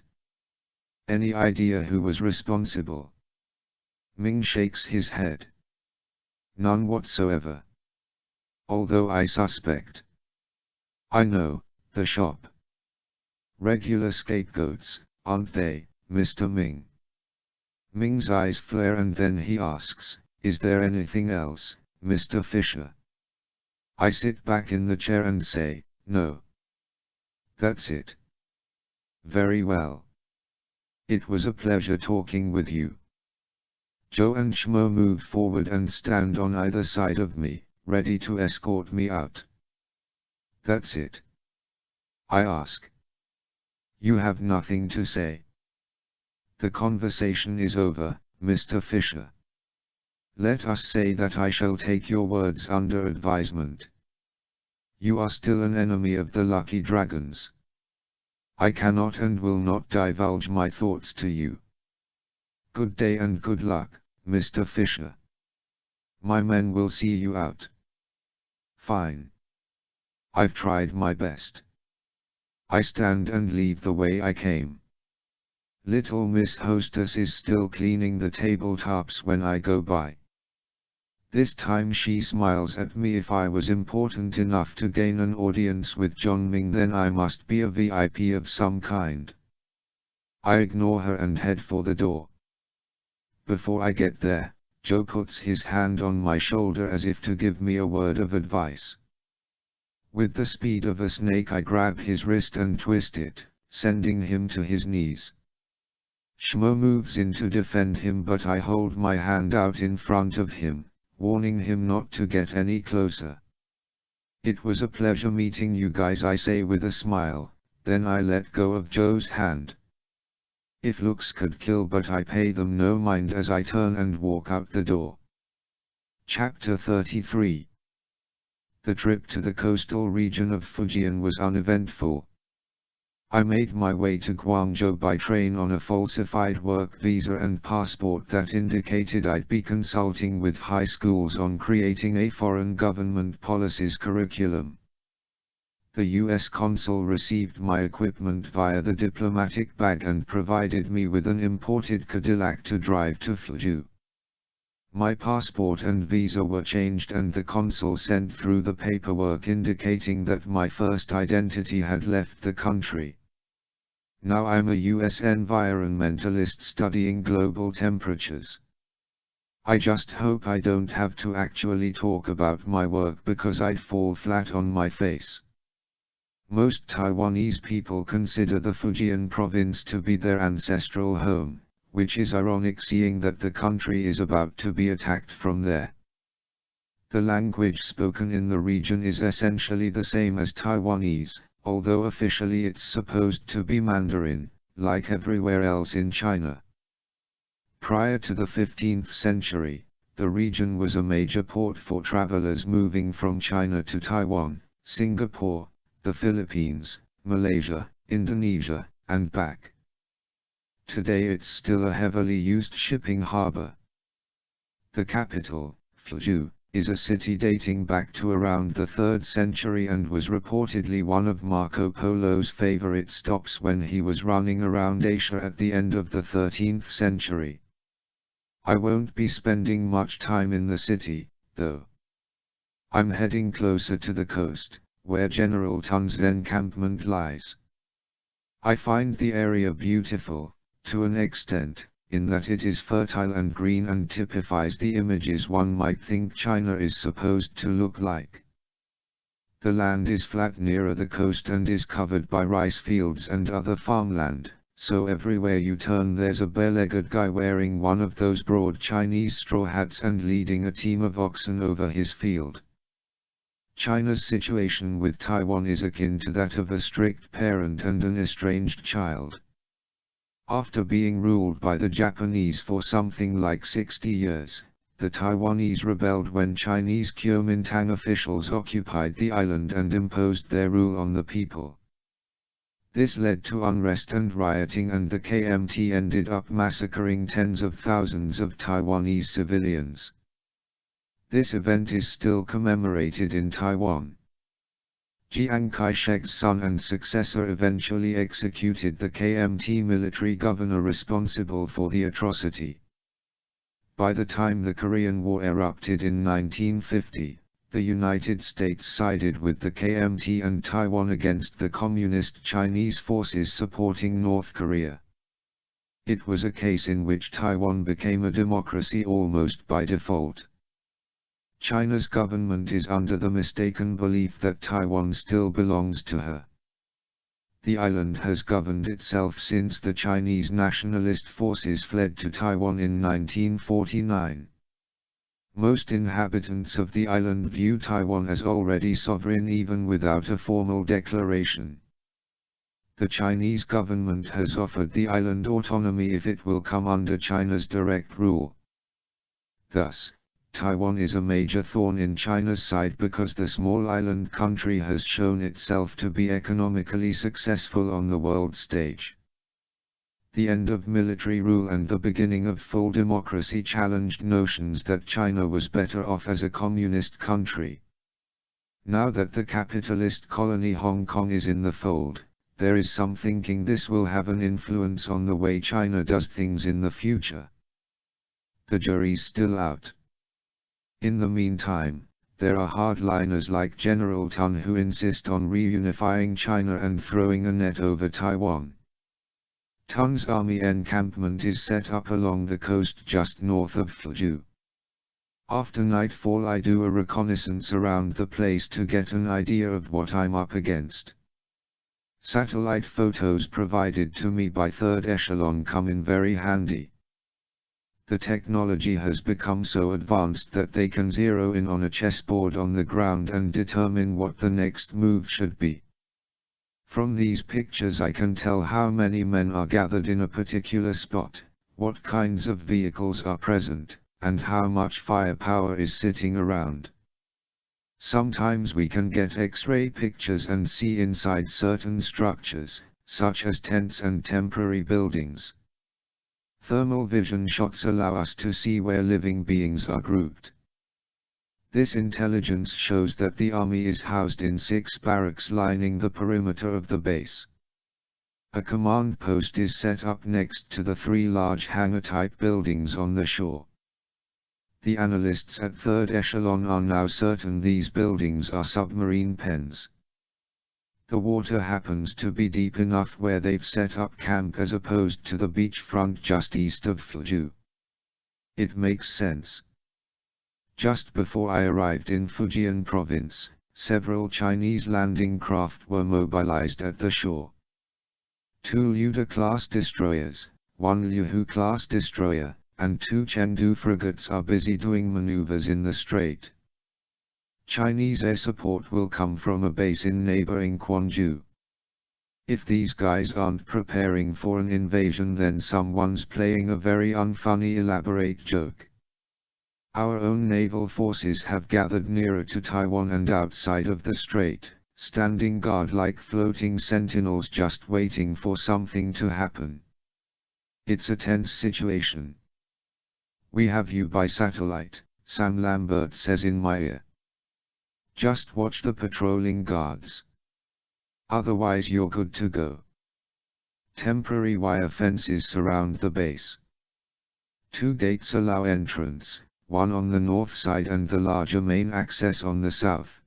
Any idea who was responsible? Ming shakes his head. None whatsoever. Although I suspect. I know, the shop. Regular scapegoats, aren't they, Mr. Ming? Ming's eyes flare and then he asks, is there anything else, Mr. Fisher? I sit back in the chair and say, no. That's it. Very well. It was a pleasure talking with you. Joe and Shmo move forward and stand on either side of me, ready to escort me out. That's it. I ask. You have nothing to say. The conversation is over, Mr. Fisher. Let us say that I shall take your words under advisement. You are still an enemy of the Lucky Dragons. I cannot and will not divulge my thoughts to you. Good day and good luck, Mr. Fisher. My men will see you out. Fine. I've tried my best. I stand and leave the way I came. Little Miss Hostess is still cleaning the tabletops when I go by. This time she smiles at me. If I was important enough to gain an audience with John Ming, then I must be a VIP of some kind. I ignore her and head for the door. Before I get there, Joe puts his hand on my shoulder as if to give me a word of advice. With the speed of a snake I grab his wrist and twist it, sending him to his knees. Shmo moves in to defend him, but I hold my hand out in front of him, warning him not to get any closer. It was a pleasure meeting you guys, I say with a smile, then I let go of Joe's hand. If looks could kill, but I pay them no mind as I turn and walk out the door. Chapter 33. The trip to the coastal region of Fujian was uneventful. I made my way to Guangzhou by train on a falsified work visa and passport that indicated I'd be consulting with high schools on creating a foreign government policies curriculum. The U.S. consul received my equipment via the diplomatic bag and provided me with an imported Cadillac to drive to Fuzhou. My passport and visa were changed and the consul sent through the paperwork indicating that my first identity had left the country. Now I'm a U.S. environmentalist studying global temperatures. I just hope I don't have to actually talk about my work because I'd fall flat on my face. Most Taiwanese people consider the Fujian province to be their ancestral home, which is ironic seeing that the country is about to be attacked from there. The language spoken in the region is essentially the same as Taiwanese, although officially it's supposed to be Mandarin, like everywhere else in China. Prior to the 15th century, the region was a major port for travelers moving from China to Taiwan, Singapore, the Philippines, Malaysia, Indonesia, and back. Today it's still a heavily used shipping harbor. The capital, Fuzhou, is a city dating back to around the 3rd century and was reportedly one of Marco Polo's favorite stops when he was running around Asia at the end of the 13th century. I won't be spending much time in the city, though. I'm heading closer to the coast, where General Tun's encampment lies. I find the area beautiful, to an extent, in that it is fertile and green and typifies the images one might think China is supposed to look like. The land is flat nearer the coast and is covered by rice fields and other farmland, so everywhere you turn there's a bare-legged guy wearing one of those broad Chinese straw hats and leading a team of oxen over his field. China's situation with Taiwan is akin to that of a strict parent and an estranged child. After being ruled by the Japanese for something like 60 years, the Taiwanese rebelled when Chinese Kuomintang officials occupied the island and imposed their rule on the people. This led to unrest and rioting, and the KMT ended up massacring tens of thousands of Taiwanese civilians. This event is still commemorated in Taiwan. Chiang Kai-shek's son and successor eventually executed the KMT military governor responsible for the atrocity. By the time the Korean War erupted in 1950, the United States sided with the KMT and Taiwan against the Communist Chinese forces supporting North Korea. It was a case in which Taiwan became a democracy almost by default. China's government is under the mistaken belief that Taiwan still belongs to her. The island has governed itself since the Chinese nationalist forces fled to Taiwan in 1949. Most inhabitants of the island view Taiwan as already sovereign even without a formal declaration. The Chinese government has offered the island autonomy if it will come under China's direct rule. Thus, Taiwan is a major thorn in China's side because the small island country has shown itself to be economically successful on the world stage. The end of military rule and the beginning of full democracy challenged notions that China was better off as a communist country. Now that the capitalist colony Hong Kong is in the fold, there is some thinking this will have an influence on the way China does things in the future. The jury's still out. In the meantime, there are hardliners like General Tun who insist on reunifying China and throwing a net over Taiwan. Tun's army encampment is set up along the coast just north of Fuzhou. After nightfall I do a reconnaissance around the place to get an idea of what I'm up against. Satellite photos provided to me by Third Echelon come in very handy. The technology has become so advanced that they can zero in on a chessboard on the ground and determine what the next move should be. From these pictures I can tell how many men are gathered in a particular spot, what kinds of vehicles are present, and how much firepower is sitting around. Sometimes we can get X-ray pictures and see inside certain structures, such as tents and temporary buildings. Thermal vision shots allow us to see where living beings are grouped. This intelligence shows that the army is housed in 6 barracks lining the perimeter of the base. A command post is set up next to the 3 large hangar-type buildings on the shore. The analysts at Third Echelon are now certain these buildings are submarine pens. The water happens to be deep enough where they've set up camp as opposed to the beachfront just east of Fuzhou. It makes sense. Just before I arrived in Fujian province, several Chinese landing craft were mobilized at the shore. 2 Liuda-class destroyers, 1 Liuhu-class destroyer, and 2 Chengdu frigates are busy doing maneuvers in the strait. Chinese air support will come from a base in neighboring Quanzhou. If these guys aren't preparing for an invasion, then someone's playing a very unfunny elaborate joke. Our own naval forces have gathered nearer to Taiwan and outside of the strait, standing guard like floating sentinels just waiting for something to happen. It's a tense situation. "We have you by satellite," Sam Lambert says in my ear. "Just watch the patrolling guards. Otherwise you're good to go." Temporary wire fences surround the base. 2 gates allow entrance, one on the north side and the larger main access on the south.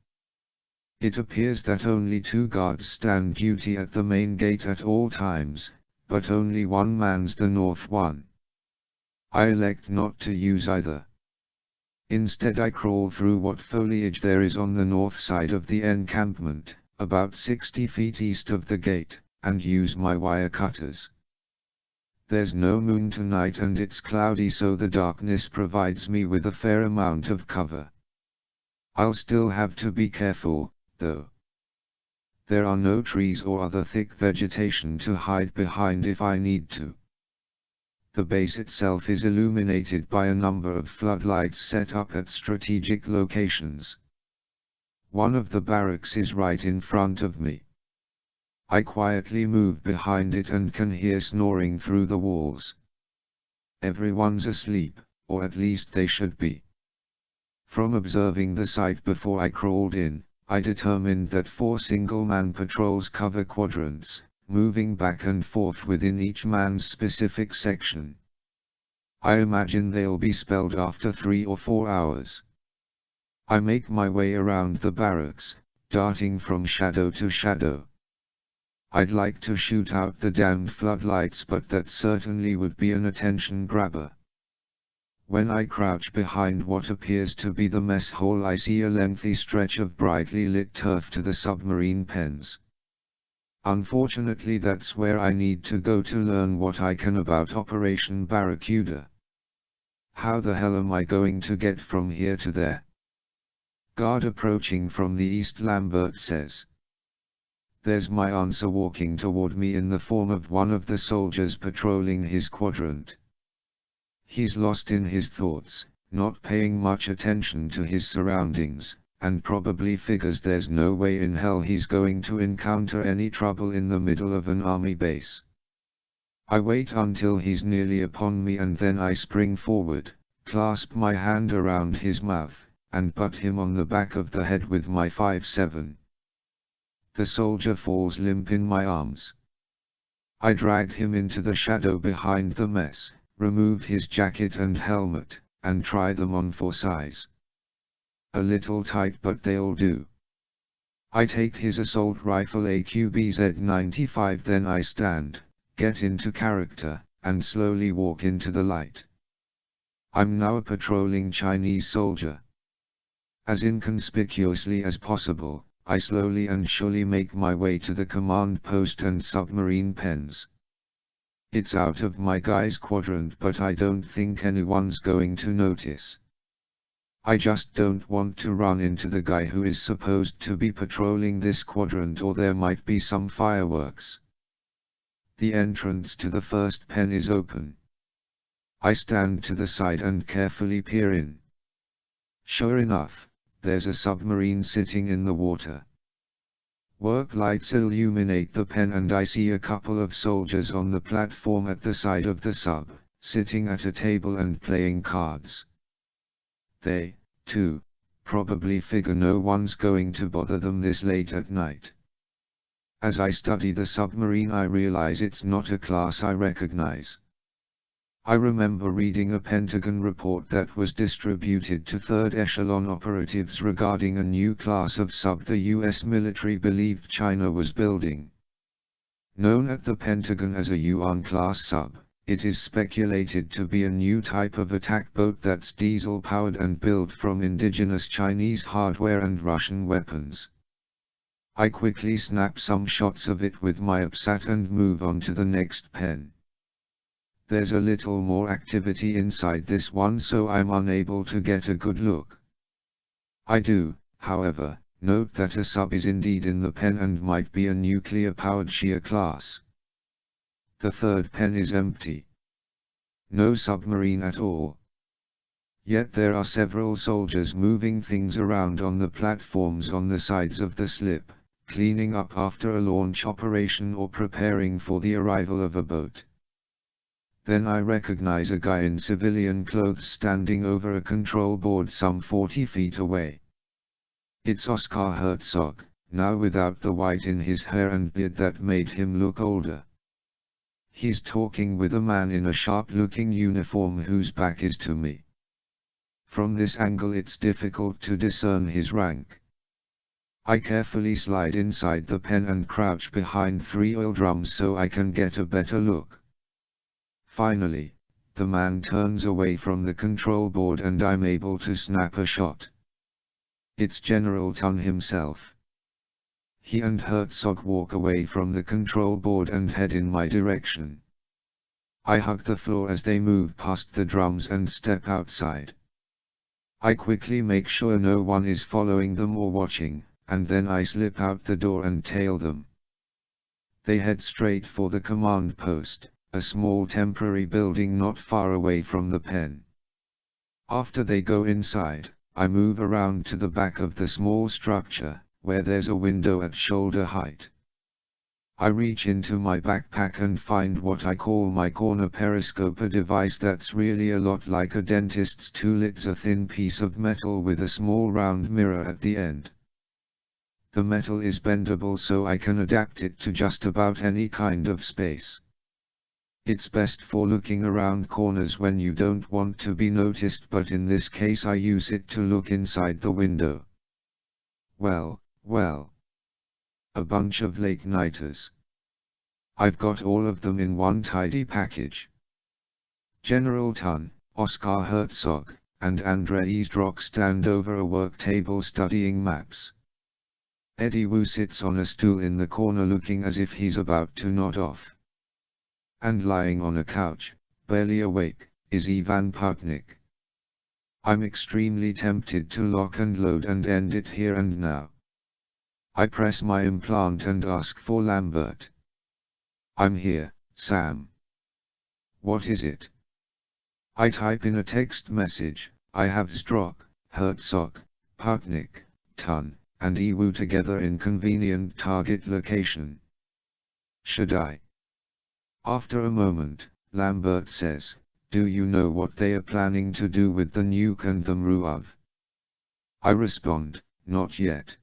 It appears that only 2 guards stand duty at the main gate at all times, but only one mans the north one. I elect not to use either. Instead I crawl through what foliage there is on the north side of the encampment, about 60 feet east of the gate, and use my wire cutters. There's no moon tonight and it's cloudy, so the darkness provides me with a fair amount of cover. I'll still have to be careful, though. There are no trees or other thick vegetation to hide behind if I need to. The base itself is illuminated by a number of floodlights set up at strategic locations. One of the barracks is right in front of me. I quietly move behind it and can hear snoring through the walls. Everyone's asleep, or at least they should be. From observing the site before I crawled in, I determined that 4 single-man patrols cover quadrants, moving back and forth within each man's specific section. I imagine they'll be spelled after 3 or 4 hours. I make my way around the barracks, darting from shadow to shadow. I'd like to shoot out the damned floodlights, but that certainly would be an attention grabber. When I crouch behind what appears to be the mess hall, I see a lengthy stretch of brightly lit turf to the submarine pens. Unfortunately, that's where I need to go to learn what I can about Operation Barracuda. How the hell am I going to get from here to there? Guard approaching from the east, Lambert says. There's my answer, walking toward me in the form of one of the soldiers patrolling his quadrant. He's lost in his thoughts, not paying much attention to his surroundings, and probably figures there's no way in hell he's going to encounter any trouble in the middle of an army base. I wait until he's nearly upon me, and then I spring forward, clasp my hand around his mouth, and butt him on the back of the head with my 5.7. The soldier falls limp in my arms. I drag him into the shadow behind the mess, remove his jacket and helmet, and try them on for size. A little tight, but they'll do. I take his assault rifle AQBZ-95, then I stand, get into character, and slowly walk into the light. I'm now a patrolling Chinese soldier. As inconspicuously as possible, I slowly and surely make my way to the command post and submarine pens. It's out of my guy's quadrant, but I don't think anyone's going to notice. I just don't want to run into the guy who is supposed to be patrolling this quadrant, or there might be some fireworks. The entrance to the first pen is open. I stand to the side and carefully peer in. Sure enough, there's a submarine sitting in the water. Work lights illuminate the pen, and I see a couple of soldiers on the platform at the side of the sub, sitting at a table and playing cards. They, too, probably figure no one's going to bother them this late at night. As I study the submarine, I realize it's not a class I recognize. I remember reading a Pentagon report that was distributed to third echelon operatives regarding a new class of sub the US military believed China was building. Known at the Pentagon as a Yuan-class sub, it is speculated to be a new type of attack boat that's diesel-powered and built from indigenous Chinese hardware and Russian weapons. I quickly snap some shots of it with my APSAT and move on to the next pen. There's a little more activity inside this one, so I'm unable to get a good look. I do, however, note that a sub is indeed in the pen and might be a nuclear-powered Shia class. The third pen is empty. No submarine at all. Yet there are several soldiers moving things around on the platforms on the sides of the slip, cleaning up after a launch operation or preparing for the arrival of a boat. Then I recognize a guy in civilian clothes standing over a control board some 40 feet away. It's Oscar Herzog, now without the white in his hair and beard that made him look older. He's talking with a man in a sharp-looking uniform whose back is to me. From this angle it's difficult to discern his rank. I carefully slide inside the pen and crouch behind 3 oil drums so I can get a better look. Finally, the man turns away from the control board and I'm able to snap a shot. It's General Tun himself. He and Herzog walk away from the control board and head in my direction. I hug the floor as they move past the drums and step outside. I quickly make sure no one is following them or watching, and then I slip out the door and tail them. They head straight for the command post, a small temporary building not far away from the pen. After they go inside, I move around to the back of the small structure, where there's a window at shoulder height. I reach into my backpack and find what I call my corner periscope, a device that's really a lot like a dentist's tool. It's a thin piece of metal with a small round mirror at the end. The metal is bendable so I can adapt it to just about any kind of space. It's best for looking around corners when you don't want to be noticed, but in this case I use it to look inside the window. Well, a bunch of late-nighters. I've got all of them in one tidy package. General Tun, Oscar Herzog, and Andrei Zdrok stand over a work table studying maps. Eddie Wu sits on a stool in the corner looking as if he's about to nod off. And lying on a couch, barely awake, is Ivan Putnik. I'm extremely tempted to lock and load and end it here and now. I press my implant and ask for Lambert. I'm here, Sam. What is it? I type in a text message. I have Zdrok, Herzog, Putnik, Tun, and Iwu together in convenient target location. Should I? After a moment, Lambert says, do you know what they are planning to do with the nuke and the MRUV? I respond, not yet.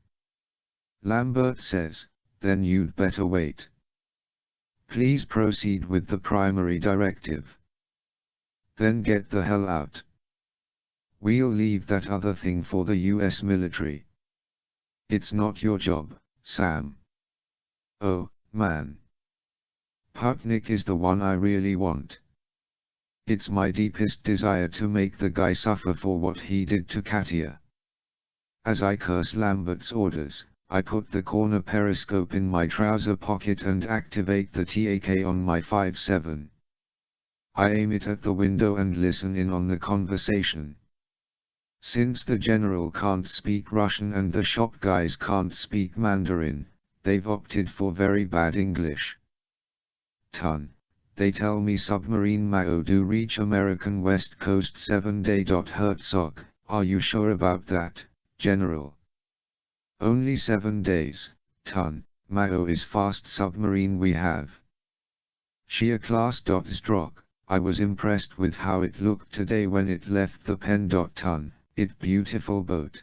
Lambert says, then you'd better wait. Please proceed with the primary directive. Then get the hell out. We'll leave that other thing for the US military. It's not your job, Sam. Oh, man. Putnik is the one I really want. It's my deepest desire to make the guy suffer for what he did to Katia. As I curse Lambert's orders, I put the corner periscope in my trouser pocket and activate the TAK on my 5.7. I aim it at the window and listen in on the conversation. Since the general can't speak Russian and the shop guys can't speak Mandarin, they've opted for very bad English. Tun, they tell me submarine Mao do reach American West Coast 7 day. Herzog, are you sure about that, General? Only 7 days, Tun. Mao is fast submarine we have. Sheer class. Zdrok, I was impressed with how it looked today when it left the pen. Tun, it beautiful boat.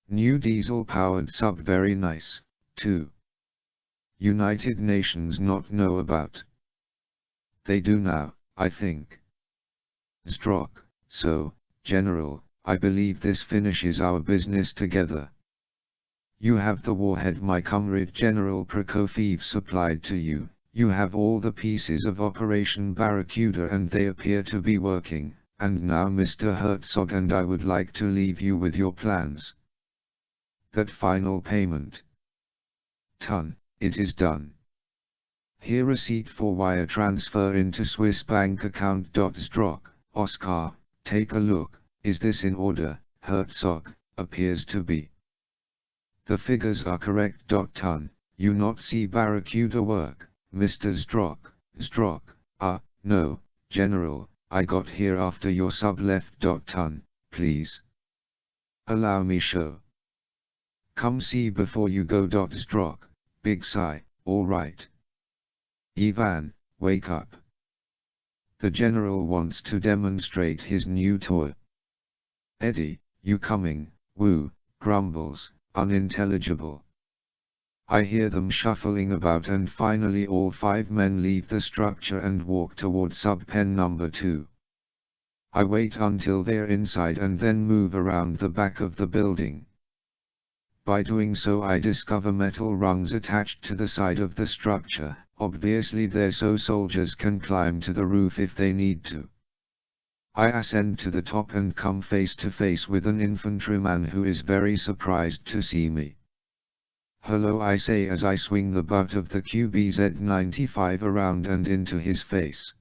New diesel powered sub, very nice, too. United Nations not know about. They do now, I think. Zdrok, so, General, I believe this finishes our business together. You have the warhead my comrade General Prokofiev supplied to you, you have all the pieces of Operation Barracuda and they appear to be working, and now Mr. Herzog and I would like to leave you with your plans. That final payment. Tun, it is done. Here receipt for wire transfer into Swiss bank account. Zdrok, Oscar, take a look, is this in order? Herzog, appears to be. The figures are correct. Tun, you not see Barracuda work, Mr. Zdrok? Zdrok, no, General, I got here after your sub left. Tun, please. Allow me show. Come see before you go. Zdrok, big sigh, all right. Ivan, wake up. The General wants to demonstrate his new toy. Eddie, you coming? Wu, grumbles, unintelligible. I hear them shuffling about and finally all 5 men leave the structure and walk toward sub-pen number 2. I wait until they're inside and then move around the back of the building. By doing so I discover metal rungs attached to the side of the structure, obviously they're so soldiers can climb to the roof if they need to. I ascend to the top and come face to face with an infantryman who is very surprised to see me. Hello, I say as I swing the butt of the QBZ-95 around and into his face.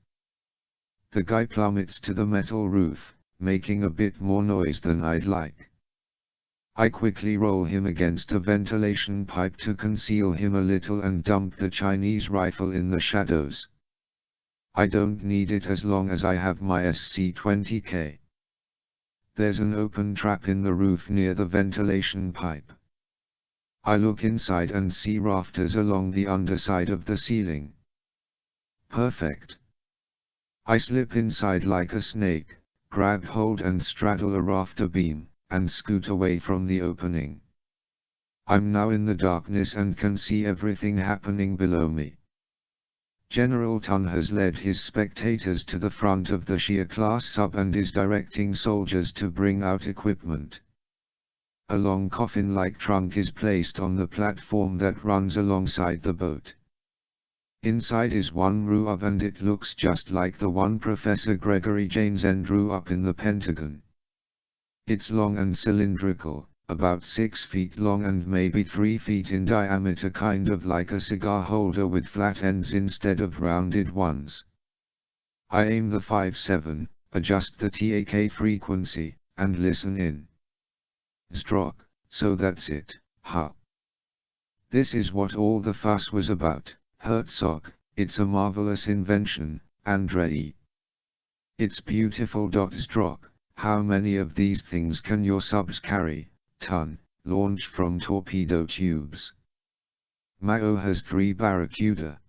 The guy plummets to the metal roof, making a bit more noise than I'd like. I quickly roll him against a ventilation pipe to conceal him a little and dump the Chinese rifle in the shadows. I don't need it as long as I have my SC-20K. There's an open trap in the roof near the ventilation pipe. I look inside and see rafters along the underside of the ceiling. Perfect. I slip inside like a snake, grab hold and straddle a rafter beam, and scoot away from the opening. I'm now in the darkness and can see everything happening below me. General Tun has led his spectators to the front of the Shia-class sub and is directing soldiers to bring out equipment. A long coffin-like trunk is placed on the platform that runs alongside the boat. Inside is one Ruav and it looks just like the one Professor Gregory Jansen drew up in the Pentagon. It's long and cylindrical, about 6 feet long and maybe 3 feet in diameter, kind of like a cigar holder with flat ends instead of rounded ones. I aim the 5.7, adjust the TAK frequency, and listen in. Stroke, so that's it, huh? This is what all the fuss was about, Herzog. It's a marvelous invention, Andrei. It's beautiful. Stroke, how many of these things can your subs carry? Ton, launch from torpedo tubes. Mao has 3 Barracuda.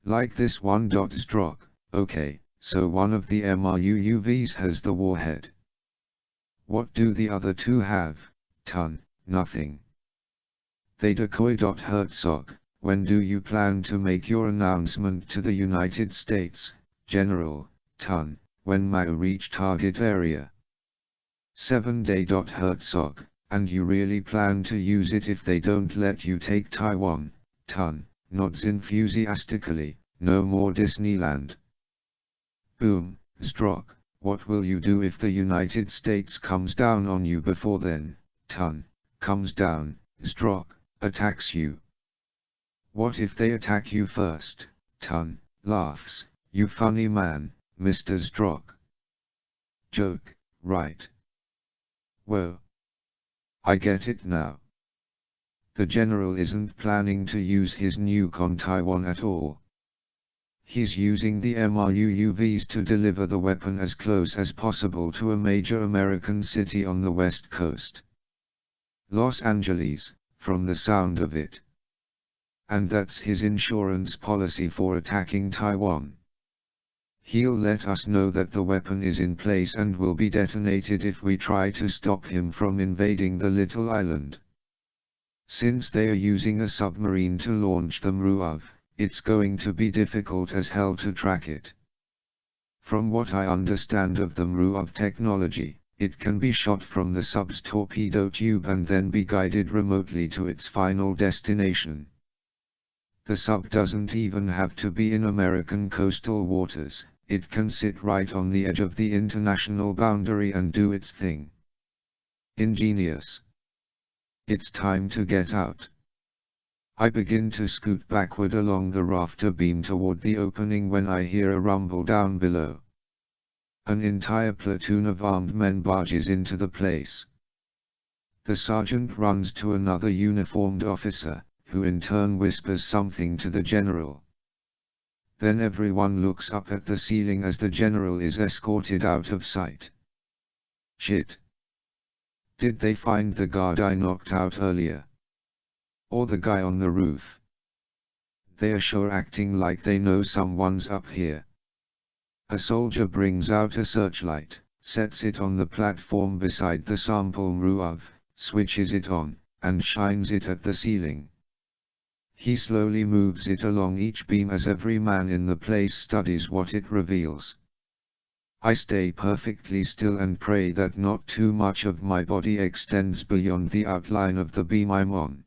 Like this one. Stroke, okay, so one of the MRUUVs has the warhead. What do the other 2 have? Ton, nothing. They decoy. Herzog, when do you plan to make your announcement to the United States, General? Ton, when Mao reach target area. 7 day. Herzog, and you really plan to use it if they don't let you take Taiwan? Ton, nods enthusiastically, no more Disneyland. Boom, Stroke, what will you do if the United States comes down on you before then? Ton, comes down, Stroke, attacks you. What if they attack you first? Ton, laughs, you funny man, Mr. Stroke. Joke, right. Whoa. I get it now. The general isn't planning to use his nuke on Taiwan at all. He's using the MRUUVs to deliver the weapon as close as possible to a major American city on the west coast. Los Angeles, from the sound of it. And that's his insurance policy for attacking Taiwan. He'll let us know that the weapon is in place and will be detonated if we try to stop him from invading the little island. Since they are using a submarine to launch the MRUAV, it's going to be difficult as hell to track it. From what I understand of the MRUAV technology, it can be shot from the sub's torpedo tube and then be guided remotely to its final destination. The sub doesn't even have to be in American coastal waters, it can sit right on the edge of the international boundary and do its thing. Ingenious. It's time to get out. I begin to scoot backward along the rafter beam toward the opening when I hear a rumble down below. An entire platoon of armed men barges into the place. The sergeant runs to another uniformed officer, who in turn whispers something to the general. Then everyone looks up at the ceiling as the general is escorted out of sight. Shit. Did they find the guard I knocked out earlier? Or the guy on the roof? They are sure acting like they know someone's up here. A soldier brings out a searchlight, sets it on the platform beside the sample MRUAV, switches it on, and shines it at the ceiling. He slowly moves it along each beam as every man in the place studies what it reveals. I stay perfectly still and pray that not too much of my body extends beyond the outline of the beam I'm on.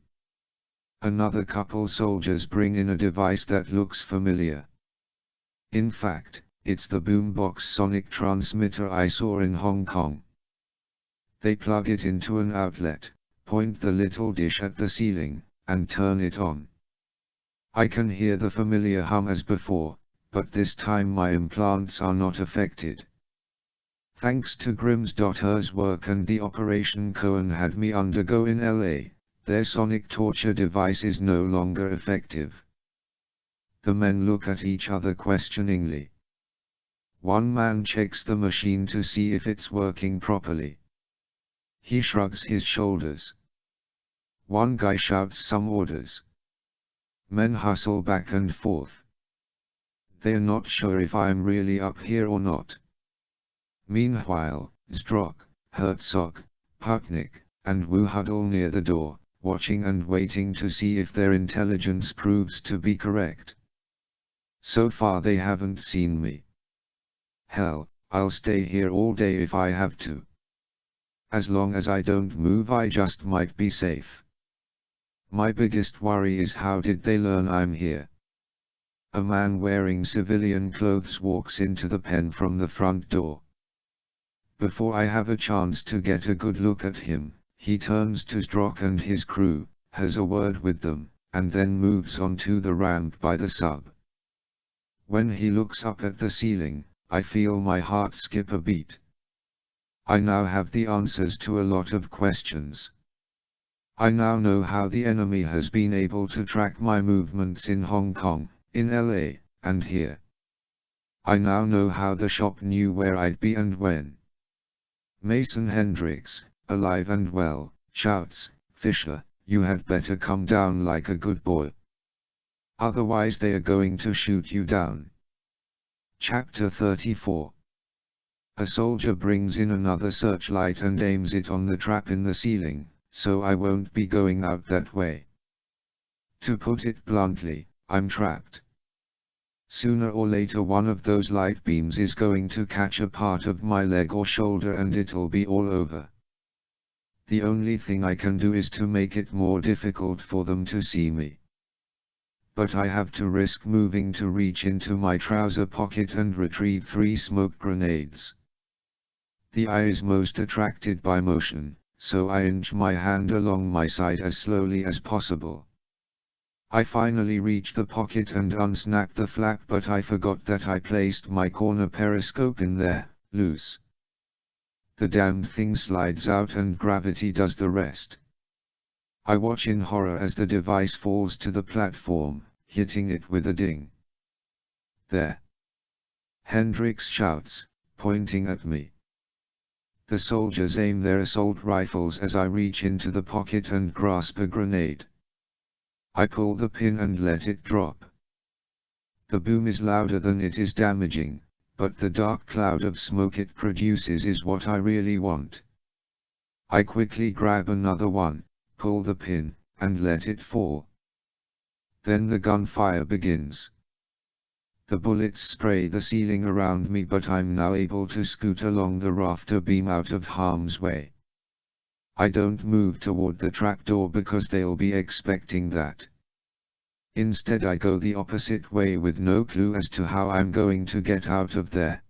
Another couple soldiers bring in a device that looks familiar. In fact, it's the boombox sonic transmitter I saw in Hong Kong. They plug it into an outlet, point the little dish at the ceiling, and turn it on. I can hear the familiar hum as before, but this time my implants are not affected. Thanks to Grimm's.Her's work and the operation Cohen had me undergo in LA, their sonic torture device is no longer effective. The men look at each other questioningly. One man checks the machine to see if it's working properly. He shrugs his shoulders. One guy shouts some orders. Men hustle back and forth. They're not sure if I'm really up here or not. Meanwhile, Zdrok, Herzog, Putnik, and Wu huddle near the door, watching and waiting to see if their intelligence proves to be correct. So far they haven't seen me. Hell, I'll stay here all day if I have to. As long as I don't move, I just might be safe. My biggest worry is, how did they learn I'm here? A man wearing civilian clothes walks into the pen from the front door. Before I have a chance to get a good look at him, he turns to Zdrok and his crew, has a word with them, and then moves on to the ramp by the sub. When he looks up at the ceiling, I feel my heart skip a beat. I now have the answers to a lot of questions. I now know how the enemy has been able to track my movements in Hong Kong, in LA, and here. I now know how the shop knew where I'd be and when. Mason Hendricks, alive and well, shouts, "Fisher, you had better come down like a good boy. Otherwise they are going to shoot you down." Chapter 34. A soldier brings in another searchlight and aims it on the trap in the ceiling, so I won't be going out that way. To put it bluntly, I'm trapped. Sooner or later one of those light beams is going to catch a part of my leg or shoulder and it'll be all over. The only thing I can do is to make it more difficult for them to see me. But I have to risk moving to reach into my trouser pocket and retrieve 3 smoke grenades. The eye is most attracted by motion, so I inch my hand along my side as slowly as possible. I finally reach the pocket and unsnap the flap, but I forgot that I placed my corner periscope in there, loose. The damned thing slides out and gravity does the rest. I watch in horror as the device falls to the platform, hitting it with a ding. "There!" Hendricks shouts, pointing at me. The soldiers aim their assault rifles as I reach into the pocket and grasp a grenade. I pull the pin and let it drop. The boom is louder than it is damaging, but the dark cloud of smoke it produces is what I really want. I quickly grab another one, pull the pin, and let it fall. Then the gunfire begins. The bullets spray the ceiling around me, but I'm now able to scoot along the rafter beam out of harm's way. I don't move toward the trapdoor because they'll be expecting that. Instead I go the opposite way with no clue as to how I'm going to get out of there.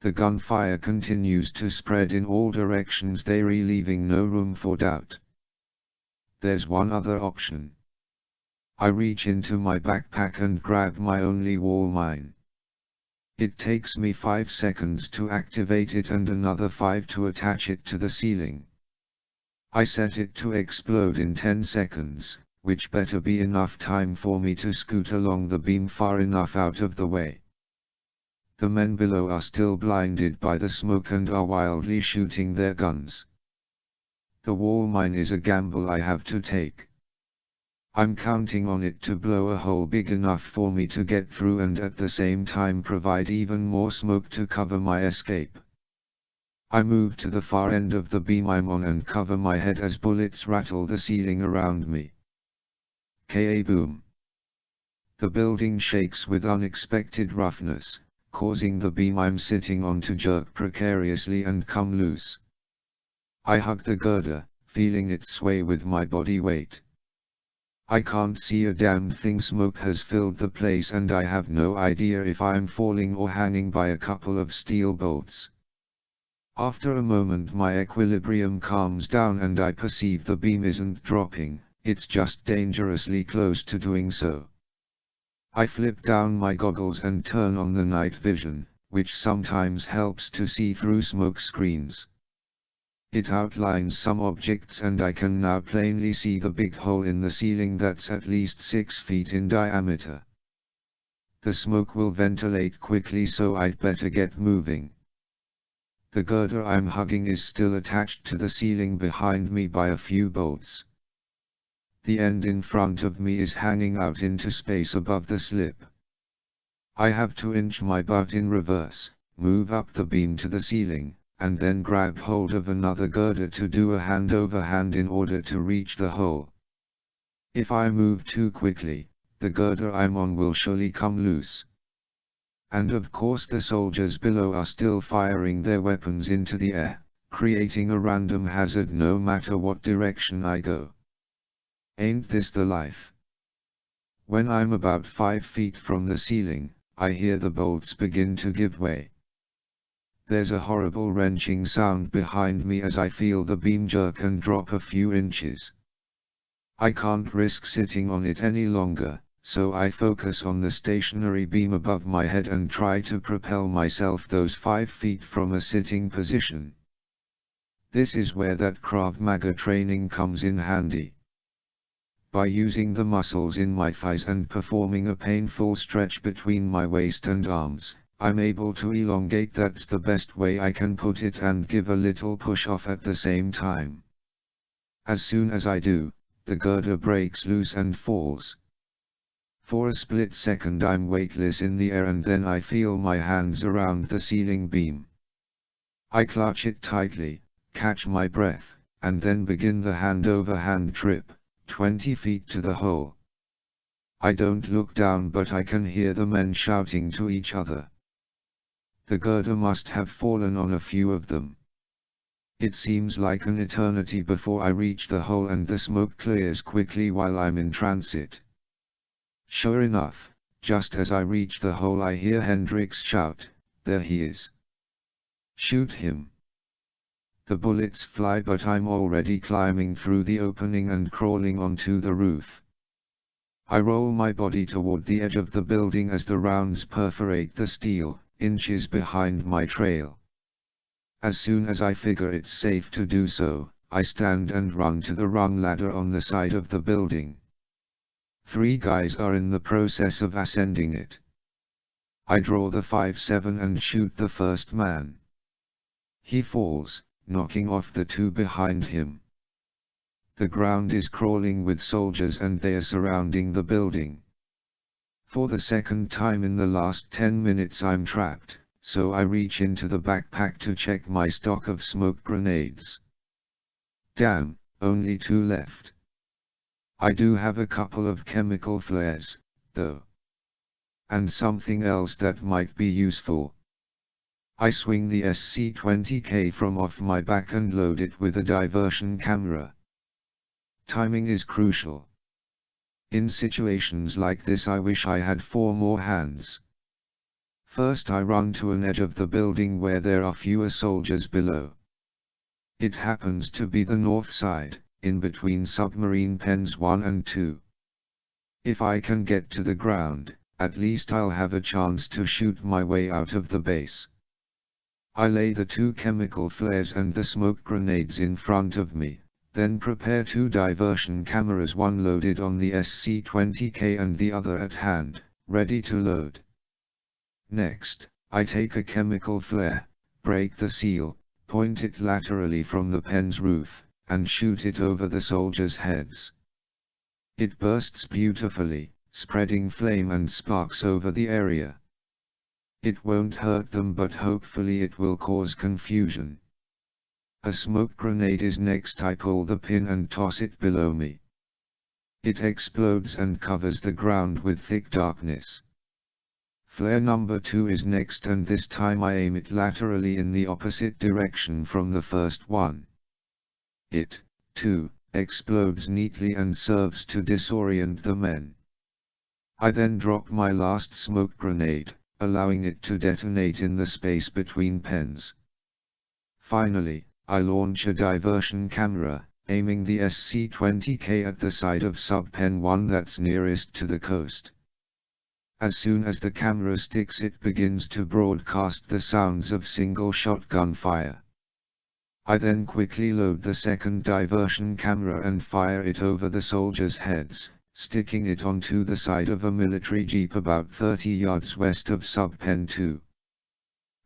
The gunfire continues to spread in all directions, leaving no room for doubt. There's one other option. I reach into my backpack and grab my only wall mine. It takes me 5 seconds to activate it and another 5 to attach it to the ceiling. I set it to explode in 10 seconds, which better be enough time for me to scoot along the beam far enough out of the way. The men below are still blinded by the smoke and are wildly shooting their guns. The wall mine is a gamble I have to take. I'm counting on it to blow a hole big enough for me to get through and at the same time provide even more smoke to cover my escape. I move to the far end of the beam I'm on and cover my head as bullets rattle the ceiling around me. Ka-boom! The building shakes with unexpected roughness, causing the beam I'm sitting on to jerk precariously and come loose. I hug the girder, feeling it sway with my body weight. I can't see a damn thing. Smoke has filled the place and I have no idea if I'm falling or hanging by a couple of steel bolts. After a moment my equilibrium calms down and I perceive the beam isn't dropping, it's just dangerously close to doing so. I flip down my goggles and turn on the night vision, which sometimes helps to see through smoke screens. It outlines some objects and I can now plainly see the big hole in the ceiling that's at least 6 feet in diameter. The smoke will ventilate quickly, so I'd better get moving. The girder I'm hugging is still attached to the ceiling behind me by a few bolts. The end in front of me is hanging out into space above the slip. I have to inch my butt in reverse, move up the beam to the ceiling, and then grab hold of another girder to do a hand over hand in order to reach the hole. If I move too quickly, the girder I'm on will surely come loose. And of course the soldiers below are still firing their weapons into the air, creating a random hazard no matter what direction I go. Ain't this the life? When I'm about 5 feet from the ceiling, I hear the bolts begin to give way. There's a horrible wrenching sound behind me as I feel the beam jerk and drop a few inches. I can't risk sitting on it any longer, so I focus on the stationary beam above my head and try to propel myself those 5 feet from a sitting position. This is where that Krav Maga training comes in handy. By using the muscles in my thighs and performing a painful stretch between my waist and arms, I'm able to elongate, that's the best way I can put it, and give a little push off at the same time. As soon as I do, the girder breaks loose and falls. For a split second I'm weightless in the air, and then I feel my hands around the ceiling beam. I clutch it tightly, catch my breath, and then begin the hand-over-hand trip, 20 feet to the hole. I don't look down, but I can hear the men shouting to each other. The girder must have fallen on a few of them. It seems like an eternity before I reach the hole, and the smoke clears quickly while I'm in transit. Sure enough, just as I reach the hole I hear Hendrix shout, "There he is! Shoot him!" The bullets fly, but I'm already climbing through the opening and crawling onto the roof. I roll my body toward the edge of the building as the rounds perforate the steel, inches behind my trail. As soon as I figure it's safe to do so, I stand and run to the rung ladder on the side of the building. 3 guys are in the process of ascending it. I draw the 5.7 and shoot the first man. He falls, knocking off the 2 behind him. The ground is crawling with soldiers and they are surrounding the building. For the second time in the last 10 minutes I'm trapped, so I reach into the backpack to check my stock of smoke grenades. Damn, only 2 left. I do have a couple of chemical flares, though. And something else that might be useful. I swing the SC-20K from off my back and load it with a diversion camera. Timing is crucial. In situations like this I wish I had 4 more hands. First I run to an edge of the building where there are fewer soldiers below. It happens to be the north side, in between submarine pens 1 and 2. If I can get to the ground, at least I'll have a chance to shoot my way out of the base. I lay the 2 chemical flares and the smoke grenades in front of me, then prepare 2 diversion cameras, one loaded on the SC-20K and the other at hand, ready to load. Next, I take a chemical flare, break the seal, point it laterally from the pen's roof, and shoot it over the soldiers' heads. It bursts beautifully, spreading flame and sparks over the area. It won't hurt them, but hopefully it will cause confusion. A smoke grenade is next. I pull the pin and toss it below me. It explodes and covers the ground with thick darkness. Flare number 2 is next, and this time I aim it laterally in the opposite direction from the first one. It, too, explodes neatly and serves to disorient the men. I then drop my last smoke grenade, allowing it to detonate in the space between pens. Finally, I launch a diversion camera, aiming the SC-20K at the side of sub-pen 1 that's nearest to the coast. As soon as the camera sticks, it begins to broadcast the sounds of single-shot gunfire. I then quickly load the second diversion camera and fire it over the soldiers' heads, sticking it onto the side of a military jeep about 30 yards west of sub-pen 2.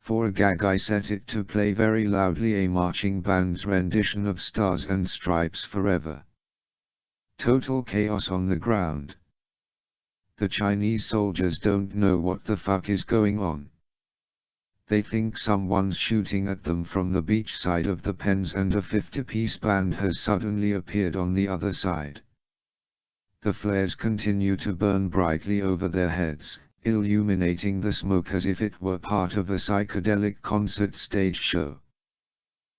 For a gag I set it to play very loudly a marching band's rendition of Stars and Stripes Forever. Total chaos on the ground. The Chinese soldiers don't know what the fuck is going on. They think someone's shooting at them from the beach side of the pens and a 50-piece band has suddenly appeared on the other side. The flares continue to burn brightly over their heads, illuminating the smoke as if it were part of a psychedelic concert stage show.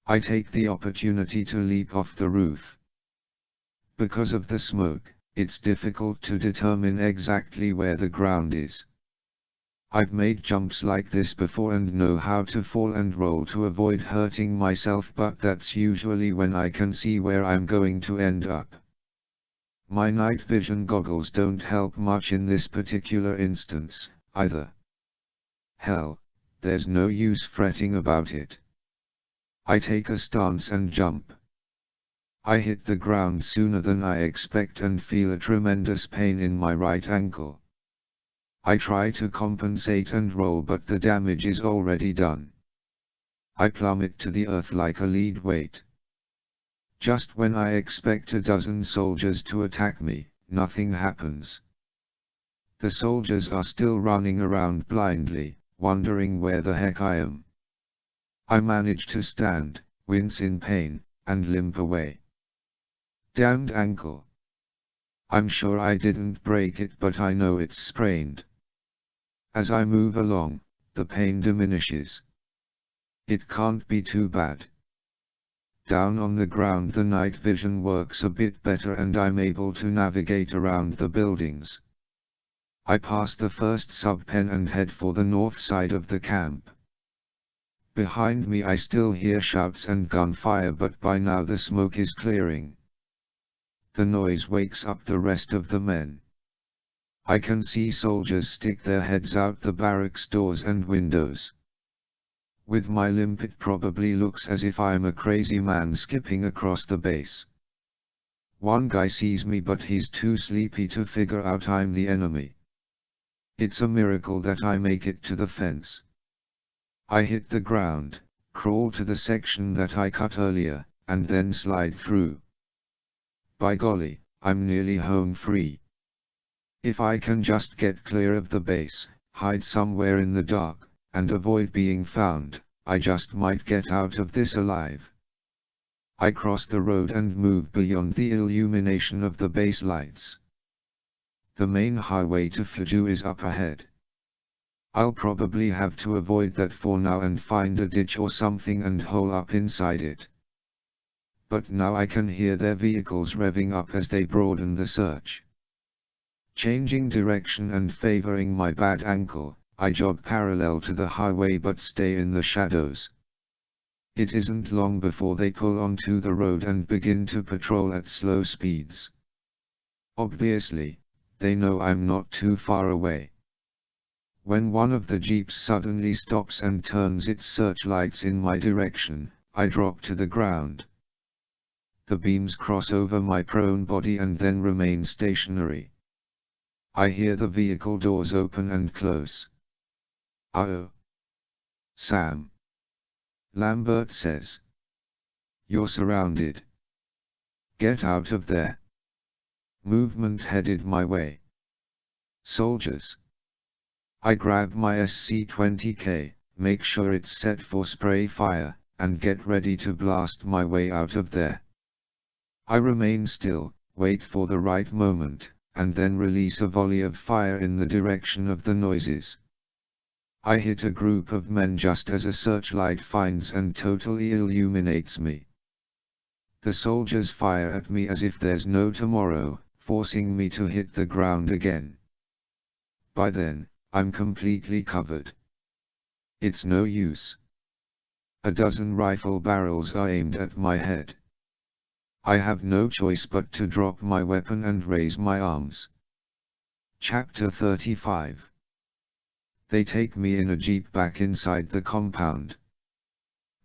I take the opportunity to leap off the roof. Because of the smoke, it's difficult to determine exactly where the ground is. I've made jumps like this before and know how to fall and roll to avoid hurting myself, but that's usually when I can see where I'm going to end up. My night vision goggles don't help much in this particular instance, either. Hell, there's no use fretting about it. I take a stance and jump. I hit the ground sooner than I expect and feel a tremendous pain in my right ankle. I try to compensate and roll, but the damage is already done. I plummet to the earth like a lead weight. Just when I expect a dozen soldiers to attack me, nothing happens. The soldiers are still running around blindly, wondering where the heck I am. I manage to stand, wince in pain, and limp away. Damned ankle. I'm sure I didn't break it, but I know it's sprained. As I move along, the pain diminishes. It can't be too bad. Down on the ground the night vision works a bit better and I'm able to navigate around the buildings. I pass the first sub-pen and head for the north side of the camp. Behind me I still hear shouts and gunfire, but by now the smoke is clearing. The noise wakes up the rest of the men. I can see soldiers stick their heads out the barracks doors and windows. With my limp it probably looks as if I'm a crazy man skipping across the base. One guy sees me, but he's too sleepy to figure out I'm the enemy. It's a miracle that I make it to the fence. I hit the ground, crawl to the section that I cut earlier, and then slide through. By golly, I'm nearly home free. If I can just get clear of the base, hide somewhere in the dark, and avoid being found, I just might get out of this alive. I cross the road and move beyond the illumination of the base lights. The main highway to Fuju is up ahead. I'll probably have to avoid that for now and find a ditch or something and hole up inside it. But now I can hear their vehicles revving up as they broaden the search. Changing direction and favoring my bad ankle, I jog parallel to the highway but stay in the shadows. It isn't long before they pull onto the road and begin to patrol at slow speeds. Obviously, they know I'm not too far away. When one of the jeeps suddenly stops and turns its searchlights in my direction, I drop to the ground. The beams cross over my prone body and then remain stationary. I hear the vehicle doors open and close. "Uh-oh. Sam," Lambert says. "You're surrounded. Get out of there." Movement headed my way. Soldiers. I grab my SC-20K, make sure it's set for spray fire, and get ready to blast my way out of there. I remain still, wait for the right moment, and then release a volley of fire in the direction of the noises. I hit a group of men just as a searchlight finds and totally illuminates me. The soldiers fire at me as if there's no tomorrow, forcing me to hit the ground again. By then, I'm completely covered. It's no use. A dozen rifle barrels are aimed at my head. I have no choice but to drop my weapon and raise my arms. Chapter 35. They take me in a jeep back inside the compound.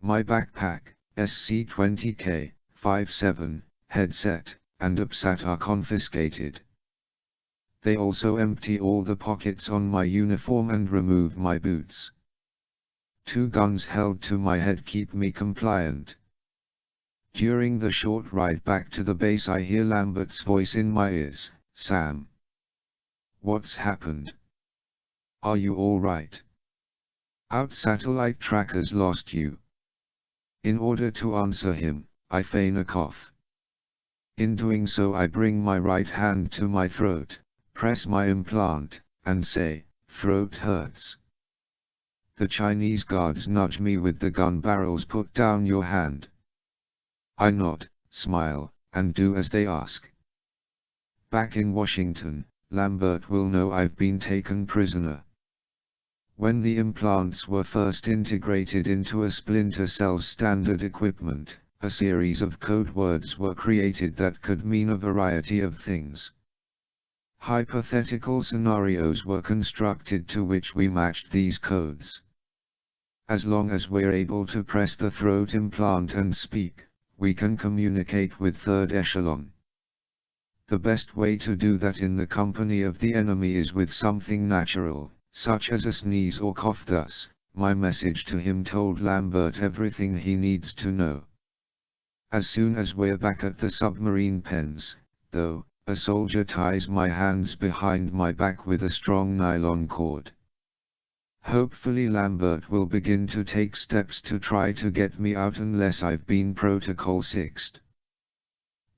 My backpack, SC-20K, 5.7, headset, and UPSAT are confiscated. They also empty all the pockets on my uniform and remove my boots. 2 guns held to my head keep me compliant. During the short ride back to the base I hear Lambert's voice in my ears. Sam. What's happened? Are you all right? Our satellite trackers lost you. In order to answer him, I feign a cough. In doing so I bring my right hand to my throat, press my implant, and say, "Throat hurts." The Chinese guards nudge me with the gun barrels. "Put down your hand." I nod, smile, and do as they ask. Back in Washington, Lambert will know I've been taken prisoner. When the implants were first integrated into a Splinter cell's standard equipment, a series of code words were created that could mean a variety of things. Hypothetical scenarios were constructed to which we matched these codes. As long as we're able to press the throat implant and speak, we can communicate with third echelon. The best way to do that in the company of the enemy is with something natural, such as a sneeze or cough. Thus, my message to him told Lambert everything he needs to know. As soon as we're back at the submarine pens, though, a soldier ties my hands behind my back with a strong nylon cord. Hopefully Lambert will begin to take steps to try to get me out unless I've been protocol 6'd.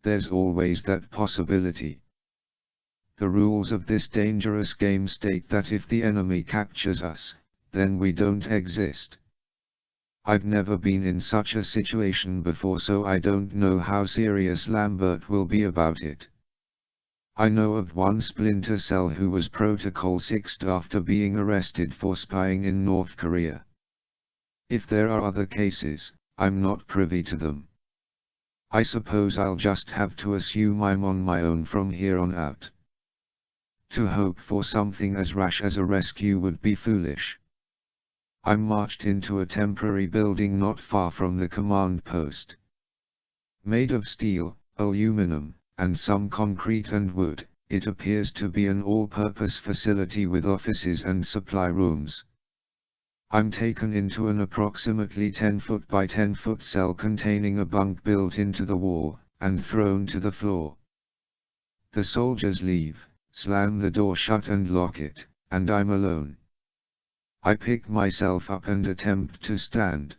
There's always that possibility. The rules of this dangerous game state that if the enemy captures us, then we don't exist. I've never been in such a situation before, so I don't know how serious Lambert will be about it. I know of one Splinter cell who was protocol 6'd after being arrested for spying in North Korea. If there are other cases, I'm not privy to them. I suppose I'll just have to assume I'm on my own from here on out. To hope for something as rash as a rescue would be foolish. I'm marched into a temporary building not far from the command post. Made of steel, aluminum, and some concrete and wood, it appears to be an all-purpose facility with offices and supply rooms. I'm taken into an approximately 10-foot by 10-foot cell containing a bunk built into the wall, and thrown to the floor. The soldiers leave, slam the door shut and lock it, and I'm alone. I pick myself up and attempt to stand.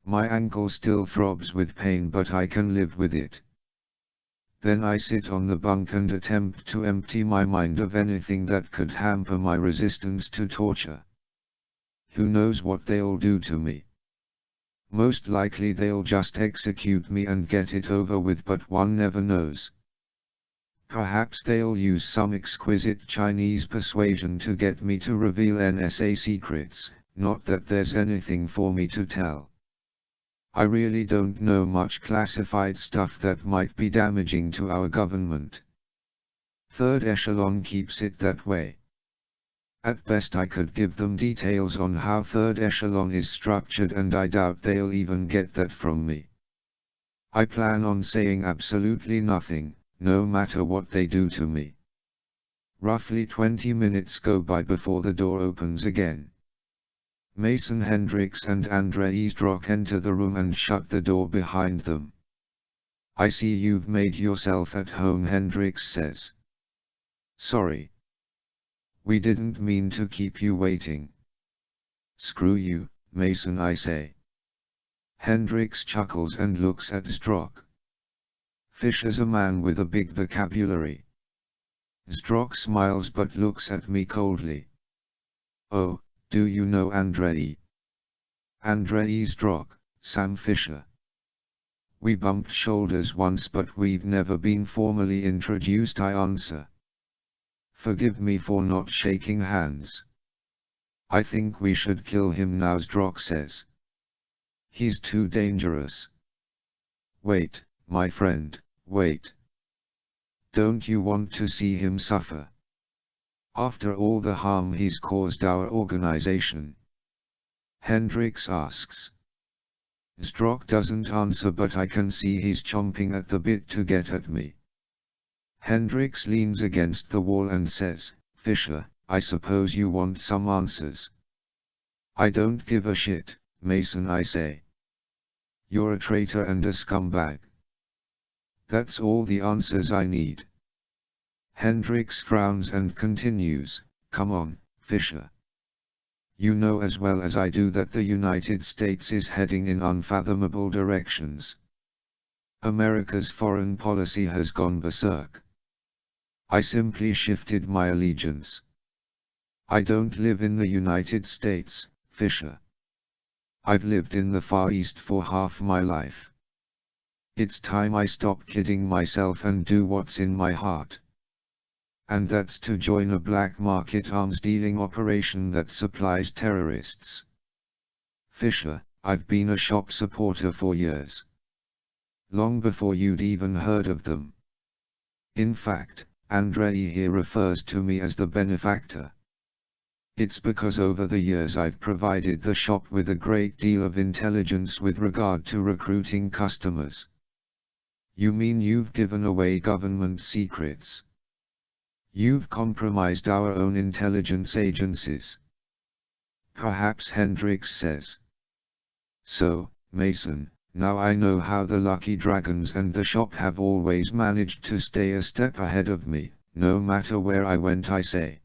My ankle still throbs with pain, but I can live with it. Then I sit on the bunk and attempt to empty my mind of anything that could hamper my resistance to torture. Who knows what they'll do to me? Most likely they'll just execute me and get it over with, but one never knows. Perhaps they'll use some exquisite Chinese persuasion to get me to reveal NSA secrets, not that there's anything for me to tell. I really don't know much classified stuff that might be damaging to our government. Third echelon keeps it that way. At best I could give them details on how third echelon is structured, and I doubt they'll even get that from me. I plan on saying absolutely nothing, no matter what they do to me. Roughly 20 minutes go by before the door opens again. Mason Hendricks and Andre Eastrock enter the room and shut the door behind them. "I see you've made yourself at home," Hendricks says. "Sorry. We didn't mean to keep you waiting." "Screw you, Mason," I say. Hendricks chuckles and looks at Strock. Fisher's a man with a big vocabulary. Strock smiles but looks at me coldly. "Oh, do you know Andre?" "Andre Eastrock, Sam Fisher." "We bumped shoulders once, but we've never been formally introduced," I answer. "Forgive me for not shaking hands." "I think we should kill him now," Strock says. "He's too dangerous." "Wait, my friend, wait. Don't you want to see him suffer? After all the harm he's caused our organization?" Hendricks asks. Strock doesn't answer, but I can see he's chomping at the bit to get at me. Hendricks leans against the wall and says, "Fisher, I suppose you want some answers." "I don't give a shit, Mason," I say. You're a traitor and a scumbag. That's all the answers I need. Hendricks frowns and continues, come on, Fisher. You know as well as I do that the United States is heading in unfathomable directions. America's foreign policy has gone berserk. I simply shifted my allegiance. I don't live in the United States, Fisher. I've lived in the Far East for half my life. It's time I stop kidding myself and do what's in my heart. And that's to join a black market arms dealing operation that supplies terrorists. Fisher, I've been a shop supporter for years. Long before you'd even heard of them. In fact, Andrei here refers to me as the benefactor. It's because over the years I've provided the shop with a great deal of intelligence with regard to recruiting customers. You mean you've given away government secrets? You've compromised our own intelligence agencies. Perhaps Hendricks says. So, Mason, now I know how the Lucky Dragons and the shop have always managed to stay a step ahead of me, no matter where I went, I say.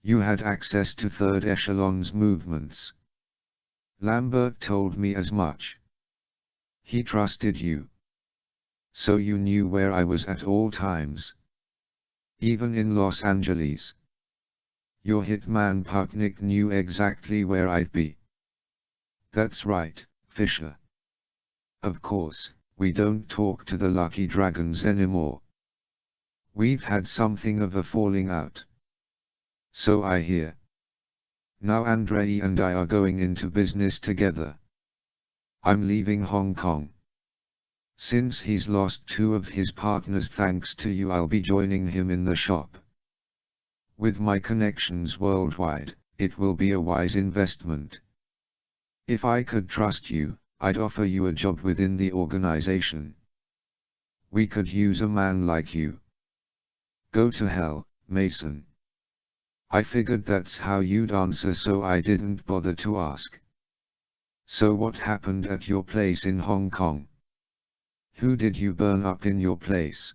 You had access to third echelon's movements. Lambert told me as much. He trusted you. So you knew where I was at all times. Even in Los Angeles. Your hitman Putnick knew exactly where I'd be. That's right, Fisher. Of course, we don't talk to the Lucky Dragons anymore. We've had something of a falling out. So I hear. Now Andrei and I are going into business together. I'm leaving Hong Kong. Since he's lost 2 of his partners thanks to you, I'll be joining him in the shop. With my connections worldwide, it will be a wise investment. If I could trust you, I'd offer you a job within the organization. We could use a man like you. Go to hell, Mason. I figured that's how you'd answer, so I didn't bother to ask. So what happened at your place in Hong Kong? Who did you burn up in your place?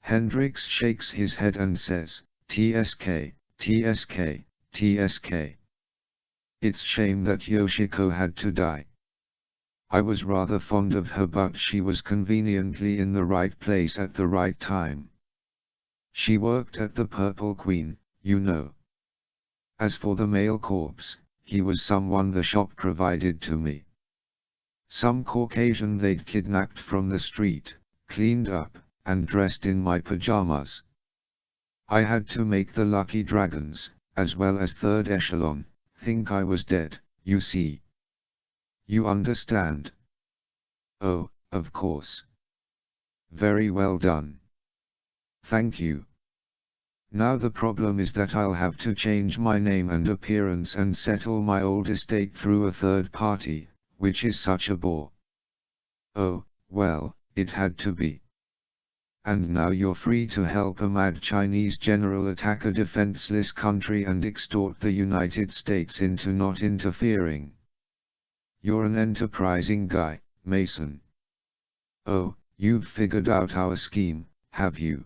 Hendricks shakes his head and says, TSK, TSK, TSK. It's shame that Yoshiko had to die. I was rather fond of her, but she was conveniently in the right place at the right time. She worked at the Purple Queen, you know. As for the male corpse, he was someone the shop provided to me. Some Caucasian they'd kidnapped from the street, cleaned up, and dressed in my pajamas. I had to make the Lucky Dragons, as well as third echelon, think I was dead, you see. You understand? Oh, of course. Very well done. Thank you. Now the problem is that I'll have to change my name and appearance and settle my old estate through a third party, which is such a bore. Oh, well, it had to be. And now you're free to help a mad Chinese general attack a defenseless country and extort the United States into not interfering. You're an enterprising guy, Mason. Oh, you've figured out our scheme, have you?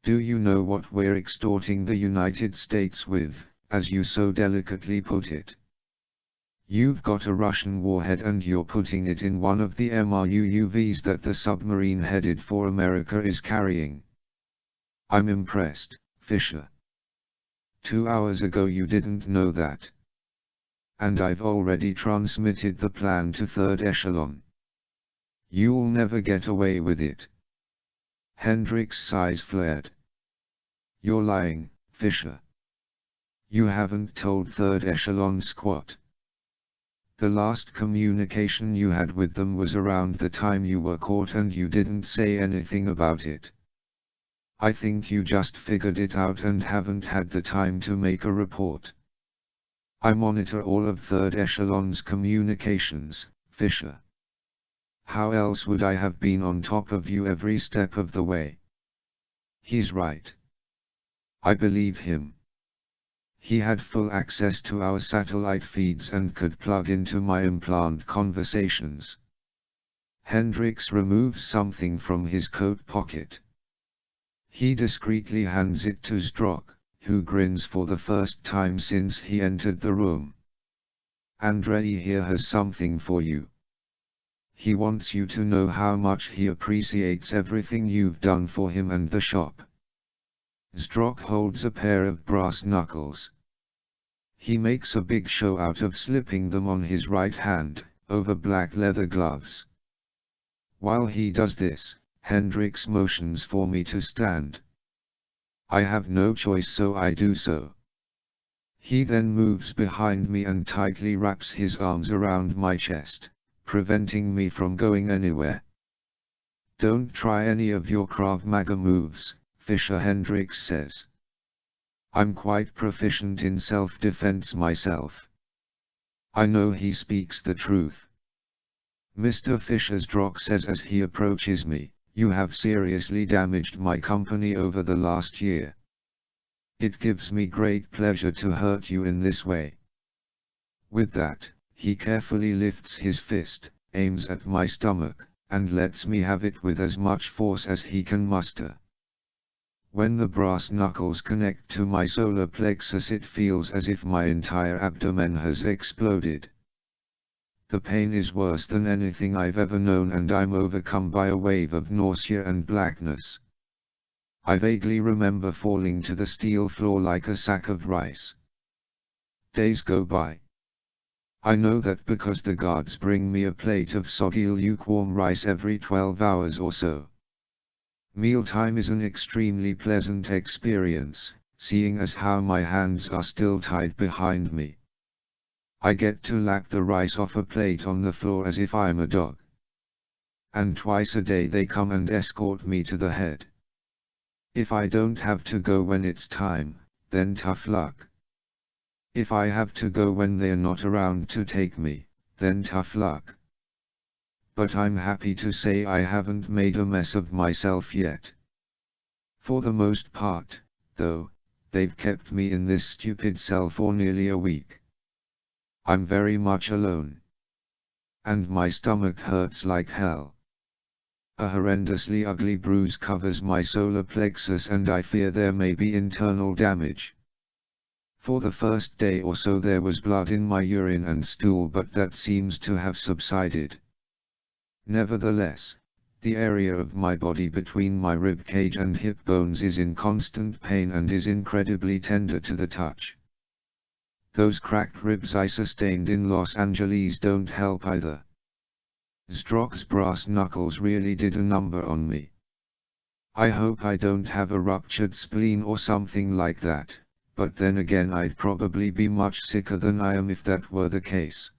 Do you know what we're extorting the United States with, as you so delicately put it? You've got a Russian warhead and you're putting it in one of the MRUUVs that the submarine headed for America is carrying. I'm impressed, Fisher. 2 hours ago you didn't know that. And I've already transmitted the plan to third echelon. You'll never get away with it. Hendricks' sighs flared. You're lying, Fisher. You haven't told third echelon squat. The last communication you had with them was around the time you were caught and you didn't say anything about it. I think you just figured it out and haven't had the time to make a report. I monitor all of third echelon's communications, Fisher. How else would I have been on top of you every step of the way? He's right. I believe him. He had full access to our satellite feeds and could plug into my implant conversations. Hendrix removes something from his coat pocket. He discreetly hands it to Strock, who grins for the first time since he entered the room. Andrei here has something for you. He wants you to know how much he appreciates everything you've done for him and the shop. Strock holds a pair of brass knuckles. He makes a big show out of slipping them on his right hand, over black leather gloves. While he does this, Hendrix motions for me to stand. I have no choice, so I do so. He then moves behind me and tightly wraps his arms around my chest, preventing me from going anywhere. Don't try any of your Krav Maga moves, Fisher, Hendrix says. I'm quite proficient in self-defense myself. I know he speaks the truth. Mr. Fisher's Strock says as he approaches me, you have seriously damaged my company over the last year. It gives me great pleasure to hurt you in this way. With that, he carefully lifts his fist, aims at my stomach, and lets me have it with as much force as he can muster. When the brass knuckles connect to my solar plexus, it feels as if my entire abdomen has exploded. The pain is worse than anything I've ever known, and I'm overcome by a wave of nausea and blackness. I vaguely remember falling to the steel floor like a sack of rice. Days go by. I know that because the guards bring me a plate of soggy lukewarm rice every 12 hours or so. Mealtime is an extremely pleasant experience, seeing as how my hands are still tied behind me. I get to lap the rice off a plate on the floor as if I'm a dog. And twice a day they come and escort me to the head. If I don't have to go when it's time, then tough luck. If I have to go when they're not around to take me, then tough luck. But I'm happy to say I haven't made a mess of myself yet. For the most part, though, they've kept me in this stupid cell for nearly a week. I'm very much alone. And my stomach hurts like hell. A horrendously ugly bruise covers my solar plexus, and I fear there may be internal damage. For the first day or so there was blood in my urine and stool, but that seems to have subsided. Nevertheless, the area of my body between my rib cage and hip bones is in constant pain and is incredibly tender to the touch. Those cracked ribs I sustained in Los Angeles don't help either. Strock's brass knuckles really did a number on me. I hope I don't have a ruptured spleen or something like that, but then again I'd probably be much sicker than I am if that were the case.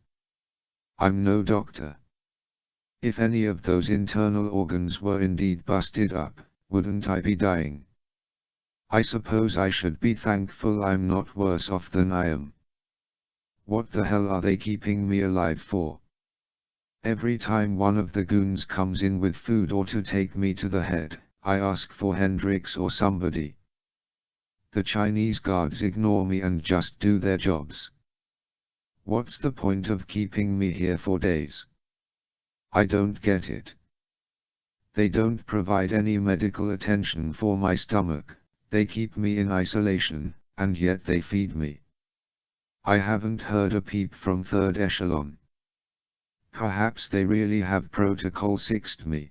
I'm no doctor. If any of those internal organs were indeed busted up, wouldn't I be dying? I suppose I should be thankful I'm not worse off than I am. What the hell are they keeping me alive for? Every time one of the goons comes in with food or to take me to the head, I ask for Hendrix or somebody. The Chinese guards ignore me and just do their jobs. What's the point of keeping me here for days? I don't get it. They don't provide any medical attention for my stomach, they keep me in isolation, and yet they feed me. I haven't heard a peep from third echelon. Perhaps they really have protocol 6'd me.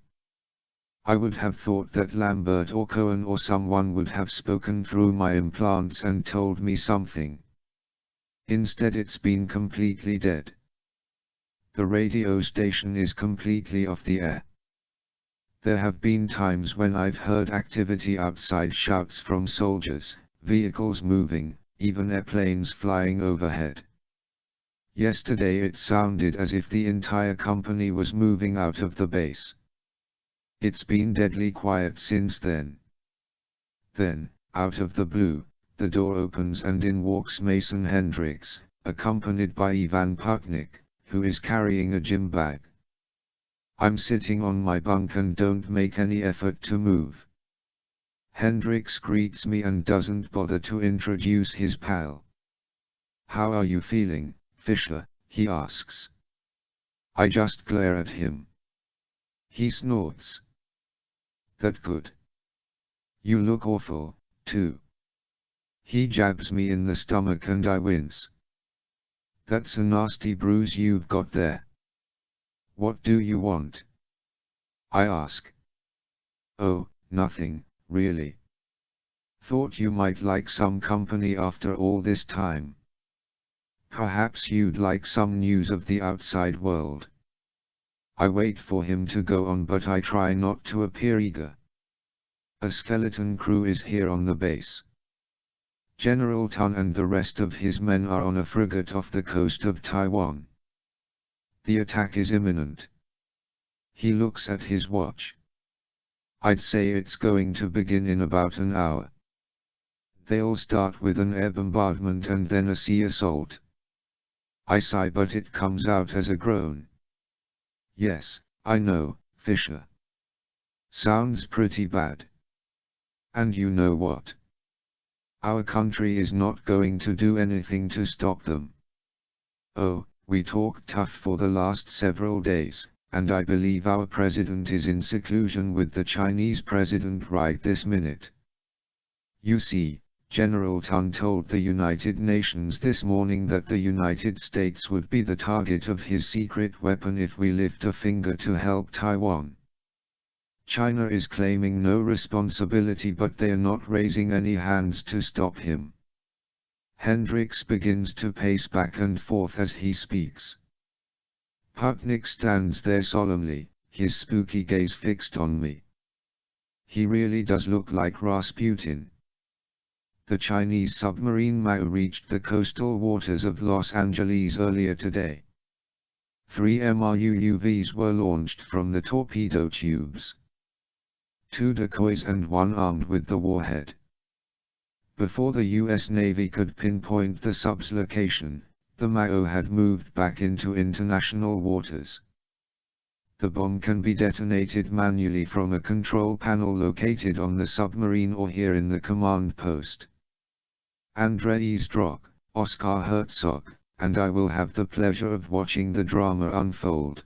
I would have thought that Lambert or Cohen or someone would have spoken through my implants and told me something. Instead it's been completely dead. The radio station is completely off the air. There have been times when I've heard activity outside, shouts from soldiers, vehicles moving, even airplanes flying overhead. Yesterday it sounded as if the entire company was moving out of the base. It's been deadly quiet since then. Then, out of the blue, the door opens and in walks Mason Hendrix, accompanied by Ivan Putnik, who is carrying a gym bag. I'm sitting on my bunk and don't make any effort to move. Hendrix greets me and doesn't bother to introduce his pal. "How are you feeling, Fisher?" he asks. I just glare at him. He snorts. "That good? You look awful, too." He jabs me in the stomach and I wince. "That's a nasty bruise you've got there. What do you want?" I ask. "Oh, nothing, really. Thought you might like some company after all this time. Perhaps you'd like some news of the outside world." I wait for him to go on, but I try not to appear eager. "A skeleton crew is here on the base. General Tun and the rest of his men are on a frigate off the coast of Taiwan. The attack is imminent." He looks at his watch. "I'd say it's going to begin in about an hour. They'll start with an air bombardment and then a sea assault." I sigh, but it comes out as a groan. "Yes, I know, Fisher. Sounds pretty bad. And you know what? Our country is not going to do anything to stop them. Oh, we talked tough for the last several days, and I believe our president is in seclusion with the Chinese president right this minute. You see, General Tun told the United Nations this morning that the United States would be the target of his secret weapon if we lift a finger to help Taiwan. China is claiming no responsibility, but they are not raising any hands to stop him." Hendricks begins to pace back and forth as he speaks. Putnick stands there solemnly, his spooky gaze fixed on me. He really does look like Rasputin. The Chinese submarine Mao reached the coastal waters of Los Angeles earlier today. 3 MRUUVs were launched from the torpedo tubes. 2 decoys and 1 armed with the warhead. Before the U.S. Navy could pinpoint the sub's location, the Mao had moved back into international waters. The bomb can be detonated manually from a control panel located on the submarine or here in the command post. Andrei Zdrok, Oscar Herzog, and I will have the pleasure of watching the drama unfold.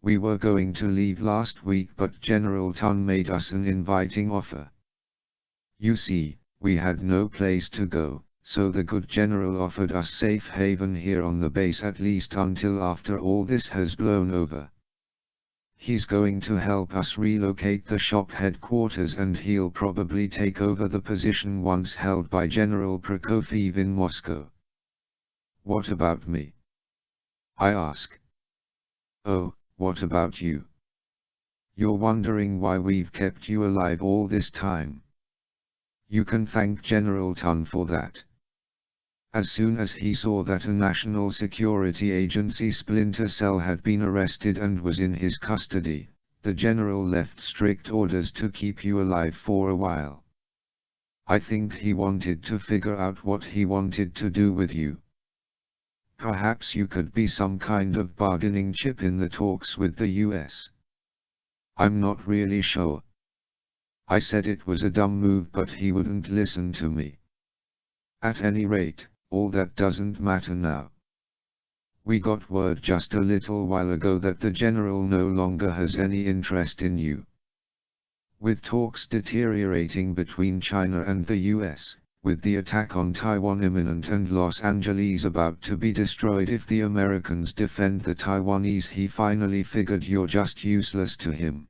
We were going to leave last week, but General Tun made us an inviting offer. You see, we had no place to go, so the good general offered us safe haven here on the base, at least until after all this has blown over. He's going to help us relocate the shop headquarters, and he'll probably take over the position once held by General Prokofiev in Moscow." "What about me?" I ask. "Oh, what about you? You're wondering why we've kept you alive all this time. You can thank General Tun for that. As soon as he saw that a national security agency Splinter cell had been arrested and was in his custody, the general left strict orders to keep you alive for a while. I think he wanted to figure out what he wanted to do with you. Perhaps you could be some kind of bargaining chip in the talks with the US. I'm not really sure." I said it was a dumb move, but he wouldn't listen to me. At any rate, all that doesn't matter now. We got word just a little while ago that the general no longer has any interest in you. With talks deteriorating between China and the US, with the attack on Taiwan imminent and Los Angeles about to be destroyed if the Americans defend the Taiwanese, he finally figured you're just useless to him.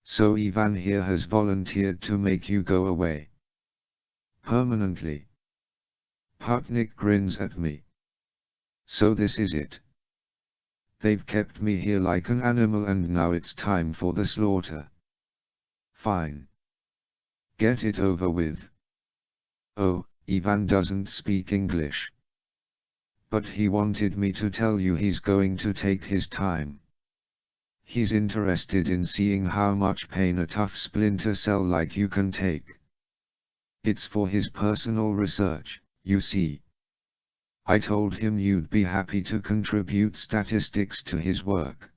So Ivan here has volunteered to make you go away. Permanently." Putnick grins at me. "So this is it. They've kept me here like an animal and now it's time for the slaughter. Fine. Get it over with." "Oh, Ivan doesn't speak English. But he wanted me to tell you he's going to take his time. He's interested in seeing how much pain a tough splinter cell like you can take. It's for his personal research, you see. I told him you'd be happy to contribute statistics to his work.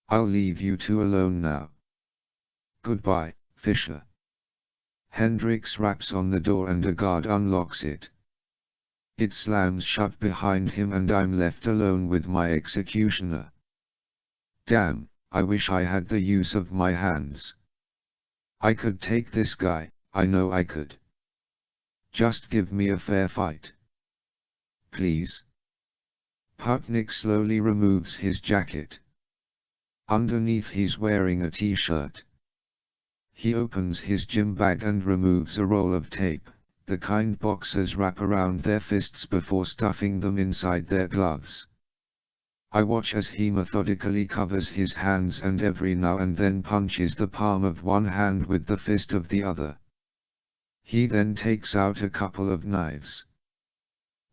I'll leave you two alone now. Goodbye, Fisher." Hendricks raps on the door and a guard unlocks it. It slams shut behind him and I'm left alone with my executioner. Damn, I wish I had the use of my hands. I could take this guy, I know I could. Just give me a fair fight. Please. Putnik slowly removes his jacket. Underneath he's wearing a t-shirt. He opens his gym bag and removes a roll of tape, the kind boxers wrap around their fists before stuffing them inside their gloves. I watch as he methodically covers his hands and every now and then punches the palm of one hand with the fist of the other. He then takes out a couple of knives.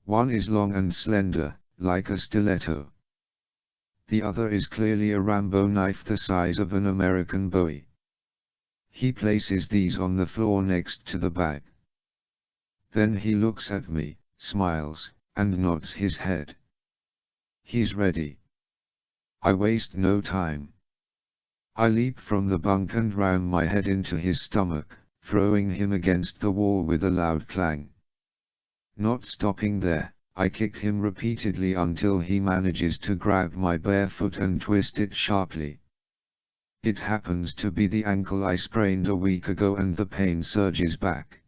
One is long and slender, like a stiletto. The other is clearly a Rambo knife the size of an American Bowie. He places these on the floor next to the bag. Then he looks at me, smiles, and nods his head. He's ready. I waste no time. I leap from the bunk and ram my head into his stomach, throwing him against the wall with a loud clang. Not stopping there, I kick him repeatedly until he manages to grab my bare foot and twist it sharply. It happens to be the ankle I sprained a week ago and the pain surges back.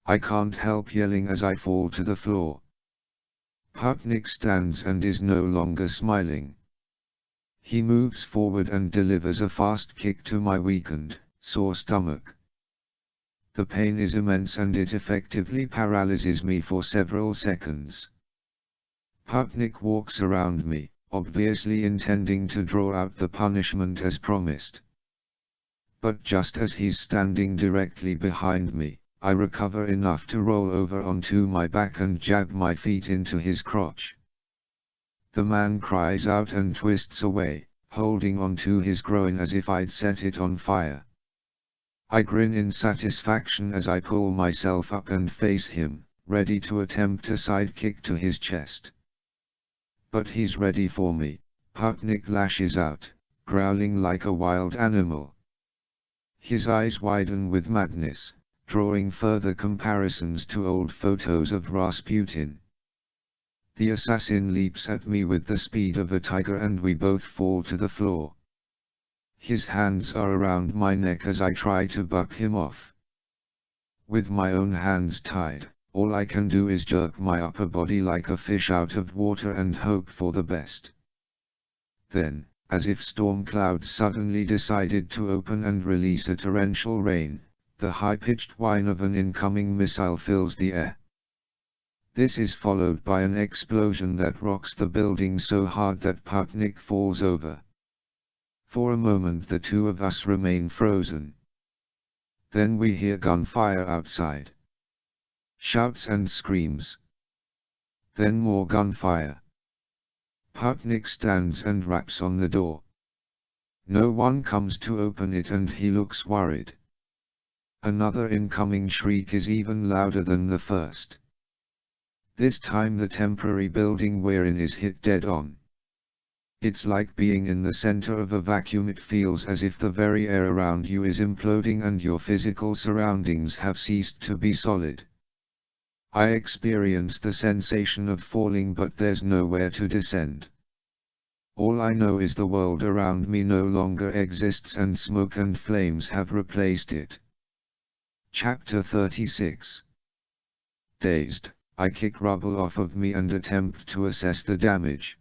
I can't help yelling as I fall to the floor. Putnik stands and is no longer smiling. He moves forward and delivers a fast kick to my weakened, sore stomach. The pain is immense and it effectively paralyzes me for several seconds. Putnik walks around me, obviously intending to draw out the punishment as promised. But just as he's standing directly behind me, I recover enough to roll over onto my back and jab my feet into his crotch. The man cries out and twists away, holding onto his groin as if I'd set it on fire. I grin in satisfaction as I pull myself up and face him, ready to attempt a side kick to his chest. But he's ready for me. Putnik lashes out, growling like a wild animal. His eyes widen with madness, drawing further comparisons to old photos of Rasputin. The assassin leaps at me with the speed of a tiger and we both fall to the floor. His hands are around my neck as I try to buck him off. With my own hands tied, all I can do is jerk my upper body like a fish out of water and hope for the best. Then, as if storm clouds suddenly decided to open and release a torrential rain, the high-pitched whine of an incoming missile fills the air. This is followed by an explosion that rocks the building so hard that Putnik falls over. For a moment the two of us remain frozen. Then we hear gunfire outside. Shouts and screams. Then more gunfire. Putnik stands and raps on the door. No one comes to open it and he looks worried. Another incoming shriek is even louder than the first. This time the temporary building we're in is hit dead on. It's like being in the center of a vacuum. It feels as if the very air around you is imploding and your physical surroundings have ceased to be solid. I experience the sensation of falling, but there's nowhere to descend. All I know is the world around me no longer exists and smoke and flames have replaced it. Chapter 36. Dazed, I kick rubble off of me and attempt to assess the damage.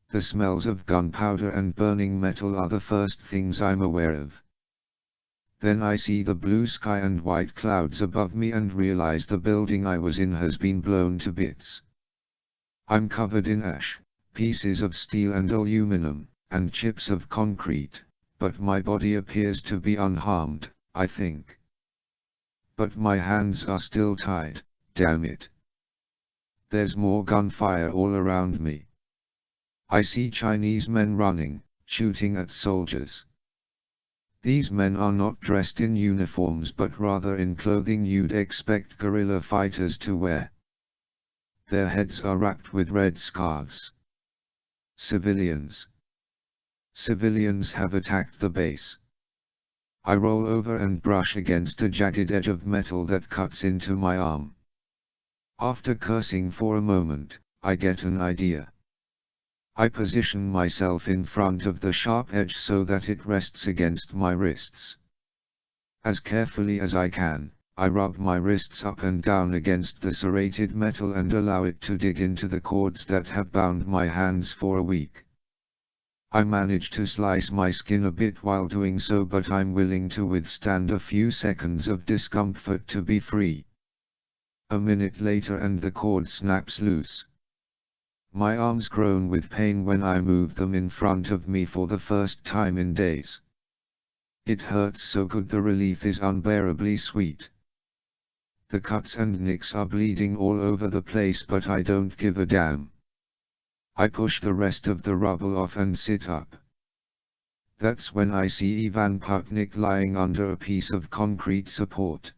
The smells of gunpowder and burning metal are the first things I'm aware of. Then I see the blue sky and white clouds above me and realize the building I was in has been blown to bits. I'm covered in ash, pieces of steel and aluminum, and chips of concrete, but my body appears to be unharmed, I think. But my hands are still tied, damn it. There's more gunfire all around me. I see Chinese men running, shooting at soldiers. These men are not dressed in uniforms but rather in clothing you'd expect guerrilla fighters to wear. Their heads are wrapped with red scarves. Civilians. Civilians have attacked the base. I roll over and brush against a jagged edge of metal that cuts into my arm. After cursing for a moment, I get an idea. I position myself in front of the sharp edge so that it rests against my wrists. As carefully as I can, I rub my wrists up and down against the serrated metal and allow it to dig into the cords that have bound my hands for a week. I manage to slice my skin a bit while doing so, but I'm willing to withstand a few seconds of discomfort to be free. A minute later and the cord snaps loose. My arms groan with pain when I move them in front of me for the first time in days. It hurts so good the relief is unbearably sweet. The cuts and nicks are bleeding all over the place, but I don't give a damn. I push the rest of the rubble off and sit up. That's when I see Ivan Putnik lying under a piece of concrete support.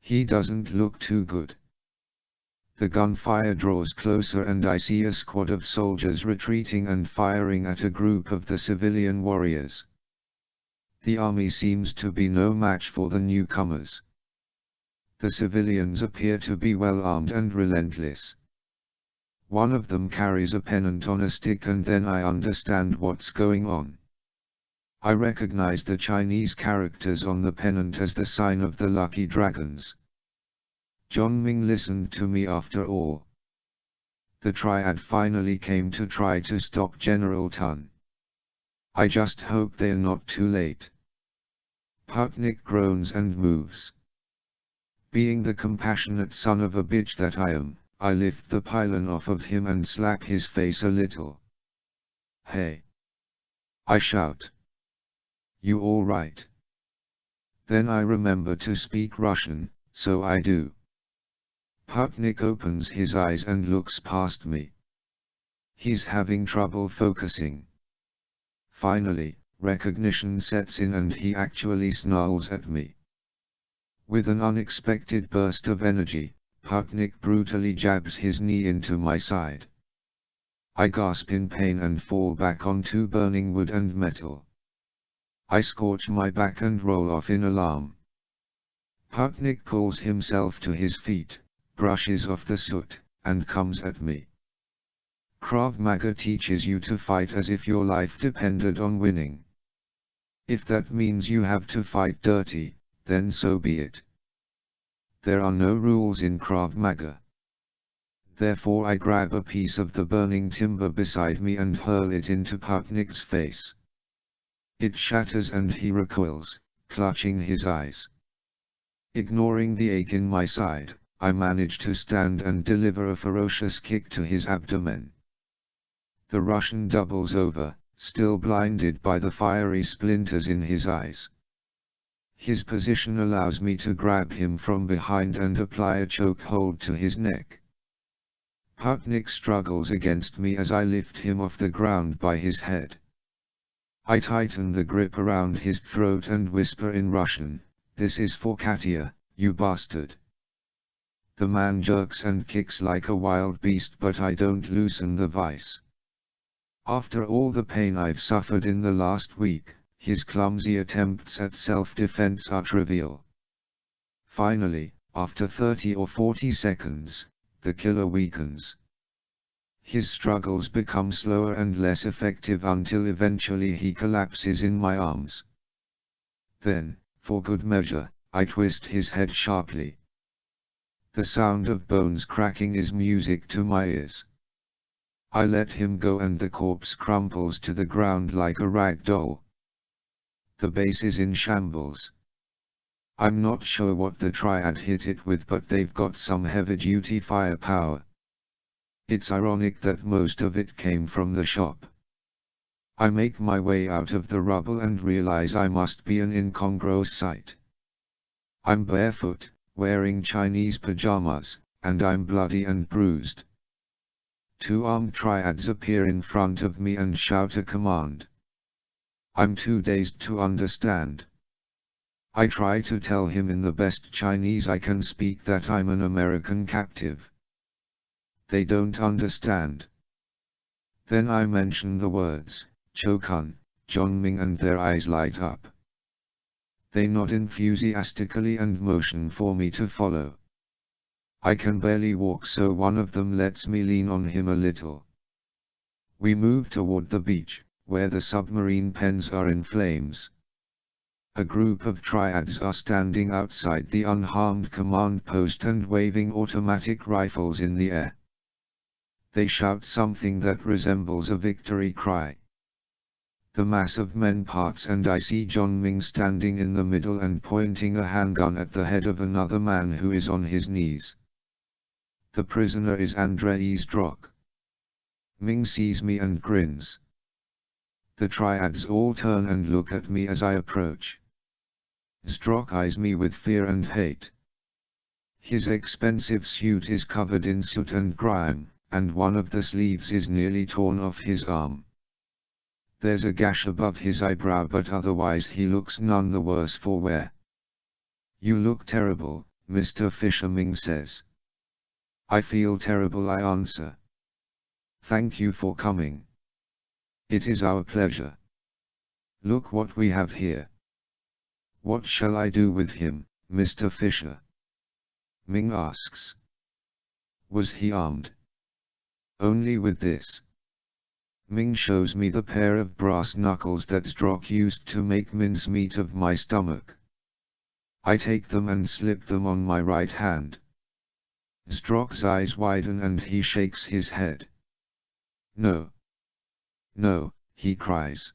He doesn't look too good. The gunfire draws closer and I see a squad of soldiers retreating and firing at a group of the civilian warriors. The army seems to be no match for the newcomers. The civilians appear to be well armed and relentless. One of them carries a pennant on a stick, and then I understand what's going on. I recognize the Chinese characters on the pennant as the sign of the lucky dragons. Zhongming listened to me after all. The triad finally came to try to stop General Tun. I just hope they're not too late. Putnik groans and moves. Being the compassionate son of a bitch that I am, I lift the pylon off of him and slap his face a little. Hey! I shout. You all right? Then I remember to speak Russian, so I do. Putnik opens his eyes and looks past me. He's having trouble focusing. Finally, recognition sets in and he actually snarls at me. With an unexpected burst of energy, Putnik brutally jabs his knee into my side. I gasp in pain and fall back onto burning wood and metal. I scorch my back and roll off in alarm. Putnik pulls himself to his feet, brushes off the soot, and comes at me. Krav Maga teaches you to fight as if your life depended on winning. If that means you have to fight dirty, then so be it. There are no rules in Krav Maga. Therefore I grab a piece of the burning timber beside me and hurl it into Putnik's face. It shatters and he recoils, clutching his eyes. Ignoring the ache in my side, I manage to stand and deliver a ferocious kick to his abdomen. The Russian doubles over, still blinded by the fiery splinters in his eyes. His position allows me to grab him from behind and apply a choke hold to his neck. Putnik struggles against me as I lift him off the ground by his head. I tighten the grip around his throat and whisper in Russian, "This is for Katia, you bastard." The man jerks and kicks like a wild beast, but I don't loosen the vice. After all the pain I've suffered in the last week, his clumsy attempts at self-defense are trivial. Finally, after 30 or 40 seconds, the killer weakens. His struggles become slower and less effective until eventually he collapses in my arms. Then, for good measure, I twist his head sharply. The sound of bones cracking is music to my ears. I let him go and the corpse crumples to the ground like a rag doll. The base is in shambles. I'm not sure what the triad hit it with, but they've got some heavy-duty firepower. It's ironic that most of it came from the shop. I make my way out of the rubble and realize I must be an incongruous sight. I'm barefoot, wearing Chinese pajamas, and I'm bloody and bruised. Two armed triads appear in front of me and shout a command. I'm too dazed to understand. I try to tell him in the best Chinese I can speak that I'm an American captive. They don't understand. Then I mention the words, Chokun, Zhongming, and their eyes light up. They nod enthusiastically and motion for me to follow. I can barely walk, so one of them lets me lean on him a little. We move toward the beach, where the submarine pens are in flames. A group of triads are standing outside the unharmed command post and waving automatic rifles in the air. They shout something that resembles a victory cry. The mass of men parts and I see John Ming standing in the middle and pointing a handgun at the head of another man who is on his knees. The prisoner is Andrei Zdrok. Ming sees me and grins. The triads all turn and look at me as I approach. Zdrok eyes me with fear and hate. His expensive suit is covered in soot and grime, and one of the sleeves is nearly torn off his arm. There's a gash above his eyebrow, but otherwise he looks none the worse for wear. "You look terrible, Mr. Fisher," Ming says. "I feel terrible," I answer. "Thank you for coming. It is our pleasure. Look what we have here." "What shall I do with him, Mr. Fisher?" Ming asks. "Was he armed?" "Only with this." Ming shows me the pair of brass knuckles that Zdrok used to make mincemeat of my stomach. I take them and slip them on my right hand. Zdrok's eyes widen and he shakes his head. "No. No," he cries.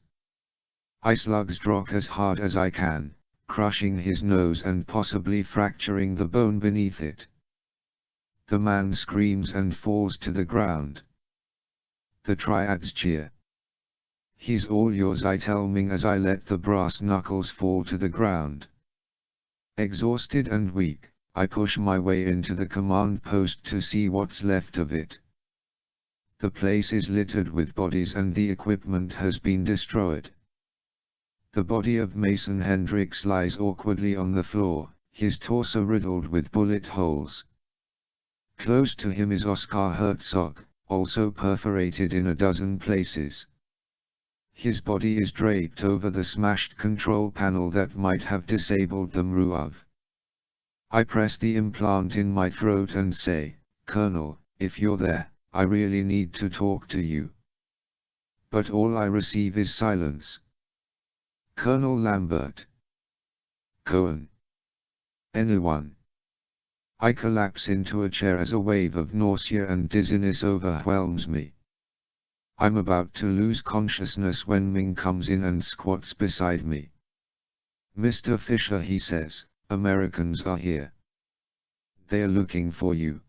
I slug Zdrok as hard as I can, crushing his nose and possibly fracturing the bone beneath it. The man screams and falls to the ground. The triads cheer. "He's all yours," I tell Ming as I let the brass knuckles fall to the ground. Exhausted and weak, I push my way into the command post to see what's left of it. The place is littered with bodies and the equipment has been destroyed. The body of Mason Hendricks lies awkwardly on the floor, his torso riddled with bullet holes. Close to him is Oscar Herzog, also perforated in a dozen places. His body is draped over the smashed control panel that might have disabled the MRUAV. I press the implant in my throat and say, "Colonel, if you're there, I really need to talk to you." But all I receive is silence. "Colonel Lambert? Cohen? Anyone?" I collapse into a chair as a wave of nausea and dizziness overwhelms me. I'm about to lose consciousness when Ming comes in and squats beside me. "Mr. Fisher," he says, "Americans are here. They're looking for you."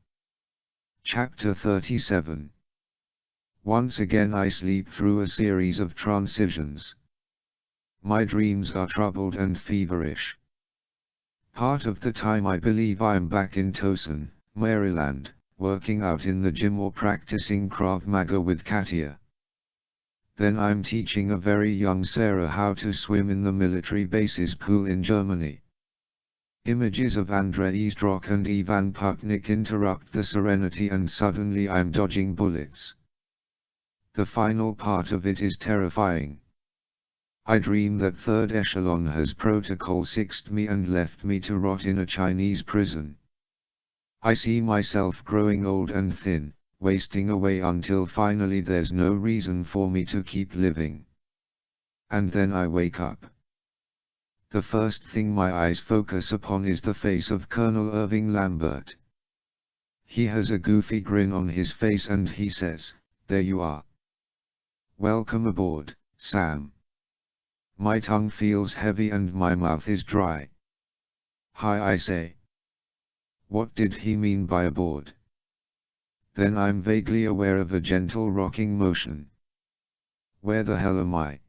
Chapter 37. Once again I sleep through a series of transitions. My dreams are troubled and feverish. Part of the time I believe I'm back in Towson, Maryland, working out in the gym or practicing Krav Maga with Katia. Then I'm teaching a very young Sarah how to swim in the military base's pool in Germany. Images of Andrei Zdrok and Ivan Putnik interrupt the serenity and suddenly I'm dodging bullets. The final part of it is terrifying. I dream that Third Echelon has Protocol 6'd me and left me to rot in a Chinese prison. I see myself growing old and thin, wasting away until finally there's no reason for me to keep living. And then I wake up. The first thing my eyes focus upon is the face of Colonel Irving Lambert. He has a goofy grin on his face and he says, "There you are. Welcome aboard, Sam." My tongue feels heavy and my mouth is dry. "Hi," I say. What did he mean by aboard? Then I'm vaguely aware of a gentle rocking motion. Where the hell am I?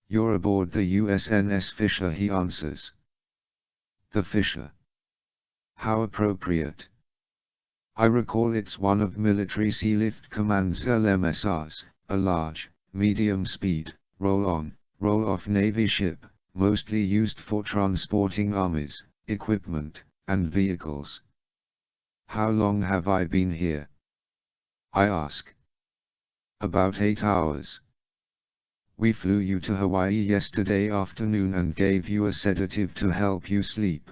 "You're aboard the USNS Fisher," he answers. The Fisher. How appropriate. I recall it's one of Military Sealift Command's LMSRs, a large, medium-speed, roll-on, roll-off Navy ship, mostly used for transporting armies, equipment, and vehicles. How long have I been here? I ask. About 8 hours. We flew you to Hawaii yesterday afternoon and gave you a sedative to help you sleep.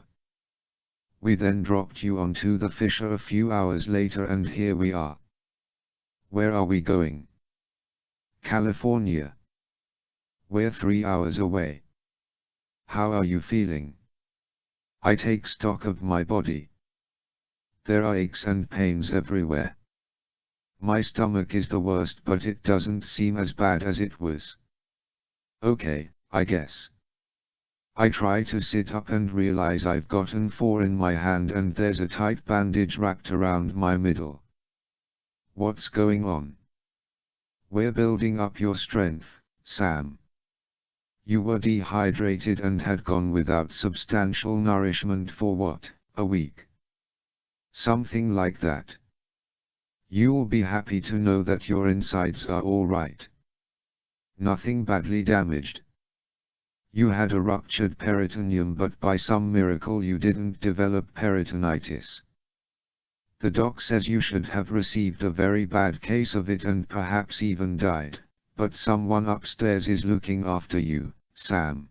We then dropped you onto the Fisher a few hours later and here we are. Where are we going? California. We're 3 hours away. How are you feeling? I take stock of my body. There are aches and pains everywhere. My stomach is the worst, but it doesn't seem as bad as it was. Okay, I guess. I try to sit up and realize I've gotten 4 in my hand and there's a tight bandage wrapped around my middle. What's going on? We're building up your strength, Sam. You were dehydrated and had gone without substantial nourishment for what, a week? Something like that. You'll be happy to know that your insides are all right. Nothing badly damaged. You had a ruptured peritoneum, but by some miracle you didn't develop peritonitis. The doc says you should have received a very bad case of it and perhaps even died, but someone upstairs is looking after you, Sam.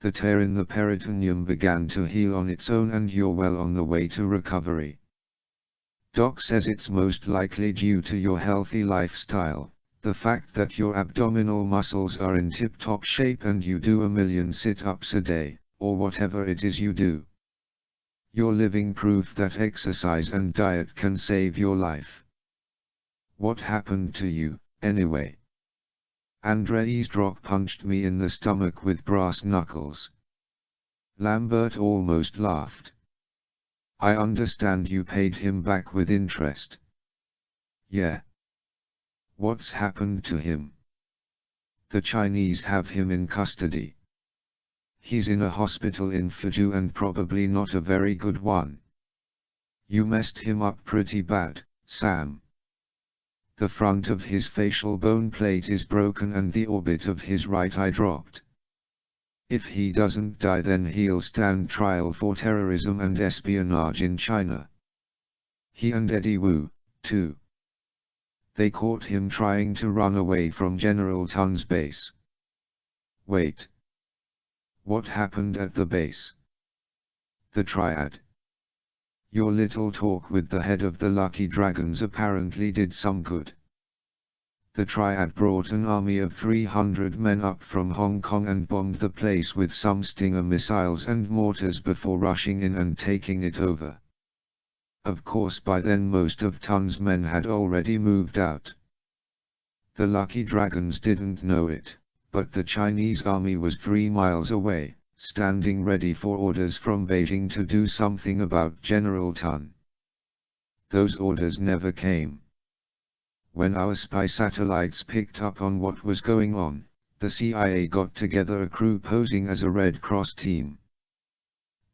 The tear in the peritoneum began to heal on its own and you're well on the way to recovery. Doc says it's most likely due to your healthy lifestyle, the fact that your abdominal muscles are in tip-top shape and you do 1,000,000 sit-ups a day, or whatever it is you do. You're living proof that exercise and diet can save your life. What happened to you, anyway? Andre's Drock punched me in the stomach with brass knuckles. Lambert almost laughed. I understand you paid him back with interest. Yeah. What's happened to him? The Chinese have him in custody. He's in a hospital in Fujiu and probably not a very good one. You messed him up pretty bad, Sam. The front of his facial bone plate is broken and the orbit of his right eye dropped. If he doesn't die, then he'll stand trial for terrorism and espionage in China. He and Eddie Wu, too. They caught him trying to run away from General Tun's base. Wait. What happened at the base? The Triad. Your little talk with the head of the Lucky Dragons apparently did some good. The Triad brought an army of 300 men up from Hong Kong and bombed the place with some Stinger missiles and mortars before rushing in and taking it over. Of course by then most of Tun's men had already moved out. The Lucky Dragons didn't know it, but the Chinese army was 3 miles away, standing ready for orders from Beijing to do something about General Tun. Those orders never came. When our spy satellites picked up on what was going on, the CIA got together a crew posing as a Red Cross team.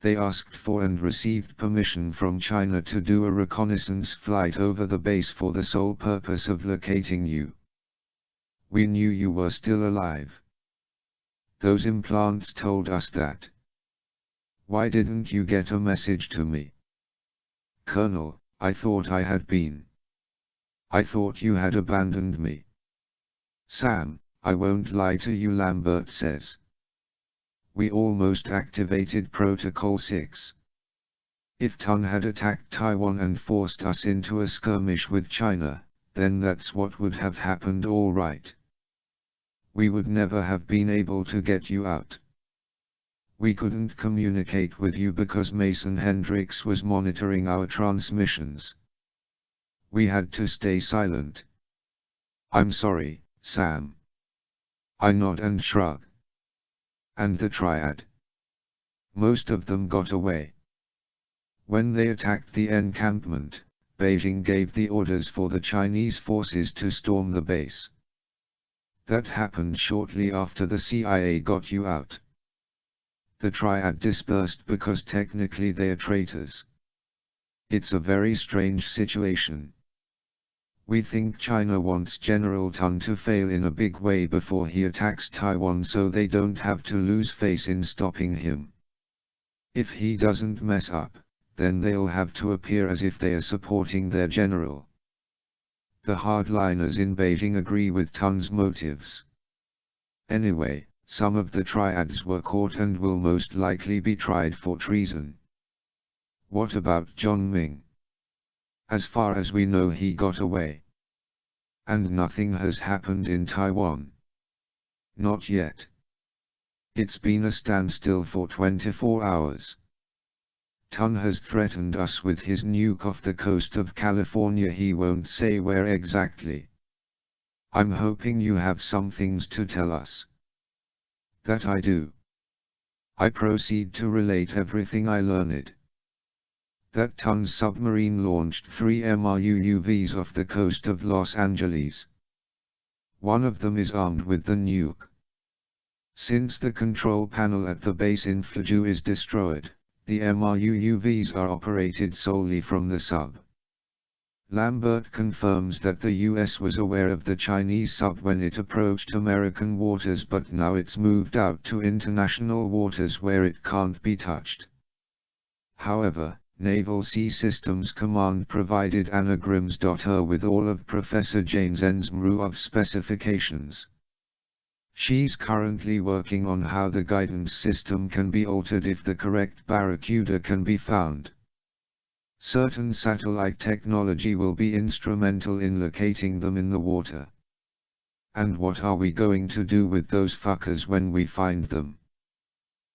They asked for and received permission from China to do a reconnaissance flight over the base for the sole purpose of locating you. We knew you were still alive. Those implants told us that. Why didn't you get a message to me? Colonel, I thought I had been. I thought you had abandoned me. Sam, I won't lie to you, Lambert says. We almost activated Protocol 6. If Tun had attacked Taiwan and forced us into a skirmish with China, then that's what would have happened, all right. We would never have been able to get you out. We couldn't communicate with you because Mason Hendricks was monitoring our transmissions. We had to stay silent. I'm sorry, Sam. I nod and shrug. And the Triad. Most of them got away. When they attacked the encampment, Beijing gave the orders for the Chinese forces to storm the base. That happened shortly after the CIA got you out. The Triad dispersed because technically they are traitors. It's a very strange situation. We think China wants General Tun to fail in a big way before he attacks Taiwan so they don't have to lose face in stopping him. If he doesn't mess up, then they'll have to appear as if they are supporting their general. The hardliners in Beijing agree with Tun's motives. Anyway, some of the triads were caught and will most likely be tried for treason. What about John Ming? As far as we know, he got away. And nothing has happened in Taiwan. Not yet. It's been a standstill for 24 hours. Tun has threatened us with his nuke off the coast of California. He won't say where exactly. I'm hoping you have some things to tell us. That I do. I proceed to relate everything I learned. That Tun's submarine launched 3 MRUUVs off the coast of Los Angeles. One of them is armed with the nuke. Since the control panel at the base in Flaju is destroyed, the MRUUVs are operated solely from the sub. Lambert confirms that the US was aware of the Chinese sub when it approached American waters, but now it's moved out to international waters where it can't be touched. However, Naval Sea Systems Command provided anagrams.her with all of Professor Jane Zensmruov's specifications. She's currently working on how the guidance system can be altered if the correct Barracuda can be found. Certain satellite technology will be instrumental in locating them in the water. And what are we going to do with those fuckers when we find them?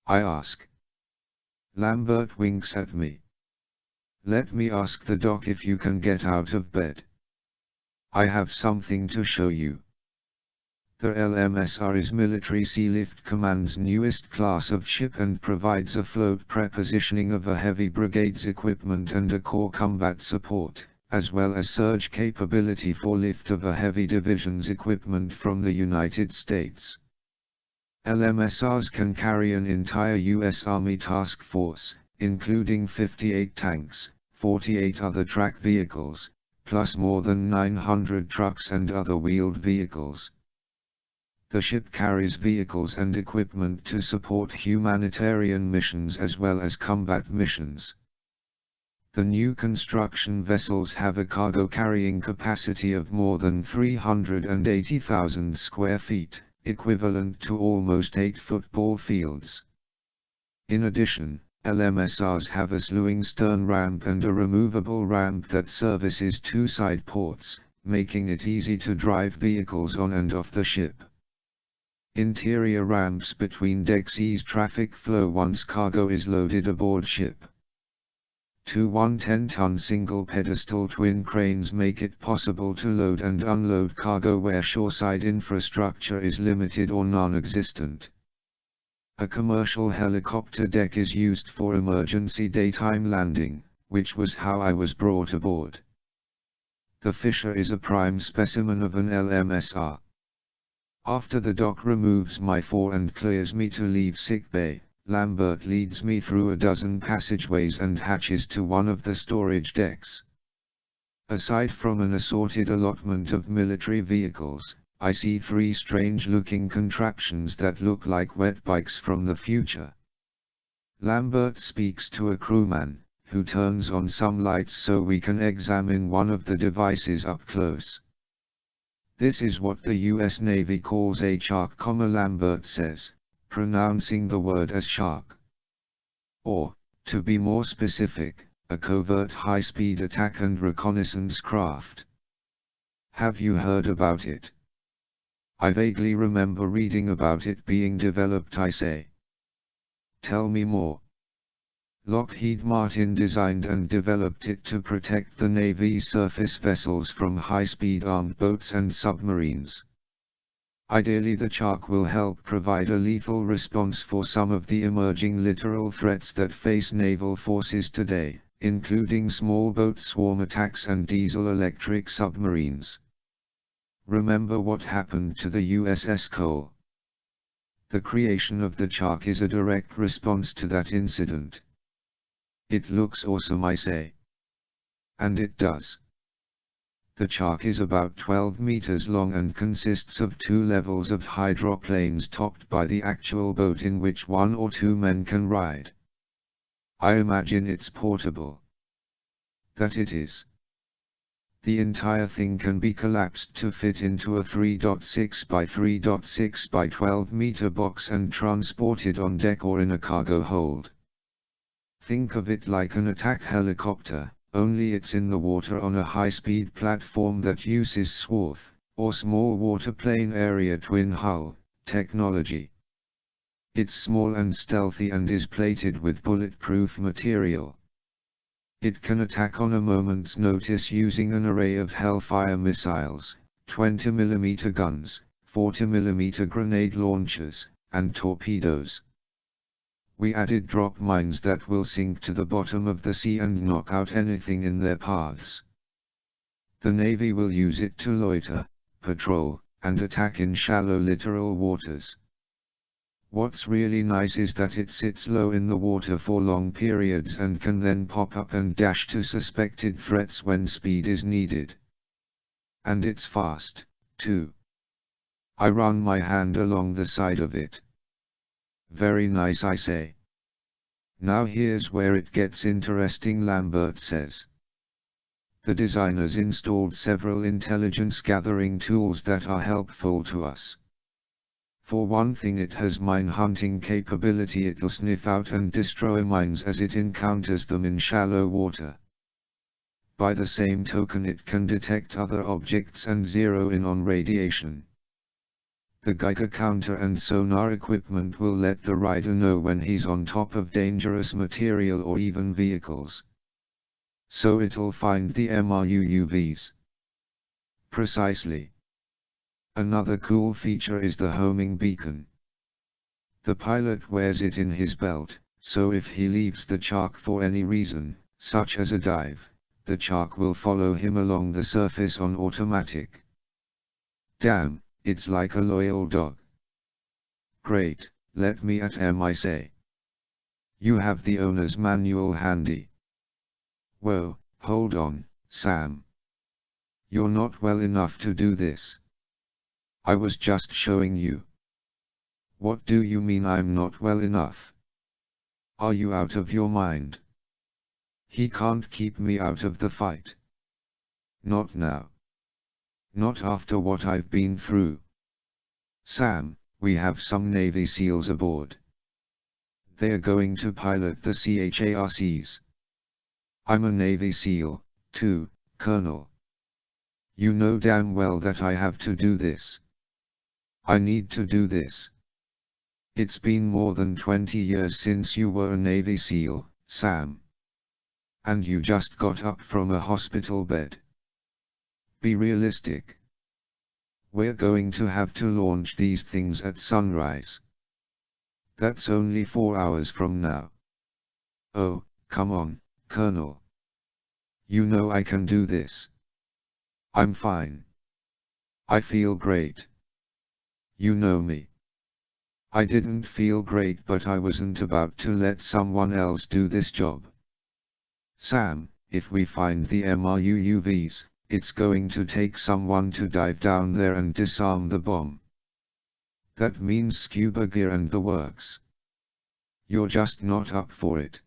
I ask. Lambert winks at me. Let me ask the doc if you can get out of bed. I have something to show you. The LMSR is Military Sealift Command's newest class of ship and provides a float prepositioning of a heavy brigade's equipment and a core combat support, as well as surge capability for lift of a heavy division's equipment from the United States. LMSRs can carry an entire U.S. Army task force, including 58 tanks, 48 other track vehicles, plus more than 900 trucks and other wheeled vehicles. The ship carries vehicles and equipment to support humanitarian missions as well as combat missions. The new construction vessels have a cargo carrying capacity of more than 380,000 square feet, equivalent to almost 8 football fields. In addition, LMSRs have a slewing stern ramp and a removable ramp that services 2 side ports, making it easy to drive vehicles on and off the ship. Interior ramps between decks ease traffic flow once cargo is loaded aboard ship. 2 110-ton single pedestal twin cranes make it possible to load and unload cargo where shoreside infrastructure is limited or non-existent. A commercial helicopter deck is used for emergency daytime landing, which was how I was brought aboard. The Fisher is a prime specimen of an LMSR. After the doc removes my fore and clears me to leave sickbay, Lambert leads me through a dozen passageways and hatches to one of the storage decks. Aside from an assorted allotment of military vehicles, I see 3 strange-looking contraptions that look like wet bikes from the future. Lambert speaks to a crewman, who turns on some lights so we can examine one of the devices up close. This is what the US Navy calls a shark, Lambert says, pronouncing the word as shark. Or, to be more specific, a covert high-speed attack and reconnaissance craft. Have you heard about it? I vaguely remember reading about it being developed, I say. Tell me more. Lockheed Martin designed and developed it to protect the Navy's surface vessels from high-speed armed boats and submarines. Ideally, the Shark will help provide a lethal response for some of the emerging littoral threats that face naval forces today, including small boat swarm attacks and diesel-electric submarines. Remember what happened to the USS Cole? The creation of the Shark is a direct response to that incident. It looks awesome, I say. And it does. The Shark is about 12 meters long and consists of 2 levels of hydroplanes topped by the actual boat in which 1 or 2 men can ride. I imagine it's portable. That it is. The entire thing can be collapsed to fit into a 3.6 by 3.6 by 12 meter box and transported on deck or in a cargo hold. Think of it like an attack helicopter, only it's in the water on a high-speed platform that uses SWARF, or Small Waterplane Area Twin Hull, technology. It's small and stealthy and is plated with bulletproof material. It can attack on a moment's notice using an array of Hellfire missiles, 20mm guns, 40mm grenade launchers, and torpedoes. We added drop mines that will sink to the bottom of the sea and knock out anything in their paths. The Navy will use it to loiter, patrol, and attack in shallow littoral waters. What's really nice is that it sits low in the water for long periods and can then pop up and dash to suspected threats when speed is needed. And it's fast, too. I run my hand along the side of it. Very nice, I say. Now here's where it gets interesting, Lambert says. The designers installed several intelligence-gathering tools that are helpful to us. For one thing, it has mine-hunting capability. It'll sniff out and destroy mines as it encounters them in shallow water. By the same token, it can detect other objects and zero in on radiation. The Geiger counter and sonar equipment will let the rider know when he's on top of dangerous material or even vehicles. So it'll find the MRUUVs. Precisely. Another cool feature is the homing beacon. The pilot wears it in his belt, so if he leaves the shark for any reason, such as a dive, the shark will follow him along the surface on automatic. Damn, it's like a loyal dog. Great, let me at him, I say. You have the owner's manual handy. Whoa, hold on, Sam. You're not well enough to do this. I was just showing you. What do you mean I'm not well enough? Are you out of your mind? He can't keep me out of the fight. Not now. Not after what I've been through. Sam, we have some Navy SEALs aboard. They are going to pilot the CHARCs. I'm a Navy SEAL, too, Colonel. You know damn well that I have to do this. I need to do this. It's been more than 20 years since you were a Navy SEAL, Sam. And you just got up from a hospital bed. Be realistic. We're going to have to launch these things at sunrise. That's only 4 hours from now. Oh, come on, Colonel. You know I can do this. I'm fine. I feel great. You know me. I didn't feel great, but I wasn't about to let someone else do this job. Sam, if we find the MRUUVs, it's going to take someone to dive down there and disarm the bomb. That means scuba gear and the works. You're just not up for it.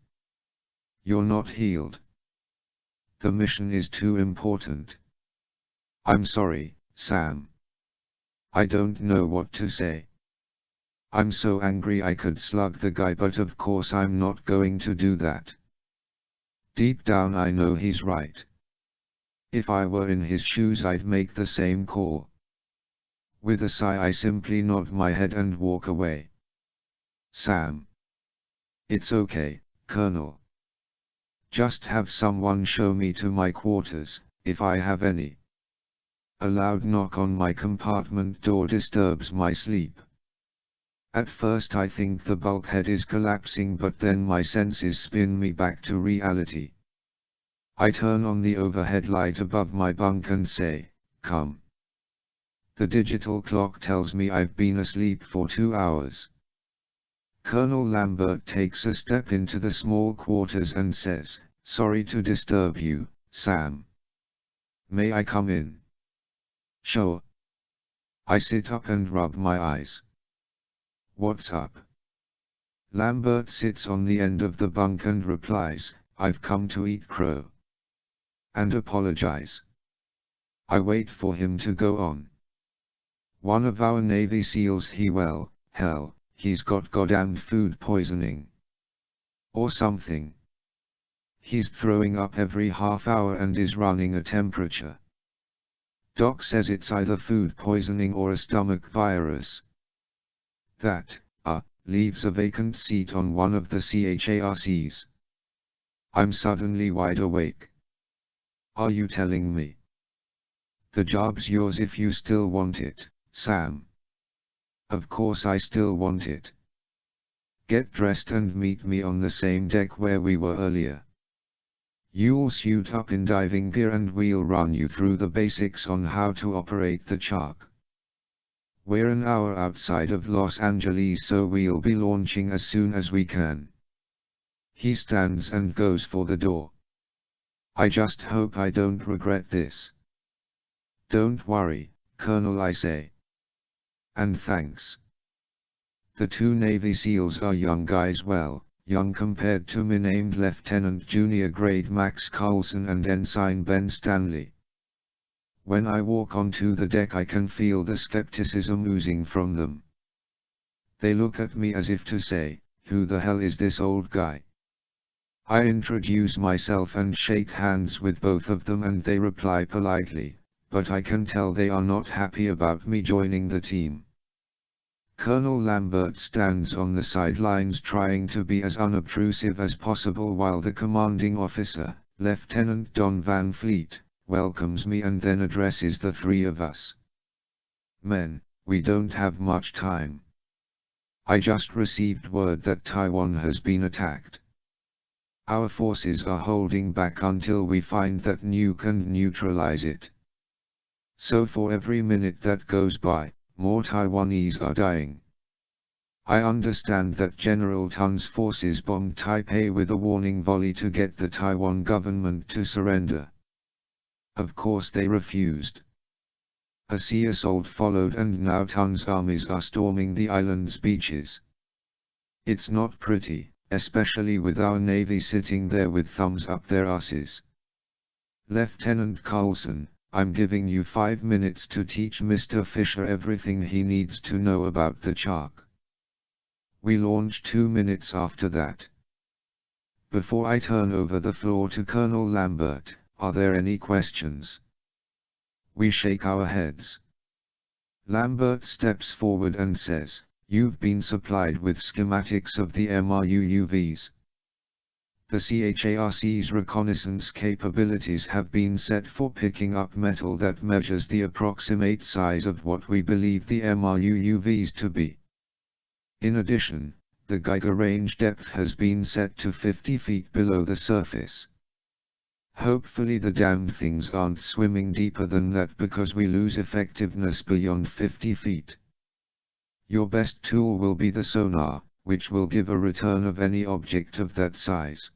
You're not healed. The mission is too important. I'm sorry, Sam. I don't know what to say. I'm so angry I could slug the guy, but of course I'm not going to do that. Deep down I know he's right. If I were in his shoes I'd make the same call. With a sigh I simply nod my head and walk away. Sam. It's okay, Colonel. Just have someone show me to my quarters, if I have any. A loud knock on my compartment door disturbs my sleep. At first I think the bulkhead is collapsing, but then my senses spin me back to reality. I turn on the overhead light above my bunk and say, "Come." The digital clock tells me I've been asleep for 2 hours. Colonel Lambert takes a step into the small quarters and says, "Sorry to disturb you, Sam. May I come in?" "Sure." I sit up and rub my eyes. "What's up?" Lambert sits on the end of the bunk and replies, "I've come to eat crow. And apologize." I wait for him to go on. "One of our Navy SEALs, hell, he's got goddamned food poisoning. Or something. He's throwing up every half hour and is running a temperature. Doc says it's either food poisoning or a stomach virus. That, leaves a vacant seat on one of the CHARCs. I'm suddenly wide awake. Are you telling me? The job's yours if you still want it, Sam. Of course I still want it. Get dressed and meet me on the same deck where we were earlier. You'll suit up in diving gear and we'll run you through the basics on how to operate the shark. We're an hour outside of Los Angeles, so we'll be launching as soon as we can. He stands and goes for the door. I just hope I don't regret this. Don't worry, Colonel, I say. And thanks. The two Navy SEALs are young guys, well, young compared to me, named Lieutenant Junior Grade Max Coulson and Ensign Ben Stanley. When I walk onto the deck I can feel the skepticism oozing from them. They look at me as if to say, who the hell is this old guy? I introduce myself and shake hands with both of them and they reply politely, but I can tell they are not happy about me joining the team. Colonel Lambert stands on the sidelines trying to be as unobtrusive as possible while the commanding officer, Lieutenant Don Van Fleet, welcomes me and then addresses the three of us. Men, we don't have much time. I just received word that Taiwan has been attacked. Our forces are holding back until we find that nuke and neutralize it. So for every minute that goes by, more Taiwanese are dying. I understand that General Tun's forces bombed Taipei with a warning volley to get the Taiwan government to surrender. Of course they refused. A sea assault followed and now Tun's armies are storming the island's beaches. It's not pretty, especially with our navy sitting there with thumbs up their asses. Lieutenant Coulson, I'm giving you 5 minutes to teach Mr. Fisher everything he needs to know about the shark. We launch 2 minutes after that. Before I turn over the floor to Colonel Lambert, are there any questions? We shake our heads. Lambert steps forward and says, you've been supplied with schematics of the MRUUVs. The CHARC's reconnaissance capabilities have been set for picking up metal that measures the approximate size of what we believe the MRUUVs to be. In addition, the Geiger range depth has been set to 50 feet below the surface. Hopefully the damned things aren't swimming deeper than that because we lose effectiveness beyond 50 feet. Your best tool will be the sonar, which will give a return of any object of that size.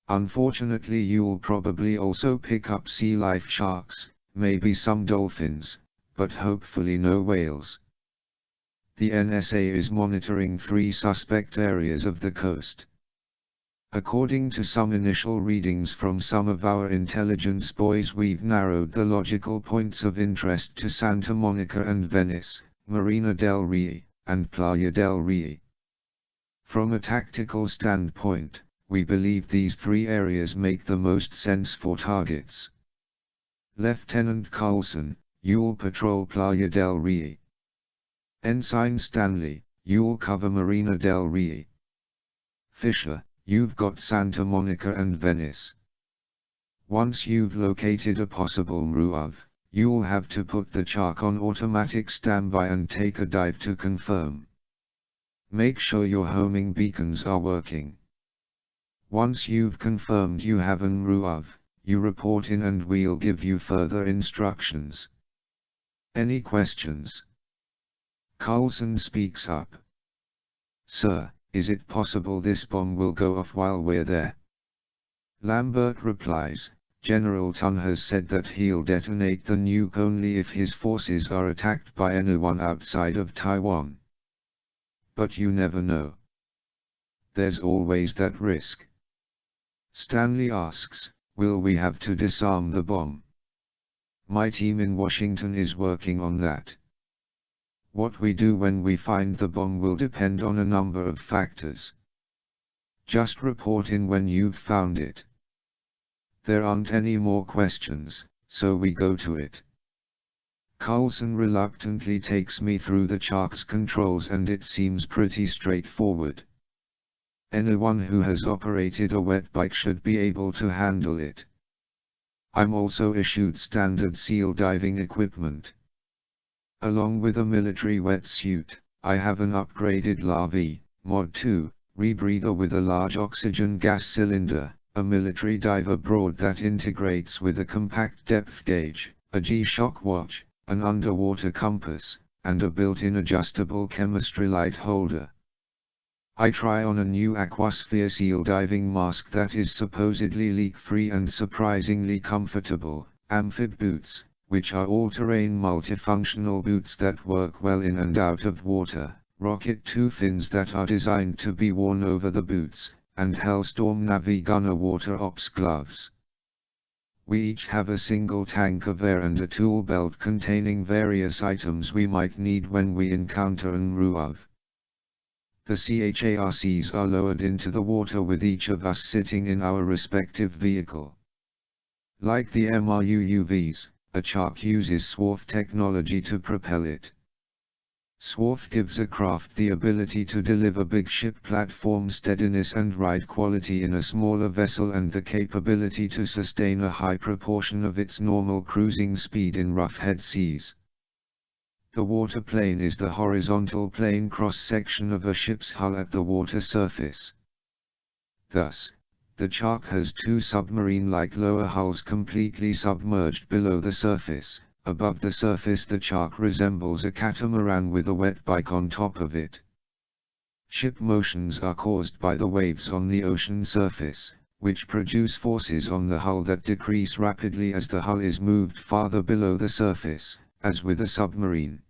Unfortunately you'll probably also pick up sea life sharks, maybe some dolphins, but hopefully no whales. The NSA is monitoring 3 suspect areas of the coast. According to some initial readings from some of our intelligence boys, we've narrowed the logical points of interest to Santa Monica and Venice, Marina del Rey, and Playa del Rey. From a tactical standpoint, we believe these 3 areas make the most sense for targets. Lieutenant Coulson, you'll patrol Playa del Rey. Ensign Stanley, you'll cover Marina del Rey. Fisher, you've got Santa Monica and Venice. Once you've located a possible MRUUV, you'll have to put the shark on automatic standby and take a dive to confirm. Make sure your homing beacons are working. Once you've confirmed you have an MRUUV, you report in and we'll give you further instructions. Any questions? Coulson speaks up. Sir, is it possible this bomb will go off while we're there? Lambert replies, General Tun has said that he'll detonate the nuke only if his forces are attacked by anyone outside of Taiwan. But you never know. There's always that risk. Stanley asks, will we have to disarm the bomb? My team in Washington is working on that. What we do when we find the bomb will depend on a number of factors. Just report in when you've found it. There aren't any more questions, so we go to it. Coulson reluctantly takes me through the shark's controls and it seems pretty straightforward. Anyone who has operated a wet bike should be able to handle it. I'm also issued standard SEAL diving equipment. Along with a military wetsuit, I have an upgraded LAV, Mod 2, rebreather with a large oxygen gas cylinder, a military diver board that integrates with a compact depth gauge, a G-Shock watch, an underwater compass, and a built-in adjustable chemistry light holder. I try on a new Aquasphere SEAL diving mask that is supposedly leak-free and surprisingly comfortable, amphib boots, which are all-terrain multifunctional boots that work well in and out of water, Rocket 2 fins that are designed to be worn over the boots, and Hellstorm Navigunner water ops gloves. We each have a single tank of air and a tool belt containing various items we might need when we encounter an RUAV. The CHARCs are lowered into the water with each of us sitting in our respective vehicle. Like the MRUUVs, a shark uses swath technology to propel it. Swath gives a craft the ability to deliver big ship platform steadiness and ride quality in a smaller vessel and the capability to sustain a high proportion of its normal cruising speed in rough head seas. The water plane is the horizontal plane cross-section of a ship's hull at the water surface. Thus, the shark has two submarine-like lower hulls completely submerged below the surface. Above the surface the shark resembles a catamaran with a wet bike on top of it. Ship motions are caused by the waves on the ocean surface, which produce forces on the hull that decrease rapidly as the hull is moved farther below the surface, as with a submarine.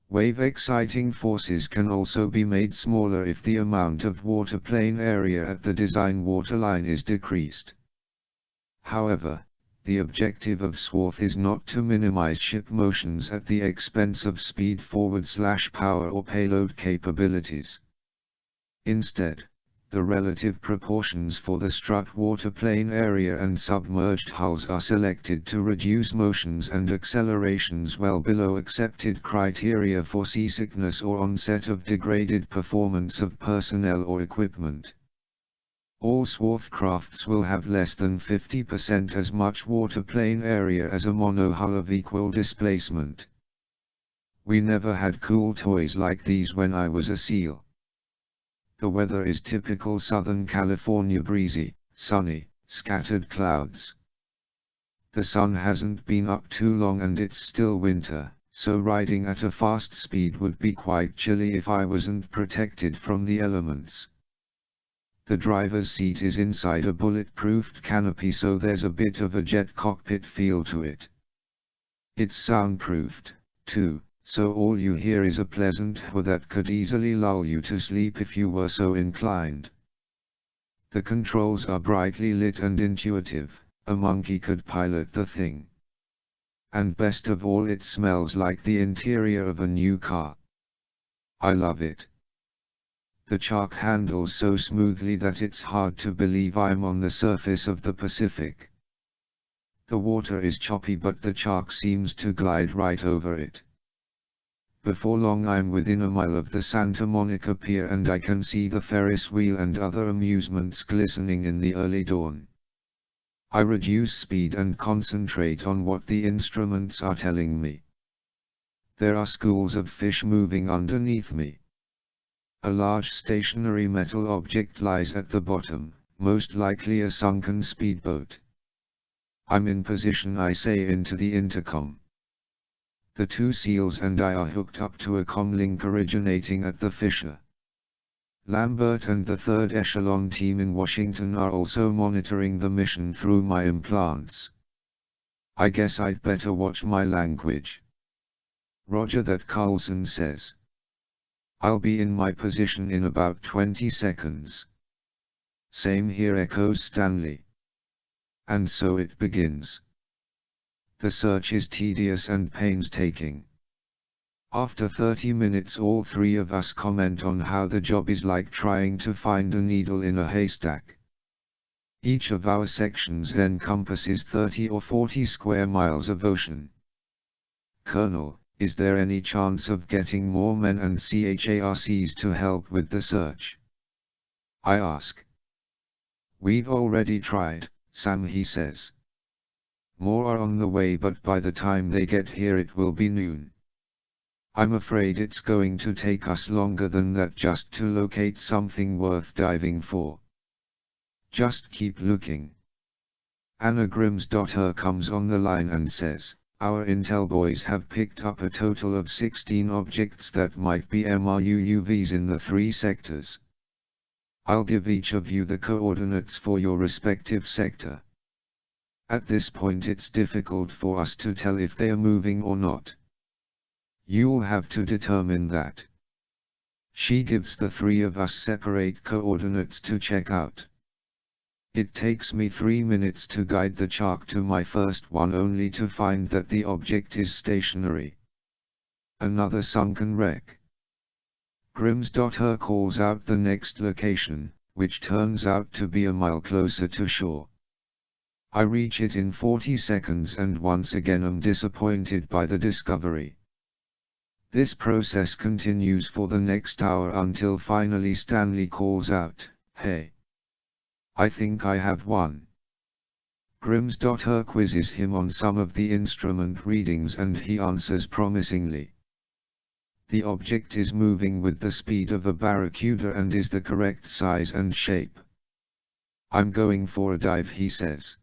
Wave exciting forces can also be made smaller if the amount of waterplane area at the design waterline is decreased. However, the objective of swath is not to minimize ship motions at the expense of speed forward/power or payload capabilities. Instead, the relative proportions for the strut waterplane area and submerged hulls are selected to reduce motions and accelerations well below accepted criteria for seasickness or onset of degraded performance of personnel or equipment. All swath crafts will have less than 50% as much waterplane area as a monohull of equal displacement. We never had cool toys like these when I was a SEAL. The weather is typical Southern California breezy, sunny, scattered clouds. The sun hasn't been up too long and it's still winter, so riding at a fast speed would be quite chilly if I wasn't protected from the elements. The driver's seat is inside a bulletproofed canopy, so there's a bit of a jet cockpit feel to it. It's soundproofed, too, so all you hear is a pleasant whir that could easily lull you to sleep if you were so inclined. The controls are brightly lit and intuitive, a monkey could pilot the thing. And best of all, it smells like the interior of a new car. I love it. The shark handles so smoothly that it's hard to believe I'm on the surface of the Pacific. The water is choppy but the shark seems to glide right over it. Before long I'm within a mile of the Santa Monica Pier and I can see the Ferris wheel and other amusements glistening in the early dawn. I reduce speed and concentrate on what the instruments are telling me. There are schools of fish moving underneath me. A large stationary metal object lies at the bottom, most likely a sunken speedboat. I'm in position, I say into the intercom. The two SEALs and I are hooked up to a comlink originating at the Fisher. Lambert and the 3rd Echelon team in Washington are also monitoring the mission through my implants. I guess I'd better watch my language. Roger that, Coulson says. I'll be in my position in about 20 seconds. Same here, echoes Stanley. And so it begins. The search is tedious and painstaking. After 30 minutes all three of us comment on how the job is like trying to find a needle in a haystack. Each of our sections encompasses 30 or 40 square miles of ocean. Colonel, is there any chance of getting more men and CHARCs to help with the search? I ask. We've already tried, Sam, he says. More are on the way, but by the time they get here it will be noon. I'm afraid it's going to take us longer than that just to locate something worth diving for. Just keep looking. Anna Grimsdotter comes on the line and says, our intel boys have picked up a total of 16 objects that might be MRUUVs in the 3 sectors. I'll give each of you the coordinates for your respective sector. At this point it's difficult for us to tell if they are moving or not. You'll have to determine that. She gives the 3 of us separate coordinates to check out. It takes me 3 minutes to guide the shark to my first one, only to find that the object is stationary. Another sunken wreck. Grimsdotter calls out the next location, which turns out to be a mile closer to shore. I reach it in 40 seconds and once again am disappointed by the discovery. This process continues for the next hour until finally Stanley calls out, "Hey! I think I have one." Grimsdotter quizzes him on some of the instrument readings and he answers promisingly. The object is moving with the speed of a Barracuda and is the correct size and shape. I'm going for a dive, he says.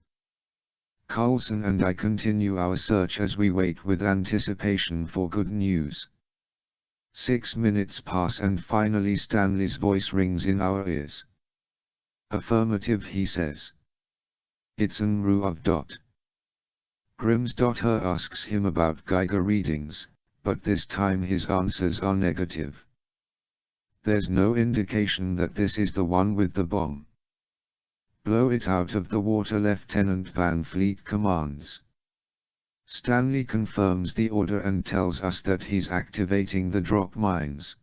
Carlson and I continue our search as we wait with anticipation for good news. 6 minutes pass and finally Stanley's voice rings in our ears. Affirmative, he says. It's an MRUUV. Grimsdotter asks him about Geiger readings, but this time his answers are negative. There's no indication that this is the one with the bomb. Blow it out of the water, Lieutenant Van Fleet commands. Stanley confirms the order and tells us that he's activating the drop mines.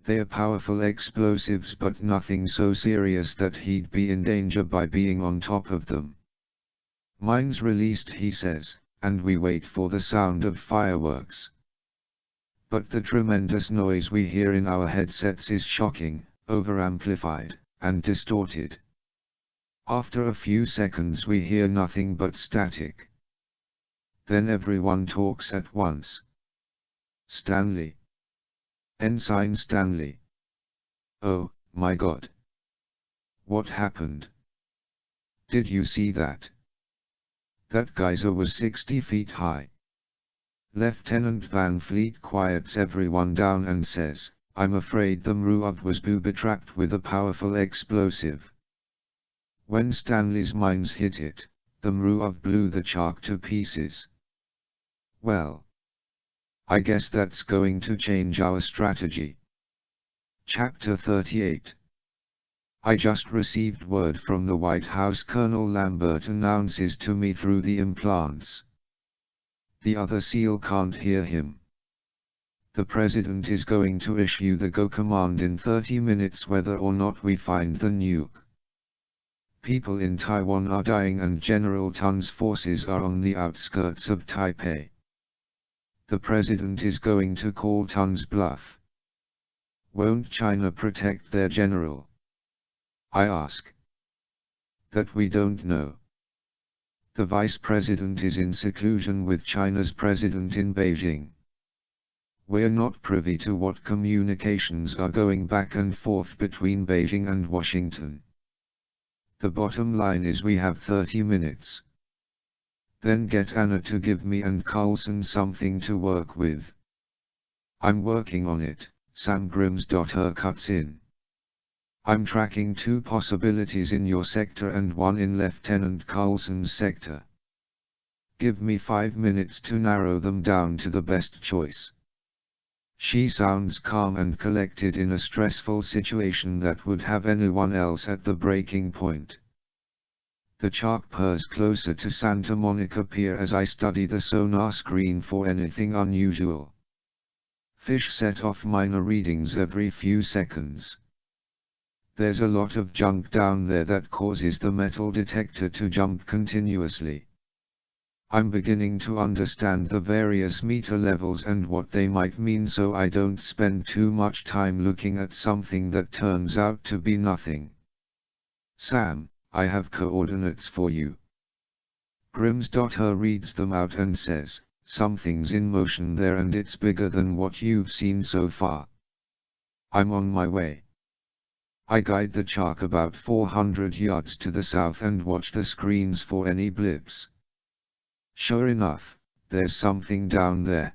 They are powerful explosives but nothing so serious that he'd be in danger by being on top of them. Mines released, he says, and we wait for the sound of fireworks. But the tremendous noise we hear in our headsets is shocking, overamplified, and distorted. After a few seconds we hear nothing but static. Then everyone talks at once. Stanley. Ensign Stanley. Oh, my God. What happened? Did you see that? That geyser was 60 feet high. Lieutenant Van Fleet quiets everyone down and says, I'm afraid the MRUUV was booby-trapped with a powerful explosive. When Stanley's mines hit it, the MRUUV blew the shark to pieces. Well, I guess that's going to change our strategy. Chapter 38. I just received word from the White House. Colonel Lambert announces to me through the implants. The other SEAL can't hear him. The President is going to issue the go command in 30 minutes whether or not we find the nuke. People in Taiwan are dying and General Tun's forces are on the outskirts of Taipei. The President is going to call Tun's bluff. Won't China protect their general? I ask. That we don't know. The Vice President is in seclusion with China's President in Beijing. We're not privy to what communications are going back and forth between Beijing and Washington. The bottom line is we have 30 minutes. Then get Anna to give me and Carlson something to work with. I'm working on it, Sam Grimsdotter cuts in. I'm tracking 2 possibilities in your sector and 1 in Lieutenant Carlson's sector. Give me 5 minutes to narrow them down to the best choice. She sounds calm and collected in a stressful situation that would have anyone else at the breaking point. The shark purrs closer to Santa Monica Pier as I study the sonar screen for anything unusual. Fish set off minor readings every few seconds. There's a lot of junk down there that causes the metal detector to jump continuously. I'm beginning to understand the various meter levels and what they might mean, so I don't spend too much time looking at something that turns out to be nothing. Sam, I have coordinates for you. Grimms.her reads them out and says, something's in motion there and it's bigger than what you've seen so far. I'm on my way. I guide the chart about 400 yards to the south and watch the screens for any blips. Sure enough, there's something down there.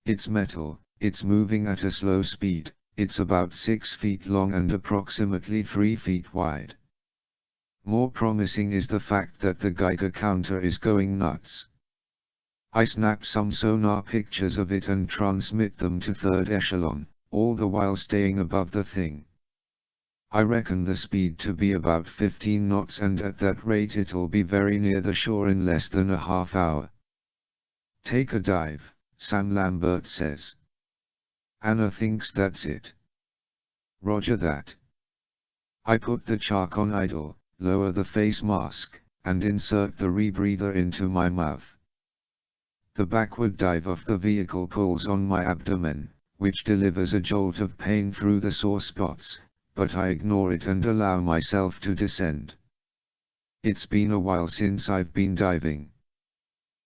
It's metal, it's moving at a slow speed, it's about 6 feet long and approximately 3 feet wide. More promising is the fact that the Geiger counter is going nuts. I snap some sonar pictures of it and transmit them to third echelon, all the while staying above the thing. I reckon the speed to be about 15 knots, and at that rate it'll be very near the shore in less than a half hour. Take a dive, Sam Lambert says. Anna thinks that's it. Roger that. I put the chart on idle, lower the face mask, and insert the rebreather into my mouth. The backward dive of the vehicle pulls on my abdomen, which delivers a jolt of pain through the sore spots, but I ignore it and allow myself to descend. It's been a while since I've been diving.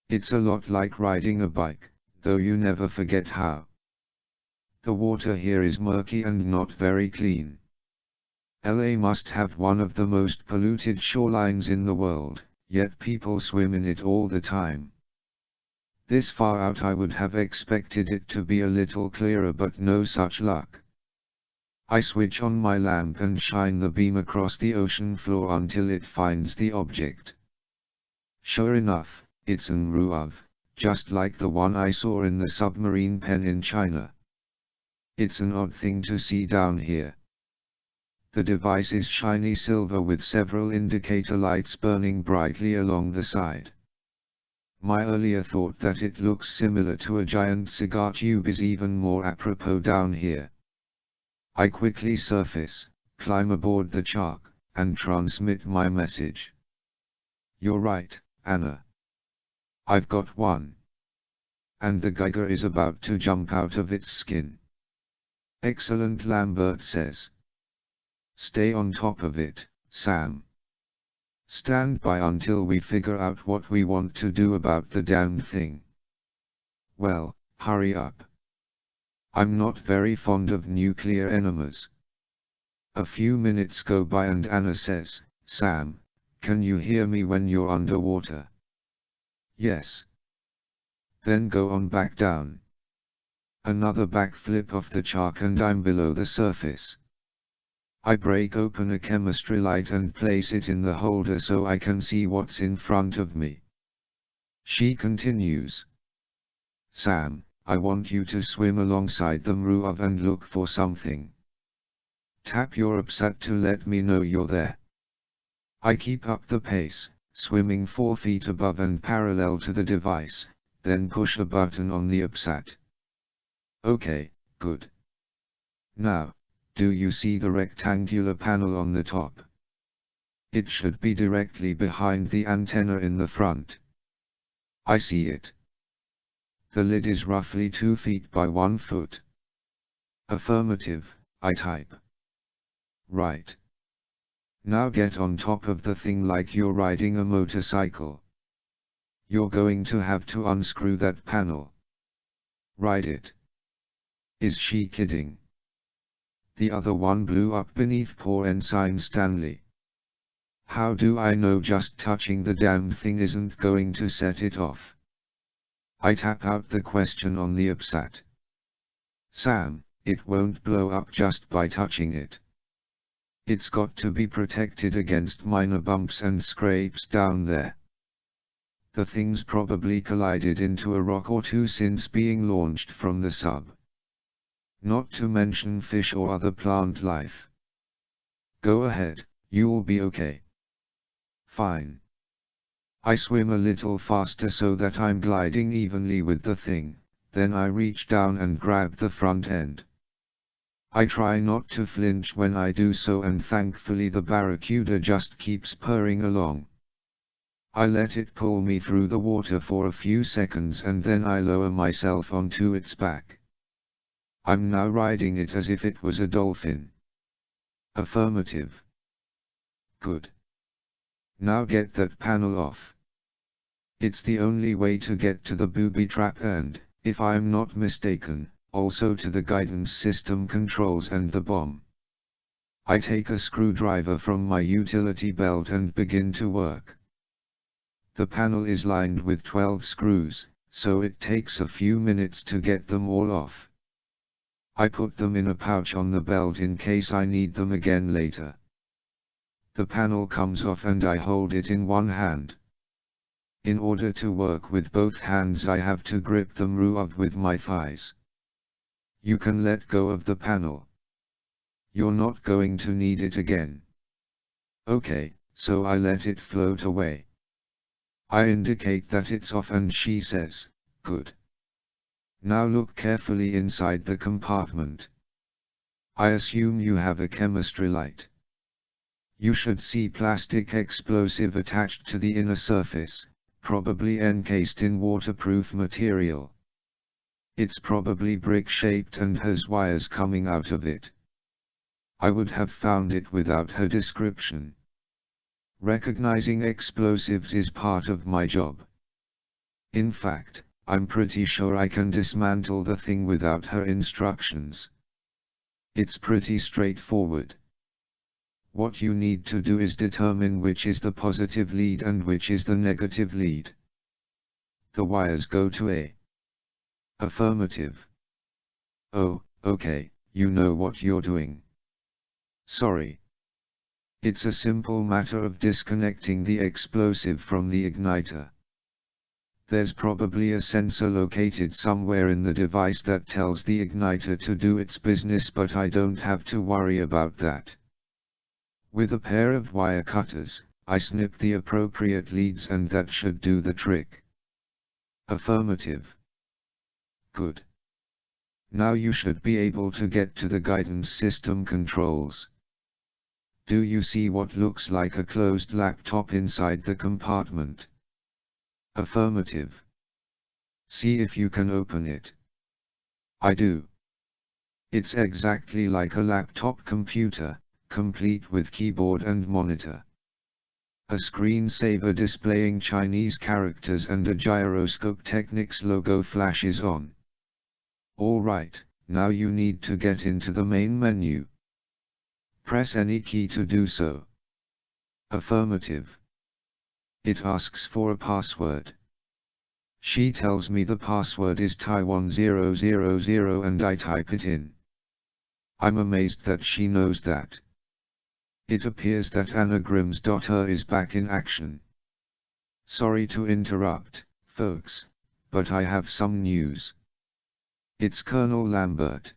It's a lot like riding a bike, though you never forget how. The water here is murky and not very clean. LA must have one of the most polluted shorelines in the world, yet people swim in it all the time. This far out I would have expected it to be a little clearer, but no such luck. I switch on my lamp and shine the beam across the ocean floor until it finds the object. Sure enough, it's an Ruav, just like the one I saw in the submarine pen in China. It's an odd thing to see down here. The device is shiny silver with several indicator lights burning brightly along the side. My earlier thought that it looks similar to a giant cigar tube is even more apropos down here. I quickly surface, climb aboard the shark, and transmit my message. You're right, Anna. I've got one. And the Geiger is about to jump out of its skin. Excellent, Lambert says. Stay on top of it, Sam. Stand by until we figure out what we want to do about the damned thing. Well, hurry up. I'm not very fond of nuclear enemas. A few minutes go by and Anna says, Sam, can you hear me when you're underwater? Yes. Then go on back down. Another backflip off the shark and I'm below the surface. I break open a chemistry light and place it in the holder so I can see what's in front of me. She continues. Sam, I want you to swim alongside the Mruav and look for something. Tap your upsat to let me know you're there. I keep up the pace, swimming 4 feet above and parallel to the device, then push a button on the upsat. Okay, good. Now, do you see the rectangular panel on the top? It should be directly behind the antenna in the front. I see it. The lid is roughly 2 feet by 1 foot. Affirmative, I type. Right. Now get on top of the thing like you're riding a motorcycle. You're going to have to unscrew that panel. Ride it. Is she kidding? The other one blew up beneath poor Ensign Stanley. How do I know just touching the damned thing isn't going to set it off? I tap out the question on the upsat. Sam, it won't blow up just by touching it. It's got to be protected against minor bumps and scrapes down there. The thing's probably collided into a rock or two since being launched from the sub. Not to mention fish or other plant life. Go ahead, you'll be okay. Fine. I swim a little faster so that I'm gliding evenly with the thing, then I reach down and grab the front end. I try not to flinch when I do so, and thankfully the Barracuda just keeps purring along. I let it pull me through the water for a few seconds and then I lower myself onto its back. I'm now riding it as if it was a dolphin. Affirmative. Good. Now get that panel off. It's the only way to get to the booby trap and, if I'm not mistaken, also to the guidance system controls and the bomb. I take a screwdriver from my utility belt and begin to work. The panel is lined with 12 screws, so it takes a few minutes to get them all off. I put them in a pouch on the belt in case I need them again later. The panel comes off and I hold it in one hand. In order to work with both hands I have to grip the ruof with my thighs. You can let go of the panel. You're not going to need it again. Okay, so I let it float away. I indicate that it's off and she says, good. Now look carefully inside the compartment. I assume you have a chemistry light. You should see plastic explosive attached to the inner surface, probably encased in waterproof material. It's probably brick-shaped and has wires coming out of it. I would have found it without her description. Recognizing explosives is part of my job. In fact, I'm pretty sure I can dismantle the thing without her instructions. It's pretty straightforward. What you need to do is determine which is the positive lead and which is the negative lead. The wires go to A. Affirmative. Oh, okay, you know what you're doing. Sorry. It's a simple matter of disconnecting the explosive from the igniter. There's probably a sensor located somewhere in the device that tells the igniter to do its business, but I don't have to worry about that. With a pair of wire cutters, I snip the appropriate leads and that should do the trick. Affirmative. Good. Now you should be able to get to the guidance system controls. Do you see what looks like a closed laptop inside the compartment? Affirmative. See if you can open it. I do. It's exactly like a laptop computer, complete with keyboard and monitor. A screensaver displaying Chinese characters and a gyroscope Technics logo flashes on. Alright, now you need to get into the main menu. Press any key to do so. Affirmative. It asks for a password. She tells me the password is Taiwan 000 and I type it in. I'm amazed that she knows that. It appears that anagrams.er is back in action. Sorry to interrupt, folks, but I have some news. It's Colonel Lambert.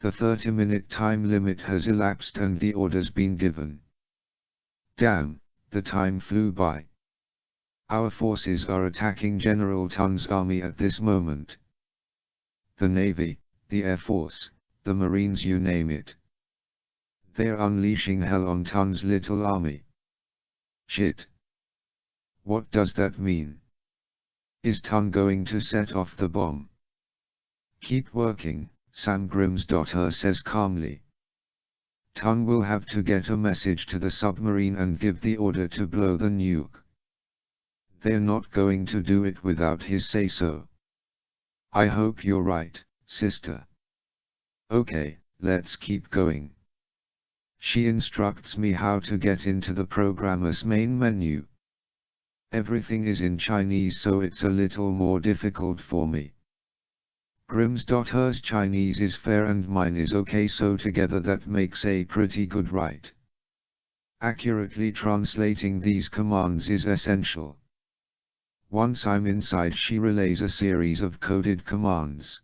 The 30-minute time limit has elapsed and the order's been given. Damn, the time flew by. Our forces are attacking General Tun's army at this moment. The Navy, the Air Force, the Marines, you name it. They're unleashing hell on Tun's little army. Shit. What does that mean? Is Tun going to set off the bomb? Keep working, Sam Grims.er says calmly. Tun will have to get a message to the submarine and give the order to blow the nuke. They're not going to do it without his say-so. I hope you're right, sister. Okay, let's keep going. She instructs me how to get into the programmer's main menu. Everything is in Chinese, so it's a little more difficult for me. Grims.her's Chinese is fair and mine is okay, so together that makes a pretty good write. Accurately translating these commands is essential. Once I'm inside, she relays a series of coded commands.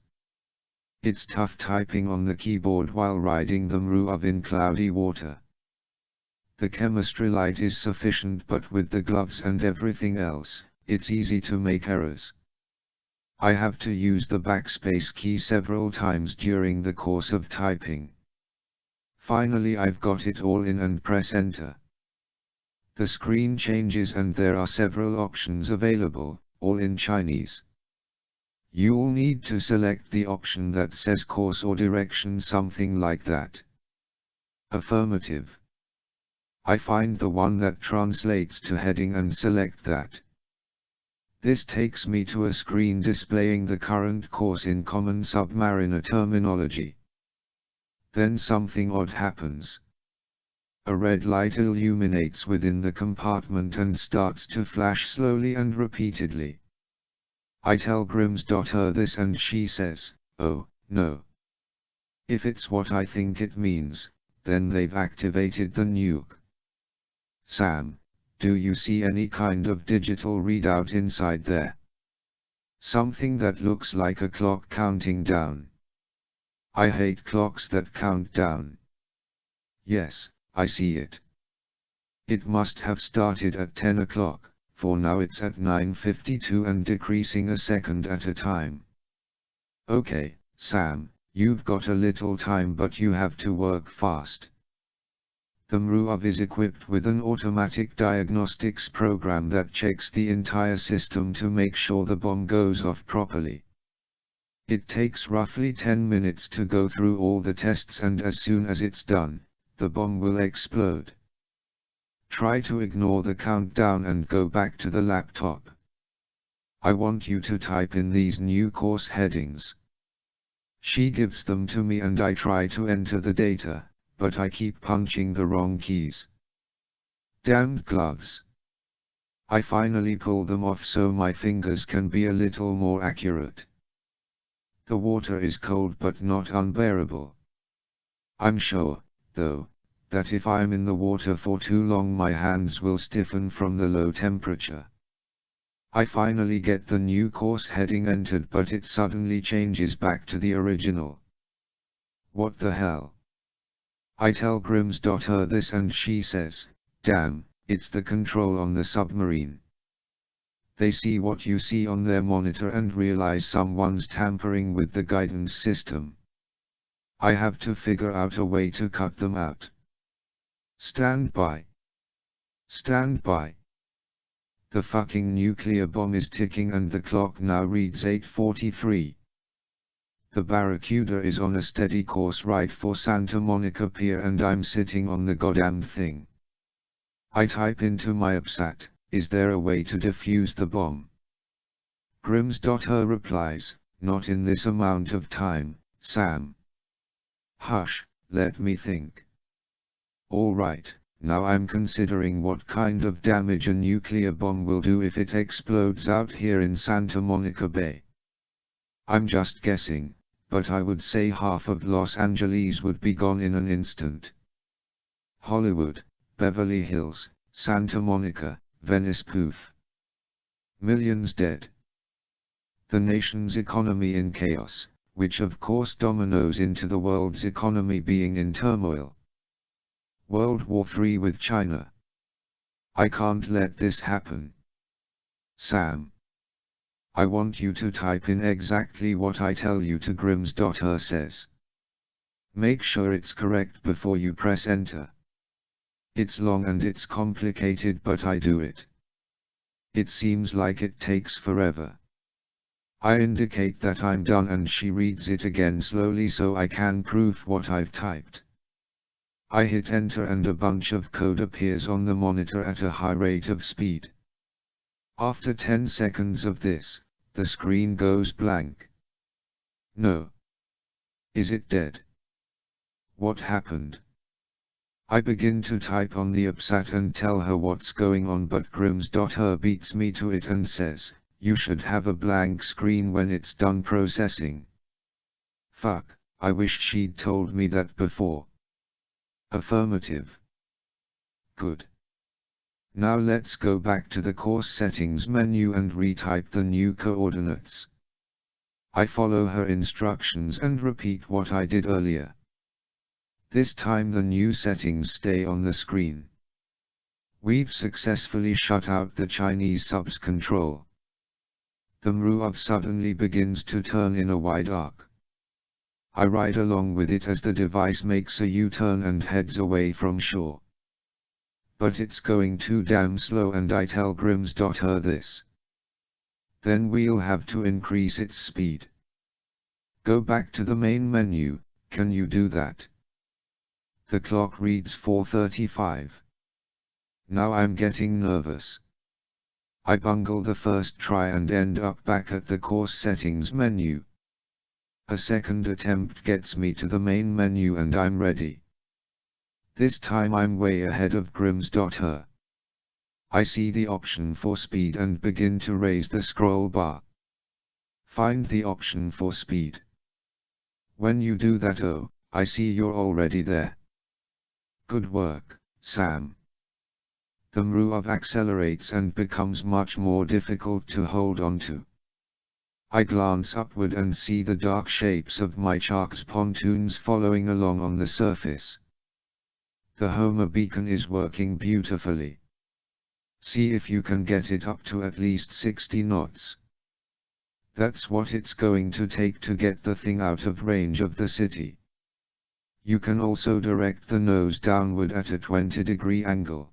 It's tough typing on the keyboard while riding the ruof in cloudy water. The chemistry light is sufficient, but with the gloves and everything else, it's easy to make errors. I have to use the backspace key several times during the course of typing. Finally I've got it all in and press enter. The screen changes and there are several options available, all in Chinese. You'll need to select the option that says course or direction, something like that. Affirmative. I find the one that translates to heading and select that. This takes me to a screen displaying the current course in common submariner terminology. Then something odd happens. A red light illuminates within the compartment and starts to flash slowly and repeatedly. I tell Grims.her this and she says, "Oh, no. If it's what I think it means, then they've activated the nuke." Sam, do you see any kind of digital readout inside there? Something that looks like a clock counting down. I hate clocks that count down. Yes, I see it. It must have started at 10 o'clock, for now it's at 9:52 and decreasing a second at a time. Okay, Sam, you've got a little time but you have to work fast. The MRUAV is equipped with an automatic diagnostics program that checks the entire system to make sure the bomb goes off properly. It takes roughly 10 minutes to go through all the tests and as soon as it's done, the bomb will explode. Try to ignore the countdown and go back to the laptop. I want you to type in these new course headings. She gives them to me and I try to enter the data, but I keep punching the wrong keys. Damned gloves. I finally pull them off so my fingers can be a little more accurate. The water is cold but not unbearable. I'm sure, though, that if I'm in the water for too long my hands will stiffen from the low temperature. I finally get the new course heading entered but it suddenly changes back to the original. What the hell? I tell Grims.her this and she says, "Damn, it's the control on the submarine." They see what you see on their monitor and realize someone's tampering with the guidance system. I have to figure out a way to cut them out. Stand by. Stand by. The fucking nuclear bomb is ticking and the clock now reads 8:43. The Barracuda is on a steady course right for Santa Monica Pier and I'm sitting on the goddamn thing. I type into my AppSat, "Is there a way to defuse the bomb?" Grims.her replies, "Not in this amount of time, Sam." Hush, let me think. Alright, now I'm considering what kind of damage a nuclear bomb will do if it explodes out here in Santa Monica Bay. I'm just guessing, but I would say half of Los Angeles would be gone in an instant. Hollywood, Beverly Hills, Santa Monica, Venice, poof. Millions dead. The nation's economy in chaos, which of course dominoes into the world's economy being in turmoil. World War III with China. I can't let this happen. Sam. I want you to type in exactly what I tell you to Grims.her says. Make sure it's correct before you press enter. It's long and it's complicated but I do it. It seems like it takes forever. I indicate that I'm done and she reads it again slowly so I can prove what I've typed. I hit enter and a bunch of code appears on the monitor at a high rate of speed. After 10 seconds of this, the screen goes blank. No. Is it dead? What happened? I begin to type on the AppSat and tell her what's going on but Grims.her beats me to it and says, "You should have a blank screen when it's done processing." Fuck, I wish she'd told me that before. Affirmative. Good. Now let's go back to the course settings menu and retype the new coordinates. I follow her instructions and repeat what I did earlier. This time the new settings stay on the screen. We've successfully shut out the Chinese subs control. The Mruv suddenly begins to turn in a wide arc. I ride along with it as the device makes a U-turn and heads away from shore. But it's going too damn slow, and I tell Grims.her this. Then we'll have to increase its speed. Go back to the main menu, can you do that? The clock reads 4:35. Now I'm getting nervous. I bungle the first try and end up back at the course settings menu. A second attempt gets me to the main menu and I'm ready. This time I'm way ahead of Grims.her. I see the option for speed and begin to raise the scroll bar. Find the option for speed. When you do that, oh, I see you're already there. Good work, Sam. The Mruv accelerates and becomes much more difficult to hold on to. I glance upward and see the dark shapes of my shark's pontoons following along on the surface. The Homer beacon is working beautifully. See if you can get it up to at least 60 knots. That's what it's going to take to get the thing out of range of the city. You can also direct the nose downward at a 20-degree angle.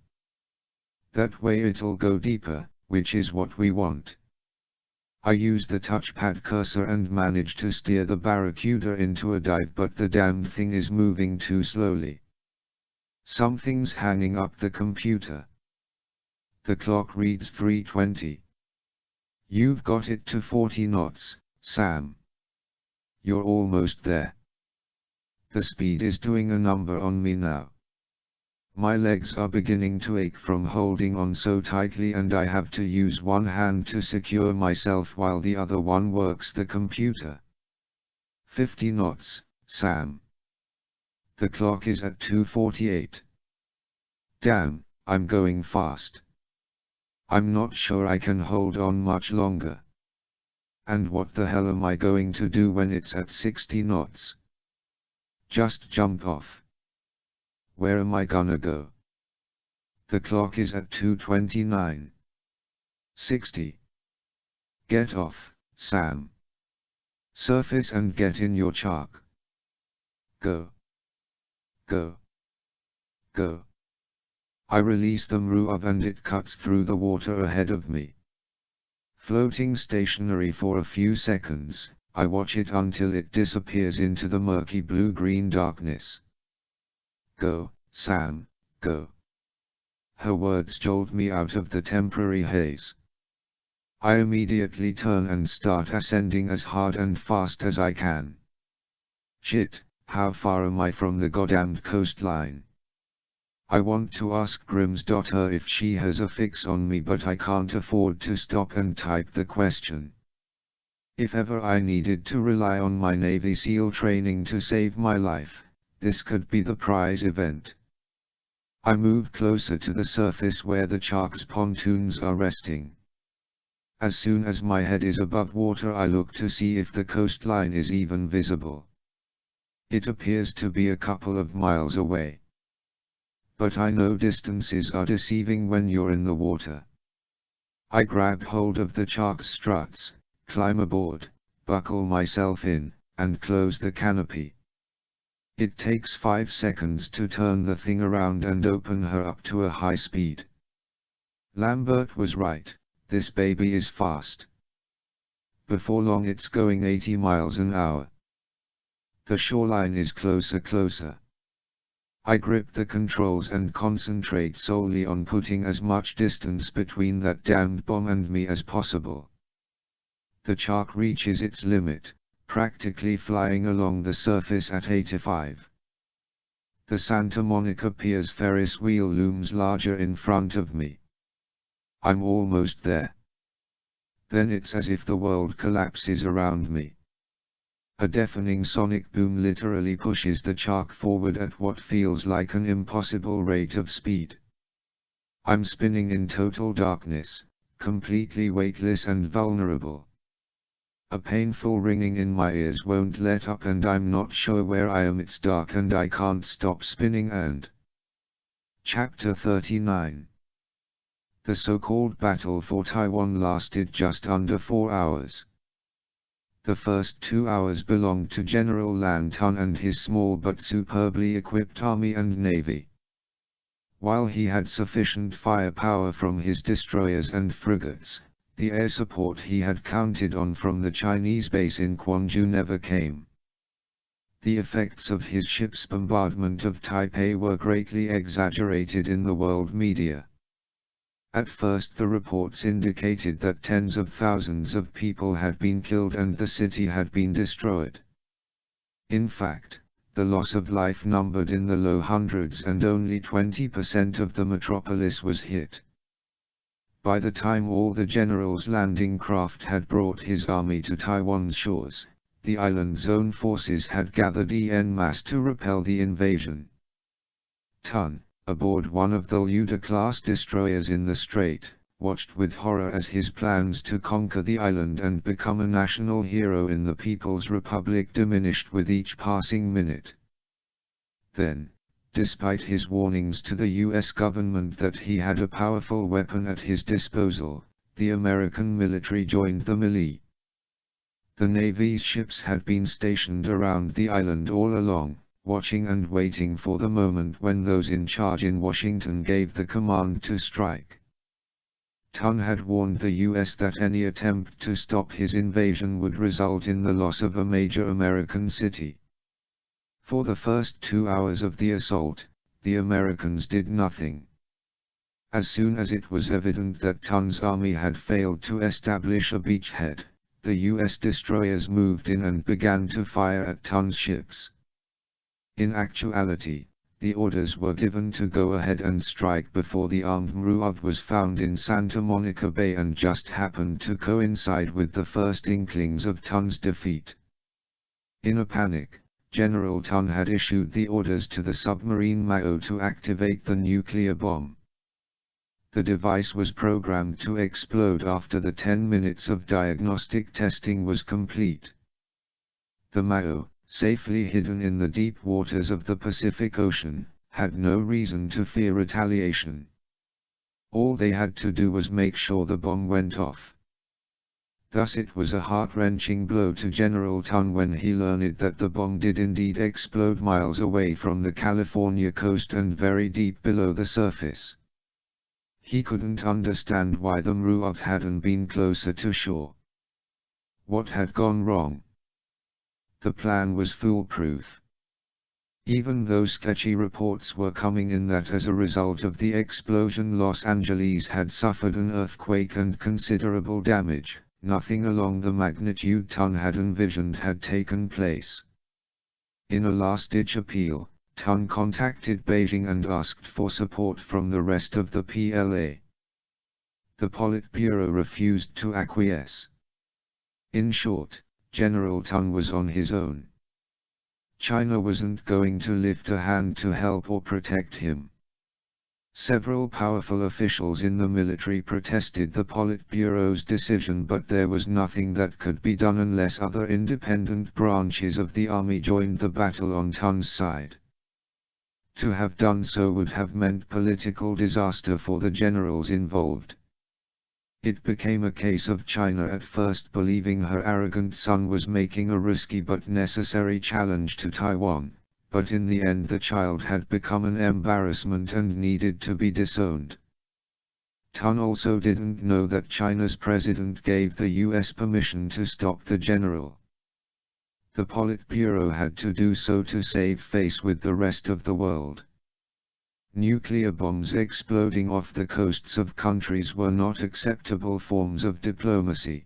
That way it'll go deeper, which is what we want. I use the touchpad cursor and manage to steer the Barracuda into a dive, but the damned thing is moving too slowly. Something's hanging up the computer. The clock reads 3:20. You've got it to 40 knots, Sam. You're almost there. The speed is doing a number on me now. My legs are beginning to ache from holding on so tightly, and I have to use one hand to secure myself while the other one works the computer. 50 knots, Sam. The clock is at 2:48. Damn, I'm going fast. I'm not sure I can hold on much longer. And what the hell am I going to do when it's at 60 knots? Just jump off. Where am I gonna go? The clock is at 2:29. 60. Get off, Sam. Surface and get in your shark. Go. Go. Go. I release the Mruv and it cuts through the water ahead of me. Floating stationary for a few seconds, I watch it until it disappears into the murky blue-green darkness. Go, Sam, go. Her words jolt me out of the temporary haze. I immediately turn and start ascending as hard and fast as I can. Shit, how far am I from the goddamned coastline? I want to ask Grims.her if she has a fix on me, but I can't afford to stop and type the question. If ever I needed to rely on my Navy SEAL training to save my life, this could be the prize event. I move closer to the surface where the shark's pontoons are resting. As soon as my head is above water, I look to see if the coastline is even visible. It appears to be a couple of miles away. But I know distances are deceiving when you're in the water. I grab hold of the shark's struts, climb aboard, buckle myself in, and close the canopy. It takes 5 seconds to turn the thing around and open her up to a high speed. Lambert was right, this baby is fast. Before long it's going 80 miles an hour. The shoreline is closer. I grip the controls and concentrate solely on putting as much distance between that damned bomb and me as possible. The shark reaches its limit, practically flying along the surface at 85. The Santa Monica Pier's Ferris wheel looms larger in front of me. I'm almost there. Then it's as if the world collapses around me. A deafening sonic boom literally pushes the shark forward at what feels like an impossible rate of speed. I'm spinning in total darkness, completely weightless and vulnerable. A painful ringing in my ears won't let up, and I'm not sure where I am. It's dark and I can't stop spinning. And Chapter 39. The so-called battle for Taiwan lasted just under 4 hours. The first 2 hours belonged to General Lan Tun and his small but superbly equipped army and navy. While he had sufficient firepower from his destroyers and frigates, the air support he had counted on from the Chinese base in Quanzhou never came. The effects of his ship's bombardment of Taipei were greatly exaggerated in the world media. At first the reports indicated that tens of thousands of people had been killed and the city had been destroyed. In fact, the loss of life numbered in the low hundreds and only 20% of the metropolis was hit. By the time all the general's landing craft had brought his army to Taiwan's shores, the island's own forces had gathered en masse to repel the invasion. Tun, aboard one of the Luda-class destroyers in the strait, watched with horror as his plans to conquer the island and become a national hero in the People's Republic diminished with each passing minute. Then, despite his warnings to the US government that he had a powerful weapon at his disposal, the American military joined the melee. The Navy's ships had been stationed around the island all along, watching and waiting for the moment when those in charge in Washington gave the command to strike. Tun had warned the US that any attempt to stop his invasion would result in the loss of a major American city. For the first 2 hours of the assault, the Americans did nothing. As soon as it was evident that Tun's army had failed to establish a beachhead, the US destroyers moved in and began to fire at Tun's ships. In actuality, the orders were given to go ahead and strike before the armed MRUV was found in Santa Monica Bay and just happened to coincide with the first inklings of Tun's defeat. In a panic, General Tun had issued the orders to the submarine Mao to activate the nuclear bomb. The device was programmed to explode after the 10 minutes of diagnostic testing was complete. The Mao, safely hidden in the deep waters of the Pacific Ocean, had no reason to fear retaliation. All they had to do was make sure the bomb went off. Thus it was a heart-wrenching blow to General Tun when he learned that the bomb did indeed explode miles away from the California coast and very deep below the surface. He couldn't understand why the MRUV hadn't been closer to shore. What had gone wrong? The plan was foolproof. Even though sketchy reports were coming in that as a result of the explosion Los Angeles had suffered an earthquake and considerable damage, nothing along the magnitude Tun had envisioned had taken place. In a last-ditch appeal, Tun contacted Beijing and asked for support from the rest of the PLA. The Politburo refused to acquiesce. In short, General Tun was on his own. China wasn't going to lift a hand to help or protect him. Several powerful officials in the military protested the Politburo's decision, but there was nothing that could be done unless other independent branches of the army joined the battle on Tun's side. To have done so would have meant political disaster for the generals involved. It became a case of China at first believing her arrogant son was making a risky but necessary challenge to Taiwan, but in the end the child had become an embarrassment and needed to be disowned. Tun also didn't know that China's president gave the US permission to stop the general. The Politburo had to do so to save face with the rest of the world. Nuclear bombs exploding off the coasts of countries were not acceptable forms of diplomacy.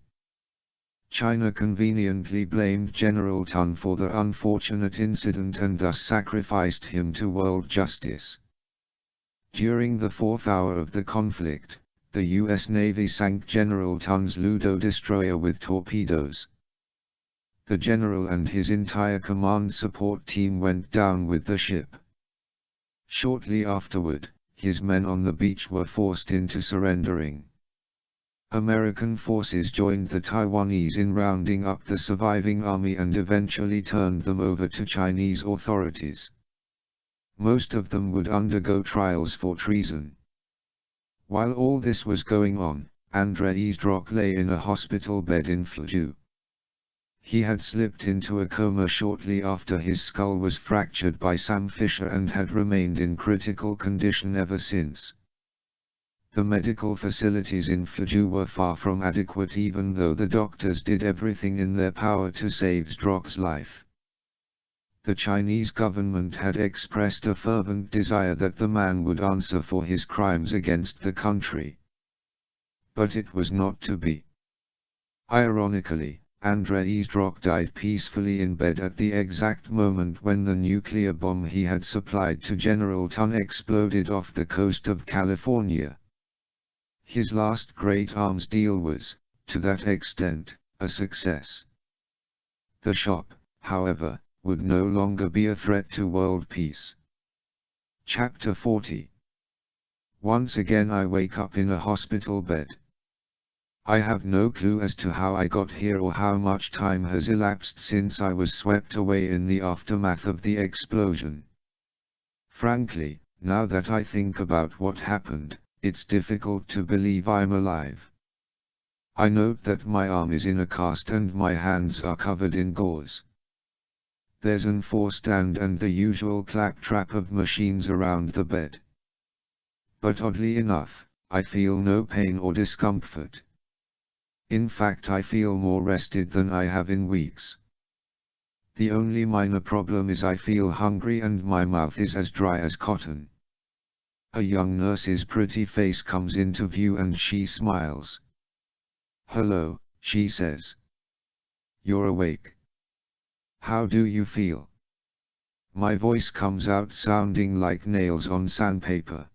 China conveniently blamed General Tun for the unfortunate incident and thus sacrificed him to world justice. During the fourth hour of the conflict, the US Navy sank General Tun's Ludo destroyer with torpedoes. The general and his entire command support team went down with the ship. Shortly afterward, his men on the beach were forced into surrendering. American forces joined the Taiwanese in rounding up the surviving army and eventually turned them over to Chinese authorities. Most of them would undergo trials for treason. While all this was going on, Andrzej Zdrok lay in a hospital bed in Flew. He had slipped into a coma shortly after his skull was fractured by Sam Fisher and had remained in critical condition ever since. The medical facilities in Flew were far from adequate, even though the doctors did everything in their power to save Zdrok's life. The Chinese government had expressed a fervent desire that the man would answer for his crimes against the country. But it was not to be. Ironically, Andrzej Zdrok died peacefully in bed at the exact moment when the nuclear bomb he had supplied to General Tun exploded off the coast of California. His last great arms deal was, to that extent, a success. The shop, however, would no longer be a threat to world peace. Chapter 40. Once again I wake up in a hospital bed. I have no clue as to how I got here or how much time has elapsed since I was swept away in the aftermath of the explosion. Frankly, now that I think about what happened, it's difficult to believe I'm alive. I note that my arm is in a cast and my hands are covered in gauze. There's an forestand and the usual claptrap of machines around the bed. But oddly enough, I feel no pain or discomfort. In fact, I feel more rested than I have in weeks. The only minor problem is I feel hungry and my mouth is as dry as cotton. A young nurse's pretty face comes into view and she smiles. "Hello," she says. "You're awake. How do you feel?" My voice comes out sounding like nails on sandpaper.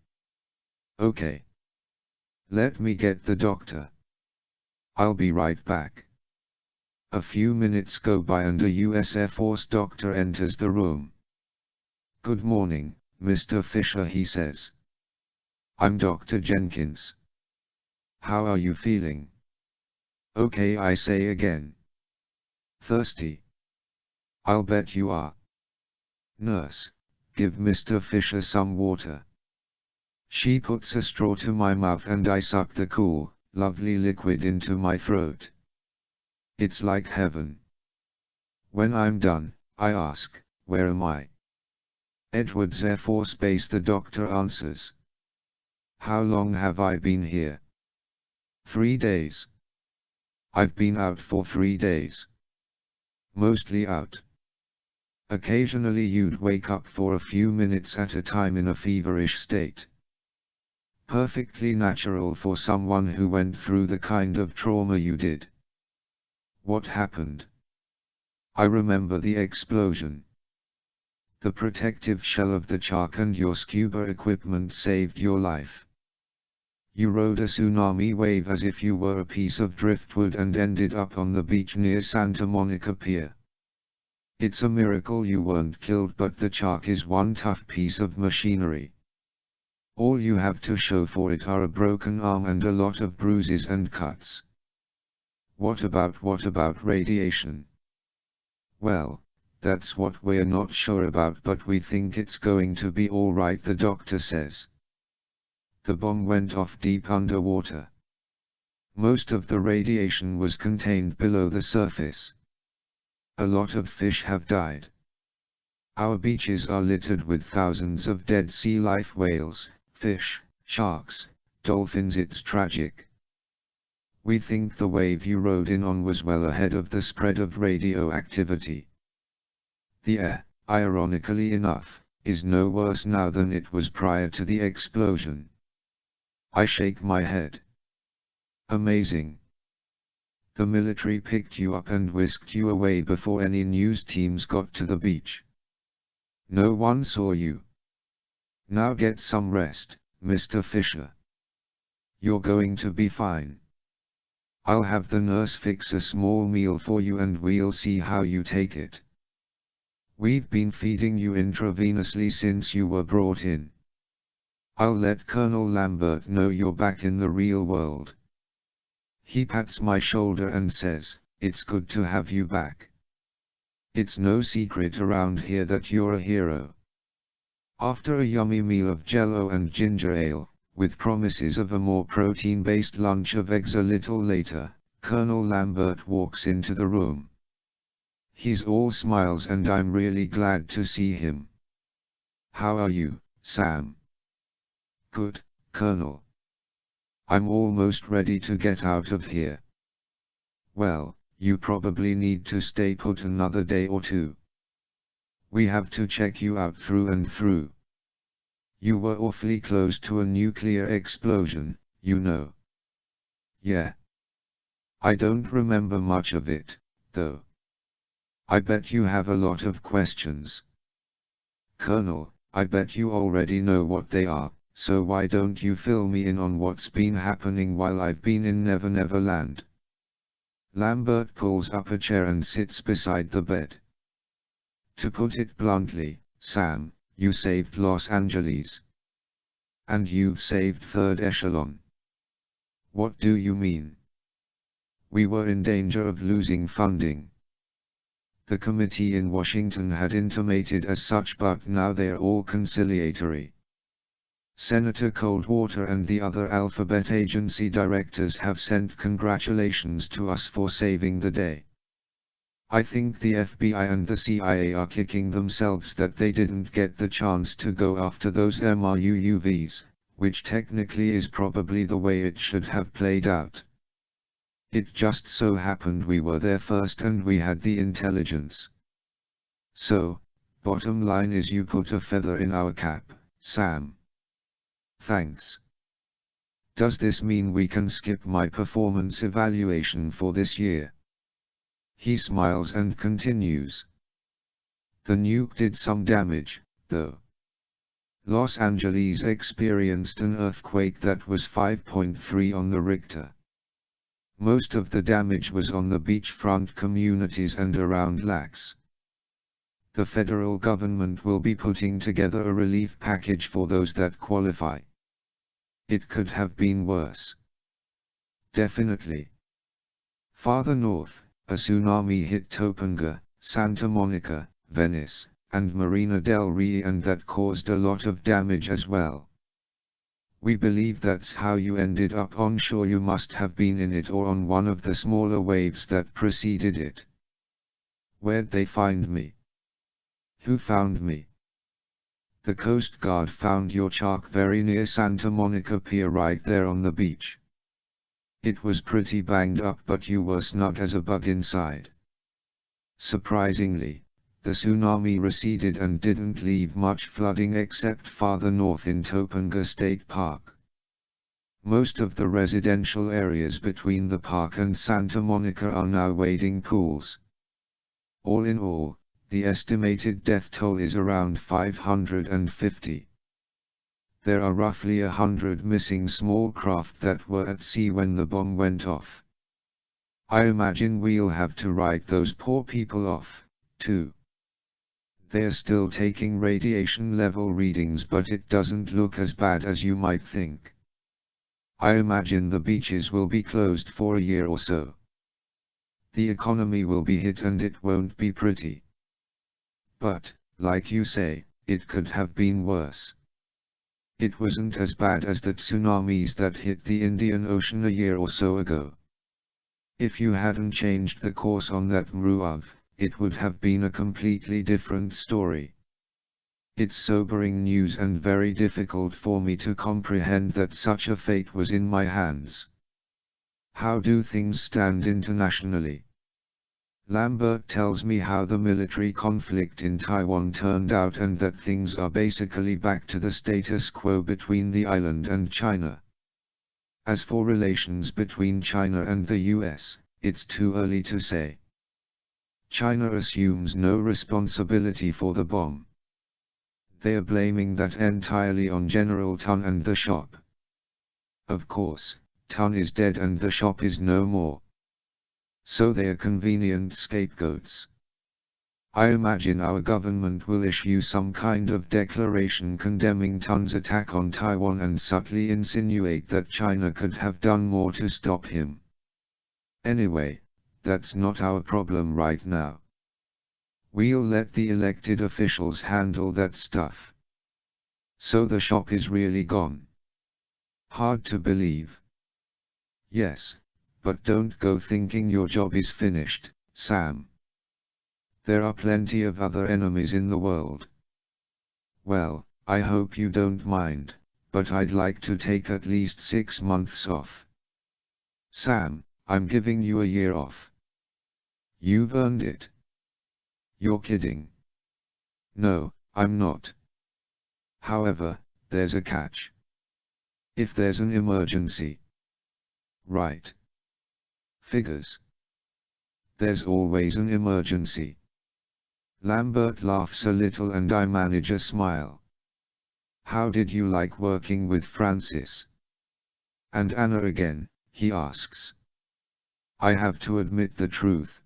"Okay. Let me get the doctor. I'll be right back." A few minutes go by and a US Air Force doctor enters the room. "Good morning, Mr. Fisher," he says. "I'm Dr. Jenkins. How are you feeling?" "Okay," I say again. "Thirsty?" "I'll bet you are." "Nurse, give Mr. Fisher some water." She puts a straw to my mouth and I suck the cool, lovely liquid into my throat. It's like heaven. When I'm done, I ask, "Where am I?" "Edwards Air Force Base," the doctor answers. "How long have I been here?" 3 days. I've been out for 3 days. Mostly out. Occasionally you'd wake up for a few minutes at a time in a feverish state. Perfectly natural for someone who went through the kind of trauma you did. What happened? I remember the explosion. The protective shell of the shark and your scuba equipment saved your life. You rode a tsunami wave as if you were a piece of driftwood and ended up on the beach near Santa Monica Pier. It's a miracle you weren't killed, but the shark is one tough piece of machinery. All you have to show for it are a broken arm and a lot of bruises and cuts. What about radiation? Well, that's what we're not sure about, but we think it's going to be all right, the doctor says. The bomb went off deep underwater. Most of the radiation was contained below the surface. A lot of fish have died. Our beaches are littered with thousands of dead sea life, whales, fish, sharks, dolphins. It's tragic. We think the wave you rode in on was well ahead of the spread of radioactivity. The air, ironically enough, is no worse now than it was prior to the explosion. I shake my head. Amazing. The military picked you up and whisked you away before any news teams got to the beach. No one saw you. Now get some rest, Mr. Fisher. You're going to be fine. I'll have the nurse fix a small meal for you and we'll see how you take it. We've been feeding you intravenously since you were brought in. I'll let Colonel Lambert know you're back in the real world. He pats my shoulder and says, "It's good to have you back. It's no secret around here that you're a hero." After a yummy meal of jello and ginger ale, with promises of a more protein-based lunch of eggs a little later, Colonel Lambert walks into the room. He's all smiles and I'm really glad to see him. How are you, Sam? Good, Colonel. I'm almost ready to get out of here. Well, you probably need to stay put another day or two. We have to check you out through and through. You were awfully close to a nuclear explosion, you know. Yeah. I don't remember much of it, though. I bet you have a lot of questions. Colonel, I bet you already know what they are, so why don't you fill me in on what's been happening while I've been in Never Never Land? Lambert pulls up a chair and sits beside the bed. To put it bluntly, Sam, you saved Los Angeles. And you've saved Third Echelon. What do you mean? We were in danger of losing funding. The committee in Washington had intimated as such, but now they're all conciliatory. Senator Coldwater and the other Alphabet Agency directors have sent congratulations to us for saving the day. I think the FBI and the CIA are kicking themselves that they didn't get the chance to go after those MRUUVs, which technically is probably the way it should have played out. It just so happened we were there first and we had the intelligence. So, bottom line is you put a feather in our cap, Sam. Thanks. Does this mean we can skip my performance evaluation for this year? He smiles and continues. The nuke did some damage, though. Los Angeles experienced an earthquake that was 5.3 on the Richter. Most of the damage was on the beachfront communities and around Lax. The federal government will be putting together a relief package for those that qualify. It could have been worse. Definitely. Farther north, a tsunami hit Topanga, Santa Monica, Venice, and Marina del Rey, and that caused a lot of damage as well. We believe that's how you ended up on shore. You must have been in it or on one of the smaller waves that preceded it. Where'd they find me? Who found me? The Coast Guard found your shark very near Santa Monica Pier, right there on the beach. It was pretty banged up, but you were snug as a bug inside. Surprisingly, the tsunami receded and didn't leave much flooding except farther north in Topanga State Park. Most of the residential areas between the park and Santa Monica are now wading pools. All in all, the estimated death toll is around 550. There are roughly 100 missing small craft that were at sea when the bomb went off. I imagine we'll have to write those poor people off, too. They're still taking radiation level readings, but it doesn't look as bad as you might think. I imagine the beaches will be closed for a year or so. The economy will be hit and it won't be pretty. But, like you say, it could have been worse. It wasn't as bad as the tsunamis that hit the Indian Ocean a year or so ago. If you hadn't changed the course on that MRUUV, it would have been a completely different story. It's sobering news and very difficult for me to comprehend that such a fate was in my hands. How do things stand internationally? Lambert tells me how the military conflict in Taiwan turned out and that things are basically back to the status quo between the island and China. As for relations between China and the US, it's too early to say. China assumes no responsibility for the bomb. They are blaming that entirely on General Tun and the shop. Of course, Tun is dead and the shop is no more. So they are convenient scapegoats. I imagine our government will issue some kind of declaration condemning Tun's attack on Taiwan and subtly insinuate that China could have done more to stop him. Anyway, that's not our problem right now. We'll let the elected officials handle that stuff. So the shop is really gone. Hard to believe. Yes, but don't go thinking your job is finished, Sam. There are plenty of other enemies in the world. Well, I hope you don't mind, but I'd like to take at least 6 months off. Sam, I'm giving you a year off. You've earned it. You're kidding. No, I'm not. However, there's a catch. If there's an emergency. Right. Figures. There's always an emergency. Lambert laughs a little and I manage a smile. How did you like working with Francis and Anna again, he asks. I have to admit the truth.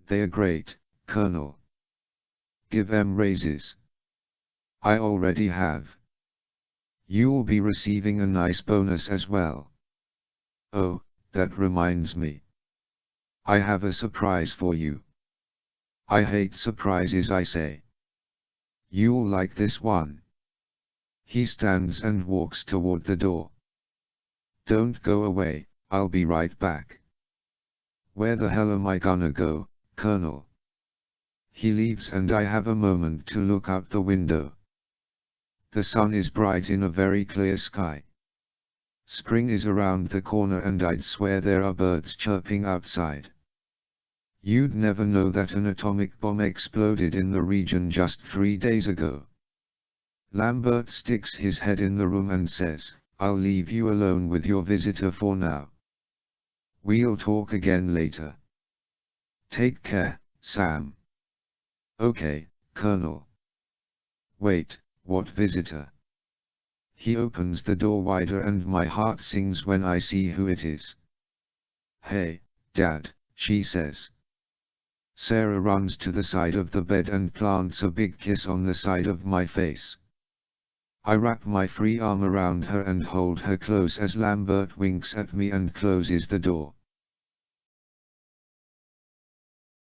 They are great, Colonel. Give them raises. I already have. You'll be receiving a nice bonus as well. Oh, that reminds me. I have a surprise for you. I hate surprises, I say. You'll like this one. He stands and walks toward the door. Don't go away, I'll be right back. Where the hell am I gonna go, Colonel? He leaves and I have a moment to look out the window. The sun is bright in a very clear sky. Spring is around the corner and I'd swear there are birds chirping outside. You'd never know that an atomic bomb exploded in the region just 3 days ago. Lambert sticks his head in the room and says, I'll leave you alone with your visitor for now. We'll talk again later. Take care, Sam. Okay, Colonel. Wait, what visitor? He opens the door wider and my heart sings when I see who it is. Hey, Dad, she says. Sarah runs to the side of the bed and plants a big kiss on the side of my face. I wrap my free arm around her and hold her close as Lambert winks at me and closes the door.